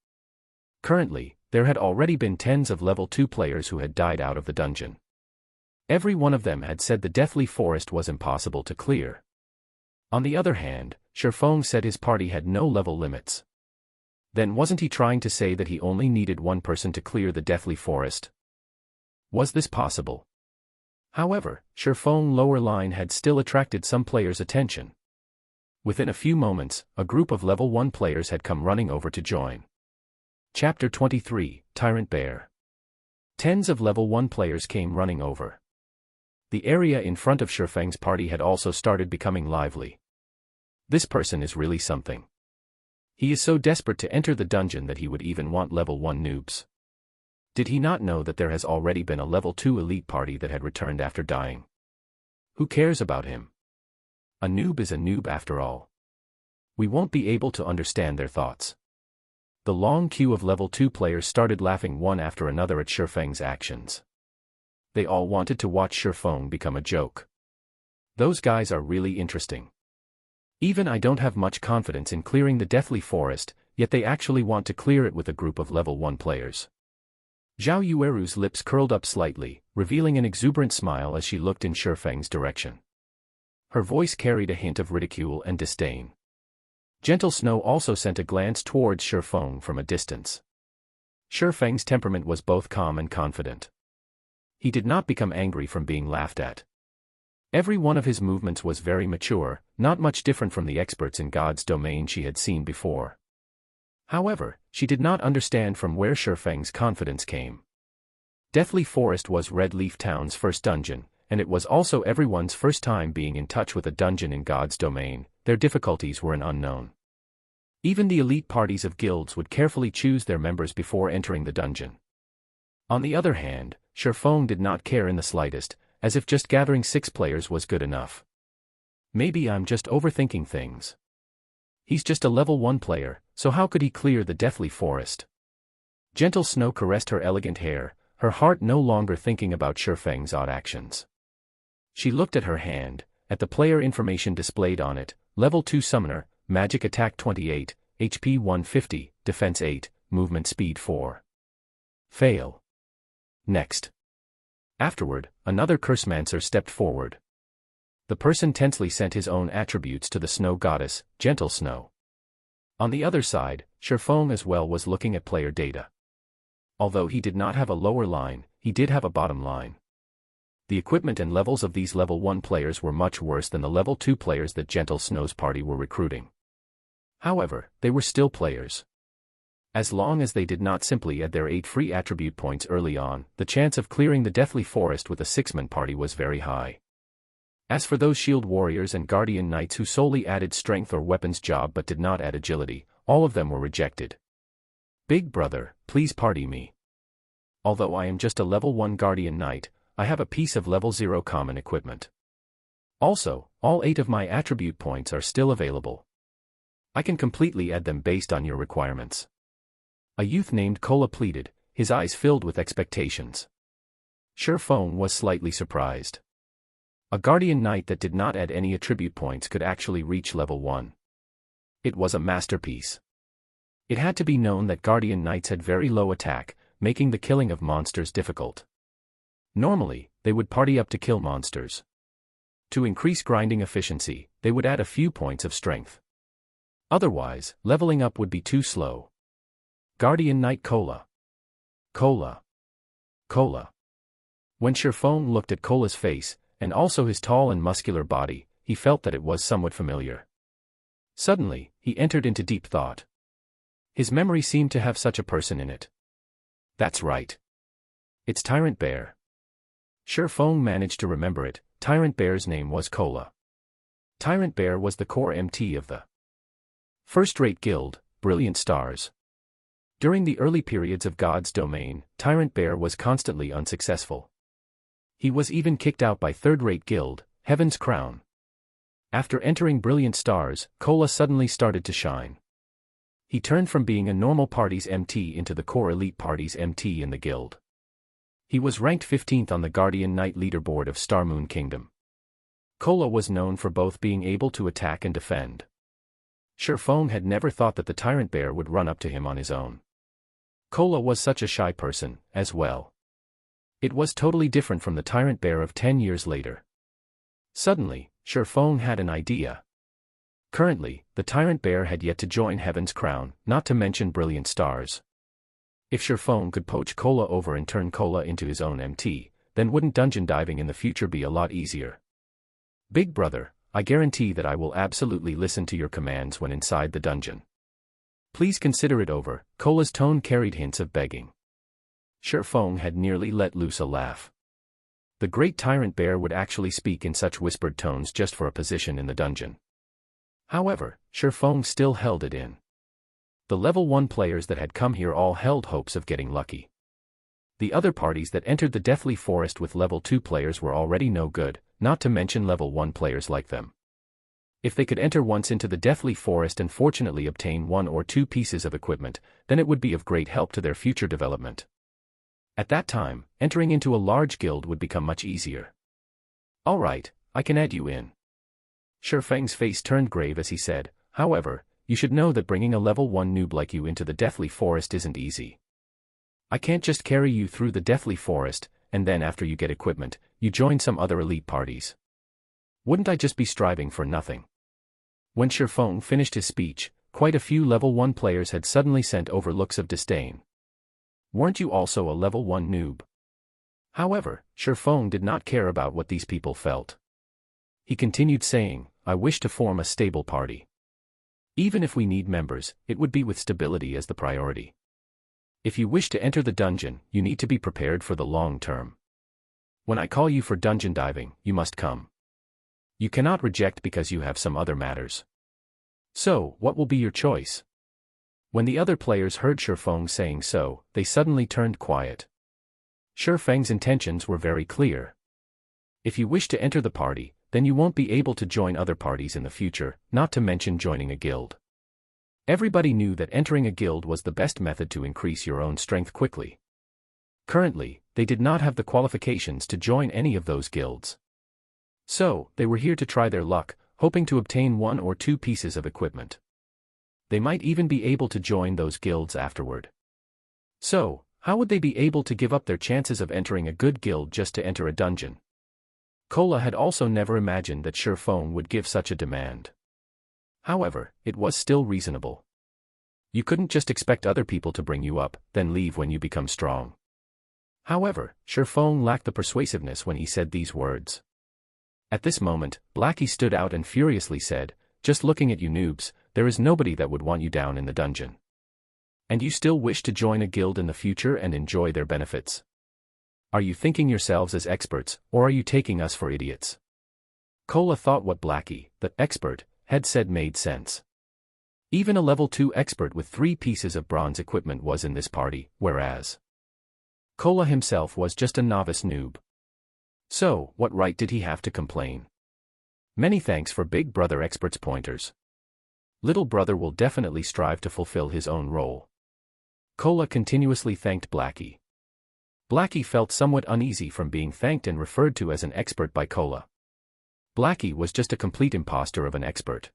Currently, there had already been tens of level 2 players who had died out of the dungeon. Every one of them had said the Deathly Forest was impossible to clear. On the other hand, Shi Feng said his party had no level limits. Then wasn't he trying to say that he only needed 1 person to clear the Deathly Forest? Was this possible? However, Shi Feng's lower line had still attracted some players' attention. Within a few moments, a group of level 1 players had come running over to join. Chapter 23, Tyrant Bear. Tens of level 1 players came running over. The area in front of Shi Feng's party had also started becoming lively. This person is really something. He is so desperate to enter the dungeon that he would even want level 1 noobs. Did he not know that there has already been a level 2 elite party that had returned after dying? Who cares about him? A noob is a noob after all. We won't be able to understand their thoughts. The long queue of level 2 players started laughing one after another at Shifeng's actions. They all wanted to watch Shifeng become a joke. Those guys are really interesting. Even I don't have much confidence in clearing the Deathly Forest, yet they actually want to clear it with a group of level 1 players. Zhao Yueru's lips curled up slightly, revealing an exuberant smile as she looked in Shifeng's direction. Her voice carried a hint of ridicule and disdain. Gentle Snow also sent a glance towards Shifeng from a distance. Shifeng's temperament was both calm and confident. He did not become angry from being laughed at. Every one of his movements was very mature, not much different from the experts in God's domain she had seen before. However, she did not understand from where Shifeng's confidence came. Deathly Forest was Red Leaf Town's first dungeon, and it was also everyone's first time being in touch with a dungeon in God's domain. Their difficulties were an unknown. Even the elite parties of guilds would carefully choose their members before entering the dungeon. On the other hand, Shifeng did not care in the slightest, as if just gathering 6 players was good enough. Maybe I'm just overthinking things. He's just a level 1 player, so how could he clear the Deathly Forest? Gentle Snow caressed her elegant hair, her heart no longer thinking about Shifeng's odd actions. She looked at her hand, at the player information displayed on it: level 2 summoner, magic attack 28, HP 150, defense 8, movement speed 4. Fail. Next. Afterward, another Cursemancer stepped forward. The person tensely sent his own attributes to the snow goddess, Gentle Snow. On the other side, Shifeng as well was looking at player data. Although he did not have a lower line, he did have a bottom line. The equipment and levels of these level 1 players were much worse than the level 2 players that Gentle Snow's party were recruiting. However, they were still players. As long as they did not simply add their 8 free attribute points early on, the chance of clearing the Deathly Forest with a 6-man party was very high. As for those shield warriors and guardian knights who solely added strength or weapons job but did not add agility, all of them were rejected. Big brother, please party me. Although I am just a level 1 guardian knight, I have a piece of level 0 common equipment. Also, all 8 of my attribute points are still available. I can completely add them based on your requirements. A youth named Kola pleaded, his eyes filled with expectations. Shifeng was slightly surprised. A guardian knight that did not add any attribute points could actually reach level 1. It was a masterpiece. It had to be known that guardian knights had very low attack, making the killing of monsters difficult. Normally, they would party up to kill monsters. To increase grinding efficiency, they would add a few points of strength. Otherwise, leveling up would be too slow. Guardian Knight Kola. Kola. Kola. When Shifeng looked at Kola's face, and also his tall and muscular body, he felt that it was somewhat familiar. Suddenly, he entered into deep thought. His memory seemed to have such a person in it. That's right. It's Tyrant Bear. Shifeng managed to remember it. Tyrant Bear's name was Kola. Tyrant Bear was the core MT of the first-rate guild, Brilliant Stars. During the early periods of God's domain, Tyrant Bear was constantly unsuccessful. He was even kicked out by third-rate guild, Heaven's Crown. After entering Brilliant Stars, Kola suddenly started to shine. He turned from being a normal party's MT into the core elite party's MT in the guild. He was ranked 15th on the Guardian Knight leaderboard of Starmoon Kingdom. Kola was known for both being able to attack and defend. Shifeng had never thought that the Tyrant Bear would run up to him on his own. Kola was such a shy person, as well. It was totally different from the Tyrant Bear of 10 years later. Suddenly, Shifeng had an idea. Currently, the Tyrant Bear had yet to join Heaven's Crown, not to mention Brilliant Stars. If Shifeng could poach Kola over and turn Kola into his own MT, then wouldn't dungeon diving in the future be a lot easier? Big brother, I guarantee that I will absolutely listen to your commands when inside the dungeon. Please consider it over. Kola's tone carried hints of begging. Shifeng had nearly let loose a laugh. The great Tyrant Bear would actually speak in such whispered tones just for a position in the dungeon. However, Shifeng still held it in. The level 1 players that had come here all held hopes of getting lucky. The other parties that entered the Deathly Forest with level 2 players were already no good, not to mention level 1 players like them. If they could enter once into the deathly forest and fortunately obtain 1 or 2 pieces of equipment, then it would be of great help to their future development. At that time, entering into a large guild would become much easier. Alright, I can add you in. Shifeng's face turned grave as he said, however, you should know that bringing a level 1 noob like you into the deathly forest isn't easy. I can't just carry you through the deathly forest, and then after you get equipment, you join some other elite parties. Wouldn't I just be striving for nothing? When Shifeng finished his speech, quite a few level 1 players had suddenly sent over looks of disdain. Weren't you also a level 1 noob? However, Shifeng did not care about what these people felt. He continued saying, I wish to form a stable party. Even if we need members, it would be with stability as the priority. If you wish to enter the dungeon, you need to be prepared for the long term. When I call you for dungeon diving, you must come. You cannot reject because you have some other matters. So, what will be your choice? When the other players heard Shifeng saying so, they suddenly turned quiet. Shifeng's intentions were very clear. If you wish to enter the party, then you won't be able to join other parties in the future, not to mention joining a guild. Everybody knew that entering a guild was the best method to increase your own strength quickly. Currently, they did not have the qualifications to join any of those guilds. So, they were here to try their luck, hoping to obtain 1 or 2 pieces of equipment. They might even be able to join those guilds afterward. So, how would they be able to give up their chances of entering a good guild just to enter a dungeon? Kola had also never imagined that Shifeng would give such a demand. However, it was still reasonable. You couldn't just expect other people to bring you up, then leave when you become strong. However, Shifeng lacked the persuasiveness when he said these words. At this moment, Blackie stood out and furiously said, just looking at you noobs, there is nobody that would want you down in the dungeon. And you still wish to join a guild in the future and enjoy their benefits? Are you thinking yourselves as experts, or are you taking us for idiots? Kola thought what Blackie, the expert, had said made sense. Even a level 2 expert with 3 pieces of bronze equipment was in this party, whereas Kola himself was just a novice noob. So, what right did he have to complain? Many thanks for Big Brother Expert's pointers. Little Brother will definitely strive to fulfill his own role. Kola continuously thanked Blackie. Blackie felt somewhat uneasy from being thanked and referred to as an expert by Kola. Blackie was just a complete imposter of an expert.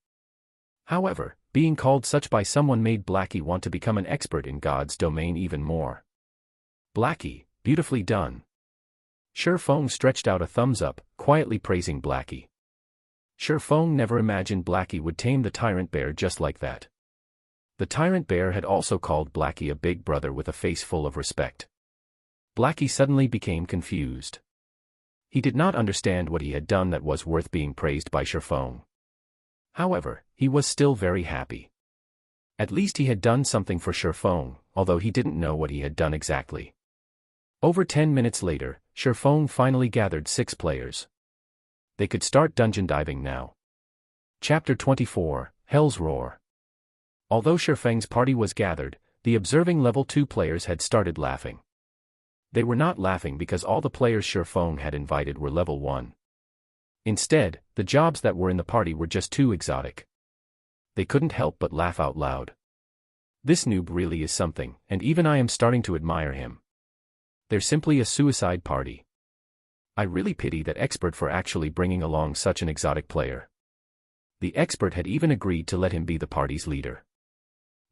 However, being called such by someone made Blackie want to become an expert in God's domain even more. Blackie, beautifully done. Shifeng stretched out a thumbs up, quietly praising Blackie. Shifeng never imagined Blackie would tame the tyrant bear just like that. The tyrant bear had also called Blackie a big brother with a face full of respect. Blackie suddenly became confused. He did not understand what he had done that was worth being praised by Shifeng. However, he was still very happy. At least he had done something for Shifeng, although he didn't know what he had done exactly. Over 10 minutes later, Shifeng finally gathered 6 players. They could start dungeon diving now. Chapter 24, Hell's Roar. Although Shifeng's party was gathered, the observing level 2 players had started laughing. They were not laughing because all the players Shifeng had invited were level 1. Instead, the jobs that were in the party were just too exotic. They couldn't help but laugh out loud. This noob really is something, and even I am starting to admire him. They're simply a suicide party. I really pity that expert for actually bringing along such an exotic player. The expert had even agreed to let him be the party's leader.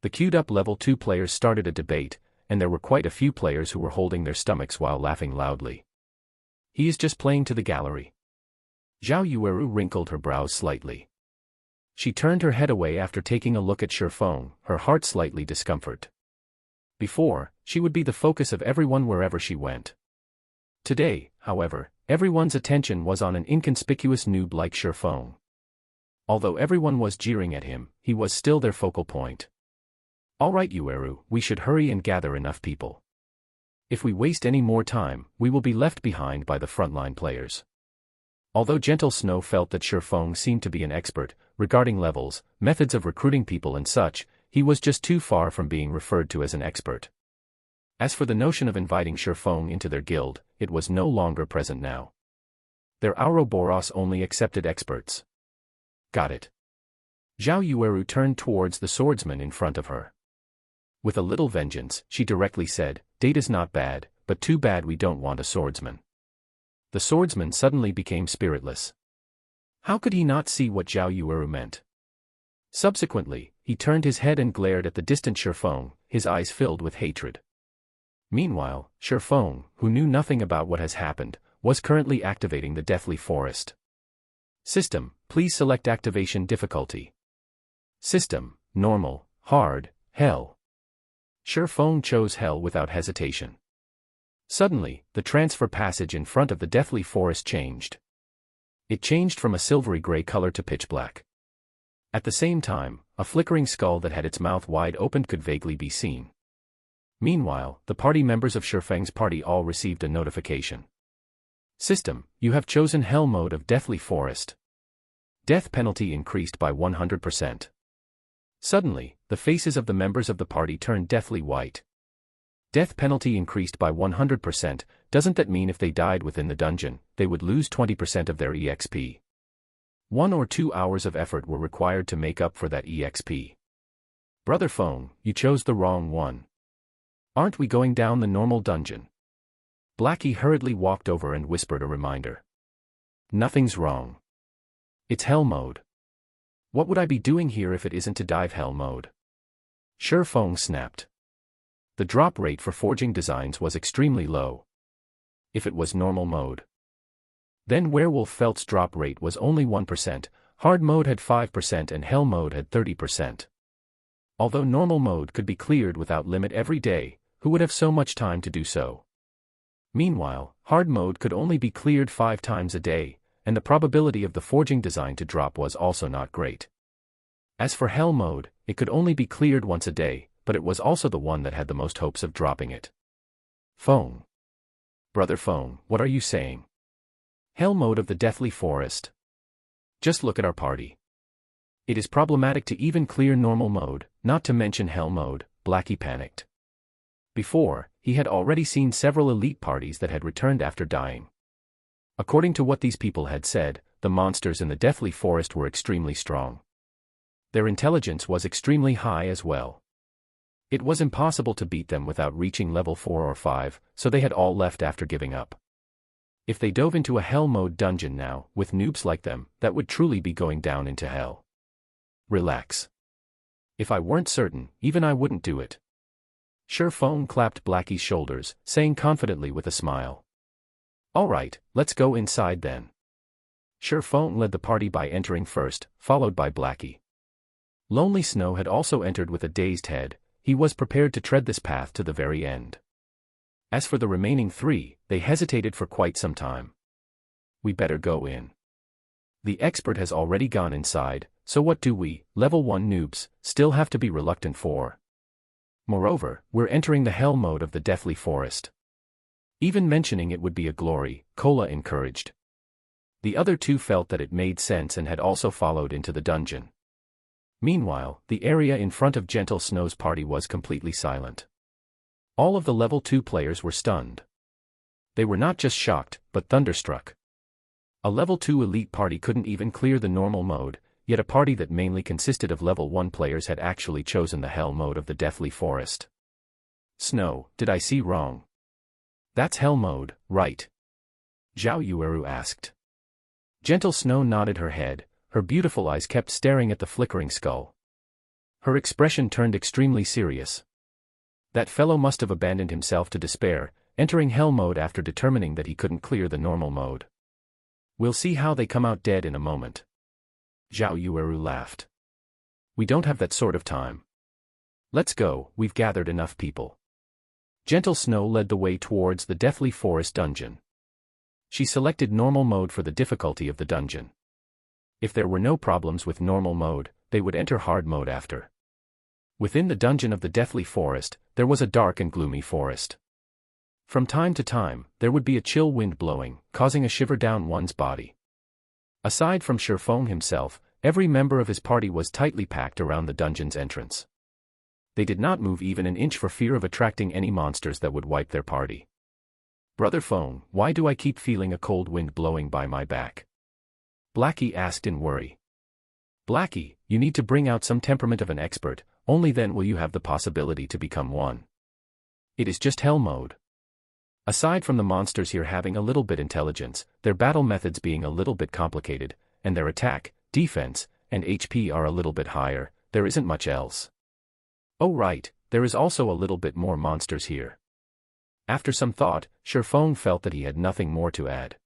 The queued-up level 2 players started a debate, and there were quite a few players who were holding their stomachs while laughing loudly. He is just playing to the gallery. Zhao Yueru wrinkled her brows slightly. She turned her head away after taking a look at Shifeng, her heart slightly discomfort. Before, she would be the focus of everyone wherever she went. Today, however, everyone's attention was on an inconspicuous noob like Shifeng. Although everyone was jeering at him, he was still their focal point. Alright Yueru, we should hurry and gather enough people. If we waste any more time, we will be left behind by the frontline players. Although Gentle Snow felt that Shifeng seemed to be an expert, regarding levels, methods of recruiting people and such, he was just too far from being referred to as an expert. As for the notion of inviting Shifeng into their guild, it was no longer present now. Their Ouroboros only accepted experts. Got it. Zhao Yueru turned towards the swordsman in front of her. With a little vengeance, she directly said, "Data's not bad, but too bad we don't want a swordsman." The swordsman suddenly became spiritless. How could he not see what Zhao Yueru meant? Subsequently, he turned his head and glared at the distant Shifeng, his eyes filled with hatred. Meanwhile, Shifeng, who knew nothing about what has happened, was currently activating the Deathly Forest. System, please select activation difficulty. System, normal, hard, hell. Shifeng chose hell without hesitation. Suddenly, the transfer passage in front of the Deathly Forest changed. It changed from a silvery gray color to pitch black. At the same time, a flickering skull that had its mouth wide opened could vaguely be seen. Meanwhile, the party members of Shifeng's party all received a notification. System, you have chosen Hell mode of Deathly Forest. Death penalty increased by 100%. Suddenly, the faces of the members of the party turned deathly white. Death penalty increased by 100%, doesn't that mean if they died within the dungeon, they would lose 20% of their EXP? 1 or 2 hours of effort were required to make up for that EXP. Brother Feng, you chose the wrong one. Aren't we going down the normal dungeon? Blackie hurriedly walked over and whispered a reminder. Nothing's wrong. It's Hell mode. What would I be doing here if it isn't to dive Hell mode? Shifeng snapped. The drop rate for forging designs was extremely low. If it was normal mode, then Werewolf Felt's drop rate was only 1%, hard mode had 5% and hell mode had 30%. Although normal mode could be cleared without limit every day, who would have so much time to do so? Meanwhile, hard mode could only be cleared 5 times a day, and the probability of the forging design to drop was also not great. As for hell mode, it could only be cleared once a day, but it was also the one that had the most hopes of dropping it. Feng. Brother Feng, what are you saying? Hell mode of the Deathly Forest. Just look at our party. It is problematic to even clear normal mode, not to mention hell mode, Blackie panicked. Before, he had already seen several elite parties that had returned after dying. According to what these people had said, the monsters in the Deathly Forest were extremely strong. Their intelligence was extremely high as well. It was impossible to beat them without reaching level 4 or 5, so they had all left after giving up. If they dove into a hell mode dungeon now, with noobs like them, that would truly be going down into hell. Relax. If I weren't certain, even I wouldn't do it. Shifeng clapped Blackie's shoulders, saying confidently with a smile. Alright, let's go inside then. Shifeng led the party by entering first, followed by Blackie. Lonely Snow had also entered with a dazed head. He was prepared to tread this path to the very end. As for the remaining 3, they hesitated for quite some time. We better go in. The expert has already gone inside, so what do we, level 1 noobs, still have to be reluctant for? Moreover, we're entering the hell mode of the Deathly Forest. Even mentioning it would be a glory, Cola encouraged. The other 2 felt that it made sense and had also followed into the dungeon. Meanwhile, the area in front of Gentle Snow's party was completely silent. All of the level 2 players were stunned. They were not just shocked, but thunderstruck. A level 2 elite party couldn't even clear the normal mode, yet a party that mainly consisted of level 1 players had actually chosen the hell mode of the Deathly Forest. Snow, did I see wrong? That's hell mode, right? Zhao Yueru asked. Gentle Snow nodded her head. Her beautiful eyes kept staring at the flickering skull. Her expression turned extremely serious. That fellow must have abandoned himself to despair, entering hell mode after determining that he couldn't clear the normal mode. We'll see how they come out dead in a moment. Zhao Yueru laughed. We don't have that sort of time. Let's go, we've gathered enough people. Gentle Snow led the way towards the Deathly Forest dungeon. She selected normal mode for the difficulty of the dungeon. If there were no problems with normal mode, they would enter hard mode after. Within the dungeon of the Deathly Forest, there was a dark and gloomy forest. From time to time, there would be a chill wind blowing, causing a shiver down one's body. Aside from Shifeng himself, every member of his party was tightly packed around the dungeon's entrance. They did not move even an inch for fear of attracting any monsters that would wipe their party. Brother Feng, why do I keep feeling a cold wind blowing by my back? Blackie asked in worry. Blackie, you need to bring out some temperament of an expert, only then will you have the possibility to become one. It is just hell mode. Aside from the monsters here having a little bit intelligence, their battle methods being a little bit complicated, and their attack, defense, and HP are a little bit higher, there isn't much else. Oh right, there is also a little bit more monsters here. After some thought, Sherfong felt that he had nothing more to add.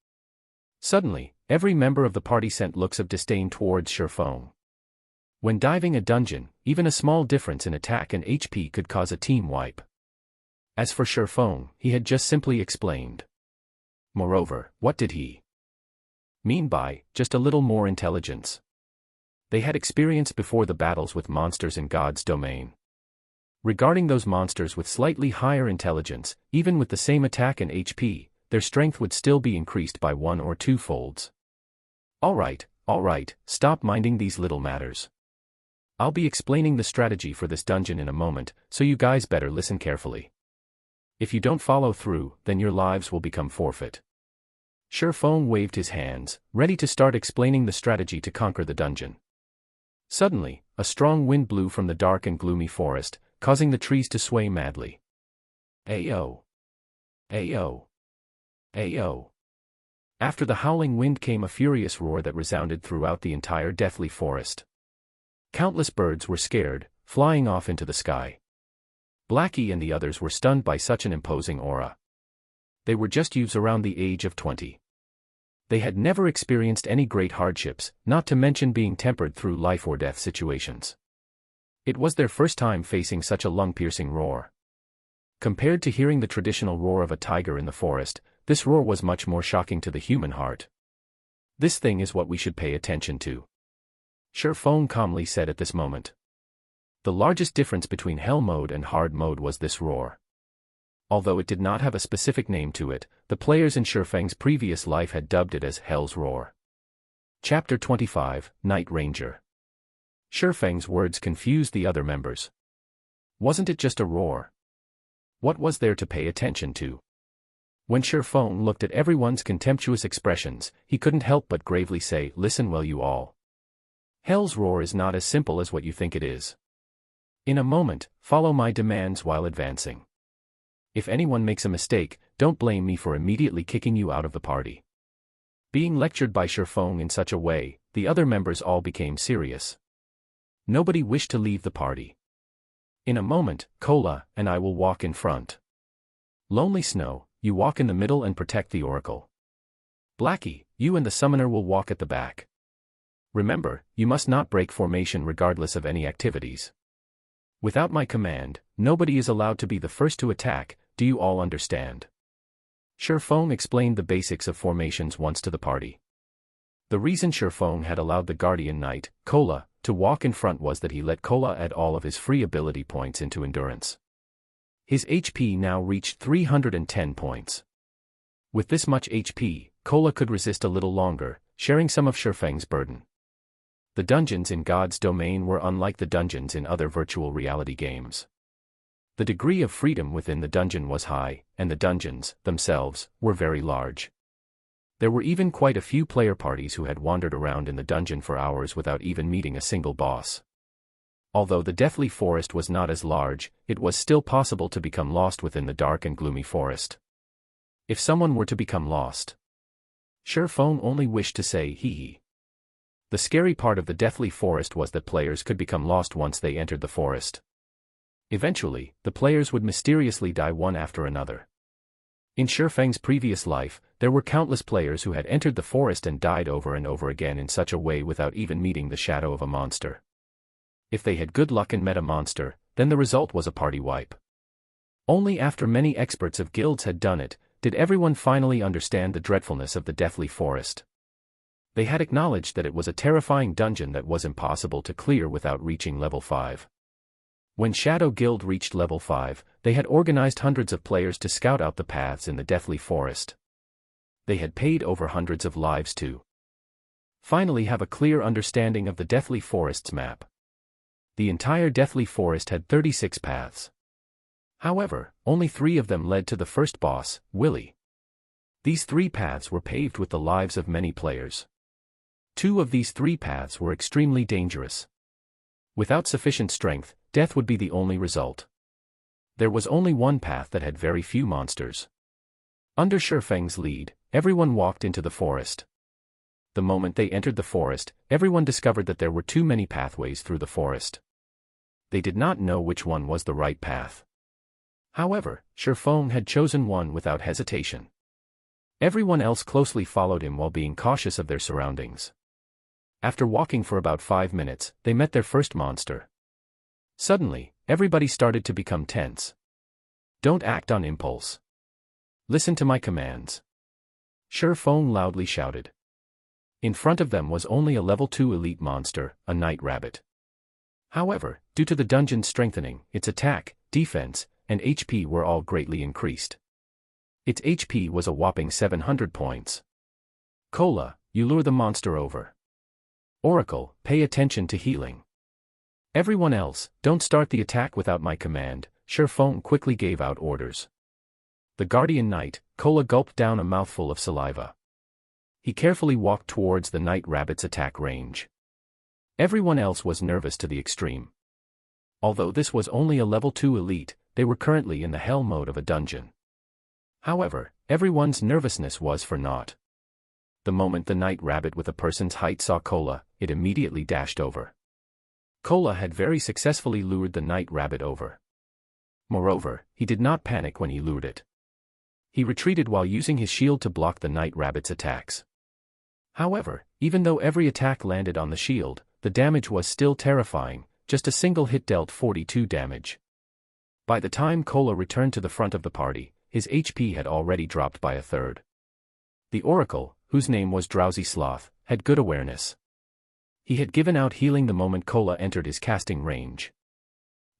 Suddenly, every member of the party sent looks of disdain towards Sherfong. When diving a dungeon, even a small difference in attack and HP could cause a team wipe. As for Sherfong, he had just simply explained. Moreover, what did he mean by just a little more intelligence? They had experience before the battles with monsters in God's domain. Regarding those monsters with slightly higher intelligence, even with the same attack and HP, their strength would still be increased by 1 or 2 folds. Alright, stop minding these little matters. I'll be explaining the strategy for this dungeon in a moment, so you guys better listen carefully. If you don't follow through, then your lives will become forfeit. Sherfong waved his hands, ready to start explaining the strategy to conquer the dungeon. Suddenly, a strong wind blew from the dark and gloomy forest, causing the trees to sway madly. Ayo! Ayo! Ayo! After the howling wind came a furious roar that resounded throughout the entire deathly forest. Countless birds were scared, flying off into the sky. Blackie and the others were stunned by such an imposing aura. They were just youths around the age of 20. They had never experienced any great hardships, not to mention being tempered through life or death situations. It was their first time facing such a lung-piercing roar. Compared to hearing the traditional roar of a tiger in the forest, this roar was much more shocking to the human heart. This thing is what we should pay attention to, Sherfong calmly said at this moment. The largest difference between hell mode and hard mode was this roar. Although it did not have a specific name to it, the players in Sherfeng's previous life had dubbed it as Hell's Roar. Chapter 25, Night Ranger. Sherfeng's words confused the other members. Wasn't it just a roar? What was there to pay attention to? When Sherfong looked at everyone's contemptuous expressions, he couldn't help but gravely say, "Listen well you all. Hell's Roar is not as simple as what you think it is. In a moment, follow my demands while advancing. If anyone makes a mistake, don't blame me for immediately kicking you out of the party." Being lectured by Sherfong in such a way, the other members all became serious. Nobody wished to leave the party. In a moment, Cola and I will walk in front. Lonely Snow, you walk in the middle and protect the oracle. Blackie, you and the summoner will walk at the back. Remember, you must not break formation regardless of any activities. Without my command, nobody is allowed to be the first to attack, do you all understand? Sherfong explained the basics of formations once to the party. The reason Sherfong had allowed the Guardian Knight, Cola, to walk in front was that he let Cola add all of his free ability points into endurance. His HP now reached 310 points. With this much HP, Cola could resist a little longer, sharing some of Sherfeng's burden. The dungeons in God's domain were unlike the dungeons in other virtual reality games. The degree of freedom within the dungeon was high, and the dungeons, themselves, were very large. There were even quite a few player parties who had wandered around in the dungeon for hours without even meeting a single boss. Although the deathly forest was not as large, it was still possible to become lost within the dark and gloomy forest. If someone were to become lost, Sherfong only wished to say hee. The scary part of the deathly forest was that players could become lost once they entered the forest. Eventually, the players would mysteriously die one after another. In Sherfeng's previous life, there were countless players who had entered the forest and died over and over again in such a way without even meeting the shadow of a monster. If they had good luck and met a monster, then the result was a party wipe. Only after many experts of guilds had done it, did everyone finally understand the dreadfulness of the deathly forest. They had acknowledged that it was a terrifying dungeon that was impossible to clear without reaching level 5. When Shadow Guild reached level 5, they had organized hundreds of players to scout out the paths in the deathly forest. They had paid over hundreds of lives to finally have a clear understanding of the deathly forest's map. The entire deathly forest had 36 paths. However, only 3 of them led to the first boss, Willy. These 3 paths were paved with the lives of many players. Two of these three paths were extremely dangerous. Without sufficient strength, death would be the only result. There was only one path that had very few monsters. Under Shifeng's lead, everyone walked into the forest. The moment they entered the forest, everyone discovered that there were too many pathways through the forest. They did not know which one was the right path. However, Shifeng had chosen one without hesitation. Everyone else closely followed him while being cautious of their surroundings. After walking for about 5 minutes, they met their first monster. Suddenly, everybody started to become tense. Don't act on impulse. Listen to my commands. Shifeng loudly shouted. In front of them was only a level 2 elite monster, a night rabbit. However, due to the dungeon strengthening, its attack, defense, and HP were all greatly increased. Its HP was a whopping 700 points. Cola, you lure the monster over. Oracle, pay attention to healing. Everyone else, don't start the attack without my command. Shifeng quickly gave out orders. The guardian knight, Cola, gulped down a mouthful of saliva. He carefully walked towards the night rabbit's attack range. Everyone else was nervous to the extreme. Although this was only a level 2 elite, they were currently in the hell mode of a dungeon. However, everyone's nervousness was for naught. The moment the night rabbit with a person's height saw Cola, it immediately dashed over. Cola had very successfully lured the night rabbit over. Moreover, he did not panic when he lured it. He retreated while using his shield to block the night rabbit's attacks. However, even though every attack landed on the shield, the damage was still terrifying. Just a single hit dealt 42 damage. By the time Cola returned to the front of the party, his HP had already dropped by a third. The Oracle, whose name was Drowsy Sloth, had good awareness. He had given out healing the moment Cola entered his casting range.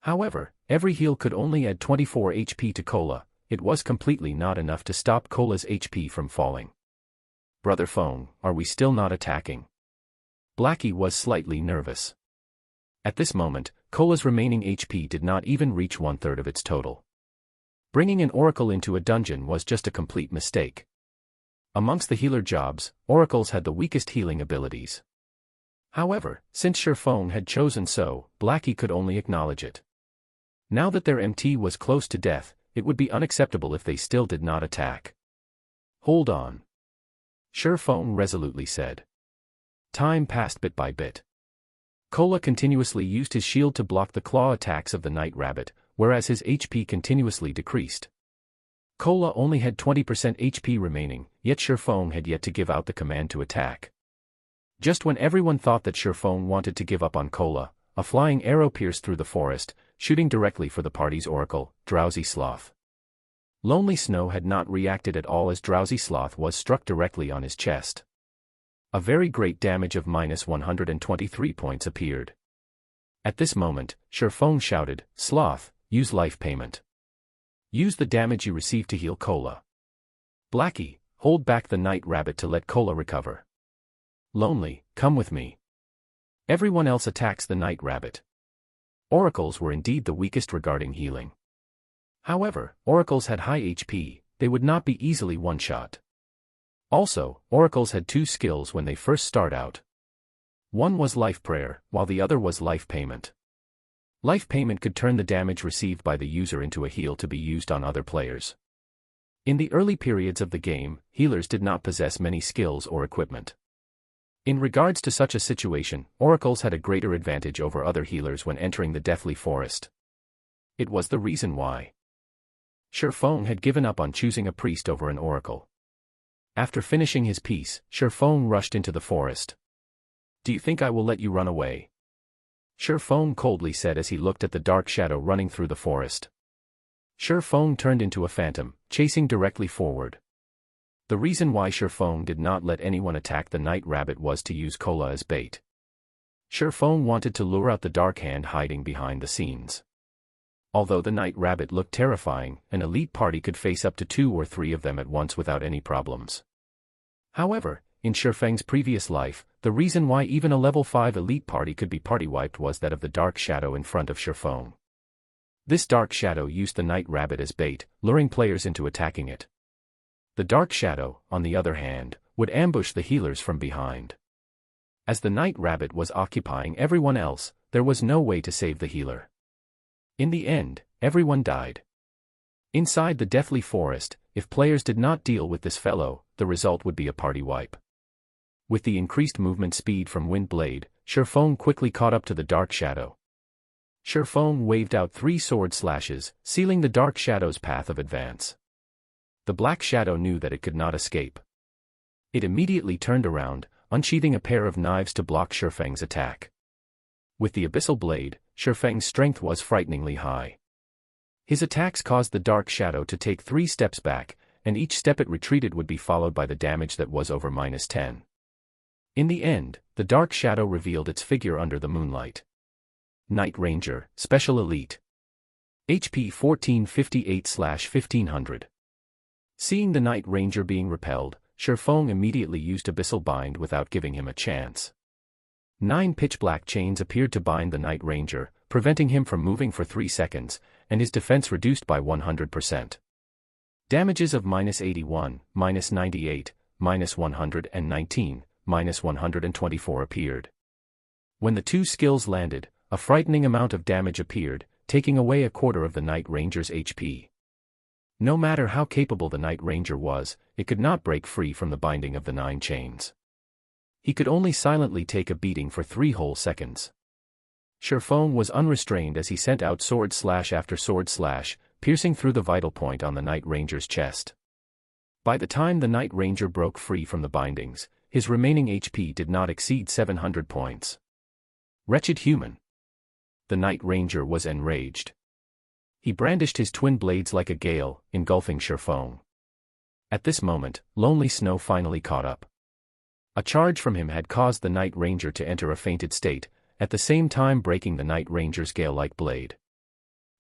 However, every heal could only add 24 HP to Cola. It was completely not enough to stop Cola's HP from falling. Brother Feng, are we still not attacking? Blackie was slightly nervous. At this moment, Cola's remaining HP did not even reach 1/3 of its total. Bringing an Oracle into a dungeon was just a complete mistake. Amongst the healer jobs, Oracles had the weakest healing abilities. However, since Shifeng had chosen so, Blackie could only acknowledge it. Now that their MT was close to death, it would be unacceptable if they still did not attack. Hold on. Shifeng resolutely said. Time passed bit by bit. Cola continuously used his shield to block the claw attacks of the night rabbit, whereas his HP continuously decreased. Cola only had 20% HP remaining, yet Shifeng had yet to give out the command to attack. Just when everyone thought that Shifeng wanted to give up on Cola, a flying arrow pierced through the forest, shooting directly for the party's Oracle, Drowsy Sloth. Lonely Snow had not reacted at all as Drowsy Sloth was struck directly on his chest. A very great damage of -123 points appeared. At this moment, Shifeng shouted, Sloth, use life payment. Use the damage you received to heal Cola. Blackie, hold back the night rabbit to let Cola recover. Lonely, come with me. Everyone else attacks the night rabbit. Oracles were indeed the weakest regarding healing. However, Oracles had high HP, they would not be easily one-shot. Also, Oracles had two skills when they first start out. One was Life Prayer, while the other was Life Payment. Life Payment could turn the damage received by the user into a heal to be used on other players. In the early periods of the game, healers did not possess many skills or equipment. In regards to such a situation, Oracles had a greater advantage over other healers when entering the Deathly Forest. It was the reason why Shifeng had given up on choosing a priest over an Oracle. After finishing his piece, Shifeng rushed into the forest. Do you think I will let you run away? Shifeng coldly said as he looked at the dark shadow running through the forest. Shifeng turned into a phantom, chasing directly forward. The reason why Shifeng did not let anyone attack the night rabbit was to use Cola as bait. Shifeng wanted to lure out the dark hand hiding behind the scenes. Although the night rabbit looked terrifying, an elite party could face up to 2 or 3 of them at once without any problems. However, in Shifeng's previous life, the reason why even a level 5 elite party could be party-wiped was that of the dark shadow in front of Shifeng. This dark shadow used the night rabbit as bait, luring players into attacking it. The dark shadow, on the other hand, would ambush the healers from behind. As the Night Rabbit was occupying everyone else, there was no way to save the healer. In the end, everyone died. Inside the deathly forest, if players did not deal with this fellow, the result would be a party wipe. With the increased movement speed from Windblade, Sherfone quickly caught up to the Dark Shadow. Sherfone waved out 3 sword slashes, sealing the Dark Shadow's path of advance. The Black Shadow knew that it could not escape. It immediately turned around, unsheathing a pair of knives to block Sherfeng's attack. With the Abyssal Blade, Sherfeng's strength was frighteningly high. His attacks caused the Dark Shadow to take 3 steps back, and each step it retreated would be followed by the damage that was over -10. In the end, the Dark Shadow revealed its figure under the moonlight. Night Ranger, Special Elite. HP 1458/1500. Seeing the Night Ranger being repelled, Sherfone immediately used Abyssal Bind without giving him a chance. 9 pitch-black chains appeared to bind the Night Ranger, preventing him from moving for 3 seconds, and his defense reduced by 100%. Damages of -81, -98, -119, -124 appeared. When the 2 skills landed, a frightening amount of damage appeared, taking away a quarter of the Night Ranger's HP. No matter how capable the Night Ranger was, it could not break free from the binding of the 9 chains. He could only silently take a beating for 3 whole seconds. Sherfone was unrestrained as he sent out sword slash after sword slash, piercing through the vital point on the Night Ranger's chest. By the time the Night Ranger broke free from the bindings, his remaining HP did not exceed 700 points. Wretched human! The Night Ranger was enraged. He brandished his twin blades like a gale, engulfing Sherfone. At this moment, Lonely Snow finally caught up. A charge from him had caused the Night Ranger to enter a fainted state, at the same time breaking the Night Ranger's gale-like blade.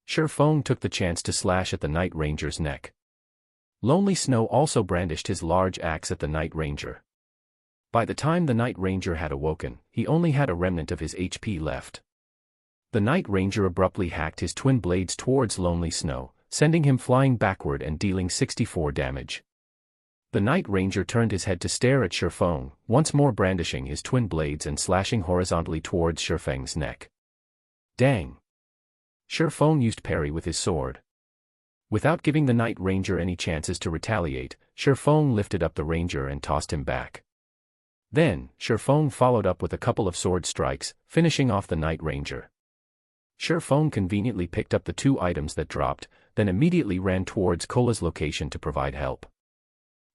Sherfone took the chance to slash at the Night Ranger's neck. Lonely Snow also brandished his large axe at the Night Ranger. By the time the Night Ranger had awoken, he only had a remnant of his HP left. The Night Ranger abruptly hacked his twin blades towards Lonely Snow, sending him flying backward and dealing 64 damage. The Night Ranger turned his head to stare at Sherfone, once more brandishing his twin blades and slashing horizontally towards Sherfeng's neck. Dang! Sherfone used parry with his sword. Without giving the Night Ranger any chances to retaliate, Sherfone lifted up the Ranger and tossed him back. Then, Sherfone followed up with a couple of sword strikes, finishing off the Night Ranger. Sherfone conveniently picked up the 2 items that dropped, then immediately ran towards Cola's location to provide help.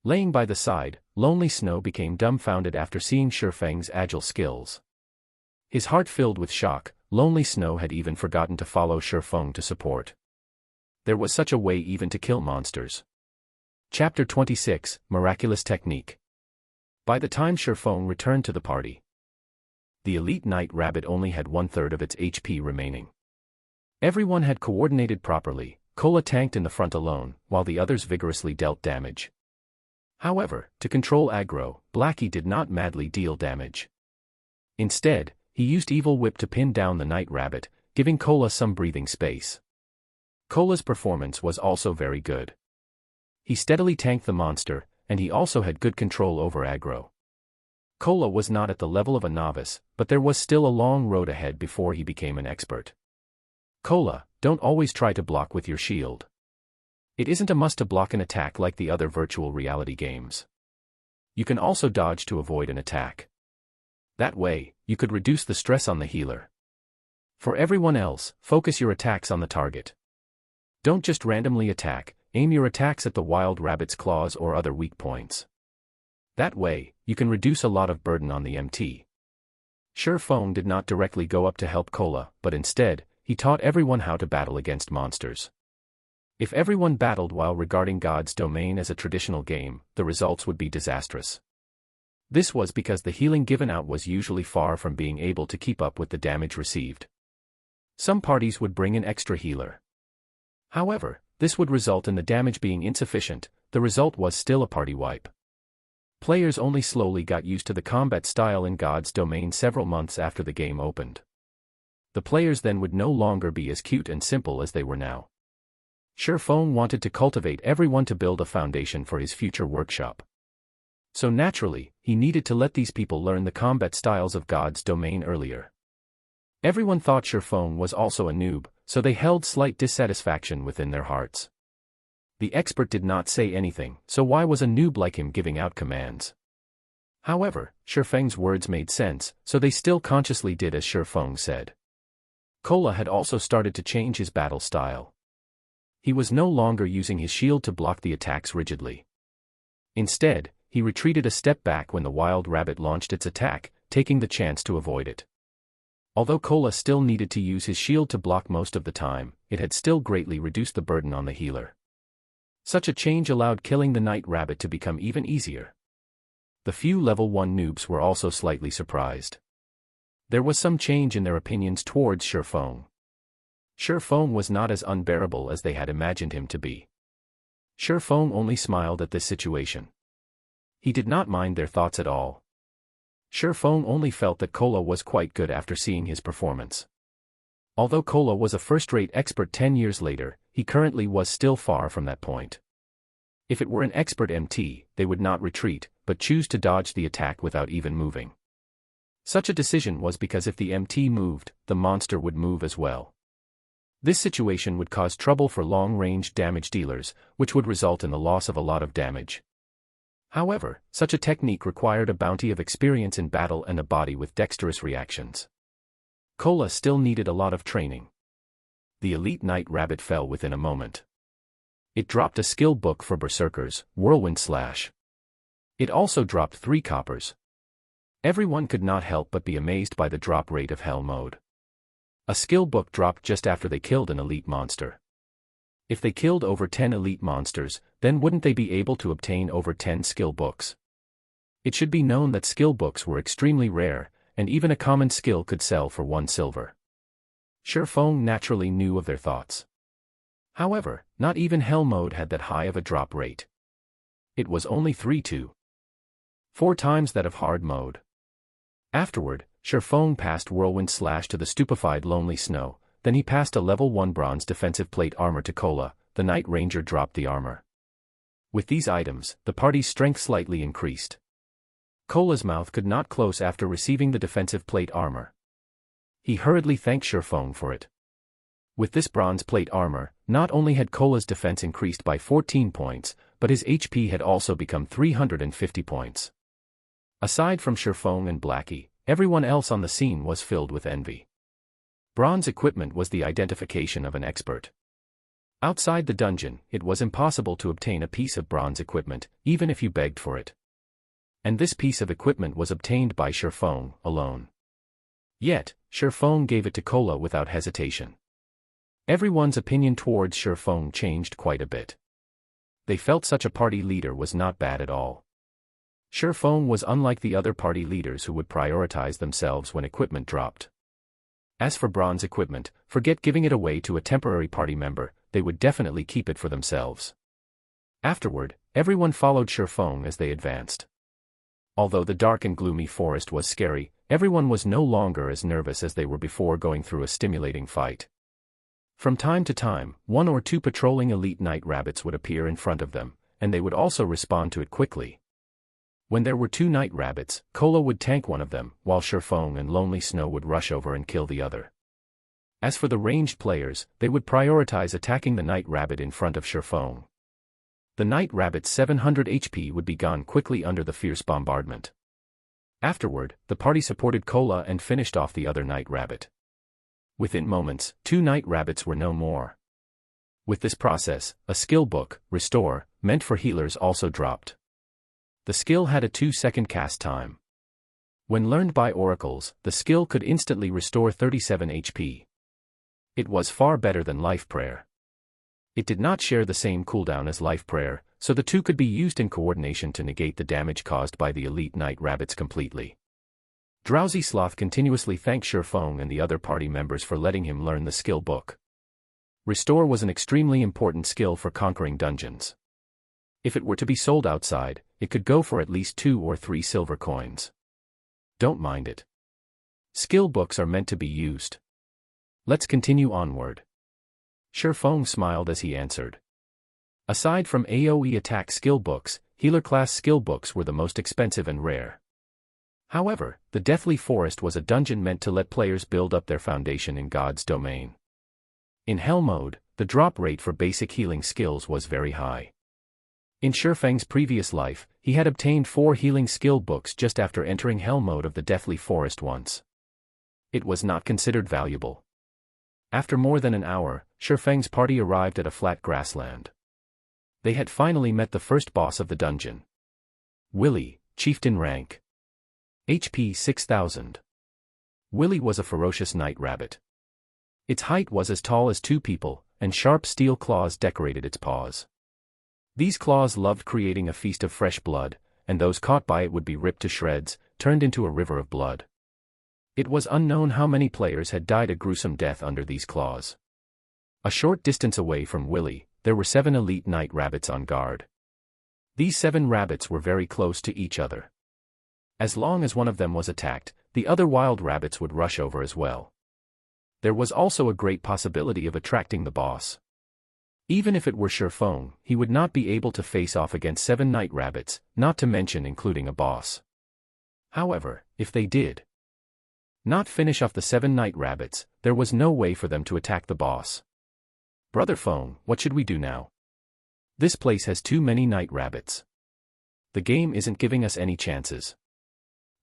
Laying by the side, Lonely Snow became dumbfounded after seeing Sherfeng's agile skills. His heart filled with shock, Lonely Snow had even forgotten to follow Sherfone to support. There was such a way even to kill monsters. Chapter 26, Miraculous Technique. By the time Sherfone returned to the party, the elite Night Rabbit only had 1/3 of its HP remaining. Everyone had coordinated properly. Cola tanked in the front alone, while the others vigorously dealt damage. However, to control aggro, Blackie did not madly deal damage. Instead, he used Evil Whip to pin down the Night Rabbit, giving Cola some breathing space. Cola's performance was also very good. He steadily tanked the monster, and he also had good control over aggro. Cola was not at the level of a novice, but there was still a long road ahead before he became an expert. Cola, don't always try to block with your shield. It isn't a must to block an attack like the other virtual reality games. You can also dodge to avoid an attack. That way, you could reduce the stress on the healer. For everyone else, focus your attacks on the target. Don't just randomly attack, aim your attacks at the wild rabbit's claws or other weak points. That way, you can reduce a lot of burden on the MT. Sherfone did not directly go up to help Cola, but instead, he taught everyone how to battle against monsters. If everyone battled while regarding God's Domain as a traditional game, the results would be disastrous. This was because the healing given out was usually far from being able to keep up with the damage received. Some parties would bring an extra healer. However, this would result in the damage being insufficient. The result was still a party wipe. Players only slowly got used to the combat style in God's Domain several months after the game opened. The players then would no longer be as cute and simple as they were now. Sherfone wanted to cultivate everyone to build a foundation for his future workshop. So naturally, he needed to let these people learn the combat styles of God's domain earlier. Everyone thought Shifeng was also a noob, so they held slight dissatisfaction within their hearts. The expert did not say anything, so why was a noob like him giving out commands? However, Shifeng's words made sense, so they still consciously did as Shifeng said. Kola had also started to change his battle style. He was no longer using his shield to block the attacks rigidly. Instead, he retreated a step back when the wild rabbit launched its attack, taking the chance to avoid it. Although Kola still needed to use his shield to block most of the time, it had still greatly reduced the burden on the healer. Such a change allowed killing the night rabbit to become even easier. The few level 1 noobs were also slightly surprised. There was some change in their opinions towards Shifeng. Shifeng was not as unbearable as they had imagined him to be. Shifeng only smiled at this situation. He did not mind their thoughts at all. Shifeng only felt that Kola was quite good after seeing his performance. Although Kola was a first-rate expert 10 years later, he currently was still far from that point. If it were an expert MT, they would not retreat, but choose to dodge the attack without even moving. Such a decision was because if the MT moved, the monster would move as well. This situation would cause trouble for long-range damage dealers, which would result in the loss of a lot of damage. However, such a technique required a bounty of experience in battle and a body with dexterous reactions. Kola still needed a lot of training. The elite night rabbit fell within a moment. It dropped a skill book for berserkers, Whirlwind Slash. It also dropped 3 coppers. Everyone could not help but be amazed by the drop rate of Hell Mode. A skill book dropped just after they killed an elite monster. If they killed over 10 elite monsters, then wouldn't they be able to obtain over 10 skill books? It should be known that skill books were extremely rare, and even a common skill could sell for 1 silver. Shifeng naturally knew of their thoughts. However, not even Hell Mode had that high of a drop rate. It was only 4 times that of Hard Mode. Afterward, Shifeng passed Whirlwind Slash to the stupefied Lonely Snow, then he passed a level 1 bronze defensive plate armor to Kola. The Night Ranger dropped the armor. With these items, the party's strength slightly increased. Kola's mouth could not close after receiving the defensive plate armor. He hurriedly thanked Shifeng for it. With this bronze plate armor, not only had Kola's defense increased by 14 points, but his HP had also become 350 points. Aside from Shifeng and Blackie, everyone else on the scene was filled with envy. Bronze equipment was the identification of an expert. Outside the dungeon, it was impossible to obtain a piece of bronze equipment, even if you begged for it. And this piece of equipment was obtained by Shifeng alone. Yet, Shifeng gave it to Kola without hesitation. Everyone's opinion towards Shifeng changed quite a bit. They felt such a party leader was not bad at all. Shifeng was unlike the other party leaders who would prioritize themselves when equipment dropped. As for bronze equipment, forget giving it away to a temporary party member, they would definitely keep it for themselves. Afterward, everyone followed Shifeng as they advanced. Although the dark and gloomy forest was scary, everyone was no longer as nervous as they were before going through a stimulating fight. From time to time, 1 or 2 patrolling elite night rabbits would appear in front of them, and they would also respond to it quickly. When there were 2 night rabbits, Kola would tank one of them, while Shifeng and Lonely Snow would rush over and kill the other. As for the ranged players, they would prioritize attacking the night rabbit in front of Shifeng. The night rabbit's 700 HP would be gone quickly under the fierce bombardment. Afterward, the party supported Kola and finished off the other night rabbit. Within moments, 2 night rabbits were no more. With this process, a skill book, Restore, meant for healers also dropped. The skill had a 2-second cast time. When learned by oracles, the skill could instantly restore 37 HP. It was far better than Life Prayer. It did not share the same cooldown as Life Prayer, so the 2 could be used in coordination to negate the damage caused by the elite night rabbits completely. Drowsy Sloth continuously thanked Shifeng and the other party members for letting him learn the skill book. Restore was an extremely important skill for conquering dungeons. If it were to be sold outside, it could go for at least 2 or 3 silver coins. Don't mind it. Skill books are meant to be used. Let's continue onward. Shifeng smiled as he answered. Aside from AoE attack skill books, healer-class skill books were the most expensive and rare. However, the Deathly Forest was a dungeon meant to let players build up their foundation in God's domain. In Hell mode, the drop rate for basic healing skills was very high. In Shifeng's previous life, he had obtained 4 healing skill books just after entering Hell mode of the Deathly Forest once. It was not considered valuable. After more than an hour, Shifeng's party arrived at a flat grassland. They had finally met the first boss of the dungeon. Willy, chieftain rank. HP 6000. Willy was a ferocious night rabbit. Its height was as tall as 2 people, and sharp steel claws decorated its paws. These claws loved creating a feast of fresh blood, and those caught by it would be ripped to shreds, turned into a river of blood. It was unknown how many players had died a gruesome death under these claws. A short distance away from Willy, there were 7 elite night rabbits on guard. These 7 rabbits were very close to each other. As long as one of them was attacked, the other wild rabbits would rush over as well. There was also a great possibility of attracting the boss. Even if it were Shifeng, he would not be able to face off against 7 night rabbits, not to mention including a boss. However, if they did not finish off the 7 night rabbits, there was no way for them to attack the boss. Brother Feng, what should we do now? This place has too many night rabbits. The game isn't giving us any chances.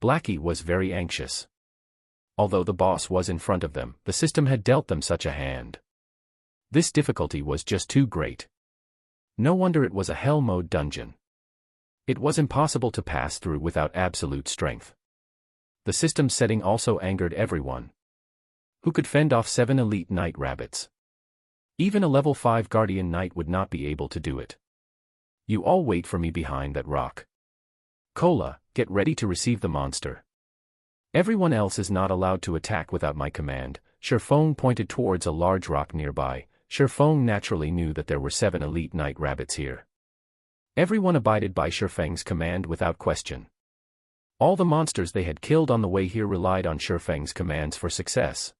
Blackie was very anxious. Although the boss was in front of them, the system had dealt them such a hand. This difficulty was just too great. No wonder it was a Hell mode dungeon. It was impossible to pass through without absolute strength. The system setting also angered everyone. Who could fend off 7 elite night rabbits? Even a level 5 guardian knight would not be able to do it. You all wait for me behind that rock. Cola, get ready to receive the monster. Everyone else is not allowed to attack without my command. Shifeng pointed towards a large rock nearby. Shifeng naturally knew that there were 7 elite night rabbits here. Everyone abided by Shifeng's command without question. All the monsters they had killed on the way here relied on Shifeng's commands for success.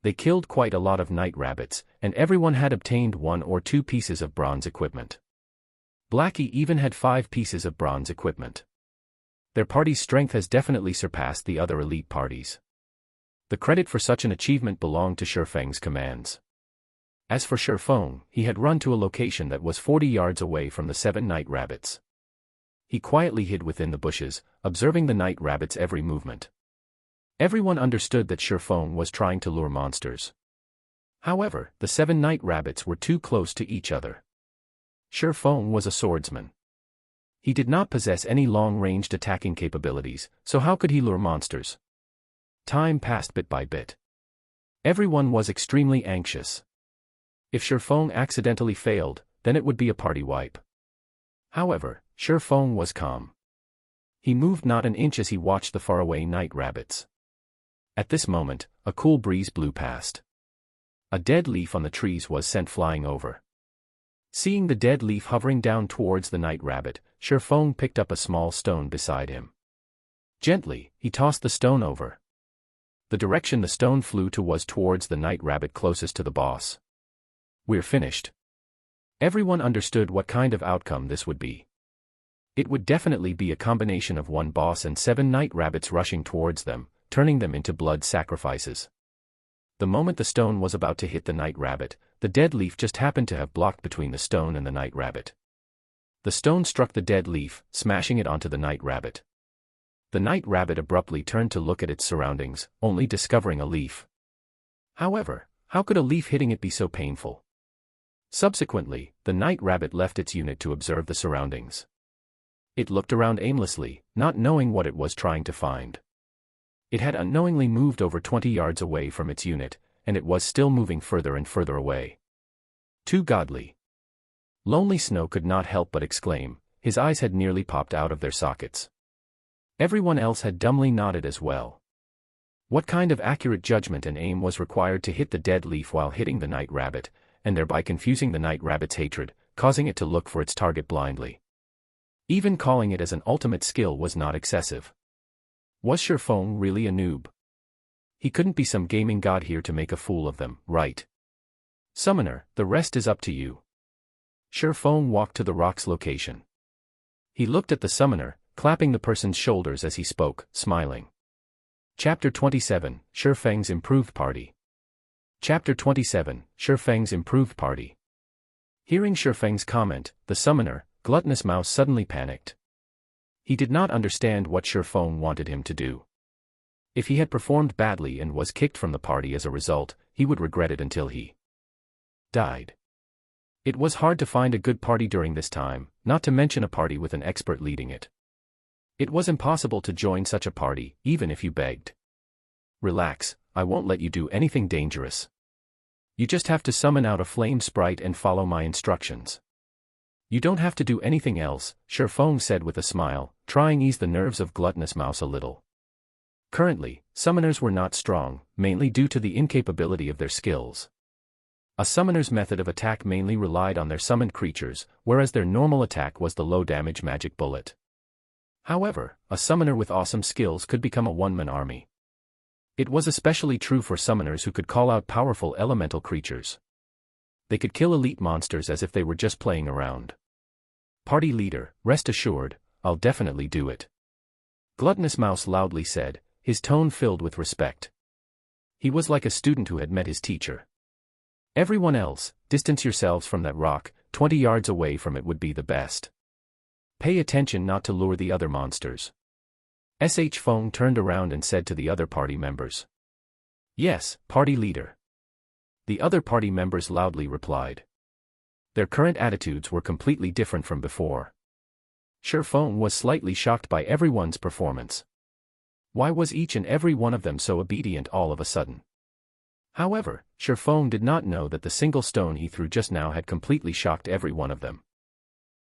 They killed quite a lot of night rabbits, and everyone had obtained 1 or 2 pieces of bronze equipment. Blackie even had 5 pieces of bronze equipment. Their party's strength has definitely surpassed the other elite parties. The credit for such an achievement belonged to Shifeng's commands. As for Shifeng, he had run to a location that was 40 yards away from the 7 night rabbits. He quietly hid within the bushes, observing the night rabbits' every movement. Everyone understood that Shifeng was trying to lure monsters. However, the 7 night rabbits were too close to each other. Shifeng was a swordsman. He did not possess any long-ranged attacking capabilities, so how could he lure monsters? Time passed bit by bit. Everyone was extremely anxious. If Shifeng accidentally failed, then it would be a party wipe. However, Shifeng was calm. He moved not an inch as he watched the faraway night rabbits. At this moment, a cool breeze blew past. A dead leaf on the trees was sent flying over. Seeing the dead leaf hovering down towards the night rabbit, Shifeng picked up a small stone beside him. Gently, he tossed the stone over. The direction the stone flew to was towards the night rabbit closest to the boss. We're finished. Everyone understood what kind of outcome this would be. It would definitely be a combination of 1 boss and 7 night rabbits rushing towards them, turning them into blood sacrifices. The moment the stone was about to hit the night rabbit, the dead leaf just happened to have blocked between the stone and the night rabbit. The stone struck the dead leaf, smashing it onto the night rabbit. The night rabbit abruptly turned to look at its surroundings, only discovering a leaf. However, how could a leaf hitting it be so painful? Subsequently, the night rabbit left its unit to observe the surroundings. It looked around aimlessly, not knowing what it was trying to find. It had unknowingly moved over 20 yards away from its unit, and it was still moving further and further away. Too godly. Lonely Snow could not help but exclaim. His eyes had nearly popped out of their sockets. Everyone else had dumbly nodded as well. What kind of accurate judgment and aim was required to hit the dead leaf while hitting the night rabbit, and thereby confusing the night rabbit's hatred, causing it to look for its target blindly? Even calling it as an ultimate skill was not excessive. Was Shifeng really a noob? He couldn't be some gaming god here to make a fool of them, right? Summoner, the rest is up to you. Shifeng walked to the rock's location. He looked at the summoner, clapping the person's shoulders as he spoke, smiling. Chapter 27, Shifeng's Improved Party. Chapter 27, Shifeng's Improved Party. Hearing Shifeng's comment, the summoner, Gluttonous Mouse, suddenly panicked. He did not understand what Shifeng wanted him to do. If he had performed badly and was kicked from the party as a result, he would regret it until he died. It was hard to find a good party during this time, not to mention a party with an expert leading it. It was impossible to join such a party, even if you begged. Relax, I won't let you do anything dangerous. You just have to summon out a flame sprite and follow my instructions. You don't have to do anything else, Shifeng said with a smile, trying to ease the nerves of Gluttonous Mouse a little. Currently, summoners were not strong, mainly due to the incapability of their skills. A summoner's method of attack mainly relied on their summoned creatures, whereas their normal attack was the low-damage magic bullet. However, a summoner with awesome skills could become a one-man army. It was especially true for summoners who could call out powerful elemental creatures. They could kill elite monsters as if they were just playing around. Party leader, rest assured, I'll definitely do it. Gluttonous Mouse loudly said, his tone filled with respect. He was like a student who had met his teacher. Everyone else, distance yourselves from that rock, 20 yards away from it would be the best. Pay attention not to lure the other monsters. Shifeng turned around and said to the other party members. Yes, party leader. The other party members loudly replied. Their current attitudes were completely different from before. Shifeng was slightly shocked by everyone's performance. Why was each and every one of them so obedient all of a sudden? However, Shifeng did not know that the single stone he threw just now had completely shocked every one of them.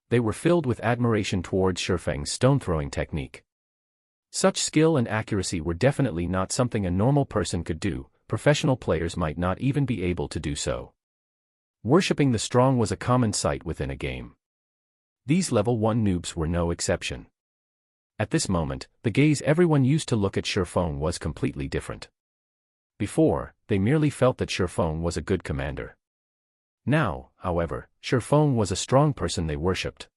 They were filled with admiration towards Shifeng's stone-throwing technique. Such skill and accuracy were definitely not something a normal person could do, professional players might not even be able to do so. Worshipping the strong was a common sight within a game. These level 1 noobs were no exception. At this moment, the gaze everyone used to look at Shifeng was completely different. Before, they merely felt that Shifeng was a good commander. Now, however, Shifeng was a strong person they worshipped.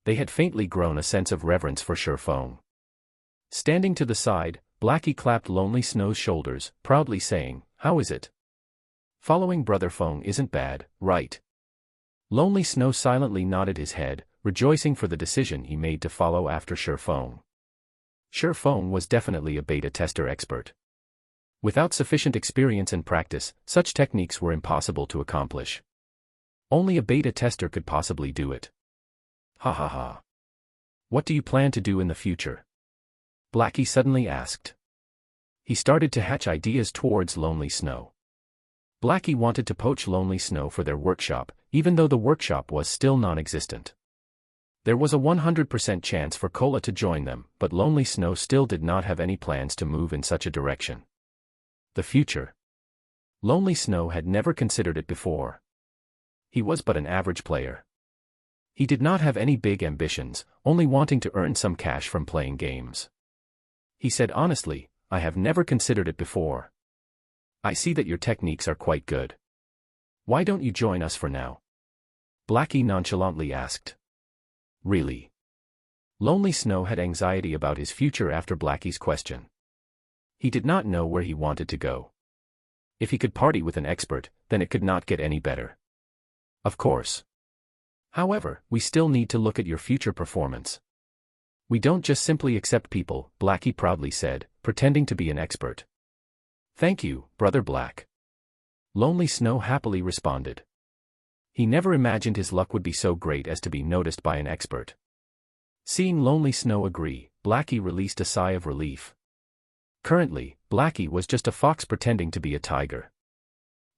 They had faintly grown a sense of reverence for Shifeng. Standing to the side, Blackie clapped Lonely Snow's shoulders, proudly saying, "How is it? Following Brother Feng isn't bad, right?" Lonely Snow silently nodded his head, rejoicing for the decision he made to follow after Shifeng. Shifeng was definitely a beta tester expert. Without sufficient experience and practice, such techniques were impossible to accomplish. Only a beta tester could possibly do it. Ha ha ha. What do you plan to do in the future? Blackie suddenly asked. He started to hatch ideas towards Lonely Snow. Blackie wanted to poach Lonely Snow for their workshop, even though the workshop was still non-existent. There was a 100% chance for Cola to join them, but Lonely Snow still did not have any plans to move in such a direction. The future. Lonely Snow had never considered it before. He was but an average player. He did not have any big ambitions, only wanting to earn some cash from playing games. He said honestly, I have never considered it before. I see that your techniques are quite good. Why don't you join us for now? Blackie nonchalantly asked. Really? Lonely Snow had anxiety about his future after Blackie's question. He did not know where he wanted to go. If he could party with an expert, then it could not get any better. Of course. However, we still need to look at your future performance. We don't just simply accept people, Blackie proudly said, pretending to be an expert. Thank you, Brother Black. Lonely Snow happily responded. He never imagined his luck would be so great as to be noticed by an expert. Seeing Lonely Snow agree, Blackie released a sigh of relief. Currently, Blackie was just a fox pretending to be a tiger.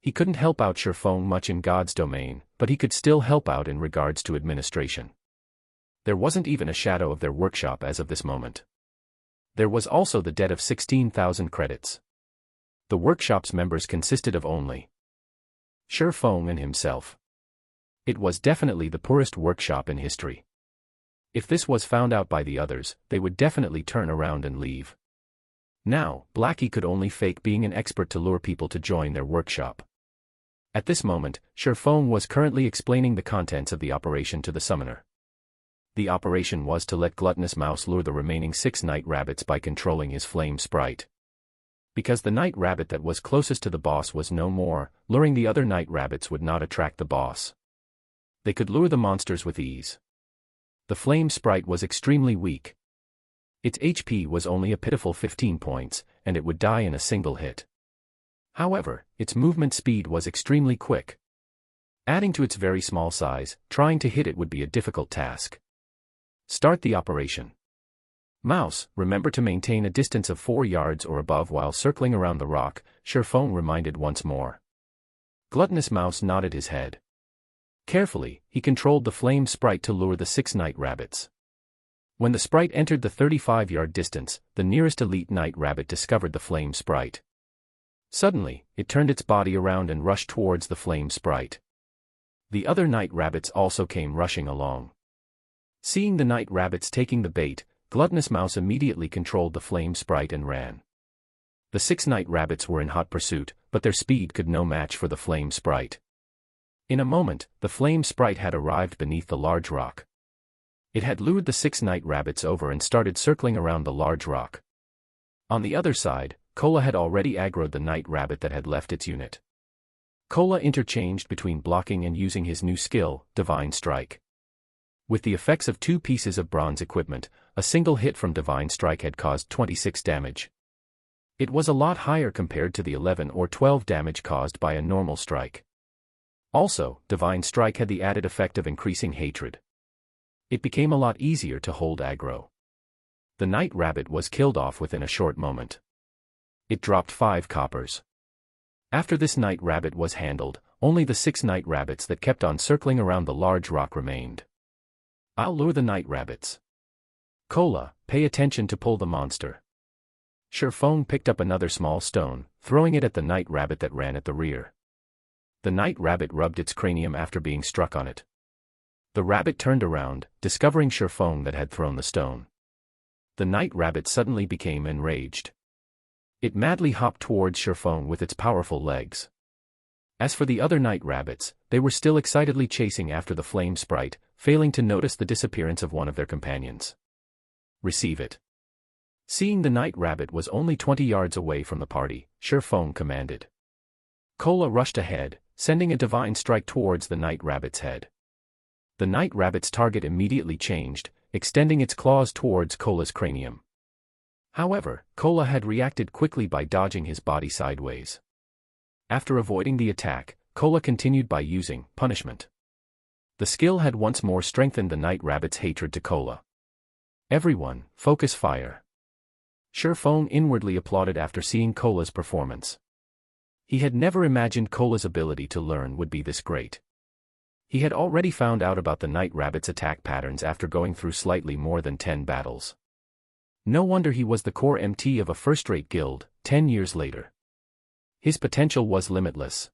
He couldn't help out Shifeng much in God's domain, but he could still help out in regards to administration. There wasn't even a shadow of their workshop as of this moment. There was also the debt of 16,000 credits. The workshop's members consisted of only Shifeng and himself. It was definitely the poorest workshop in history. If this was found out by the others, they would definitely turn around and leave. Now, Blackie could only fake being an expert to lure people to join their workshop. At this moment, Shifeng was currently explaining the contents of the operation to the summoner. The operation was to let Gluttonous Mouse lure the remaining 6 night rabbits by controlling his flame sprite. Because the night rabbit that was closest to the boss was no more, luring the other night rabbits would not attract the boss. They could lure the monsters with ease. The flame sprite was extremely weak. Its HP was only a pitiful 15 points, and it would die in a single hit. However, its movement speed was extremely quick. Adding to its very small size, trying to hit it would be a difficult task. Start the operation. Mouse, remember to maintain a distance of 4 yards or above while circling around the rock, Surephone reminded once more. Gluttonous Mouse nodded his head. Carefully, he controlled the flame sprite to lure the 6 night rabbits. When the sprite entered the 35-yard distance, the nearest elite night rabbit discovered the flame sprite. Suddenly, it turned its body around and rushed towards the flame sprite. The other night rabbits also came rushing along. Seeing the night rabbits taking the bait, Gluttonous Mouse immediately controlled the flame sprite and ran. The 6 night rabbits were in hot pursuit, but their speed could no match for the flame sprite. In a moment, the flame sprite had arrived beneath the large rock. It had lured the 6 night rabbits over and started circling around the large rock. On the other side, Cola had already aggroed the night rabbit that had left its unit. Cola interchanged between blocking and using his new skill, Divine Strike. With the effects of 2 pieces of bronze equipment, a single hit from Divine Strike had caused 26 damage. It was a lot higher compared to the 11 or 12 damage caused by a normal strike. Also, Divine Strike had the added effect of increasing hatred. It became a lot easier to hold aggro. The night rabbit was killed off within a short moment. It dropped 5 coppers. After this night rabbit was handled, only the 6 night rabbits that kept on circling around the large rock remained. I'll lure the night rabbits. Cola, pay attention to pull the monster. Surephone picked up another small stone, throwing it at the night rabbit that ran at the rear. The night rabbit rubbed its cranium after being struck on it. The rabbit turned around, discovering Surephone that had thrown the stone. The night rabbit suddenly became enraged. It madly hopped towards Surephone with its powerful legs. As for the other night rabbits, they were still excitedly chasing after the flame sprite, failing to notice the disappearance of one of their companions. Receive it. Seeing the night rabbit was only 20 yards away from the party, Surephone commanded. Cola rushed ahead, sending a divine strike towards the night rabbit's head. The night rabbit's target immediately changed, extending its claws towards Cola's cranium. However, Cola had reacted quickly by dodging his body sideways. After avoiding the attack, Cola continued by using punishment. The skill had once more strengthened the night rabbit's hatred to Cola. Everyone, focus fire. Surephone inwardly applauded after seeing Cola's performance. He had never imagined Cola's ability to learn would be this great. He had already found out about the night rabbit's attack patterns after going through slightly more than 10 battles. No wonder he was the core MT of a first-rate guild, 10 years later. His potential was limitless.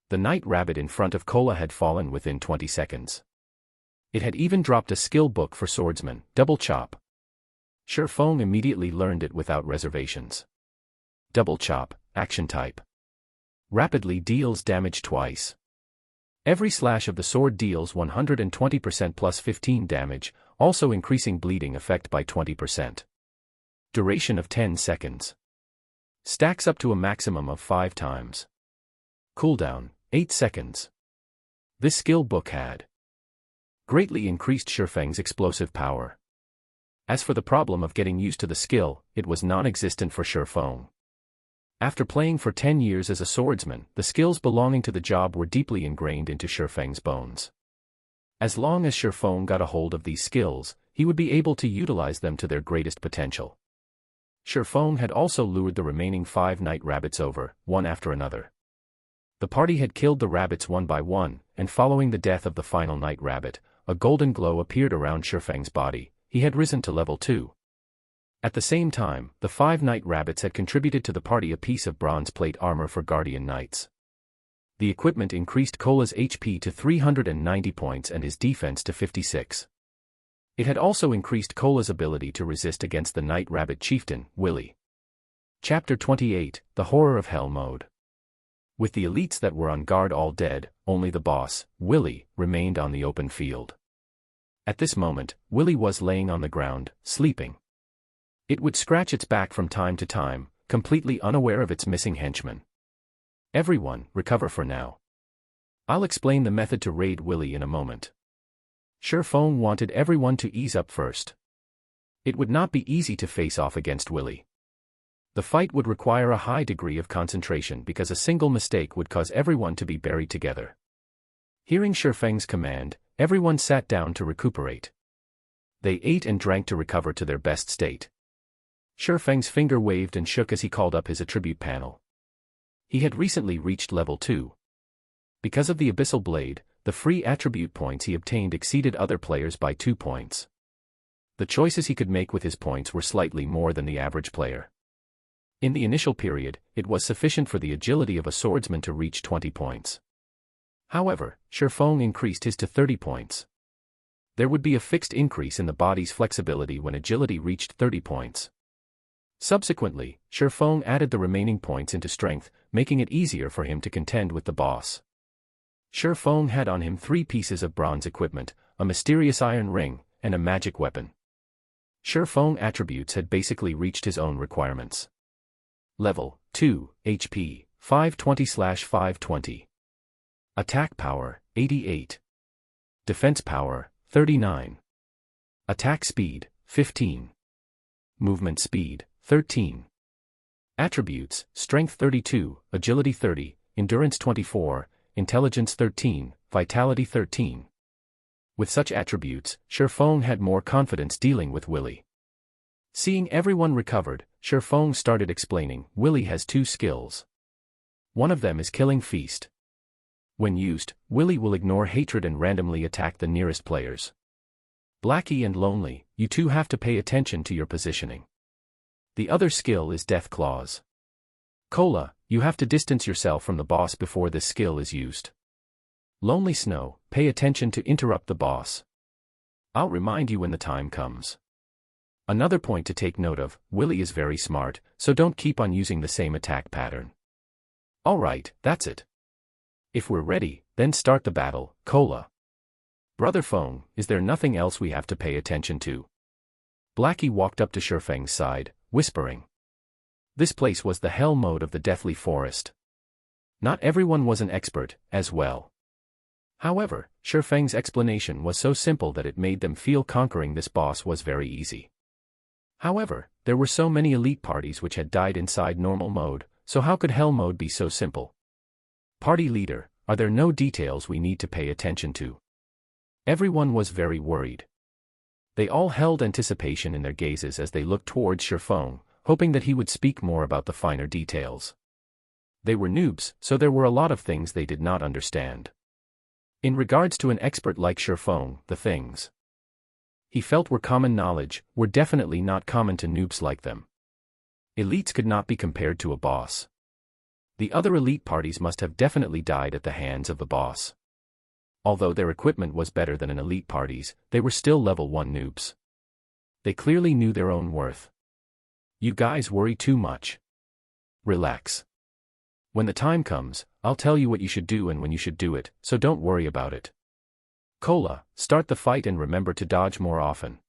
The night rabbit in front of Cola had fallen within 20 seconds. It had even dropped a skill book for swordsman, Double Chop. Surephone immediately learned it without reservations. Double Chop, action type. Rapidly deals damage twice. Every slash of the sword deals 120% plus 15 damage, also increasing bleeding effect by 20%. Duration of 10 seconds. Stacks up to a maximum of 5 times. Cooldown, 8 seconds. This skill book had greatly increased Surepheng's explosive power. As for the problem of getting used to the skill, it was non-existent for Surephone. After playing for 10 years as a swordsman, the skills belonging to the job were deeply ingrained into Surepheng's bones. As long as Surephone got a hold of these skills, he would be able to utilize them to their greatest potential. Surephone had also lured the remaining 5 night rabbits over, one after another. The party had killed the rabbits one by one, and following the death of the final night rabbit, a golden glow appeared around Surepheng's body. He had risen to level 2. At the same time, the 5 night rabbits had contributed to the party a piece of bronze plate armor for guardian knights. The equipment increased Cola's HP to 390 points and his defense to 56. It had also increased Cola's ability to resist against the Night Rabbit Chieftain, Willy. Chapter 28, The Horror of Hell Mode. With the elites that were on guard all dead, only the boss, Willy, remained on the open field. At this moment, Willy was laying on the ground, sleeping. It would scratch its back from time to time, completely unaware of its missing henchman. Everyone, recover for now. I'll explain the method to raid Willy in a moment. Sherfong wanted everyone to ease up first. It would not be easy to face off against Willy. The fight would require a high degree of concentration because a single mistake would cause everyone to be buried together. Hearing Sherfeng's command, everyone sat down to recuperate. They ate and drank to recover to their best state. Sherfeng's finger waved and shook as he called up his attribute panel. He had recently reached level 2. Because of the Abyssal Blade, the free attribute points he obtained exceeded other players by 2 points. The choices he could make with his points were slightly more than the average player. In the initial period, it was sufficient for the agility of a swordsman to reach 20 points. However, Sherfong increased his to 30 points. There would be a fixed increase in the body's flexibility when agility reached 30 points. Subsequently, Sherfong added the remaining points into strength, making it easier for him to contend with the boss. Sherfong had on him 3 pieces of bronze equipment, a mysterious iron ring, and a magic weapon. Sherfong attributes had basically reached his own requirements. Level 2, HP, 520/520. Attack power, 88. Defense power, 39. Attack speed, 15. Movement speed, 13. Attributes, Strength 32, Agility 30, Endurance 24, Intelligence 13, Vitality 13. With such attributes, Sherfong had more confidence dealing with Willy. Seeing everyone recovered, Sherfong started explaining, Willy has 2 skills. One of them is Killing Feast. When used, Willy will ignore hatred and randomly attack the nearest players. Blackie and Lonely, you two have to pay attention to your positioning. The other skill is Death Claws. Cola, you have to distance yourself from the boss before this skill is used. Lonely Snow, pay attention to interrupt the boss. I'll remind you when the time comes. Another point to take note of, Willy is very smart, so don't keep on using the same attack pattern. Alright, that's it. If we're ready, then start the battle, Cola. Brother Fong, is there nothing else we have to pay attention to? Blackie walked up to Sherfeng's side, whispering. This place was the hell mode of the Deathly Forest. Not everyone was an expert, as well. However, Sherfeng's explanation was so simple that it made them feel conquering this boss was very easy. However, there were so many elite parties which had died inside normal mode, so how could hell mode be so simple? Party leader, are there no details we need to pay attention to? Everyone was very worried. They all held anticipation in their gazes as they looked towards Sherfong, hoping that he would speak more about the finer details. They were noobs, so there were a lot of things they did not understand. In regards to an expert like Sherfong, the things he felt were common knowledge were definitely not common to noobs like them. Elites could not be compared to a boss. The other elite parties must have definitely died at the hands of the boss. Although their equipment was better than an elite party's, they were still level 1 noobs. They clearly knew their own worth. You guys worry too much. Relax. When the time comes, I'll tell you what you should do and when you should do it, so don't worry about it. Cola, start the fight and remember to dodge more often.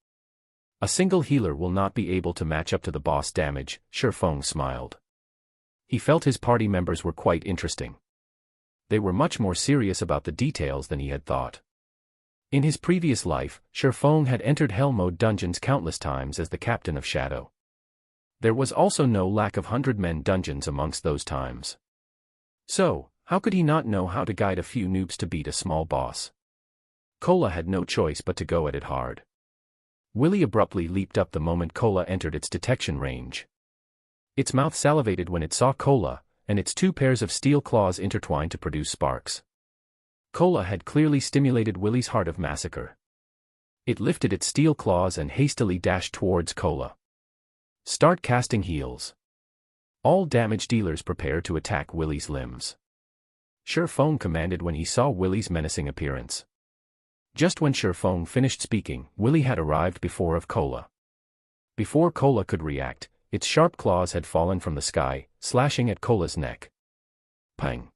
A single healer will not be able to match up to the boss damage, Sherfong smiled. He felt his party members were quite interesting. They were much more serious about the details than he had thought. In his previous life, Sherfong had entered Hell Mode dungeons countless times as the captain of Shadow. There was also no lack of 100-men dungeons amongst those times. So, how could he not know how to guide a few noobs to beat a small boss? Cola had no choice but to go at it hard. Willy abruptly leaped up the moment Cola entered its detection range. Its mouth salivated when it saw Cola, and its 2 pairs of steel claws intertwined to produce sparks. Cola had clearly stimulated Willy's heart of massacre. It lifted its steel claws and hastily dashed towards Cola. Start casting heals. All damage dealers prepare to attack Willy's limbs. Sherfong commanded when he saw Willy's menacing appearance. Just when Sherfong finished speaking, Willy had arrived before of Cola. Before Cola could react, its sharp claws had fallen from the sky, slashing at Cola's neck. Pang!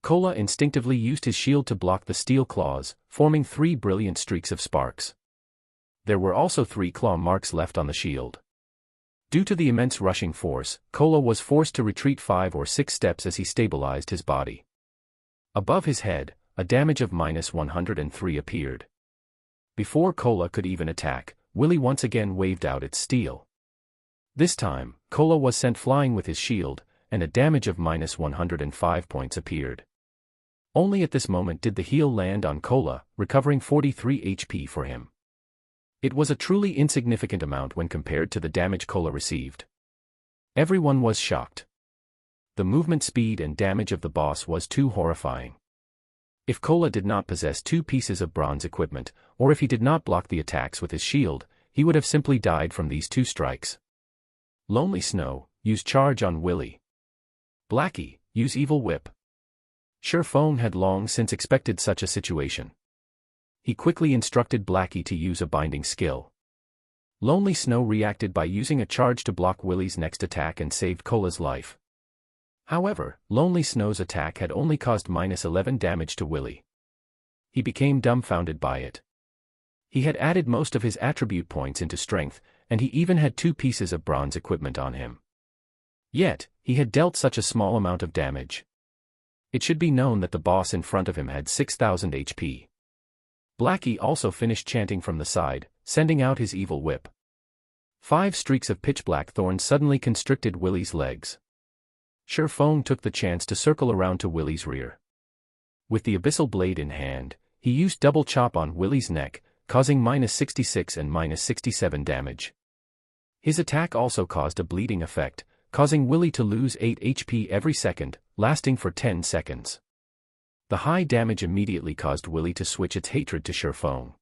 Cola instinctively used his shield to block the steel claws, forming 3 brilliant streaks of sparks. There were also 3 claw marks left on the shield. Due to the immense rushing force, Cola was forced to retreat 5 or 6 steps as he stabilized his body. Above his head, a damage of -103 appeared. Before Cola could even attack, Willy once again waved out its steel. This time, Cola was sent flying with his shield, and a damage of -105 points appeared. Only at this moment did the heal land on Cola, recovering 43 HP for him. It was a truly insignificant amount when compared to the damage Cola received. Everyone was shocked. The movement speed and damage of the boss was too horrifying. If Cola did not possess 2 pieces of bronze equipment, or if he did not block the attacks with his shield, he would have simply died from these 2 strikes. Lonely Snow, use charge on Willy. Blackie, use evil whip. Sherfong had long since expected such a situation. He quickly instructed Blackie to use a binding skill. Lonely Snow reacted by using a charge to block Willy's next attack and saved Cola's life. However, Lonely Snow's attack had only caused -11 damage to Willy. He became dumbfounded by it. He had added most of his attribute points into strength, and he even had 2 pieces of bronze equipment on him. Yet, he had dealt such a small amount of damage. It should be known that the boss in front of him had 6,000 HP. Blackie also finished chanting from the side, sending out his evil whip. 5 streaks of pitch-black thorns suddenly constricted Willy's legs. Sherfong took the chance to circle around to Willy's rear. With the abyssal blade in hand, he used double chop on Willy's neck, causing -66 and -67 damage. His attack also caused a bleeding effect, causing Willy to lose 8 HP every second, lasting for 10 seconds. The high damage immediately caused Willy to switch its hatred to Sherfong.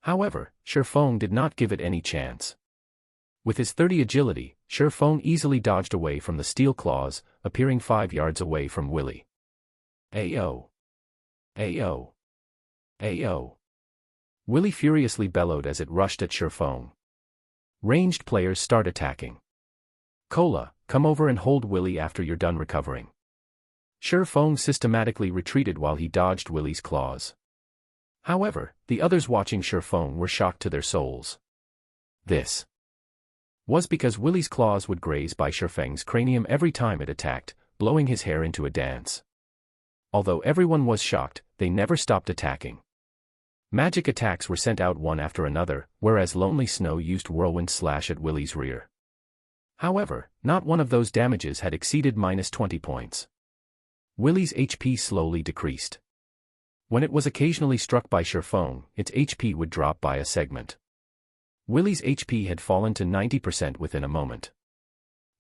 However, Sherfong did not give it any chance. With his 30 agility, Sherfong easily dodged away from the steel claws, appearing 5 yards away from Willy. Ayo! Ayo! Ayo! Willy furiously bellowed as it rushed at Sherfong. Ranged players start attacking. Cola, come over and hold Willy after you're done recovering. Sherfong systematically retreated while he dodged Willy's claws. However, the others watching Sherfong were shocked to their souls. This was because Willy's claws would graze by Sherfeng's cranium every time it attacked, blowing his hair into a dance. Although everyone was shocked, they never stopped attacking. Magic attacks were sent out one after another, whereas Lonely Snow used Whirlwind Slash at Willy's rear. However, not one of those damages had exceeded -20 points. Willy's HP slowly decreased. When it was occasionally struck by Sherfong, its HP would drop by a segment. Willy's HP had fallen to 90% within a moment.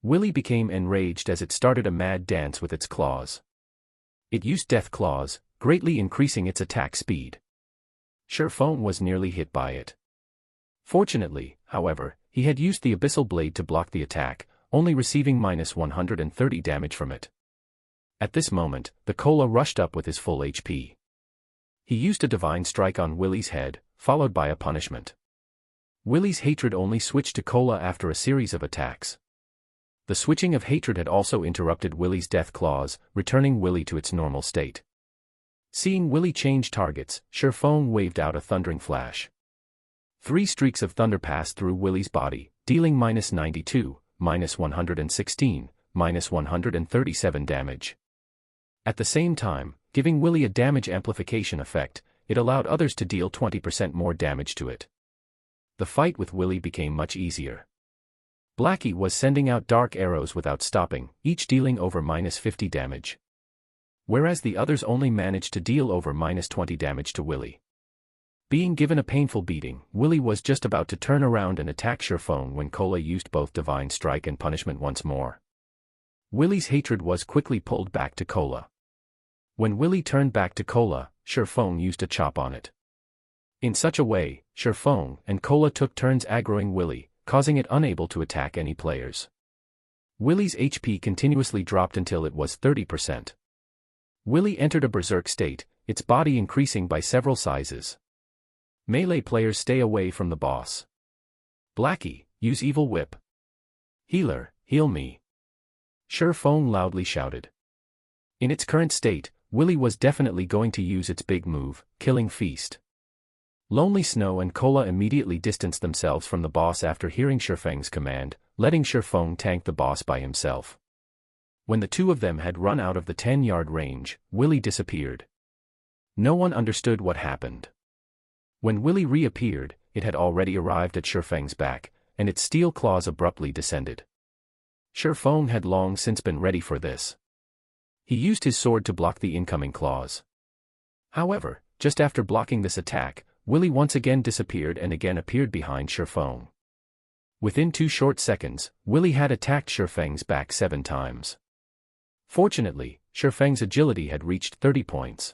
Willy became enraged as it started a mad dance with its claws. It used Death Claws, greatly increasing its attack speed. Sherfong was nearly hit by it. Fortunately, however, he had used the Abyssal Blade to block the attack, only receiving -130 damage from it. At this moment, the Cola rushed up with his full HP. He used a Divine Strike on Willy's head, followed by a punishment. Willy's hatred only switched to Cola after a series of attacks. The switching of hatred had also interrupted Willy's Death Claws, returning Willy to its normal state. Seeing Willy change targets, Sherfong waved out a thundering flash. 3 streaks of thunder passed through Willy's body, dealing -92, -116, -137 damage. At the same time, giving Willy a damage amplification effect, it allowed others to deal 20% more damage to it. The fight with Willy became much easier. Blackie was sending out dark arrows without stopping, each dealing over -50 damage. Whereas the others only managed to deal over -20 damage to Willy. Being given a painful beating, Willy was just about to turn around and attack Sherfong when Cola used both Divine Strike and Punishment once more. Willy's hatred was quickly pulled back to Cola. When Willy turned back to Cola, Sherfong used a chop on it. In such a way, Sherfong and Cola took turns aggroing Willy, causing it unable to attack any players. Willy's HP continuously dropped until it was 30%. Willy entered a berserk state, its body increasing by several sizes. Melee players stay away from the boss. Blackie, use Evil Whip. Healer, heal me. Sherfong loudly shouted. In its current state, Willy was definitely going to use its big move, killing Feast. Lonely Snow and Cola immediately distanced themselves from the boss after hearing Shifeng's command, letting Shifeng tank the boss by himself. When the two of them had run out of the 10-yard range, Willy disappeared. No one understood what happened. When Willy reappeared, it had already arrived at Shifeng's back, and its steel claws abruptly descended. Shifeng had long since been ready for this. He used his sword to block the incoming claws. However, just after blocking this attack, Willy once again disappeared and again appeared behind Shifeng. Within 2 short seconds, Willy had attacked Shifeng's back 7 times. Fortunately, Shifeng's agility had reached 30 points.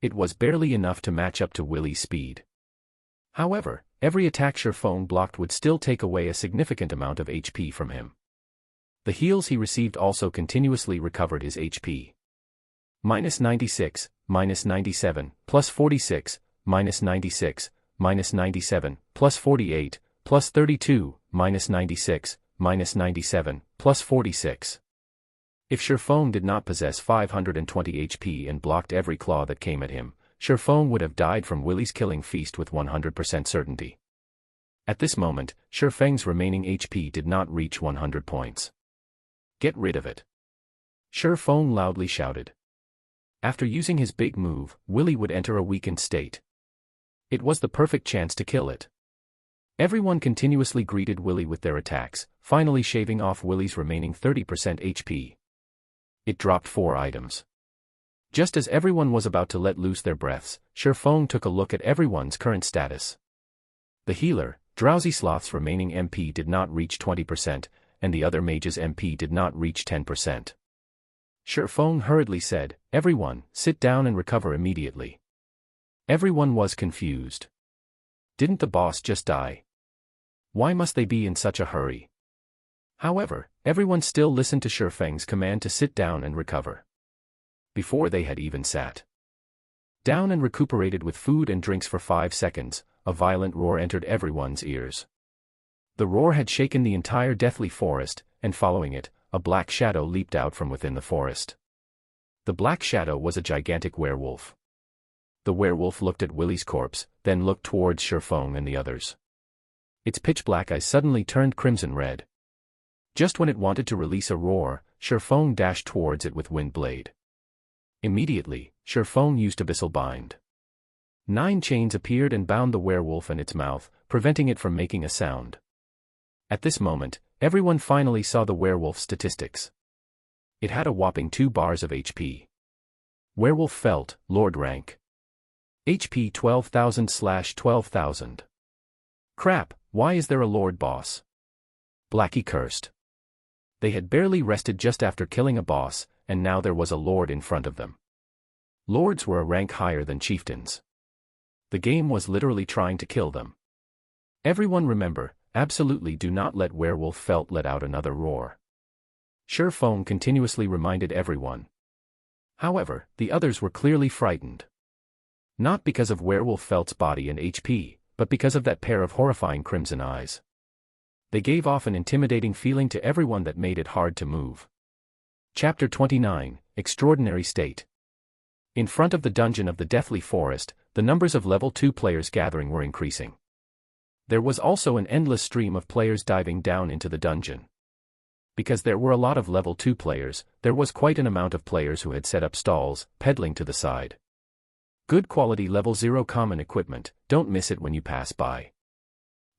It was barely enough to match up to Willy's speed. However, every attack Shifeng blocked would still take away a significant amount of HP from him. The heals he received also continuously recovered his HP. -96, -97, +46, -96, -97, +48, +32, -96, -97, +46. If Shifeng did not possess 520 HP and blocked every claw that came at him, Shifeng would have died from Willy's killing feast with 100% certainty. At this moment, Shifeng's remaining HP did not reach 100 points. Get rid of it. Shifeng loudly shouted. After using his big move, Willy would enter a weakened state. It was the perfect chance to kill it. Everyone continuously greeted Willy with their attacks, finally shaving off Willy's remaining 30% HP. It dropped 4 items. Just as everyone was about to let loose their breaths, Shifeng took a look at everyone's current status. The healer, Drowsy Sloth's remaining MP did not reach 20%, and the other mage's MP did not reach 10%. Shifeng hurriedly said, "Everyone, sit down and recover immediately." Everyone was confused. Didn't the boss just die? Why must they be in such a hurry? However, everyone still listened to Shifeng's command to sit down and recover. Before they had even sat down and recuperated with food and drinks for 5 seconds, a violent roar entered everyone's ears. The roar had shaken the entire deathly forest, and following it, a black shadow leaped out from within the forest. The black shadow was a gigantic werewolf. The werewolf looked at Willy's corpse, then looked towards Shifeng and the others. Its pitch-black eyes suddenly turned crimson red. Just when it wanted to release a roar, Shifeng dashed towards it with Wind Blade. Immediately, Shifeng used Abyssal Bind. 9 chains appeared and bound the werewolf in its mouth, preventing it from making a sound. At this moment, everyone finally saw the werewolf's statistics. It had a whopping 2 bars of HP. Werewolf Felt, Lord rank. HP 12,000/12,000. Crap, why is there a Lord boss? Blackie cursed. They had barely rested just after killing a boss, and now there was a Lord in front of them. Lords were a rank higher than chieftains. The game was literally trying to kill them. Everyone remember, absolutely do not let Werewolf Felt let out another roar. Shifeng continuously reminded everyone. However, the others were clearly frightened. Not because of Werewolf Felt's body and HP, but because of that pair of horrifying crimson eyes. They gave off an intimidating feeling to everyone that made it hard to move. Chapter 29, Extraordinary State. In front of the dungeon of the Deathly Forest, the numbers of level 2 players gathering were increasing. There was also an endless stream of players diving down into the dungeon. Because there were a lot of level 2 players, there was quite an amount of players who had set up stalls, peddling to the side. Good quality level 0 common equipment, don't miss it when you pass by.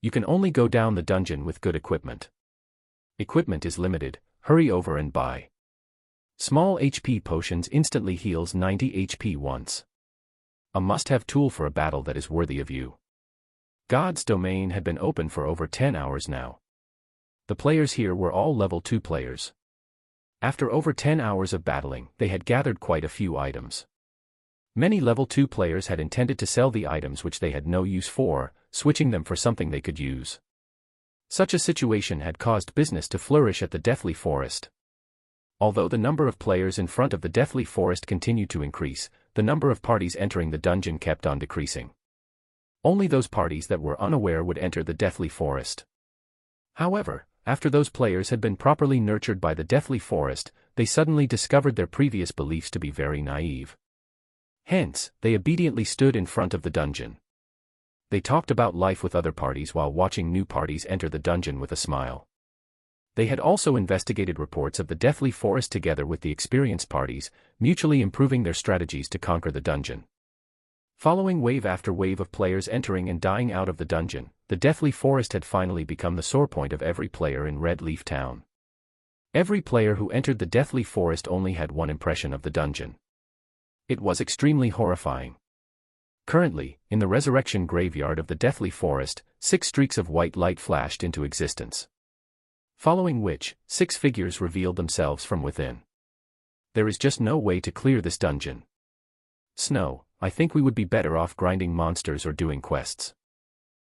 You can only go down the dungeon with good equipment. Equipment is limited, hurry over and buy. Small HP potions instantly heals 90 HP once. A must-have tool for a battle that is worthy of you. God's domain had been open for over 10 hours now. The players here were all level 2 players. After over 10 hours of battling, they had gathered quite a few items. Many level 2 players had intended to sell the items which they had no use for, switching them for something they could use. Such a situation had caused business to flourish at the Deathly Forest. Although the number of players in front of the Deathly Forest continued to increase, the number of parties entering the dungeon kept on decreasing. Only those parties that were unaware would enter the Deathly Forest. However, after those players had been properly nurtured by the deathly forest, they suddenly discovered their previous beliefs to be very naive. Hence, they obediently stood in front of the dungeon. They talked about life with other parties while watching new parties enter the dungeon with a smile. They had also investigated reports of the deathly forest together with the experienced parties, mutually improving their strategies to conquer the dungeon. Following wave after wave of players entering and dying out of the dungeon, the deathly forest had finally become the sore point of every player in Red Leaf Town. Every player who entered the deathly forest only had one impression of the dungeon. It was extremely horrifying. Currently, in the resurrection graveyard of the deathly forest, 6 streaks of white light flashed into existence. Following which, 6 figures revealed themselves from within. There is just no way to clear this dungeon. Snow, I think we would be better off grinding monsters or doing quests.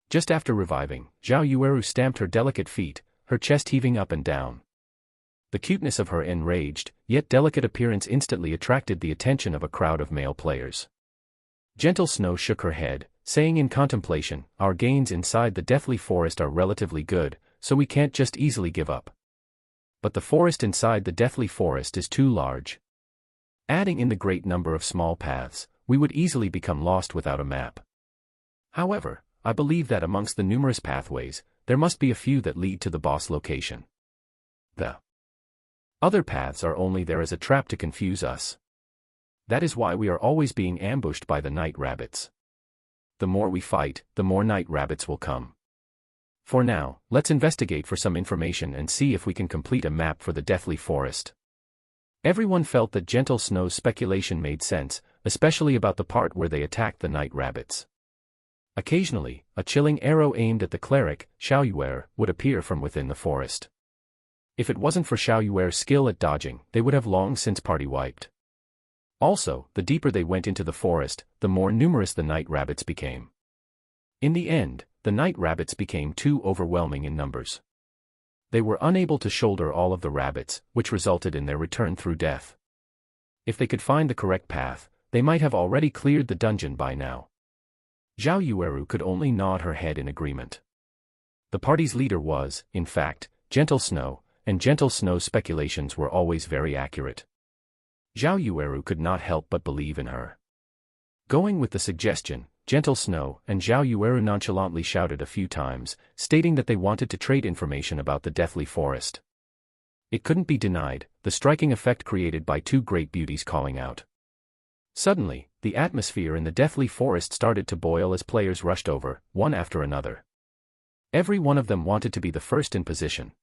Just after reviving, Zhao Yueru stamped her delicate feet, her chest heaving up and down. The cuteness of her enraged, yet delicate appearance instantly attracted the attention of a crowd of male players. Gentle Snow shook her head, saying in contemplation, "Our gains inside the deathly forest are relatively good, so we can't just easily give up. But the forest inside the deathly forest is too large. Adding in the great number of small paths, we would easily become lost without a map. However, I believe that amongst the numerous pathways, there must be a few that lead to the boss location. The other paths are only there as a trap to confuse us. That is why we are always being ambushed by the night rabbits. The more we fight, the more night rabbits will come. For now, let's investigate for some information and see if we can complete a map for the deathly forest." Everyone felt that Gentle Snow's speculation made sense, especially about the part where they attacked the night rabbits. Occasionally, a chilling arrow aimed at the cleric, Xiao Yuer, would appear from within the forest. If it wasn't for Xiao Yuer's skill at dodging, they would have long since party wiped. Also, the deeper they went into the forest, the more numerous the night rabbits became. In the end, the night rabbits became too overwhelming in numbers. They were unable to shoulder all of the rabbits, which resulted in their return through death. If they could find the correct path, they might have already cleared the dungeon by now. Zhao Yueru could only nod her head in agreement. The party's leader was, in fact, Gentle Snow, and Gentle Snow's speculations were always very accurate. Zhao Yueru could not help but believe in her. Going with the suggestion, Gentle Snow and Zhao Yueru nonchalantly shouted a few times, stating that they wanted to trade information about the deathly forest. It couldn't be denied, the striking effect created by 2 great beauties calling out. Suddenly, the atmosphere in the deathly forest started to boil as players rushed over, one after another. Every one of them wanted to be the first in position.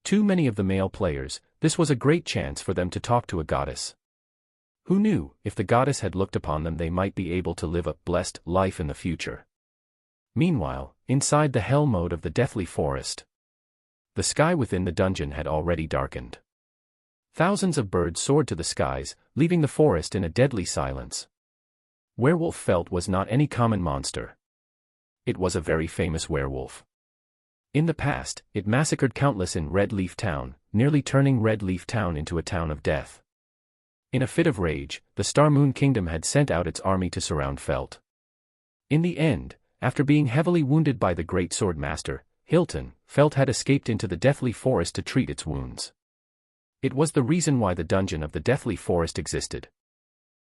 Too many of the male players, this was a great chance for them to talk to a goddess. Who knew, if the goddess had looked upon them they might be able to live a blessed life in the future. Meanwhile, inside the hell mode of the deathly forest, the sky within the dungeon had already darkened. Thousands of birds soared to the skies, leaving the forest in a deadly silence. Werewolf Felt was not any common monster. It was a very famous werewolf. In the past, it massacred countless in Red Leaf Town, nearly turning Red Leaf Town into a town of death. In a fit of rage, the Star Moon Kingdom had sent out its army to surround Felt. In the end, after being heavily wounded by the Great Sword Master, Hilton, Felt had escaped into the Deathly Forest to treat its wounds. It was the reason why the dungeon of the Deathly Forest existed.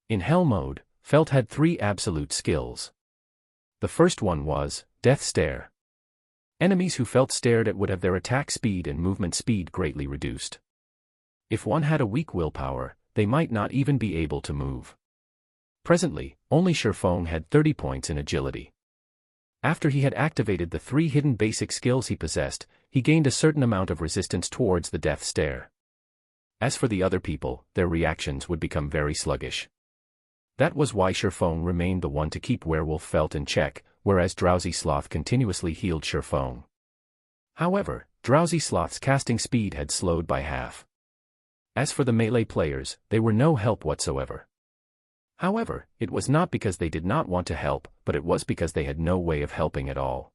In Hell mode, Felt had 3 absolute skills. The first one was Death Stare. Enemies who Felt stared at would have their attack speed and movement speed greatly reduced. If one had a weak willpower, they might not even be able to move. Presently, only Shifeng had 30 points in agility. After he had activated the 3 hidden basic skills he possessed, he gained a certain amount of resistance towards the death stare. As for the other people, their reactions would become very sluggish. That was why Shifeng remained the one to keep Werewolf Felt in check, whereas Drowsy Sloth continuously healed Shifeng. However, Drowsy Sloth's casting speed had slowed by half. As for the melee players, they were no help whatsoever. However, it was not because they did not want to help, but it was because they had no way of helping at all.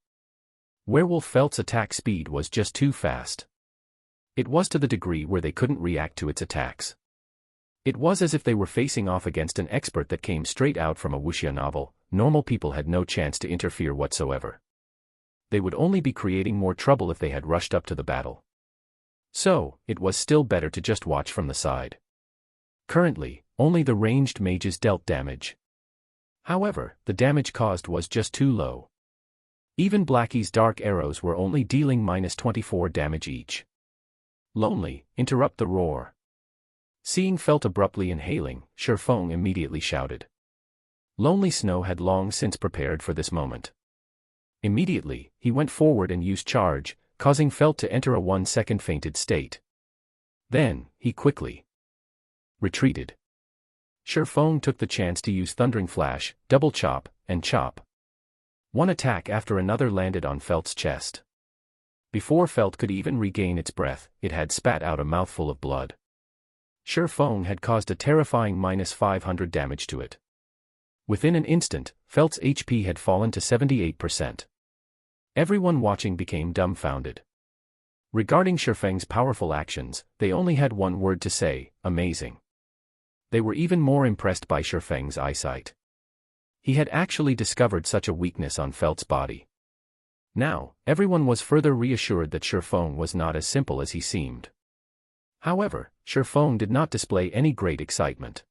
Werewolf Felt's attack speed was just too fast. It was to the degree where they couldn't react to its attacks. It was as if they were facing off against an expert that came straight out from a wuxia novel. Normal people had no chance to interfere whatsoever. They would only be creating more trouble if they had rushed up to the battle. So, it was still better to just watch from the side. Currently, only the ranged mages dealt damage. However, the damage caused was just too low. Even Blackie's dark arrows were only dealing -24 damage each. Lonely, interrupt the roar. Seeing Felt abruptly inhaling, Shifeng immediately shouted. Lonely Snow had long since prepared for this moment. Immediately, he went forward and used charge, causing Felt to enter a 1-second fainted state. Then, he quickly retreated. Shifeng took the chance to use Thundering Flash, Double Chop, and Chop. One attack after another landed on Felt's chest. Before Felt could even regain its breath, it had spat out a mouthful of blood. Shifeng had caused a terrifying -500 damage to it. Within an instant, Felt's HP had fallen to 78%. Everyone watching became dumbfounded. Regarding Shifeng's powerful actions, they only had one word to say: amazing. They were even more impressed by Shifeng's eyesight. He had actually discovered such a weakness on Felt's body. Now, everyone was further reassured that Shifeng was not as simple as he seemed. However, Shifeng did not display any great excitement.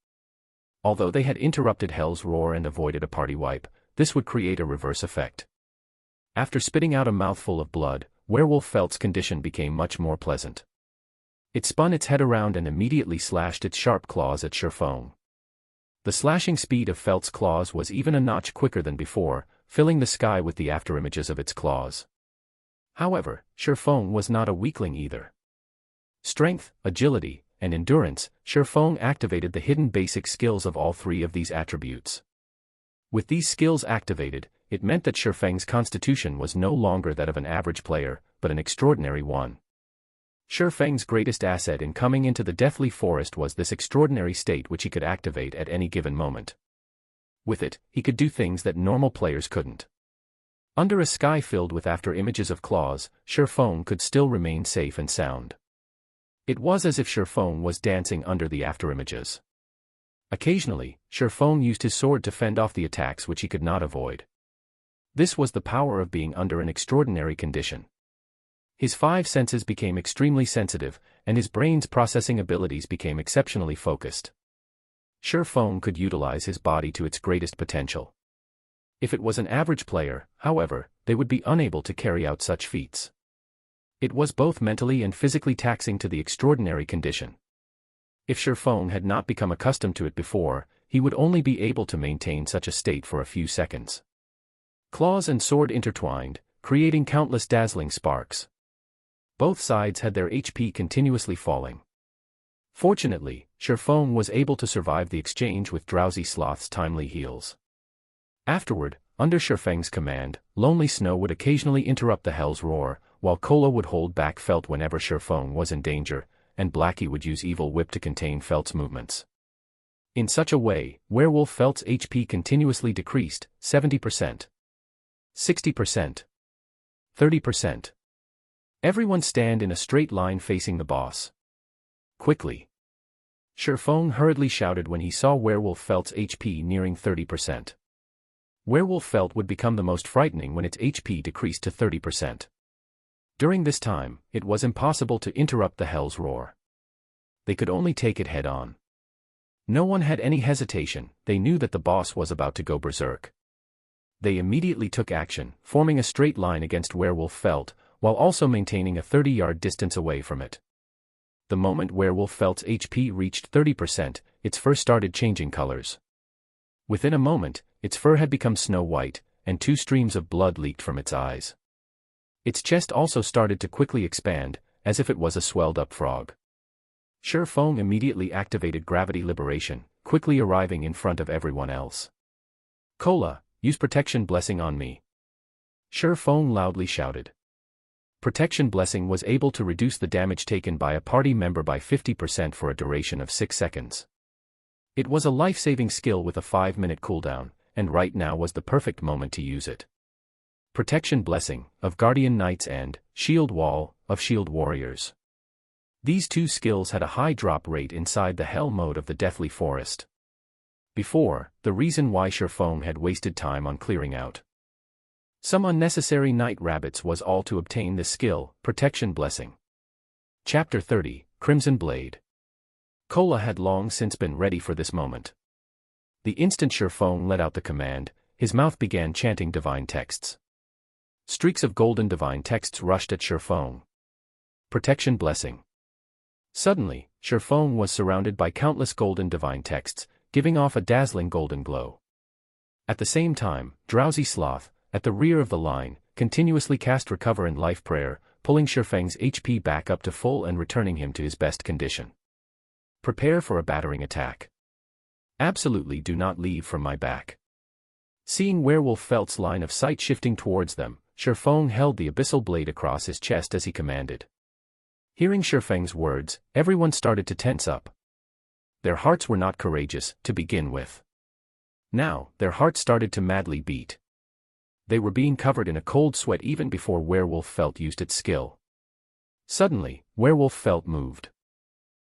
Although they had interrupted Hell's Roar and avoided a party wipe, this would create a reverse effect. After spitting out a mouthful of blood, Werewolf Felt's condition became much more pleasant. It spun its head around and immediately slashed its sharp claws at Shifeng. The slashing speed of Felt's claws was even a notch quicker than before, filling the sky with the afterimages of its claws. However, Shifeng was not a weakling either. Strength, agility, and endurance, Shifeng activated the hidden basic skills of all three of these attributes. With these skills activated, it meant that Shifeng's constitution was no longer that of an average player, but an extraordinary one. Shifeng's greatest asset in coming into the Deathly Forest was this extraordinary state which he could activate at any given moment. With it, he could do things that normal players couldn't. Under a sky filled with afterimages of claws, Shifeng could still remain safe and sound. It was as if Shifeng was dancing under the afterimages. Occasionally, Shifeng used his sword to fend off the attacks which he could not avoid. This was the power of being under an extraordinary condition. His 5 senses became extremely sensitive, and his brain's processing abilities became exceptionally focused. Shifeng could utilize his body to its greatest potential. If it was an average player, however, they would be unable to carry out such feats. It was both mentally and physically taxing to the extraordinary condition. If Shifeng had not become accustomed to it before, he would only be able to maintain such a state for a few seconds. Claws and sword intertwined, creating countless dazzling sparks. Both sides had their HP continuously falling. Fortunately, Shifeng was able to survive the exchange with Drowsy Sloth's timely heals. Afterward, under Shifeng's command, Lonely Snow would occasionally interrupt the Hell's Roar, while Kola would hold back Felt whenever Shifeng was in danger, and Blackie would use Evil Whip to contain Felt's movements. In such a way, Werewolf Felt's HP continuously decreased, 70%, 60%, 30%. Everyone stand in a straight line facing the boss. Quickly. Shifeng hurriedly shouted when he saw Werewolf Felt's HP nearing 30%. Werewolf Felt would become the most frightening when its HP decreased to 30%. During this time, it was impossible to interrupt the Hell's Roar. They could only take it head-on. No one had any hesitation, they knew that the boss was about to go berserk. They immediately took action, forming a straight line against Werewolf Felt, while also maintaining a 30-yard distance away from it. The moment Werewolf Felt's HP reached 30%, its fur started changing colors. Within a moment, its fur had become snow white, and 2 streams of blood leaked from its eyes. Its chest also started to quickly expand, as if it was a swelled-up frog. Shifeng immediately activated Gravity Liberation, quickly arriving in front of everyone else. Kola, use Protection Blessing on me. Shifeng loudly shouted. Protection Blessing was able to reduce the damage taken by a party member by 50% for a duration of 6 seconds. It was a life-saving skill with a 5-minute cooldown, and right now was the perfect moment to use it. Protection Blessing, of Guardian Knights and Shield Wall, of Shield Warriors. These 2 skills had a high drop rate inside the Hell mode of the Deathly Forest. Before, the reason why Shifeng had wasted time on clearing out Some unnecessary night rabbits was all to obtain this skill, protection blessing. Chapter 30, Crimson Blade. Kola had long since been ready for this moment. The instant Shurfeng let out the command, his mouth began chanting divine texts. Streaks of golden divine texts rushed at Shurfeng. Protection blessing. Suddenly, Shurfeng was surrounded by countless golden divine texts, giving off a dazzling golden glow. At the same time, Drowsy Sloth, at the rear of the line, continuously cast Recover and Life Prayer, pulling Shurfeng's HP back up to full and returning him to his best condition. Prepare for a battering attack. Absolutely do not leave from my back. Seeing Werewolf Felt's line of sight shifting towards them, Shurfeng held the abyssal blade across his chest as he commanded. Hearing Shurfeng's words, everyone started to tense up. Their hearts were not courageous, to begin with. Now, their hearts started to madly beat. They were being covered in a cold sweat even before Werewolf Felt used its skill. Suddenly, Werewolf Felt moved.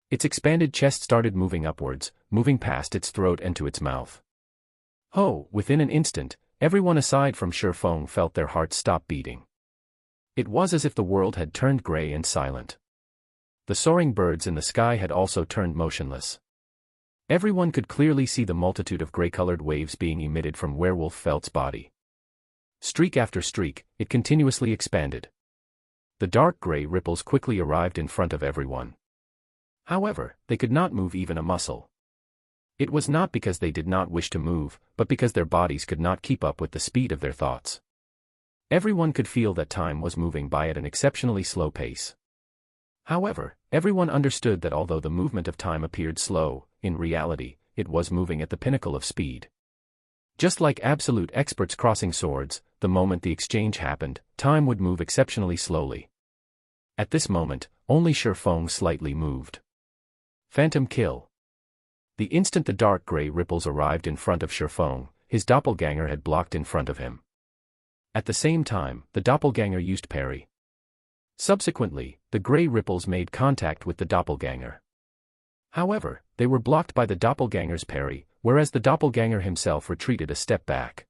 Its expanded chest started moving upwards, moving past its throat and to its mouth. Within an instant, everyone aside from Shurfeng felt their hearts stop beating. It was as if the world had turned grey and silent. The soaring birds in the sky had also turned motionless. Everyone could clearly see the multitude of grey-colored waves being emitted from Werewolf Felt's body. Streak after streak, it continuously expanded. The dark grey ripples quickly arrived in front of everyone. However, they could not move even a muscle. It was not because they did not wish to move, but because their bodies could not keep up with the speed of their thoughts. Everyone could feel that time was moving by at an exceptionally slow pace. However, everyone understood that although the movement of time appeared slow, in reality, it was moving at the pinnacle of speed. Just like absolute experts crossing swords, the moment the exchange happened, time would move exceptionally slowly. At this moment, only Shurfeng slightly moved. Phantom kill. The instant the dark grey ripples arrived in front of Shurfeng, his doppelganger had blocked in front of him. At the same time, the doppelganger used parry. Subsequently, the grey ripples made contact with the doppelganger. However, they were blocked by the doppelganger's parry, whereas the doppelganger himself retreated a step back.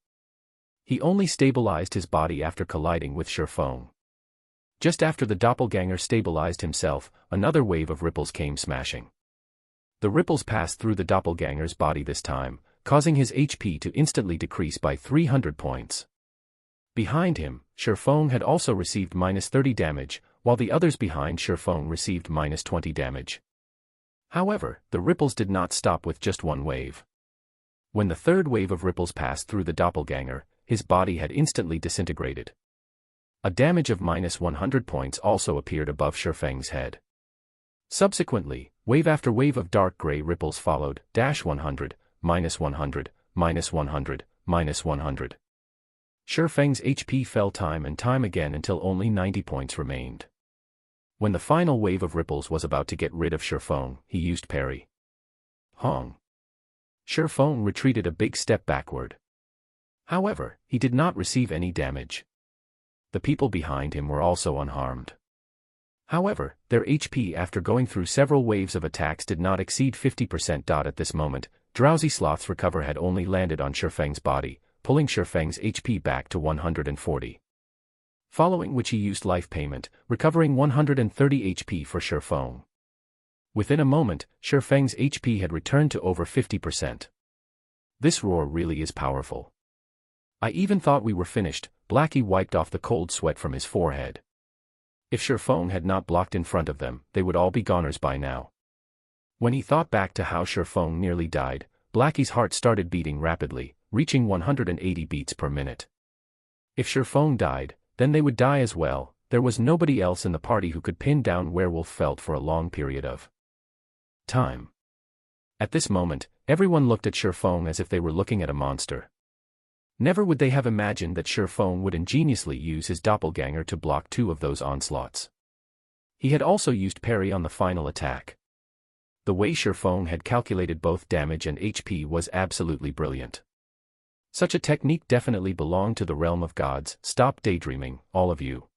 He only stabilized his body after colliding with Shurfeng. Just after the doppelganger stabilized himself, another wave of ripples came smashing. The ripples passed through the doppelganger's body this time, causing his HP to instantly decrease by 300 points. Behind him, Shurfeng had also received -30 damage, while the others behind Shurfeng received -20 damage. However, the ripples did not stop with just one wave. When the third wave of ripples passed through the doppelganger, his body had instantly disintegrated. A damage of -100 points also appeared above Shurfeng's head. Subsequently, wave after wave of dark grey ripples followed, -100, -100, -100, -100. Shurfeng's HP fell time and time again until only 90 points remained. When the final wave of ripples was about to get rid of Shurfeng, he used parry. Hong. Shurfeng retreated a big step backward. However, he did not receive any damage. The people behind him were also unharmed. However, their HP after going through several waves of attacks did not exceed 50%. At this moment, Drowsy Sloth's Recover had only landed on Shurfeng's body, pulling Shurfeng's HP back to 140. Following which he used Life Payment, recovering 130 HP for Shurfeng. Within a moment, Shurfeng's HP had returned to over 50%. This roar really is powerful. I even thought we were finished. Blackie wiped off the cold sweat from his forehead. If Shurfeng had not blocked in front of them, they would all be goners by now. When he thought back to how Shurfeng nearly died, Blackie's heart started beating rapidly, reaching 180 beats per minute. If Shurfeng died, then they would die as well. There was nobody else in the party who could pin down Werewolf Felt for a long period of time. At this moment, everyone looked at Shurfeng as if they were looking at a monster. Never would they have imagined that Shurfeng would ingeniously use his doppelganger to block 2 of those onslaughts. He had also used parry on the final attack. The way Shurfeng had calculated both damage and HP was absolutely brilliant. Such a technique definitely belonged to the realm of gods. Stop daydreaming, all of you.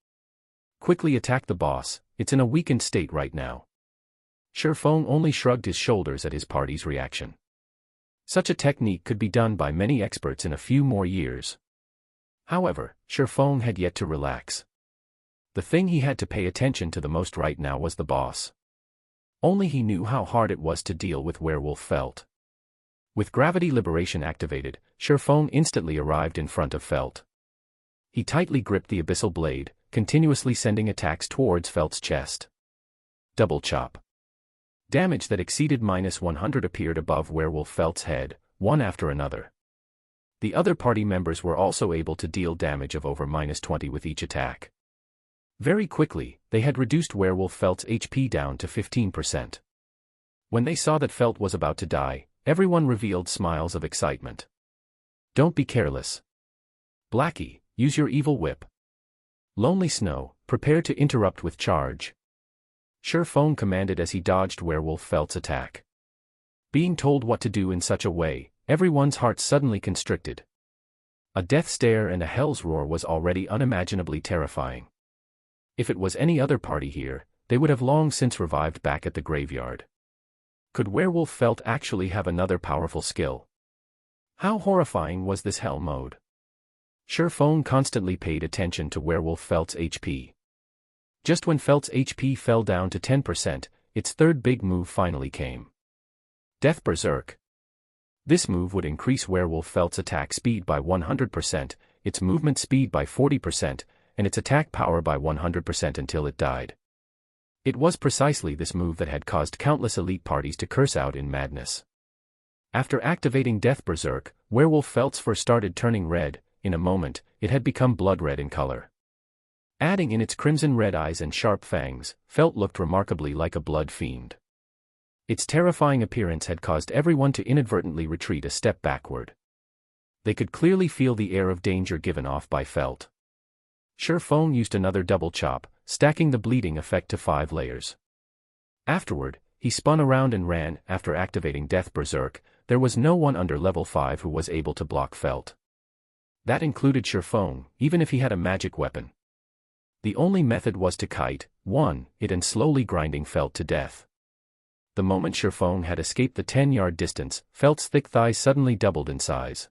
Quickly attack the boss, it's in a weakened state right now. Shurfeng only shrugged his shoulders at his party's reaction. Such a technique could be done by many experts in a few more years. However, Sherfong had yet to relax. The thing he had to pay attention to the most right now was the boss. Only he knew how hard it was to deal with Werewolf Felt. With gravity liberation activated, Sherfong instantly arrived in front of Felt. He tightly gripped the abyssal blade, continuously sending attacks towards Felt's chest. Double chop. Damage that exceeded -100 appeared above Werewolf Felt's head, one after another. The other party members were also able to deal damage of over -20 with each attack. Very quickly, they had reduced Werewolf Felt's HP down to 15%. When they saw that Felt was about to die, everyone revealed smiles of excitement. Don't be careless. Blackie, use your evil whip. Lonely Snow, prepare to interrupt with charge. Sherfong commanded as he dodged Werewolf Felt's attack. Being told what to do in such a way, everyone's heart suddenly constricted. A death stare and a hell's roar was already unimaginably terrifying. If it was any other party here, they would have long since revived back at the graveyard. Could Werewolf Felt actually have another powerful skill? How horrifying was this hell mode? Sherfong constantly paid attention to Werewolf Felt's HP. Just when Felt's HP fell down to 10%, its third big move finally came. Death Berserk. This move would increase Werewolf Felt's attack speed by 100%, its movement speed by 40%, and its attack power by 100% until it died. It was precisely this move that had caused countless elite parties to curse out in madness. After activating Death Berserk, Werewolf Felt's fur started turning red. In a moment, it had become blood red in color. Adding in its crimson red eyes and sharp fangs, Felt looked remarkably like a blood fiend. Its terrifying appearance had caused everyone to inadvertently retreat a step backward. They could clearly feel the air of danger given off by Felt. Sherfong used another double chop, stacking the bleeding effect to 5 layers. Afterward, he spun around and ran. After activating Death Berserk, there was no one under level 5 who was able to block Felt. That included Sherfong, even if he had a magic weapon. The only method was to kite it and slowly grinding Felt to death. The moment Sherfong had escaped the 10-yard distance, Felt's thick thighs suddenly doubled in size.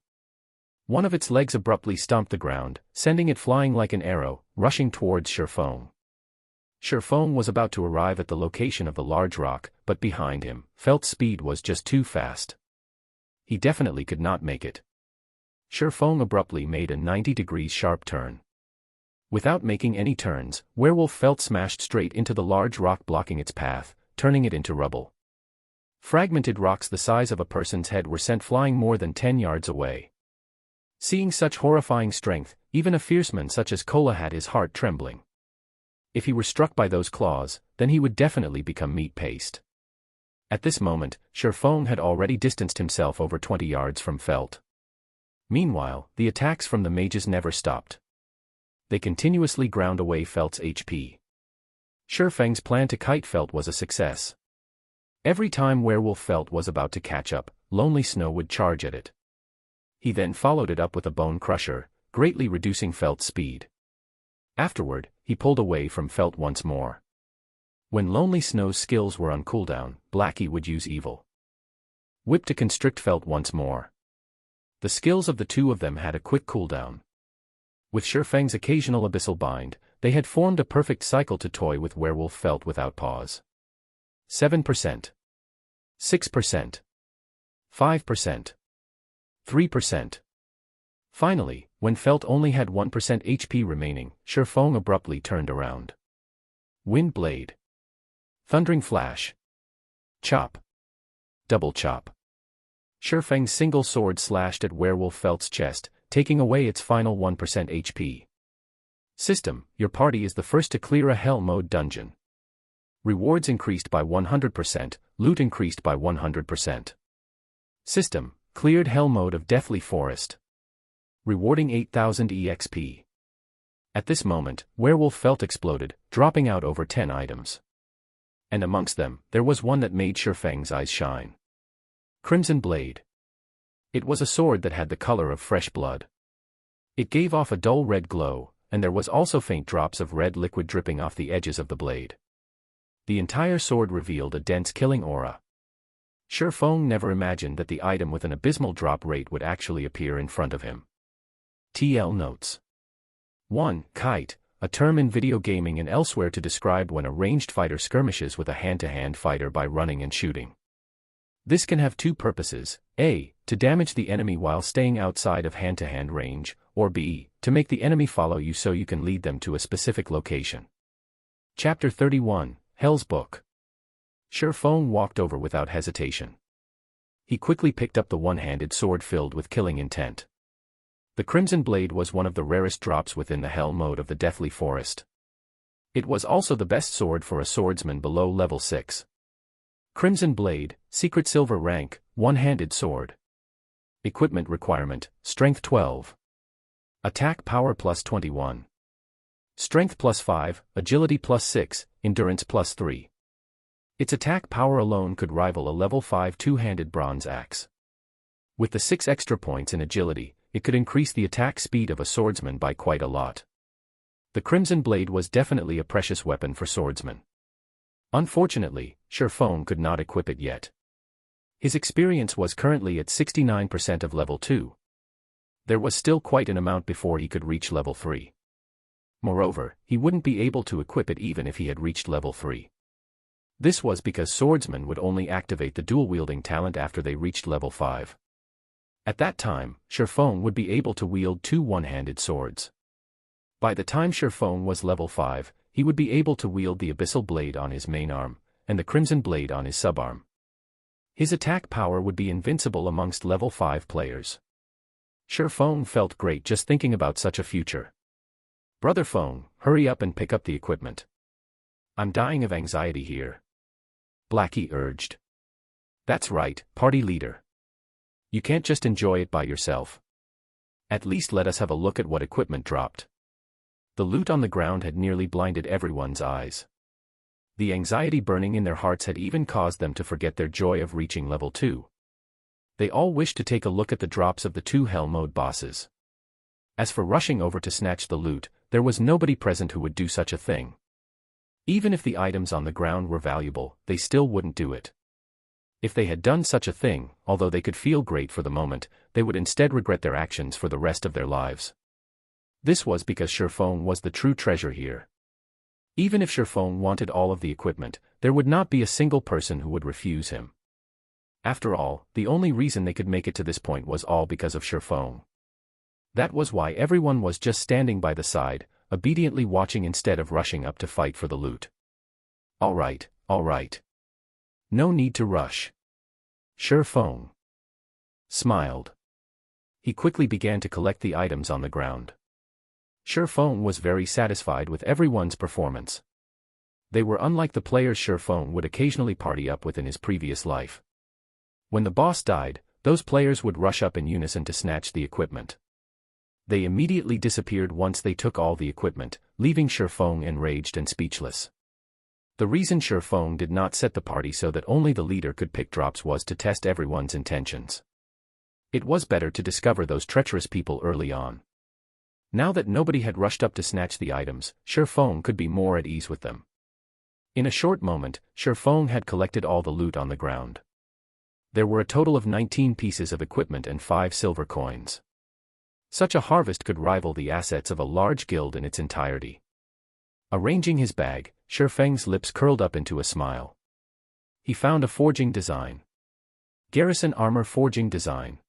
One of its legs abruptly stomped the ground, sending it flying like an arrow, rushing towards Sherfong. Sherfong was about to arrive at the location of the large rock, but behind him, Felt's speed was just too fast. He definitely could not make it. Sherfong abruptly made a 90-degree sharp turn. Without making any turns, Werewolf Felt smashed straight into the large rock blocking its path, turning it into rubble. Fragmented rocks the size of a person's head were sent flying more than 10 yards away. Seeing such horrifying strength, even a fierceman such as Kola had his heart trembling. If he were struck by those claws, then he would definitely become meat paste. At this moment, Sherfong had already distanced himself over 20 yards from Felt. Meanwhile, the attacks from the mages never stopped. They continuously ground away Felt's HP. Sherfeng's plan to kite Felt was a success. Every time Werewolf Felt was about to catch up, Lonely Snow would charge at it. He then followed it up with a bone crusher, greatly reducing Felt's speed. Afterward, he pulled away from Felt once more. When Lonely Snow's skills were on cooldown, Blackie would use Evil Whip to constrict Felt once more. The skills of the two of them had a quick cooldown. With Sherfeng's occasional abyssal bind, they had formed a perfect cycle to toy with Werewolf Felt without pause. 7%. 6%. 5%. 3%. Finally, when Felt only had 1% HP remaining, Sherfong abruptly turned around. Wind Blade. Thundering Flash. Chop. Double chop. Sherfeng's single sword slashed at Werewolf Felt's chest, taking away its final 1% HP. System: your party is the first to clear a Hell Mode dungeon. Rewards increased by 100%, loot increased by 100%. System: cleared Hell Mode of Deathly Forest. Rewarding 8,000 EXP. At this moment, Werewolf Felt exploded, dropping out over 10 items. And amongst them, there was one that made Sherfeng's eyes shine. Crimson Blade. It was a sword that had the color of fresh blood. It gave off a dull red glow, and there was also faint drops of red liquid dripping off the edges of the blade. The entire sword revealed a dense killing aura. Sherfong never imagined that the item with an abysmal drop rate would actually appear in front of him. TL notes. 1. Kite, a term in video gaming and elsewhere to describe when a ranged fighter skirmishes with a hand-to-hand fighter by running and shooting. This can have two purposes: A, to damage the enemy while staying outside of hand-to-hand range, or B, to make the enemy follow you so you can lead them to a specific location. Chapter 31, Hell's Book. Sure Feng walked over without hesitation. He quickly picked up the one-handed sword filled with killing intent. The Crimson Blade was one of the rarest drops within the Hell mode of the Deathly Forest. It was also the best sword for a swordsman below level 6. Crimson Blade, Secret Silver Rank, One-Handed Sword. Equipment requirement, Strength 12. Attack Power plus 21. Strength plus 5, Agility plus 6, Endurance plus 3. Its attack power alone could rival a level 5 two-handed bronze axe. With the 6 extra points in agility, it could increase the attack speed of a swordsman by quite a lot. The Crimson Blade was definitely a precious weapon for swordsmen. Unfortunately, Sure Feng could not equip it yet. His experience was currently at 69% of level 2. There was still quite an amount before he could reach level 3. Moreover, he wouldn't be able to equip it even if he had reached level 3. This was because swordsmen would only activate the dual-wielding talent after they reached level 5. At that time, Sure Feng would be able to wield 2 one-handed swords. By the time Sure Feng was level 5, he would be able to wield the Abyssal Blade on his main arm, and the Crimson Blade on his subarm. His attack power would be invincible amongst level 5 players. Sure Feng felt great just thinking about such a future. Brother Feng, hurry up and pick up the equipment. I'm dying of anxiety here. Blackie urged. That's right, party leader. You can't just enjoy it by yourself. At least let us have a look at what equipment dropped. The loot on the ground had nearly blinded everyone's eyes. The anxiety burning in their hearts had even caused them to forget their joy of reaching level 2. They all wished to take a look at the drops of the 2 Hell mode bosses. As for rushing over to snatch the loot, there was nobody present who would do such a thing. Even if the items on the ground were valuable, they still wouldn't do it. If they had done such a thing, although they could feel great for the moment, they would instead regret their actions for the rest of their lives. This was because Sure Feng was the true treasure here. Even if Sure Feng wanted all of the equipment, there would not be a single person who would refuse him. After all, the only reason they could make it to this point was all because of Sure Feng. That was why everyone was just standing by the side, obediently watching instead of rushing up to fight for the loot. All right. No need to rush. Sure Feng smiled. He quickly began to collect the items on the ground. Sure Feng was very satisfied with everyone's performance. They were unlike the players Sure Feng would occasionally party up with in his previous life. When the boss died, those players would rush up in unison to snatch the equipment. They immediately disappeared once they took all the equipment, leaving Sure Feng enraged and speechless. The reason Sure Feng did not set the party so that only the leader could pick drops was to test everyone's intentions. It was better to discover those treacherous people early on. Now that nobody had rushed up to snatch the items, Sure Feng could be more at ease with them. In a short moment, Sure Feng had collected all the loot on the ground. There were a total of 19 pieces of equipment and 5 silver coins. Such a harvest could rival the assets of a large guild in its entirety. Arranging his bag, Sure Feng's lips curled up into a smile. He found a forging design. Garrison armor forging design.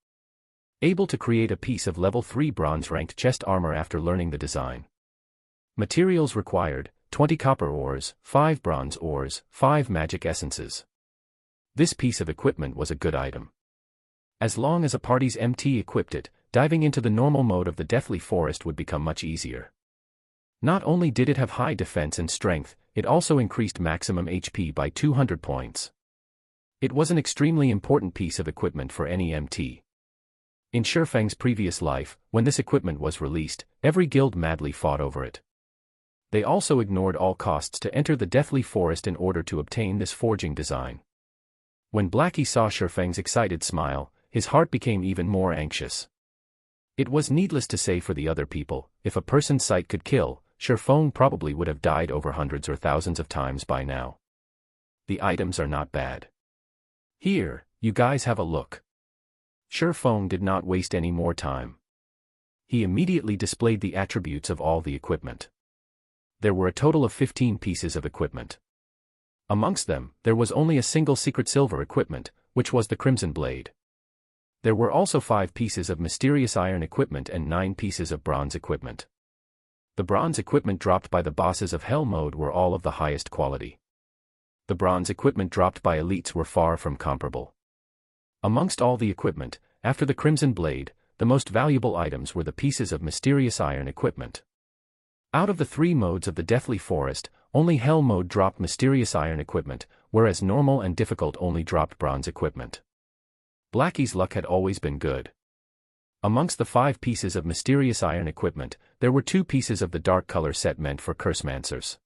Able to create a piece of level 3 bronze-ranked chest armor after learning the design. Materials required, 20 copper ores, 5 bronze ores, 5 magic essences. This piece of equipment was a good item. As long as a party's MT equipped it, diving into the normal mode of the Deathly Forest would become much easier. Not only did it have high defense and strength, it also increased maximum HP by 200 points. It was an extremely important piece of equipment for any MT. In Sure Feng's previous life, when this equipment was released, every guild madly fought over it. They also ignored all costs to enter the Deathly Forest in order to obtain this forging design. When Blackie saw Sure Feng's excited smile, his heart became even more anxious. It was needless to say for the other people, if a person's sight could kill, Sure Feng probably would have died over hundreds or thousands of times by now. The items are not bad. Here, you guys have a look. Sure Feng did not waste any more time. He immediately displayed the attributes of all the equipment. There were a total of 15 pieces of equipment. Amongst them, there was only a single secret silver equipment, which was the Crimson Blade. There were also 5 pieces of mysterious iron equipment and 9 pieces of bronze equipment. The bronze equipment dropped by the bosses of Hell mode were all of the highest quality. The bronze equipment dropped by elites were far from comparable. Amongst all the equipment, after the Crimson Blade, the most valuable items were the pieces of mysterious iron equipment. Out of the 3 modes of the Deathly Forest, only Hell mode dropped mysterious iron equipment, whereas normal and difficult only dropped bronze equipment. Blackie's luck had always been good. Amongst the 5 pieces of mysterious iron equipment, there were 2 pieces of the dark color set meant for Cursemancers.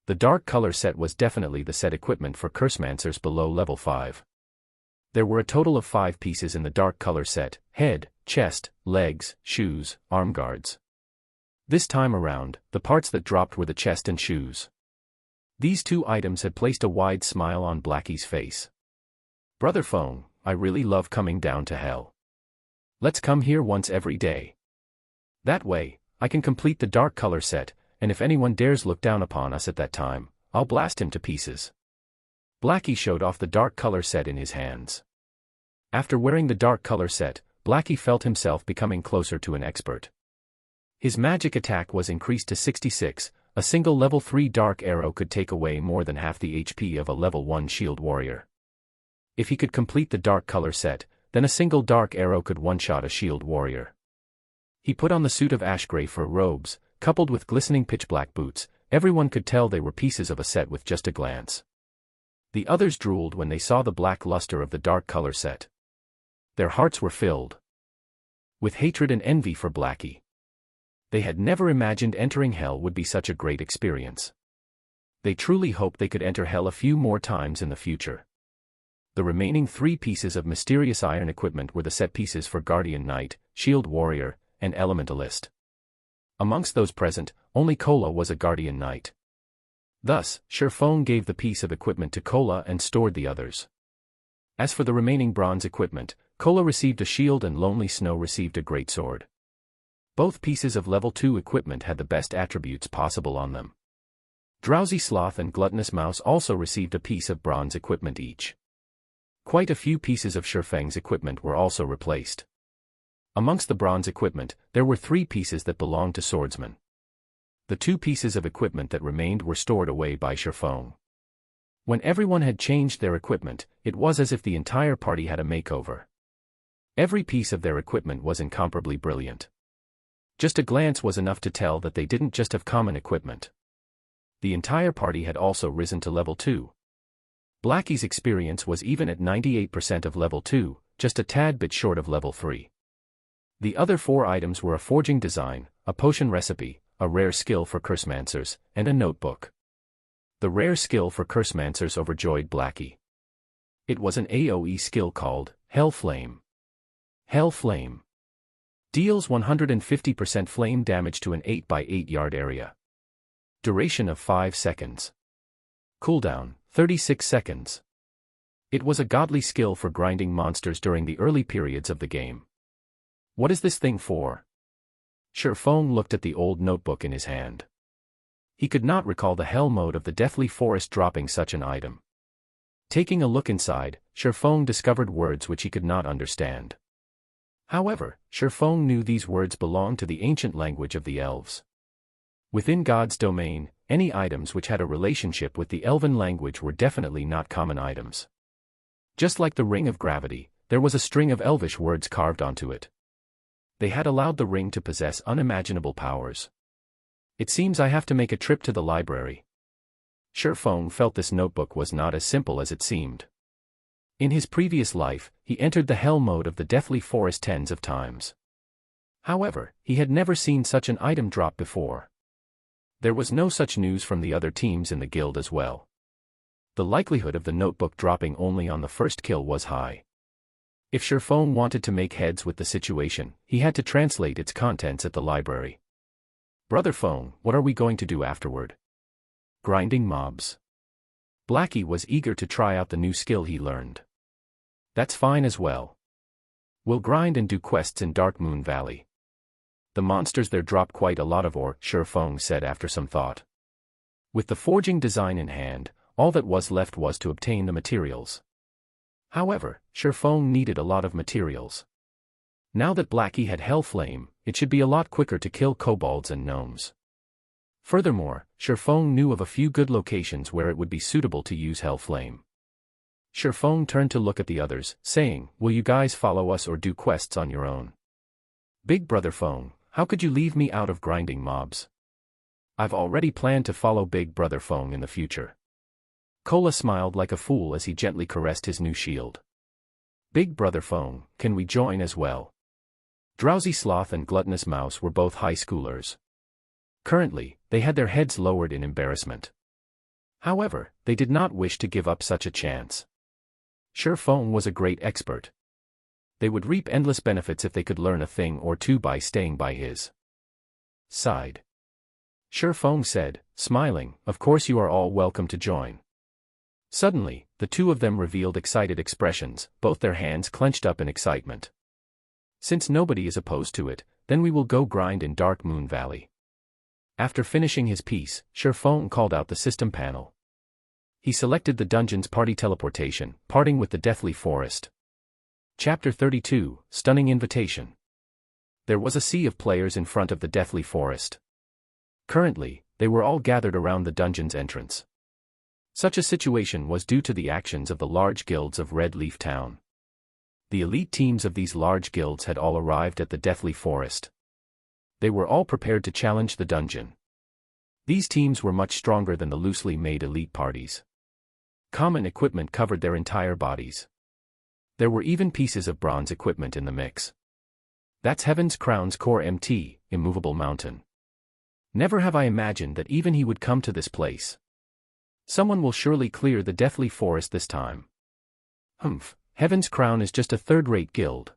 The dark color set was definitely the set equipment for Cursemancers below level 5. There were a total of 5 pieces in the dark color set: head, chest, legs, shoes, arm guards. This time around, the parts that dropped were the chest and shoes. These 2 items had placed a wide smile on Blackie's face. "Brother Fong, I really love coming down to hell. Let's come here once every day. That way, I can complete the dark color set, and if anyone dares look down upon us at that time, I'll blast him to pieces." Blackie showed off the dark color set in his hands. After wearing the dark color set, Blackie felt himself becoming closer to an expert. His magic attack was increased to 66, a single level 3 dark arrow could take away more than half the HP of a level 1 shield warrior. If he could complete the dark color set, then a single dark arrow could one-shot a shield warrior. He put on the suit of ash gray fur robes, coupled with glistening pitch-black boots. Everyone could tell they were pieces of a set with just a glance. The others drooled when they saw the black luster of the dark color set. Their hearts were filled with hatred and envy for Blackie. They had never imagined entering hell would be such a great experience. They truly hoped they could enter hell a few more times in the future. The remaining 3 pieces of mysterious iron equipment were the set pieces for Guardian Knight, Shield Warrior, and Elementalist. Amongst those present, only Kola was a Guardian Knight. Thus, Sherfone gave the piece of equipment to Kola and stored the others. As for the remaining bronze equipment, Kola received a shield and Lonely Snow received a greatsword. Both pieces of level 2 equipment had the best attributes possible on them. Drowsy Sloth and Gluttonous Mouse also received a piece of bronze equipment each. Quite a few pieces of Sherfang's equipment were also replaced. Amongst the bronze equipment, there were 3 pieces that belonged to swordsmen. The 2 pieces of equipment that remained were stored away by Sherfang. When everyone had changed their equipment, it was as if the entire party had a makeover. Every piece of their equipment was incomparably brilliant. Just a glance was enough to tell that they didn't just have common equipment. The entire party had also risen to level 2. Blackie's experience was even at 98% of level 2, just a tad bit short of level 3. The other 4 items were a forging design, a potion recipe, a rare skill for Cursemancers, and a notebook. The rare skill for Cursemancers overjoyed Blackie. It was an AoE skill called Hell Flame. Hell Flame deals 150% flame damage to an 8 by 8 yard area. Duration of 5 seconds. Cooldown, 36 seconds. It was a godly skill for grinding monsters during the early periods of the game. What is this thing for? Sherfone looked at the old notebook in his hand. He could not recall the hell mode of the Deathly Forest dropping such an item. Taking a look inside, Sherfone discovered words which he could not understand. However, Sherfone knew these words belonged to the ancient language of the elves. Within God's domain, any items which had a relationship with the elven language were definitely not common items. Just like the Ring of Gravity, there was a string of elvish words carved onto it. They had allowed the ring to possess unimaginable powers. It seems I have to make a trip to the library. Sherfone felt this notebook was not as simple as it seemed. In his previous life, he entered the hell mode of the Deathly Forest tens of times. However, he had never seen such an item drop before. There was no such news from the other teams in the guild as well. The likelihood of the notebook dropping only on the first kill was high. If Sherfone wanted to make heads with the situation, he had to translate its contents at the library. Brother Fong, what are we going to do afterward? Grinding mobs. Blackie was eager to try out the new skill he learned. That's fine as well. We'll grind and do quests in Dark Moon Valley. The monsters there drop quite a lot of ore, Shifeng said after some thought. With the forging design in hand, all that was left was to obtain the materials. However, Shifeng needed a lot of materials. Now that Blackie had Hellflame, it should be a lot quicker to kill kobolds and gnomes. Furthermore, Shifeng knew of a few good locations where it would be suitable to use Hellflame. Shifeng turned to look at the others, saying, "Will you guys follow us or do quests on your own?" "Big Brother Feng, how could you leave me out of grinding mobs? I've already planned to follow Big Brother Feng in the future." Kola smiled like a fool as he gently caressed his new shield. "Big Brother Feng, can we join as well?" Drowsy Sloth and Gluttonous Mouse were both high schoolers. Currently, they had their heads lowered in embarrassment. However, they did not wish to give up such a chance. Shifeng was a great expert. They would reap endless benefits if they could learn a thing or two by staying by his side. Shifeng said, smiling, "Of course you are all welcome to join." Suddenly, the two of them revealed excited expressions, both their hands clenched up in excitement. "Since nobody is opposed to it, then we will go grind in Dark Moon Valley." After finishing his piece, Shifeng called out the system panel. He selected the dungeon's party teleportation, parting with the Deathly Forest. Chapter 32, Stunning Invitation. There was a sea of players in front of the Deathly Forest. Currently, they were all gathered around the dungeon's entrance. Such a situation was due to the actions of the large guilds of Red Leaf Town. The elite teams of these large guilds had all arrived at the Deathly Forest. They were all prepared to challenge the dungeon. These teams were much stronger than the loosely made elite parties. Common equipment covered their entire bodies. There were even pieces of bronze equipment in the mix. That's Heaven's Crown's core MT, Immovable Mountain. Never have I imagined that even he would come to this place. Someone will surely clear the Deathly Forest this time. Humph, Heaven's Crown is just a third-rate guild.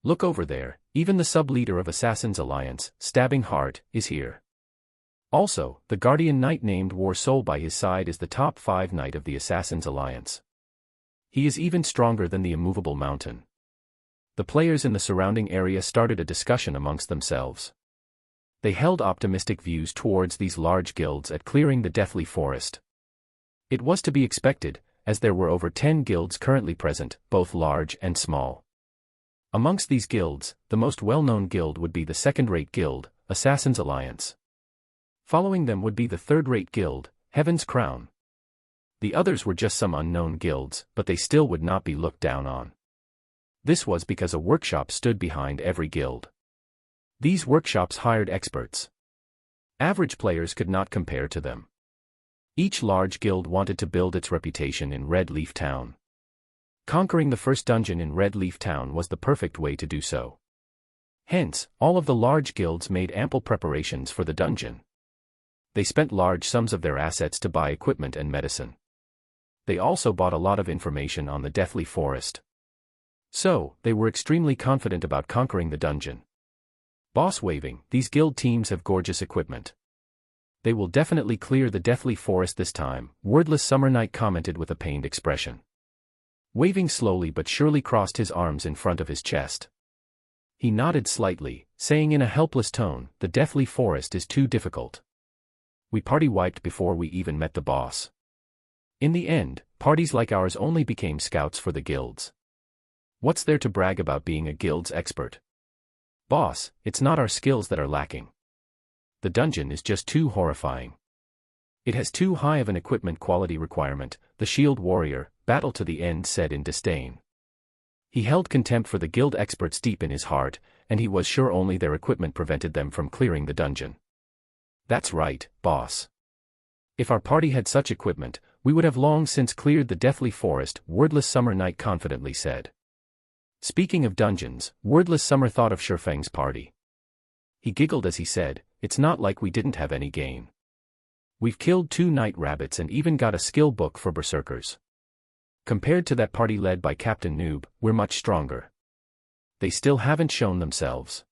Look over there, even the sub-leader of Assassin's Alliance, Stabbing Heart, is here. Also, the Guardian Knight named War Soul by his side is the top 5 knight of the Assassin's Alliance. He is even stronger than the Immovable Mountain. The players in the surrounding area started a discussion amongst themselves. They held optimistic views towards these large guilds at clearing the Deathly Forest. It was to be expected, as there were over 10 guilds currently present, both large and small. Amongst these guilds, the most well-known guild would be the second-rate guild, Assassin's Alliance. Following them would be the third-rate guild, Heaven's Crown. The others were just some unknown guilds, but they still would not be looked down on. This was because a workshop stood behind every guild. These workshops hired experts. Average players could not compare to them. Each large guild wanted to build its reputation in Red Leaf Town. Conquering the first dungeon in Red Leaf Town was the perfect way to do so. Hence, all of the large guilds made ample preparations for the dungeon. They spent large sums of their assets to buy equipment and medicine. They also bought a lot of information on the Deathly Forest. So, they were extremely confident about conquering the dungeon. Boss waving, these guild teams have gorgeous equipment. They will definitely clear the Deathly Forest this time, Wordless Summer Knight commented with a pained expression. Waving slowly but surely crossed his arms in front of his chest. He nodded slightly, saying in a helpless tone, "The Deathly Forest is too difficult. We party wiped before we even met the boss. In the end, parties like ours only became scouts for the guilds. What's there to brag about being a guild's expert? Boss, it's not our skills that are lacking. The dungeon is just too horrifying. It has too high of an equipment quality requirement," the shield warrior, Battle to the End, said in disdain. He held contempt for the guild experts deep in his heart, and he was sure only their equipment prevented them from clearing the dungeon. "That's right, boss. If our party had such equipment, we would have long since cleared the Deathly Forest," Wordless Summer Knight confidently said. Speaking of dungeons, Wordless Summer thought of Shifeng's party. He giggled as he said, "It's not like we didn't have any gain. We've killed 2 night rabbits and even got a skill book for berserkers. Compared to that party led by Captain Noob, we're much stronger. They still haven't shown themselves.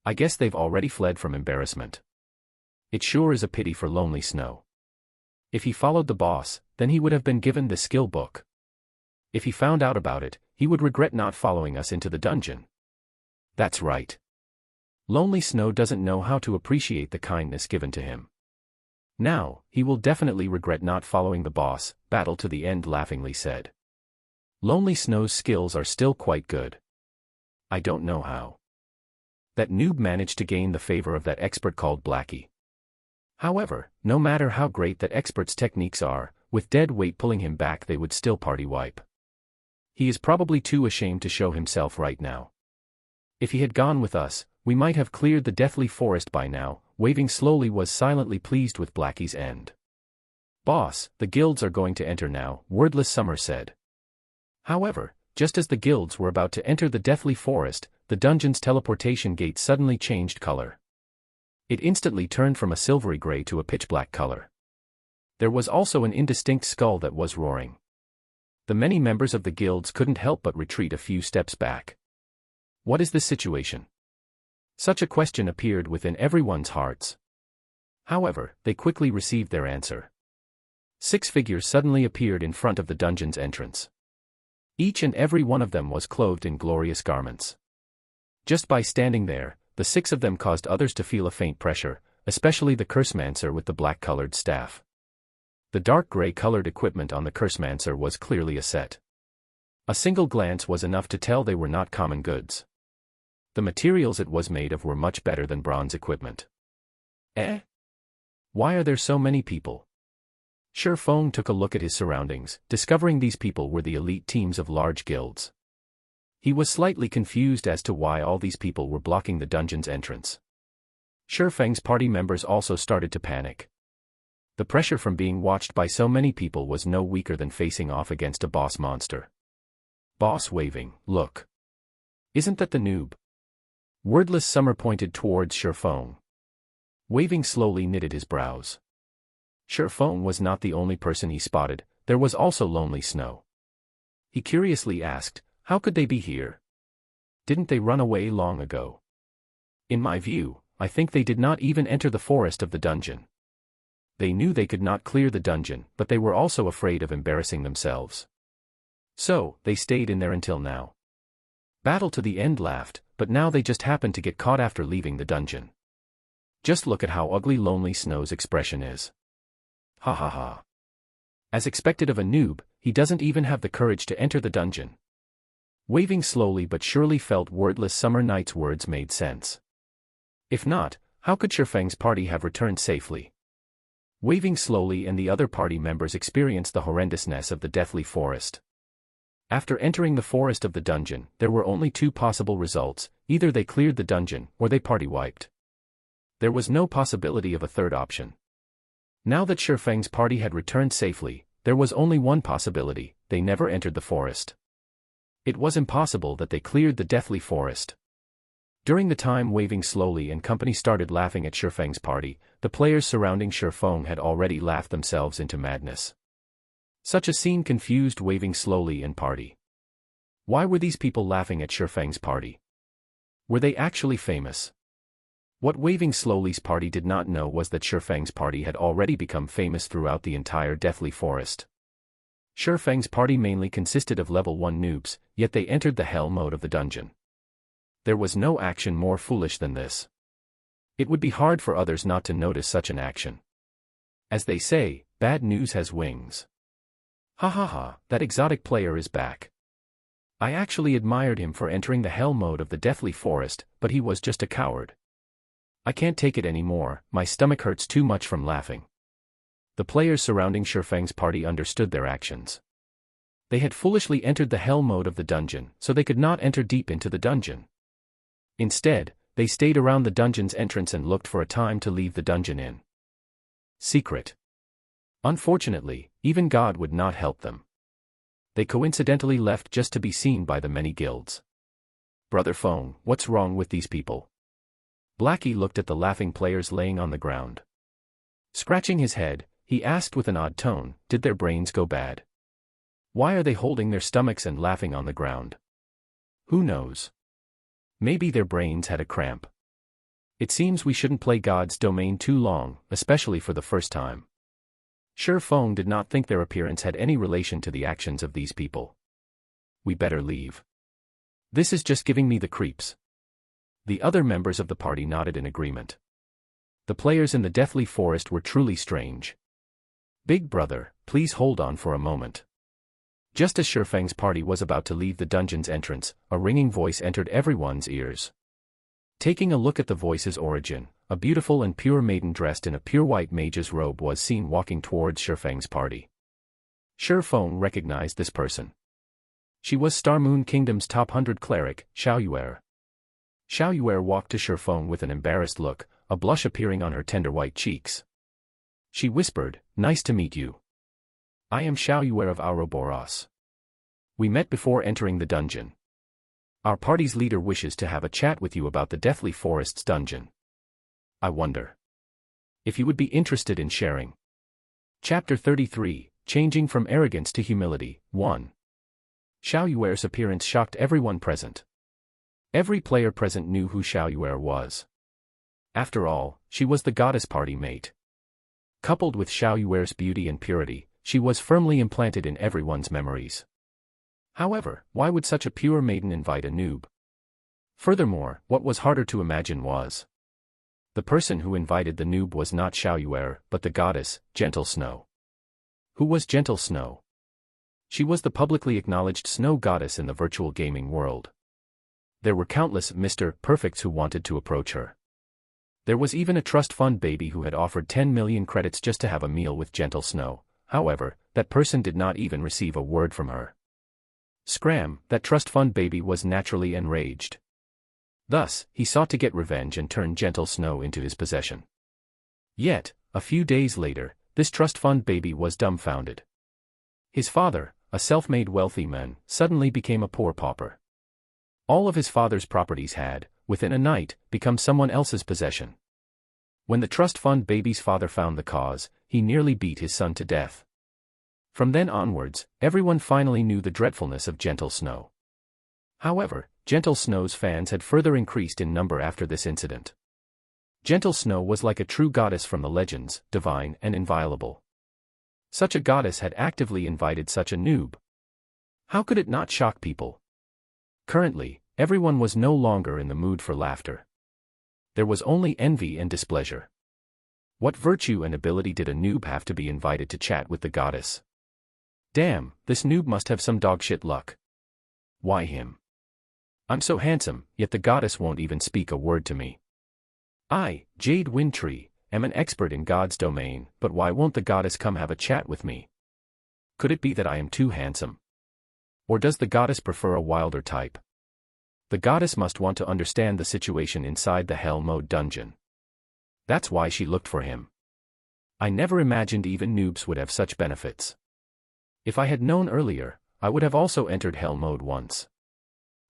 I guess they've already fled from embarrassment. It sure is a pity for Lonely Snow. If he followed the boss, then he would have been given the skill book. If he found out about it, he would regret not following us into the dungeon." "That's right. Lonely Snow doesn't know how to appreciate the kindness given to him. Now, he will definitely regret not following the boss, Battle to the End laughingly said. Lonely Snow's skills are still quite good. I don't know how. That noob managed to gain the favor of that expert called Blackie. However, no matter how great that expert's techniques are, with dead weight pulling him back they would still party wipe. He is probably too ashamed to show himself right now. If he had gone with us, we might have cleared the deathly forest by now. Waving slowly was silently pleased with Blackie's end. Boss, the guilds are going to enter now, Wordless Summer said. However, just as the guilds were about to enter the deathly forest, the dungeon's teleportation gate suddenly changed color. It instantly turned from a silvery gray to a pitch-black color. There was also an indistinct skull that was roaring. The many members of the guilds couldn't help but retreat a few steps back. What is this situation? Such a question appeared within everyone's hearts. However, they quickly received their answer. 6 figures suddenly appeared in front of the dungeon's entrance. Each and every one of them was clothed in glorious garments. Just by standing there, the 6 of them caused others to feel a faint pressure, especially the Cursemancer with the black-colored staff. The dark gray-colored equipment on the Cursemancer was clearly a set. A single glance was enough to tell they were not common goods. The materials it was made of were much better than bronze equipment. Why are there so many people? Sure Feng took a look at his surroundings, discovering these people were the elite teams of large guilds. He was slightly confused as to why all these people were blocking the dungeon's entrance. Sure Feng's party members also started to panic. The pressure from being watched by so many people was no weaker than facing off against a boss monster. Boss waving, look. Isn't that the noob? Wordless Summer pointed towards Sure Feng. Waving slowly knitted his brows. Sure Feng was not the only person he spotted, there was also Lonely Snow. He curiously asked, how could they be here? Didn't they run away long ago? In my view, I think they did not even enter the forest of the dungeon. They knew they could not clear the dungeon, but they were also afraid of embarrassing themselves. So, they stayed in there until now. Battle to the End laughed, but now they just happened to get caught after leaving the dungeon. Just look at how ugly Lonely Snow's expression is. Ha ha ha. As expected of a noob, he doesn't even have the courage to enter the dungeon. Waving slowly but surely felt Wordless Summer Knight's words made sense. If not, how could Shifeng's party have returned safely? Waving slowly and the other party members experienced the horrendousness of the deathly forest. After entering the forest of the dungeon, there were only 2 possible results, either they cleared the dungeon, or they party wiped. There was no possibility of a third option. Now that Shifeng's party had returned safely, there was only one possibility, they never entered the forest. It was impossible that they cleared the deathly forest. During the time Waving slowly and company started laughing at Shifeng's party, the players surrounding Shifeng had already laughed themselves into madness. Such a scene confused Waving slowly and party. Why were these people laughing at Shifeng's party? Were they actually famous? What Waving slowly's party did not know was that Shifeng's party had already become famous throughout the entire deathly forest. Shifeng's party mainly consisted of level 1 noobs, yet they entered the hell mode of the dungeon. There was no action more foolish than this. It would be hard for others not to notice such an action. As they say, bad news has wings. Ha ha ha, that exotic player is back. I actually admired him for entering the hell mode of the deathly forest, but he was just a coward. I can't take it anymore, my stomach hurts too much from laughing. The players surrounding Shifeng's party understood their actions. They had foolishly entered the hell mode of the dungeon, so they could not enter deep into the dungeon. Instead, they stayed around the dungeon's entrance and looked for a time to leave the dungeon in secret. Unfortunately, even God would not help them. They coincidentally left just to be seen by the many guilds. Brother Feng, what's wrong with these people? Blackie looked at the laughing players laying on the ground. Scratching his head, he asked with an odd tone, did their brains go bad? Why are they holding their stomachs and laughing on the ground? Who knows? Maybe their brains had a cramp. It seems we shouldn't play God's domain too long, especially for the first time. Sure Feng did not think their appearance had any relation to the actions of these people. We better leave. This is just giving me the creeps. The other members of the party nodded in agreement. The players in the deathly forest were truly strange. Big brother, please hold on for a moment. Just as Shifeng's party was about to leave the dungeon's entrance, a ringing voice entered everyone's ears. Taking a look at the voice's origin, a beautiful and pure maiden dressed in a pure white mage's robe was seen walking towards Shifeng's party. Shifeng recognized this person. She was Star Moon Kingdom's top 100 cleric, Xiaoyuer. Xiaoyuer walked to Shifeng with an embarrassed look, a blush appearing on her tender white cheeks. She whispered, "Nice to meet you. I am Xiaoyuer of Ouroboros. We met before entering the dungeon. Our party's leader wishes to have a chat with you about the Deathly Forest's dungeon. I wonder if you would be interested in sharing." Chapter 33, Changing from Arrogance to Humility, 1. Xiaoyuer's appearance shocked everyone present. Every player present knew who Xiaoyuer was. After all, she was the goddess party mate. Coupled with Xiaoyuer's beauty and purity, she was firmly implanted in everyone's memories. However, why would such a pure maiden invite a noob? Furthermore, what was harder to imagine was the person who invited the noob was not Xiaoyuer, but the goddess, Gentle Snow. Who was Gentle Snow? She was the publicly acknowledged snow goddess in the virtual gaming world. There were countless Mr. Perfects who wanted to approach her. There was even a trust fund baby who had offered 10 million credits just to have a meal with Gentle Snow. However, that person did not even receive a word from her. Scram, that trust fund baby was naturally enraged. Thus, he sought to get revenge and turn Gentle Snow into his possession. Yet, a few days later, this trust fund baby was dumbfounded. His father, a self-made wealthy man, suddenly became a poor pauper. All of his father's properties had, within a night, become someone else's possession. When the trust fund baby's father found the cause, he nearly beat his son to death. From then onwards, everyone finally knew the dreadfulness of Gentle Snow. However, Gentle Snow's fans had further increased in number after this incident. Gentle Snow was like a true goddess from the legends, divine and inviolable. Such a goddess had actively invited such a noob. How could it not shock people? Currently, everyone was no longer in the mood for laughter. There was only envy and displeasure. What virtue and ability did a noob have to be invited to chat with the goddess? Damn, this noob must have some dogshit luck. Why him? I'm so handsome, yet the goddess won't even speak a word to me. I, Jade Windtree, am an expert in God's domain, but why won't the goddess come have a chat with me? Could it be that I am too handsome? Or does the goddess prefer a wilder type? The goddess must want to understand the situation inside the Hell Mode dungeon. That's why she looked for him. I never imagined even noobs would have such benefits. If I had known earlier, I would have also entered Hell Mode once.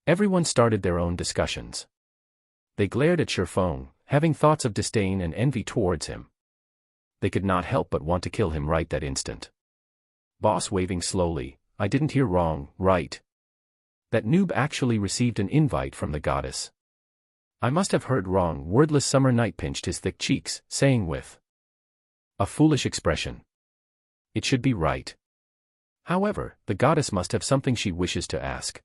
Everyone started their own discussions. They glared at Shifeng, having thoughts of disdain and envy towards him. They could not help but want to kill him right that instant. Boss waving slowly, I didn't hear wrong, right? That noob actually received an invite from the goddess. I must have heard wrong. Wordless Summer Night pinched his thick cheeks, saying with a foolish expression, it should be right. However, the goddess must have something she wishes to ask.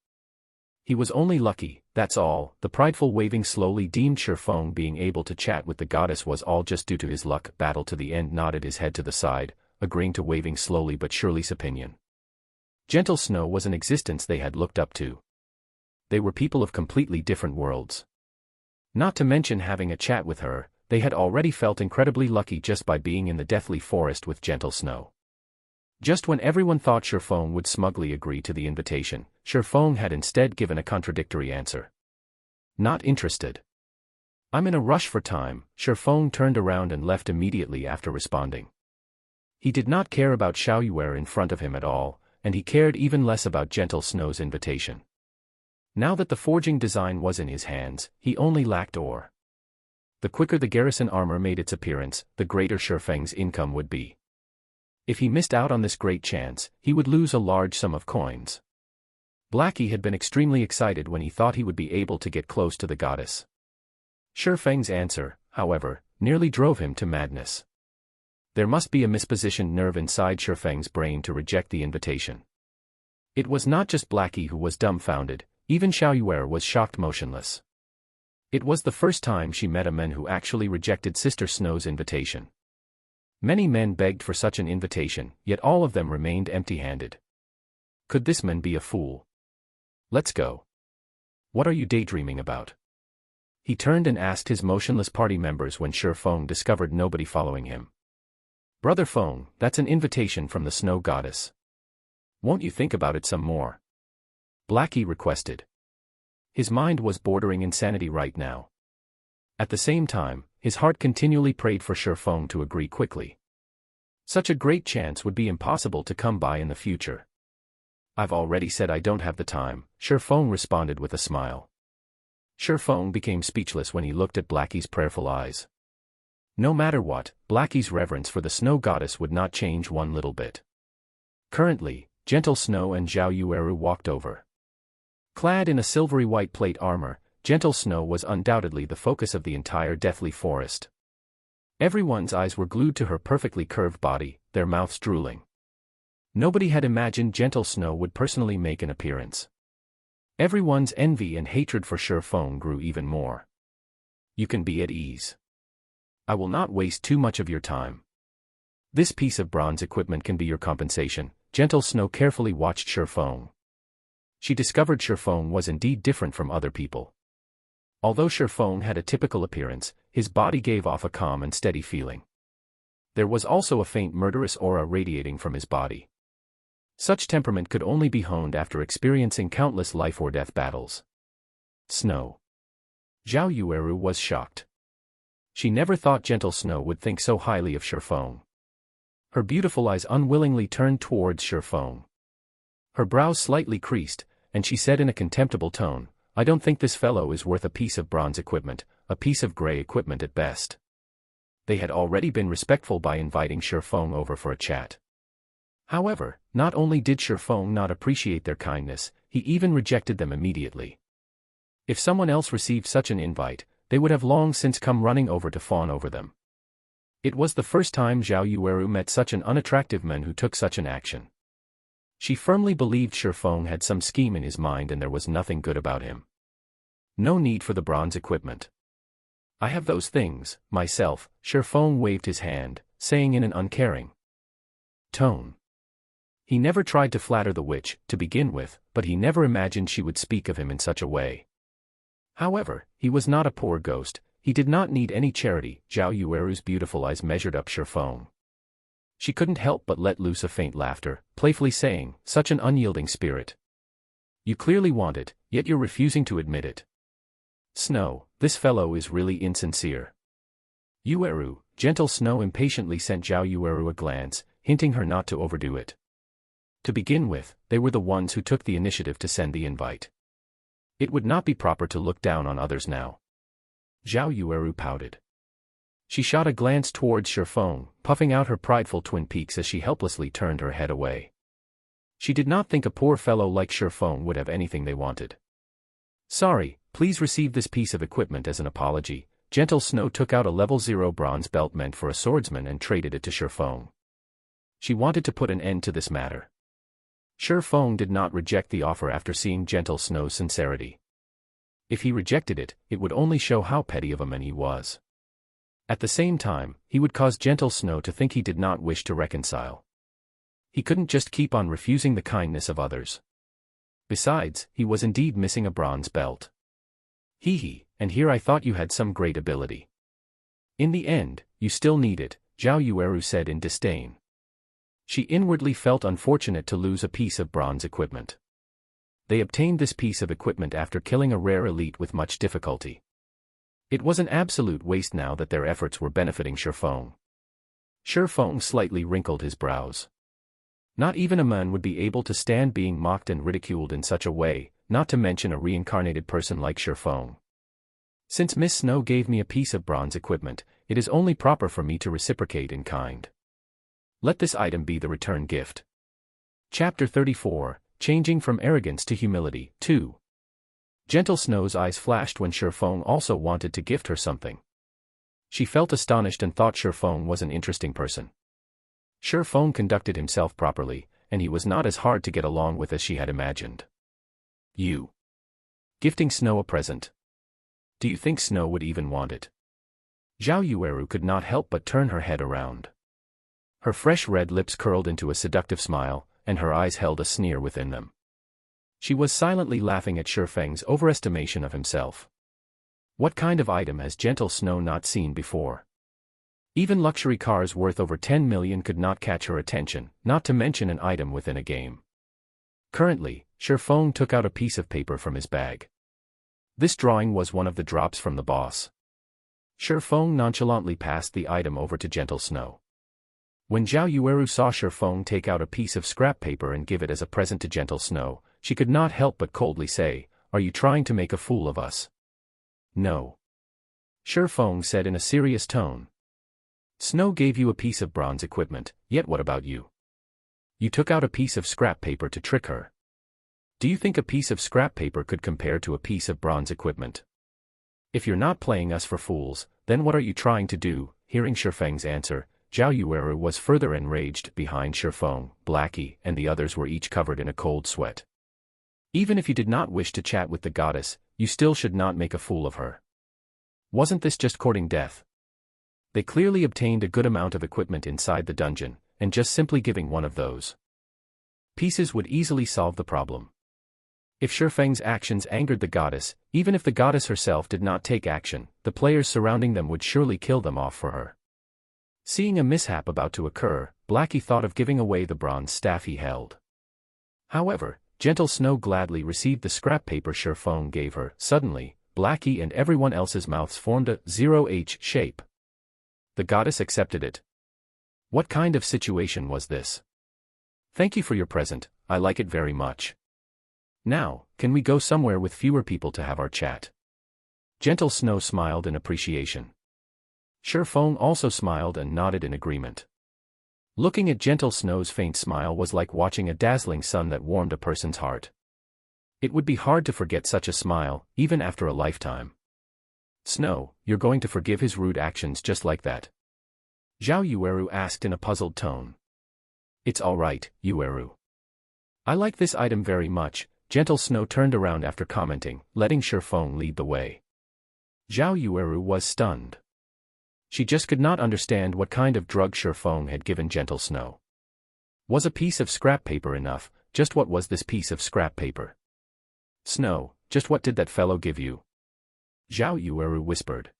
He was only lucky, that's all. The prideful waving slowly deemed Shifeng being able to chat with the goddess was all just due to his luck. Battle to the end nodded his head to the side, agreeing to waving slowly but surely's opinion. Gentle Snow was an existence they had looked up to. They were people of completely different worlds. Not to mention having a chat with her, they had already felt incredibly lucky just by being in the Deathly Forest with Gentle Snow. Just when everyone thought Shifeng would smugly agree to the invitation, Shifeng had instead given a contradictory answer. Not interested. I'm in a rush for time. Shifeng turned around and left immediately after responding. He did not care about Xiaoyuer in front of him at all, and he cared even less about Gentle Snow's invitation. Now that the forging design was in his hands, he only lacked ore. The quicker the garrison armor made its appearance, the greater Shifeng's income would be. If he missed out on this great chance, he would lose a large sum of coins. Blackie had been extremely excited when he thought he would be able to get close to the goddess. Shifeng's answer, however, nearly drove him to madness. There must be a mispositioned nerve inside Shifeng's brain to reject the invitation. It was not just Blackie who was dumbfounded, even Xiaoyuer was shocked motionless. It was the first time she met a man who actually rejected Sister Snow's invitation. Many men begged for such an invitation, yet all of them remained empty-handed. Could this man be a fool? Let's go. What are you daydreaming about? He turned and asked his motionless party members when Shi Feng discovered nobody following him. Brother Feng, that's an invitation from the snow goddess. Won't you think about it some more? Blackie requested. His mind was bordering insanity right now. At the same time, his heart continually prayed for Shi Feng to agree quickly. Such a great chance would be impossible to come by in the future. I've already said I don't have the time, Shi Feng responded with a smile. Shi Feng became speechless when he looked at Blackie's prayerful eyes. No matter what, Blackie's reverence for the snow goddess would not change one little bit. Currently, Gentle Snow and Zhao Yueru walked over. Clad in a silvery white plate armor, Gentle Snow was undoubtedly the focus of the entire deathly forest. Everyone's eyes were glued to her perfectly curved body, their mouths drooling. Nobody had imagined Gentle Snow would personally make an appearance. Everyone's envy and hatred for Shi Feng grew even more. You can be at ease. I will not waste too much of your time. This piece of bronze equipment can be your compensation. Gentle Snow carefully watched Shi Feng. She discovered Shi Feng was indeed different from other people. Although Shi Feng had a typical appearance, his body gave off a calm and steady feeling. There was also a faint murderous aura radiating from his body. Such temperament could only be honed after experiencing countless life-or-death battles. Snow. Zhao Yueru was shocked. She never thought Gentle Snow would think so highly of Shi Feng. Her beautiful eyes unwillingly turned towards Shi Feng. Her brows slightly creased, and she said in a contemptible tone, I don't think this fellow is worth a piece of bronze equipment, a piece of gray equipment at best. They had already been respectful by inviting Shi Feng over for a chat. However, not only did Shi Feng not appreciate their kindness, he even rejected them immediately. If someone else received such an invite, they would have long since come running over to fawn over them. It was the first time Zhao Yueru met such an unattractive man who took such an action. She firmly believed Shi Feng had some scheme in his mind and there was nothing good about him. No need for the bronze equipment. I have those things, myself, Shi Feng waved his hand, saying in an uncaring tone. He never tried to flatter the witch, to begin with, but he never imagined she would speak of him in such a way. However, he was not a poor ghost, he did not need any charity. Zhao Yueru's beautiful eyes measured up Shi Feng. She couldn't help but let loose a faint laughter, playfully saying, such an unyielding spirit. You clearly want it, yet you're refusing to admit it. Snow, this fellow is really insincere. Yueru, Gentle Snow impatiently sent Zhao Yueru a glance, hinting her not to overdo it. To begin with, they were the ones who took the initiative to send the invite. It would not be proper to look down on others now. Zhao Yueru pouted. She shot a glance towards Shi Feng, puffing out her prideful twin peaks as she helplessly turned her head away. She did not think a poor fellow like Shi Feng would have anything they wanted. Sorry, please receive this piece of equipment as an apology. Gentle Snow took out a level 0 bronze belt meant for a swordsman and traded it to Shi Feng. She wanted to put an end to this matter. Shi Feng did not reject the offer after seeing Gentle Snow's sincerity. If he rejected it, it would only show how petty of a man he was. At the same time, he would cause Gentle Snow to think he did not wish to reconcile. He couldn't just keep on refusing the kindness of others. Besides, he was indeed missing a bronze belt. Hee, and here I thought you had some great ability. In the end, you still need it, Zhao Yueru said in disdain. She inwardly felt unfortunate to lose a piece of bronze equipment. They obtained this piece of equipment after killing a rare elite with much difficulty. It was an absolute waste now that their efforts were benefiting Shi Feng. Shi Feng slightly wrinkled his brows. Not even a man would be able to stand being mocked and ridiculed in such a way, not to mention a reincarnated person like Shi Feng. Since Miss Snow gave me a piece of bronze equipment, it is only proper for me to reciprocate in kind. Let this item be the return gift. Chapter 34, Changing from Arrogance to Humility, 2. Gentle Snow's eyes flashed when Shi Feng also wanted to gift her something. She felt astonished and thought Shi Feng was an interesting person. Shi Feng conducted himself properly, and he was not as hard to get along with as she had imagined. You. Gifting Snow a present. Do you think Snow would even want it? Zhao Yueru could not help but turn her head around. Her fresh red lips curled into a seductive smile, and her eyes held a sneer within them. She was silently laughing at Shifeng's overestimation of himself. What kind of item has Gentle Snow not seen before? Even luxury cars worth over 10 million could not catch her attention, not to mention an item within a game. Currently, Shifeng took out a piece of paper from his bag. This drawing was one of the drops from the boss. Shifeng nonchalantly passed the item over to Gentle Snow. When Zhao Yueru saw Shifeng take out a piece of scrap paper and give it as a present to Gentle Snow, she could not help but coldly say, "Are you trying to make a fool of us?" "No," Shifeng said in a serious tone. "Snow gave you a piece of bronze equipment, yet what about you? You took out a piece of scrap paper to trick her. Do you think a piece of scrap paper could compare to a piece of bronze equipment? If you're not playing us for fools, then what are you trying to do?" Hearing Shifeng's answer, Zhao Yueru was further enraged. Behind Shifeng, Blackie and the others were each covered in a cold sweat. Even if you did not wish to chat with the goddess, you still should not make a fool of her. Wasn't this just courting death? They clearly obtained a good amount of equipment inside the dungeon, and just simply giving one of those pieces would easily solve the problem. If Shifeng's actions angered the goddess, even if the goddess herself did not take action, the players surrounding them would surely kill them off for her. Seeing a mishap about to occur, Blackie thought of giving away the bronze staff he held. However, Gentle Snow gladly received the scrap paper Shifeng gave her. Suddenly, Blackie and everyone else's mouths formed a 0H shape. The goddess accepted it. What kind of situation was this? "Thank you for your present, I like it very much. Now, can we go somewhere with fewer people to have our chat?" Gentle Snow smiled in appreciation. Shifeng also smiled and nodded in agreement. Looking at Gentle Snow's faint smile was like watching a dazzling sun that warmed a person's heart. It would be hard to forget such a smile, even after a lifetime. "Snow, you're going to forgive his rude actions just like that?" Zhao Yueru asked in a puzzled tone. "It's all right, Yueru. I like this item very much." Gentle Snow turned around after commenting, letting Shifeng lead the way. Zhao Yueru was stunned. She just could not understand what kind of drug Shifeng had given Gentle Snow. Was a piece of scrap paper enough? Just what was this piece of scrap paper? "Snow, just what did that fellow give you?" Zhao Yueru whispered.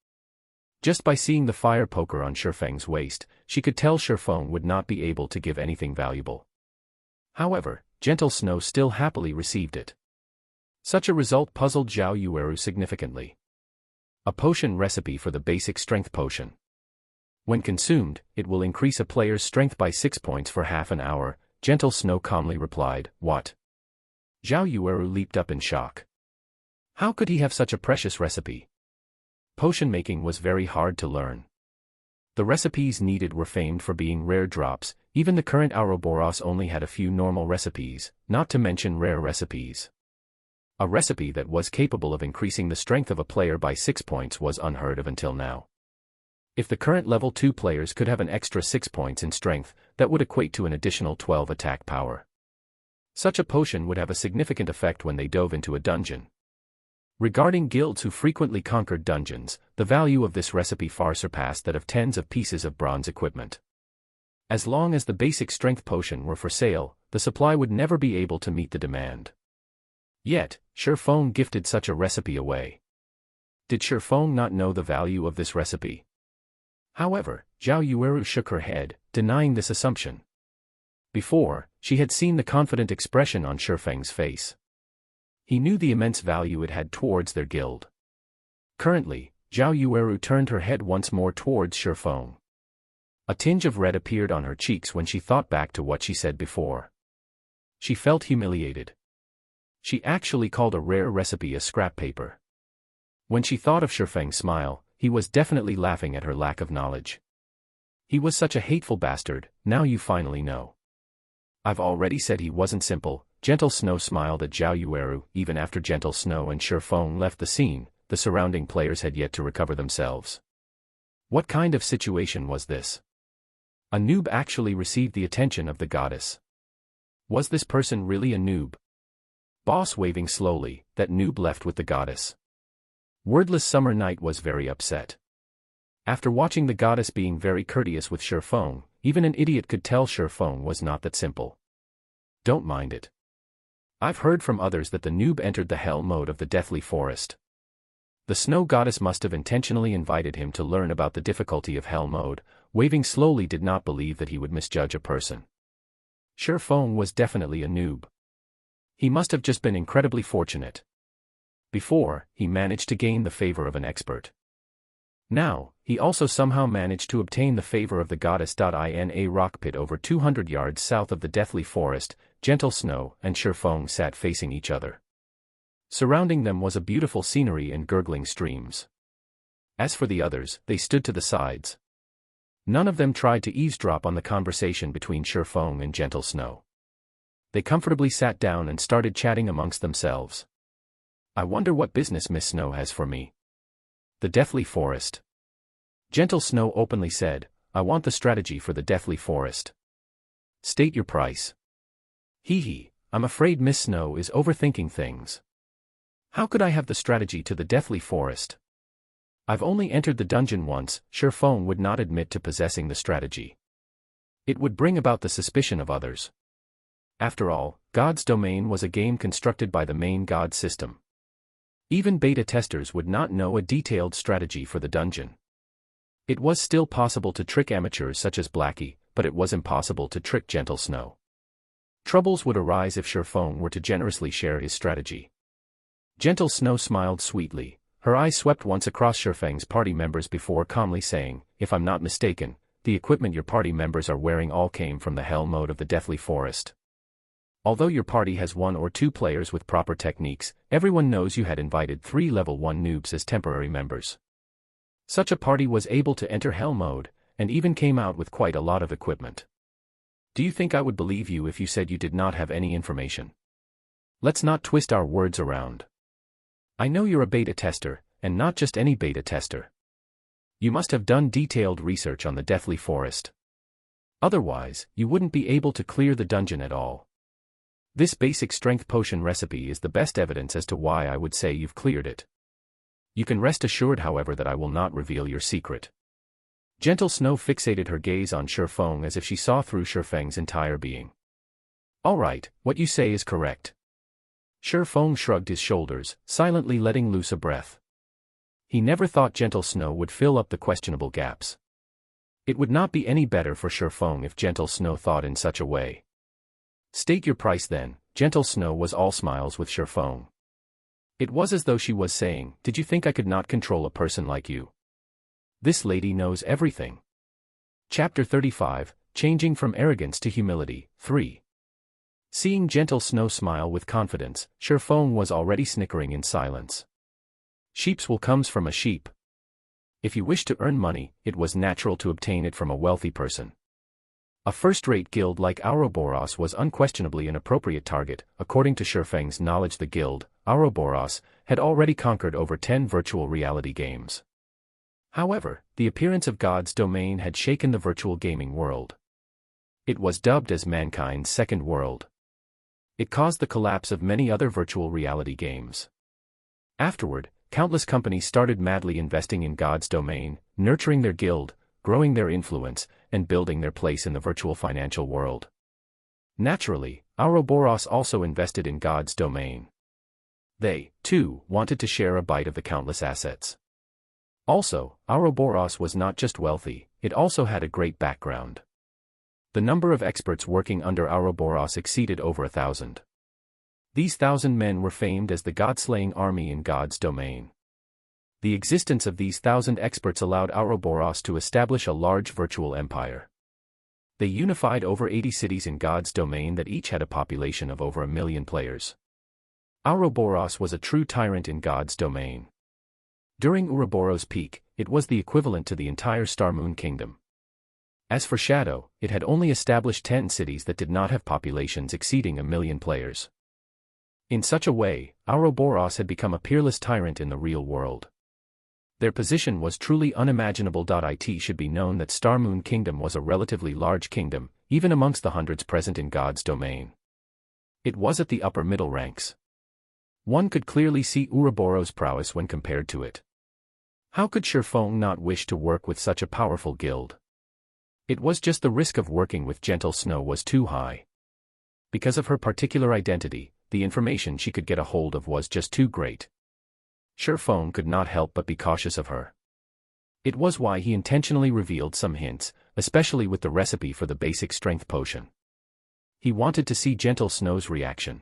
Just by seeing the fire poker on Shifeng's waist, she could tell Shifeng would not be able to give anything valuable. However, Gentle Snow still happily received it. Such a result puzzled Zhao Yueru significantly. A potion recipe for the basic strength potion. When consumed, it will increase a player's strength by 6 points for half an hour, Gentle Snow calmly replied. "What?" Zhao Yueru leaped up in shock. How could he have such a precious recipe? Potion making was very hard to learn. The recipes needed were famed for being rare drops, even the current Ouroboros only had a few normal recipes, not to mention rare recipes. A recipe that was capable of increasing the strength of a player by 6 points was unheard of until now. If the current level 2 players could have an extra 6 points in strength, that would equate to an additional 12 attack power. Such a potion would have a significant effect when they dove into a dungeon. Regarding guilds who frequently conquered dungeons, the value of this recipe far surpassed that of tens of pieces of bronze equipment. As long as the basic strength potion were for sale, the supply would never be able to meet the demand. Yet, Shifeng gifted such a recipe away. Did Shifeng not know the value of this recipe? However, Zhao Yueru shook her head, denying this assumption. Before, she had seen the confident expression on Shifeng's face. He knew the immense value it had towards their guild. Currently, Zhao Yueru turned her head once more towards Shifeng. A tinge of red appeared on her cheeks when she thought back to what she said before. She felt humiliated. She actually called a rare recipe a scrap paper. When she thought of Shifeng's smile, he was definitely laughing at her lack of knowledge. He was such a hateful bastard, now you finally know. I've already said he wasn't simple. Gentle Snow smiled at Zhao Yueru. Even after Gentle Snow and Shifeng left the scene, the surrounding players had yet to recover themselves. What kind of situation was this? A noob actually received the attention of the goddess. Was this person really a noob? Boss waving slowly, that noob left with the goddess. Wordless Summer Night was very upset. After watching the goddess being very courteous with Shifeng, even an idiot could tell Shifeng was not that simple. Don't mind it. I've heard from others that the noob entered the hell mode of the deathly forest. The snow goddess must have intentionally invited him to learn about the difficulty of hell mode. Waving slowly did not believe that he would misjudge a person. Shifeng was definitely a noob. He must have just been incredibly fortunate. Before, he managed to gain the favor of an expert. Now, he also somehow managed to obtain the favor of the goddess. In a rock pit over 200 yards south of the deathly forest, Gentle Snow and Shifeng sat facing each other. Surrounding them was a beautiful scenery and gurgling streams. As for the others, they stood to the sides. None of them tried to eavesdrop on the conversation between Shifeng and Gentle Snow. They comfortably sat down and started chatting amongst themselves. I wonder what business Miss Snow has for me. The Deathly Forest. Gentle Snow openly said, I want the strategy for the Deathly Forest. State your price. Hee, I'm afraid Miss Snow is overthinking things. How could I have the strategy to the Deathly Forest? I've only entered the dungeon once. Shifeng would not admit to possessing the strategy. It would bring about the suspicion of others. After all, God's Domain was a game constructed by the main God system. Even beta testers would not know a detailed strategy for the dungeon. It was still possible to trick amateurs such as Blackie, but it was impossible to trick Gentle Snow. Troubles would arise if Shifeng were to generously share his strategy. Gentle Snow smiled sweetly. Her eyes swept once across Shifeng's party members before calmly saying, if I'm not mistaken, the equipment your party members are wearing all came from the hell mode of the Deathly Forest. Although your party has 1 or 2 players with proper techniques, everyone knows you had invited 3 level 1 noobs as temporary members. Such a party was able to enter hell mode, and even came out with quite a lot of equipment. Do you think I would believe you if you said you did not have any information? Let's not twist our words around. I know you're a beta tester, and not just any beta tester. You must have done detailed research on the Deathly Forest. Otherwise, you wouldn't be able to clear the dungeon at all. This basic strength potion recipe is the best evidence as to why I would say you've cleared it. You can rest assured, however, that I will not reveal your secret. Gentle Snow fixated her gaze on Shifeng as if she saw through Shifeng's entire being. All right, what you say is correct. Shifeng shrugged his shoulders, silently letting loose a breath. He never thought Gentle Snow would fill up the questionable gaps. It would not be any better for Shifeng if Gentle Snow thought in such a way. State your price then. Gentle Snow was all smiles with Shifeng. It was as though she was saying, did you think I could not control a person like you? This lady knows everything. Chapter 35, Changing from Arrogance to Humility, 3. Seeing Gentle Snow smile with confidence, Shifeng was already snickering in silence. Sheep's wool comes from a sheep. If you wish to earn money, it was natural to obtain it from a wealthy person. A first-rate guild like Ouroboros was unquestionably an appropriate target. According to Shifeng's knowledge, the guild, Ouroboros, had already conquered over 10 virtual reality games. However, the appearance of God's Domain had shaken the virtual gaming world. It was dubbed as mankind's second world. It caused the collapse of many other virtual reality games. Afterward, countless companies started madly investing in God's Domain, nurturing their guild, growing their influence, and building their place in the virtual financial world. Naturally, Ouroboros also invested in God's Domain. They, too, wanted to share a bite of the countless assets. Also, Ouroboros was not just wealthy, it also had a great background. The number of experts working under Ouroboros exceeded over 1,000. These 1,000 men were famed as the god-slaying army in God's Domain. The existence of these 1,000 experts allowed Ouroboros to establish a large virtual empire. They unified over 80 cities in God's Domain that each had a population of over 1 million players. Ouroboros was a true tyrant in God's Domain. During Ouroboros' peak, it was the equivalent to the entire Star Moon Kingdom. As for Shadow, it had only established 10 cities that did not have populations exceeding 1 million players. In such a way, Ouroboros had become a peerless tyrant in the real world. Their position was truly unimaginable. It should be known that Star Moon Kingdom was a relatively large kingdom, even amongst the hundreds present in God's Domain. It was at the upper middle ranks. One could clearly see Ouroboros' prowess when compared to it. How could Shifeng not wish to work with such a powerful guild? It was just the risk of working with Gentle Snow was too high. Because of her particular identity, the information she could get a hold of was just too great. Shifeng could not help but be cautious of her. It was why he intentionally revealed some hints, especially with the recipe for the basic strength potion. He wanted to see Gentle Snow's reaction.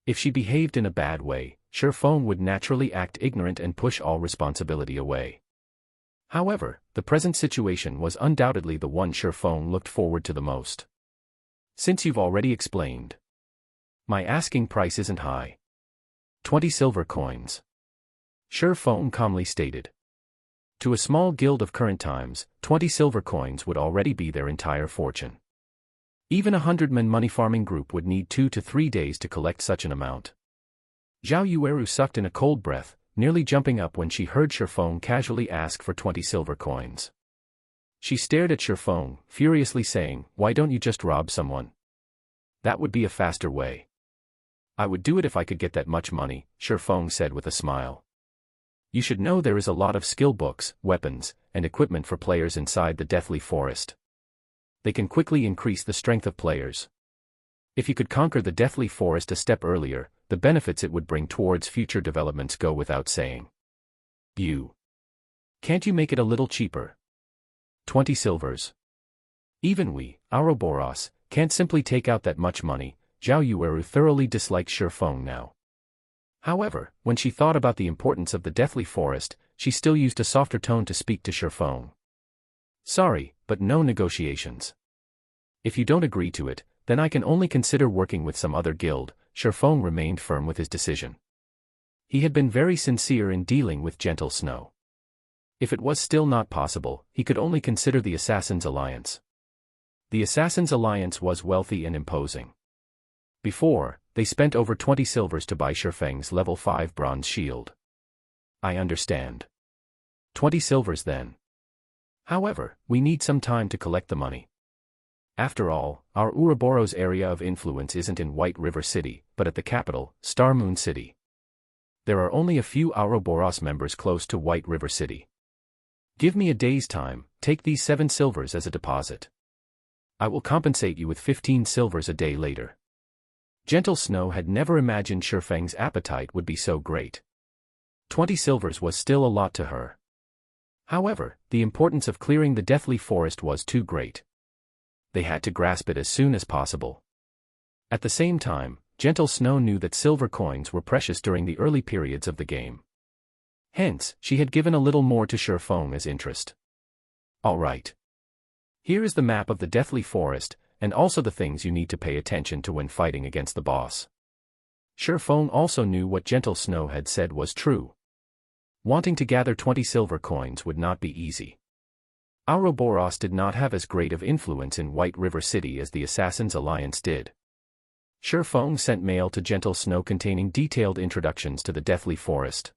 If she behaved in a bad way, Shifeng would naturally act ignorant and push all responsibility away. However, the present situation was undoubtedly the one Shifeng looked forward to the most. Since you've already explained, my asking price isn't high. 20 silver coins. Shifeng calmly stated. To a small guild of current times, 20 silver coins would already be their entire fortune. Even a 100-man money-farming group would need 2 to 3 days to collect such an amount. Zhao Yueru sucked in a cold breath, nearly jumping up when she heard Shifeng casually ask for 20 silver coins. She stared at Shifeng, furiously saying, "Why don't you just rob someone? That would be a faster way." "I would do it if I could get that much money," Shifeng said with a smile. "You should know there is a lot of skill books, weapons, and equipment for players inside the Deathly Forest. They can quickly increase the strength of players. If you could conquer the Deathly Forest a step earlier, the benefits it would bring towards future developments go without saying. Can't you make it a little cheaper? 20 silvers. Even we, Ouroboros, can't simply take out that much money." Zhao Yueru thoroughly disliked Shifeng now. However, when she thought about the importance of the Deathly Forest, she still used a softer tone to speak to Shifeng. "Sorry, but no negotiations. If you don't agree to it, then I can only consider working with some other guild." Shifeng remained firm with his decision. He had been very sincere in dealing with Gentle Snow. If it was still not possible, he could only consider the Assassin's Alliance. The Assassin's Alliance was wealthy and imposing. Before, they spent over 20 silvers to buy Shifeng's level 5 bronze shield. "I understand. 20 silvers then. However, we need some time to collect the money. After all, our Ouroboros area of influence isn't in White River City, but at the capital, Star Moon City. There are only a few Ouroboros members close to White River City. Give me a day's time, take these 7 silvers as a deposit. I will compensate you with 15 silvers a day later." Gentle Snow had never imagined Shifeng's appetite would be so great. 20 silvers was still a lot to her. However, the importance of clearing the Deathly Forest was too great. They had to grasp it as soon as possible. At the same time, Gentle Snow knew that silver coins were precious during the early periods of the game. Hence, she had given a little more to Shifeng as interest. "All right. Here is the map of the Deathly Forest, and also the things you need to pay attention to when fighting against the boss." Shifeng also knew what Gentle Snow had said was true. Wanting to gather 20 silver coins would not be easy. Ouroboros did not have as great of influence in White River City as the Assassin's Alliance did. Shifeng sent mail to Gentle Snow containing detailed introductions to the Deathly Forest.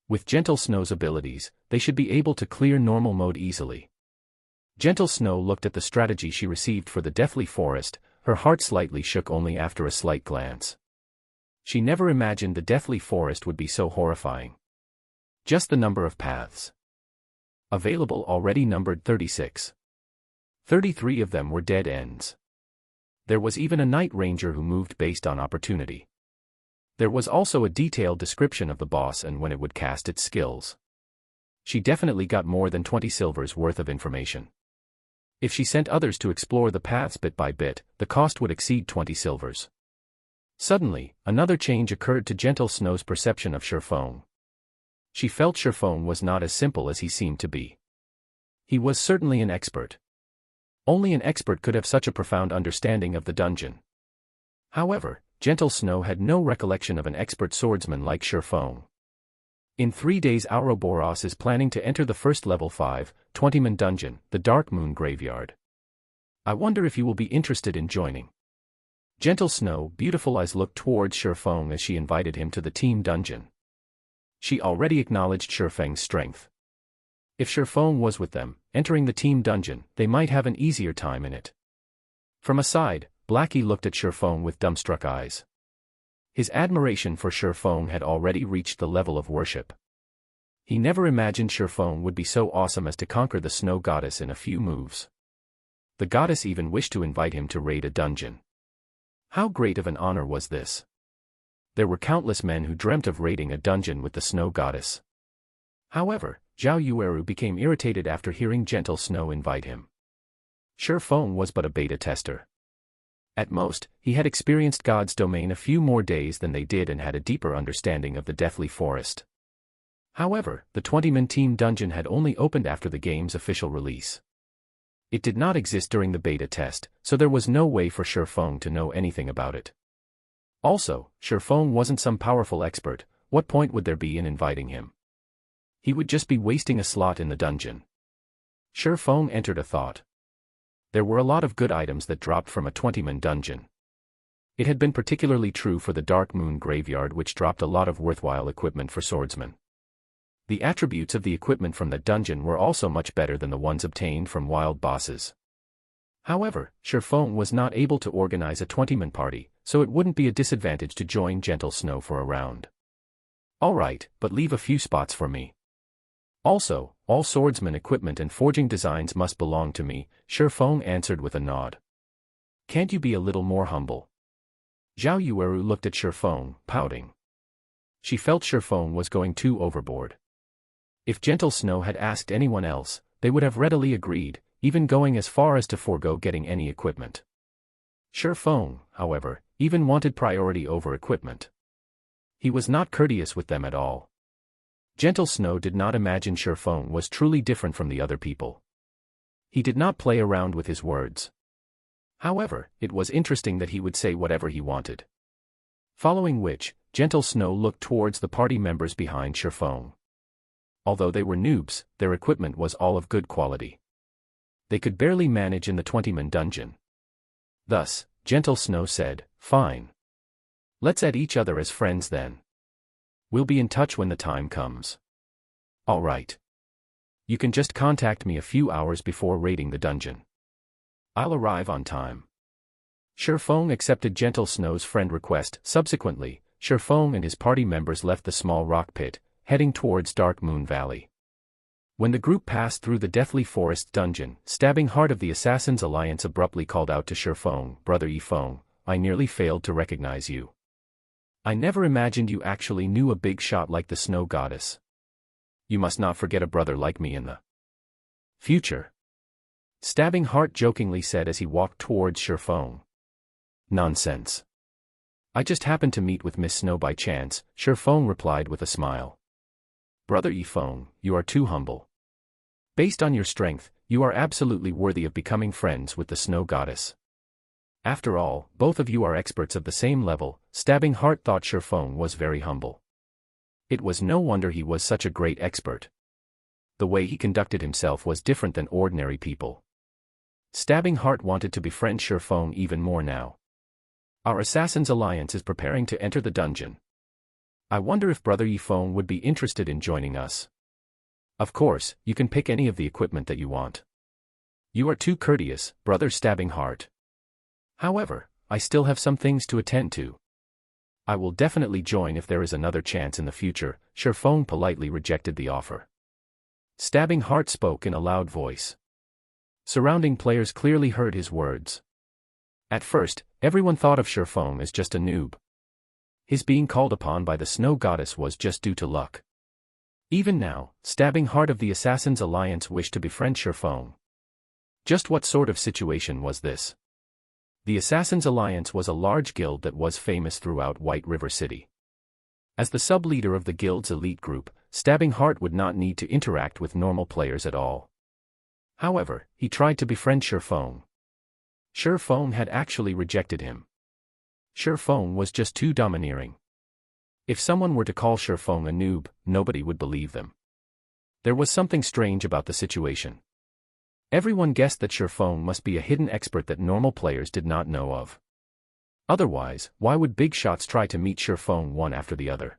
With Gentle Snow's abilities, they should be able to clear normal mode easily. Gentle Snow looked at the strategy she received for the Deathly Forest, her heart slightly shook only after a slight glance. She never imagined the Deathly Forest would be so horrifying. Just the number of paths available already numbered 36. 33 of them were dead ends. There was even a Night Ranger who moved based on opportunity. There was also a detailed description of the boss and when it would cast its skills. She definitely got more than 20 silvers worth of information. If she sent others to explore the paths bit by bit, the cost would exceed 20 silvers. Suddenly, another change occurred to Gentle Snow's perception of Shifeng. She felt Shifeng was not as simple as he seemed to be. He was certainly an expert. Only an expert could have such a profound understanding of the dungeon. However, Gentle Snow had no recollection of an expert swordsman like Shifeng. In 3 days Ouroboros is planning to enter the first level 5, 20-man dungeon, the Dark Moon Graveyard. I wonder if you will be interested in joining. Gentle Snow, beautiful eyes looked towards Shifeng as she invited him to the team dungeon. She already acknowledged Shifeng's strength. If Shifeng was with them, entering the team dungeon, they might have an easier time in it. From aside, Blackie looked at Shifeng with dumbstruck eyes. His admiration for Shifeng had already reached the level of worship. He never imagined Shifeng would be so awesome as to conquer the snow goddess in a few moves. The goddess even wished to invite him to raid a dungeon. How great of an honor was this? There were countless men who dreamt of raiding a dungeon with the snow goddess. However, Zhao Yueru became irritated after hearing Gentle Snow invite him. Shifeng was but a beta tester. At most, he had experienced God's domain a few more days than they did and had a deeper understanding of the Deathly Forest. However, the 20-man team dungeon had only opened after the game's official release. It did not exist during the beta test, so there was no way for Shifeng to know anything about it. Also, Shifeng wasn't some powerful expert. What point would there be in inviting him? He would just be wasting a slot in the dungeon. Shifeng entered a thought. There were a lot of good items that dropped from a 20-man dungeon. It had been particularly true for the Dark Moon Graveyard, which dropped a lot of worthwhile equipment for swordsmen. The attributes of the equipment from that dungeon were also much better than the ones obtained from wild bosses. However, Shifeng was not able to organize a 20-man party, so it wouldn't be a disadvantage to join Gentle Snow for a round. Alright, but leave a few spots for me. Also, all swordsman equipment and forging designs must belong to me, Shifeng answered with a nod. Can't you be a little more humble? Zhao Yueru looked at Shifeng, pouting. She felt Shifeng was going too overboard. If Gentle Snow had asked anyone else, they would have readily agreed, even going as far as to forego getting any equipment. Shifeng, however, even wanted priority over equipment. He was not courteous with them at all. Gentle Snow did not imagine Shifeng was truly different from the other people. He did not play around with his words. However, it was interesting that he would say whatever he wanted. Following which, Gentle Snow looked towards the party members behind Shifeng. Although they were noobs, their equipment was all of good quality. They could barely manage in the 20-man dungeon. Thus, Gentle Snow said, "Fine. Let's add each other as friends then. We'll be in touch when the time comes. All right. You can just contact me a few hours before raiding the dungeon. I'll arrive on time." Shifeng accepted Gentle Snow's friend request. Subsequently, Shifeng and his party members left the small rock pit, heading towards Dark Moon Valley. When the group passed through the Deathly Forest dungeon, Stabbing Heart of the Assassin's Alliance abruptly called out to Shifeng, "Brother Yifeng, I nearly failed to recognize you. I never imagined you actually knew a big shot like the Snow Goddess. You must not forget a brother like me in the future." Stabbing Heart jokingly said as he walked towards Shifeng. "Nonsense. I just happened to meet with Miss Snow by chance," Shifeng replied with a smile. "Brother Yifeng, you are too humble. Based on your strength, you are absolutely worthy of becoming friends with the Snow Goddess. After all, both of you are experts of the same level." Stabbing Heart thought Shifeng was very humble. It was no wonder he was such a great expert. The way he conducted himself was different than ordinary people. Stabbing Heart wanted to befriend Shifeng even more now. "Our Assassin's Alliance is preparing to enter the dungeon. I wonder if Brother Yifeng would be interested in joining us. Of course, you can pick any of the equipment that you want. You are too courteous, Brother Stabbing Heart. However, I still have some things to attend to. I will definitely join if there is another chance in the future." Shifeng politely rejected the offer. Stabbing Heart spoke in a loud voice. Surrounding players clearly heard his words. At first, everyone thought of Shifeng as just a noob. His being called upon by the Snow Goddess was just due to luck. Even now, Stabbing Heart of the Assassin's Alliance wished to befriend Shifeng. Just what sort of situation was this? The Assassin's Alliance was a large guild that was famous throughout White River City. As the sub-leader of the guild's elite group, Stabbing Heart would not need to interact with normal players at all. However, he tried to befriend Shifeng. Shifeng had actually rejected him. Shifeng was just too domineering. If someone were to call Shifeng a noob, nobody would believe them. There was something strange about the situation. Everyone guessed that Shifeng must be a hidden expert that normal players did not know of. Otherwise, why would big shots try to meet Shifeng one after the other?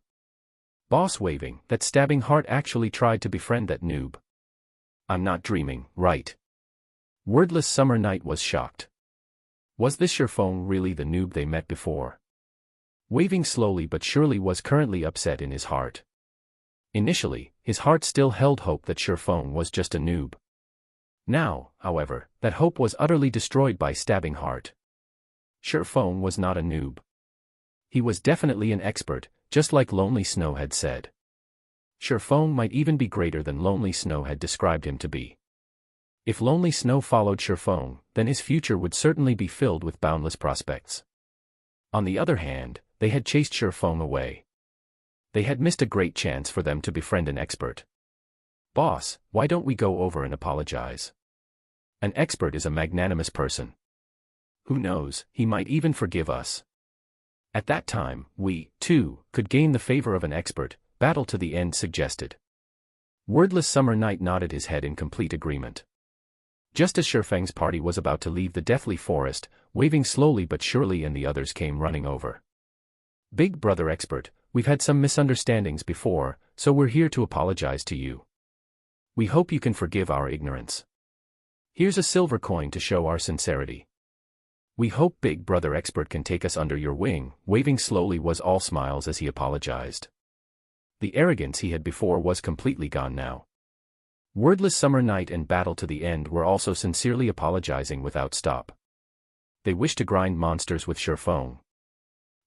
Boss waving, that Stabbing Heart actually tried to befriend that noob. I'm not dreaming, right? Wordless Summer Night was shocked. Was this Shifeng really the noob they met before? Waving slowly but surely was currently upset in his heart. Initially, his heart still held hope that Sherfone was just a noob. Now, however, that hope was utterly destroyed by Stabbing Heart. Sherfone was not a noob. He was definitely an expert, just like Lonely Snow had said. Sherfone might even be greater than Lonely Snow had described him to be. If Lonely Snow followed Sherfone, then his future would certainly be filled with boundless prospects. On the other hand, they had chased Sherfone away. They had missed a great chance for them to befriend an expert. "Boss, why don't we go over and apologize? An expert is a magnanimous person. Who knows, he might even forgive us. At that time, we, too, could gain the favor of an expert," Battle to the End suggested. Wordless Summer Night nodded his head in complete agreement. Just as Sherfang's party was about to leave the deathly forest, Waving slowly but surely and the others came running over. "Big Brother Expert, we've had some misunderstandings before, so we're here to apologize to you. We hope you can forgive our ignorance. Here's a silver coin to show our sincerity. We hope Big Brother Expert can take us under your wing." Waving slowly was all smiles as he apologized. The arrogance he had before was completely gone now. Wordless Summer Night and Battle to the End were also sincerely apologizing without stop. They wished to grind monsters with Sherfone.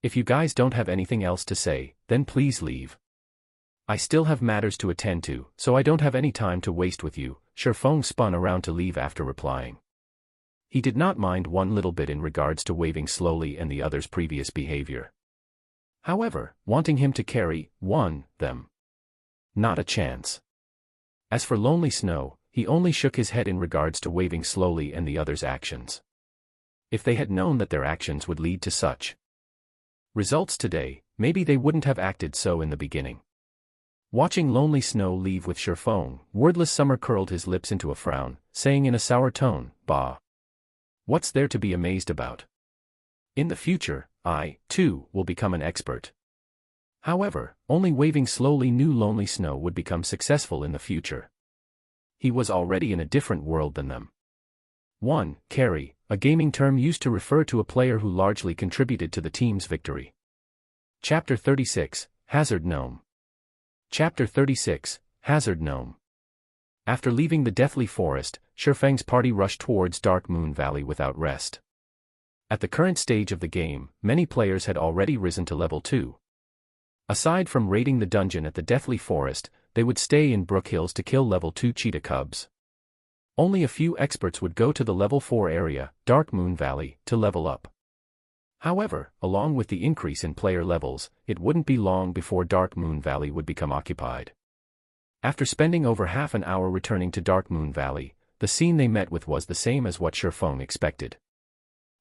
"If you guys don't have anything else to say, then please leave. I still have matters to attend to, so I don't have any time to waste with you." Sherfone spun around to leave after replying. He did not mind one little bit in regards to Waving slowly and the others' previous behavior. However, wanting him to carry them. Not a chance. As for Lonely Snow, he only shook his head in regards to Waving slowly and the others' actions. If they had known that their actions would lead to such results today, maybe they wouldn't have acted so in the beginning. Watching Lonely Snow leave with Sherfone, Wordless Summer curled his lips into a frown, saying in a sour tone, "Bah. What's there to be amazed about? In the future, I, too, will become an expert." However, only Waving slowly knew Lonely Snow would become successful in the future. He was already in a different world than them. 1. Carry, a gaming term used to refer to a player who largely contributed to the team's victory. Chapter 36, Hazard Gnome. Chapter 36, Hazard Gnome. After leaving the deathly forest, Sherfang's party rushed towards Dark Moon Valley without rest. At the current stage of the game, many players had already risen to level 2. Aside from raiding the dungeon at the deathly forest, they would stay in Brook Hills to kill level 2 cheetah cubs. Only a few experts would go to the level 4 area, Dark Moon Valley, to level up. However, along with the increase in player levels, it wouldn't be long before Dark Moon Valley would become occupied. After spending over half an hour returning to Dark Moon Valley, the scene they met with was the same as what Sherfone expected.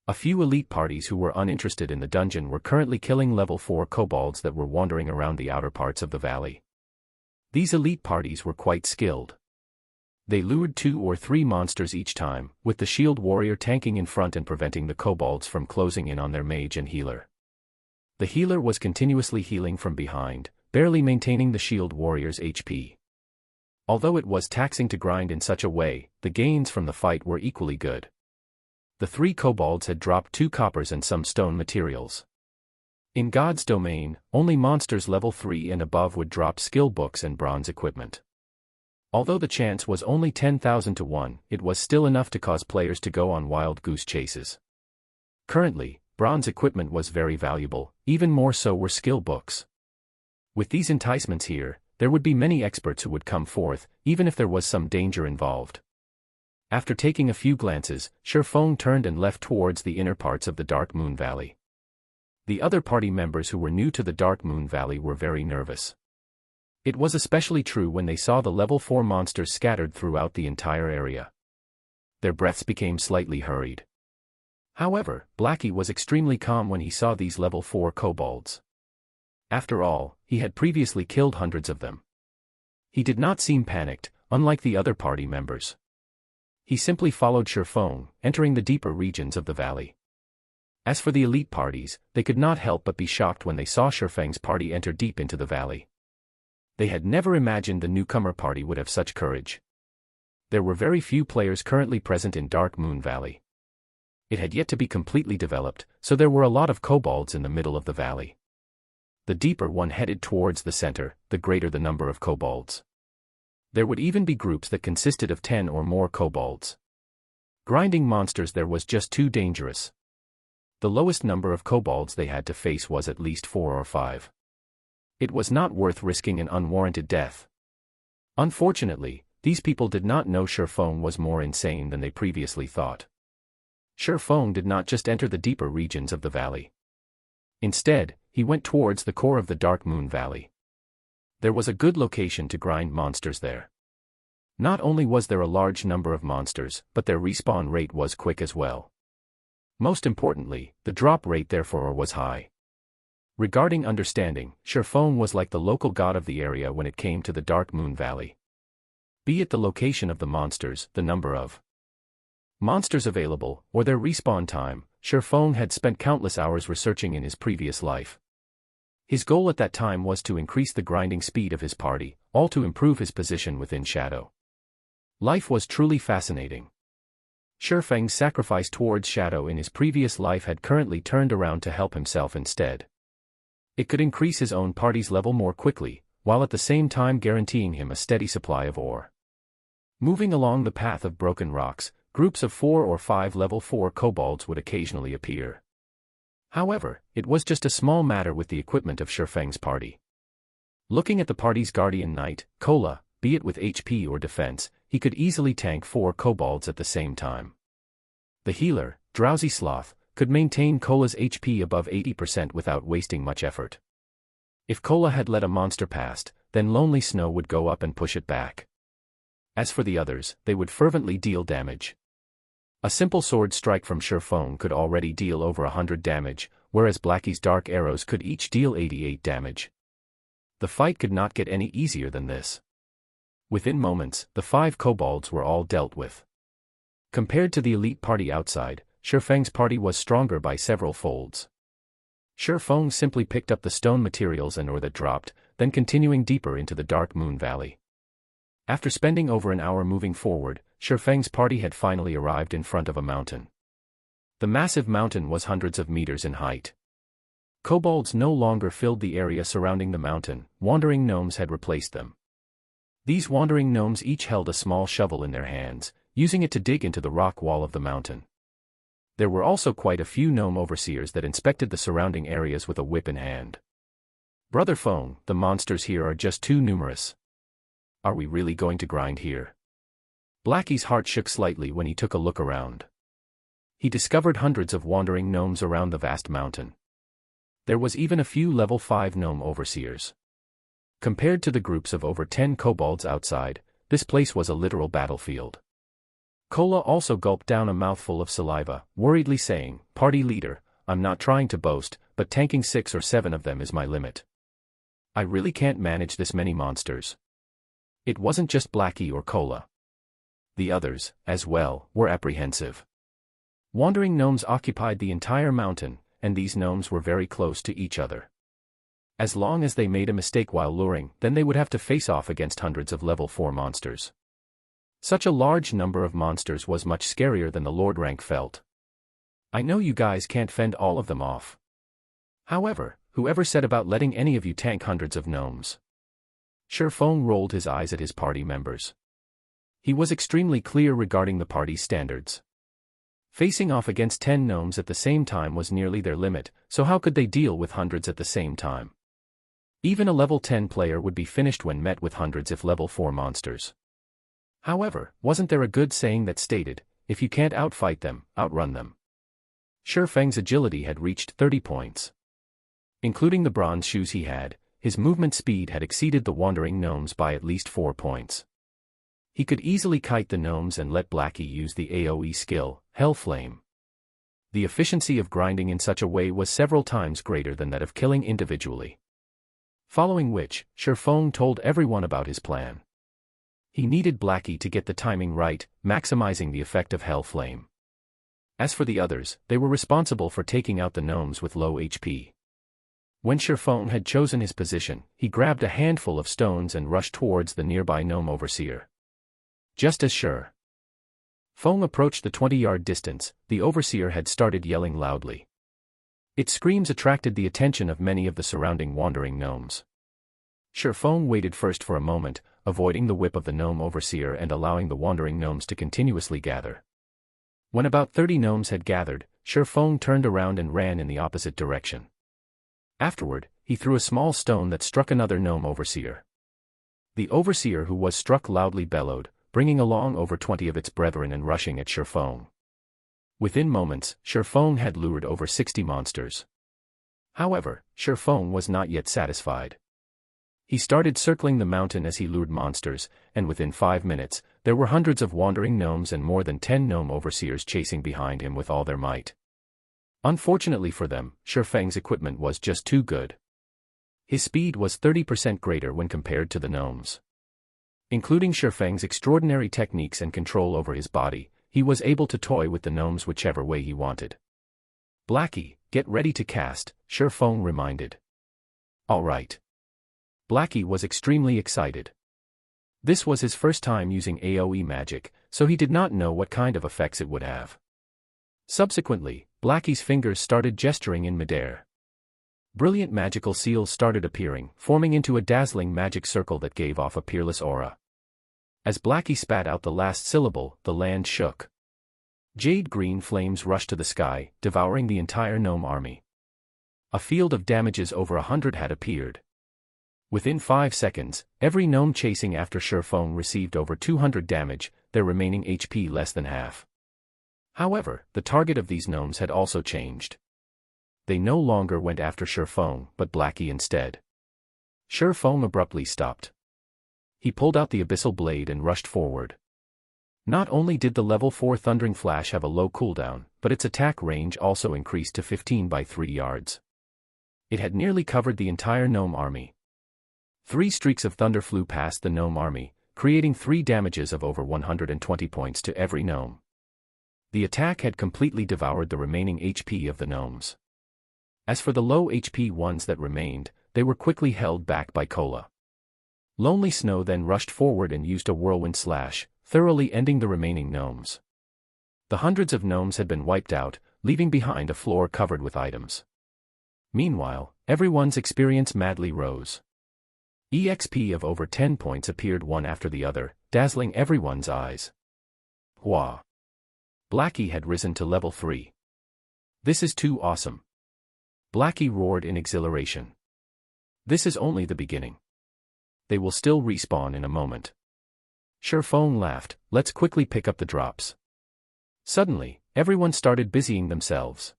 A few elite parties who were uninterested in the dungeon were currently killing level 4 kobolds that were wandering around the outer parts of the valley. These elite parties were quite skilled. They lured 2 or 3 monsters each time, with the shield warrior tanking in front and preventing the kobolds from closing in on their mage and healer. The healer was continuously healing from behind, barely maintaining the shield warrior's HP. Although it was taxing to grind in such a way, the gains from the fight were equally good. The 3 kobolds had dropped 2 coppers and some stone materials. In God's domain, only monsters level 3 and above would drop skill books and bronze equipment. Although the chance was only 10,000 to 1, it was still enough to cause players to go on wild goose chases. Currently, bronze equipment was very valuable, even more so were skill books. With these enticements here, there would be many experts who would come forth, even if there was some danger involved. After taking a few glances, Sherfone turned and left towards the inner parts of the Dark Moon Valley. The other party members who were new to the Dark Moon Valley were very nervous. It was especially true when they saw the level 4 monsters scattered throughout the entire area. Their breaths became slightly hurried. However, Blackie was extremely calm when he saw these level 4 kobolds. After all, he had previously killed hundreds of them. He did not seem panicked, unlike the other party members. He simply followed Sherfone, entering the deeper regions of the valley. As for the elite parties, they could not help but be shocked when they saw Sherfang's party enter deep into the valley. They had never imagined the newcomer party would have such courage. There were very few players currently present in Dark Moon Valley. It had yet to be completely developed, so there were a lot of kobolds in the middle of the valley. the deeper one headed towards the center, the greater the number of kobolds. There would even be groups that consisted of 10 or more kobolds. Grinding monsters there was just too dangerous. The lowest number of kobolds they had to face was at least 4 or 5. It was not worth risking an unwarranted death. Unfortunately, these people did not know Sherfong was more insane than they previously thought. Sherfong did not just enter the deeper regions of the valley. Instead, he went towards the core of the Dark Moon Valley. There was a good location to grind monsters there. Not only was there a large number of monsters, but their respawn rate was quick as well. Most importantly, the drop rate therefore was high. Regarding understanding, Sherfong was like the local god of the area when it came to the Dark Moon Valley. Be it the location of the monsters, the number of monsters available, or their respawn time, Sherfong had spent countless hours researching in his previous life. His goal at that time was to increase the grinding speed of his party, all to improve his position within Shadow. Life was truly fascinating. Sherfeng's sacrifice towards Shadow in his previous life had currently turned around to help himself instead. It could increase his own party's level more quickly, while at the same time guaranteeing him a steady supply of ore. Moving along the path of broken rocks, groups of 4 or 5 level 4 kobolds would occasionally appear. However, it was just a small matter with the equipment of Sherfeng's party. Looking at the party's guardian knight, Kola, be it with HP or defense, he could easily tank 4 kobolds at the same time. The healer, Drowsy Sloth, could maintain Kola's HP above 80% without wasting much effort. If Kola had let a monster past, then Lonely Snow would go up and push it back. As for the others, they would fervently deal damage. A simple sword strike from Sherfong could already deal over 100 damage, whereas Blackie's dark arrows could each deal 88 damage. The fight could not get any easier than this. Within moments, the 5 kobolds were all dealt with. Compared to the elite party outside, Sherfeng's party was stronger by several folds. Sherfong simply picked up the stone materials and ore that dropped, then continuing deeper into the Dark Moon Valley. After spending over an hour moving forward, Sherfeng's party had finally arrived in front of a mountain. The massive mountain was hundreds of meters in height. Kobolds no longer filled the area surrounding the mountain, wandering gnomes had replaced them. These wandering gnomes each held a small shovel in their hands, using it to dig into the rock wall of the mountain. There were also quite a few gnome overseers that inspected the surrounding areas with a whip in hand. Brother Fong, the monsters here are just too numerous. Are we really going to grind here? Blackie's heart shook slightly when he took a look around. He discovered hundreds of wandering gnomes around the vast mountain. There was even a few level 5 gnome overseers. Compared to the groups of over 10 kobolds outside, this place was a literal battlefield. Kola also gulped down a mouthful of saliva, worriedly saying, "Party leader, I'm not trying to boast, but tanking 6 or 7 of them is my limit. I really can't manage this many monsters." It wasn't just Blackie or Kola. The others, as well, were apprehensive. Wandering gnomes occupied the entire mountain, and these gnomes were very close to each other. As long as they made a mistake while luring, then they would have to face off against hundreds of level 4 monsters. Such a large number of monsters was much scarier than the Lord rank felt. I know you guys can't fend all of them off. However, whoever said about letting any of you tank hundreds of gnomes? Sherfong rolled his eyes at his party members. He was extremely clear regarding the party's standards. Facing off against 10 gnomes at the same time was nearly their limit, so how could they deal with hundreds at the same time? Even a level 10 player would be finished when met with hundreds if level 4 monsters. However, wasn't there a good saying that stated, if you can't outfight them, outrun them? Sherfeng's agility had reached 30 points. Including the bronze shoes he had, his movement speed had exceeded the wandering gnomes by at least 4 points. He could easily kite the gnomes and let Blackie use the AoE skill, Hellflame. The efficiency of grinding in such a way was several times greater than that of killing individually. Following which, Sherfong told everyone about his plan. He needed Blackie to get the timing right, maximizing the effect of Hellflame. As for the others, they were responsible for taking out the gnomes with low HP. When Sherfong had chosen his position, he grabbed a handful of stones and rushed towards the nearby gnome overseer. Just as Sherfong approached the 20-yard distance, the overseer had started yelling loudly. Its screams attracted the attention of many of the surrounding wandering gnomes. Sherfong waited first for a moment, avoiding the whip of the gnome overseer and allowing the wandering gnomes to continuously gather. When about 30 gnomes had gathered, Sherfong turned around and ran in the opposite direction. Afterward, he threw a small stone that struck another gnome overseer. The overseer who was struck loudly bellowed, bringing along over 20 of its brethren and rushing at Sherfong. Within moments, Sherfong had lured over 60 monsters. However, Sherfong was not yet satisfied. He started circling the mountain as he lured monsters, and within 5 minutes, there were hundreds of wandering gnomes and more than 10 gnome overseers chasing behind him with all their might. Unfortunately for them, Sherfang's equipment was just too good. His speed was 30% greater when compared to the gnomes. Including Sherfang's extraordinary techniques and control over his body, he was able to toy with the gnomes whichever way he wanted. "Blackie, get ready to cast," Sherfang reminded. "All right." Blackie was extremely excited. This was his first time using AoE magic, so he did not know what kind of effects it would have. Subsequently, Blackie's fingers started gesturing in midair. Brilliant magical seals started appearing, forming into a dazzling magic circle that gave off a peerless aura. As Blackie spat out the last syllable, the land shook. Jade green flames rushed to the sky, devouring the entire gnome army. A field of damages over 100 had appeared. Within 5 seconds, every gnome chasing after Sherfong received over 200 damage, their remaining HP less than half. However, the target of these gnomes had also changed. They no longer went after Sherfong, but Blackie instead. Sherfong abruptly stopped. He pulled out the abyssal blade and rushed forward. Not only did the level 4 Thundering Flash have a low cooldown, but its attack range also increased to 15 by 3 yards. It had nearly covered the entire gnome army. 3 streaks of thunder flew past the gnome army, creating 3 damages of over 120 points to every gnome. The attack had completely devoured the remaining HP of the gnomes. As for the low HP ones that remained, they were quickly held back by Cola. Lonely Snow then rushed forward and used a whirlwind slash, thoroughly ending the remaining gnomes. The hundreds of gnomes had been wiped out, leaving behind a floor covered with items. Meanwhile, everyone's experience madly rose. EXP of over 10 points appeared one after the other, dazzling everyone's eyes. Wah! Blackie had risen to level 3. This is too awesome. Blackie roared in exhilaration. This is only the beginning. They will still respawn in a moment. Sherfong laughed, let's quickly pick up the drops. Suddenly, everyone started busying themselves.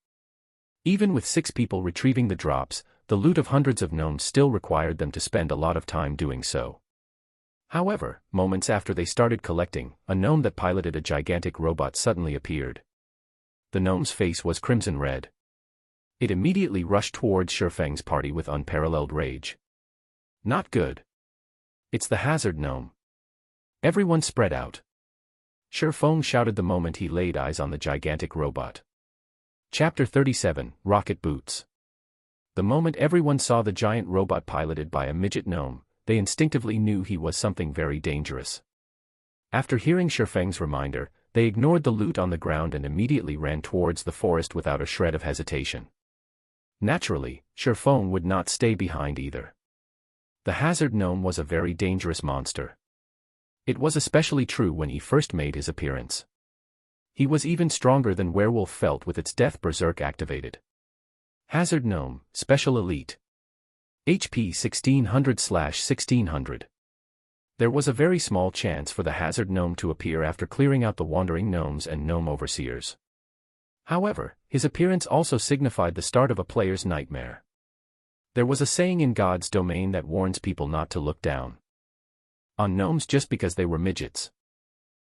Even with 6 people retrieving the drops, the loot of hundreds of gnomes still required them to spend a lot of time doing so. However, moments after they started collecting, a gnome that piloted a gigantic robot suddenly appeared. The gnome's face was crimson red. It immediately rushed towards Sherfang's party with unparalleled rage. Not good. It's the hazard gnome. Everyone spread out. Sherfong shouted the moment he laid eyes on the gigantic robot. Chapter 37, Rocket Boots. The moment everyone saw the giant robot piloted by a midget gnome, they instinctively knew he was something very dangerous. After hearing Sherfang's reminder, they ignored the loot on the ground and immediately ran towards the forest without a shred of hesitation. Naturally, Sherfong would not stay behind either. The hazard gnome was a very dangerous monster. It was especially true when he first made his appearance. He was even stronger than Werewolf felt with its Death Berserk activated. Hazard Gnome, Special Elite. HP 1600/1600. There was a very small chance for the Hazard Gnome to appear after clearing out the wandering gnomes and gnome overseers. However, his appearance also signified the start of a player's nightmare. There was a saying in God's domain that warns people not to look down on gnomes just because they were midgets.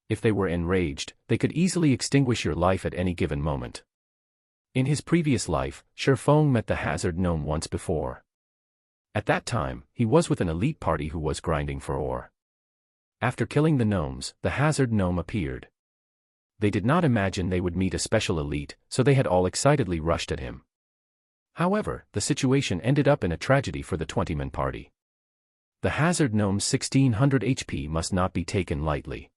If they were enraged, they could easily extinguish your life at any given moment. In his previous life, Sherfong met the hazard gnome once before. At that time, he was with an elite party who was grinding for ore. After killing the gnomes, the hazard gnome appeared. They did not imagine they would meet a special elite, so they had all excitedly rushed at him. However, the situation ended up in a tragedy for the 20-man party. The hazard gnome's 1600 HP must not be taken lightly.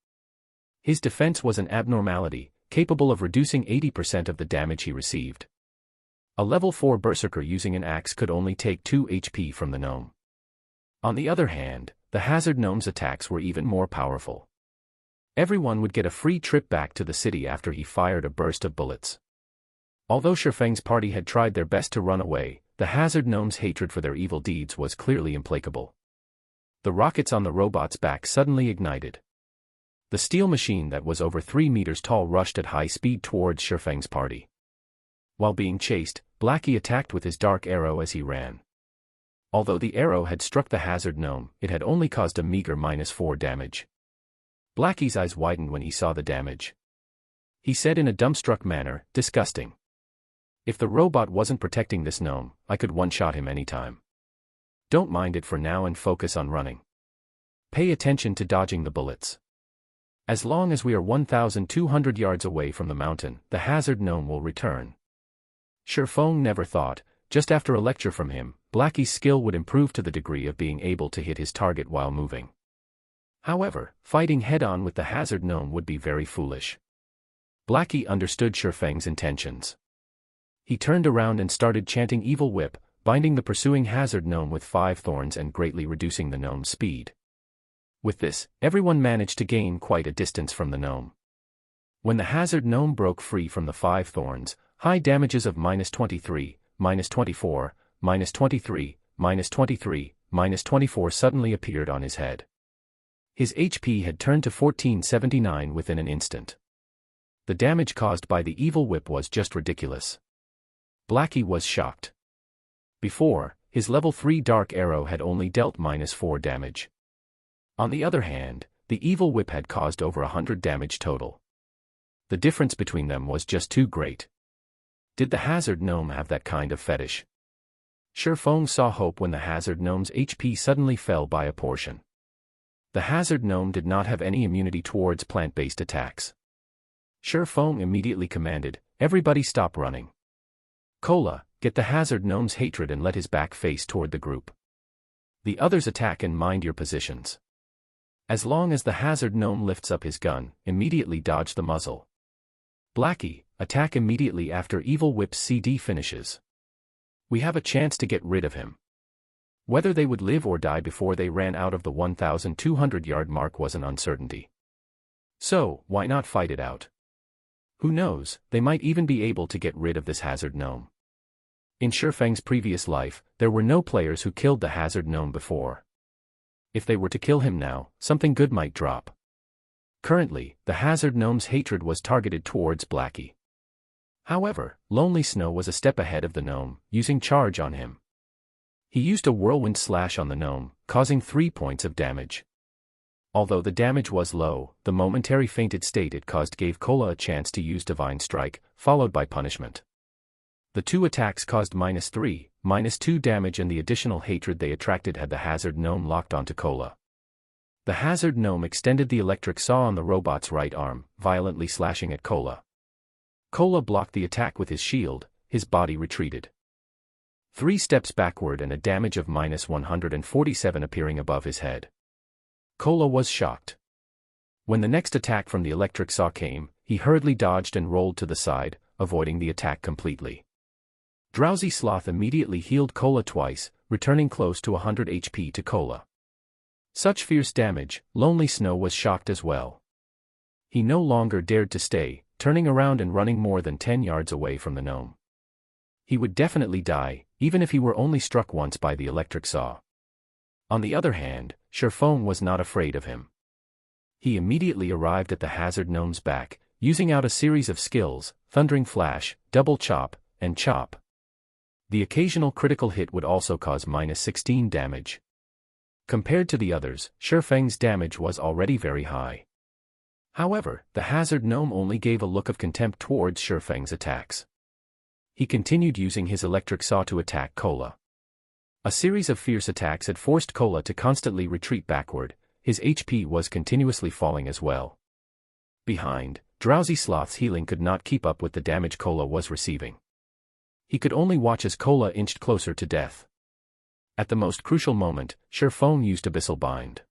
His defense was an abnormality, capable of reducing 80% of the damage he received. A level 4 berserker using an axe could only take 2 HP from the gnome. On the other hand, the hazard gnome's attacks were even more powerful. Everyone would get a free trip back to the city after he fired a burst of bullets. Although Shifeng's party had tried their best to run away, the hazard gnome's hatred for their evil deeds was clearly implacable. The rockets on the robot's back suddenly ignited. The steel machine that was over 3 meters tall rushed at high speed towards Shifeng's party. While being chased, Blackie attacked with his dark arrow as he ran. Although the arrow had struck the hazard gnome, it had only caused a meager -4 damage. Blackie's eyes widened when he saw the damage. He said in a dumbstruck manner, "Disgusting. If the robot wasn't protecting this gnome, I could one-shot him anytime. Don't mind it for now and focus on running. Pay attention to dodging the bullets. As long as we are 1,200 yards away from the mountain, the hazard gnome will return." Shifeng never thought, just after a lecture from him, Blackie's skill would improve to the degree of being able to hit his target while moving. However, fighting head-on with the hazard gnome would be very foolish. Blackie understood Shifeng's intentions. He turned around and started chanting Evil Whip, binding the pursuing hazard gnome with 5 thorns and greatly reducing the gnome's speed. With this, everyone managed to gain quite a distance from the gnome. When the hazard gnome broke free from the 5 thorns, high damages of -23, -24, -23, -23, -24 suddenly appeared on his head. His HP had turned to 1479 within an instant. The damage caused by the evil whip was just ridiculous. Blackie was shocked. Before, his level 3 dark arrow had only dealt -4 damage. On the other hand, the evil whip had caused over 100 damage total. The difference between them was just too great. Did the hazard gnome have that kind of fetish? Shifeng saw hope when the hazard gnome's HP suddenly fell by a portion. The hazard gnome did not have any immunity towards plant-based attacks. Shifeng immediately commanded, "Everybody stop running. Cola, get the hazard gnome's hatred and let his back face toward the group. The others attack and mind your positions. As long as the hazard gnome lifts up his gun, immediately dodge the muzzle. Blackie, attack immediately after Evil Whip's CD finishes. We have a chance to get rid of him." Whether they would live or die before they ran out of the 1,200-yard mark was an uncertainty. So, why not fight it out? Who knows, they might even be able to get rid of this hazard gnome. In Shifeng's previous life, there were no players who killed the hazard gnome before. If they were to kill him now, something good might drop. Currently, the hazard gnome's hatred was targeted towards Blackie. However, Lonely Snow was a step ahead of the gnome, using charge on him. He used a whirlwind slash on the gnome, causing 3 points of damage. Although the damage was low, the momentary fainted state it caused gave Cola a chance to use Divine Strike, followed by punishment. The 2 attacks caused -3, -2 damage, and the additional hatred they attracted had the hazard gnome locked onto Cola. The hazard gnome extended the electric saw on the robot's right arm, violently slashing at Cola. Cola blocked the attack with his shield, his body retreated 3 steps backward and a damage of -147 appearing above his head. Cola was shocked. When the next attack from the electric saw came, he hurriedly dodged and rolled to the side, avoiding the attack completely. Drowsy Sloth immediately healed Cola twice, returning close to 100 HP to Cola. Such fierce damage, Lonely Snow was shocked as well. He no longer dared to stay, turning around and running more than 10 yards away from the gnome. He would definitely die, even if he were only struck once by the electric saw. On the other hand, Shifeng was not afraid of him. He immediately arrived at the hazard gnome's back, using out a series of skills, Thundering Flash, Double Chop, and Chop. The occasional critical hit would also cause -16 damage. Compared to the others, Shifeng's damage was already very high. However, the hazard gnome only gave a look of contempt towards Shifeng's attacks. He continued using his electric saw to attack Cola. A series of fierce attacks had forced Cola to constantly retreat backward. His HP was continuously falling as well. Behind, Drowsy Sloth's healing could not keep up with the damage Cola was receiving. He could only watch as Cola inched closer to death. At the most crucial moment, Shifeng used Abyssal Bind.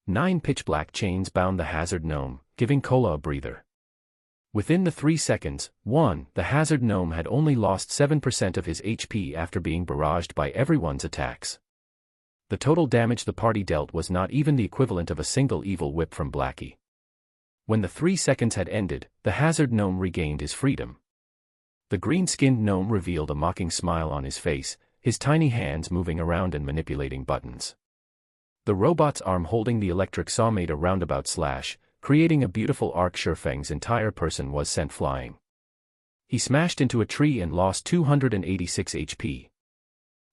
9 pitch-black chains bound the hazard gnome, giving Cola a breather. Within the 3 seconds, the hazard gnome had only lost 7% of his HP after being barraged by everyone's attacks. The total damage the party dealt was not even the equivalent of a single evil whip from Blackie. When the 3 seconds had ended, the hazard gnome regained his freedom. The green-skinned gnome revealed a mocking smile on his face, his tiny hands moving around and manipulating buttons. The robot's arm holding the electric saw made a roundabout slash, creating a beautiful arc. Shurfeng's entire person was sent flying. He smashed into a tree and lost 286 HP.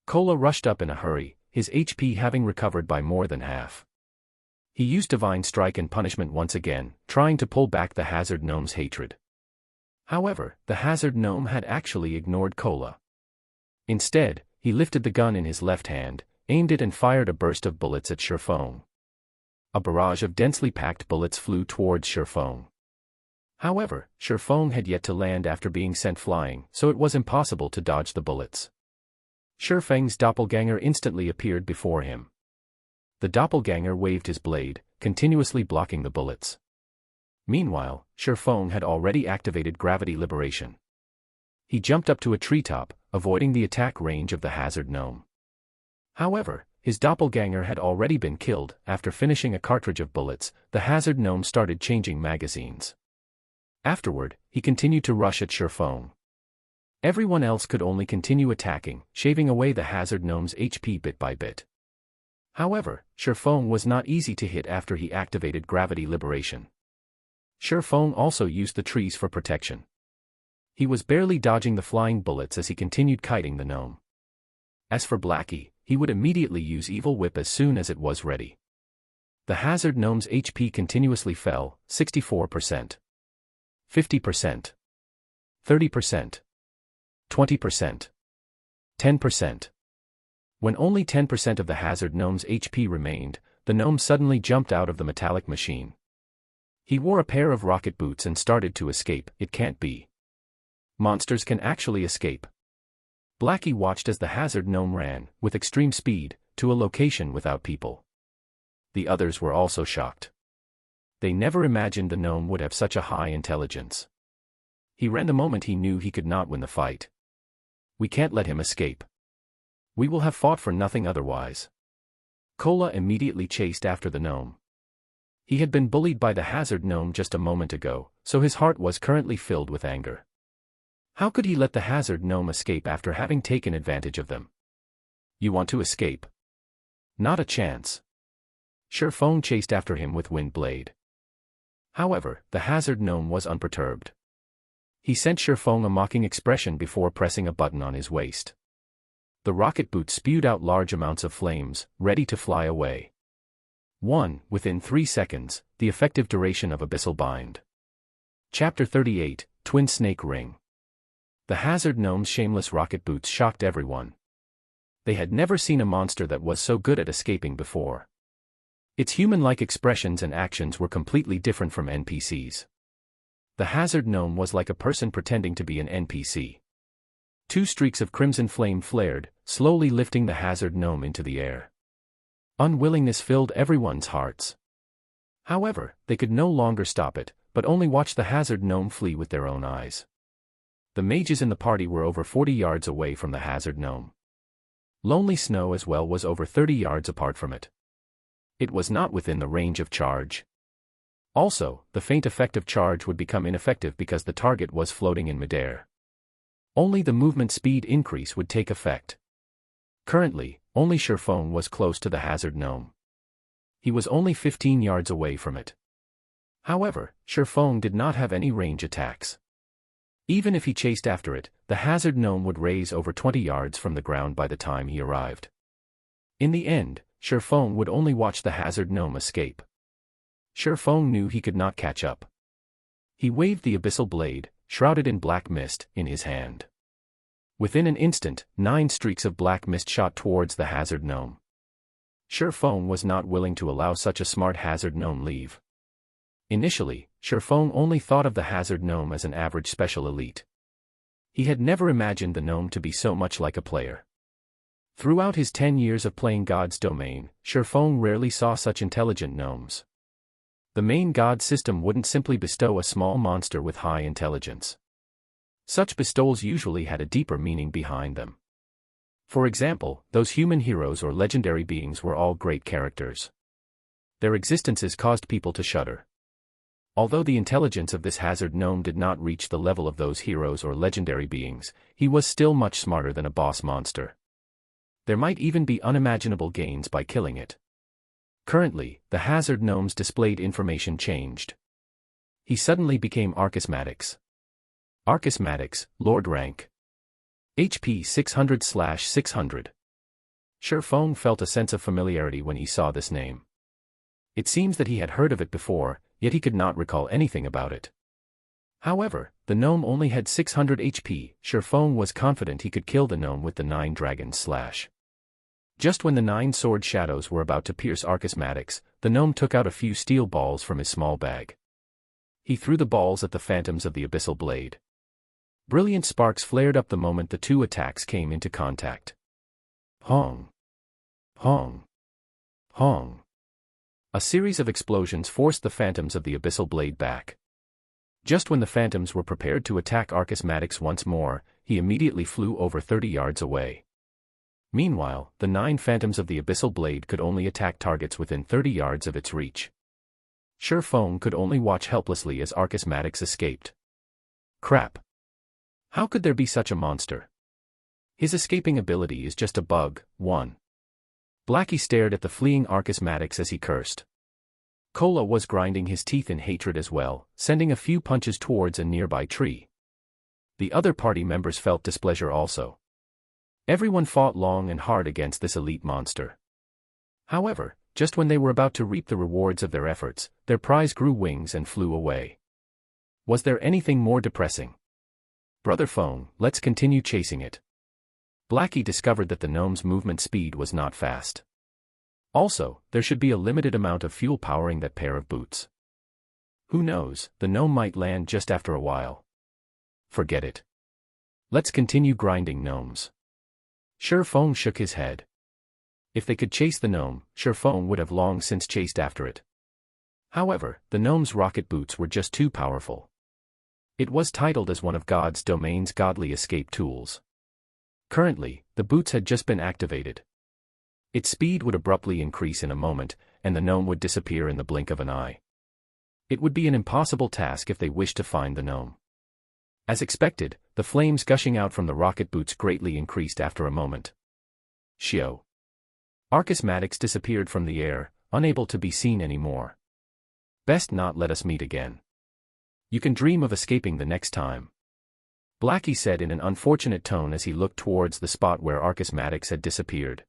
Kola rushed up in a hurry, his HP having recovered by more than half. He used Divine Strike and Punishment once again, trying to pull back the hazard gnome's hatred. However, the hazard gnome had actually ignored Kola. Instead, he lifted the gun in his left hand, aimed it and fired a burst of bullets at Shurfeng. A barrage of densely packed bullets flew towards Shurfeng. However, Shurfeng had yet to land after being sent flying, so it was impossible to dodge the bullets. Shurfeng's doppelganger instantly appeared before him. The doppelganger waved his blade, continuously blocking the bullets. Meanwhile, Shurfeng had already activated gravity liberation. He jumped up to a treetop, avoiding the attack range of the hazard gnome. However, his doppelganger had already been killed. After finishing a cartridge of bullets, the hazard gnome started changing magazines. Afterward, he continued to rush at Shurfeng. Everyone else could only continue attacking, shaving away the hazard gnome's HP bit by bit. However, Shurfeng was not easy to hit after he activated gravity liberation. Shurfeng also used the trees for protection. He was barely dodging the flying bullets as he continued kiting the gnome. As for Blackie, he would immediately use Evil Whip as soon as it was ready. The hazard gnome's HP continuously fell, 64%, 50%, 30%, 20%, 10%. When only 10% of the hazard gnome's HP remained, the gnome suddenly jumped out of the metallic machine. He wore a pair of rocket boots and started to escape. It can't be. Monsters can actually escape. Blackie watched as the hazard gnome ran, with extreme speed, to a location without people. The others were also shocked. They never imagined the gnome would have such a high intelligence. He ran the moment he knew he could not win the fight. We can't let him escape. We will have fought for nothing otherwise. Kola immediately chased after the gnome. He had been bullied by the hazard gnome just a moment ago, so his heart was currently filled with anger. How could he let the hazard gnome escape after having taken advantage of them? You want to escape? Not a chance. Shurfeng chased after him with Wind Blade. However, the hazard gnome was unperturbed. He sent Shurfeng a mocking expression before pressing a button on his waist. The rocket boots spewed out large amounts of flames, ready to fly away. Within 3 seconds, the effective duration of Abyssal Bind. Chapter 38, Twin Snake Ring. The hazard gnome's shameless rocket boots shocked everyone. They had never seen a monster that was so good at escaping before. Its human-like expressions and actions were completely different from NPCs. The hazard gnome was like a person pretending to be an NPC. 2 streaks of crimson flame flared, slowly lifting the hazard gnome into the air. Unwillingness filled everyone's hearts. However, they could no longer stop it, but only watch the hazard gnome flee with their own eyes. The mages in the party were over 40 yards away from the hazard gnome. Lonely Snow as well was over 30 yards apart from it. It was not within the range of charge. Also, the faint effect of charge would become ineffective because the target was floating in midair. Only the movement speed increase would take effect. Currently, only Shurfeng was close to the hazard gnome. He was only 15 yards away from it. However, Shurfeng did not have any range attacks. Even if he chased after it, the hazard gnome would raise over 20 yards from the ground by the time he arrived. In the end, Shurfeng would only watch the hazard gnome escape. Shurfeng knew he could not catch up. He waved the abyssal blade, shrouded in black mist, in his hand. Within an instant, 9 streaks of black mist shot towards the hazard gnome. Shurfeng was not willing to allow such a smart hazard gnome leave. Initially, Shurfeng only thought of the hazard gnome as an average special elite. He had never imagined the gnome to be so much like a player. Throughout his 10 years of playing God's Domain, Shurfeng rarely saw such intelligent gnomes. The main god system wouldn't simply bestow a small monster with high intelligence. Such bestowals usually had a deeper meaning behind them. For example, those human heroes or legendary beings were all great characters. Their existences caused people to shudder. Although the intelligence of this hazard gnome did not reach the level of those heroes or legendary beings, he was still much smarter than a boss monster. There might even be unimaginable gains by killing it. Currently, the hazard gnome's displayed information changed. He suddenly became Archismatix. Archismatix, Lord rank. HP 600/600. Sherfong felt a sense of familiarity when he saw this name. It seems that he had heard of it before, yet he could not recall anything about it. However, the gnome only had 600 HP. Sherfong was confident he could kill the gnome with the 9 dragon's slash. Just when the 9 sword shadows were about to pierce Archismatix, the gnome took out a few steel balls from his small bag. He threw the balls at the phantoms of the abyssal blade. Brilliant sparks flared up the moment the two attacks came into contact. Hong! Hong! Hong! A series of explosions forced the phantoms of the abyssal blade back. Just when the phantoms were prepared to attack Archismatix once more, he immediately flew over 30 yards away. Meanwhile, the 9 phantoms of the abyssal blade could only attack targets within 30 yards of its reach. Sherfong could only watch helplessly as Archismatix escaped. Crap! How could there be such a monster? His escaping ability is just a bug. 1. Blackie stared at the fleeing Archismatix as he cursed. Cola was grinding his teeth in hatred as well, sending a few punches towards a nearby tree. The other party members felt displeasure also. Everyone fought long and hard against this elite monster. However, just when they were about to reap the rewards of their efforts, their prize grew wings and flew away. Was there anything more depressing? Brother Phone, let's continue chasing it. Blackie discovered that the gnome's movement speed was not fast. Also, there should be a limited amount of fuel powering that pair of boots. Who knows, the gnome might land just after a while. Forget it. Let's continue grinding gnomes. Sherfong shook his head. If they could chase the gnome, Sherfong would have long since chased after it. However, the gnome's rocket boots were just too powerful. It was titled as one of God's domain's godly escape tools. Currently, the boots had just been activated. Its speed would abruptly increase in a moment, and the gnome would disappear in the blink of an eye. It would be an impossible task if they wished to find the gnome. As expected, the flames gushing out from the rocket boots greatly increased after a moment. Shio. Archismatix disappeared from the air, unable to be seen anymore. Best not let us meet again. You can dream of escaping the next time. Blackie said in an unfortunate tone as he looked towards the spot where Archismatix had disappeared.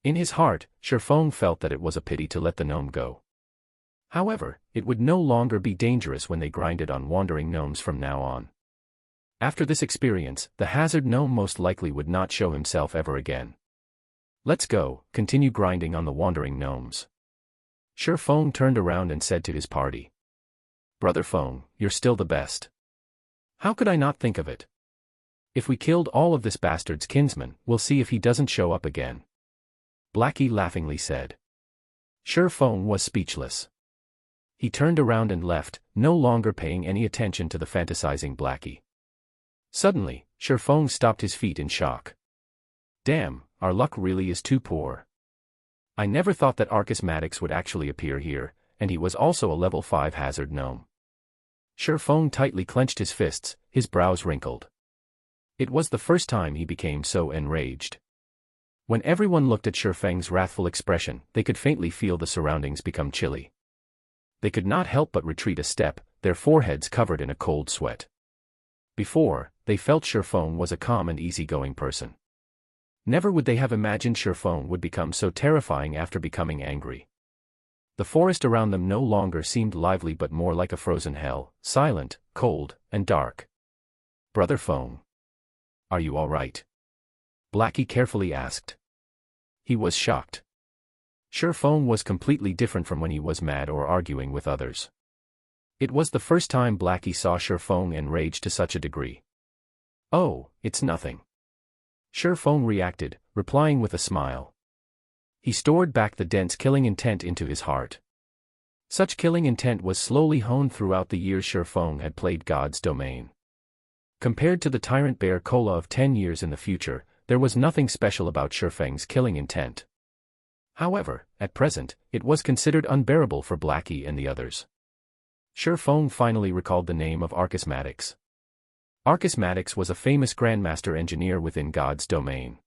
In his heart, Sherfong felt that it was a pity to let the gnome go. However, it would no longer be dangerous when they grinded on wandering gnomes from now on. After this experience, the hazard gnome most likely would not show himself ever again. Let's go, continue grinding on the wandering gnomes. Sherfong turned around and said to his party. Brother Fong, you're still the best. How could I not think of it? If we killed all of this bastard's kinsmen, we'll see if he doesn't show up again. Blackie laughingly said. Sherfong was speechless. He turned around and left, no longer paying any attention to the fantasizing Blackie. Suddenly, Sherfong stopped his feet in shock. Damn, our luck really is too poor. I never thought that Archismatix would actually appear here, and he was also a level 5 hazard gnome. Sherfong tightly clenched his fists, his brows wrinkled. It was the first time he became so enraged. When everyone looked at Sherfeng's wrathful expression, they could faintly feel the surroundings become chilly. They could not help but retreat a step, their foreheads covered in a cold sweat. Before, they felt Sherfong was a calm and easygoing person. Never would they have imagined Sherfong would become so terrifying after becoming angry. The forest around them no longer seemed lively but more like a frozen hell, silent, cold, and dark. Brother Fong. Are you all right? Blackie carefully asked. He was shocked. Sherfong was completely different from when he was mad or arguing with others. It was the first time Blackie saw Sherfong enraged to such a degree. Oh, it's nothing. Sherfong reacted, replying with a smile. He stored back the dense killing intent into his heart. Such killing intent was slowly honed throughout the years Shifeng had played God's Domain. Compared to the tyrant bear Cola of 10 years in the future, there was nothing special about Shifeng's killing intent. However, at present, it was considered unbearable for Blackie and the others. Shifeng finally recalled the name of Arcus Maddox. Arcus Maddox was a famous Grandmaster engineer within God's Domain.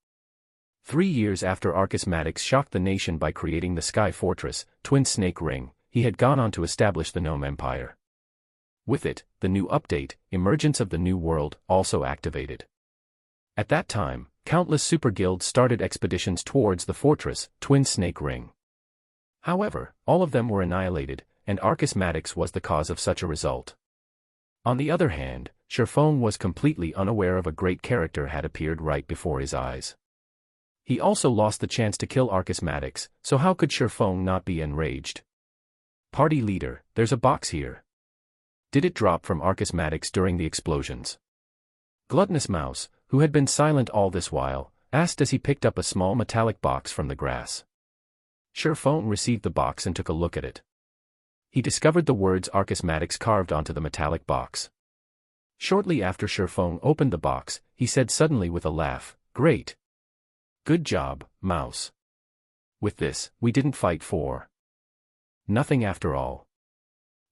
3 years after Arcus Maddox shocked the nation by creating the Sky Fortress, Twin Snake Ring, he had gone on to establish the Gnome Empire. With it, the new update, Emergence of the New World, also activated. At that time, countless super guilds started expeditions towards the fortress, Twin Snake Ring. However, all of them were annihilated, and Arcus Maddox was the cause of such a result. On the other hand, Shifeng was completely unaware of a great character had appeared right before his eyes. He also lost the chance to kill Arcus Maddox, so how could Shifeng not be enraged? Party leader, there's a box here. Did it drop from Arcus Maddox during the explosions? Gluttonous Mouse, who had been silent all this while, asked as he picked up a small metallic box from the grass. Shifeng received the box and took a look at it. He discovered the words Arcus Maddox carved onto the metallic box. Shortly after Shifeng opened the box, he said suddenly with a laugh, "Great. Good job, Mouse. With this, we didn't fight for nothing after all."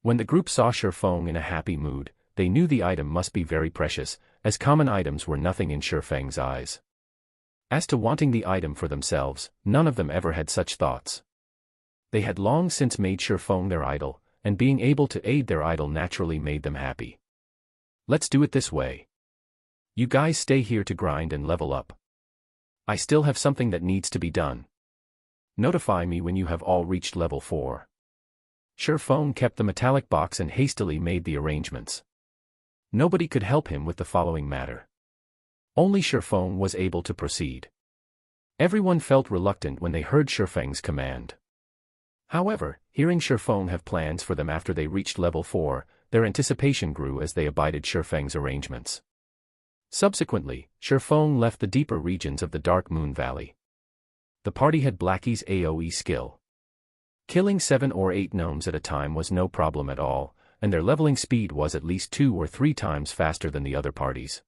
When the group saw Shifeng in a happy mood, they knew the item must be very precious, as common items were nothing in Shifeng's eyes. As to wanting the item for themselves, none of them ever had such thoughts. They had long since made Shifeng their idol, and being able to aid their idol naturally made them happy. Let's do it this way. You guys stay here to grind and level up. I still have something that needs to be done. Notify me when you have all reached level 4. Shifeng kept the metallic box and hastily made the arrangements. Nobody could help him with the following matter. Only Shifeng was able to proceed. Everyone felt reluctant when they heard Shifeng's command. However, hearing Shifeng have plans for them after they reached level 4, their anticipation grew as they abided Shifeng's arrangements. Subsequently, Shifeng left the deeper regions of the Dark Moon Valley. The party had Blackie's AoE skill. Killing 7 or 8 gnomes at a time was no problem at all, and their leveling speed was at least 2 or 3 times faster than the other parties.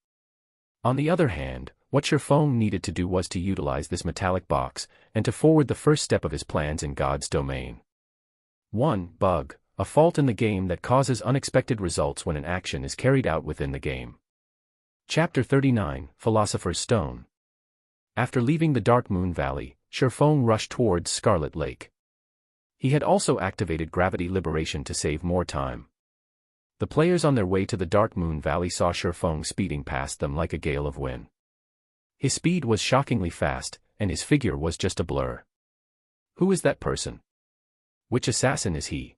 On the other hand, what Shifeng needed to do was to utilize this metallic box, and to forward the first step of his plans in God's Domain. 1. Bug, a fault in the game that causes unexpected results when an action is carried out within the game. Chapter 39, Philosopher's Stone. After leaving the Dark Moon Valley, Shifeng rushed towards Scarlet Lake. He had also activated gravity liberation to save more time. The players on their way to the Dark Moon Valley saw Shifeng speeding past them like a gale of wind. His speed was shockingly fast, and his figure was just a blur. Who is that person? Which assassin is he?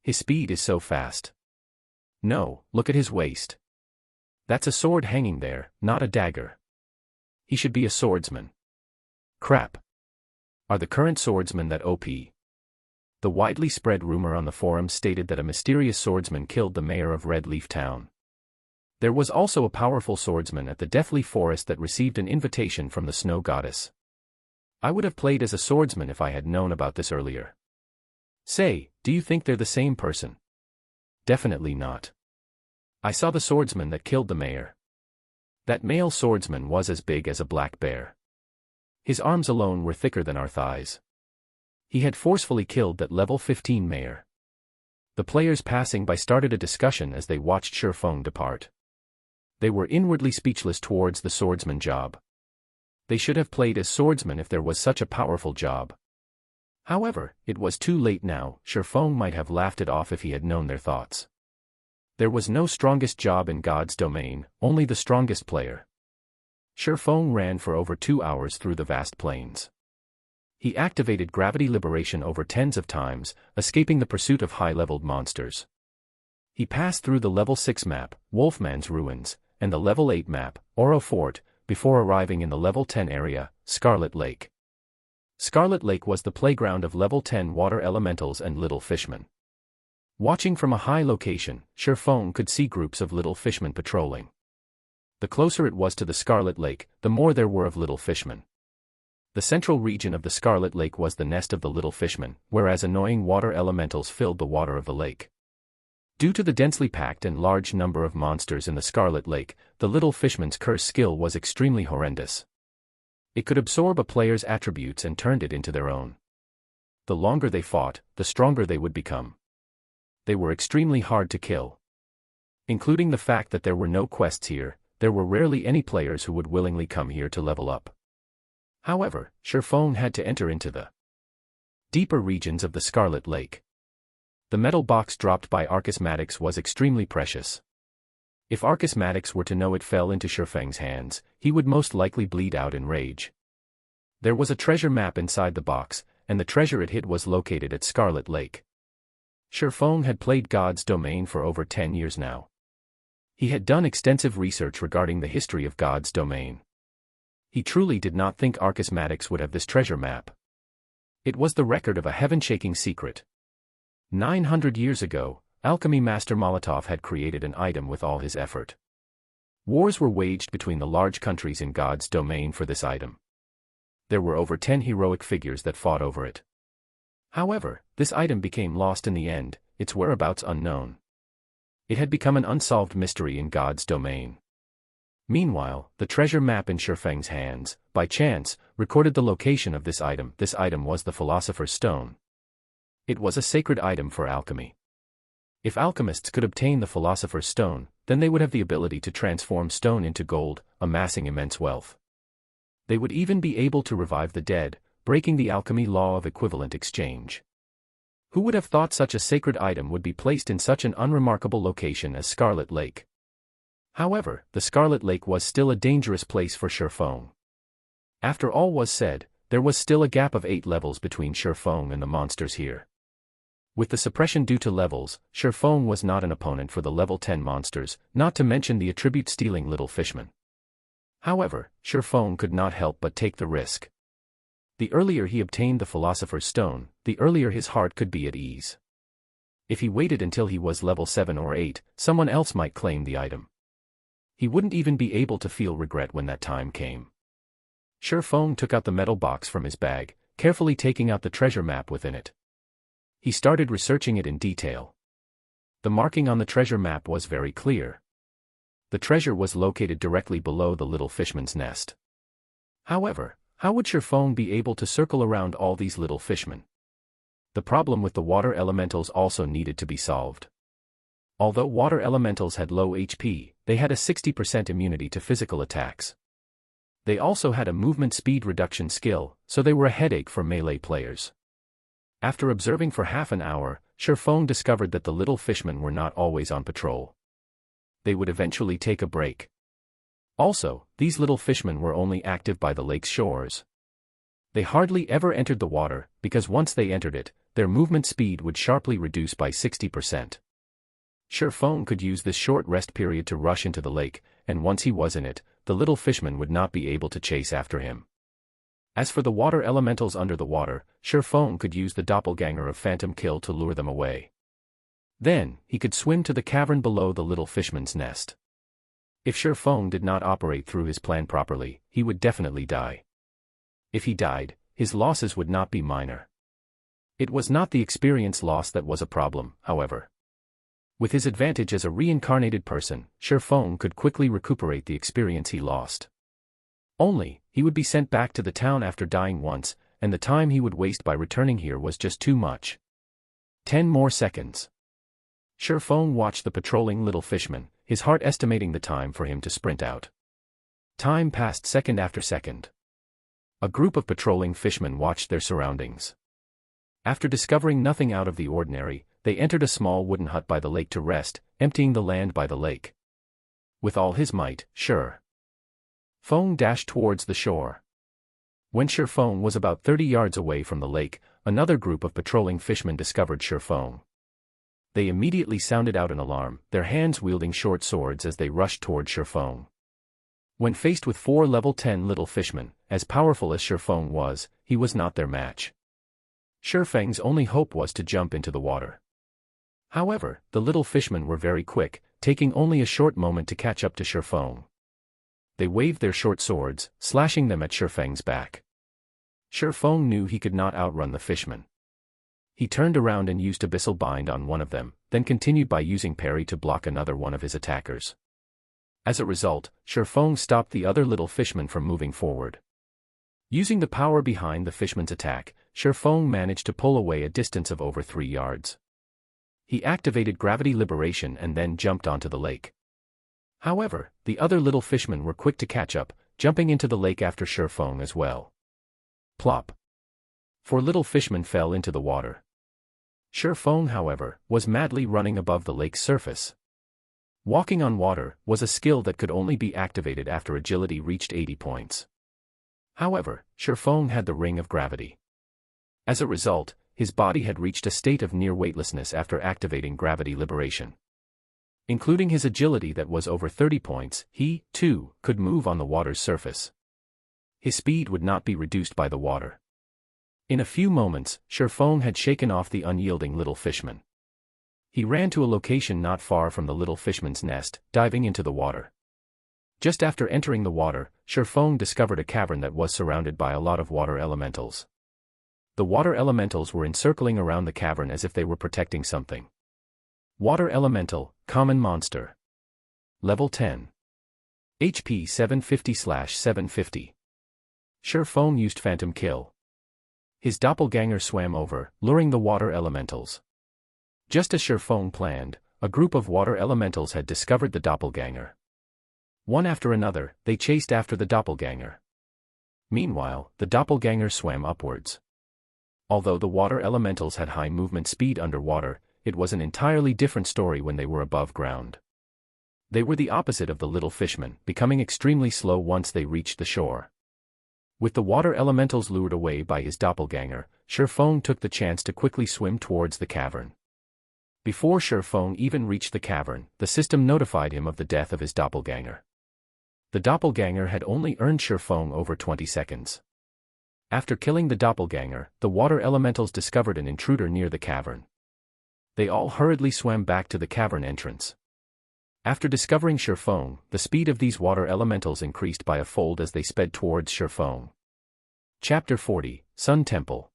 His speed is so fast. No, look at his waist. That's a sword hanging there, not a dagger. He should be a swordsman. Crap. Are the current swordsmen that OP? The widely spread rumor on the forums stated that a mysterious swordsman killed the mayor of Red Leaf Town. There was also a powerful swordsman at the Deathly Forest that received an invitation from the Snow Goddess. I would have played as a swordsman if I had known about this earlier. Say, do you think they're the same person? Definitely not. I saw the swordsman that killed the mayor. That male swordsman was as big as a black bear. His arms alone were thicker than our thighs. He had forcefully killed that level 15 mayor. The players passing by started a discussion as they watched Shifeng depart. They were inwardly speechless towards the swordsman job. They should have played as swordsman if there was such a powerful job. However, it was too late now. Shifeng might have laughed it off if he had known their thoughts. There was no strongest job in God's Domain, only the strongest player. Shifeng ran for over 2 hours through the vast plains. He activated gravity liberation over tens of times, escaping the pursuit of high-leveled monsters. He passed through the level 6 map, Wolfman's Ruins, and the level 8 map, Oro Fort, before arriving in the level 10 area, Scarlet Lake. Scarlet Lake was the playground of level 10 water elementals and little fishmen. Watching from a high location, Shifeng could see groups of little fishmen patrolling. The closer it was to the Scarlet Lake, the more there were of little fishmen. The central region of the Scarlet Lake was the nest of the little fishmen, whereas annoying water elementals filled the water of the lake. Due to the densely packed and large number of monsters in the Scarlet Lake, the little fishman's curse skill was extremely horrendous. It could absorb a player's attributes and turned it into their own. The longer they fought, the stronger they would become. They were extremely hard to kill. Including the fact that there were no quests here, there were rarely any players who would willingly come here to level up. However, Sherfone had to enter into the deeper regions of the Scarlet Lake. The metal box dropped by Arcus Maddox was extremely precious. If Arcus Maddox were to know it fell into Sherfang's hands, he would most likely bleed out in rage. There was a treasure map inside the box, and the treasure it hid was located at Scarlet Lake. Sherfone had played God's Domain for over 10 years now. He had done extensive research regarding the history of God's Domain. He truly did not think Arcus Maddox would have this treasure map. It was the record of a heaven-shaking secret. 900 years ago, Alchemy Master Molotov had created an item with all his effort. Wars were waged between the large countries in God's Domain for this item. There were over 10 heroic figures that fought over it. However, this item became lost in the end, its whereabouts unknown. It had become an unsolved mystery in God's Domain. Meanwhile, the treasure map in Sherfang's hands, by chance, recorded the location of this item. This item was the Philosopher's Stone. It was a sacred item for alchemy. If alchemists could obtain the Philosopher's Stone, then they would have the ability to transform stone into gold, amassing immense wealth. They would even be able to revive the dead, breaking the alchemy law of equivalent exchange. Who would have thought such a sacred item would be placed in such an unremarkable location as Scarlet Lake? However, the Scarlet Lake was still a dangerous place for Sherfone. After all was said, there was still a gap of 8 levels between Sherfone and the monsters here. With the suppression due to levels, Sherfone was not an opponent for the level 10 monsters, not to mention the attribute-stealing little fishman. However, Sherfone could not help but take the risk. The earlier he obtained the Philosopher's Stone, the earlier his heart could be at ease. If he waited until he was level 7 or 8, someone else might claim the item. He wouldn't even be able to feel regret when that time came. Sherfone took out the metal box from his bag, carefully taking out the treasure map within it. He started researching it in detail. The marking on the treasure map was very clear. The treasure was located directly below the little fishman's nest. However, how would Sherfone be able to circle around all these little fishmen? The problem with the water elementals also needed to be solved. Although water elementals had low HP, they had a 60% immunity to physical attacks. They also had a movement speed reduction skill, so they were a headache for melee players. After observing for half an hour, Sherfone discovered that the little fishmen were not always on patrol. They would eventually take a break. Also, these little fishmen were only active by the lake's shores. They hardly ever entered the water, because once they entered it, their movement speed would sharply reduce by 60%. Sherfone could use this short rest period to rush into the lake, and once he was in it, the little fishman would not be able to chase after him. As for the water elementals under the water, Sherfone could use the doppelganger of Phantom Kill to lure them away. Then, he could swim to the cavern below the little fishman's nest. If Sherfone did not operate through his plan properly, he would definitely die. If he died, his losses would not be minor. It was not the experience loss that was a problem, however. With his advantage as a reincarnated person, Sherfone could quickly recuperate the experience he lost. Only, he would be sent back to the town after dying once, and the time he would waste by returning here was just too much. 10 more seconds. Sherfone watched the patrolling little fishman, his heart estimating the time for him to sprint out. Time passed second after second. A group of patrolling fishmen watched their surroundings. After discovering nothing out of the ordinary, they entered a small wooden hut by the lake to rest, emptying the land by the lake. With all his might, Sherfone dashed towards the shore. When Sherfone was about 30 yards away from the lake, another group of patrolling fishmen discovered Sherfone. They immediately sounded out an alarm, their hands wielding short swords as they rushed toward Sherfone. When faced with 4 level 10 little fishmen, as powerful as Sherfone was, he was not their match. Sherfang's only hope was to jump into the water. However, the little fishmen were very quick, taking only a short moment to catch up to Sherfone. They waved their short swords, slashing them at Sherfang's back. Feng knew he could not outrun the fishmen. He turned around and used Abyssal Bind on one of them, then continued by using Parry to block another one of his attackers. As a result, Feng stopped the other little fishman from moving forward. Using the power behind the fishman's attack, Feng managed to pull away a distance of over 3 yards. He activated gravity liberation and then jumped onto the lake. However, the other little fishmen were quick to catch up, jumping into the lake after Feng as well. Plop. 4 little fishmen fell into the water. Feng, however, was madly running above the lake's surface. Walking on water was a skill that could only be activated after agility reached 80 points. However, Feng had the ring of gravity. As a result, his body had reached a state of near weightlessness after activating gravity liberation. Including his agility that was over 30 points, he, too, could move on the water's surface. His speed would not be reduced by the water. In a few moments, Feng had shaken off the unyielding little fishman. He ran to a location not far from the little fishman's nest, diving into the water. Just after entering the water, Feng discovered a cavern that was surrounded by a lot of water elementals. The water elementals were encircling around the cavern as if they were protecting something. Water Elemental, Common Monster. Level 10. HP 750/750. Feng used Phantom Kill. His doppelganger swam over, luring the water elementals. Just as Feng planned, a group of water elementals had discovered the doppelganger. One after another, they chased after the doppelganger. Meanwhile, the doppelganger swam upwards. Although the water elementals had high movement speed underwater, it was an entirely different story when they were above ground. They were the opposite of the little fishmen, becoming extremely slow once they reached the shore. With the water elementals lured away by his doppelganger, Feng took the chance to quickly swim towards the cavern. Before Feng even reached the cavern, the system notified him of the death of his doppelganger. The doppelganger had only earned Feng over 20 seconds. After killing the doppelganger, the water elementals discovered an intruder near the cavern. They all hurriedly swam back to the cavern entrance. After discovering Feng, the speed of these water elementals increased by a fold as they sped towards Feng. Chapter 40, Sun Temple.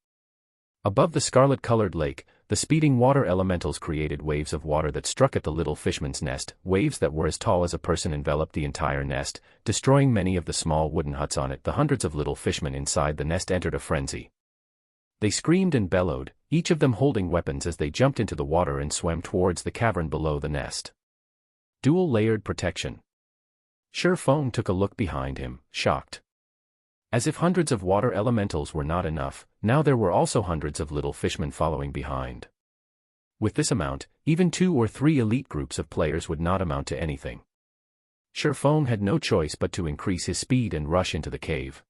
Above the scarlet-colored lake, the speeding water elementals created waves of water that struck at the little fishman's nest. Waves that were as tall as a person enveloped the entire nest, destroying many of the small wooden huts on it. The hundreds of little fishmen inside the nest entered a frenzy. They screamed and bellowed, each of them holding weapons as they jumped into the water and swam towards the cavern below the nest. Dual-layered protection. Feng took a look behind him, shocked. As if hundreds of water elementals were not enough, now there were also hundreds of little fishmen following behind. With this amount, even 2 or 3 elite groups of players would not amount to anything. Feng had no choice but to increase his speed and rush into the cave.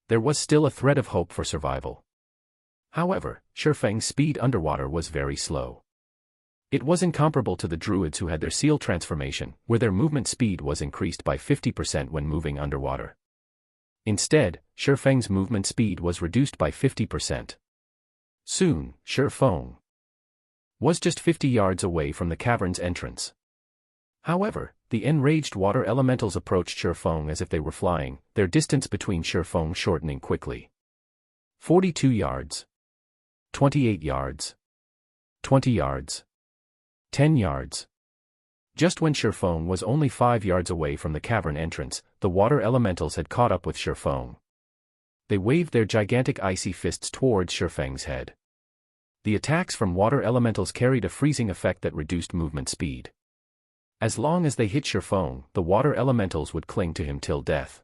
There was still a thread of hope for survival. However, Feng's speed underwater was very slow. It was incomparable to the druids who had their seal transformation, where their movement speed was increased by 50% when moving underwater. Instead, Feng's movement speed was reduced by 50%. Soon, Feng was just 50 yards away from the cavern's entrance. However, the enraged water elementals approached Feng as if they were flying, their distance between Feng shortening quickly. 42 yards. 28 yards. 20 yards. 10 yards. Just when Feng was only 5 yards away from the cavern entrance, the water elementals had caught up with Feng. They waved their gigantic icy fists towards Feng's head. The attacks from water elementals carried a freezing effect that reduced movement speed. As long as they hit Feng, the water elementals would cling to him till death.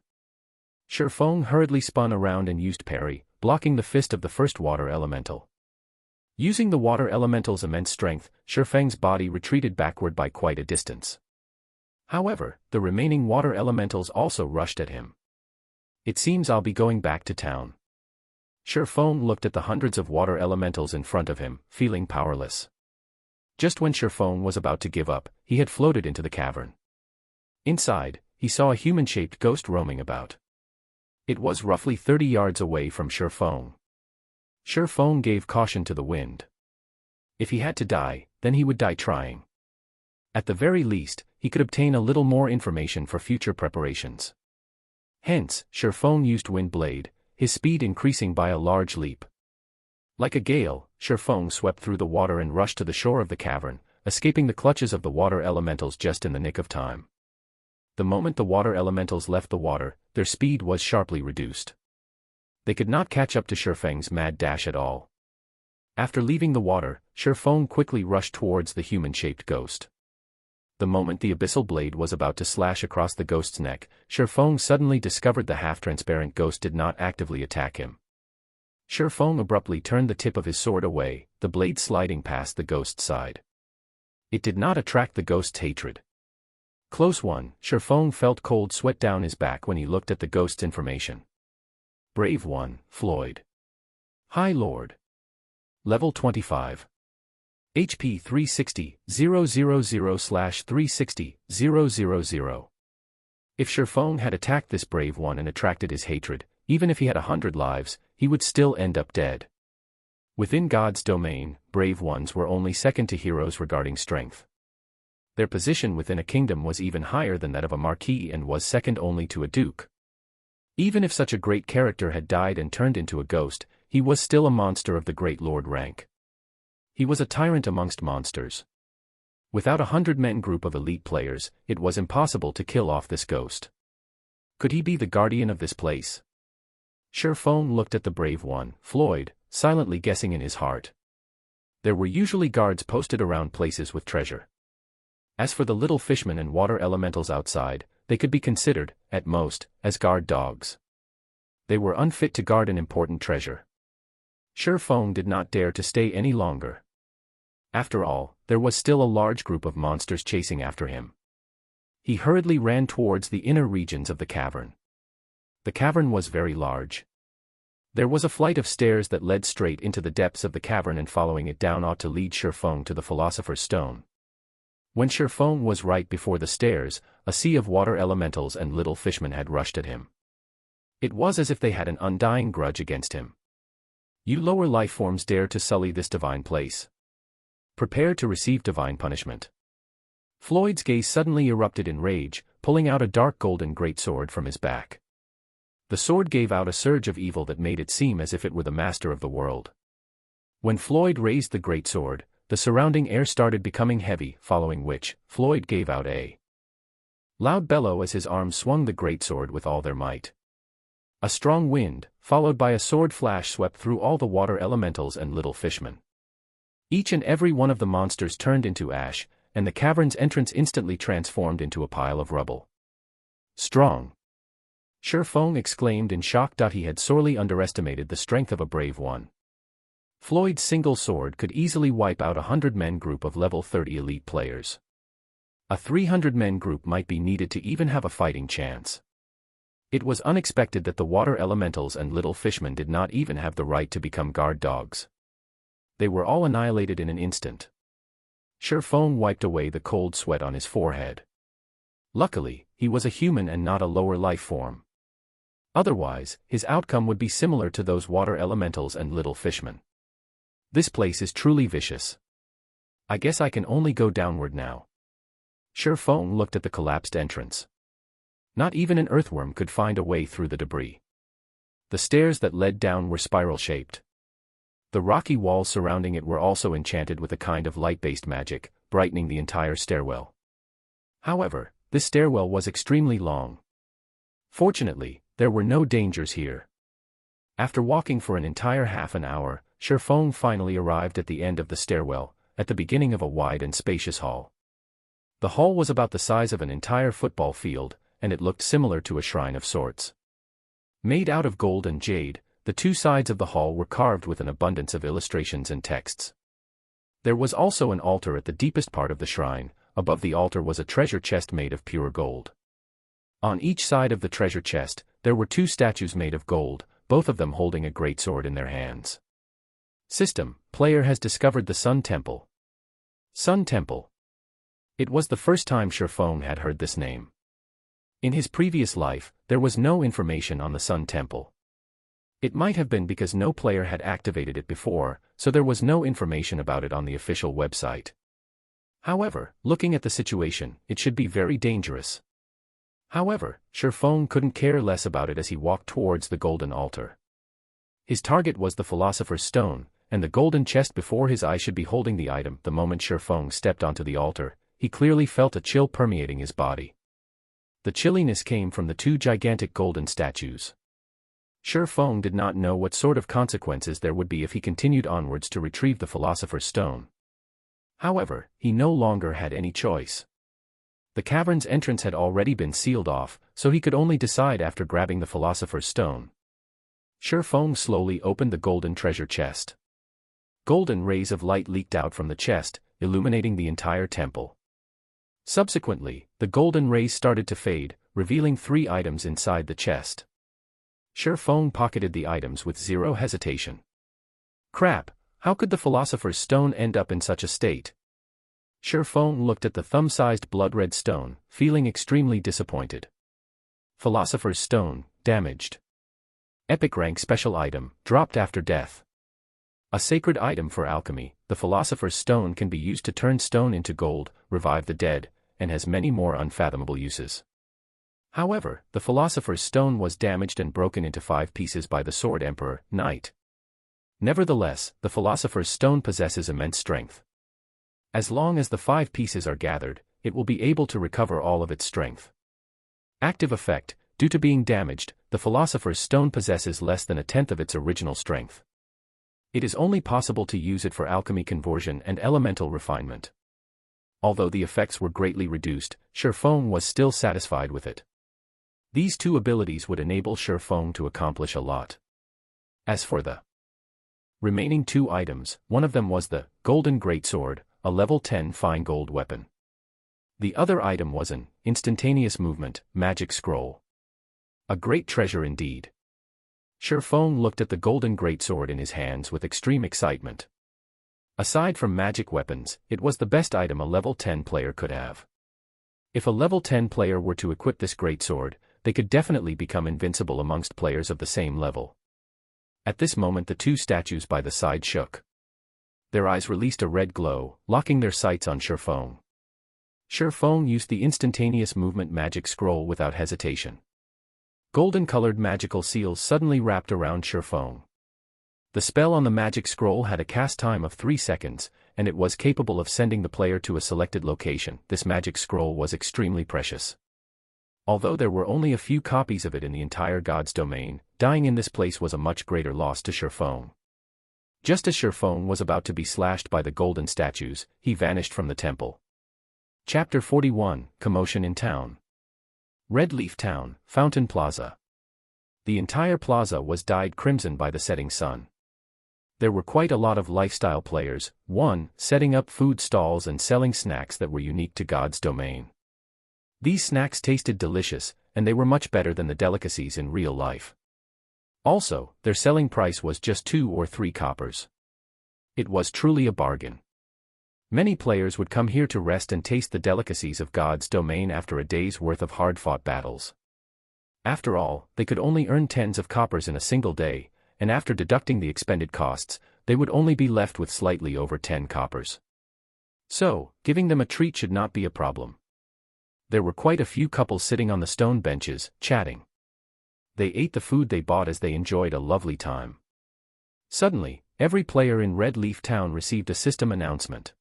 Feng hurriedly spun around and used parry, blocking the fist of the first water elemental. Using the water elemental's immense strength, Feng's body retreated backward by quite a distance. However, the remaining water elementals also rushed at him. It seems I'll be going back to town. Feng looked at the hundreds of water elementals in front of him, feeling powerless. Just when Feng was about to give up, he had floated into the cavern. Inside, he saw a human-shaped ghost roaming about. It was roughly 30 yards away from Feng. Feng gave caution to the wind. If he had to die, then he would die trying. At the very least, he could obtain a little more information for future preparations. Hence, Feng used Wind Blade, his speed increasing by a large leap. Like a gale, Shifeng swept through the water and rushed to the shore of the cavern, escaping the clutches of the water elementals just in the nick of time. The moment the water elementals left the water, their speed was sharply reduced. They could not catch up to Shifeng's mad dash at all. After leaving the water, Shifeng quickly rushed towards the human-shaped ghost. The moment the abyssal blade was about to slash across the ghost's neck, Shifeng suddenly discovered the half-transparent ghost did not actively attack him. Shifeng abruptly turned the tip of his sword away, the blade sliding past the ghost's side. It did not attract the ghost's hatred. Close one, Shifeng felt cold sweat down his back when he looked at the ghost's information. Brave one, Floyd. High Lord. Level 25. HP 360, 000/360, 000. If Shifeng had attacked this brave one and attracted his hatred, even if he had 100 lives, he would still end up dead. Within God's domain, brave ones were only second to heroes regarding strength. Their position within a kingdom was even higher than that of a marquis and was second only to a duke. Even if such a great character had died and turned into a ghost, he was still a monster of the great lord rank. He was a tyrant amongst monsters. Without 100-men group of elite players, it was impossible to kill off this ghost. Could he be the guardian of this place? Shifeng looked at the brave one, Floyd, silently guessing in his heart. There were usually guards posted around places with treasure. As for the little fishmen and water elementals outside, they could be considered, at most, as guard dogs. They were unfit to guard an important treasure. Shifeng did not dare to stay any longer. After all, there was still a large group of monsters chasing after him. He hurriedly ran towards the inner regions of the cavern. The cavern was very large. There was a flight of stairs that led straight into the depths of the cavern, and following it down ought to lead Shifeng to the Philosopher's Stone. When Shifeng was right before the stairs, a sea of water elementals and little fishmen had rushed at him. It was as if they had an undying grudge against him. You lower life forms dare to sully this divine place. Prepare to receive divine punishment. Floyd's gaze suddenly erupted in rage, pulling out a dark golden greatsword from his back. The sword gave out a surge of evil that made it seem as if it were the master of the world. When Floyd raised the greatsword, the surrounding air started becoming heavy, following which, Floyd gave out a loud bellow as his arms swung the greatsword with all their might. A strong wind, followed by a sword flash, swept through all the water elementals and little fishmen. Each and every one of the monsters turned into ash, and the cavern's entrance instantly transformed into a pile of rubble. Strong! Shifeng exclaimed in shock. He had sorely underestimated the strength of a brave one. Floyd's single sword could easily wipe out a 100-men group of level 30 elite players. A 300-men group might be needed to even have a fighting chance. It was unexpected that the water elementals and little fishmen did not even have the right to become guard dogs. They were all annihilated in an instant. Shifeng wiped away the cold sweat on his forehead. Luckily, he was a human and not a lower life form. Otherwise, his outcome would be similar to those water elementals and little fishmen. This place is truly vicious. I guess I can only go downward now. Shifeng looked at the collapsed entrance. Not even an earthworm could find a way through the debris. The stairs that led down were spiral-shaped. The rocky walls surrounding it were also enchanted with a kind of light-based magic, brightening the entire stairwell. However, this stairwell was extremely long. Fortunately, there were no dangers here. After walking for an entire half an hour, Shifeng finally arrived at the end of the stairwell, at the beginning of a wide and spacious hall. The hall was about the size of an entire football field, and it looked similar to a shrine of sorts. Made out of gold and jade, the two sides of the hall were carved with an abundance of illustrations and texts. There was also an altar at the deepest part of the shrine. Above the altar was a treasure chest made of pure gold. On each side of the treasure chest, there were two statues made of gold, both of them holding a greatsword in their hands. System: player has discovered the Sun Temple. Sun Temple. It was the first time Shifeng had heard this name. In his previous life, there was no information on the Sun Temple. It might have been because no player had activated it before, so there was no information about it on the official website. However, looking at the situation, it should be very dangerous. However, Shifeng couldn't care less about it as he walked towards the golden altar. His target was the Philosopher's Stone, and the golden chest before his eye should be holding the item. The moment Shifeng stepped onto the altar, he clearly felt a chill permeating his body. The chilliness came from the two gigantic golden statues. Shifeng did not know what sort of consequences there would be if he continued onwards to retrieve the Philosopher's Stone. However, he no longer had any choice. The cavern's entrance had already been sealed off, so he could only decide after grabbing the Philosopher's Stone. Shifeng slowly opened the golden treasure chest. Golden rays of light leaked out from the chest, illuminating the entire temple. Subsequently, the golden rays started to fade, revealing 3 items inside the chest. Shifeng pocketed the items with zero hesitation. Crap, how could the Philosopher's Stone end up in such a state? Shifeng looked at the thumb-sized blood-red stone, feeling extremely disappointed. Philosopher's Stone, damaged. Epic rank special item, dropped after death. A sacred item for alchemy, the Philosopher's Stone can be used to turn stone into gold, revive the dead, and has many more unfathomable uses. However, the Philosopher's Stone was damaged and broken into 5 pieces by the Sword Emperor, Knight. Nevertheless, the Philosopher's Stone possesses immense strength. As long as the 5 pieces are gathered, it will be able to recover all of its strength. Active effect: due to being damaged, the Philosopher's Stone possesses less than 1/10 of its original strength. It is only possible to use it for alchemy conversion and elemental refinement. Although the effects were greatly reduced, Shifeng was still satisfied with it. These 2 abilities would enable Shifeng to accomplish a lot. As for the remaining 2 items, one of them was the Golden Greatsword, a level 10 fine gold weapon. The other item was an instantaneous movement magic scroll. A great treasure indeed. Shifeng looked at the Golden Greatsword in his hands with extreme excitement. Aside from magic weapons, it was the best item a level 10 player could have. If a level 10 player were to equip this greatsword, they could definitely become invincible amongst players of the same level. At this moment the 2 statues by the side shook. Their eyes released a red glow, locking their sights on Shifeng. Shifeng used the instantaneous movement magic scroll without hesitation. Golden-colored magical seals suddenly wrapped around Shifeng. The spell on the magic scroll had a cast time of 3 seconds, and it was capable of sending the player to a selected location. This magic scroll was extremely precious. Although there were only a few copies of it in the entire God's domain, dying in this place was a much greater loss to Shifeng. Just as Shifeng was about to be slashed by the golden statues, he vanished from the temple. Chapter 41, Commotion in Town. Red Leaf Town, Fountain Plaza. The entire plaza was dyed crimson by the setting sun. There were quite a lot of lifestyle players, setting up food stalls and selling snacks that were unique to God's domain. These snacks tasted delicious, and they were much better than the delicacies in real life. Also, their selling price was just 2 or 3 coppers. It was truly a bargain. Many players would come here to rest and taste the delicacies of God's domain after a day's worth of hard-fought battles. After all, they could only earn tens of coppers in a single day, and after deducting the expended costs, they would only be left with slightly over 10 coppers. So, giving them a treat should not be a problem. There were quite a few couples sitting on the stone benches, chatting. They ate the food they bought as they enjoyed a lovely time. Suddenly, every player in Red Leaf Town received a system announcement.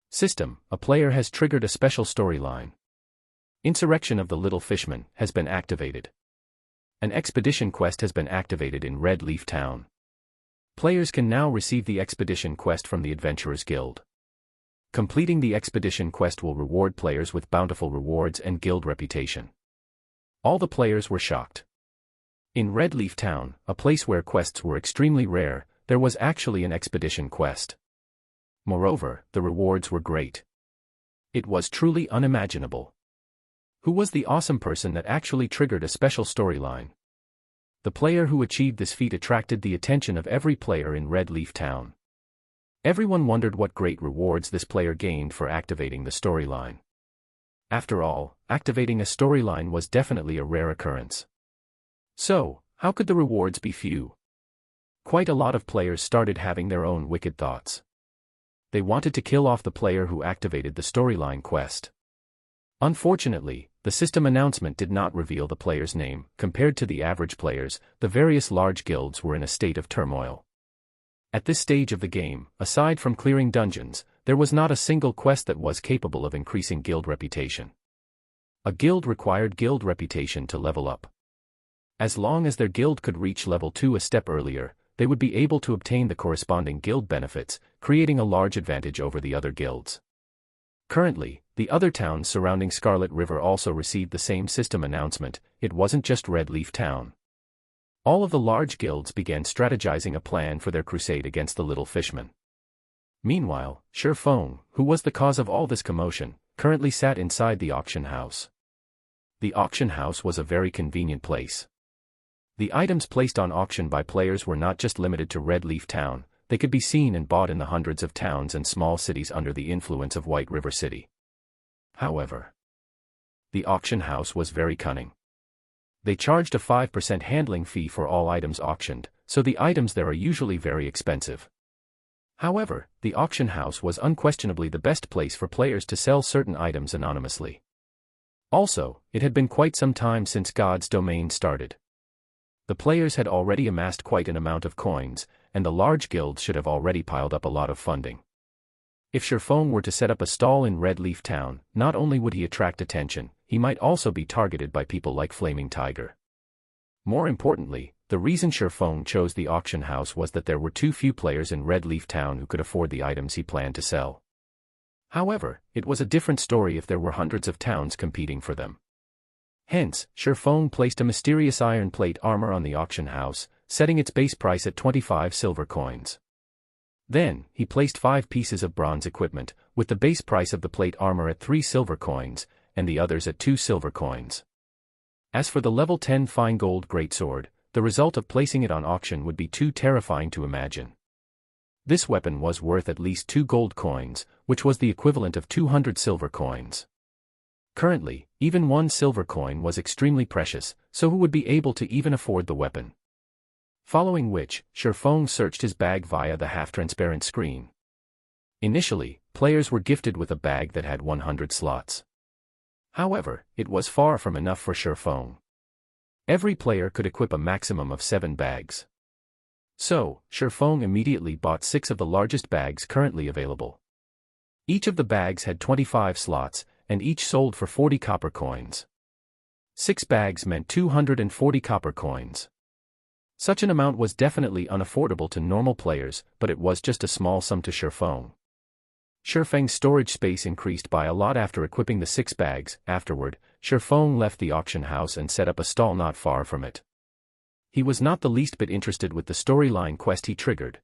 System: a player has triggered a special storyline. Insurrection of the Little Fishmen has been activated. An expedition quest has been activated in Red Leaf Town. Players can now receive the expedition quest from the Adventurers Guild. Completing the expedition quest will reward players with bountiful rewards and guild reputation. All the players were shocked. In Red Leaf Town, a place where quests were extremely rare, there was actually an expedition quest. Moreover, the rewards were great. It was truly unimaginable. Who was the awesome person that actually triggered a special storyline? The player who achieved this feat attracted the attention of every player in Red Leaf Town. Everyone wondered what great rewards this player gained for activating the storyline. After all, activating a storyline was definitely a rare occurrence. So, how could the rewards be few? Quite a lot of players started having their own wicked thoughts. They wanted to kill off the player who activated the storyline quest. Unfortunately, the system announcement did not reveal the player's name. Compared to the average players, the various large guilds were in a state of turmoil. At this stage of the game, aside from clearing dungeons, there was not a single quest that was capable of increasing guild reputation. A guild required guild reputation to level up. As long as their guild could reach level 2 a step earlier, they would be able to obtain the corresponding guild benefits, creating a large advantage over the other guilds. Currently, the other towns surrounding Scarlet River also received the same system announcement. It wasn't just Red Leaf Town. All of the large guilds began strategizing a plan for their crusade against the Little Fishmen. Meanwhile, Feng, who was the cause of all this commotion, currently sat inside the auction house. The auction house was a very convenient place. The items placed on auction by players were not just limited to Red Leaf Town, they could be seen and bought in the hundreds of towns and small cities under the influence of White River City. However, the auction house was very cunning. They charged a 5% handling fee for all items auctioned, so the items there are usually very expensive. However, the auction house was unquestionably the best place for players to sell certain items anonymously. Also, it had been quite some time since God's Domain started. The players had already amassed quite an amount of coins, and the large guilds should have already piled up a lot of funding. If Feng were to set up a stall in Red Leaf Town, not only would he attract attention, he might also be targeted by people like Flaming Tiger. More importantly, the reason Feng chose the auction house was that there were too few players in Red Leaf Town who could afford the items he planned to sell. However, it was a different story if there were hundreds of towns competing for them. Hence, Feng placed a mysterious iron plate armor on the auction house, setting its base price at 25 silver coins. Then, he placed 5 pieces of bronze equipment, with the base price of the plate armor at 3 silver coins, and the others at 2 silver coins. As for the level 10 fine gold greatsword, the result of placing it on auction would be too terrifying to imagine. This weapon was worth at least 2 gold coins, which was the equivalent of 200 silver coins. Currently, even 1 silver coin was extremely precious, so who would be able to even afford the weapon? Following which, Feng searched his bag via the half-transparent screen. Initially, players were gifted with a bag that had 100 slots. However, it was far from enough for Feng. Every player could equip a maximum of 7 bags. So, Feng immediately bought 6 of the largest bags currently available. Each of the bags had 25 slots, and each sold for 40 copper coins. 6 bags meant 240 copper coins. Such an amount was definitely unaffordable to normal players, but it was just a small sum to Feng. Feng's storage space increased by a lot after equipping the 6 bags. Afterward, Feng left the auction house and set up a stall not far from it. He was not the least bit interested with the storyline quest he triggered.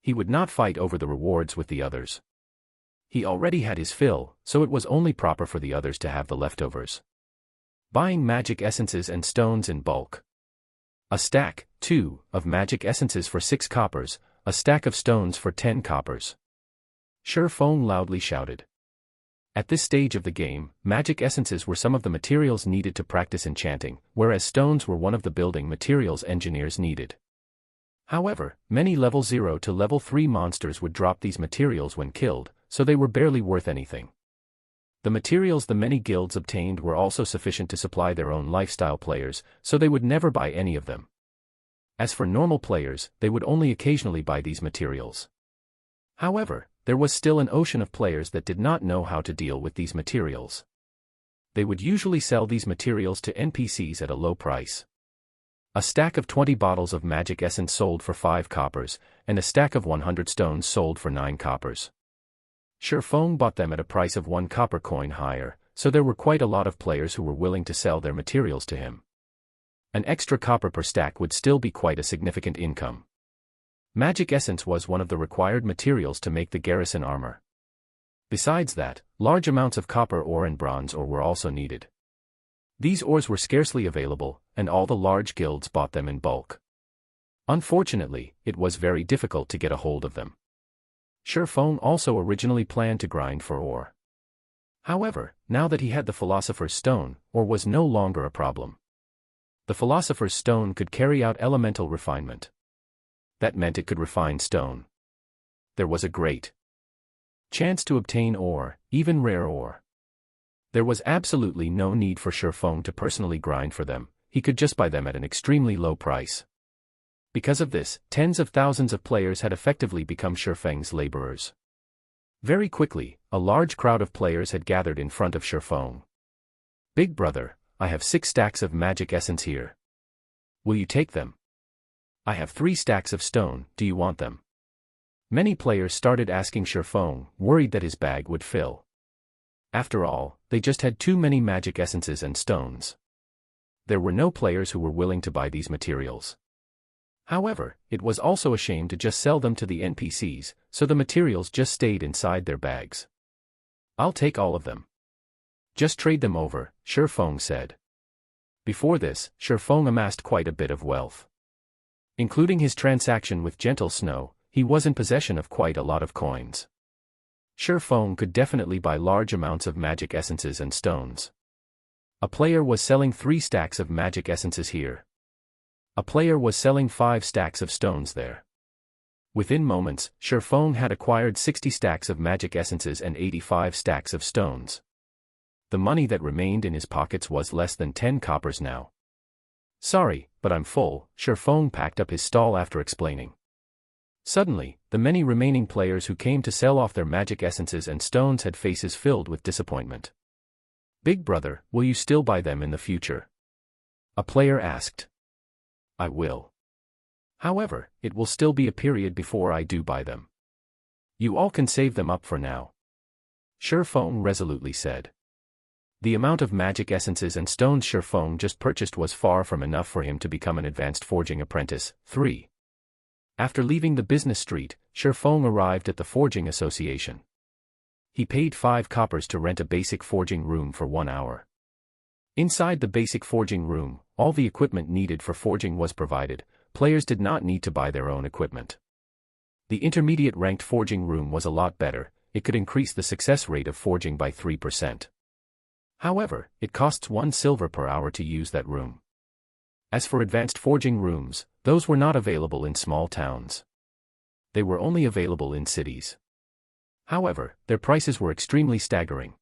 He would not fight over the rewards with the others. He already had his fill, so it was only proper for the others to have the leftovers. Buying magic essences and stones in bulk. A stack, too, of magic essences for 6 coppers, a stack of stones for 10 coppers. Feng loudly shouted. At this stage of the game, magic essences were some of the materials needed to practice enchanting, whereas stones were one of the building materials engineers needed. However, many level 0 to level 3 monsters would drop these materials when killed, so they were barely worth anything. The materials the many guilds obtained were also sufficient to supply their own lifestyle players, so they would never buy any of them. As for normal players, they would only occasionally buy these materials. However, there was still an ocean of players that did not know how to deal with these materials. They would usually sell these materials to NPCs at a low price. A stack of 20 bottles of magic essence sold for 5 coppers, and a stack of 100 stones sold for 9 coppers. Feng bought them at a price of 1 copper coin higher, so there were quite a lot of players who were willing to sell their materials to him. An extra copper per stack would still be quite a significant income. Magic essence was one of the required materials to make the garrison armor. Besides that, large amounts of copper ore and bronze ore were also needed. These ores were scarcely available, and all the large guilds bought them in bulk. Unfortunately, it was very difficult to get a hold of them. Feng also originally planned to grind for ore. However, now that he had the Philosopher's Stone, ore was no longer a problem. The Philosopher's Stone could carry out elemental refinement. That meant it could refine stone. There was a great chance to obtain ore, even rare ore. There was absolutely no need for Shifeng to personally grind for them, he could just buy them at an extremely low price. Because of this, tens of thousands of players had effectively become Shifeng's laborers. Very quickly, a large crowd of players had gathered in front of Shifeng. "Big brother, I have 6 stacks of magic essence here. Will you take them? I have 3 stacks of stone, do you want them?" Many players started asking Shifeng, worried that his bag would fill. After all, they just had too many magic essences and stones. There were no players who were willing to buy these materials. However, it was also a shame to just sell them to the NPCs, so the materials just stayed inside their bags. "I'll take all of them. Just trade them over," Shifeng said. Before this, Shifeng amassed quite a bit of wealth. Including his transaction with Gentle Snow, he was in possession of quite a lot of coins. Shifeng could definitely buy large amounts of magic essences and stones. A player was selling 3 stacks of magic essences here. A player was selling 5 stacks of stones there. Within moments, Shifeng had acquired 60 stacks of magic essences and 85 stacks of stones. The money that remained in his pockets was less than 10 coppers now. "Sorry, but I'm full," Shifeng packed up his stall after explaining. Suddenly, the many remaining players who came to sell off their magic essences and stones had faces filled with disappointment. "Big brother, will you still buy them in the future?" a player asked. "I will. However, it will still be a period before I do buy them. You all can save them up for now," Shifeng resolutely said. The amount of magic essences and stones Shifeng just purchased was far from enough for him to become an advanced forging apprentice. 3. After leaving the business street, Shifeng arrived at the Forging Association. He paid 5 coppers to rent a basic forging room for 1 hour. Inside the basic forging room, all the equipment needed for forging was provided. Players did not need to buy their own equipment. The intermediate ranked forging room was a lot better, it could increase the success rate of forging by 3%. However, it costs 1 silver per hour to use that room. As for advanced forging rooms, those were not available in small towns. They were only available in cities. However, their prices were extremely staggering.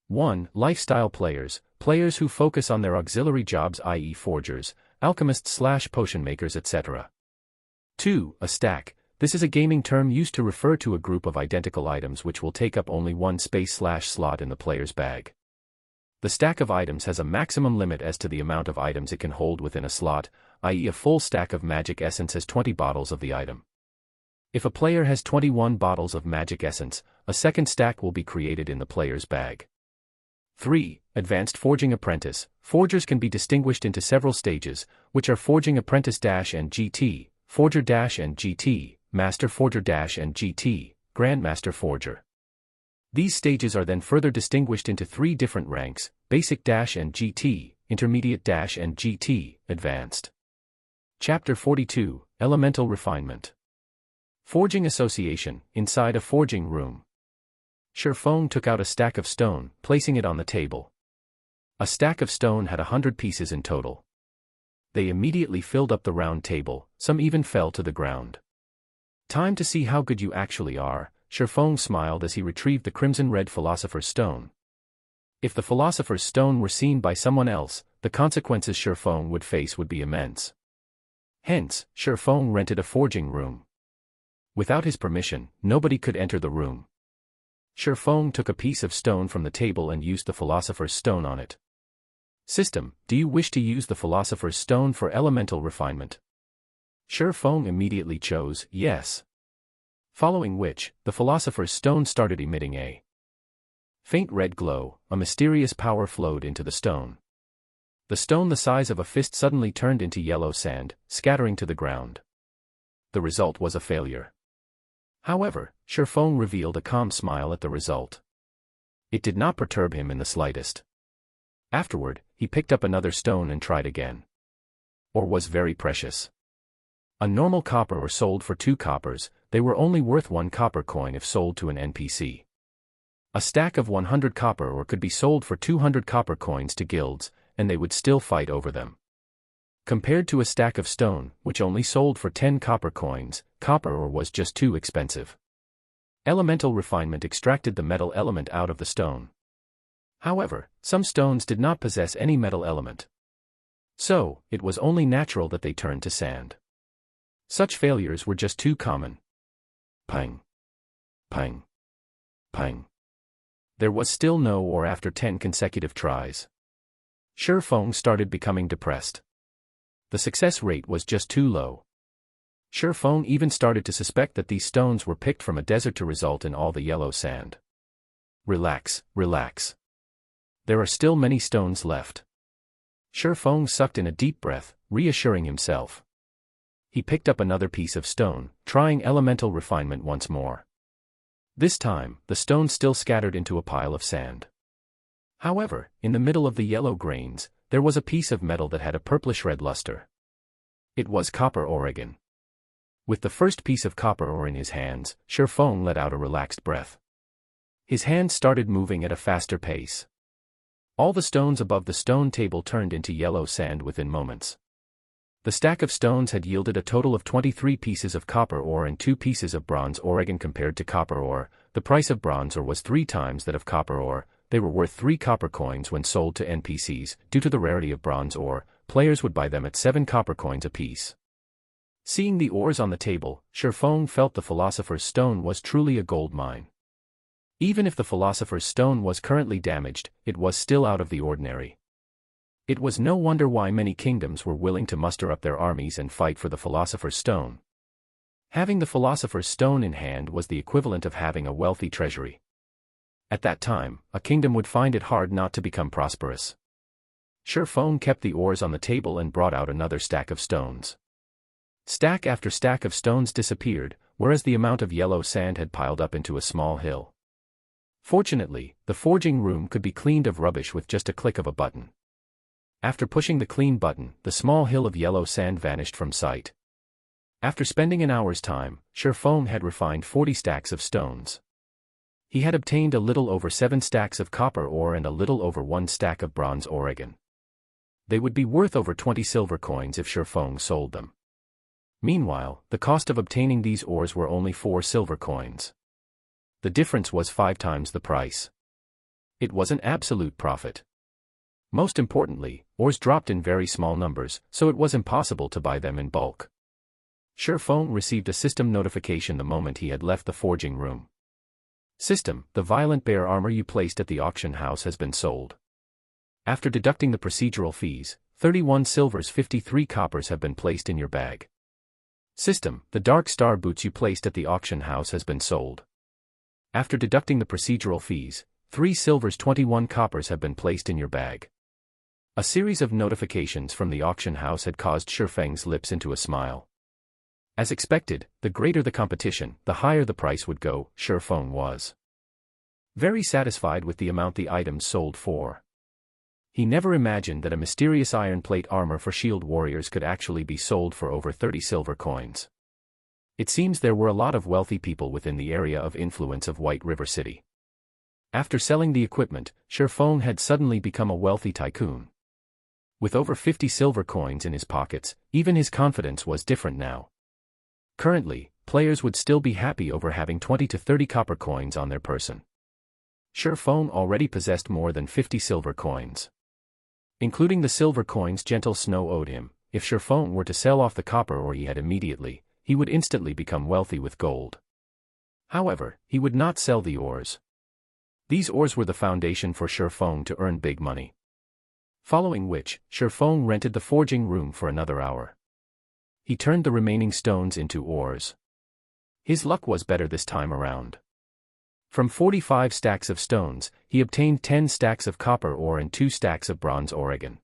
1. Lifestyle players, players who focus on their auxiliary jobs, i.e. forgers, alchemists/potion makers, etc. 2. A stack, this is a gaming term used to refer to a group of identical items which will take up only 1 space/slot in the player's bag. The stack of items has a maximum limit as to the amount of items it can hold within a slot, i.e. a full stack of magic essence has 20 bottles of the item. If a player has 21 bottles of magic essence, a second stack will be created in the player's bag. 3. Advanced Forging Apprentice, forgers can be distinguished into several stages, which are Forging Apprentice and GT, Forger and GT, Master Forger and GT, Grandmaster Forger. These stages are then further distinguished into 3 different ranks, Basic and GT, Intermediate and GT, Advanced. Chapter 42, Elemental Refinement. Forging Association, inside a forging room. Shifeng took out a stack of stone, placing it on the table. A stack of stone had 100 pieces in total. They immediately filled up the round table, some even fell to the ground. "Time to see how good you actually are," Shifeng smiled as he retrieved the crimson-red Philosopher's Stone. If the Philosopher's Stone were seen by someone else, the consequences Shifeng would face would be immense. Hence, Shifeng rented a forging room. Without his permission, nobody could enter the room. Shifeng took a piece of stone from the table and used the Philosopher's Stone on it. "System, do you wish to use the Philosopher's Stone for elemental refinement?" Shifeng immediately chose yes. Following which, the Philosopher's Stone started emitting a faint red glow. A mysterious power flowed into the stone. The stone the size of a fist suddenly turned into yellow sand, scattering to the ground. The result was a failure. However, Shifeng revealed a calm smile at the result. It did not perturb him in the slightest. Afterward, he picked up another stone and tried again. Or was very precious. A normal copper or sold for 2 coppers, they were only worth 1 copper coin if sold to an NPC. A stack of 100 copper ore could be sold for 200 copper coins to guilds, and they would still fight over them. Compared to a stack of stone, which only sold for 10 copper coins, copper ore was just too expensive. Elemental refinement extracted the metal element out of the stone. However, some stones did not possess any metal element. So, it was only natural that they turned to sand. Such failures were just too common. Pang. Pang. Pang. There was still no ore after 10 consecutive tries. Shifeng started becoming depressed. The success rate was just too low. Shifeng even started to suspect that these stones were picked from a desert to result in all the yellow sand. Relax, relax. There are still many stones left. Shifeng sucked in a deep breath, reassuring himself. He picked up another piece of stone, trying elemental refinement once more. This time, the stone still scattered into a pile of sand. However, in the middle of the yellow grains, there was a piece of metal that had a purplish-red luster. It was copper ore again. With the first piece of copper ore in his hands, Shifeng let out a relaxed breath. His hands started moving at a faster pace. All the stones above the stone table turned into yellow sand within moments. The stack of stones had yielded a total of 23 pieces of copper ore and 2 pieces of bronze ore. Compared to copper ore, the price of bronze ore was 3 times that of copper ore. They were worth 3 copper coins when sold to NPCs. Due to the rarity of bronze ore, players would buy them at 7 copper coins apiece. Seeing the ores on the table, Shifeng felt the Philosopher's Stone was truly a gold mine. Even if the Philosopher's Stone was currently damaged, it was still out of the ordinary. It was no wonder why many kingdoms were willing to muster up their armies and fight for the Philosopher's Stone. Having the Philosopher's Stone in hand was the equivalent of having a wealthy treasury. At that time, a kingdom would find it hard not to become prosperous. Shifeng kept the ores on the table and brought out another stack of stones. Stack after stack of stones disappeared, whereas the amount of yellow sand had piled up into a small hill. Fortunately, the forging room could be cleaned of rubbish with just a click of a button. After pushing the clean button, the small hill of yellow sand vanished from sight. After spending an hour's time, Shifeng had refined 40 stacks of stones. He had obtained a little over 7 stacks of copper ore and a little over 1 stack of bronze ore again. They would be worth over 20 silver coins if Shifeng sold them. Meanwhile, the cost of obtaining these ores were only 4 silver coins. The difference was 5 times the price. It was an absolute profit. Most importantly, ores dropped in very small numbers, so it was impossible to buy them in bulk. Shifeng received a system notification the moment he had left the forging room. System: the violent bear armor you placed at the auction house has been sold. After deducting the procedural fees, 31 silvers 53 coppers have been placed in your bag. System: the dark star boots you placed at the auction house has been sold. After deducting the procedural fees, 3 silvers 21 coppers have been placed in your bag. A series of notifications from the auction house had caused Shifeng's lips into a smile. As expected, the greater the competition, the higher the price would go. Shifeng was very satisfied with the amount the items sold for. He never imagined that a mysterious iron plate armor for shield warriors could actually be sold for over 30 silver coins. It seems there were a lot of wealthy people within the area of influence of White River City. After selling the equipment, Shifeng had suddenly become a wealthy tycoon. With over 50 silver coins in his pockets, even his confidence was different now. Currently, players would still be happy over having 20 to 30 copper coins on their person. Shifeng already possessed more than 50 silver coins. Including the silver coins Gentle Snow owed him, if Shifeng were to sell off the copper ore he had immediately, he would instantly become wealthy with gold. However, he would not sell the ores. These ores were the foundation for Shifeng to earn big money. Following which, Shifeng rented the forging room for another hour. He turned the remaining stones into ores. His luck was better this time around. From 45 stacks of stones, he obtained 10 stacks of copper ore and 2 stacks of bronze ore again.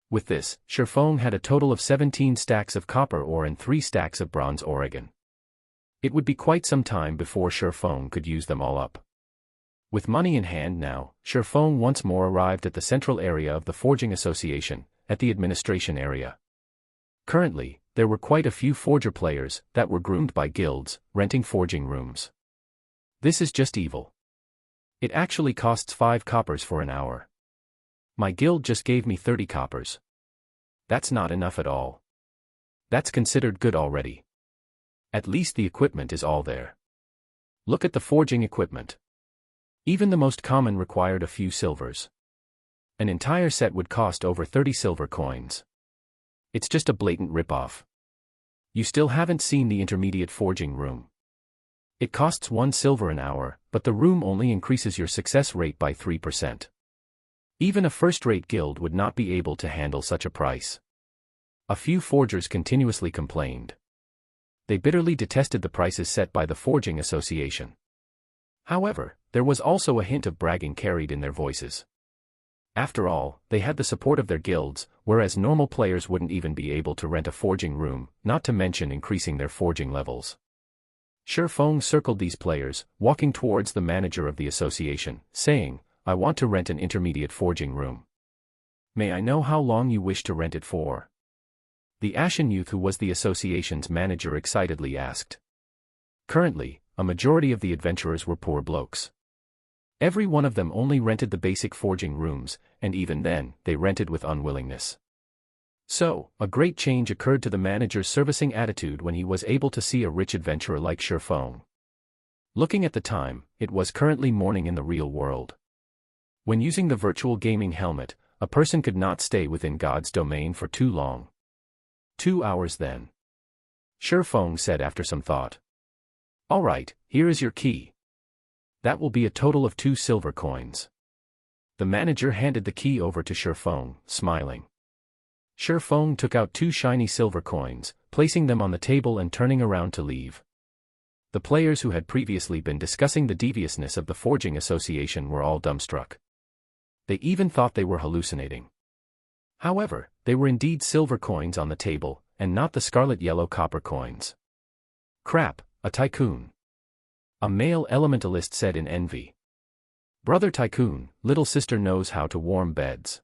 With this, Shifeng had a total of 17 stacks of copper ore and 3 stacks of bronze ore again. It would be quite some time before Shifeng could use them all up. With money in hand now, Shifeng once more arrived at the central area of the Forging Association, at the administration area. Currently, there were quite a few forger players that were groomed by guilds, renting forging rooms. This is just evil. It actually costs 5 coppers for an hour. My guild just gave me 30 coppers. That's not enough at all. That's considered good already. At least the equipment is all there. Look at the forging equipment. Even the most common required a few silvers. An entire set would cost over 30 silver coins. It's just a blatant ripoff. You still haven't seen the intermediate forging room. It costs 1 silver an hour, but the room only increases your success rate by 3%. Even a first-rate guild would not be able to handle such a price. A few forgers continuously complained. They bitterly detested the prices set by the Forging Association. However, there was also a hint of bragging carried in their voices. After all, they had the support of their guilds, whereas normal players wouldn't even be able to rent a forging room, not to mention increasing their forging levels. Shifeng circled these players, walking towards the manager of the association, saying, "I want to rent an intermediate forging room. May I know how long you wish to rent it for?" The ashen youth who was the association's manager excitedly asked. Currently, a majority of the adventurers were poor blokes. Every one of them only rented the basic forging rooms, and even then, they rented with unwillingness. So, a great change occurred to the manager's servicing attitude when he was able to see a rich adventurer like Shifeng. Looking at the time, it was currently morning in the real world. When using the virtual gaming helmet, a person could not stay within God's domain for too long. 2 hours then. Shifeng said after some thought. "All right, here is your key. That will be a total of 2 silver coins." The manager handed the key over to Shifeng, smiling. Shifeng took out 2 shiny silver coins, placing them on the table and turning around to leave. The players who had previously been discussing the deviousness of the Forging Association were all dumbstruck. They even thought they were hallucinating. However, they were indeed silver coins on the table, and not the scarlet yellow copper coins. "Crap, a tycoon," a male elementalist said in envy. "Brother Tycoon, little sister knows how to warm beds."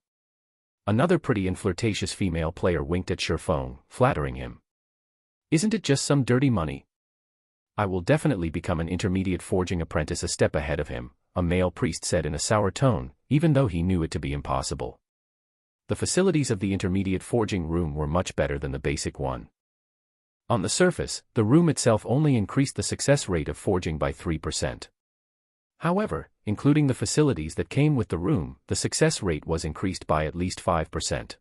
Another pretty and flirtatious female player winked at Shifeng, flattering him. "Isn't it just some dirty money?" "I will definitely become an intermediate forging apprentice a step ahead of him," a male priest said in a sour tone, even though he knew it to be impossible. The facilities of the intermediate forging room were much better than the basic one. On the surface, the room itself only increased the success rate of forging by 3%. However, including the facilities that came with the room, the success rate was increased by at least 5%.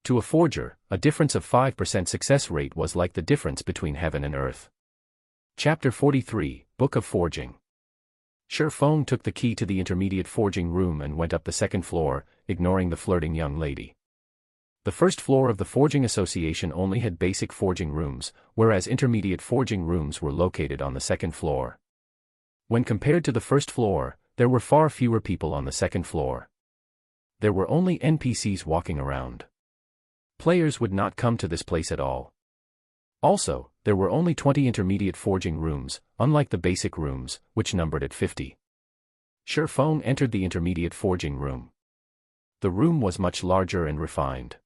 To a forger, a difference of 5% success rate was like the difference between heaven and earth. Chapter 43, Book of Forging. Shifeng took the key to the intermediate forging room and went up the second floor, ignoring the flirting young lady. The first floor of the Forging Association only had basic forging rooms, whereas intermediate forging rooms were located on the second floor. When compared to the first floor, there were far fewer people on the second floor. There were only NPCs walking around. Players would not come to this place at all. Also, there were only 20 intermediate forging rooms, unlike the basic rooms, which numbered at 50. Shifeng entered the intermediate forging room. The room was much larger and refined.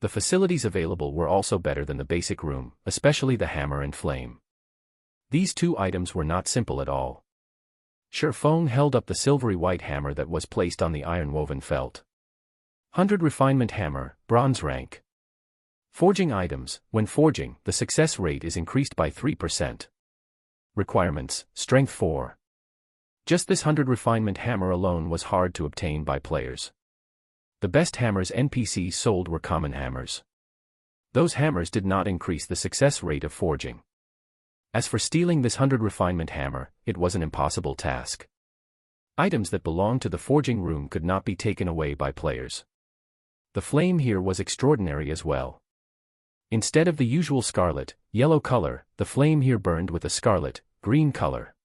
The facilities available were also better than the basic room, especially the hammer and flame. These 2 items were not simple at all. Shifeng held up the silvery white hammer that was placed on the iron-woven felt. 100 refinement hammer, bronze rank. Forging items. When forging, the success rate is increased by 3%. Requirements, strength 4. Just this 100 refinement hammer alone was hard to obtain by players. The best hammers NPCs sold were common hammers. Those hammers did not increase the success rate of forging. As for stealing this 100 refinement hammer, it was an impossible task. Items that belonged to the forging room could not be taken away by players. The flame here was extraordinary as well. Instead of the usual scarlet, yellow color, the flame here burned with a scarlet, green color.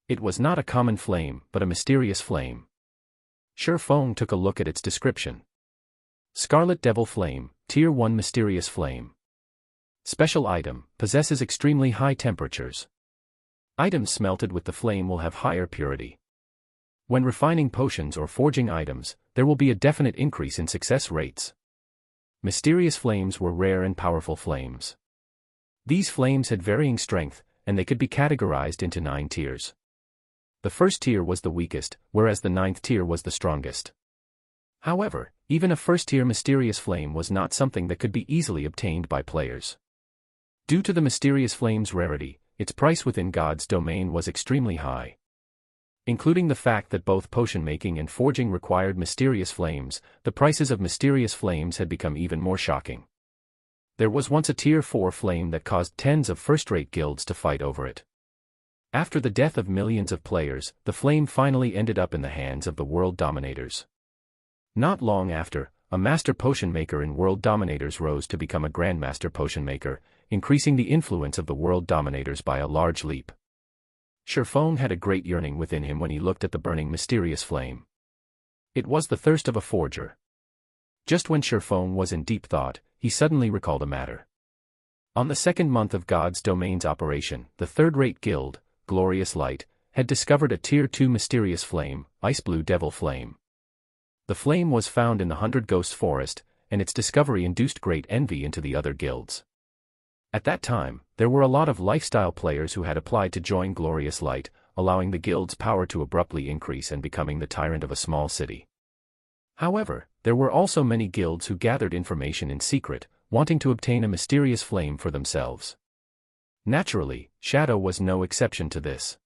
It was not a common flame, but a mysterious flame. Shifeng took a look at its description. Scarlet Devil Flame, Tier 1 Mysterious Flame. Special item, possesses extremely high temperatures. Items smelted with the flame will have higher purity. When refining potions or forging items, there will be a definite increase in success rates. Mysterious flames were rare and powerful flames. These flames had varying strength, and they could be categorized into 9 tiers. The first tier was the weakest, whereas the 9th tier was the strongest. However, even a first-tier mysterious flame was not something that could be easily obtained by players. Due to the mysterious flame's rarity, its price within God's domain was extremely high. Including the fact that both potion making and forging required mysterious flames, the prices of mysterious flames had become even more shocking. There was once a Tier 4 flame that caused tens of first-rate guilds to fight over it. After the death of millions of players, the flame finally ended up in the hands of the world dominators. Not long after, a master potion maker in world dominators rose to become a grandmaster potion maker, increasing the influence of the world dominators by a large leap. Sherfone had a great yearning within him when he looked at the burning mysterious flame. It was the thirst of a forger. Just when Sherfone was in deep thought, he suddenly recalled a matter. On the second month of God's domain's operation, the third-rate guild, Glorious Light, had discovered a Tier 2 mysterious flame, Ice Blue Devil Flame. The flame was found in the 100 Ghosts Forest, and its discovery induced great envy into the other guilds. At that time, there were a lot of lifestyle players who had applied to join Glorious Light, allowing the guild's power to abruptly increase and becoming the tyrant of a small city. However, there were also many guilds who gathered information in secret, wanting to obtain a mysterious flame for themselves. Naturally, Shadow was no exception to this.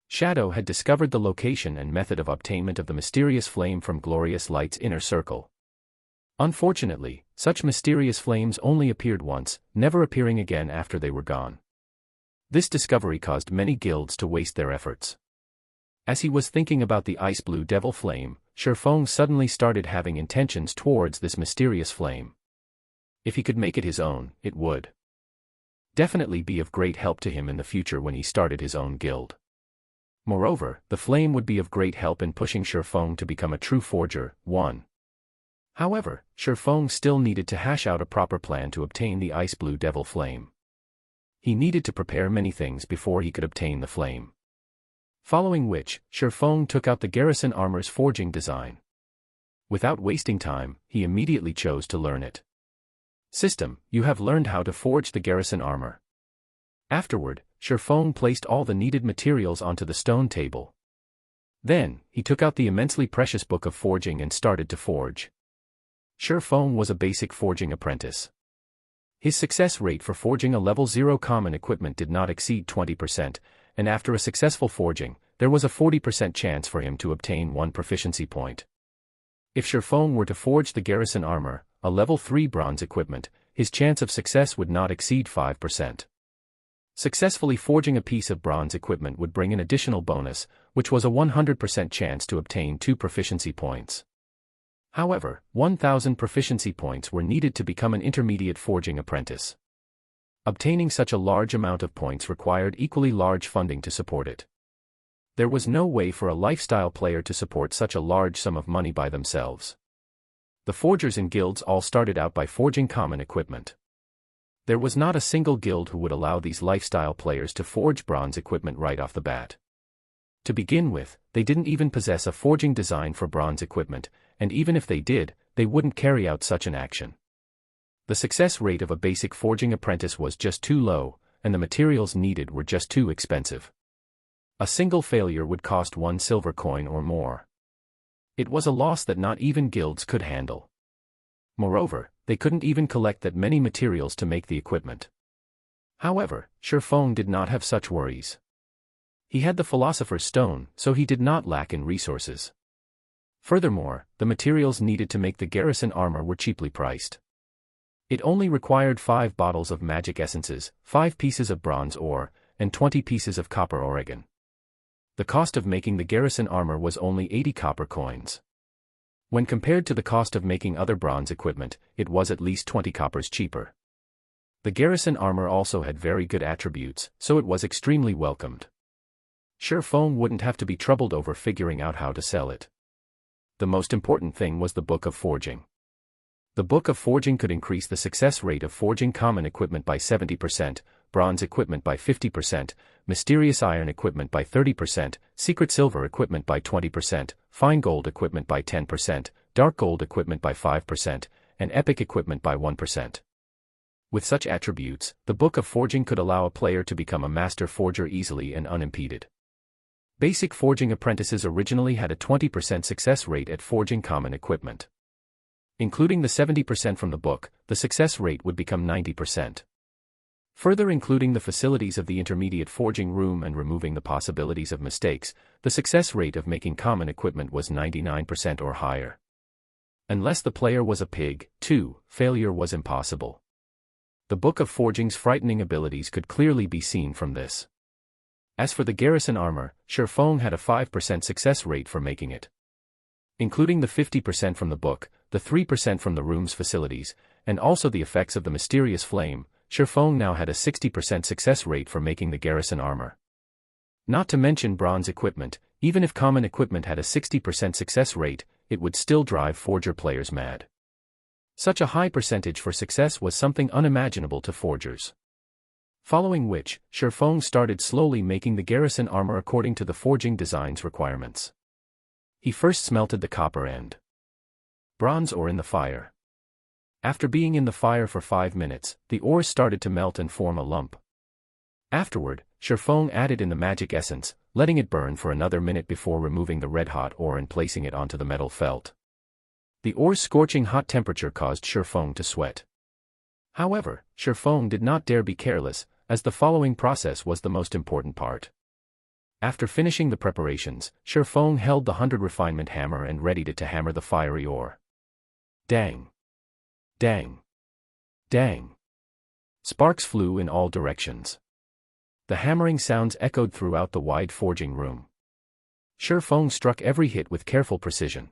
Shadow had discovered the location and method of obtainment of the mysterious flame from Glorious Light's inner circle. Unfortunately, such mysterious flames only appeared once, never appearing again after they were gone. This discovery caused many guilds to waste their efforts. As he was thinking about the Ice Blue Devil Flame, Sherfone suddenly started having intentions towards this mysterious flame. If he could make it his own, it would definitely be of great help to him in the future when he started his own guild. Moreover, the flame would be of great help in pushing Sherfone to become a true forger. 1. However, Sherfone still needed to hash out a proper plan to obtain the Ice Blue Devil Flame. He needed to prepare many things before he could obtain the flame. Following which, Sherfone took out the garrison armor's forging design. Without wasting time, he immediately chose to learn it. System, you have learned how to forge the garrison armor. Afterward, Sherfone placed all the needed materials onto the stone table. Then, he took out the immensely precious book of forging and started to forge. Sherfone was a basic forging apprentice. His success rate for forging a level 0 common equipment did not exceed 20%, and after a successful forging, there was a 40% chance for him to obtain 1 proficiency point. If Sherfone were to forge the garrison armor, a level 3 bronze equipment, his chance of success would not exceed 5%. Successfully forging a piece of bronze equipment would bring an additional bonus, which was a 100% chance to obtain 2 proficiency points. However, 1,000 proficiency points were needed to become an intermediate forging apprentice. Obtaining such a large amount of points required equally large funding to support it. There was no way for a lifestyle player to support such a large sum of money by themselves. The forgers in guilds all started out by forging common equipment. There was not a single guild who would allow these lifestyle players to forge bronze equipment right off the bat. To begin with, they didn't even possess a forging design for bronze equipment, and even if they did, they wouldn't carry out such an action. The success rate of a basic forging apprentice was just too low, and the materials needed were just too expensive. A single failure would cost 1 silver coin or more. It was a loss that not even guilds could handle. Moreover, they couldn't even collect that many materials to make the equipment. However, Sherfone did not have such worries. He had the Philosopher's Stone, so he did not lack in resources. Furthermore, the materials needed to make the garrison armor were cheaply priced. It only required 5 bottles of magic essences, 5 pieces of bronze ore, and 20 pieces of copper oregon. The cost of making the garrison armor was only 80 copper coins. When compared to the cost of making other bronze equipment, it was at least 20 coppers cheaper. The garrison armor also had very good attributes, so it was extremely welcomed. Sherfone wouldn't have to be troubled over figuring out how to sell it. The most important thing was the Book of Forging. The Book of Forging could increase the success rate of forging common equipment by 70%, bronze equipment by 50%, mysterious iron equipment by 30%, secret silver equipment by 20%, fine gold equipment by 10%, dark gold equipment by 5%, and epic equipment by 1%. With such attributes, the Book of Forging could allow a player to become a master forger easily and unimpeded. Basic forging apprentices originally had a 20% success rate at forging common equipment. Including the 70% from the book, the success rate would become 90%. Further including the facilities of the intermediate forging room and removing the possibilities of mistakes, the success rate of making common equipment was 99% or higher. Unless the player was a pig, too, failure was impossible. The Book of Forging's frightening abilities could clearly be seen from this. As for the garrison armor, Shifeng had a 5% success rate for making it. Including the 50% from the book, the 3% from the room's facilities, and also the effects of the mysterious flame, Shifeng now had a 60% success rate for making the garrison armor. Not to mention bronze equipment, even if common equipment had a 60% success rate, it would still drive forger players mad. Such a high percentage for success was something unimaginable to forgers. Following which, Shifeng started slowly making the garrison armor according to the forging design's requirements. He first smelted the copper and bronze ore in the fire. After being in the fire for 5 minutes, the ores started to melt and form a lump. Afterward, Shifeng added in the magic essence, letting it burn for another minute before removing the red-hot ore and placing it onto the metal felt. The ore's scorching hot temperature caused Shifeng to sweat. However, Shifeng did not dare be careless, as the following process was the most important part. After finishing the preparations, Shifeng held the 100 refinement hammer and readied it to hammer the fiery ore. Dang! Dang! Dang! Sparks flew in all directions. The hammering sounds echoed throughout the wide forging room. Shifeng struck every hit with careful precision.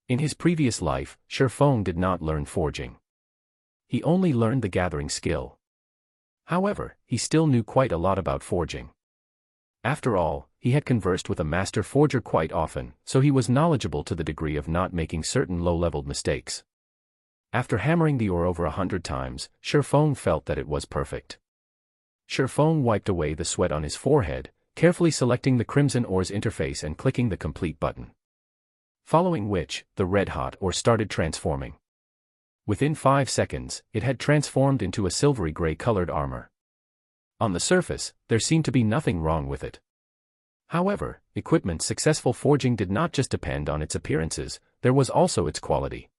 In his previous life, Shifeng did not learn forging. He only learned the gathering skill. However, he still knew quite a lot about forging. After all, he had conversed with a master forger quite often, so he was knowledgeable to the degree of not making certain low-leveled mistakes. After hammering the ore over 100 times, Shifeng felt that it was perfect. Shifeng wiped away the sweat on his forehead, carefully selecting the crimson ore's interface and clicking the complete button. Following which, the red-hot ore started transforming. Within 5 seconds, it had transformed into a silvery gray-colored armor. On the surface, there seemed to be nothing wrong with it. However, equipment's successful forging did not just depend on its appearances, there was also its quality.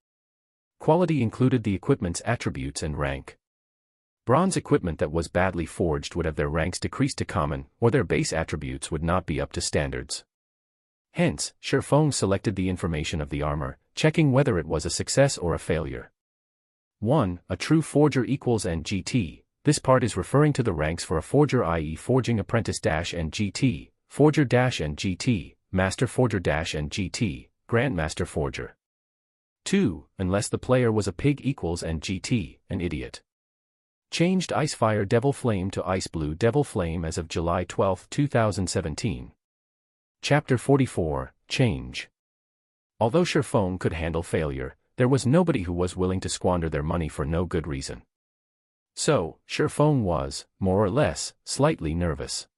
Quality included the equipment's attributes and rank. Bronze equipment that was badly forged would have their ranks decreased to common, or their base attributes would not be up to standards. Hence, Shifeng selected the information of the armor, checking whether it was a success or a failure. 1. A true forger equals NGT. This part is referring to the ranks for a forger, i.e. Forging Apprentice -NGT, Forger -NGT, Master Forger -NGT, Grandmaster Forger. 2. Unless the player was a pig equals NGT, an idiot. Changed Icefire Devil Flame to Ice Blue Devil Flame as of July 12, 2017. Chapter 44, Change. Although Shifeng could handle failure, there was nobody who was willing to squander their money for no good reason. So, Shifeng was, more or less, slightly nervous.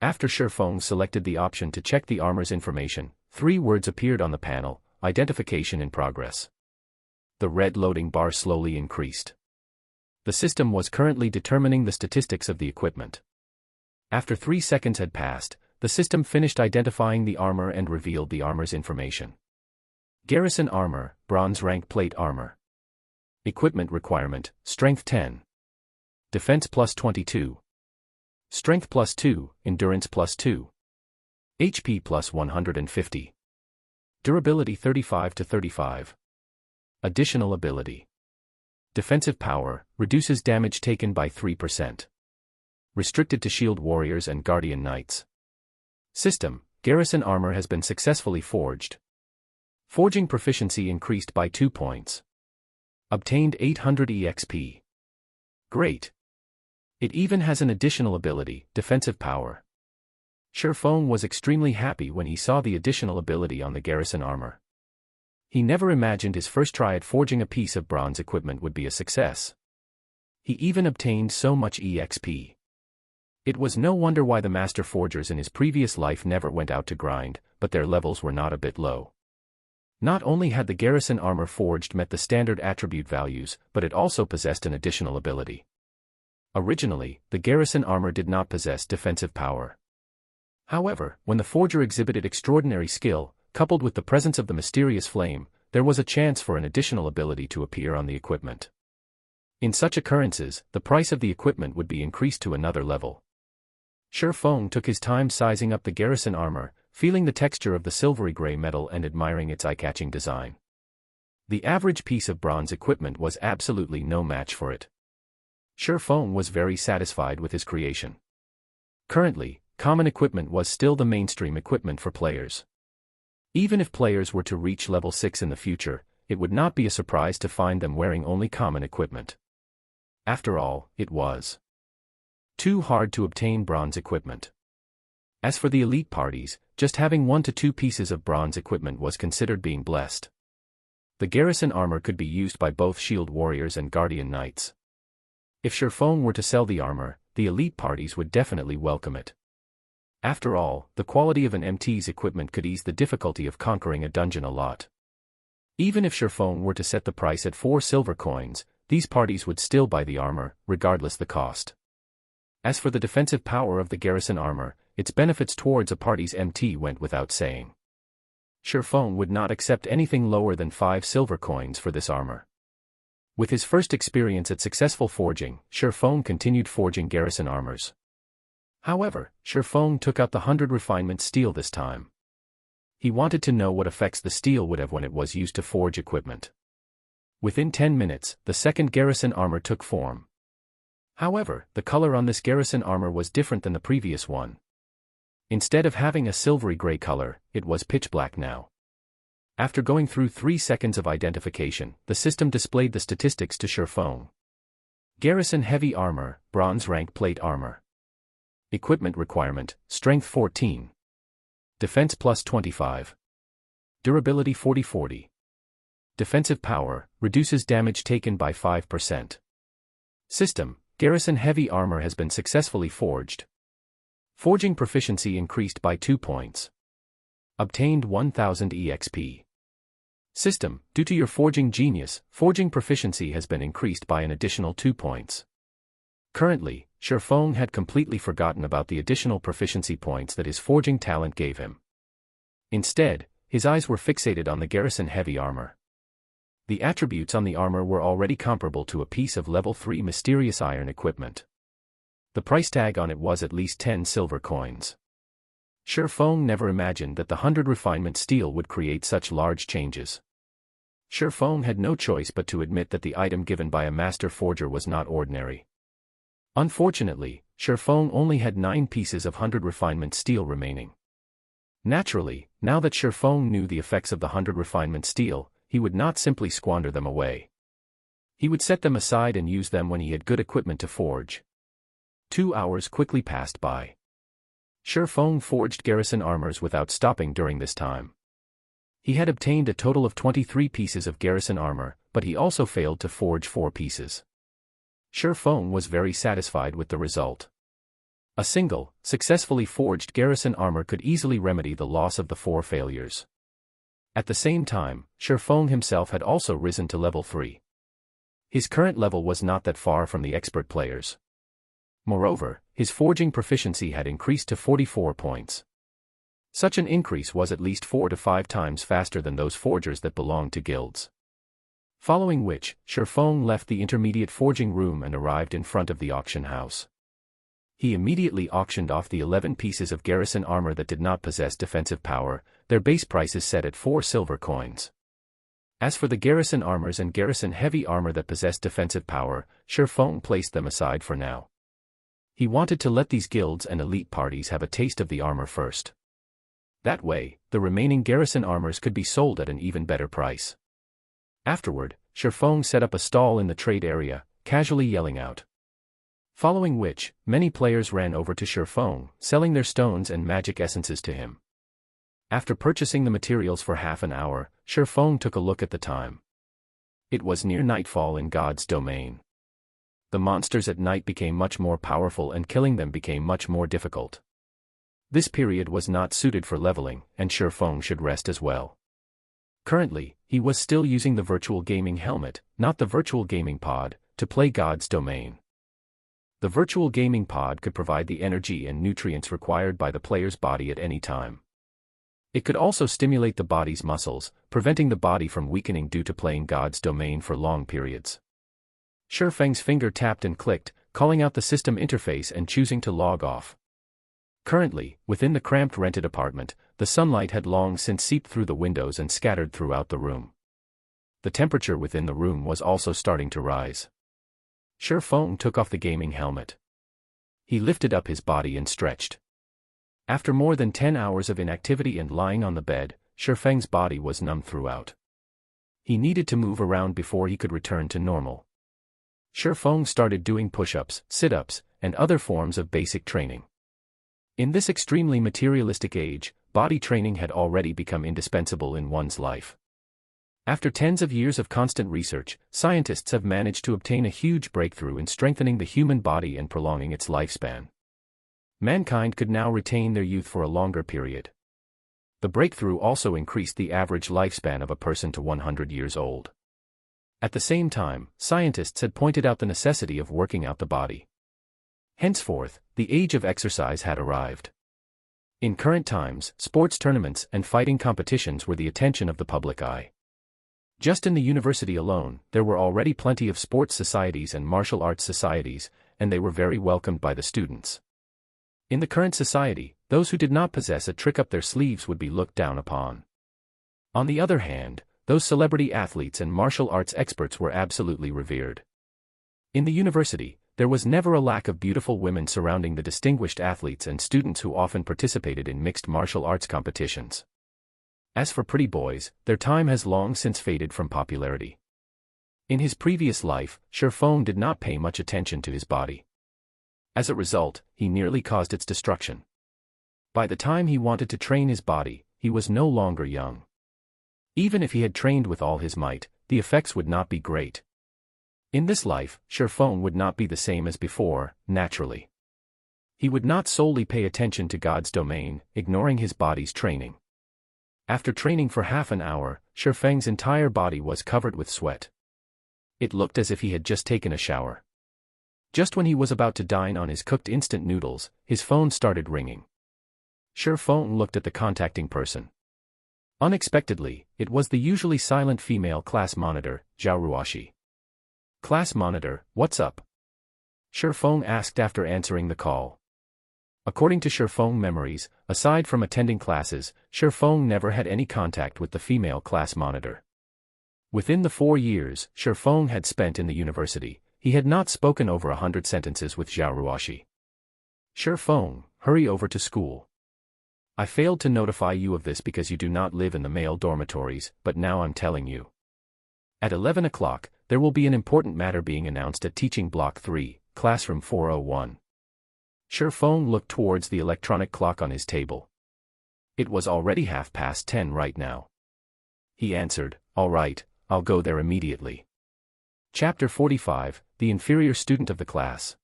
After Shifeng selected the option to check the armor's information, 3 words appeared on the panel: identification in progress. The red loading bar slowly increased. The system was currently determining the statistics of the equipment. After 3 seconds had passed, the system finished identifying the armor and revealed the armor's information. Garrison armor, bronze rank plate armor. Equipment requirement, strength 10. Defense plus 22. Strength plus 2, endurance plus 2. HP plus 150. Durability 35 to 35. Additional ability. Defensive power, reduces damage taken by 3%. Restricted to shield warriors and guardian knights. System, garrison armor has been successfully forged. Forging proficiency increased by 2 points. Obtained 800 EXP. Great. It even has an additional ability, defensive power. Shifeng was extremely happy when he saw the additional ability on the garrison armor. He never imagined his first try at forging a piece of bronze equipment would be a success. He even obtained so much EXP. It was no wonder why the master forgers in his previous life never went out to grind, but their levels were not a bit low. Not only had the garrison armor forged met the standard attribute values, but it also possessed an additional ability. Originally, the garrison armor did not possess defensive power. However, when the forger exhibited extraordinary skill, coupled with the presence of the mysterious flame, there was a chance for an additional ability to appear on the equipment. In such occurrences, the price of the equipment would be increased to another level. Feng took his time sizing up the garrison armor, feeling the texture of the silvery gray metal and admiring its eye-catching design. The average piece of bronze equipment was absolutely no match for it. Feng was very satisfied with his creation. Currently, common equipment was still the mainstream equipment for players. Even if players were to reach level 6 in the future, it would not be a surprise to find them wearing only common equipment. After all, it was too hard to obtain bronze equipment. As for the elite parties, just having 1 to 2 pieces of bronze equipment was considered being blessed. The garrison armor could be used by both shield warriors and guardian knights. If Feng were to sell the armor, the elite parties would definitely welcome it. After all, the quality of an MT's equipment could ease the difficulty of conquering a dungeon a lot. Even if Feng were to set the price at 4 silver coins, these parties would still buy the armor, regardless the cost. As for the defensive power of the garrison armor, its benefits towards a party's MT went without saying. Feng would not accept anything lower than 5 silver coins for this armor. With his first experience at successful forging, Feng continued forging garrison armors. However, Feng took out the 100 refinement steel this time. He wanted to know what effects the steel would have when it was used to forge equipment. Within 10 minutes, the second garrison armor took form. However, the color on this garrison armor was different than the previous one. Instead of having a silvery gray color, it was pitch black now. After going through 3 seconds of identification, the system displayed the statistics to Feng. Garrison heavy armor, bronze rank plate armor. Equipment requirement, strength 14. Defense plus 25. Durability 40-40. Defensive power, reduces damage taken by 5%. System, garrison heavy armor has been successfully forged. Forging proficiency increased by 2 points. Obtained 1000 EXP. System, due to your forging genius, forging proficiency has been increased by an additional 2 points. Currently, Feng had completely forgotten about the additional proficiency points that his forging talent gave him. Instead, his eyes were fixated on the garrison heavy armor. The attributes on the armor were already comparable to a piece of level 3 mysterious iron equipment. The price tag on it was at least 10 silver coins. Feng never imagined that the 100 refinement steel would create such large changes. Feng had no choice but to admit that the item given by a master forger was not ordinary. Unfortunately, Feng only had 9 pieces of 100 refinement steel remaining. Naturally, now that Feng knew the effects of the 100 refinement steel, he would not simply squander them away. He would set them aside and use them when he had good equipment to forge. 2 hours quickly passed by. Feng forged garrison armors without stopping during this time. He had obtained a total of 23 pieces of garrison armor, but he also failed to forge 4 pieces. Feng was very satisfied with the result. A single, successfully forged garrison armor could easily remedy the loss of the 4 failures. At the same time, Feng himself had also risen to level 3. His current level was not that far from the expert players. Moreover, his forging proficiency had increased to 44 points. Such an increase was at least 4 to 5 times faster than those forgers that belonged to guilds. Following which, Feng left the intermediate forging room and arrived in front of the auction house. He immediately auctioned off the 11 pieces of garrison armor that did not possess defensive power, their base prices set at 4 silver coins. As for the garrison armors and garrison heavy armor that possessed defensive power, Feng placed them aside for now. He wanted to let these guilds and elite parties have a taste of the armor first. That way, the remaining garrison armors could be sold at an even better price. Afterward, Feng set up a stall in the trade area, casually yelling out. Following which, many players ran over to Feng, selling their stones and magic essences to him. After purchasing the materials for half an hour, Feng took a look at the time. It was near nightfall in God's domain. The monsters at night became much more powerful and killing them became much more difficult. This period was not suited for leveling, and Feng should rest as well. Currently, he was still using the virtual gaming helmet, not the virtual gaming pod, to play God's domain. The virtual gaming pod could provide the energy and nutrients required by the player's body at any time. It could also stimulate the body's muscles, preventing the body from weakening due to playing God's domain for long periods. Feng's finger tapped and clicked, calling out the system interface and choosing to log off. Currently, within the cramped rented apartment, the sunlight had long since seeped through the windows and scattered throughout the room. The temperature within the room was also starting to rise. Feng took off the gaming helmet. He lifted up his body and stretched. After more than 10 hours of inactivity and lying on the bed, Feng's body was numb throughout. He needed to move around before he could return to normal. Feng started doing push-ups, sit-ups, and other forms of basic training. In this extremely materialistic age, body training had already become indispensable in one's life. After tens of years of constant research, scientists have managed to obtain a huge breakthrough in strengthening the human body and prolonging its lifespan. Mankind could now retain their youth for a longer period. The breakthrough also increased the average lifespan of a person to 100 years old. At the same time, scientists had pointed out the necessity of working out the body. Henceforth, the age of exercise had arrived. In current times, sports tournaments and fighting competitions were the attention of the public eye. Just in the university alone, there were already plenty of sports societies and martial arts societies, and they were very welcomed by the students. In the current society, those who did not possess a trick up their sleeves would be looked down upon. On the other hand, those celebrity athletes and martial arts experts were absolutely revered. In the university, there was never a lack of beautiful women surrounding the distinguished athletes and students who often participated in mixed martial arts competitions. As for pretty boys, their time has long since faded from popularity. In his previous life, Feng did not pay much attention to his body. As a result, he nearly caused its destruction. By the time he wanted to train his body, he was no longer young. Even if he had trained with all his might, the effects would not be great. In this life, Feng would not be the same as before, naturally. He would not solely pay attention to God's domain, ignoring his body's training. After training for half an hour, Feng's entire body was covered with sweat. It looked as if he had just taken a shower. Just when he was about to dine on his cooked instant noodles, his phone started ringing. Feng looked at the contacting person. Unexpectedly, it was the usually silent female class monitor, Zhao Ruoshi. "Class monitor, what's up?" Feng asked after answering the call. According to Feng memories, aside from attending classes, Feng never had any contact with the female class monitor. Within the 4 years Feng had spent in the university, he had not spoken over 100 sentences with Zhao Ruoshi. "Feng, hurry over to school. I failed to notify you of this because you do not live in the male dormitories, but now I'm telling you. At 11 o'clock, there will be an important matter being announced at Teaching Block 3, Classroom 401. Feng looked towards the electronic clock on his table. It was already 10:30 right now. He answered, "All right, I'll go there immediately." Chapter 45, The Inferior Student of the Class.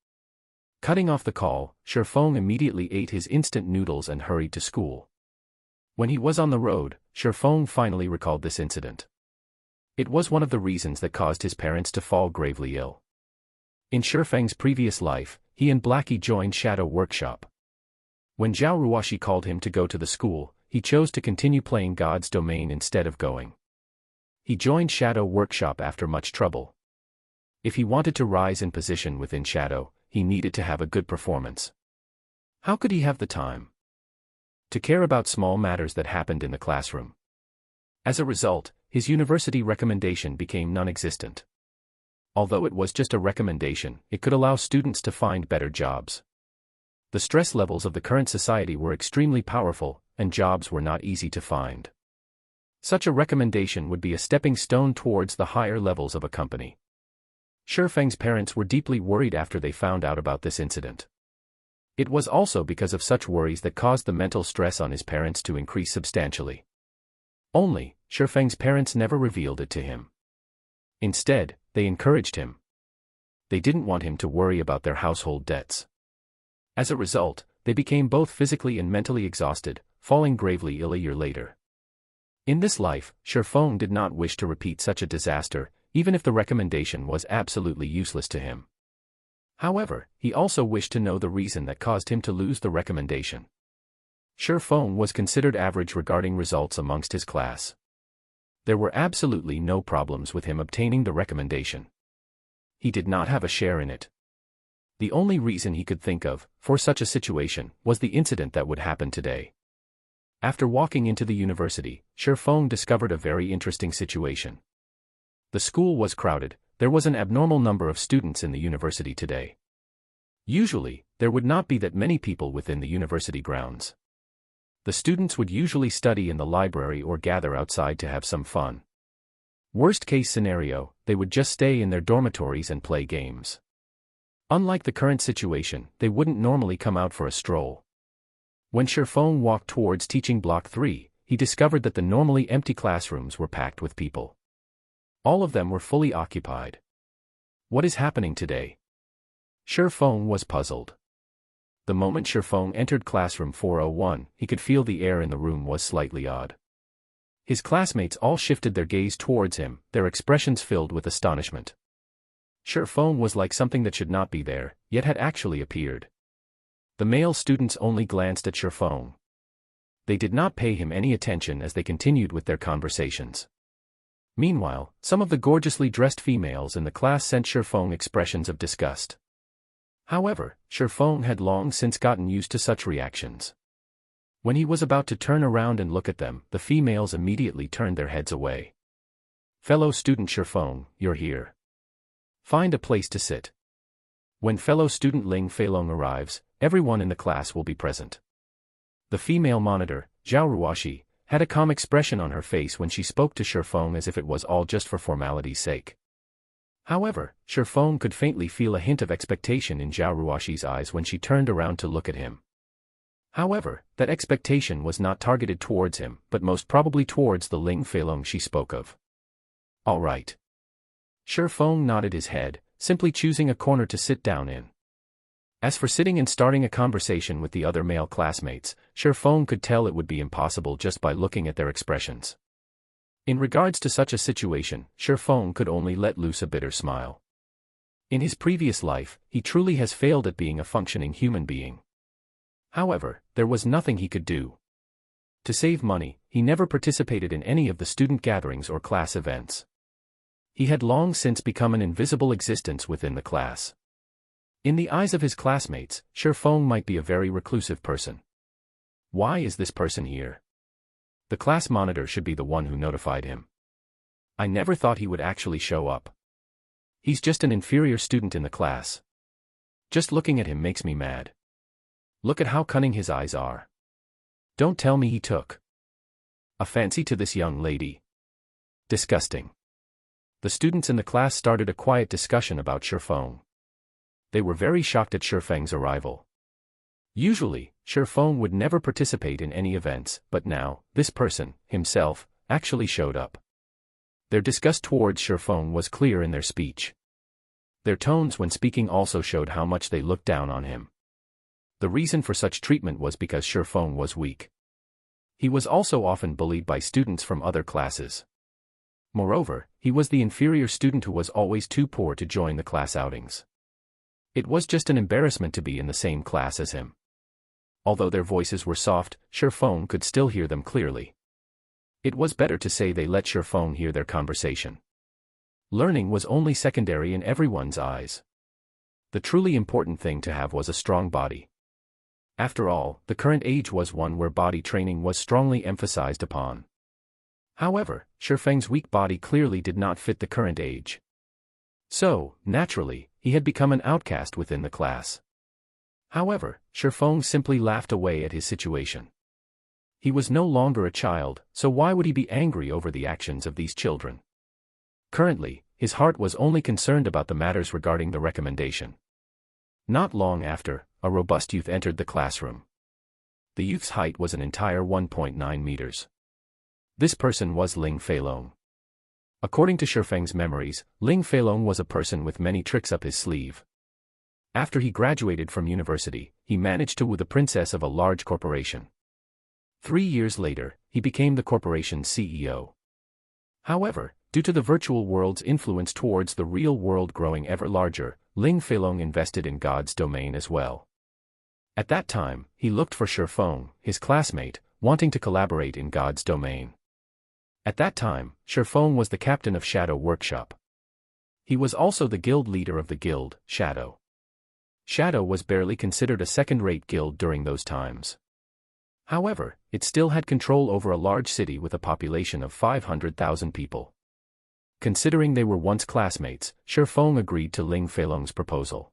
Cutting off the call, Feng immediately ate his instant noodles and hurried to school. When he was on the road, Feng finally recalled this incident. It was one of the reasons that caused his parents to fall gravely ill. In Feng's previous life, he and Blackie joined Shadow Workshop. When Zhao Ruoshi called him to go to the school, he chose to continue playing God's domain instead of going. He joined Shadow Workshop after much trouble. If he wanted to rise in position within Shadow, he needed to have a good performance. How could he have the time to care about small matters that happened in the classroom? As a result, his university recommendation became non-existent. Although it was just a recommendation, it could allow students to find better jobs. The stress levels of the current society were extremely powerful, and jobs were not easy to find. Such a recommendation would be a stepping stone towards the higher levels of a company. Feng's parents were deeply worried after they found out about this incident. It was also because of such worries that caused the mental stress on his parents to increase substantially. Only, Feng's parents never revealed it to him. Instead, they encouraged him. They didn't want him to worry about their household debts. As a result, they became both physically and mentally exhausted, falling gravely ill a year later. In this life, Feng did not wish to repeat such a disaster, even if the recommendation was absolutely useless to him. However, he also wished to know the reason that caused him to lose the recommendation. Feng was considered average regarding results amongst his class. There were absolutely no problems with him obtaining the recommendation. He did not have a share in it. The only reason he could think of, for such a situation, was the incident that would happen today. After walking into the university, Shifeng discovered a very interesting situation. The school was crowded. There was an abnormal number of students in the university today. Usually, there would not be that many people within the university grounds. The students would usually study in the library or gather outside to have some fun. Worst case scenario, they would just stay in their dormitories and play games. Unlike the current situation, they wouldn't normally come out for a stroll. When Shifeng walked towards teaching block 3, he discovered that the normally empty classrooms were packed with people. All of them were fully occupied. What is happening today? Shifeng was puzzled. The moment Shifeng entered classroom 401, he could feel the air in the room was slightly odd. His classmates all shifted their gaze towards him, their expressions filled with astonishment. Shifeng was like something that should not be there, yet had actually appeared. The male students only glanced at Shifeng. They did not pay him any attention as they continued with their conversations. Meanwhile, some of the gorgeously dressed females in the class sent Shifeng expressions of disgust. However, Shifeng had long since gotten used to such reactions. When he was about to turn around and look at them, the females immediately turned their heads away. Fellow student Shifeng, you're here. Find a place to sit. When fellow student Ling Feilong arrives, everyone in the class will be present. The female monitor, Zhao Ruoshi, had a calm expression on her face when she spoke to Shifeng as if it was all just for formality's sake. However, Shifeng could faintly feel a hint of expectation in Zhao Ruoshi's eyes when she turned around to look at him. However, that expectation was not targeted towards him, but most probably towards the Ling Feilong she spoke of. All right. Shifeng nodded his head, simply choosing a corner to sit down in. As for sitting and starting a conversation with the other male classmates, Shifeng could tell it would be impossible just by looking at their expressions. In regards to such a situation, Shifeng could only let loose a bitter smile. In his previous life, he truly has failed at being a functioning human being. However, there was nothing he could do. To save money, he never participated in any of the student gatherings or class events. He had long since become an invisible existence within the class. In the eyes of his classmates, Shifeng might be a very reclusive person. Why is this person here? The class monitor should be the one who notified him. I never thought he would actually show up. He's just an inferior student in the class. Just looking at him makes me mad. Look at how cunning his eyes are. Don't tell me he took a fancy to this young lady. Disgusting. The students in the class started a quiet discussion about Shifeng. They were very shocked at Shifeng's arrival. Usually, Shifeng would never participate in any events, but now, this person, himself, actually showed up. Their disgust towards Shifeng was clear in their speech. Their tones when speaking also showed how much they looked down on him. The reason for such treatment was because Shifeng was weak. He was also often bullied by students from other classes. Moreover, he was the inferior student who was always too poor to join the class outings. It was just an embarrassment to be in the same class as him. Although their voices were soft, Shifeng could still hear them clearly. It was better to say they let Shifeng hear their conversation. Learning was only secondary in everyone's eyes. The truly important thing to have was a strong body. After all, the current age was one where body training was strongly emphasized upon. However, Shifeng's weak body clearly did not fit the current age. So, naturally, he had become an outcast within the class. However, Shifeng simply laughed away at his situation. He was no longer a child, so why would he be angry over the actions of these children? Currently, his heart was only concerned about the matters regarding the recommendation. Not long after, a robust youth entered the classroom. The youth's height was an entire 1.9 meters. This person was Ling Feilong. According to Shifeng's memories, Ling Feilong was a person with many tricks up his sleeve. After he graduated from university, he managed to woo the princess of a large corporation. 3 years later, he became the corporation's CEO. However, due to the virtual world's influence towards the real world growing ever larger, Ling Feilong invested in God's domain as well. At that time, he looked for Shifeng, his classmate, wanting to collaborate in God's domain. At that time, Shifeng was the captain of Shadow Workshop. He was also the guild leader of the guild, Shadow. Shadow was barely considered a second-rate guild during those times. However, it still had control over a large city with a population of 500,000 people. Considering they were once classmates, Shifeng agreed to Ling Feilong's proposal.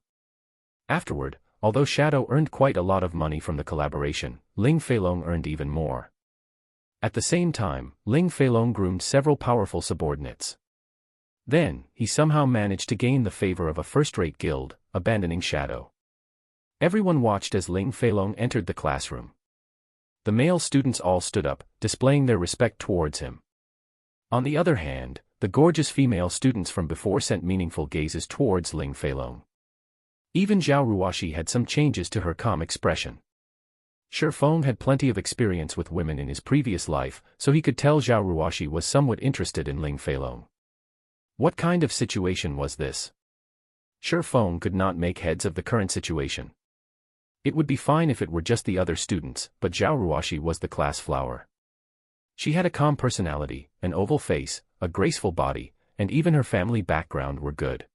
Afterward, although Shadow earned quite a lot of money from the collaboration, Ling Feilong earned even more. At the same time, Ling Feilong groomed several powerful subordinates. Then, he somehow managed to gain the favor of a first-rate guild, abandoning Shadow. Everyone watched as Ling Feilong entered the classroom. The male students all stood up, displaying their respect towards him. On the other hand, the gorgeous female students from before sent meaningful gazes towards Ling Feilong. Even Zhao Ruoshi had some changes to her calm expression. Shifeng had plenty of experience with women in his previous life, so he could tell Zhao Ruoshi was somewhat interested in Ling Feilong. What kind of situation was this? Shifeng could not make heads of the current situation. It would be fine if it were just the other students, but Zhao Ruoshi was the class flower. She had a calm personality, an oval face, a graceful body, and even her family background were good.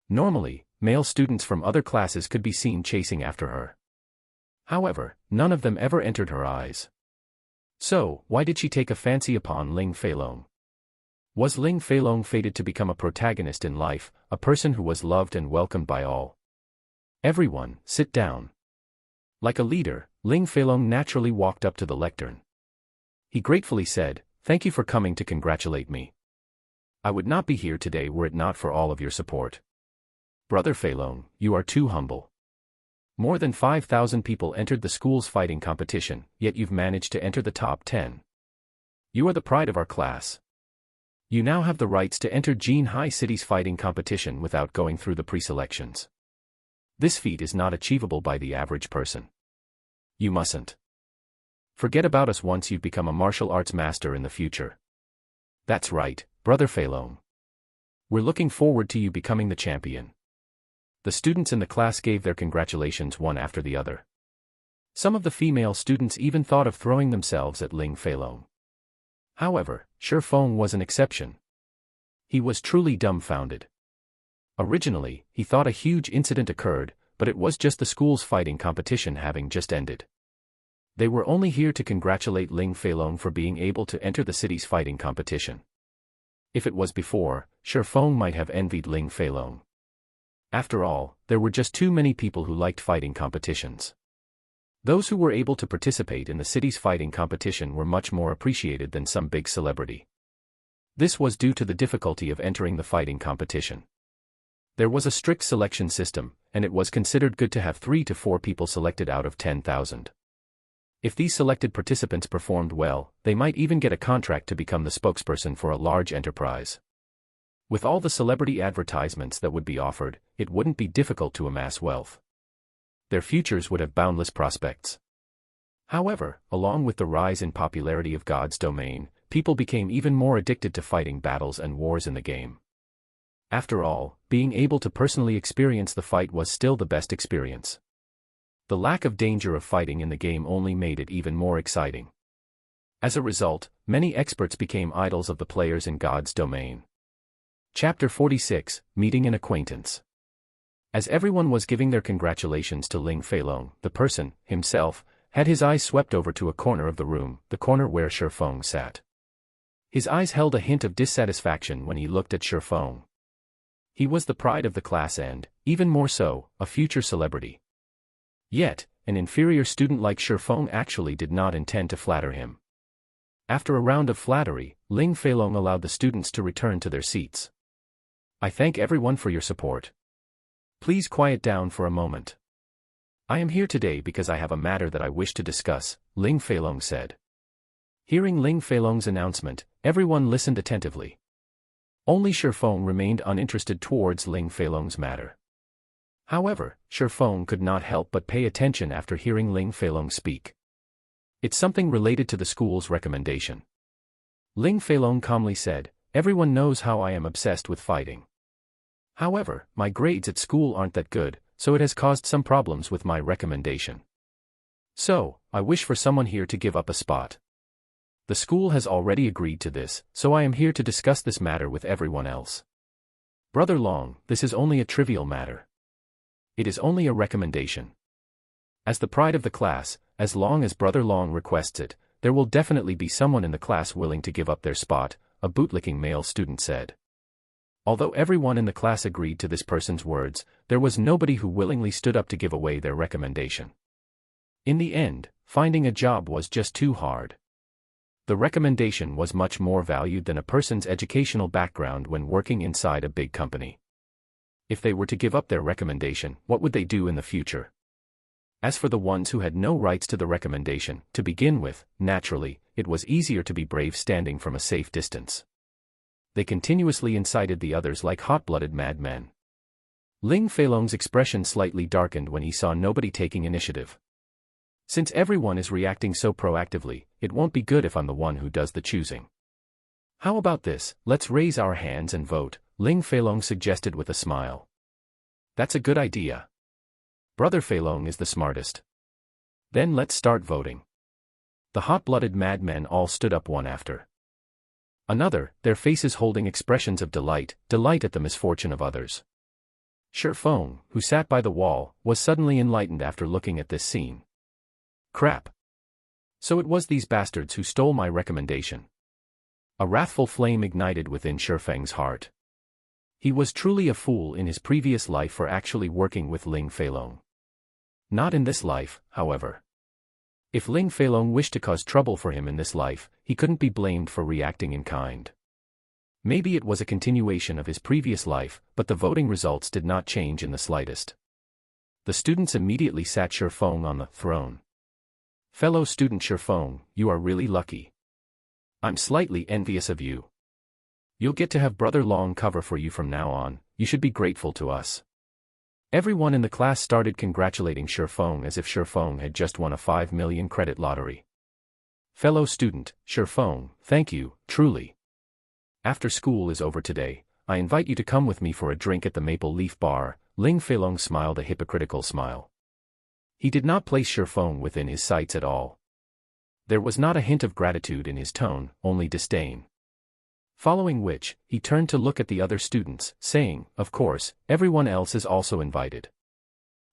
Normally, male students from other classes could be seen chasing after her. However, none of them ever entered her eyes. So, why did she take a fancy upon Ling Feilong? Was Ling Feilong fated to become a protagonist in life, a person who was loved and welcomed by all? Everyone, sit down. Like a leader, Ling Feilong naturally walked up to the lectern. He gratefully said, "Thank you for coming to congratulate me. I would not be here today were it not for all of your support. Brother Feilong, you are too humble. More than 5,000 people entered the school's fighting competition, yet you've managed to enter the top 10. You are the pride of our class. You now have the rights to enter Jinhai City's fighting competition without going through the pre-selections. This feat is not achievable by the average person. You mustn't forget about us once you've become a martial arts master in the future." "That's right, Brother Feilong. We're looking forward to you becoming the champion." The students in the class gave their congratulations one after the other. Some of the female students even thought of throwing themselves at Ling Feilong. However, Shifeng was an exception. He was truly dumbfounded. Originally, he thought a huge incident occurred, but it was just the school's fighting competition having just ended. They were only here to congratulate Ling Feilong for being able to enter the city's fighting competition. If it was before, Shifeng might have envied Ling Feilong. After all, there were just too many people who liked fighting competitions. Those who were able to participate in the city's fighting competition were much more appreciated than some big celebrity. This was due to the difficulty of entering the fighting competition. There was a strict selection system, and it was considered good to have 3 to 4 people selected out of 10,000. If these selected participants performed well, they might even get a contract to become the spokesperson for a large enterprise. With all the celebrity advertisements that would be offered, it wouldn't be difficult to amass wealth. Their futures would have boundless prospects. However, along with the rise in popularity of God's domain, people became even more addicted to fighting battles and wars in the game. After all, being able to personally experience the fight was still the best experience. The lack of danger of fighting in the game only made it even more exciting. As a result, many experts became idols of the players in God's domain. Chapter 46, Meeting an Acquaintance. As everyone was giving their congratulations to Ling Feilong, the person, himself, had his eyes swept over to a corner of the room, the corner where Shifeng sat. His eyes held a hint of dissatisfaction when he looked at Shifeng. He was the pride of the class and, even more so, a future celebrity. Yet, an inferior student like Shifeng actually did not intend to flatter him. After a round of flattery, Ling Feilong allowed the students to return to their seats. "I thank everyone for your support. Please quiet down for a moment. I am here today because I have a matter that I wish to discuss," Ling Feilong said. Hearing Ling Feilong's announcement, everyone listened attentively. Only Shifeng remained uninterested towards Ling Feilong's matter. However, Shifeng could not help but pay attention after hearing Ling Feilong speak. "It's something related to the school's recommendation." Ling Feilong calmly said, "Everyone knows how I am obsessed with fighting. However, my grades at school aren't that good, so it has caused some problems with my recommendation. So, I wish for someone here to give up a spot. The school has already agreed to this, so I am here to discuss this matter with everyone else." Brother Long, this is only a trivial matter. It is only a recommendation. As the pride of the class, as long as Brother Long requests it, there will definitely be someone in the class willing to give up their spot, a bootlicking male student said. Although everyone in the class agreed to this person's words, there was nobody who willingly stood up to give away their recommendation. In the end, finding a job was just too hard. The recommendation was much more valued than a person's educational background when working inside a big company. If they were to give up their recommendation, what would they do in the future? As for the ones who had no rights to the recommendation, to begin with, naturally, it was easier to be brave standing from a safe distance. They continuously incited the others like hot-blooded madmen. Ling Feilong's expression slightly darkened when he saw nobody taking initiative. Since everyone is reacting so proactively, it won't be good if I'm the one who does the choosing. How about this, let's raise our hands and vote, Ling Feilong suggested with a smile. That's a good idea. Brother Feilong is the smartest. Then let's start voting. The hot-blooded madmen all stood up one after another, their faces holding expressions of delight at the misfortune of others. Shifeng, who sat by the wall, was suddenly enlightened after looking at this scene. Crap. So it was these bastards who stole my recommendation. A wrathful flame ignited within Shifeng's heart. He was truly a fool in his previous life for actually working with Ling Feilong. Not in this life, however. If Ling Feilong wished to cause trouble for him in this life, he couldn't be blamed for reacting in kind. Maybe it was a continuation of his previous life, but the voting results did not change in the slightest. The students immediately sat Shifeng on the throne. Fellow student Shifeng, you are really lucky. I'm slightly envious of you. You'll get to have Brother Long cover for you from now on, you should be grateful to us. Everyone in the class started congratulating Shifeng as if Shifeng had just won a 5 million credit lottery. Fellow student, Shifeng, thank you, truly. After school is over today, I invite you to come with me for a drink at the Maple Leaf Bar. Ling Feilong smiled a hypocritical smile. He did not place Shifeng within his sights at all. There was not a hint of gratitude in his tone, only disdain. Following which, he turned to look at the other students, saying, of course, everyone else is also invited.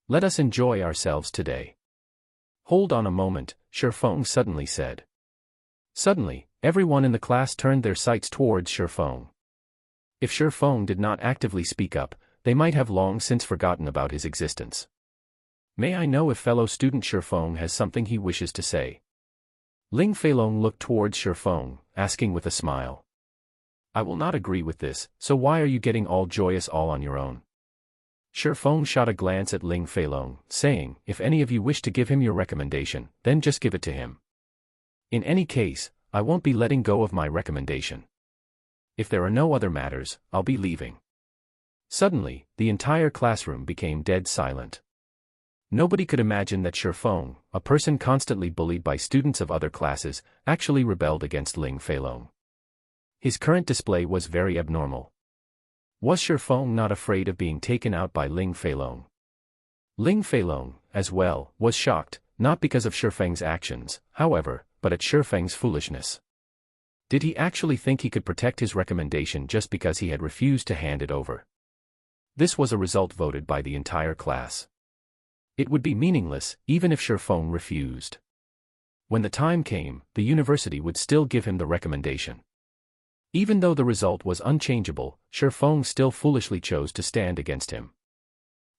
Let us enjoy ourselves today. Hold on a moment, Shifeng suddenly said. Suddenly, everyone in the class turned their sights towards Shifeng. If Shifeng did not actively speak up, they might have long since forgotten about his existence. May I know if fellow student Shifeng has something he wishes to say? Ling Feilong looked towards Shifeng, asking with a smile. I will not agree with this, so why are you getting all joyous all on your own? Shifeng shot a glance at Ling Feilong, saying, if any of you wish to give him your recommendation, then just give it to him. In any case, I won't be letting go of my recommendation. If there are no other matters, I'll be leaving. Suddenly, the entire classroom became dead silent. Nobody could imagine that Shifeng, a person constantly bullied by students of other classes, actually rebelled against Ling Feilong. His current display was very abnormal. Was Shifeng not afraid of being taken out by Ling Feilong? Ling Feilong, as well, was shocked, not because of Shifeng's actions, however, but at Shifeng's foolishness. Did he actually think he could protect his recommendation just because he had refused to hand it over? This was a result voted by the entire class. It would be meaningless, even if Shifeng refused. When the time came, the university would still give him the recommendation. Even though the result was unchangeable, Shifeng still foolishly chose to stand against him.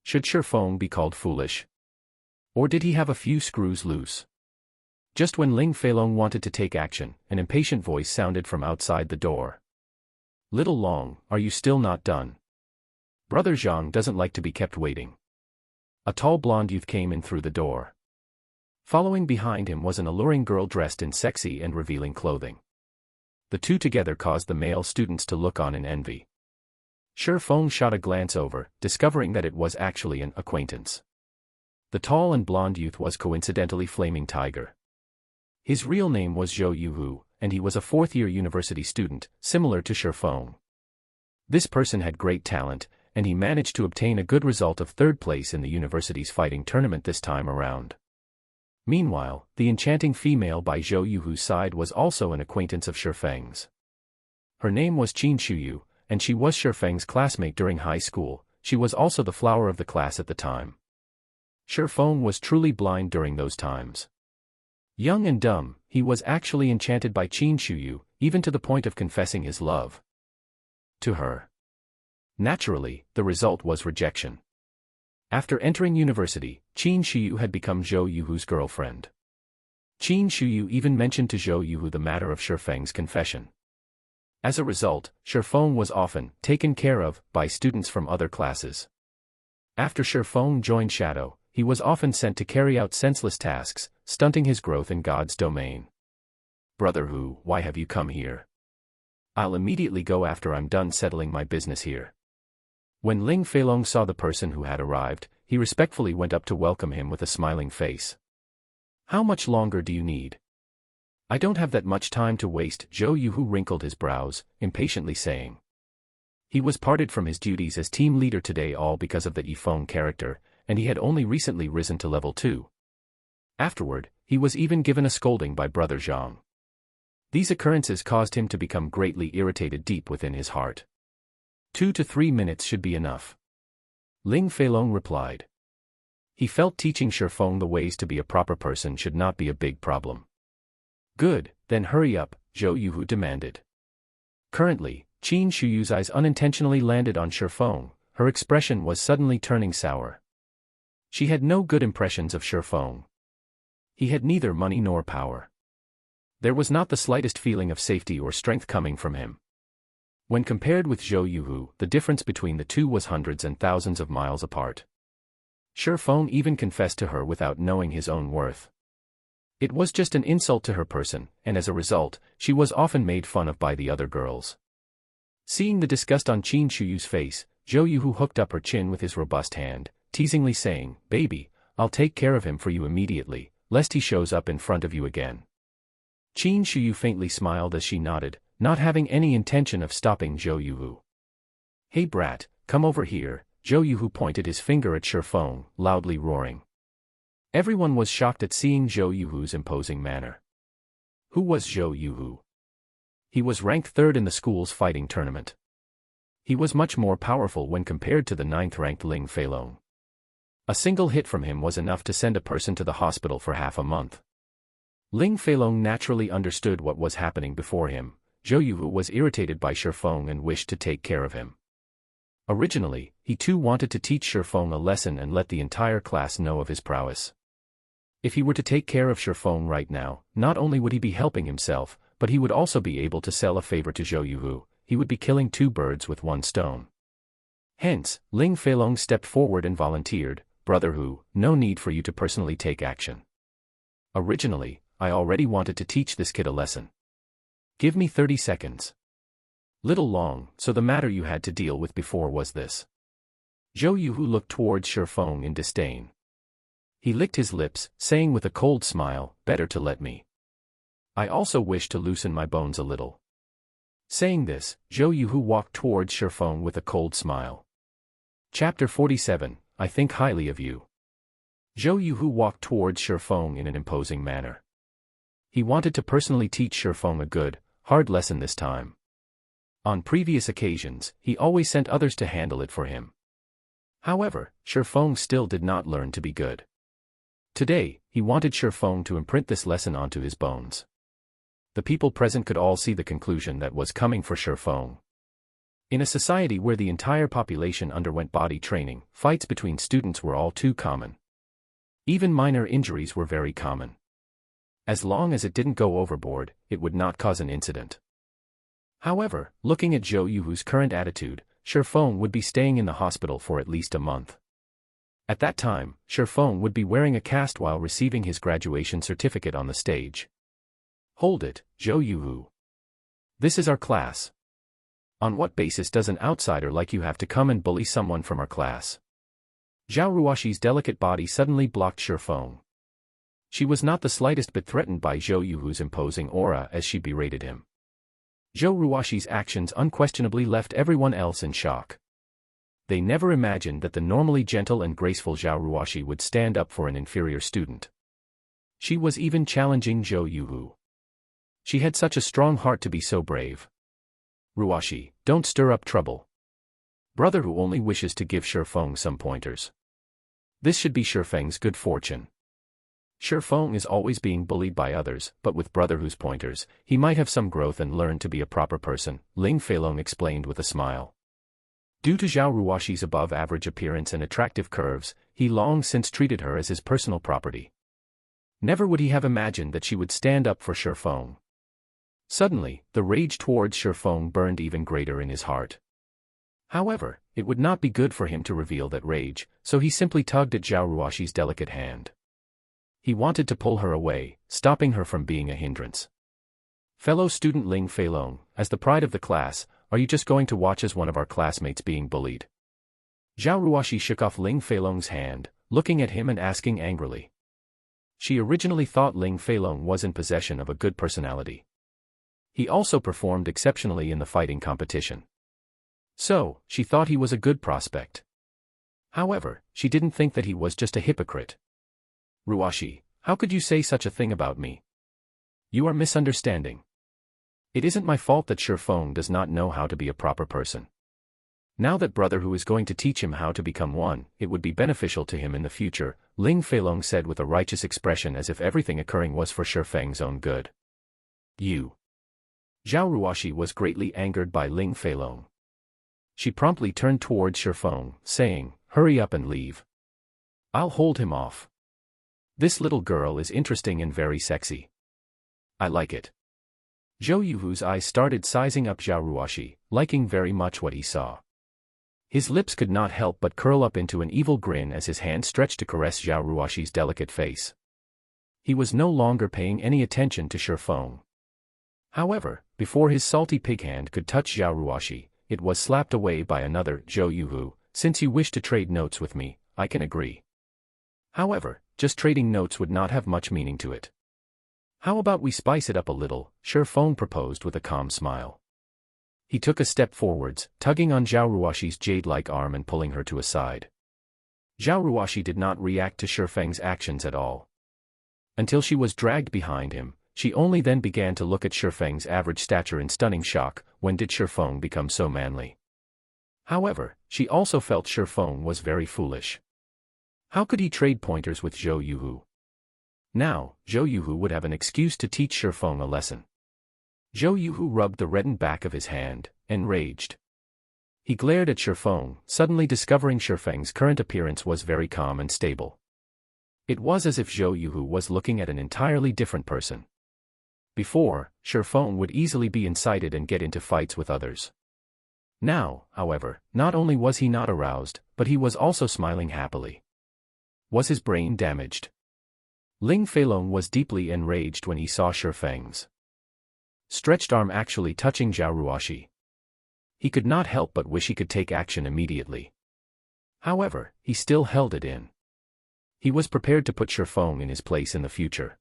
Should Shifeng be called foolish? Or did he have a few screws loose? Just when Ling Feilong wanted to take action, an impatient voice sounded from outside the door. Little Long, are you still not done? Brother Zhang doesn't like to be kept waiting. A tall blonde youth came in through the door. Following behind him was an alluring girl dressed in sexy and revealing clothing. The two together caused the male students to look on in envy. Shifeng shot a glance over, discovering that it was actually an acquaintance. The tall and blonde youth was coincidentally Flaming Tiger. His real name was Zhou Yuhu, and he was a fourth-year university student, similar to Shifeng. This person had great talent, and he managed to obtain a good result of third place in the university's fighting tournament this time around. Meanwhile, the enchanting female by Zhou Yuhu's side was also an acquaintance of Shifeng's. Her name was Qin Shuyu, and she was Shifeng's classmate during high school. She was also the flower of the class at the time. Shifeng was truly blind during those times. Young and dumb, he was actually enchanted by Qin Shuyu, even to the point of confessing his love to her. Naturally, the result was rejection. After entering university, Qin Shuyu had become Zhou Yuhu's girlfriend. Qin Shuyu even mentioned to Zhou Yuhu the matter of Shifeng's confession. As a result, Shifeng was often taken care of by students from other classes. After Shifeng joined Shadow, he was often sent to carry out senseless tasks, stunting his growth in God's domain. "Brother Hu, why have you come here?" "I'll immediately go after I'm done settling my business here." When Ling Feilong saw the person who had arrived, he respectfully went up to welcome him with a smiling face. "How much longer do you need?" "I don't have that much time to waste," Zhou Yuhu wrinkled his brows, impatiently saying. He was parted from his duties as team leader today all because of the Yifeng character, and he had only recently risen to level 2. Afterward, he was even given a scolding by Brother Zhang. These occurrences caused him to become greatly irritated deep within his heart. 2 to 3 minutes should be enough. Ling Feilong replied. He felt teaching Shifeng the ways to be a proper person should not be a big problem. "Good, then hurry up," Zhou Yuhu demanded. Currently, Qin Shuyu's eyes unintentionally landed on Shifeng. Her expression was suddenly turning sour. She had no good impressions of Shifeng. He had neither money nor power. There was not the slightest feeling of safety or strength coming from him. When compared with Zhou Yuhu, the difference between the two was hundreds and thousands of miles apart. Shifeng even confessed to her without knowing his own worth. It was just an insult to her person, and as a result, she was often made fun of by the other girls. Seeing the disgust on Qin Shuyu's face, Zhou Yuhu hooked up her chin with his robust hand, teasingly saying, "Baby, I'll take care of him for you immediately, lest he shows up in front of you again." Qin Shuyu faintly smiled as she nodded, not having any intention of stopping Zhou Yuhu. "Hey brat, come over here," Zhou Yuhu pointed his finger at Shifeng, loudly roaring. Everyone was shocked at seeing Zhou Yuhu's imposing manner. Who was Zhou Yuhu? He was ranked 3rd in the school's fighting tournament. He was much more powerful when compared to the 9th-ranked Ling Feilong. A single hit from him was enough to send a person to the hospital for half a month. Ling Feilong naturally understood what was happening before him. Zhou Yuhu was irritated by Shifeng and wished to take care of him. Originally, he too wanted to teach Shifeng a lesson and let the entire class know of his prowess. If he were to take care of Shifeng right now, not only would he be helping himself, but he would also be able to sell a favor to Zhou Yuhu. He would be killing 2 birds with 1 stone. Hence, Ling Feilong stepped forward and volunteered, "Brother Hu, no need for you to personally take action. Originally, I already wanted to teach this kid a lesson. Give me 30 seconds. Little long, so the matter you had to deal with before was this." Zhou Yuhu looked towards Shifeng in disdain. He licked his lips, saying with a cold smile, "Better to let me. I also wish to loosen my bones a little." Saying this, Zhou Yuhu walked towards Shifeng with a cold smile. Chapter 47, I think highly of you. Zhou Yuhu walked towards Shifeng in an imposing manner. He wanted to personally teach Shifeng a good, hard lesson this time. On previous occasions, he always sent others to handle it for him. However, Shifeng still did not learn to be good. Today, he wanted Shifeng to imprint this lesson onto his bones. The people present could all see the conclusion that was coming for Shifeng. In a society where the entire population underwent body training, fights between students were all too common. Even minor injuries were very common. As long as it didn't go overboard, it would not cause an incident. However, looking at Zhou Yuhu's current attitude, Shifeng would be staying in the hospital for at least a month. At that time, Shifeng would be wearing a cast while receiving his graduation certificate on the stage. "Hold it, Zhou Yuhu. This is our class. On what basis does an outsider like you have to come and bully someone from our class?" Zhao Ruoshi's delicate body suddenly blocked Shifeng. She was not the slightest bit threatened by Zhou Yuhu's imposing aura as she berated him. Zhou Ruoshi's actions unquestionably left everyone else in shock. They never imagined that the normally gentle and graceful Zhao Ruoshi would stand up for an inferior student. She was even challenging Zhou Yuhu. She had such a strong heart to be so brave. Ruashi, don't stir up trouble. Brother who only wishes to give Shifeng some pointers. This should be Shifeng's good fortune. Shifeng is always being bullied by others, but with brother who's pointers, he might have some growth and learn to be a proper person, Ling Feilong explained with a smile. Due to Zhao Ruashi's above-average appearance and attractive curves, he long since treated her as his personal property. Never would he have imagined that she would stand up for Shifeng. Suddenly, the rage towards Shifeng burned even greater in his heart. However, it would not be good for him to reveal that rage, so he simply tugged at Zhao Ruashi's delicate hand. He wanted to pull her away, stopping her from being a hindrance. Fellow student Ling Feilong, as the pride of the class, are you just going to watch as one of our classmates being bullied? Zhao Ruashi shook off Ling Feilong's hand, looking at him and asking angrily. She originally thought Ling Feilong was in possession of a good personality. He also performed exceptionally in the fighting competition. So, she thought he was a good prospect. However, she didn't think that he was just a hypocrite. Ruashi, how could you say such a thing about me? You are misunderstanding. It isn't my fault that Shifeng does not know how to be a proper person. Now that brother who is going to teach him how to become one, it would be beneficial to him in the future, Ling Feilong said with a righteous expression as if everything occurring was for Shifeng's own good. You. Zhao Ruashi was greatly angered by Ling Feilong. She promptly turned towards Shifeng, saying, hurry up and leave. I'll hold him off. This little girl is interesting and very sexy. I like it. Zhou Yuhu's eyes started sizing up Zhao Ruashi, liking very much what he saw. His lips could not help but curl up into an evil grin as his hand stretched to caress Zhao Ruashi's delicate face. He was no longer paying any attention to Shifeng. However, before his salty pig hand could touch Zhao Ruashi, it was slapped away by another. Zhou Yuhu, since you wish to trade notes with me, I can agree. However, just trading notes would not have much meaning to it. How about we spice it up a little, Shifeng proposed with a calm smile. He took a step forwards, tugging on Zhao Ruashi's jade-like arm and pulling her to a side. Zhao Ruashi did not react to Shifeng's actions at all. Until she was dragged behind him, she only then began to look at Shifeng's average stature in stunning shock. When did Shifeng become so manly? However, she also felt Shifeng was very foolish. How could he trade pointers with Zhou Yuhu? Now, Zhou Yuhu would have an excuse to teach Shifeng a lesson. Zhou Yuhu rubbed the reddened back of his hand, enraged. He glared at Shifeng, suddenly discovering Shifeng's current appearance was very calm and stable. It was as if Zhou Yuhu was looking at an entirely different person. Before, Shifeng would easily be incited and get into fights with others. Now, however, not only was he not aroused, but he was also smiling happily. Was his brain damaged? Ling Feilong was deeply enraged when he saw Shifeng's stretched arm actually touching Zhao Ruashi. He could not help but wish he could take action immediately. However, he still held it in. He was prepared to put Shifeng in his place in the future.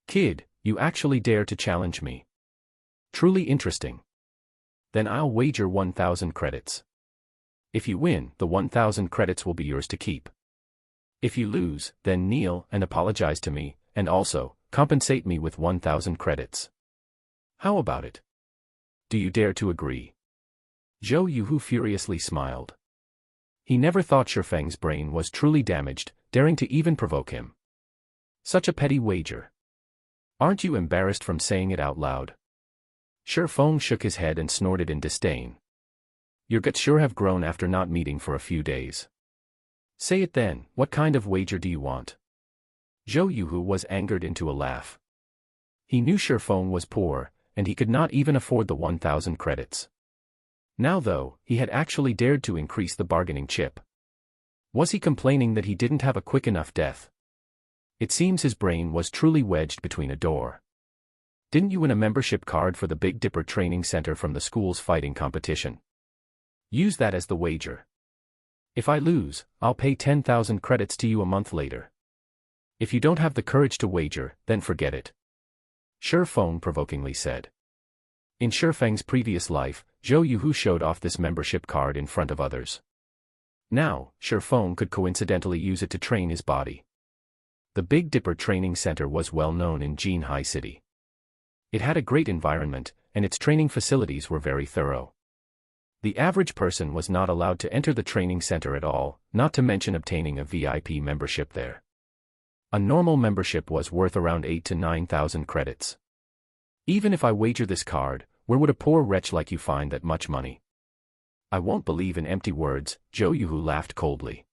Kid, you actually dare to challenge me. Truly interesting. Then I'll wager 1,000 credits. If you win, the 1,000 credits will be yours to keep. If you lose, then kneel and apologize to me, and also, compensate me with 1,000 credits. How about it? Do you dare to agree? Zhou Yuhu furiously smiled. He never thought Shifeng's brain was truly damaged, daring to even provoke him. Such a petty wager. Aren't you embarrassed from saying it out loud? Shifeng shook his head and snorted in disdain. Your guts sure have grown after not meeting for a few days. Say it then, what kind of wager do you want? Zhou Yuhu was angered into a laugh. He knew Shifeng was poor, and he could not even afford the 1,000 credits. Now though, he had actually dared to increase the bargaining chip. Was he complaining that he didn't have a quick enough death? It seems his brain was truly wedged between a door. Didn't you win a membership card for the Big Dipper training center from the school's fighting competition? Use that as the wager. If I lose, I'll pay 10,000 credits to you a month later. If you don't have the courage to wager, then forget it. Shifeng provokingly said. In Shifeng's previous life, Zhou Yuhu showed off this membership card in front of others. Now, Shifeng could coincidentally use it to train his body. The Big Dipper Training Center was well known in Jinhai City. It had a great environment, and its training facilities were very thorough. The average person was not allowed to enter the training center at all, not to mention obtaining a VIP membership there. A normal membership was worth around 8,000 to 9,000 credits. Even if I wager this card, where would a poor wretch like you find that much money? I won't believe in empty words, Zhou Yuhu laughed coldly.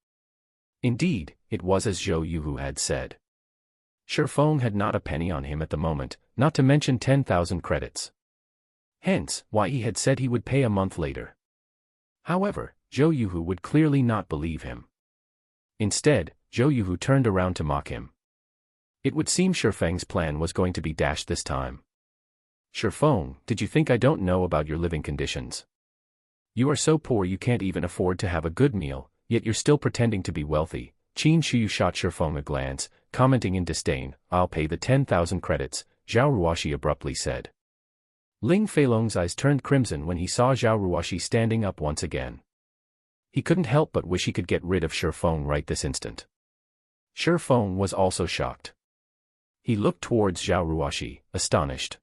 Indeed, it was as Zhou Yuhu had said. Shifeng had not a penny on him at the moment, not to mention 10,000 credits. Hence, why he had said he would pay a month later. However, Zhou Yuhu would clearly not believe him. Instead, Zhou Yuhu turned around to mock him. It would seem Shifeng's plan was going to be dashed this time. Shifeng, did you think I don't know about your living conditions? You are so poor you can't even afford to have a good meal, yet you're still pretending to be wealthy. Qin Shuyu shot Shifeng a glance, commenting in disdain, I'll pay the 10,000 credits, Zhao Ruoxi abruptly said. Ling Feilong's eyes turned crimson when he saw Zhao Ruoxi standing up once again. He couldn't help but wish he could get rid of Shifeng right this instant. Shifeng was also shocked. He looked towards Zhao Ruoxi, astonished.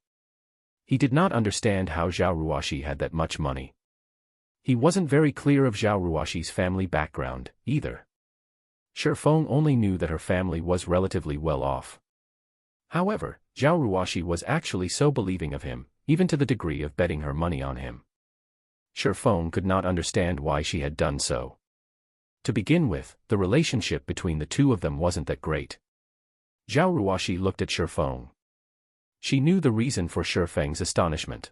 He did not understand how Zhao Ruoxi had that much money. He wasn't very clear of Zhao Ruoxi's family background, either. Shifeng only knew that her family was relatively well off. However, Zhao Ruoxi was actually so believing of him, even to the degree of betting her money on him. Shifeng could not understand why she had done so. To begin with, the relationship between the two of them wasn't that great. Zhao Ruoxi looked at Shifeng. She knew the reason for Shifeng's astonishment.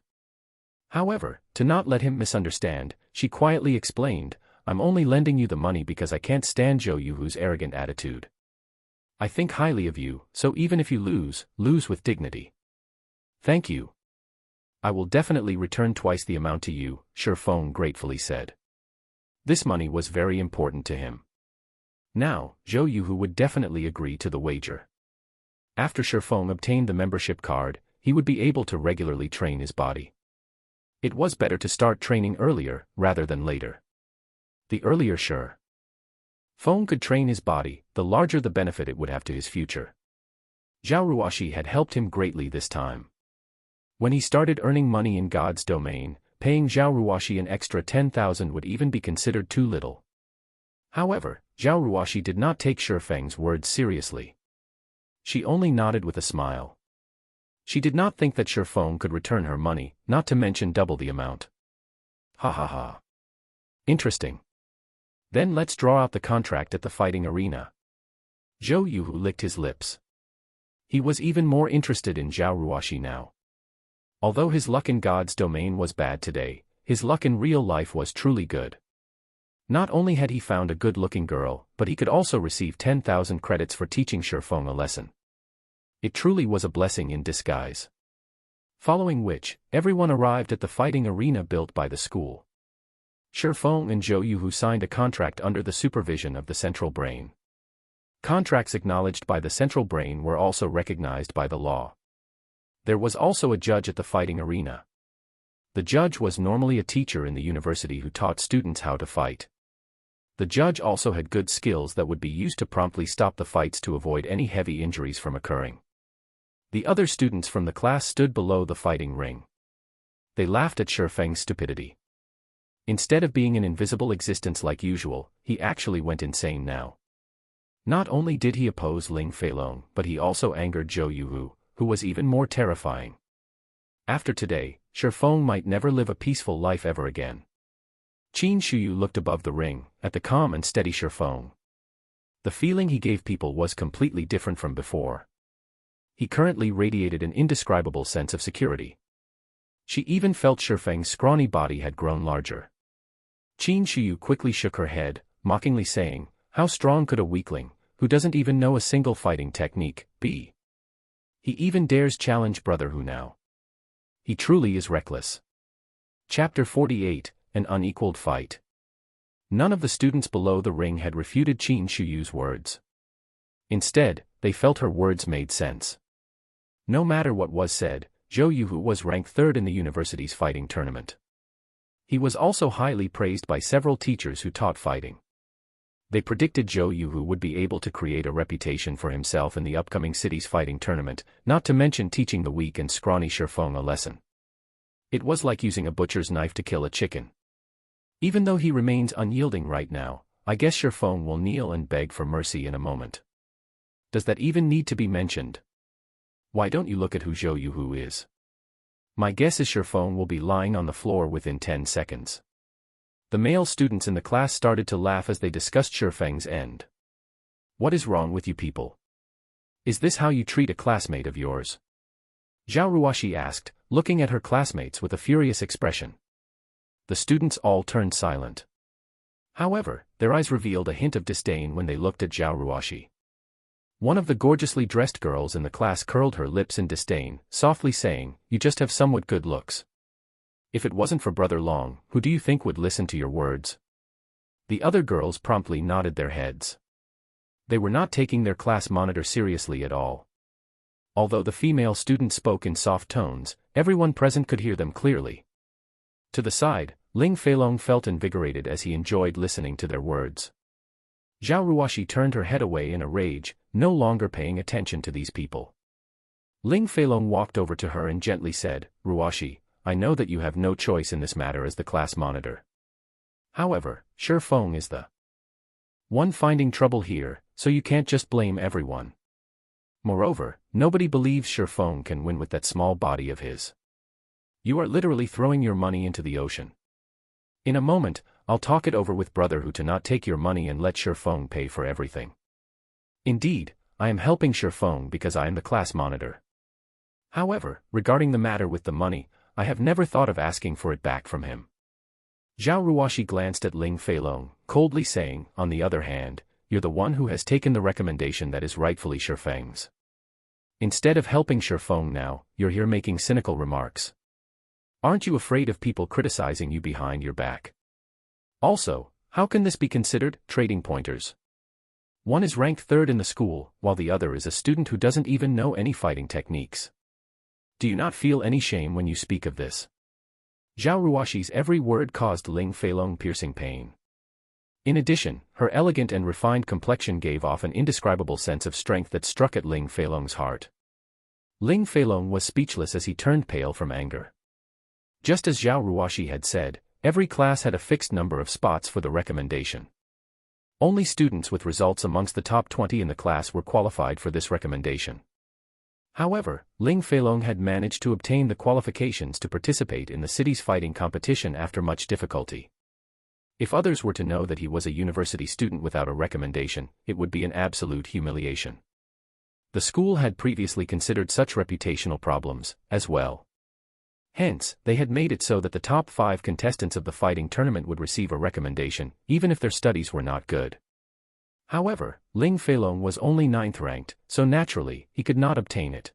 However, to not let him misunderstand, she quietly explained, I'm only lending you the money because I can't stand Zhou Yuhu's arrogant attitude. I think highly of you, so even if you lose, lose with dignity. Thank you. I will definitely return twice the amount to you, Shifeng gratefully said. This money was very important to him. Now, Zhou Yuhu would definitely agree to the wager. After Shifeng obtained the membership card, he would be able to regularly train his body. It was better to start training earlier, rather than later. The earlier Shifeng could train his body, the larger the benefit it would have to his future. Zhao Ruoxi had helped him greatly this time. When he started earning money in God's domain, paying Zhao Ruoxi an extra 10,000 would even be considered too little. However, Zhao Ruoxi did not take Shifeng's words seriously. She only nodded with a smile. She did not think that Shifeng could return her money, not to mention double the amount. Ha ha ha. Interesting. Then let's draw out the contract at the fighting arena. Zhou Yuhu licked his lips. He was even more interested in Zhao Ruoxi now. Although his luck in God's domain was bad today, his luck in real life was truly good. Not only had he found a good-looking girl, but he could also receive 10,000 credits for teaching Shifeng a lesson. It truly was a blessing in disguise. Following which, everyone arrived at the fighting arena built by the school. Shifeng and Zhou Yuhu signed a contract under the supervision of the central brain. Contracts acknowledged by the central brain were also recognized by the law. There was also a judge at the fighting arena. The judge was normally a teacher in the university who taught students how to fight. The judge also had good skills that would be used to promptly stop the fights to avoid any heavy injuries from occurring. The other students from the class stood below the fighting ring. They laughed at Shifeng's stupidity. Instead of being an invisible existence like usual, he actually went insane now. Not only did he oppose Ling Feilong, but he also angered Zhou Yuhu, who was even more terrifying. After today, Shifeng might never live a peaceful life ever again. Qin Shuyu looked above the ring, at the calm and steady Shifeng. The feeling he gave people was completely different from before. He currently radiated an indescribable sense of security. She even felt Shifeng's scrawny body had grown larger. Qin Shuyu quickly shook her head, mockingly saying, how strong could a weakling, who doesn't even know a single fighting technique, be? He even dares challenge Brother Hu now. He truly is reckless. Chapter 48, An Unequaled Fight. None of the students below the ring had refuted Qin Shuyu's words. Instead, they felt her words made sense. No matter what was said, Zhou Yuhu was ranked third in the university's fighting tournament. He was also highly praised by several teachers who taught fighting. They predicted Zhou Yuhu would be able to create a reputation for himself in the upcoming city's fighting tournament, not to mention teaching the weak and scrawny Shifeng a lesson. It was like using a butcher's knife to kill a chicken. Even though he remains unyielding right now, I guess Shifeng will kneel and beg for mercy in a moment. Does that even need to be mentioned? Why don't you look at who Zhou Yuhu is? My guess is Shifeng will be lying on the floor within 10 seconds. The male students in the class started to laugh as they discussed Shifeng's end. What is wrong with you people? Is this how you treat a classmate of yours? Zhao Ruoshi asked, looking at her classmates with a furious expression. The students all turned silent. However, their eyes revealed a hint of disdain when they looked at Zhao Ruoshi. One of the gorgeously dressed girls in the class curled her lips in disdain, softly saying, "You just have somewhat good looks. If it wasn't for Brother Long, who do you think would listen to your words?" The other girls promptly nodded their heads. They were not taking their class monitor seriously at all. Although the female student spoke in soft tones, everyone present could hear them clearly. To the side, Ling Feilong felt invigorated as he enjoyed listening to their words. Zhao Ruoshi turned her head away in a rage, no longer paying attention to these people. Ling Feilong walked over to her and gently said, "Ruoshi, I know that you have no choice in this matter as the class monitor. However, Shifeng is the one finding trouble here, so you can't just blame everyone. Moreover, nobody believes Shifeng can win with that small body of his. You are literally throwing your money into the ocean. In a moment, I'll talk it over with Brother Hu to not take your money and let Shifeng pay for everything. Indeed, I am helping Shifeng because I am the class monitor. However, regarding the matter with the money, I have never thought of asking for it back from him." Zhao Ruoshi glanced at Ling Feilong, coldly saying, "On the other hand, you're the one who has taken the recommendation that is rightfully Shifeng's. Instead of helping Shifeng now, you're here making cynical remarks. Aren't you afraid of people criticizing you behind your back? Also, how can this be considered trading pointers? One is ranked third in the school, while the other is a student who doesn't even know any fighting techniques. Do you not feel any shame when you speak of this?" Zhao Ruoshi's every word caused Ling Feilong piercing pain. In addition, her elegant and refined complexion gave off an indescribable sense of strength that struck at Ling Feilong's heart. Ling Feilong was speechless as he turned pale from anger. Just as Zhao Ruoshi had said, every class had a fixed number of spots for the recommendation. Only students with results amongst the top 20 in the class were qualified for this recommendation. However, Ling Feilong had managed to obtain the qualifications to participate in the city's fighting competition after much difficulty. If others were to know that he was a university student without a recommendation, it would be an absolute humiliation. The school had previously considered such reputational problems, as well. Hence, they had made it so that the top 5 contestants of the fighting tournament would receive a recommendation, even if their studies were not good. However, Ling Feilong was only 9th ranked, so naturally, he could not obtain it.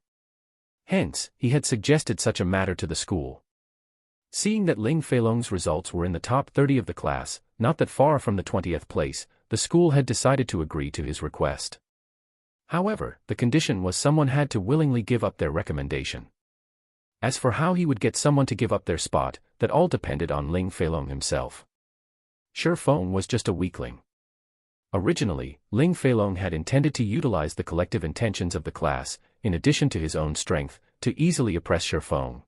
Hence, he had suggested such a matter to the school. Seeing that Ling Feilong's results were in the top 30 of the class, not that far from the 20th place, the school had decided to agree to his request. However, the condition was someone had to willingly give up their recommendation. As for how he would get someone to give up their spot, that all depended on Ling Feilong himself. Shifeng was just a weakling. Originally, Ling Feilong had intended to utilize the collective intentions of the class, in addition to his own strength, to easily oppress Shifeng.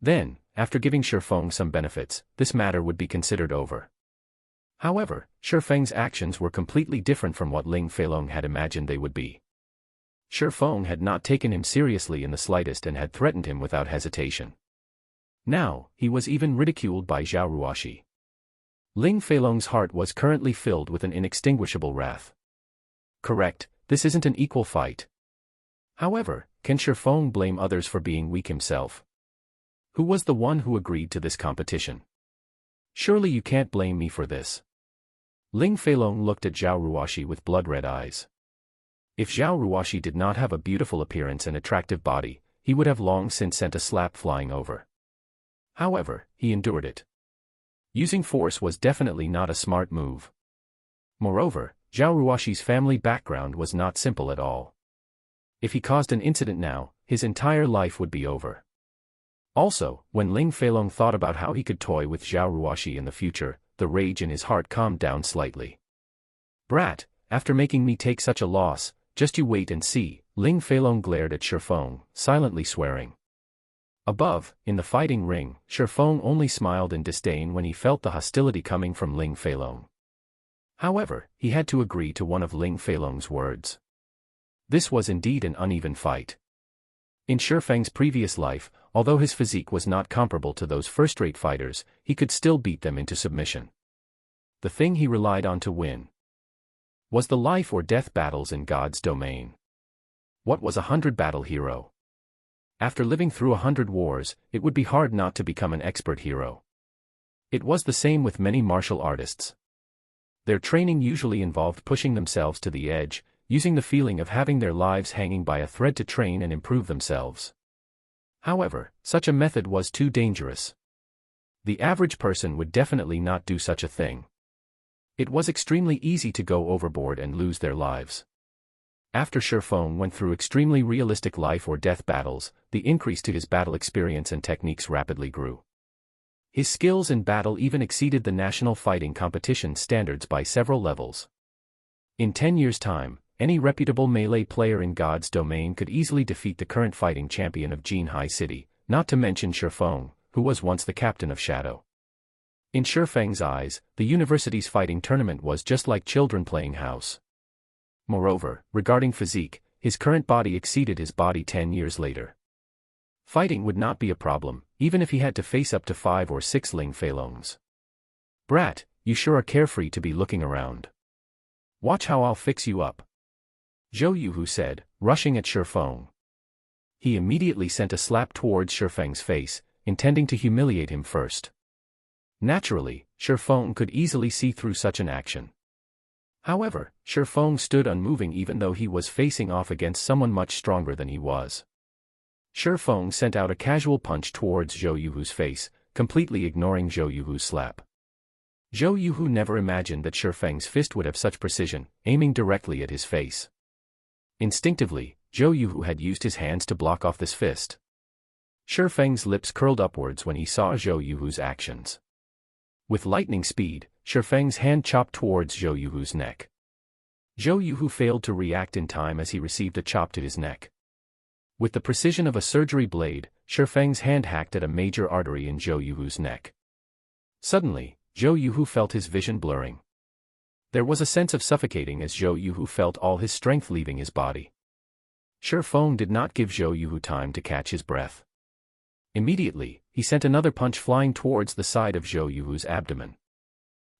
Then, after giving Shifeng some benefits, this matter would be considered over. However, Shifeng's actions were completely different from what Ling Feilong had imagined they would be. Shifeng had not taken him seriously in the slightest and had threatened him without hesitation. Now, he was even ridiculed by Zhao Ruoshi. Ling Feilong's heart was currently filled with an inextinguishable wrath. Correct, this isn't an equal fight. However, can Shifeng blame others for being weak himself? Who was the one who agreed to this competition? Surely you can't blame me for this. Ling Feilong looked at Zhao Ruoshi with blood-red eyes. If Zhao Ruoshi did not have a beautiful appearance and attractive body, he would have long since sent a slap flying over. However, he endured it. Using force was definitely not a smart move. Moreover, Zhao Ruoshi's family background was not simple at all. If he caused an incident now, his entire life would be over. Also, when Ling Feilong thought about how he could toy with Zhao Ruoshi in the future, the rage in his heart calmed down slightly. "Brat, after making me take such a loss, just you wait and see," Ling Feilong glared at Shifeng, silently swearing. Above, in the fighting ring, Shifeng only smiled in disdain when he felt the hostility coming from Ling Feilong. However, he had to agree to one of Ling Feilong's words. This was indeed an uneven fight. In Shifeng's previous life, although his physique was not comparable to those first-rate fighters, he could still beat them into submission. The thing he relied on to win was the life or death battles in God's domain. What was a 100-battle hero? After living through 100 wars, it would be hard not to become an expert hero. It was the same with many martial artists. Their training usually involved pushing themselves to the edge, using the feeling of having their lives hanging by a thread to train and improve themselves. However, such a method was too dangerous. The average person would definitely not do such a thing. It was extremely easy to go overboard and lose their lives. After Shifeng went through extremely realistic life or death battles, the increase to his battle experience and techniques rapidly grew. His skills in battle even exceeded the national fighting competition standards by several levels. In 10 years' time, any reputable melee player in God's domain could easily defeat the current fighting champion of Jinhai City, not to mention Shifeng, who was once the captain of Shadow. In Shifeng's eyes, the university's fighting tournament was just like children playing house. Moreover, regarding physique, his current body exceeded his body 10 years later. Fighting would not be a problem, even if he had to face up to 5 or 6 Ling Feilongs. Brat, you sure are carefree to be looking around. Watch how I'll fix you up, Zhou Yuhu said, rushing at Shifeng. He immediately sent a slap towards Shifeng's face, intending to humiliate him first. Naturally, Shifeng could easily see through such an action. However, Shifeng stood unmoving even though he was facing off against someone much stronger than he was. Shifeng sent out a casual punch towards Zhou Yuhu's face, completely ignoring Zhou Yuhu's slap. Zhou Yuhu never imagined that Shifeng's fist would have such precision, aiming directly at his face. Instinctively, Zhou Yuhu had used his hands to block off this fist. Shifeng's lips curled upwards when he saw Zhou Yuhu's actions. With lightning speed, Shifeng's hand chopped towards Zhou Yuhu's neck. Zhou Yuhu failed to react in time as he received a chop to his neck. With the precision of a surgery blade, Shifeng's hand hacked at a major artery in Zhou Yuhu's neck. Suddenly, Zhou Yuhu felt his vision blurring. There was a sense of suffocating as Zhou Yuhu felt all his strength leaving his body. Shifeng did not give Zhou Yuhu time to catch his breath. Immediately, he sent another punch flying towards the side of Zhou Yuhu's abdomen.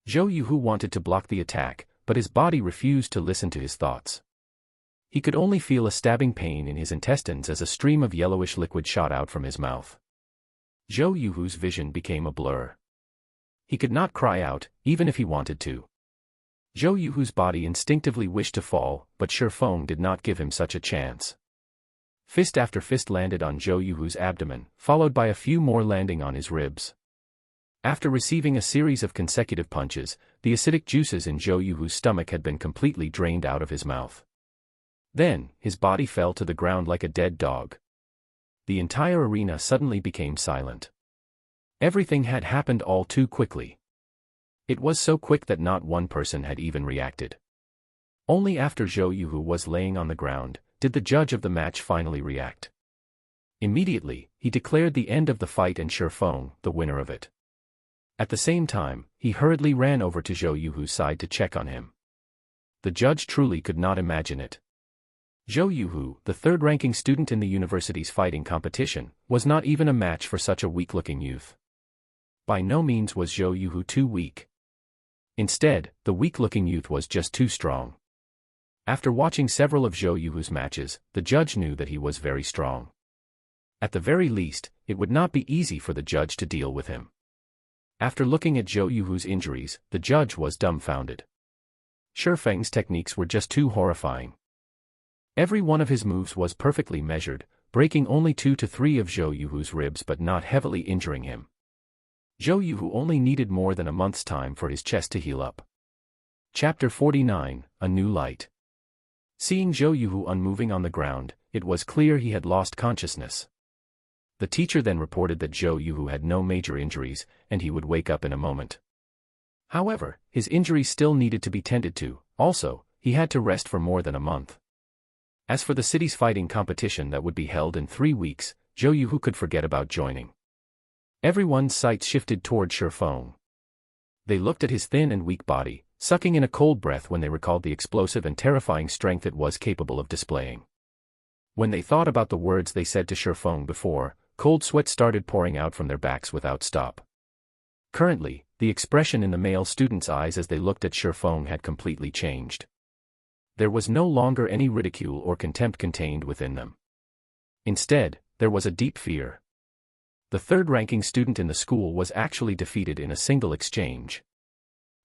Zhou Yuhu wanted to block the attack, but his body refused to listen to his thoughts. He could only feel a stabbing pain in his intestines as a stream of yellowish liquid shot out from his mouth. Zhou Yuhu's vision became a blur. He could not cry out, even if he wanted to. Zhou Yuhu's body instinctively wished to fall, but Shifeng did not give him such a chance. Fist after fist landed on Zhou Yuhu's abdomen, followed by a few more landing on his ribs. After receiving a series of consecutive punches, the acidic juices in Zhou Yuhu's stomach had been completely drained out of his mouth. Then, his body fell to the ground like a dead dog. The entire arena suddenly became silent. Everything had happened all too quickly. It was so quick that not one person had even reacted. Only after Zhou Yuhu was laying on the ground, did the judge of the match finally react. Immediately, he declared the end of the fight and Shifeng the winner of it. At the same time, he hurriedly ran over to Zhou Yuhu's side to check on him. The judge truly could not imagine it. Zhou Yuhu, the third-ranking student in the university's fighting competition, was not even a match for such a weak-looking youth. By no means was Zhou Yuhu too weak. Instead, the weak-looking youth was just too strong. After watching several of Zhou Yuhu's matches, the judge knew that he was very strong. At the very least, it would not be easy for the judge to deal with him. After looking at Zhou Yuhu's injuries, the judge was dumbfounded. Shifeng's techniques were just too horrifying. Every one of his moves was perfectly measured, breaking only 2 to 3 of Zhou Yuhu's ribs but not heavily injuring him. Zhou Yuhu only needed more than a month's time for his chest to heal up. Chapter 49, A New Light. Seeing Zhou Yuhu unmoving on the ground, it was clear he had lost consciousness. The teacher then reported that Zhou Yuhu had no major injuries, and he would wake up in a moment. However, his injuries still needed to be tended to. Also, he had to rest for more than a month. As for the city's fighting competition that would be held in 3 weeks, Zhou Yuhu could forget about joining. Everyone's sights shifted toward Shifeng. They looked at his thin and weak body, sucking in a cold breath when they recalled the explosive and terrifying strength it was capable of displaying. When they thought about the words they said to Shifeng before, cold sweat started pouring out from their backs without stop. Currently, the expression in the male students' eyes as they looked at Shifeng had completely changed. There was no longer any ridicule or contempt contained within them. Instead, there was a deep fear. The third-ranking student in the school was actually defeated in a single exchange.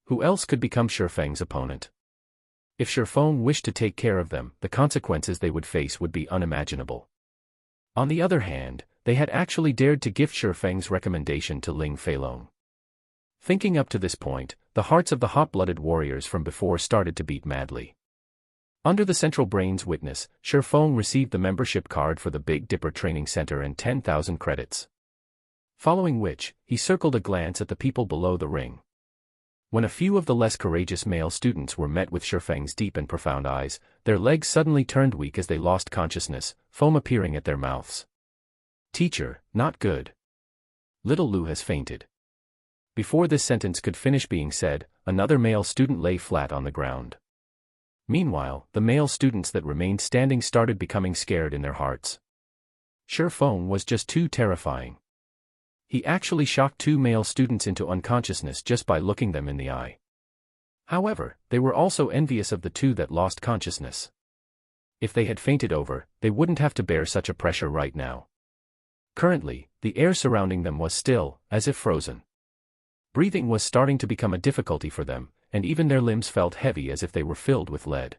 Who else could become Shifeng's opponent? If Shifeng wished to take care of them, the consequences they would face would be unimaginable. On the other hand, they had actually dared to gift Shifeng's recommendation to Ling Feilong. Thinking up to this point, the hearts of the hot-blooded warriors from before started to beat madly. Under the Central Brain's witness, Shifeng received the membership card for the Big Dipper Training Center and 10,000 credits. Following which, he circled a glance at the people below the ring. When a few of the less courageous male students were met with Shifeng's deep and profound eyes, their legs suddenly turned weak as they lost consciousness, foam appearing at their mouths. "Teacher, not good. Little Lu has fainted." Before this sentence could finish being said, another male student lay flat on the ground. Meanwhile, the male students that remained standing started becoming scared in their hearts. Shifeng was just too terrifying. He actually shocked two male students into unconsciousness just by looking them in the eye. However, they were also envious of the two that lost consciousness. If they had fainted over, they wouldn't have to bear such a pressure right now. Currently, the air surrounding them was still, as if frozen. Breathing was starting to become a difficulty for them, and even their limbs felt heavy as if they were filled with lead.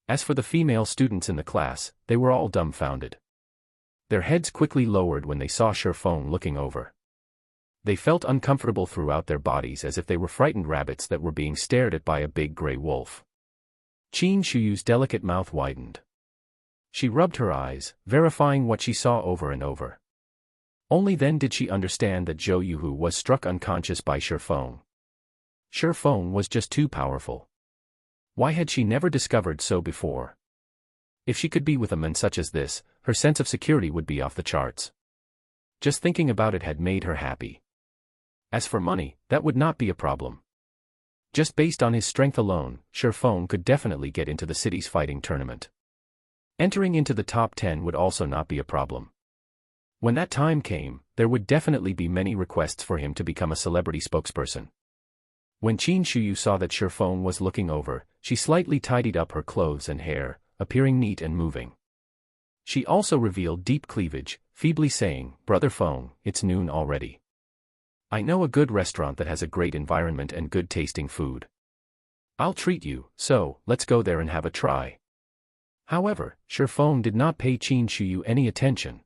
As for the female students in the class, they were all dumbfounded. Their heads quickly lowered when they saw Shifeng looking over. They felt uncomfortable throughout their bodies as if they were frightened rabbits that were being stared at by a big gray wolf. Qin Shuyu's delicate mouth widened. She rubbed her eyes, verifying what she saw over and over. Only then did she understand that Zhou Yuhu was struck unconscious by Shifeng. Shifeng was just too powerful. Why had she never discovered so before? If she could be with a man such as this, her sense of security would be off the charts. Just thinking about it had made her happy. As for money, that would not be a problem. Just based on his strength alone, Shifeng could definitely get into the city's fighting tournament. Entering into the top 10 would also not be a problem. When that time came, there would definitely be many requests for him to become a celebrity spokesperson. When Qin Shuyu saw that Shifeng was looking over, she slightly tidied up her clothes and hair, appearing neat and moving. She also revealed deep cleavage, feebly saying, "Brother Feng, it's noon already. I know a good restaurant that has a great environment and good tasting food. I'll treat you, so let's go there and have a try." However, Shifeng did not pay Qin Shuyu any attention.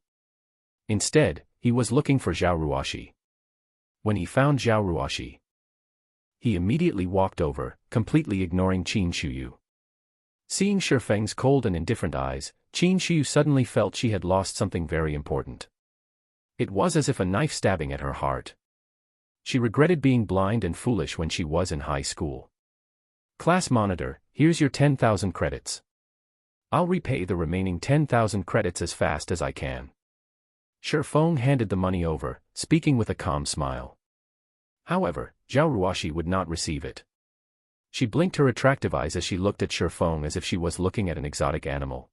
Instead, he was looking for Zhao Ruoshi. When he found Zhao Ruoshi, he immediately walked over, completely ignoring Qin Shuyu. Seeing Shifeng's cold and indifferent eyes, Qin Shuyu suddenly felt she had lost something very important. It was as if a knife stabbing at her heart. She regretted being blind and foolish when she was in high school. "Class monitor, here's your 10,000 credits. I'll repay the remaining 10,000 credits as fast as I can." Shifeng handed the money over, speaking with a calm smile. However, Zhao Ruoshi would not receive it. She blinked her attractive eyes as she looked at Shifeng as if she was looking at an exotic animal.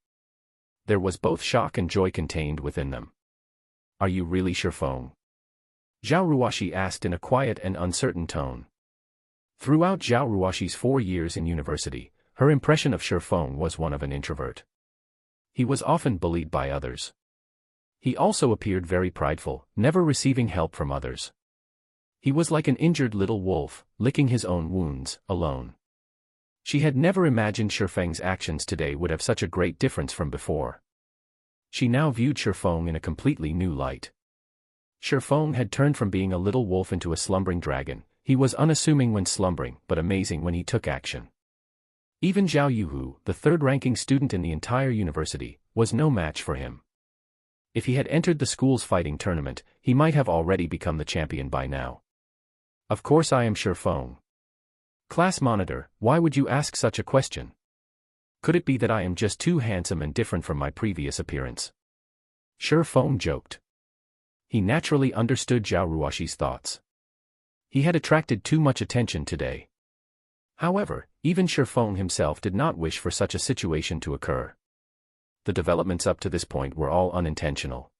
There was both shock and joy contained within them. "Are you really Shifeng?" Zhao Ruoshi asked in a quiet and uncertain tone. Throughout Zhao Ruoshi's 4 years in university, her impression of Shifeng was one of an introvert. He was often bullied by others. He also appeared very prideful, never receiving help from others. He was like an injured little wolf, licking his own wounds, alone. She had never imagined Shifeng's actions today would have such a great difference from before. She now viewed Shifeng in a completely new light. Shifeng had turned from being a little wolf into a slumbering dragon. He was unassuming when slumbering, but amazing when he took action. Even Zhao Yuhu, the third-ranking student in the entire university, was no match for him. If he had entered the school's fighting tournament, he might have already become the champion by now. "Of course I am Shifeng. Class monitor, why would you ask such a question? Could it be that I am just too handsome and different from my previous appearance?" Feng joked. He naturally understood Zhao Ruoxi's thoughts. He had attracted too much attention today. However, even Feng himself did not wish for such a situation to occur. The developments up to this point were all unintentional.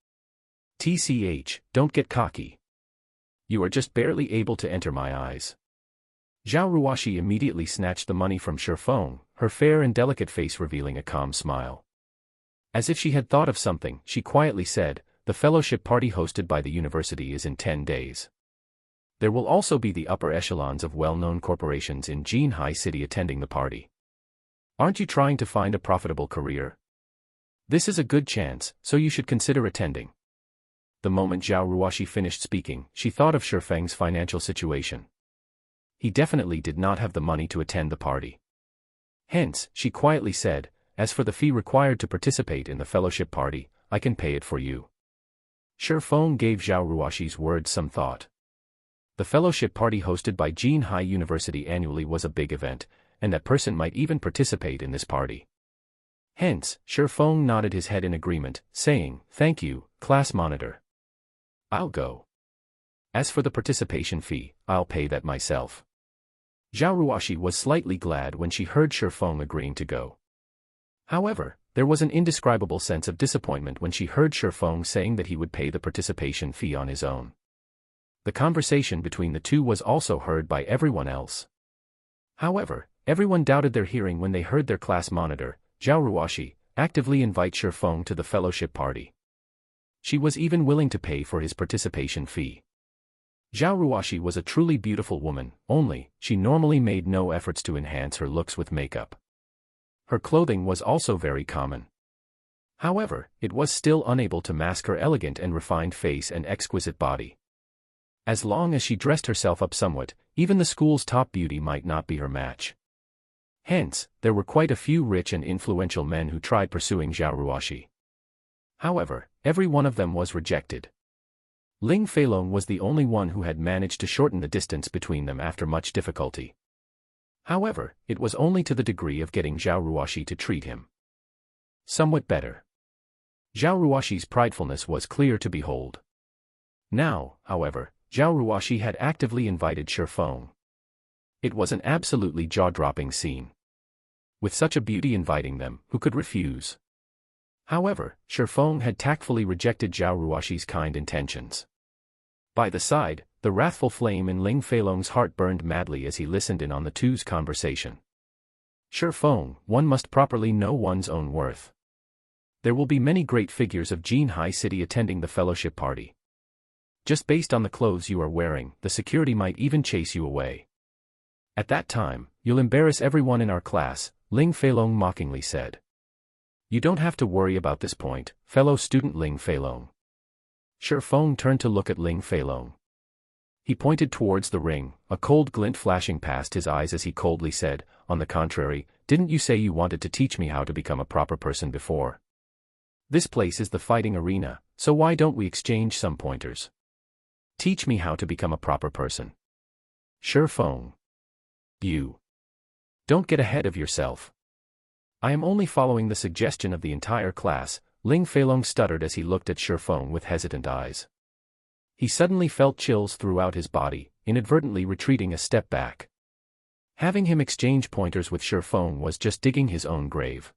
TCH, don't get cocky. You are just barely able to enter my eyes. Zhao Ruoxi immediately snatched the money from Feng, her fair and delicate face revealing a calm smile. As if she had thought of something, she quietly said, "The fellowship party hosted by the university is in 10 days. There will also be the upper echelons of well-known corporations in Jinhai City attending the party. Aren't you trying to find a profitable career? This is a good chance, so you should consider attending." The moment Zhao Ruoxi finished speaking, she thought of Feng's financial situation. He definitely did not have the money to attend the party. Hence, she quietly said, "As for the fee required to participate in the fellowship party, I can pay it for you." Feng gave Zhao Ruoxi's words some thought. The fellowship party hosted by Jinhai University annually was a big event, and that person might even participate in this party. Hence, Feng nodded his head in agreement, saying, "Thank you, class monitor. I'll go. As for the participation fee, I'll pay that myself." Zhao Ruoxi was slightly glad when she heard Feng agreeing to go. However, there was an indescribable sense of disappointment when she heard Feng saying that he would pay the participation fee on his own. The conversation between the two was also heard by everyone else. However, everyone doubted their hearing when they heard their class monitor, Zhao Ruoxi, actively invite Feng to the fellowship party. She was even willing to pay for his participation fee. Zhao Ruoxi was a truly beautiful woman, only, she normally made no efforts to enhance her looks with makeup. Her clothing was also very common. However, it was still unable to mask her elegant and refined face and exquisite body. As long as she dressed herself up somewhat, even the school's top beauty might not be her match. Hence, there were quite a few rich and influential men who tried pursuing Zhao Ruoxi. However, every one of them was rejected. Ling Feilong was the only one who had managed to shorten the distance between them after much difficulty. However, it was only to the degree of getting Zhao Ruoxi to treat him somewhat better. Zhao Ruoxi's pridefulness was clear to behold. Now, however, Zhao Ruoxi had actively invited Feng. It was an absolutely jaw-dropping scene. With such a beauty inviting them, who could refuse? However, Feng had tactfully rejected Zhao Ruoxi's kind intentions. By the side, the wrathful flame in Ling Feilong's heart burned madly as he listened in on the two's conversation. Feng, one must properly know one's own worth. There will be many great figures of Jinhai City attending the fellowship party. Just based on the clothes you are wearing, the security might even chase you away. At that time, you'll embarrass everyone in our class, Ling Feilong mockingly said. You don't have to worry about this point, fellow student Ling Feilong. Feng turned to look at Ling Feilong. He pointed towards the ring, a cold glint flashing past his eyes as he coldly said, "On the contrary, didn't you say you wanted to teach me how to become a proper person before? This place is the fighting arena, so why don't we exchange some pointers? Teach me how to become a proper person." Feng. You. Don't get ahead of yourself. I am only following the suggestion of the entire class, Ling Feilong stuttered as he looked at Feng with hesitant eyes. He suddenly felt chills throughout his body, inadvertently retreating a step back. Having him exchange pointers with Feng was just digging his own grave.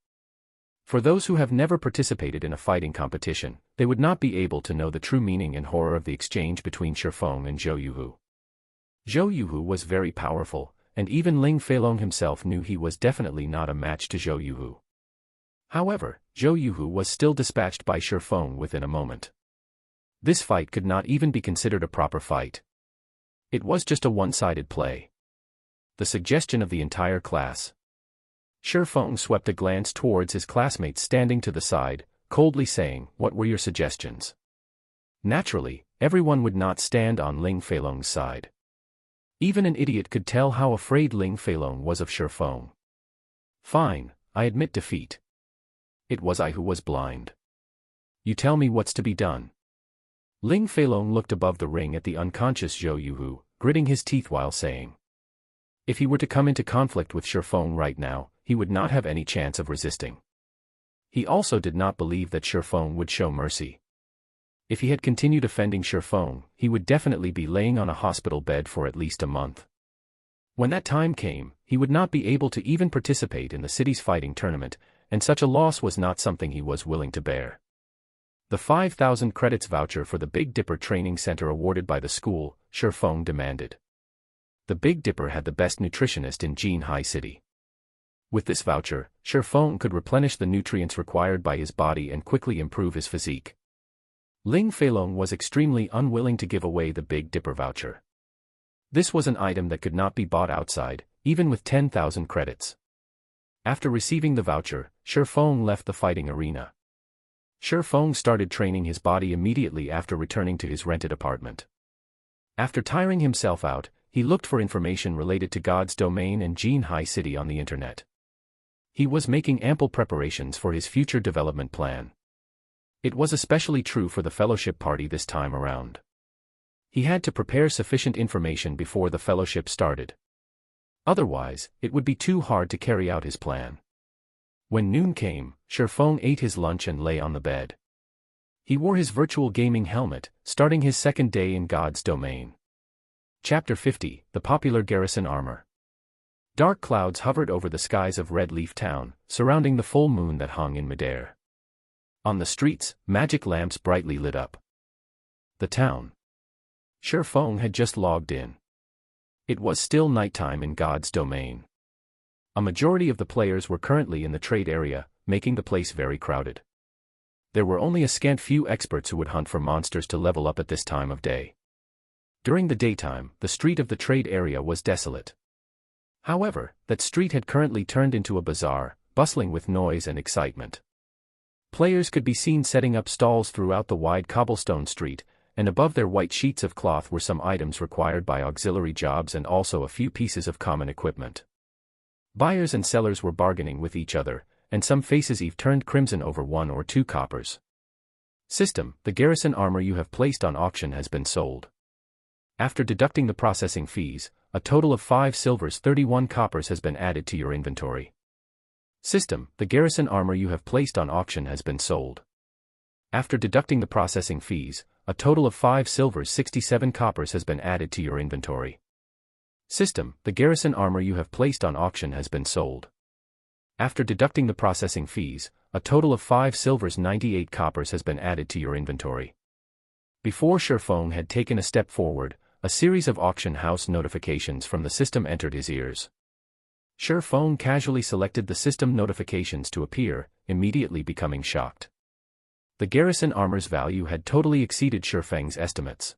For those who have never participated in a fighting competition, they would not be able to know the true meaning and horror of the exchange between Feng and Zhou Yuhu. Zhou Yuhu was very powerful, and even Ling Feilong himself knew he was definitely not a match to Zhou Yuhu. However, Zhou Yuhu was still dispatched by Feng within a moment. This fight could not even be considered a proper fight. It was just a one-sided play. The suggestion of the entire class. Feng swept a glance towards his classmates standing to the side, coldly saying, "What were your suggestions?" Naturally, everyone would not stand on Ling Feilong's side. Even an idiot could tell how afraid Ling Feilong was of Feng. Fine, I admit defeat. It was I who was blind. You tell me what's to be done. Ling Feilong looked above the ring at the unconscious Zhou Yuhu, gritting his teeth while saying. If he were to come into conflict with Feng right now, he would not have any chance of resisting. He also did not believe that Feng would show mercy. If he had continued offending Shifeng, he would definitely be laying on a hospital bed for at least a month. When that time came, he would not be able to even participate in the city's fighting tournament, and such a loss was not something he was willing to bear. The 5,000 credits voucher for the Big Dipper training center awarded by the school, Shifeng demanded. The Big Dipper had the best nutritionist in Jinhai City. With this voucher, Shifeng could replenish the nutrients required by his body and quickly improve his physique. Ling Feilong was extremely unwilling to give away the Big Dipper voucher. This was an item that could not be bought outside, even with 10,000 credits. After receiving the voucher, Shifeng left the fighting arena. Shifeng started training his body immediately after returning to his rented apartment. After tiring himself out, he looked for information related to God's domain and Jinhai City on the internet. He was making ample preparations for his future development plan. It was especially true for the fellowship party this time around. He had to prepare sufficient information before the fellowship started. Otherwise, it would be too hard to carry out his plan. When noon came, Shifeng ate his lunch and lay on the bed. He wore his virtual gaming helmet, starting his second day in God's domain. Chapter 50, The Popular Garrison Armor. Dark clouds hovered over the skies of Red Leaf Town, surrounding the full moon that hung in midair. On the streets, magic lamps brightly lit up the town. Shifeng had just logged in. It was still nighttime in God's domain. A majority of the players were currently in the trade area, making the place very crowded. There were only a scant few experts who would hunt for monsters to level up at this time of day. During the daytime, the street of the trade area was desolate. However, that street had currently turned into a bazaar, bustling with noise and excitement. Players could be seen setting up stalls throughout the wide cobblestone street, and above their white sheets of cloth were some items required by auxiliary jobs and also a few pieces of common equipment. Buyers and sellers were bargaining with each other, and some faces even turned crimson over 1 or 2 coppers. System: the garrison armor you have placed on auction has been sold. After deducting the processing fees, a total of 5 silvers 31 coppers has been added to your inventory. System: the garrison armor you have placed on auction has been sold. After deducting the processing fees, a total of 5 silvers 67 coppers has been added to your inventory. System: the garrison armor you have placed on auction has been sold. After deducting the processing fees, a total of 5 silvers 98 coppers has been added to your inventory. Before Shifeng had taken a step forward, a series of auction house notifications from the system entered his ears. Shifeng casually selected the system notifications to appear, immediately becoming shocked. The garrison armor's value had totally exceeded Shifeng's estimates.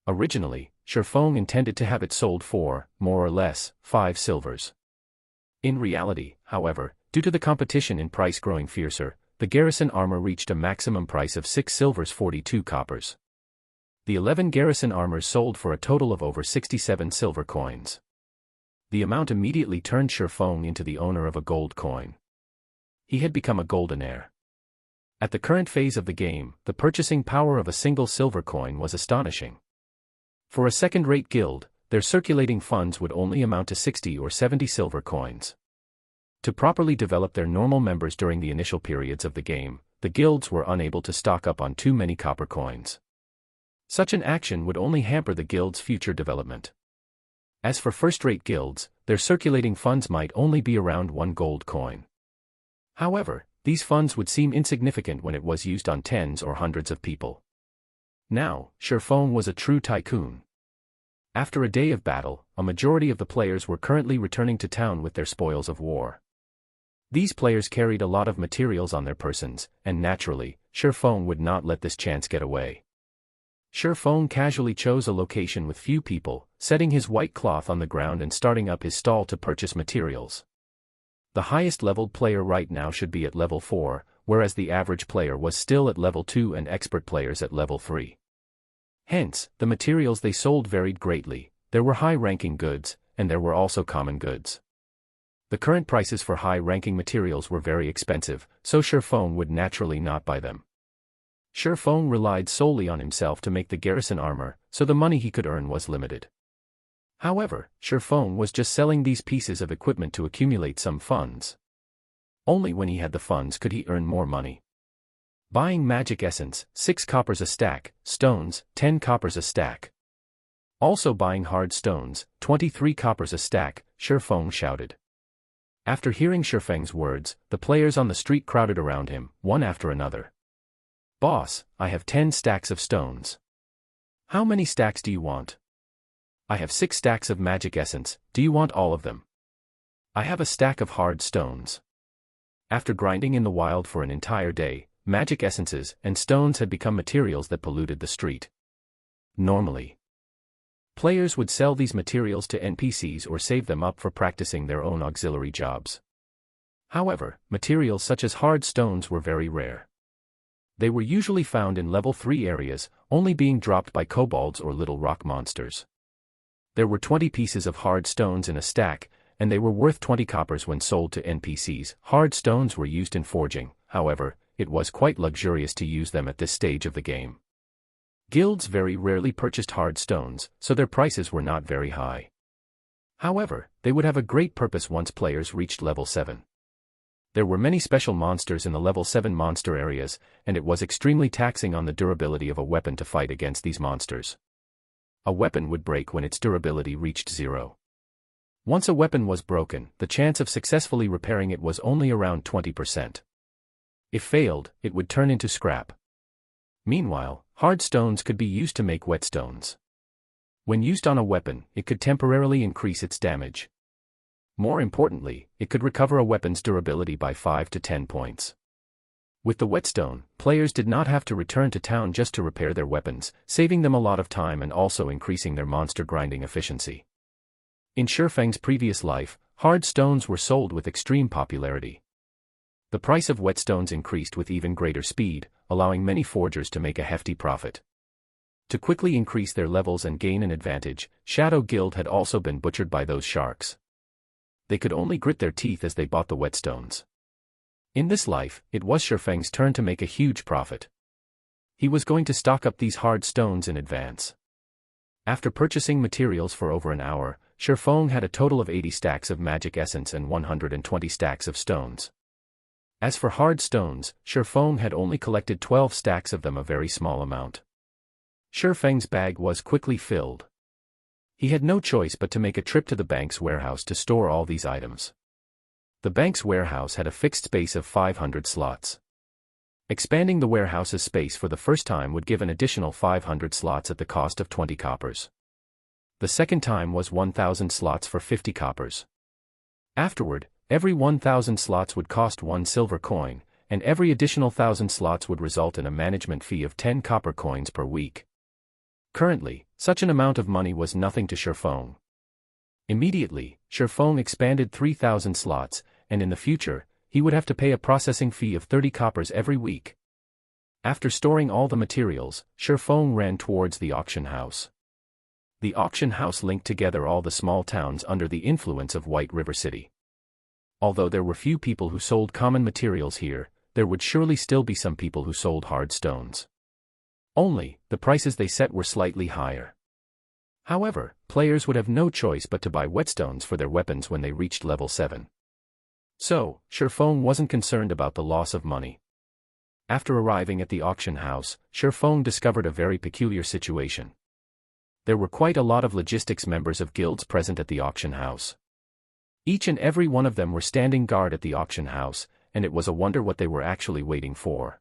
Originally, Shifeng intended to have it sold for, more or less, 5 silvers. In reality, however, due to the competition in price growing fiercer, the garrison armor reached a maximum price of 6 silvers 42 coppers. The 11 garrison armors sold for a total of over 67 silver coins. The amount immediately turned Shifeng into the owner of a gold coin. He had become a goldenaire. At the current phase of the game, the purchasing power of a single silver coin was astonishing. For a second-rate guild, their circulating funds would only amount to 60 or 70 silver coins. To properly develop their normal members during the initial periods of the game, the guilds were unable to stock up on too many copper coins. Such an action would only hamper the guild's future development. As for first-rate guilds, their circulating funds might only be around 1 gold coin. However, these funds would seem insignificant when it was used on tens or hundreds of people. Now, Shifeng was a true tycoon. After a day of battle, a majority of the players were currently returning to town with their spoils of war. These players carried a lot of materials on their persons, and naturally, Shifeng would not let this chance get away. Shifeng casually chose a location with few people, setting his white cloth on the ground and starting up his stall to purchase materials. The highest leveled player right now should be at level 4, whereas the average player was still at level 2 and expert players at level 3. Hence, the materials they sold varied greatly. There were high-ranking goods, and there were also common goods. The current prices for high-ranking materials were very expensive, so Shifeng would naturally not buy them. Shifeng relied solely on himself to make the garrison armor, so the money he could earn was limited. However, Shifeng was just selling these pieces of equipment to accumulate some funds. Only when he had the funds could he earn more money. Buying magic essence, 6 coppers a stack, stones, 10 coppers a stack. Also buying hard stones, 23 coppers a stack, Shifeng shouted. After hearing Shifeng's words, the players on the street crowded around him, one after another. Boss, I have 10 stacks of stones. How many stacks do you want? I have 6 stacks of magic essence, do you want all of them? I have a stack of hard stones. After grinding in the wild for an entire day, magic essences and stones had become materials that polluted the street. Normally, players would sell these materials to NPCs or save them up for practicing their own auxiliary jobs. However, materials such as hard stones were very rare. They were usually found in level 3 areas, only being dropped by kobolds or little rock monsters. There were 20 pieces of hard stones in a stack, and they were worth 20 coppers when sold to NPCs. Hard stones were used in forging, however, it was quite luxurious to use them at this stage of the game. Guilds very rarely purchased hard stones, so their prices were not very high. However, they would have a great purpose once players reached level 7. There were many special monsters in the level 7 monster areas, and it was extremely taxing on the durability of a weapon to fight against these monsters. A weapon would break when its durability reached 0. Once a weapon was broken, the chance of successfully repairing it was only around 20%. If failed, it would turn into scrap. Meanwhile, hard stones could be used to make whetstones. When used on a weapon, it could temporarily increase its damage. More importantly, it could recover a weapon's durability by 5 to 10 points. With the whetstone, players did not have to return to town just to repair their weapons, saving them a lot of time and also increasing their monster grinding efficiency. In Shifeng's previous life, hard stones were sold with extreme popularity. The price of whetstones increased with even greater speed, allowing many forgers to make a hefty profit. To quickly increase their levels and gain an advantage, Shadow Guild had also been butchered by those sharks. They could only grit their teeth as they bought the whetstones. In this life, it was Shifeng's turn to make a huge profit. He was going to stock up these hard stones in advance. After purchasing materials for over an hour, Shifeng had a total of 80 stacks of magic essence and 120 stacks of stones. As for hard stones, Shifeng had only collected 12 stacks of them, a very small amount. Shifeng's bag was quickly filled. He had no choice but to make a trip to the bank's warehouse to store all these items. The bank's warehouse had a fixed space of 500 slots. Expanding the warehouse's space for the first time would give an additional 500 slots at the cost of 20 coppers. The second time was 1,000 slots for 50 coppers. Afterward, every 1,000 slots would cost 1 silver coin, and every additional 1,000 slots would result in a management fee of 10 copper coins per week. Currently, such an amount of money was nothing to Shifeng. Immediately, Shifeng expanded 3,000 slots, and in the future, he would have to pay a processing fee of 30 coppers every week. After storing all the materials, Shifeng ran towards the auction house. The auction house linked together all the small towns under the influence of White River City. Although there were few people who sold common materials here, there would surely still be some people who sold hard stones. Only, the prices they set were slightly higher. However, players would have no choice but to buy whetstones for their weapons when they reached level 7. So, Shifeng wasn't concerned about the loss of money. After arriving at the auction house, Shifeng discovered a very peculiar situation. There were quite a lot of logistics members of guilds present at the auction house. Each and every one of them were standing guard at the auction house, and it was a wonder what they were actually waiting for.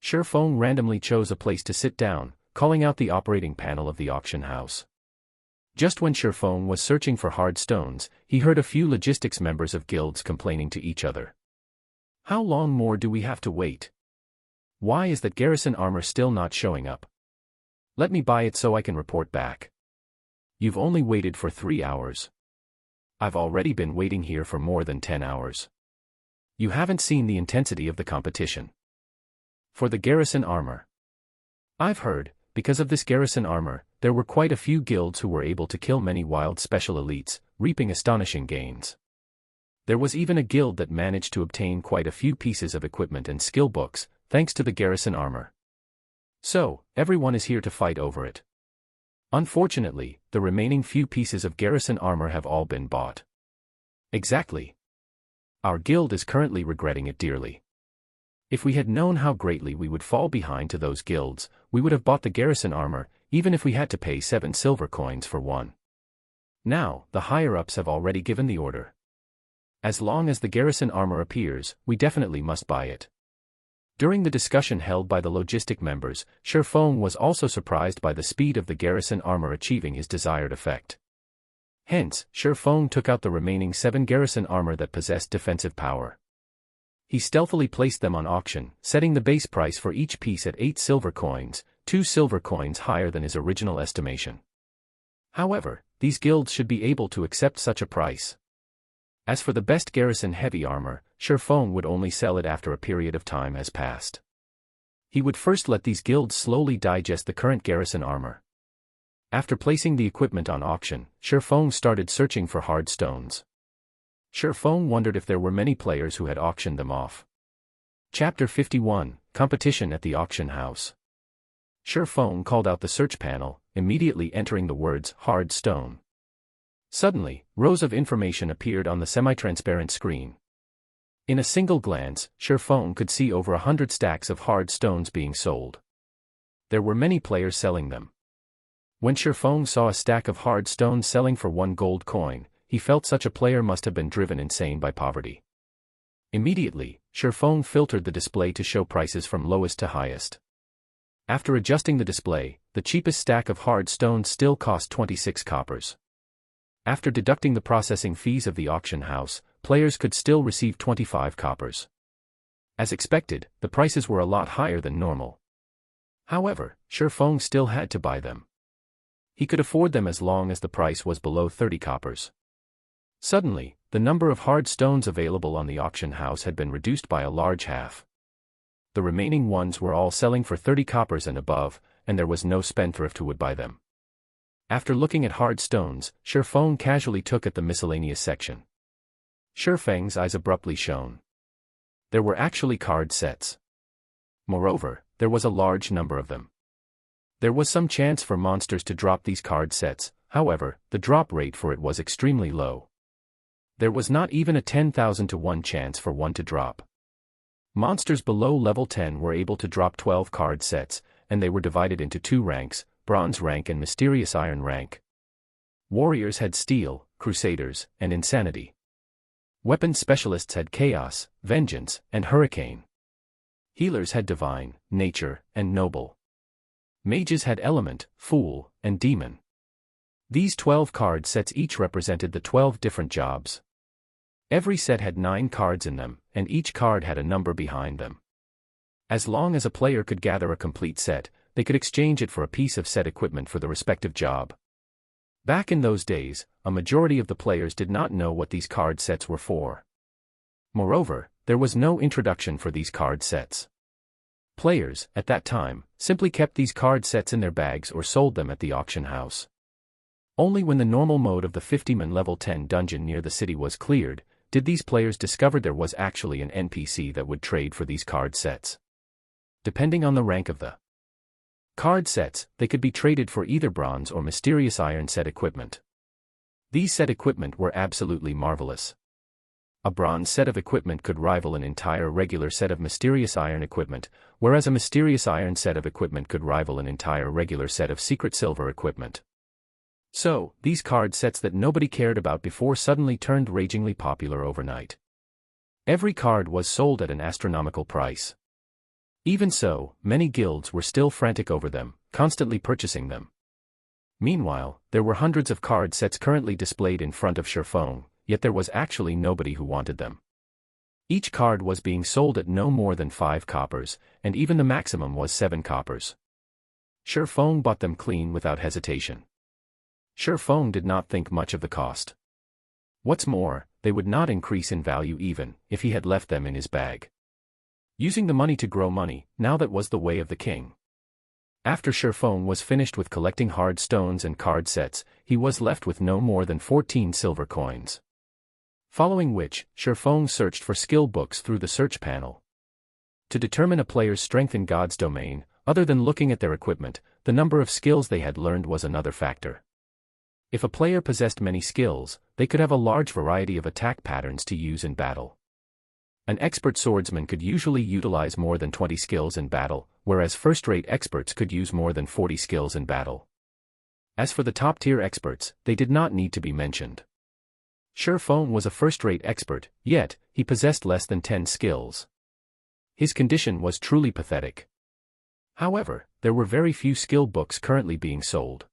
Shifeng randomly chose a place to sit down, calling out the operating panel of the auction house. Just when Shifeng was searching for hard stones, he heard a few logistics members of guilds complaining to each other. How long more do we have to wait? Why is that garrison armor still not showing up? Let me buy it so I can report back. You've only waited for 3 hours. I've already been waiting here for more than 10 hours. You haven't seen the intensity of the competition. For the garrison armor. I've heard, because of this garrison armor, there were quite a few guilds who were able to kill many wild special elites, reaping astonishing gains. There was even a guild that managed to obtain quite a few pieces of equipment and skill books, thanks to the garrison armor. So, everyone is here to fight over it. Unfortunately, the remaining few pieces of garrison armor have all been bought. Exactly. Our guild is currently regretting it dearly. If we had known how greatly we would fall behind to those guilds, we would have bought the garrison armor, even if we had to pay 7 silver coins for one. Now, the higher-ups have already given the order. As long as the garrison armor appears, we definitely must buy it. During the discussion held by the logistic members, Sherfong was also surprised by the speed of the garrison armor achieving his desired effect. Hence, Sherfong took out the remaining 7 garrison armor that possessed defensive power. He stealthily placed them on auction, setting the base price for each piece at 8 silver coins, 2 silver coins higher than his original estimation. However, these guilds should be able to accept such a price. As for the best garrison heavy armor, Sherfong would only sell it after a period of time has passed. He would first let these guilds slowly digest the current garrison armor. After placing the equipment on auction, Sherfong started searching for hard stones. Sherfong wondered if there were many players who had auctioned them off. Chapter 51, Competition at the Auction House. Sherfong called out the search panel, immediately entering the words hard stone. Suddenly, rows of information appeared on the semi-transparent screen. In a single glance, Sherfong could see over 100 stacks of hard stones being sold. There were many players selling them. When Sherfong saw a stack of hard stones selling for 1 gold coin, he felt such a player must have been driven insane by poverty. Immediately, Sherfong filtered the display to show prices from lowest to highest. After adjusting the display, the cheapest stack of hard stones still cost 26 coppers. After deducting the processing fees of the auction house, players could still receive 25 coppers. As expected, the prices were a lot higher than normal. However, Sherfong still had to buy them. He could afford them as long as the price was below 30 coppers. Suddenly, the number of hard stones available on the auction house had been reduced by a large half. The remaining ones were all selling for 30 coppers and above, and there was no spendthrift who would buy them. After looking at hard stones, Sherfong casually took at the miscellaneous section. Sherfeng's eyes abruptly shone. There were actually card sets. Moreover, there was a large number of them. There was some chance for monsters to drop these card sets, however, the drop rate for it was extremely low. There was not even a 10,000 to 1 chance for one to drop. Monsters below level 10 were able to drop 12 card sets, and they were divided into 2 ranks, Bronze rank and Mysterious Iron rank. Warriors had Steel, Crusaders, and Insanity. Weapon specialists had Chaos, Vengeance, and Hurricane. Healers had Divine, Nature, and Noble. Mages had Element, Fool, and Demon. These 12 card sets each represented the 12 different jobs. Every set had 9 cards in them, and each card had a number behind them. As long as a player could gather a complete set, they could exchange it for a piece of set equipment for the respective job. Back in those days, a majority of the players did not know what these card sets were for. Moreover, there was no introduction for these card sets. Players, at that time, simply kept these card sets in their bags or sold them at the auction house. Only when the normal mode of the 50-man level 10 dungeon near the city was cleared, did these players discover there was actually an NPC that would trade for these card sets. Depending on the rank of the card sets, they could be traded for either Bronze or Mysterious Iron set equipment. These set equipment were absolutely marvelous. A Bronze set of equipment could rival an entire regular set of Mysterious Iron equipment, whereas a Mysterious Iron set of equipment could rival an entire regular set of Secret Silver equipment. So, these card sets that nobody cared about before suddenly turned ragingly popular overnight. Every card was sold at an astronomical price. Even so, many guilds were still frantic over them, constantly purchasing them. Meanwhile, there were hundreds of card sets currently displayed in front of Sherfong, yet there was actually nobody who wanted them. Each card was being sold at no more than 5 coppers, and even the maximum was 7 coppers. Sherfong bought them clean without hesitation. Sherfong did not think much of the cost. What's more, they would not increase in value even if he had left them in his bag. Using the money to grow money, now that was the way of the king. After Sherfong was finished with collecting hard stones and card sets, he was left with no more than 14 silver coins. Following which, Sherfong searched for skill books through the search panel. To determine a player's strength in God's domain, other than looking at their equipment, the number of skills they had learned was another factor. If a player possessed many skills, they could have a large variety of attack patterns to use in battle. An expert swordsman could usually utilize more than 20 skills in battle, whereas first-rate experts could use more than 40 skills in battle. As for the top-tier experts, they did not need to be mentioned. Feng was a first-rate expert, yet, he possessed less than 10 skills. His condition was truly pathetic. However, there were very few skill books currently being sold.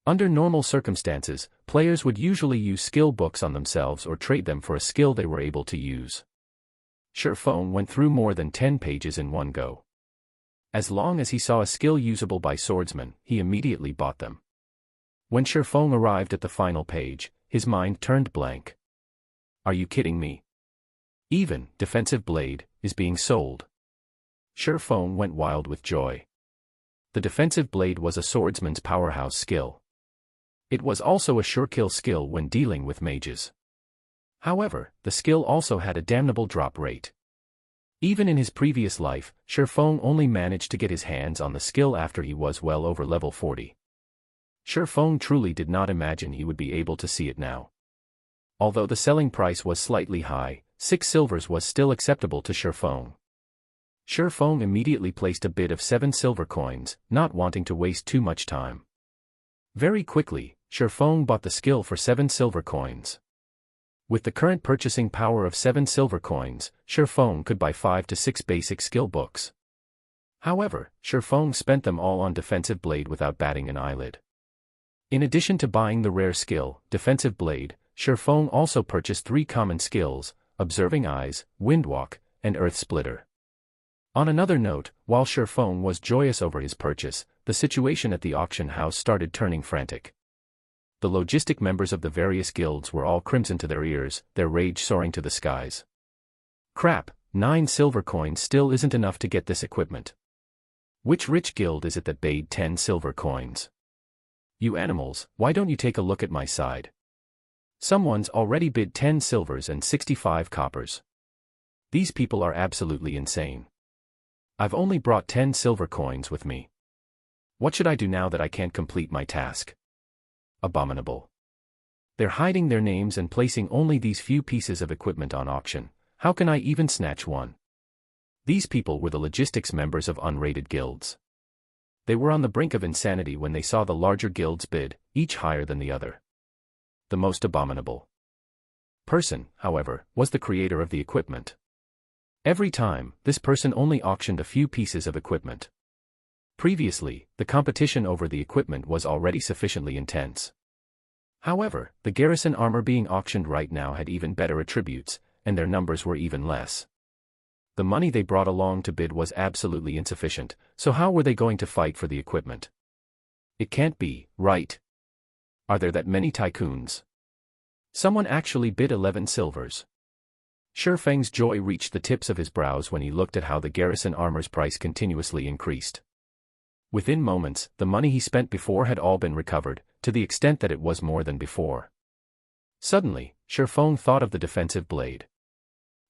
Under normal circumstances, players would usually use skill books on themselves or trade them for a skill they were able to use. Feng went through more than 10 pages in one go. As long as he saw a skill usable by swordsmen, he immediately bought them. When Feng arrived at the final page, his mind turned blank. Are you kidding me? Even defensive blade is being sold. Feng went wild with joy. The defensive blade was a swordsman's powerhouse skill. It was also a sure kill skill when dealing with mages. However, the skill also had a damnable drop rate. Even in his previous life, Feng only managed to get his hands on the skill after he was well over level 40. Feng truly did not imagine he would be able to see it now. Although the selling price was slightly high, 6 silvers was still acceptable to Feng. Feng immediately placed a bid of 7 silver coins, not wanting to waste too much time. Very quickly, Feng bought the skill for 7 silver coins. With the current purchasing power of 7 silver coins, Feng could buy 5 to 6 basic skill books. However, Feng spent them all on defensive blade without batting an eyelid. In addition to buying the rare skill, defensive blade, Feng also purchased 3 common skills, observing eyes, windwalk, and earth splitter. On another note, while Feng was joyous over his purchase, the situation at the auction house started turning frantic. The logistic members of the various guilds were all crimson to their ears, their rage soaring to the skies. Crap, 9 silver coins still isn't enough to get this equipment. Which rich guild is it that bade 10 silver coins? You animals, why don't you take a look at my side? Someone's already bid 10 silvers and 65 coppers. These people are absolutely insane. I've only brought 10 silver coins with me. What should I do now that I can't complete my task? Abominable. They're hiding their names and placing only these few pieces of equipment on auction. How can I even snatch one? These people were the logistics members of unrated guilds. They were on the brink of insanity when they saw the larger guilds bid, each higher than the other. The most abominable person, however, was the creator of the equipment. Every time, this person only auctioned a few pieces of equipment. Previously, the competition over the equipment was already sufficiently intense. However, the garrison armor being auctioned right now had even better attributes, and their numbers were even less. The money they brought along to bid was absolutely insufficient, so how were they going to fight for the equipment? It can't be, right? Are there that many tycoons? Someone actually bid 11 silvers. Feng's joy reached the tips of his brows when he looked at how the garrison armor's price continuously increased. Within moments, the money he spent before had all been recovered, to the extent that it was more than before. Suddenly, Feng thought of the defensive blade.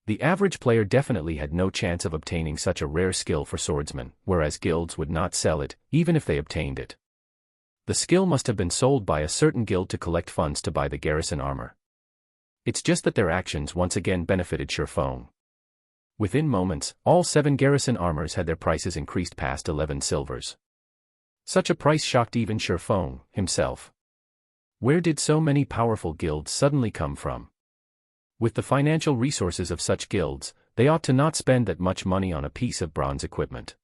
The average player definitely had no chance of obtaining such a rare skill for swordsmen, whereas guilds would not sell it, even if they obtained it. The skill must have been sold by a certain guild to collect funds to buy the garrison armor. It's just that their actions once again benefited Feng. Within moments, all 7 garrison armors had their prices increased past 11 silvers. Such a price shocked even Feng himself. Where did so many powerful guilds suddenly come from? With the financial resources of such guilds, they ought to not spend that much money on a piece of bronze equipment.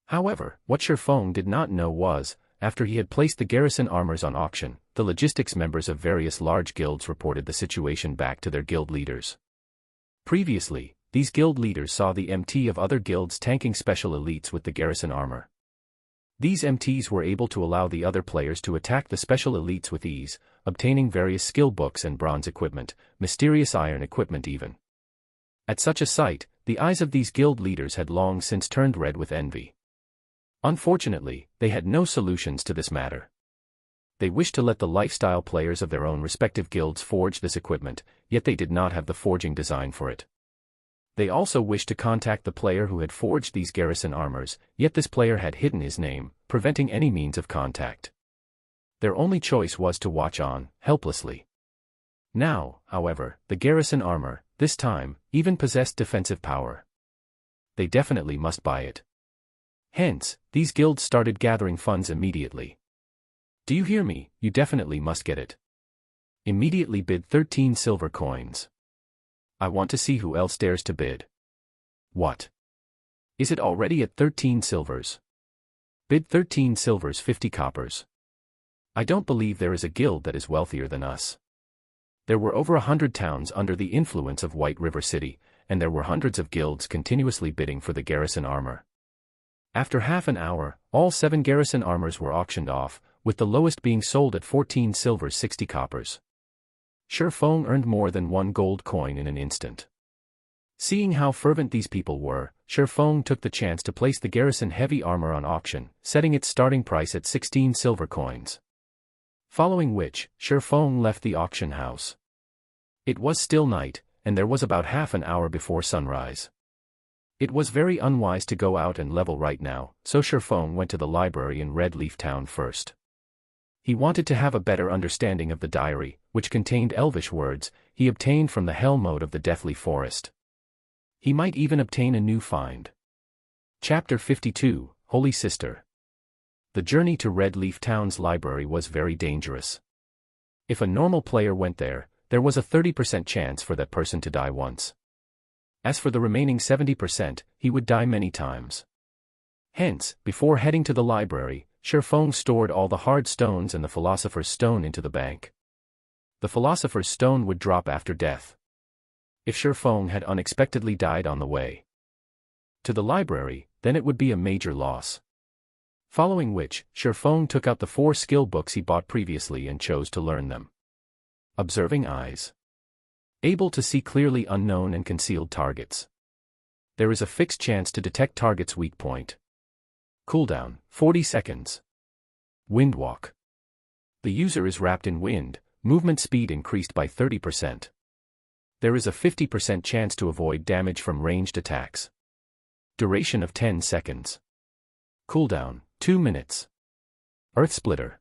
However, what Feng did not know was, after he had placed the garrison armors on auction, the logistics members of various large guilds reported the situation back to their guild leaders. Previously, these guild leaders saw the MT of other guilds tanking special elites with the garrison armor. These MTs were able to allow the other players to attack the special elites with ease, obtaining various skill books and bronze equipment, mysterious iron equipment even. At such a sight, the eyes of these guild leaders had long since turned red with envy. Unfortunately, they had no solutions to this matter. They wished to let the lifestyle players of their own respective guilds forge this equipment, yet they did not have the forging design for it. They also wished to contact the player who had forged these garrison armors, yet this player had hidden his name, preventing any means of contact. Their only choice was to watch on, helplessly. Now, however, the garrison armor, this time, even possessed defensive power. They definitely must buy it. Hence, these guilds started gathering funds immediately. Do you hear me? You definitely must get it. Immediately bid 13 silver coins. I want to see who else dares to bid. What? Is it already at 13 silvers? Bid 13 silvers 50 coppers. I don't believe there is a guild that is wealthier than us. There were over 100 towns under the influence of White River City, and there were hundreds of guilds continuously bidding for the garrison armor. After half an hour, all 7 garrison armors were auctioned off, with the lowest being sold at 14 silvers 60 coppers. Shifeng earned more than 1 gold coin in an instant. Seeing how fervent these people were, Shifeng took the chance to place the garrison heavy armor on auction, setting its starting price at 16 silver coins. Following which, Shifeng left the auction house. It was still night, and there was about half an hour before sunrise. It was very unwise to go out and level right now, so Shifeng went to the library in Red Leaf Town first. He wanted to have a better understanding of the diary, which contained elvish words he obtained from the hell mode of the Deathly Forest. He might even obtain a new find. Chapter 52, Holy Sister. The journey to Red Leaf Town's library was very dangerous. If a normal player went there, there was a 30% chance for that person to die once. As for the remaining 70%, he would die many times. Hence, before heading to the library, Shifeng stored all the hard stones and the Philosopher's Stone into the bank. The Philosopher's Stone would drop after death. If Shifeng had unexpectedly died on the way to the library, then it would be a major loss. Following which, Shifeng took out the 4 skill books he bought previously and chose to learn them. Observing eyes. Able to see clearly unknown and concealed targets. There is a fixed chance to detect target's weak point. Cooldown, 40 seconds. Windwalk. The user is wrapped in wind, movement speed increased by 30%. There is a 50% chance to avoid damage from ranged attacks. Duration of 10 seconds. Cooldown, 2 minutes. Earth Splitter.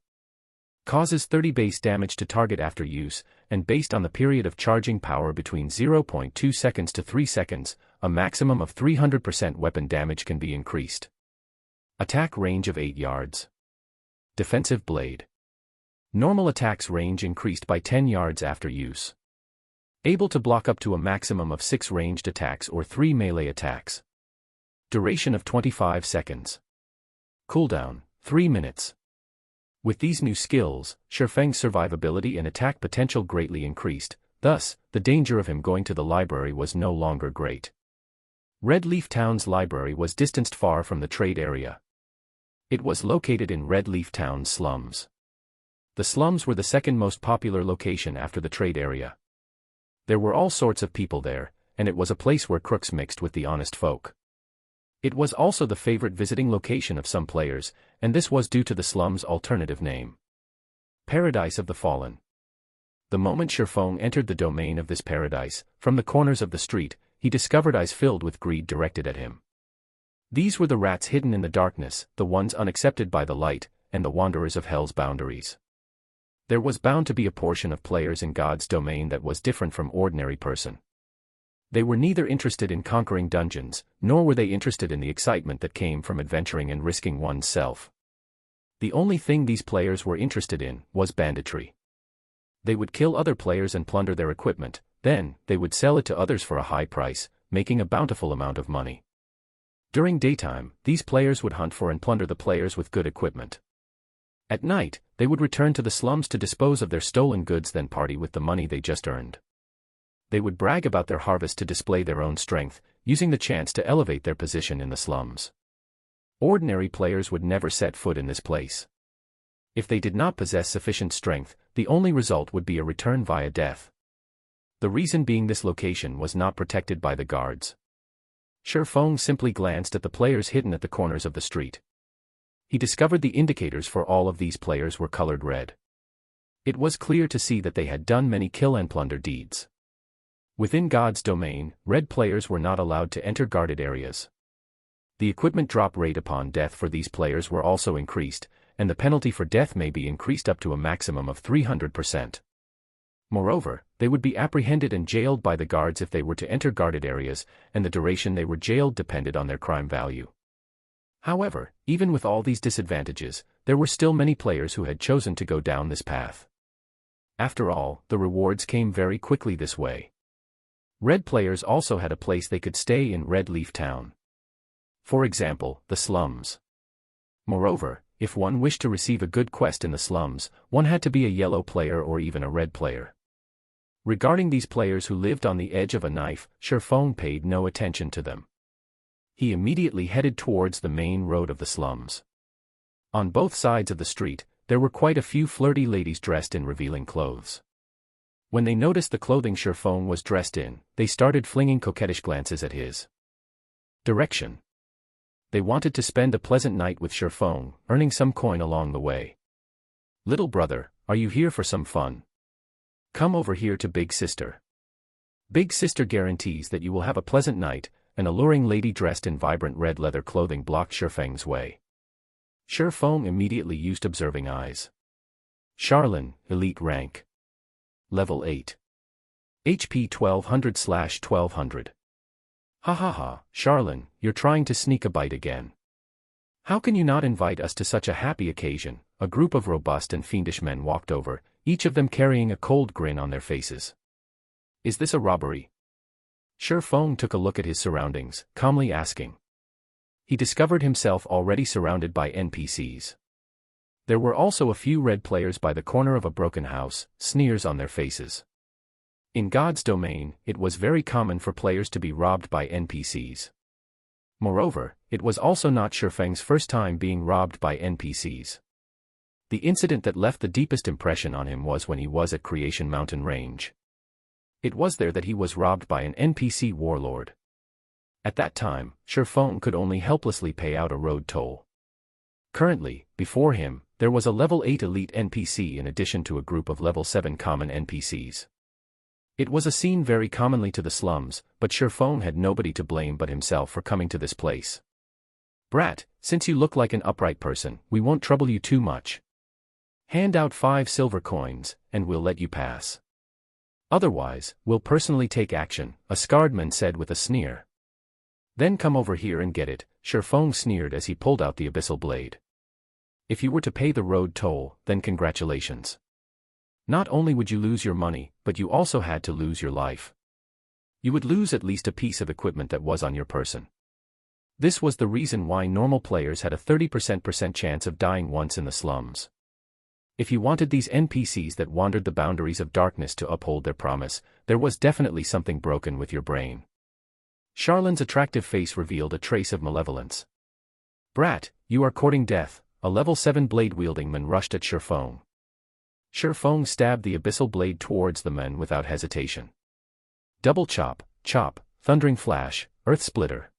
Causes 30 base damage to target after use, and based on the period of charging power between 0.2 seconds to 3 seconds, a maximum of 300% weapon damage can be increased. Attack range of 8 yards. Defensive Blade. Normal attacks range increased by 10 yards after use. Able to block up to a maximum of 6 ranged attacks or 3 melee attacks. Duration of 25 seconds. Cooldown, 3 minutes. With these new skills, Shifeng's survivability and attack potential greatly increased, thus, the danger of him going to the library was no longer great. Red Leaf Town's library was distanced far from the trade area. It was located in Red Leaf Town's slums. The slums were the second most popular location after the trade area. There were all sorts of people there, and it was a place where crooks mixed with the honest folk. It was also the favorite visiting location of some players, and this was due to the slum's alternative name. Paradise of the Fallen. The moment Shifeng entered the domain of this paradise, from the corners of the street, he discovered eyes filled with greed directed at him. These were the rats hidden in the darkness, the ones unaccepted by the light, and the wanderers of hell's boundaries. There was bound to be a portion of players in God's domain that was different from ordinary person. They were neither interested in conquering dungeons, nor were they interested in the excitement that came from adventuring and risking one's self. The only thing these players were interested in was banditry. They would kill other players and plunder their equipment, then, they would sell it to others for a high price, making a bountiful amount of money. During daytime, these players would hunt for and plunder the players with good equipment. At night, they would return to the slums to dispose of their stolen goods, then party with the money they just earned. They would brag about their harvest to display their own strength, using the chance to elevate their position in the slums. Ordinary players would never set foot in this place. If they did not possess sufficient strength, the only result would be a return via death. The reason being this location was not protected by the guards. Shifeng simply glanced at the players hidden at the corners of the street. He discovered the indicators for all of these players were colored red. It was clear to see that they had done many kill and plunder deeds. Within God's domain, red players were not allowed to enter guarded areas. The equipment drop rate upon death for these players were also increased, and the penalty for death may be increased up to a maximum of 300%. Moreover, they would be apprehended and jailed by the guards if they were to enter guarded areas, and the duration they were jailed depended on their crime value. However, even with all these disadvantages, there were still many players who had chosen to go down this path. After all, the rewards came very quickly this way. Red players also had a place they could stay in Red Leaf Town. For example, the slums. Moreover, if one wished to receive a good quest in the slums, one had to be a yellow player or even a red player. Regarding these players who lived on the edge of a knife, Sherfone paid no attention to them. He immediately headed towards the main road of the slums. On both sides of the street, there were quite a few flirty ladies dressed in revealing clothes. When they noticed the clothing Sherfone was dressed in, they started flinging coquettish glances at his direction. They wanted to spend a pleasant night with Sherfone, earning some coin along the way. "Little brother, are you here for some fun? Come over here to Big Sister. Big Sister guarantees that you will have a pleasant night." An alluring lady dressed in vibrant red leather clothing blocked Sherfeng's way. Sherfeng immediately used observing eyes. Charlene, Elite Rank. Level 8. HP 1200/1200. Ha ha ha, Charlene, you're trying to sneak a bite again. How can you not invite us to such a happy occasion? A group of robust and fiendish men walked over, each of them carrying a cold grin on their faces. Is this a robbery? Sherfeng took a look at his surroundings, calmly asking. He discovered himself already surrounded by NPCs. There were also a few red players by the corner of a broken house, sneers on their faces. In God's domain, it was very common for players to be robbed by NPCs. Moreover, it was also not Sherfeng's first time being robbed by NPCs. The incident that left the deepest impression on him was when he was at Creation Mountain Range. It was there that he was robbed by an NPC warlord. At that time, Sherfeng could only helplessly pay out a road toll. Currently, before him, there was a level 8 elite NPC in addition to a group of level 7 common NPCs. It was a scene very commonly to the slums, but Sherfeng had nobody to blame but himself for coming to this place. "Brat, since you look like an upright person, we won't trouble you too much. Hand out 5 silver coins, and we'll let you pass. Otherwise, we'll personally take action," a scarred man said with a sneer. "Then come over here and get it," Sherfeng sneered as he pulled out the abyssal blade. "If you were to pay the road toll, then congratulations. Not only would you lose your money, but you also had to lose your life. You would lose at least a piece of equipment that was on your person." This was the reason why normal players had a 30% chance of dying once in the slums. If you wanted these NPCs that wandered the boundaries of darkness to uphold their promise, there was definitely something broken with your brain. Charlene's attractive face revealed a trace of malevolence. "Brat, you are courting death," a level 7 blade-wielding man rushed at Sherfeng. Sherfeng stabbed the abyssal blade towards the man without hesitation. Double chop, chop, thundering flash, earth splitter.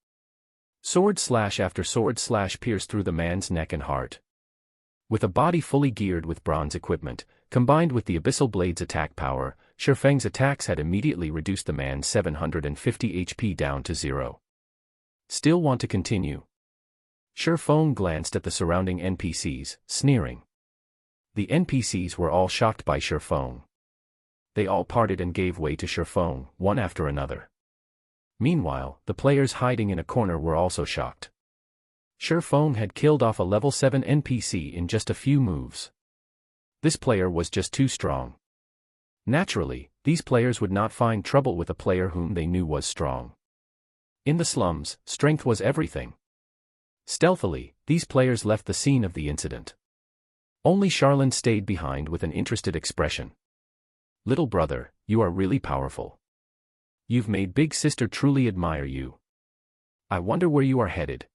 Sword slash after sword slash pierced through the man's neck and heart. With a body fully geared with bronze equipment, combined with the abyssal blade's attack power, Sherfeng's attacks had immediately reduced the man's 750 HP down to 0. "Still want to continue?" Sherfeng glanced at the surrounding NPCs, sneering. The NPCs were all shocked by Sherfeng. They all parted and gave way to Sherfeng, one after another. Meanwhile, the players hiding in a corner were also shocked. Sherfeng had killed off a level 7 NPC in just a few moves. This player was just too strong. Naturally, these players would not find trouble with a player whom they knew was strong. In the slums, strength was everything. Stealthily, these players left the scene of the incident. Only Charlene stayed behind with an interested expression. "Little brother, you are really powerful. You've made Big Sister truly admire you. I wonder where you are headed.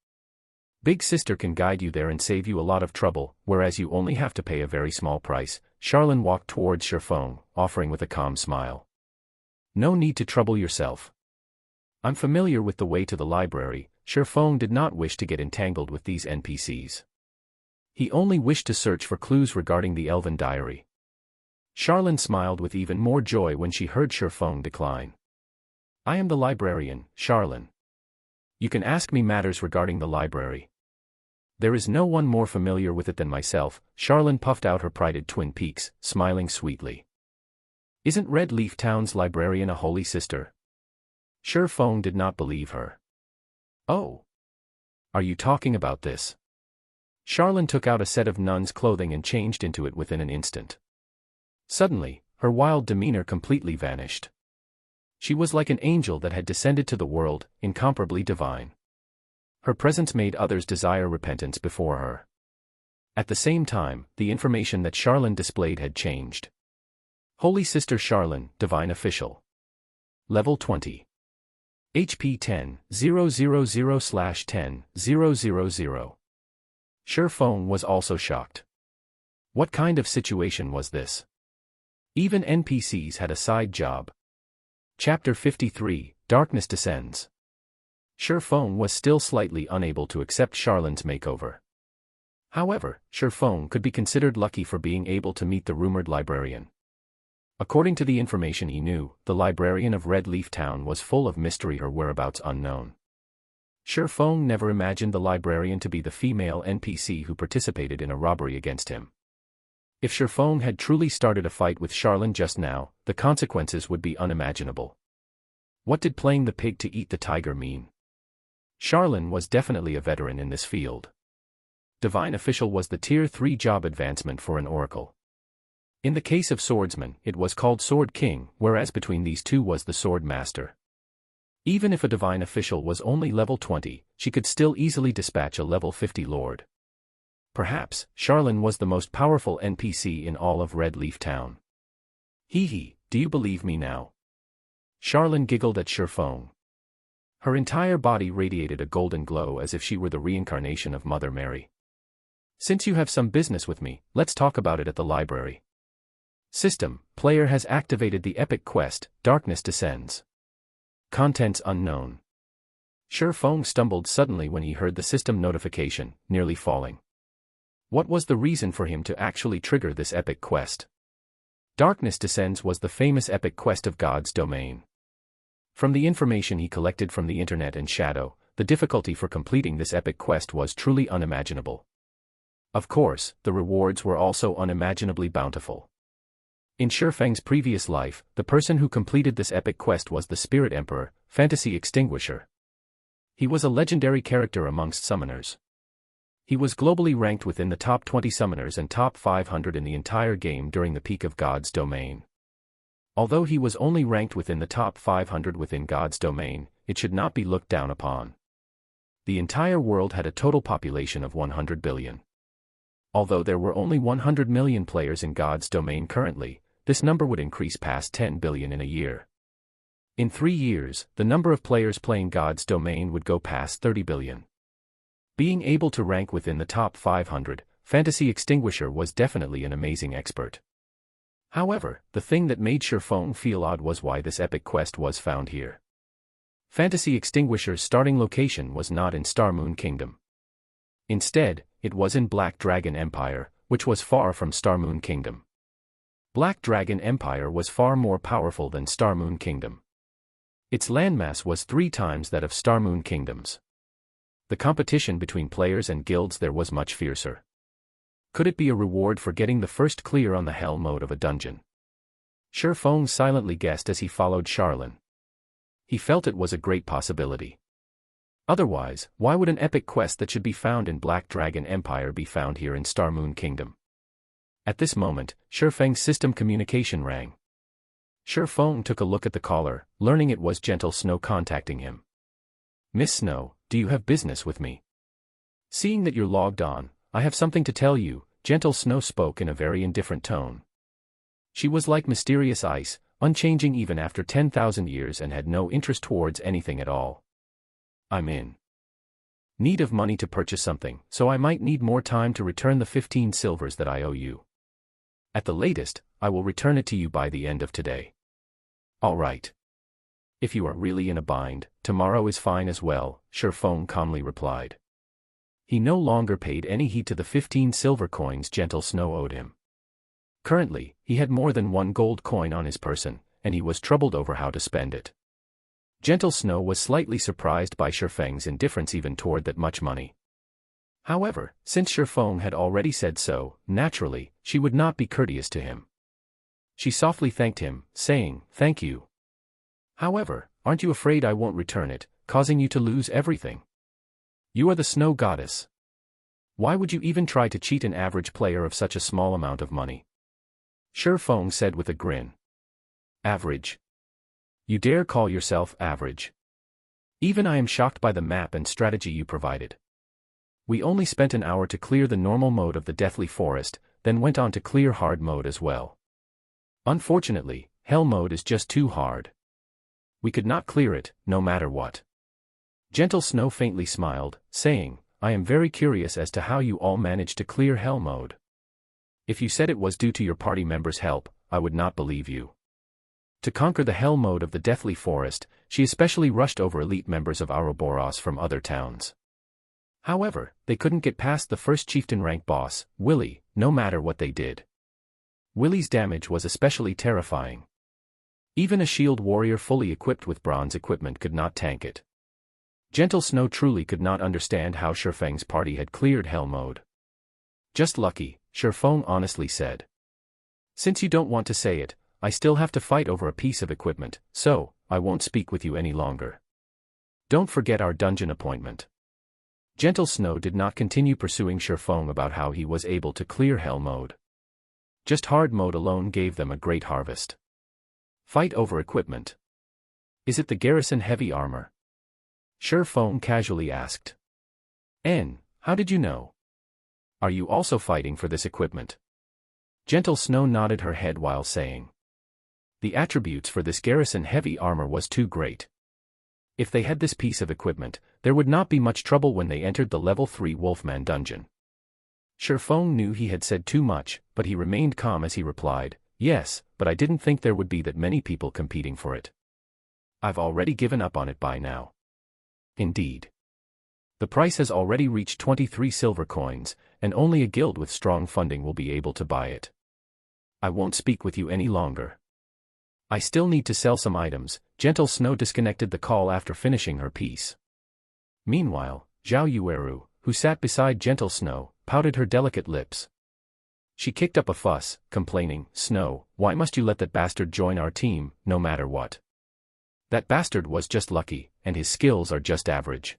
Big Sister can guide you there and save you a lot of trouble, whereas you only have to pay a very small price." Charlene walked towards Sherfeng, offering with a calm smile. "No need to trouble yourself. I'm familiar with the way to the library." Sherfeng did not wish to get entangled with these NPCs. He only wished to search for clues regarding the Elven Diary. Charlene smiled with even more joy when she heard Sherfeng decline. "I am the librarian, Charlene. You can ask me matters regarding the library. There is no one more familiar with it than myself." Charlene puffed out her prided twin peaks, smiling sweetly. Isn't Red Leaf Town's librarian a holy sister? Sure Feng did not believe her. Oh. Are you talking about this? Charlene took out a set of nun's clothing and changed into it within an instant. Suddenly, her wild demeanor completely vanished. She was like an angel that had descended to the world, incomparably divine. Her presence made others desire repentance before her. At the same time, the information that Charlene displayed had changed. Holy Sister Charlene, Divine Official. Level 20. HP 10,000/10,000. Sure Feng was also shocked. What kind of situation was this? Even NPCs had a side job. Chapter 53, Darkness Descends. Sure Feng was still slightly unable to accept Charlene's makeover. However, Sure Feng could be considered lucky for being able to meet the rumored librarian. According to the information he knew, the librarian of Red Leaf Town was full of mystery, her whereabouts unknown. Sure Feng never imagined the librarian to be the female NPC who participated in a robbery against him. If Sure Feng had truly started a fight with Charlene just now, the consequences would be unimaginable. What did playing the pig to eat the tiger mean? Charlene was definitely a veteran in this field. Divine Official was the Tier 3 job advancement for an oracle. In the case of swordsman, it was called Sword King, whereas between these two was the Sword Master. Even if a Divine Official was only level 20, she could still easily dispatch a level 50 lord. Perhaps, Charlene was the most powerful NPC in all of Red Leaf Town. Hee hee, do you believe me now? Charlene giggled at Sure Feng. Her entire body radiated a golden glow as if she were the reincarnation of Mother Mary. Since you have some business with me, let's talk about it at the library. System, player has activated the epic quest, Darkness Descends. Contents unknown. Sure Feng stumbled suddenly when he heard the system notification, nearly falling. What was the reason for him to actually trigger this epic quest? Darkness Descends was the famous epic quest of God's domain. From the information he collected from the internet and Shadow, the difficulty for completing this epic quest was truly unimaginable. Of course, the rewards were also unimaginably bountiful. In Sure Feng's previous life, the person who completed this epic quest was the Spirit Emperor, Fantasy Extinguisher. He was a legendary character amongst summoners. He was globally ranked within the top 20 summoners and top 500 in the entire game during the peak of God's domain. Although he was only ranked within the top 500 within God's domain, it should not be looked down upon. The entire world had a total population of 100 billion. Although there were only 100 million players in God's domain currently, this number would increase past 10 billion in a year. In 3 years, the number of players playing God's domain would go past 30 billion. Being able to rank within the top 500, Fantasy Extinguisher was definitely an amazing expert. However, the thing that made Sure Feng feel odd was why this epic quest was found here. Fantasy Extinguisher's starting location was not in Star Moon Kingdom. Instead, it was in Black Dragon Empire, which was far from Star Moon Kingdom. Black Dragon Empire was far more powerful than Star Moon Kingdom. Its landmass was 3 times that of Star Moon Kingdom's. The competition between players and guilds there was much fiercer. Could it be a reward for getting the first clear on the hell mode of a dungeon? Sure Feng silently guessed as he followed Charlene. He felt it was a great possibility. Otherwise, why would an epic quest that should be found in Black Dragon Empire be found here in Star Moon Kingdom? At this moment, Sure Feng's system communication rang. Sure Feng took a look at the caller, learning it was Gentle Snow contacting him. Miss Snow, do you have business with me? Seeing that you're logged on, I have something to tell you, Gentle Snow spoke in a very indifferent tone. She was like mysterious ice, unchanging even after 10,000 years and had no interest towards anything at all. I'm in need of money to purchase something, so I might need more time to return the 15 silvers that I owe you. At the latest, I will return it to you by the end of today. All right. If you are really in a bind, tomorrow is fine as well, Sure Feng calmly replied. He no longer paid any heed to the 15 silver coins Gentle Snow owed him. Currently, he had more than 1 gold coin on his person, and he was troubled over how to spend it. Gentle Snow was slightly surprised by Sure Feng's indifference even toward that much money. However, since Sure Feng had already said so, naturally, she would not be courteous to him. She softly thanked him, saying, "Thank you. However, aren't you afraid I won't return it, causing you to lose everything? You are the snow goddess. Why would you even try to cheat an average player of such a small amount of money?" Shi Feng said with a grin. "Average? You dare call yourself average? Even I am shocked by the map and strategy you provided. We only spent an hour to clear the normal mode of the Deathly Forest, then went on to clear hard mode as well. Unfortunately, hell mode is just too hard. We could not clear it, no matter what." Gentle Snow faintly smiled, saying, "I am very curious as to how you all managed to clear hell mode. If you said it was due to your party members' help, I would not believe you. To conquer the hell mode of the Deathly Forest, she especially rushed over elite members of Ouroboros from other towns. However, they couldn't get past the first chieftain rank boss, Willy, no matter what they did. Willy's damage was especially terrifying. Even a shield warrior fully equipped with bronze equipment could not tank it. Gentle Snow truly could not understand how Shi Feng's party had cleared hell mode. "Just lucky," Shi Feng honestly said. "Since you don't want to say it, I still have to fight over a piece of equipment, so I won't speak with you any longer. Don't forget our dungeon appointment." Gentle Snow did not continue pursuing Shi Feng about how he was able to clear hell mode. Just hard mode alone gave them a great harvest. Fight over equipment. "Is it the garrison heavy armor?" Shi Feng casually asked. How did you know? Are you also fighting for this equipment?" Gentle Snow nodded her head while saying, "The attributes for this garrison heavy armor was too great. If they had this piece of equipment, there would not be much trouble when they entered the level 3 Wolfman dungeon." Shi Feng knew he had said too much, but he remained calm as he replied, "Yes, but I didn't think there would be that many people competing for it. I've already given up on it by now." "Indeed. The price has already reached 23 silver coins, and only a guild with strong funding will be able to buy it. I won't speak with you any longer. I still need to sell some items." Gentle Snow disconnected the call after finishing her piece. Meanwhile, Zhao Yueru, who sat beside Gentle Snow, pouted her delicate lips. She kicked up a fuss, complaining, "Snow, why must you let that bastard join our team, no matter what? That bastard was just lucky, and his skills are just average.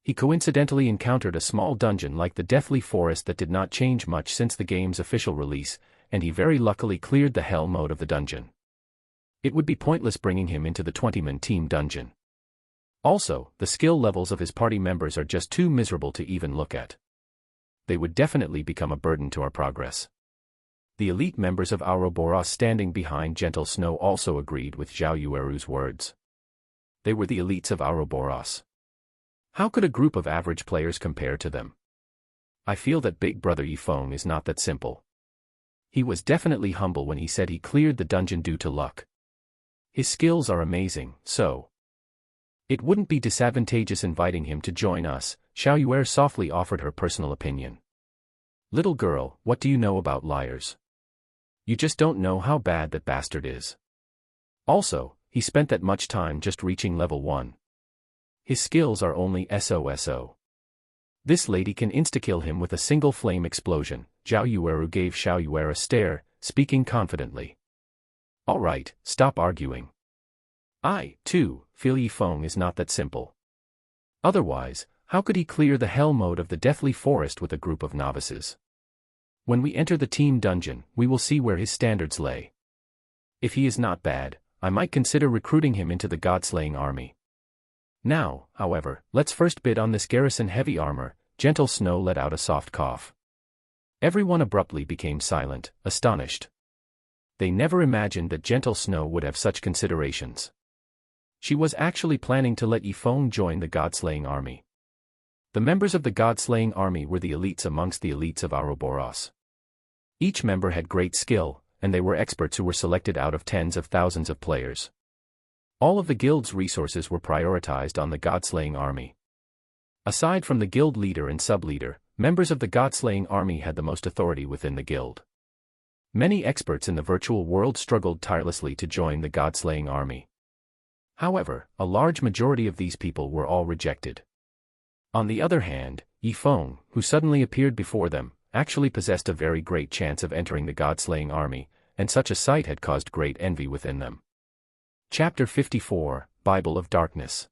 He coincidentally encountered a small dungeon like the Deathly Forest that did not change much since the game's official release, and he very luckily cleared the hell mode of the dungeon. It would be pointless bringing him into the 20-man team dungeon. Also, the skill levels of his party members are just too miserable to even look at. They would definitely become a burden to our progress." The elite members of Ouroboros standing behind Gentle Snow also agreed with Zhao Yueru's words. They were the elites of Ouroboros. How could a group of average players compare to them? I feel that Big Brother Yifeng is not that simple. He was definitely humble when he said he cleared the dungeon due to luck. His skills are amazing, so it wouldn't be disadvantageous inviting him to join us. Zhao Yuer softly offered her personal opinion. "Little girl, what do you know about liars? You just don't know how bad that bastard is. Also, he spent that much time just reaching level 1. His skills are only SOSO. This lady can insta-kill him with a single flame explosion." Zhao Yueru gave Zhao Yuer a stare, speaking confidently. "All right, stop arguing. I, too, feel Yifeng is not that simple. Otherwise, how could he clear the hell mode of the Deathly Forest with a group of novices? When we enter the team dungeon, we will see where his standards lay. If he is not bad, I might consider recruiting him into the God-slaying army. Now, however, let's first bid on this garrison heavy armor." Gentle Snow let out a soft cough. Everyone abruptly became silent, astonished. They never imagined that Gentle Snow would have such considerations. She was actually planning to let Yifeng join the God-slaying army. The members of the God-slaying army were the elites amongst the elites of Ouroboros. Each member had great skill, and they were experts who were selected out of tens of thousands of players. All of the guild's resources were prioritized on the God-slaying army. Aside from the guild leader and sub-leader, members of the God-slaying army had the most authority within the guild. Many experts in the virtual world struggled tirelessly to join the God-slaying army. However, a large majority of these people were all rejected. On the other hand, Yifeng, who suddenly appeared before them, actually possessed a very great chance of entering the God-slaying army, and such a sight had caused great envy within them. Chapter 54, Bible of Darkness.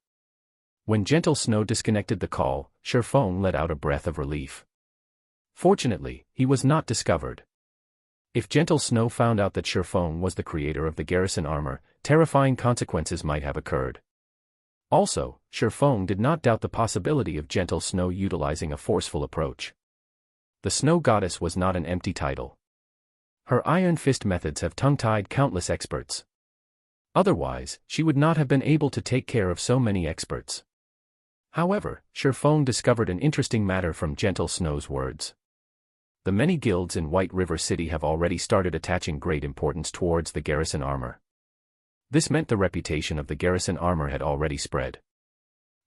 When Gentle Snow disconnected the call, Sherfong let out a breath of relief. Fortunately, he was not discovered. If Gentle Snow found out that Sherfong was the creator of the garrison armor, terrifying consequences might have occurred. Also, Sherfong did not doubt the possibility of Gentle Snow utilizing a forceful approach. The Snow Goddess was not an empty title. Her iron fist methods have tongue-tied countless experts. Otherwise, she would not have been able to take care of so many experts. However, Sherfong discovered an interesting matter from Gentle Snow's words. The many guilds in White River City have already started attaching great importance towards the garrison armor. This meant the reputation of the garrison armor had already spread.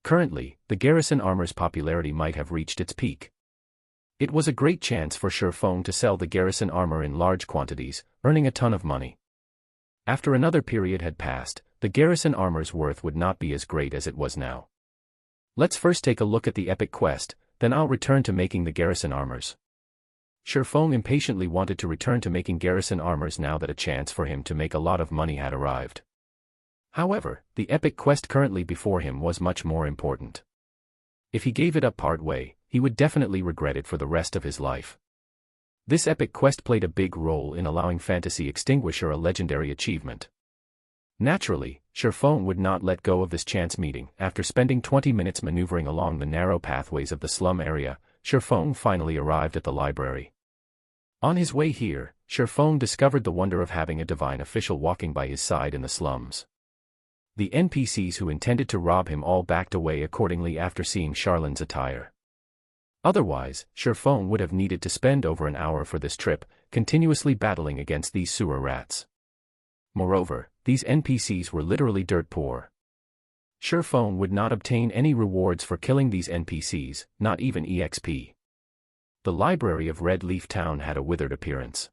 Currently, the garrison armor's popularity might have reached its peak. It was a great chance for Sherfong to sell the garrison armor in large quantities, earning a ton of money. After another period had passed, the garrison armor's worth would not be as great as it was now. Let's first take a look at the epic quest, then I'll return to making the garrison armors. Sherfong impatiently wanted to return to making garrison armors now that a chance for him to make a lot of money had arrived. However, the epic quest currently before him was much more important. If he gave it up part way, he would definitely regret it for the rest of his life. This epic quest played a big role in allowing Fantasy Extinguisher a legendary achievement. Naturally, Sherfong would not let go of this chance meeting. After spending 20 minutes maneuvering along the narrow pathways of the slum area, Sherfong finally arrived at the library. On his way here, Sherfong discovered the wonder of having a divine official walking by his side in the slums. The NPCs who intended to rob him all backed away accordingly after seeing Charlin's attire. Otherwise, Sherfong would have needed to spend over an hour for this trip, continuously battling against these sewer rats. Moreover, these NPCs were literally dirt poor. Sherfong would not obtain any rewards for killing these NPCs, not even EXP. The library of Red Leaf Town had a withered appearance.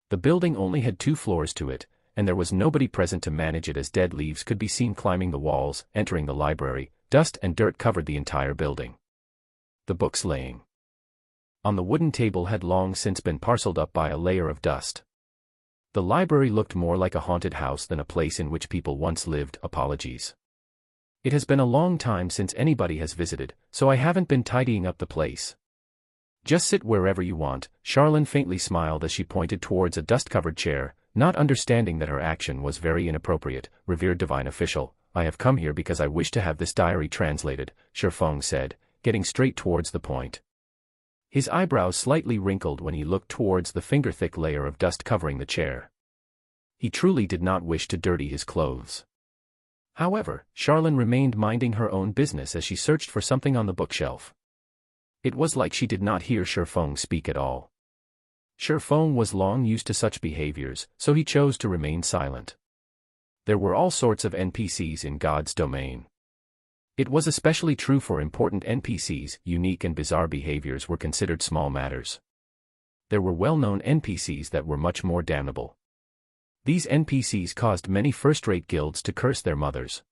The building only had 2 floors to it, and there was nobody present to manage it as dead leaves could be seen climbing the walls. Entering the library, dust and dirt covered the entire building. The books laying on the wooden table had long since been parceled up by a layer of dust. The library looked more like a haunted house than a place in which people once lived. Apologies. It has been a long time since anybody has visited, so I haven't been tidying up the place. Just sit wherever you want. Charlin faintly smiled as she pointed towards a dust-covered chair, not understanding that her action was very inappropriate. Revered divine official, I have come here because I wish to have this diary translated, Sherfong said, getting straight towards the point. His eyebrows slightly wrinkled when he looked towards the finger-thick layer of dust covering the chair. He truly did not wish to dirty his clothes. However, Charlin remained minding her own business as she searched for something on the bookshelf. It was like she did not hear Sherfong speak at all. Sherfong was long used to such behaviors, so he chose to remain silent. There were all sorts of NPCs in God's domain. It was especially true for important NPCs. Unique and bizarre behaviors were considered small matters. There were well-known NPCs that were much more damnable. These NPCs caused many first-rate guilds to curse their mothers.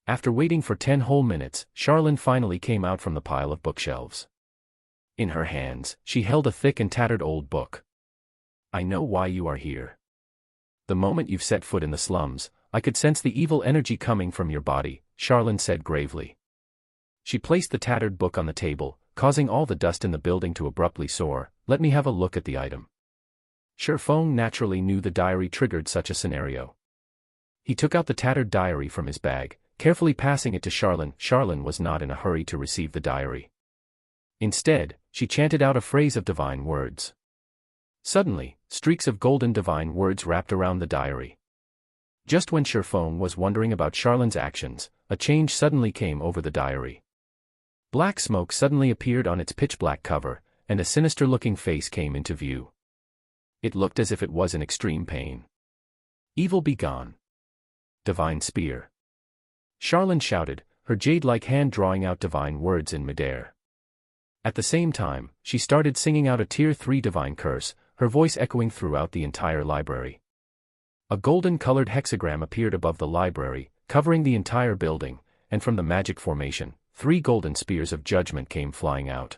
After waiting for 10 whole minutes, Charlin finally came out from the pile of bookshelves. In her hands, she held a thick and tattered old book. I know why you are here. The moment you've set foot in the slums, I could sense the evil energy coming from your body, Charlin said gravely. She placed the tattered book on the table, causing all the dust in the building to abruptly soar. Let me have a look at the item. Sherfong naturally knew the diary triggered such a scenario. He took out the tattered diary from his bag, carefully passing it to Charlin. Charlin was not in a hurry to receive the diary. Instead, she chanted out a phrase of divine words. Suddenly, streaks of golden divine words wrapped around the diary. Just when Sherfong was wondering about Charlin's actions, a change suddenly came over the diary. Black smoke suddenly appeared on its pitch-black cover, and a sinister-looking face came into view. It looked as if it was in extreme pain. Evil be gone. Divine spear. Charlin shouted, her jade-like hand drawing out divine words in midair. At the same time, she started singing out a Tier 3 divine curse, her voice echoing throughout the entire library. A golden-colored hexagram appeared above the library, covering the entire building, and from the magic formation, 3 golden spears of judgment came flying out.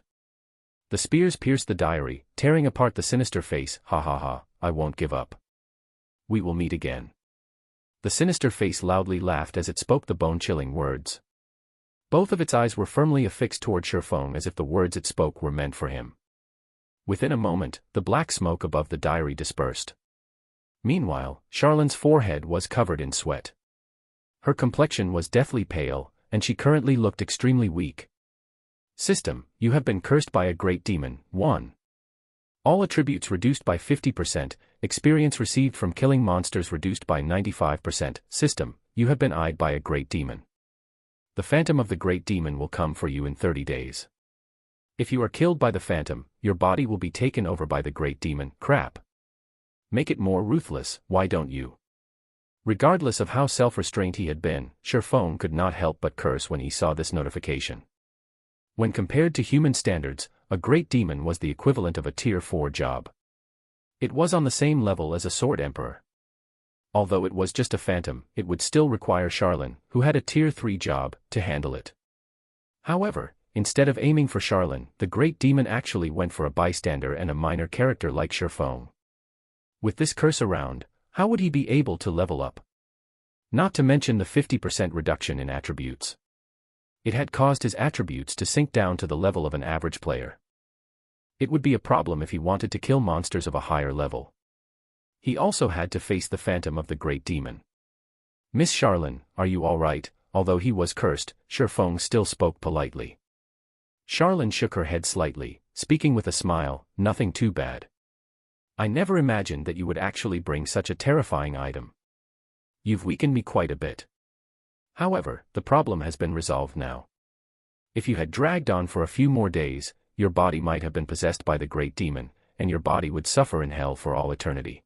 The spears pierced the diary, tearing apart the sinister face. Ha ha ha, I won't give up. we will meet again. The sinister face loudly laughed as it spoke the bone-chilling words. Both of its eyes were firmly affixed toward Shifeng as if the words it spoke were meant for him. Within a moment, the black smoke above the diary dispersed. Meanwhile, Charlone's forehead was covered in sweat. Her complexion was deathly pale, and she currently looked extremely weak. System, you have been cursed by a great demon. 1. All attributes reduced by 50%, experience received from killing monsters reduced by 95%. System, you have been eyed by a great demon. The phantom of the great demon will come for you in 30 days. If you are killed by the phantom, your body will be taken over by the great demon. Crap. Make it more ruthless, why don't you? Regardless of how self-restrained he had been, Shifeng could not help but curse when he saw this notification. When compared to human standards, a great demon was the equivalent of a Tier 4 job. It was on the same level as a Sword Emperor. Although it was just a phantom, it would still require Charlene, who had a Tier 3 job, to handle it. However, instead of aiming for Charlene, the great demon actually went for a bystander and a minor character like Shifeng. With this curse around, how would he be able to level up? Not to mention the 50% reduction in attributes. It had caused his attributes to sink down to the level of an average player. It would be a problem if he wanted to kill monsters of a higher level. He also had to face the phantom of the great demon. Miss Charlene, are you all right? Although he was cursed, Shifeng still spoke politely. Charlene shook her head slightly, speaking with a smile, nothing too bad. I never imagined that you would actually bring such a terrifying item. You've weakened me quite a bit. However, the problem has been resolved now. If you had dragged on for a few more days, your body might have been possessed by the great demon, and your body would suffer in hell for all eternity.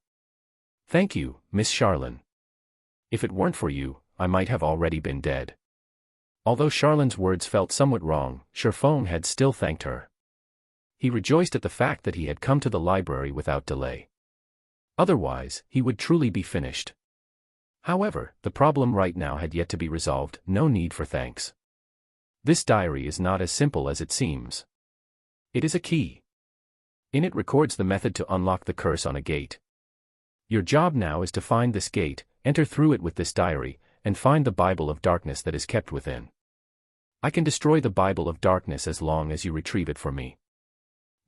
Thank you, Miss Charlene. If it weren't for you, I might have already been dead. Although Charlene's words felt somewhat wrong, Shifeng had still thanked her. He rejoiced at the fact that he had come to the library without delay. Otherwise, he would truly be finished. However, the problem right now had yet to be resolved, no need for thanks. This diary is not as simple as it seems. It is a key. In it records the method to unlock the curse on a gate. Your job now is to find this gate, enter through it with this diary, and find the Bible of Darkness that is kept within. I can destroy the Bible of Darkness as long as you retrieve it for me.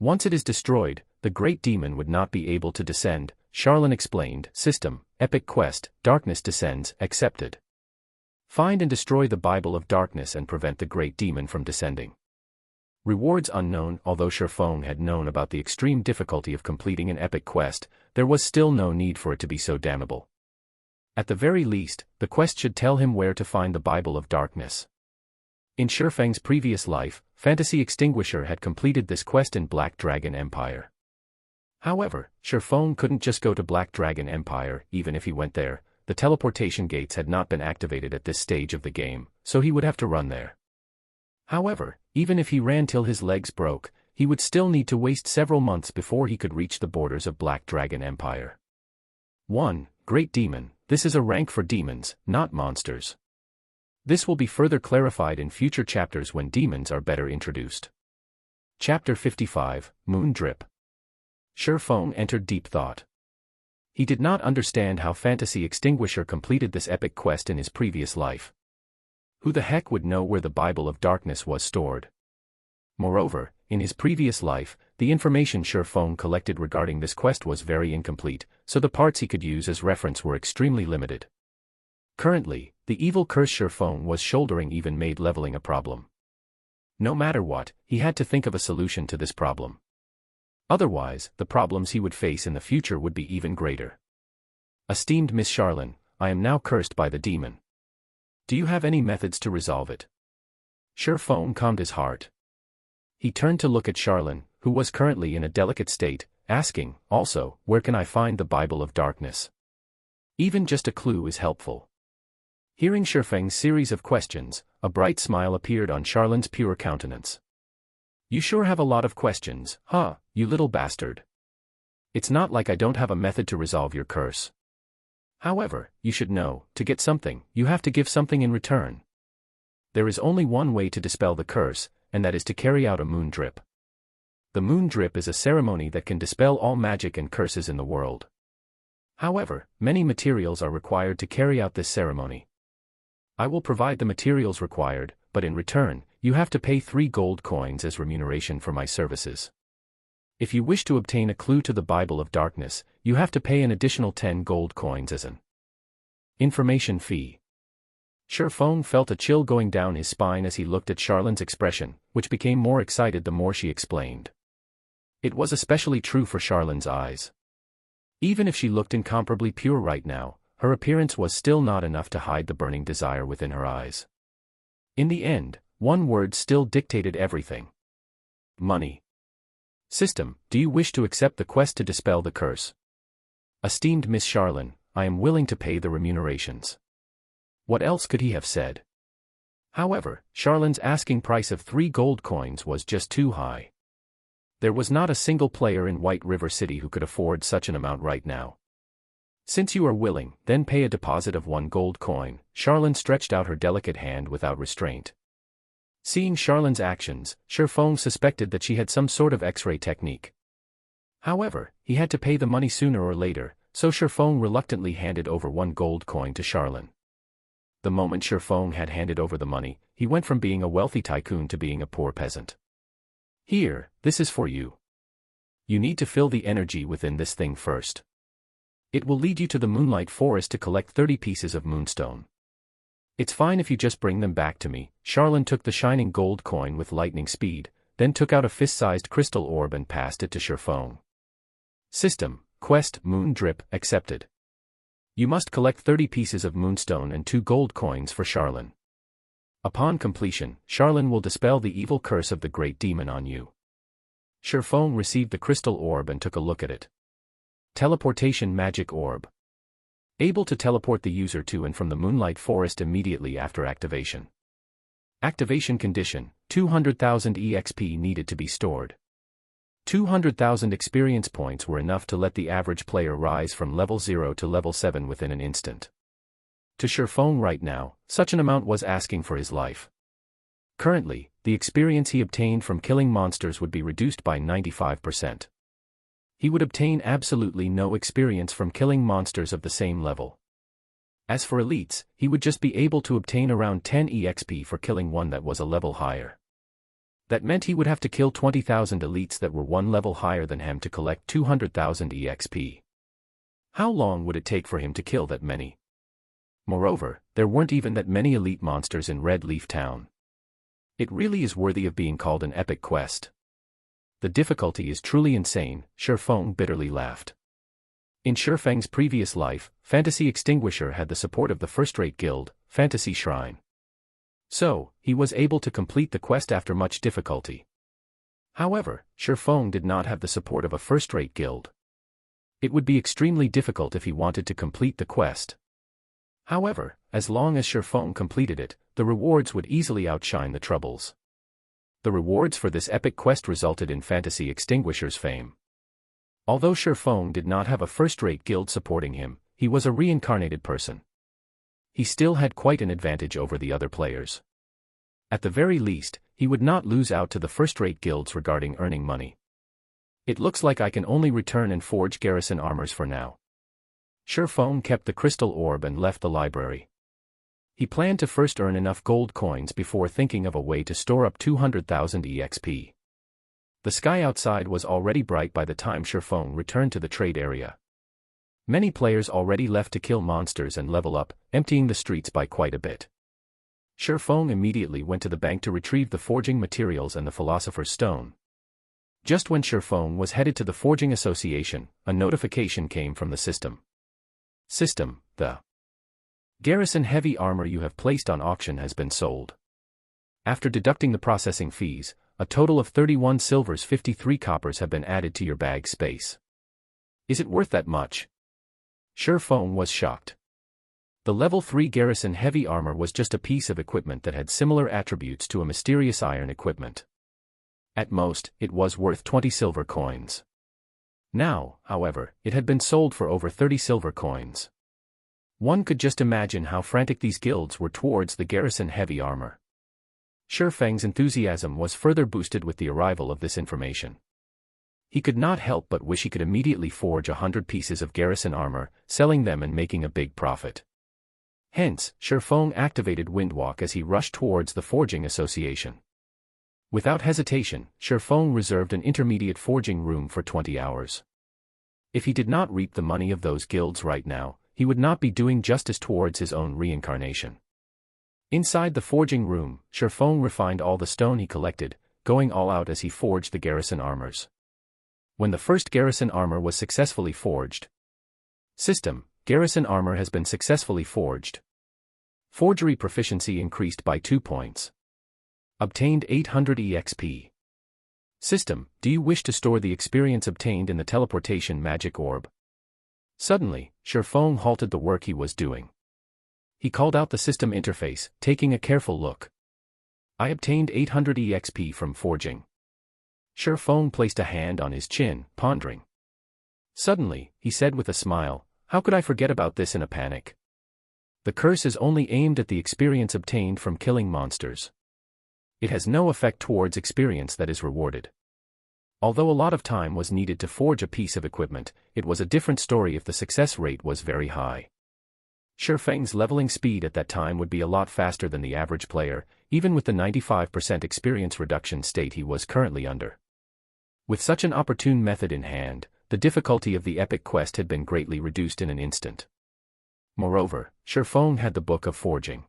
Once it is destroyed, the great demon would not be able to descend, Charlene explained. System, Epic Quest, Darkness Descends, accepted. Find and destroy the Bible of Darkness and prevent the great demon from descending. Rewards unknown. Although Shifeng had known about the extreme difficulty of completing an epic quest, there was still no need for it to be so damnable. At the very least, the quest should tell him where to find the Bible of Darkness. In Shifeng's previous life, Fantasy Extinguisher had completed this quest in Black Dragon Empire. However, Shifeng couldn't just go to Black Dragon Empire. Even if he went there, the teleportation gates had not been activated at this stage of the game, so he would have to run there. However, even if he ran till his legs broke, he would still need to waste several months before he could reach the borders of Black Dragon Empire. 1. Great Demon. This is a rank for demons, not monsters. This will be further clarified in future chapters when demons are better introduced. Chapter 55, Moon Drip. Shifeng entered deep thought. He did not understand how Fantasy Extinguisher completed this epic quest in his previous life. Who the heck would know where the Bible of Darkness was stored? Moreover, in his previous life, the information Shifeng collected regarding this quest was very incomplete, so the parts he could use as reference were extremely limited. Currently, the evil curse Shifeng was shouldering even made leveling a problem. No matter what, he had to think of a solution to this problem. Otherwise, the problems he would face in the future would be even greater. Esteemed Miss Charlene, I am now cursed by the demon. Do you have any methods to resolve it? Shifeng calmed his heart. He turned to look at Charlene, who was currently in a delicate state, asking, also, where can I find the Bible of Darkness? Even just a clue is helpful. Hearing Shifeng's series of questions, a bright smile appeared on Charlene's pure countenance. You sure have a lot of questions, huh, you little bastard? It's not like I don't have a method to resolve your curse. However, you should know, to get something, you have to give something in return. There is only one way to dispel the curse, and that is to carry out a moon drip. The moon drip is a ceremony that can dispel all magic and curses in the world. However, many materials are required to carry out this ceremony. I will provide the materials required, but in return, you have to pay 3 gold coins as remuneration for my services. If you wish to obtain a clue to the Bible of Darkness, you have to pay an additional 10 gold coins as an information fee. Sherfong felt a chill going down his spine as he looked at Charlene's expression, which became more excited the more she explained. It was especially true for Charlene's eyes. Even if she looked incomparably pure right now, her appearance was still not enough to hide the burning desire within her eyes. In the end, one word still dictated everything. Money. System, do you wish to accept the quest to dispel the curse? Esteemed Miss Charlene, I am willing to pay the remunerations. What else could he have said? However, Charlene's asking price of 3 gold coins was just too high. There was not a single player in White River City who could afford such an amount right now. Since you are willing, then pay a deposit of 1 gold coin. Charlene stretched out her delicate hand without restraint. Seeing Charlene's actions, Sherfong suspected that she had some sort of X-ray technique. However, he had to pay the money sooner or later, so Sherfong reluctantly handed over 1 gold coin to Charlene. The moment Sherfong had handed over the money, he went from being a wealthy tycoon to being a poor peasant. Here, this is for you. You need to fill the energy within this thing first. It will lead you to the Moonlight Forest to collect 30 pieces of moonstone. It's fine if you just bring them back to me. Charlene took the shining gold coin with lightning speed, then took out a fist-sized crystal orb and passed it to Sherfong. System, quest, moon drip, accepted. You must collect 30 pieces of moonstone and 2 gold coins for Charlene. Upon completion, Charlene will dispel the evil curse of the great demon on you. Sherfong received the crystal orb and took a look at it. Teleportation magic orb. Able to teleport the user to and from the Moonlight Forest immediately after activation. Activation condition, 200,000 EXP needed to be stored. 200,000 experience points were enough to let the average player rise from level 0 to level 7 within an instant. To Sherfong right now, such an amount was asking for his life. Currently, the experience he obtained from killing monsters would be reduced by 95%. He would obtain absolutely no experience from killing monsters of the same level. As for elites, he would just be able to obtain around 10 EXP for killing one that was a level higher. That meant he would have to kill 20,000 elites that were 1 level higher than him to collect 200,000 EXP. How long would it take for him to kill that many? Moreover, there weren't even that many elite monsters in Red Leaf Town. It really is worthy of being called an epic quest. The difficulty is truly insane, Sherfong bitterly laughed. In Sherfeng's previous life, Fantasy Extinguisher had the support of the first-rate guild, Fantasy Shrine. So, he was able to complete the quest after much difficulty. However, Sherfong did not have the support of a first-rate guild. It would be extremely difficult if he wanted to complete the quest. However, as long as Sherfong completed it, the rewards would easily outshine the troubles. The rewards for this epic quest resulted in Fantasy Extinguisher's fame. Although Sherfong did not have a first-rate guild supporting him, he was a reincarnated person. He still had quite an advantage over the other players. At the very least, he would not lose out to the first-rate guilds regarding earning money. It looks like I can only return and forge garrison armors for now. Sherfong kept the crystal orb and left the library. He planned to first earn enough gold coins before thinking of a way to store up 200,000 EXP. The sky outside was already bright by the time Sherfong returned to the trade area. Many players already left to kill monsters and level up, emptying the streets by quite a bit. Sherfong immediately went to the bank to retrieve the forging materials and the Philosopher's Stone. Just when Sherfong was headed to the Forging Association, a notification came from the system. System, the garrison heavy armor you have placed on auction has been sold. After deducting the processing fees, a total of 31 silvers 53 coppers have been added to your bag space. Is it worth that much? Sherfong was shocked. The level 3 garrison heavy armor was just a piece of equipment that had similar attributes to a mysterious iron equipment. At most, it was worth 20 silver coins. Now, however, it had been sold for over 30 silver coins. One could just imagine how frantic these guilds were towards the garrison heavy armor. Sherfeng's enthusiasm was further boosted with the arrival of this information. He could not help but wish he could immediately forge 100 pieces of garrison armor, selling them and making a big profit. Hence, Shifeng activated Windwalk as he rushed towards the forging association. Without hesitation, Shifeng reserved an intermediate forging room for 20 hours. If he did not reap the money of those guilds right now, he would not be doing justice towards his own reincarnation. Inside the forging room, Shifeng refined all the stone he collected, going all out as he forged the garrison armors. When the first garrison armor was successfully forged. System: garrison armor has been successfully forged. Forgery proficiency increased by 2 points. Obtained 800 EXP. System: do you wish to store the experience obtained in the teleportation magic orb? Suddenly, Shifeng halted the work he was doing. He called out the system interface, taking a careful look. I obtained 800 EXP from forging. Shifeng placed a hand on his chin, pondering. Suddenly, he said with a smile, how could I forget about this in a panic? The curse is only aimed at the experience obtained from killing monsters. It has no effect towards experience that is rewarded. Although a lot of time was needed to forge a piece of equipment, it was a different story if the success rate was very high. Shifeng's leveling speed at that time would be a lot faster than the average player, even with the 95% experience reduction state he was currently under. With such an opportune method in hand, the difficulty of the epic quest had been greatly reduced in an instant. Moreover, Shifeng had the Book of Forging.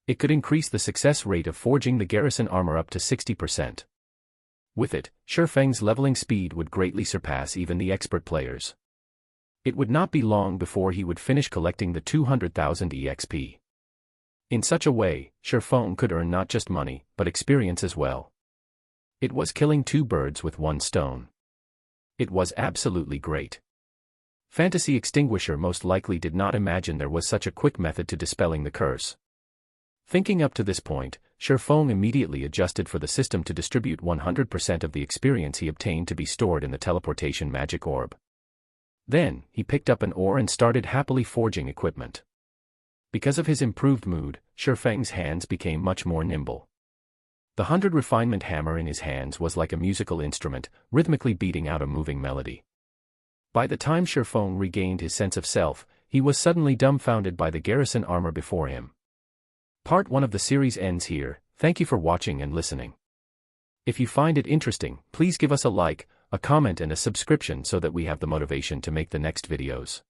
It could increase the success rate of forging the garrison armor up to 60%. With it, Shifeng's leveling speed would greatly surpass even the expert players. It would not be long before he would finish collecting the 200,000 EXP. In such a way, Shifeng could earn not just money, but experience as well. It was killing 2 birds with 1 stone. It was absolutely great. Fantasy Extinguisher most likely did not imagine there was such a quick method to dispelling the curse. Thinking up to this point, Shifeng immediately adjusted for the system to distribute 100% of the experience he obtained to be stored in the teleportation magic orb. Then, he picked up an ore and started happily forging equipment. Because of his improved mood, Shifeng's hands became much more nimble. The 100 refinement hammer in his hands was like a musical instrument, rhythmically beating out a moving melody. By the time Shifeng regained his sense of self, he was suddenly dumbfounded by the garrison armor before him. Part 1 of the series ends here. Thank you for watching and listening. If you find it interesting, please give us a like, a comment and a subscription so that we have the motivation to make the next videos.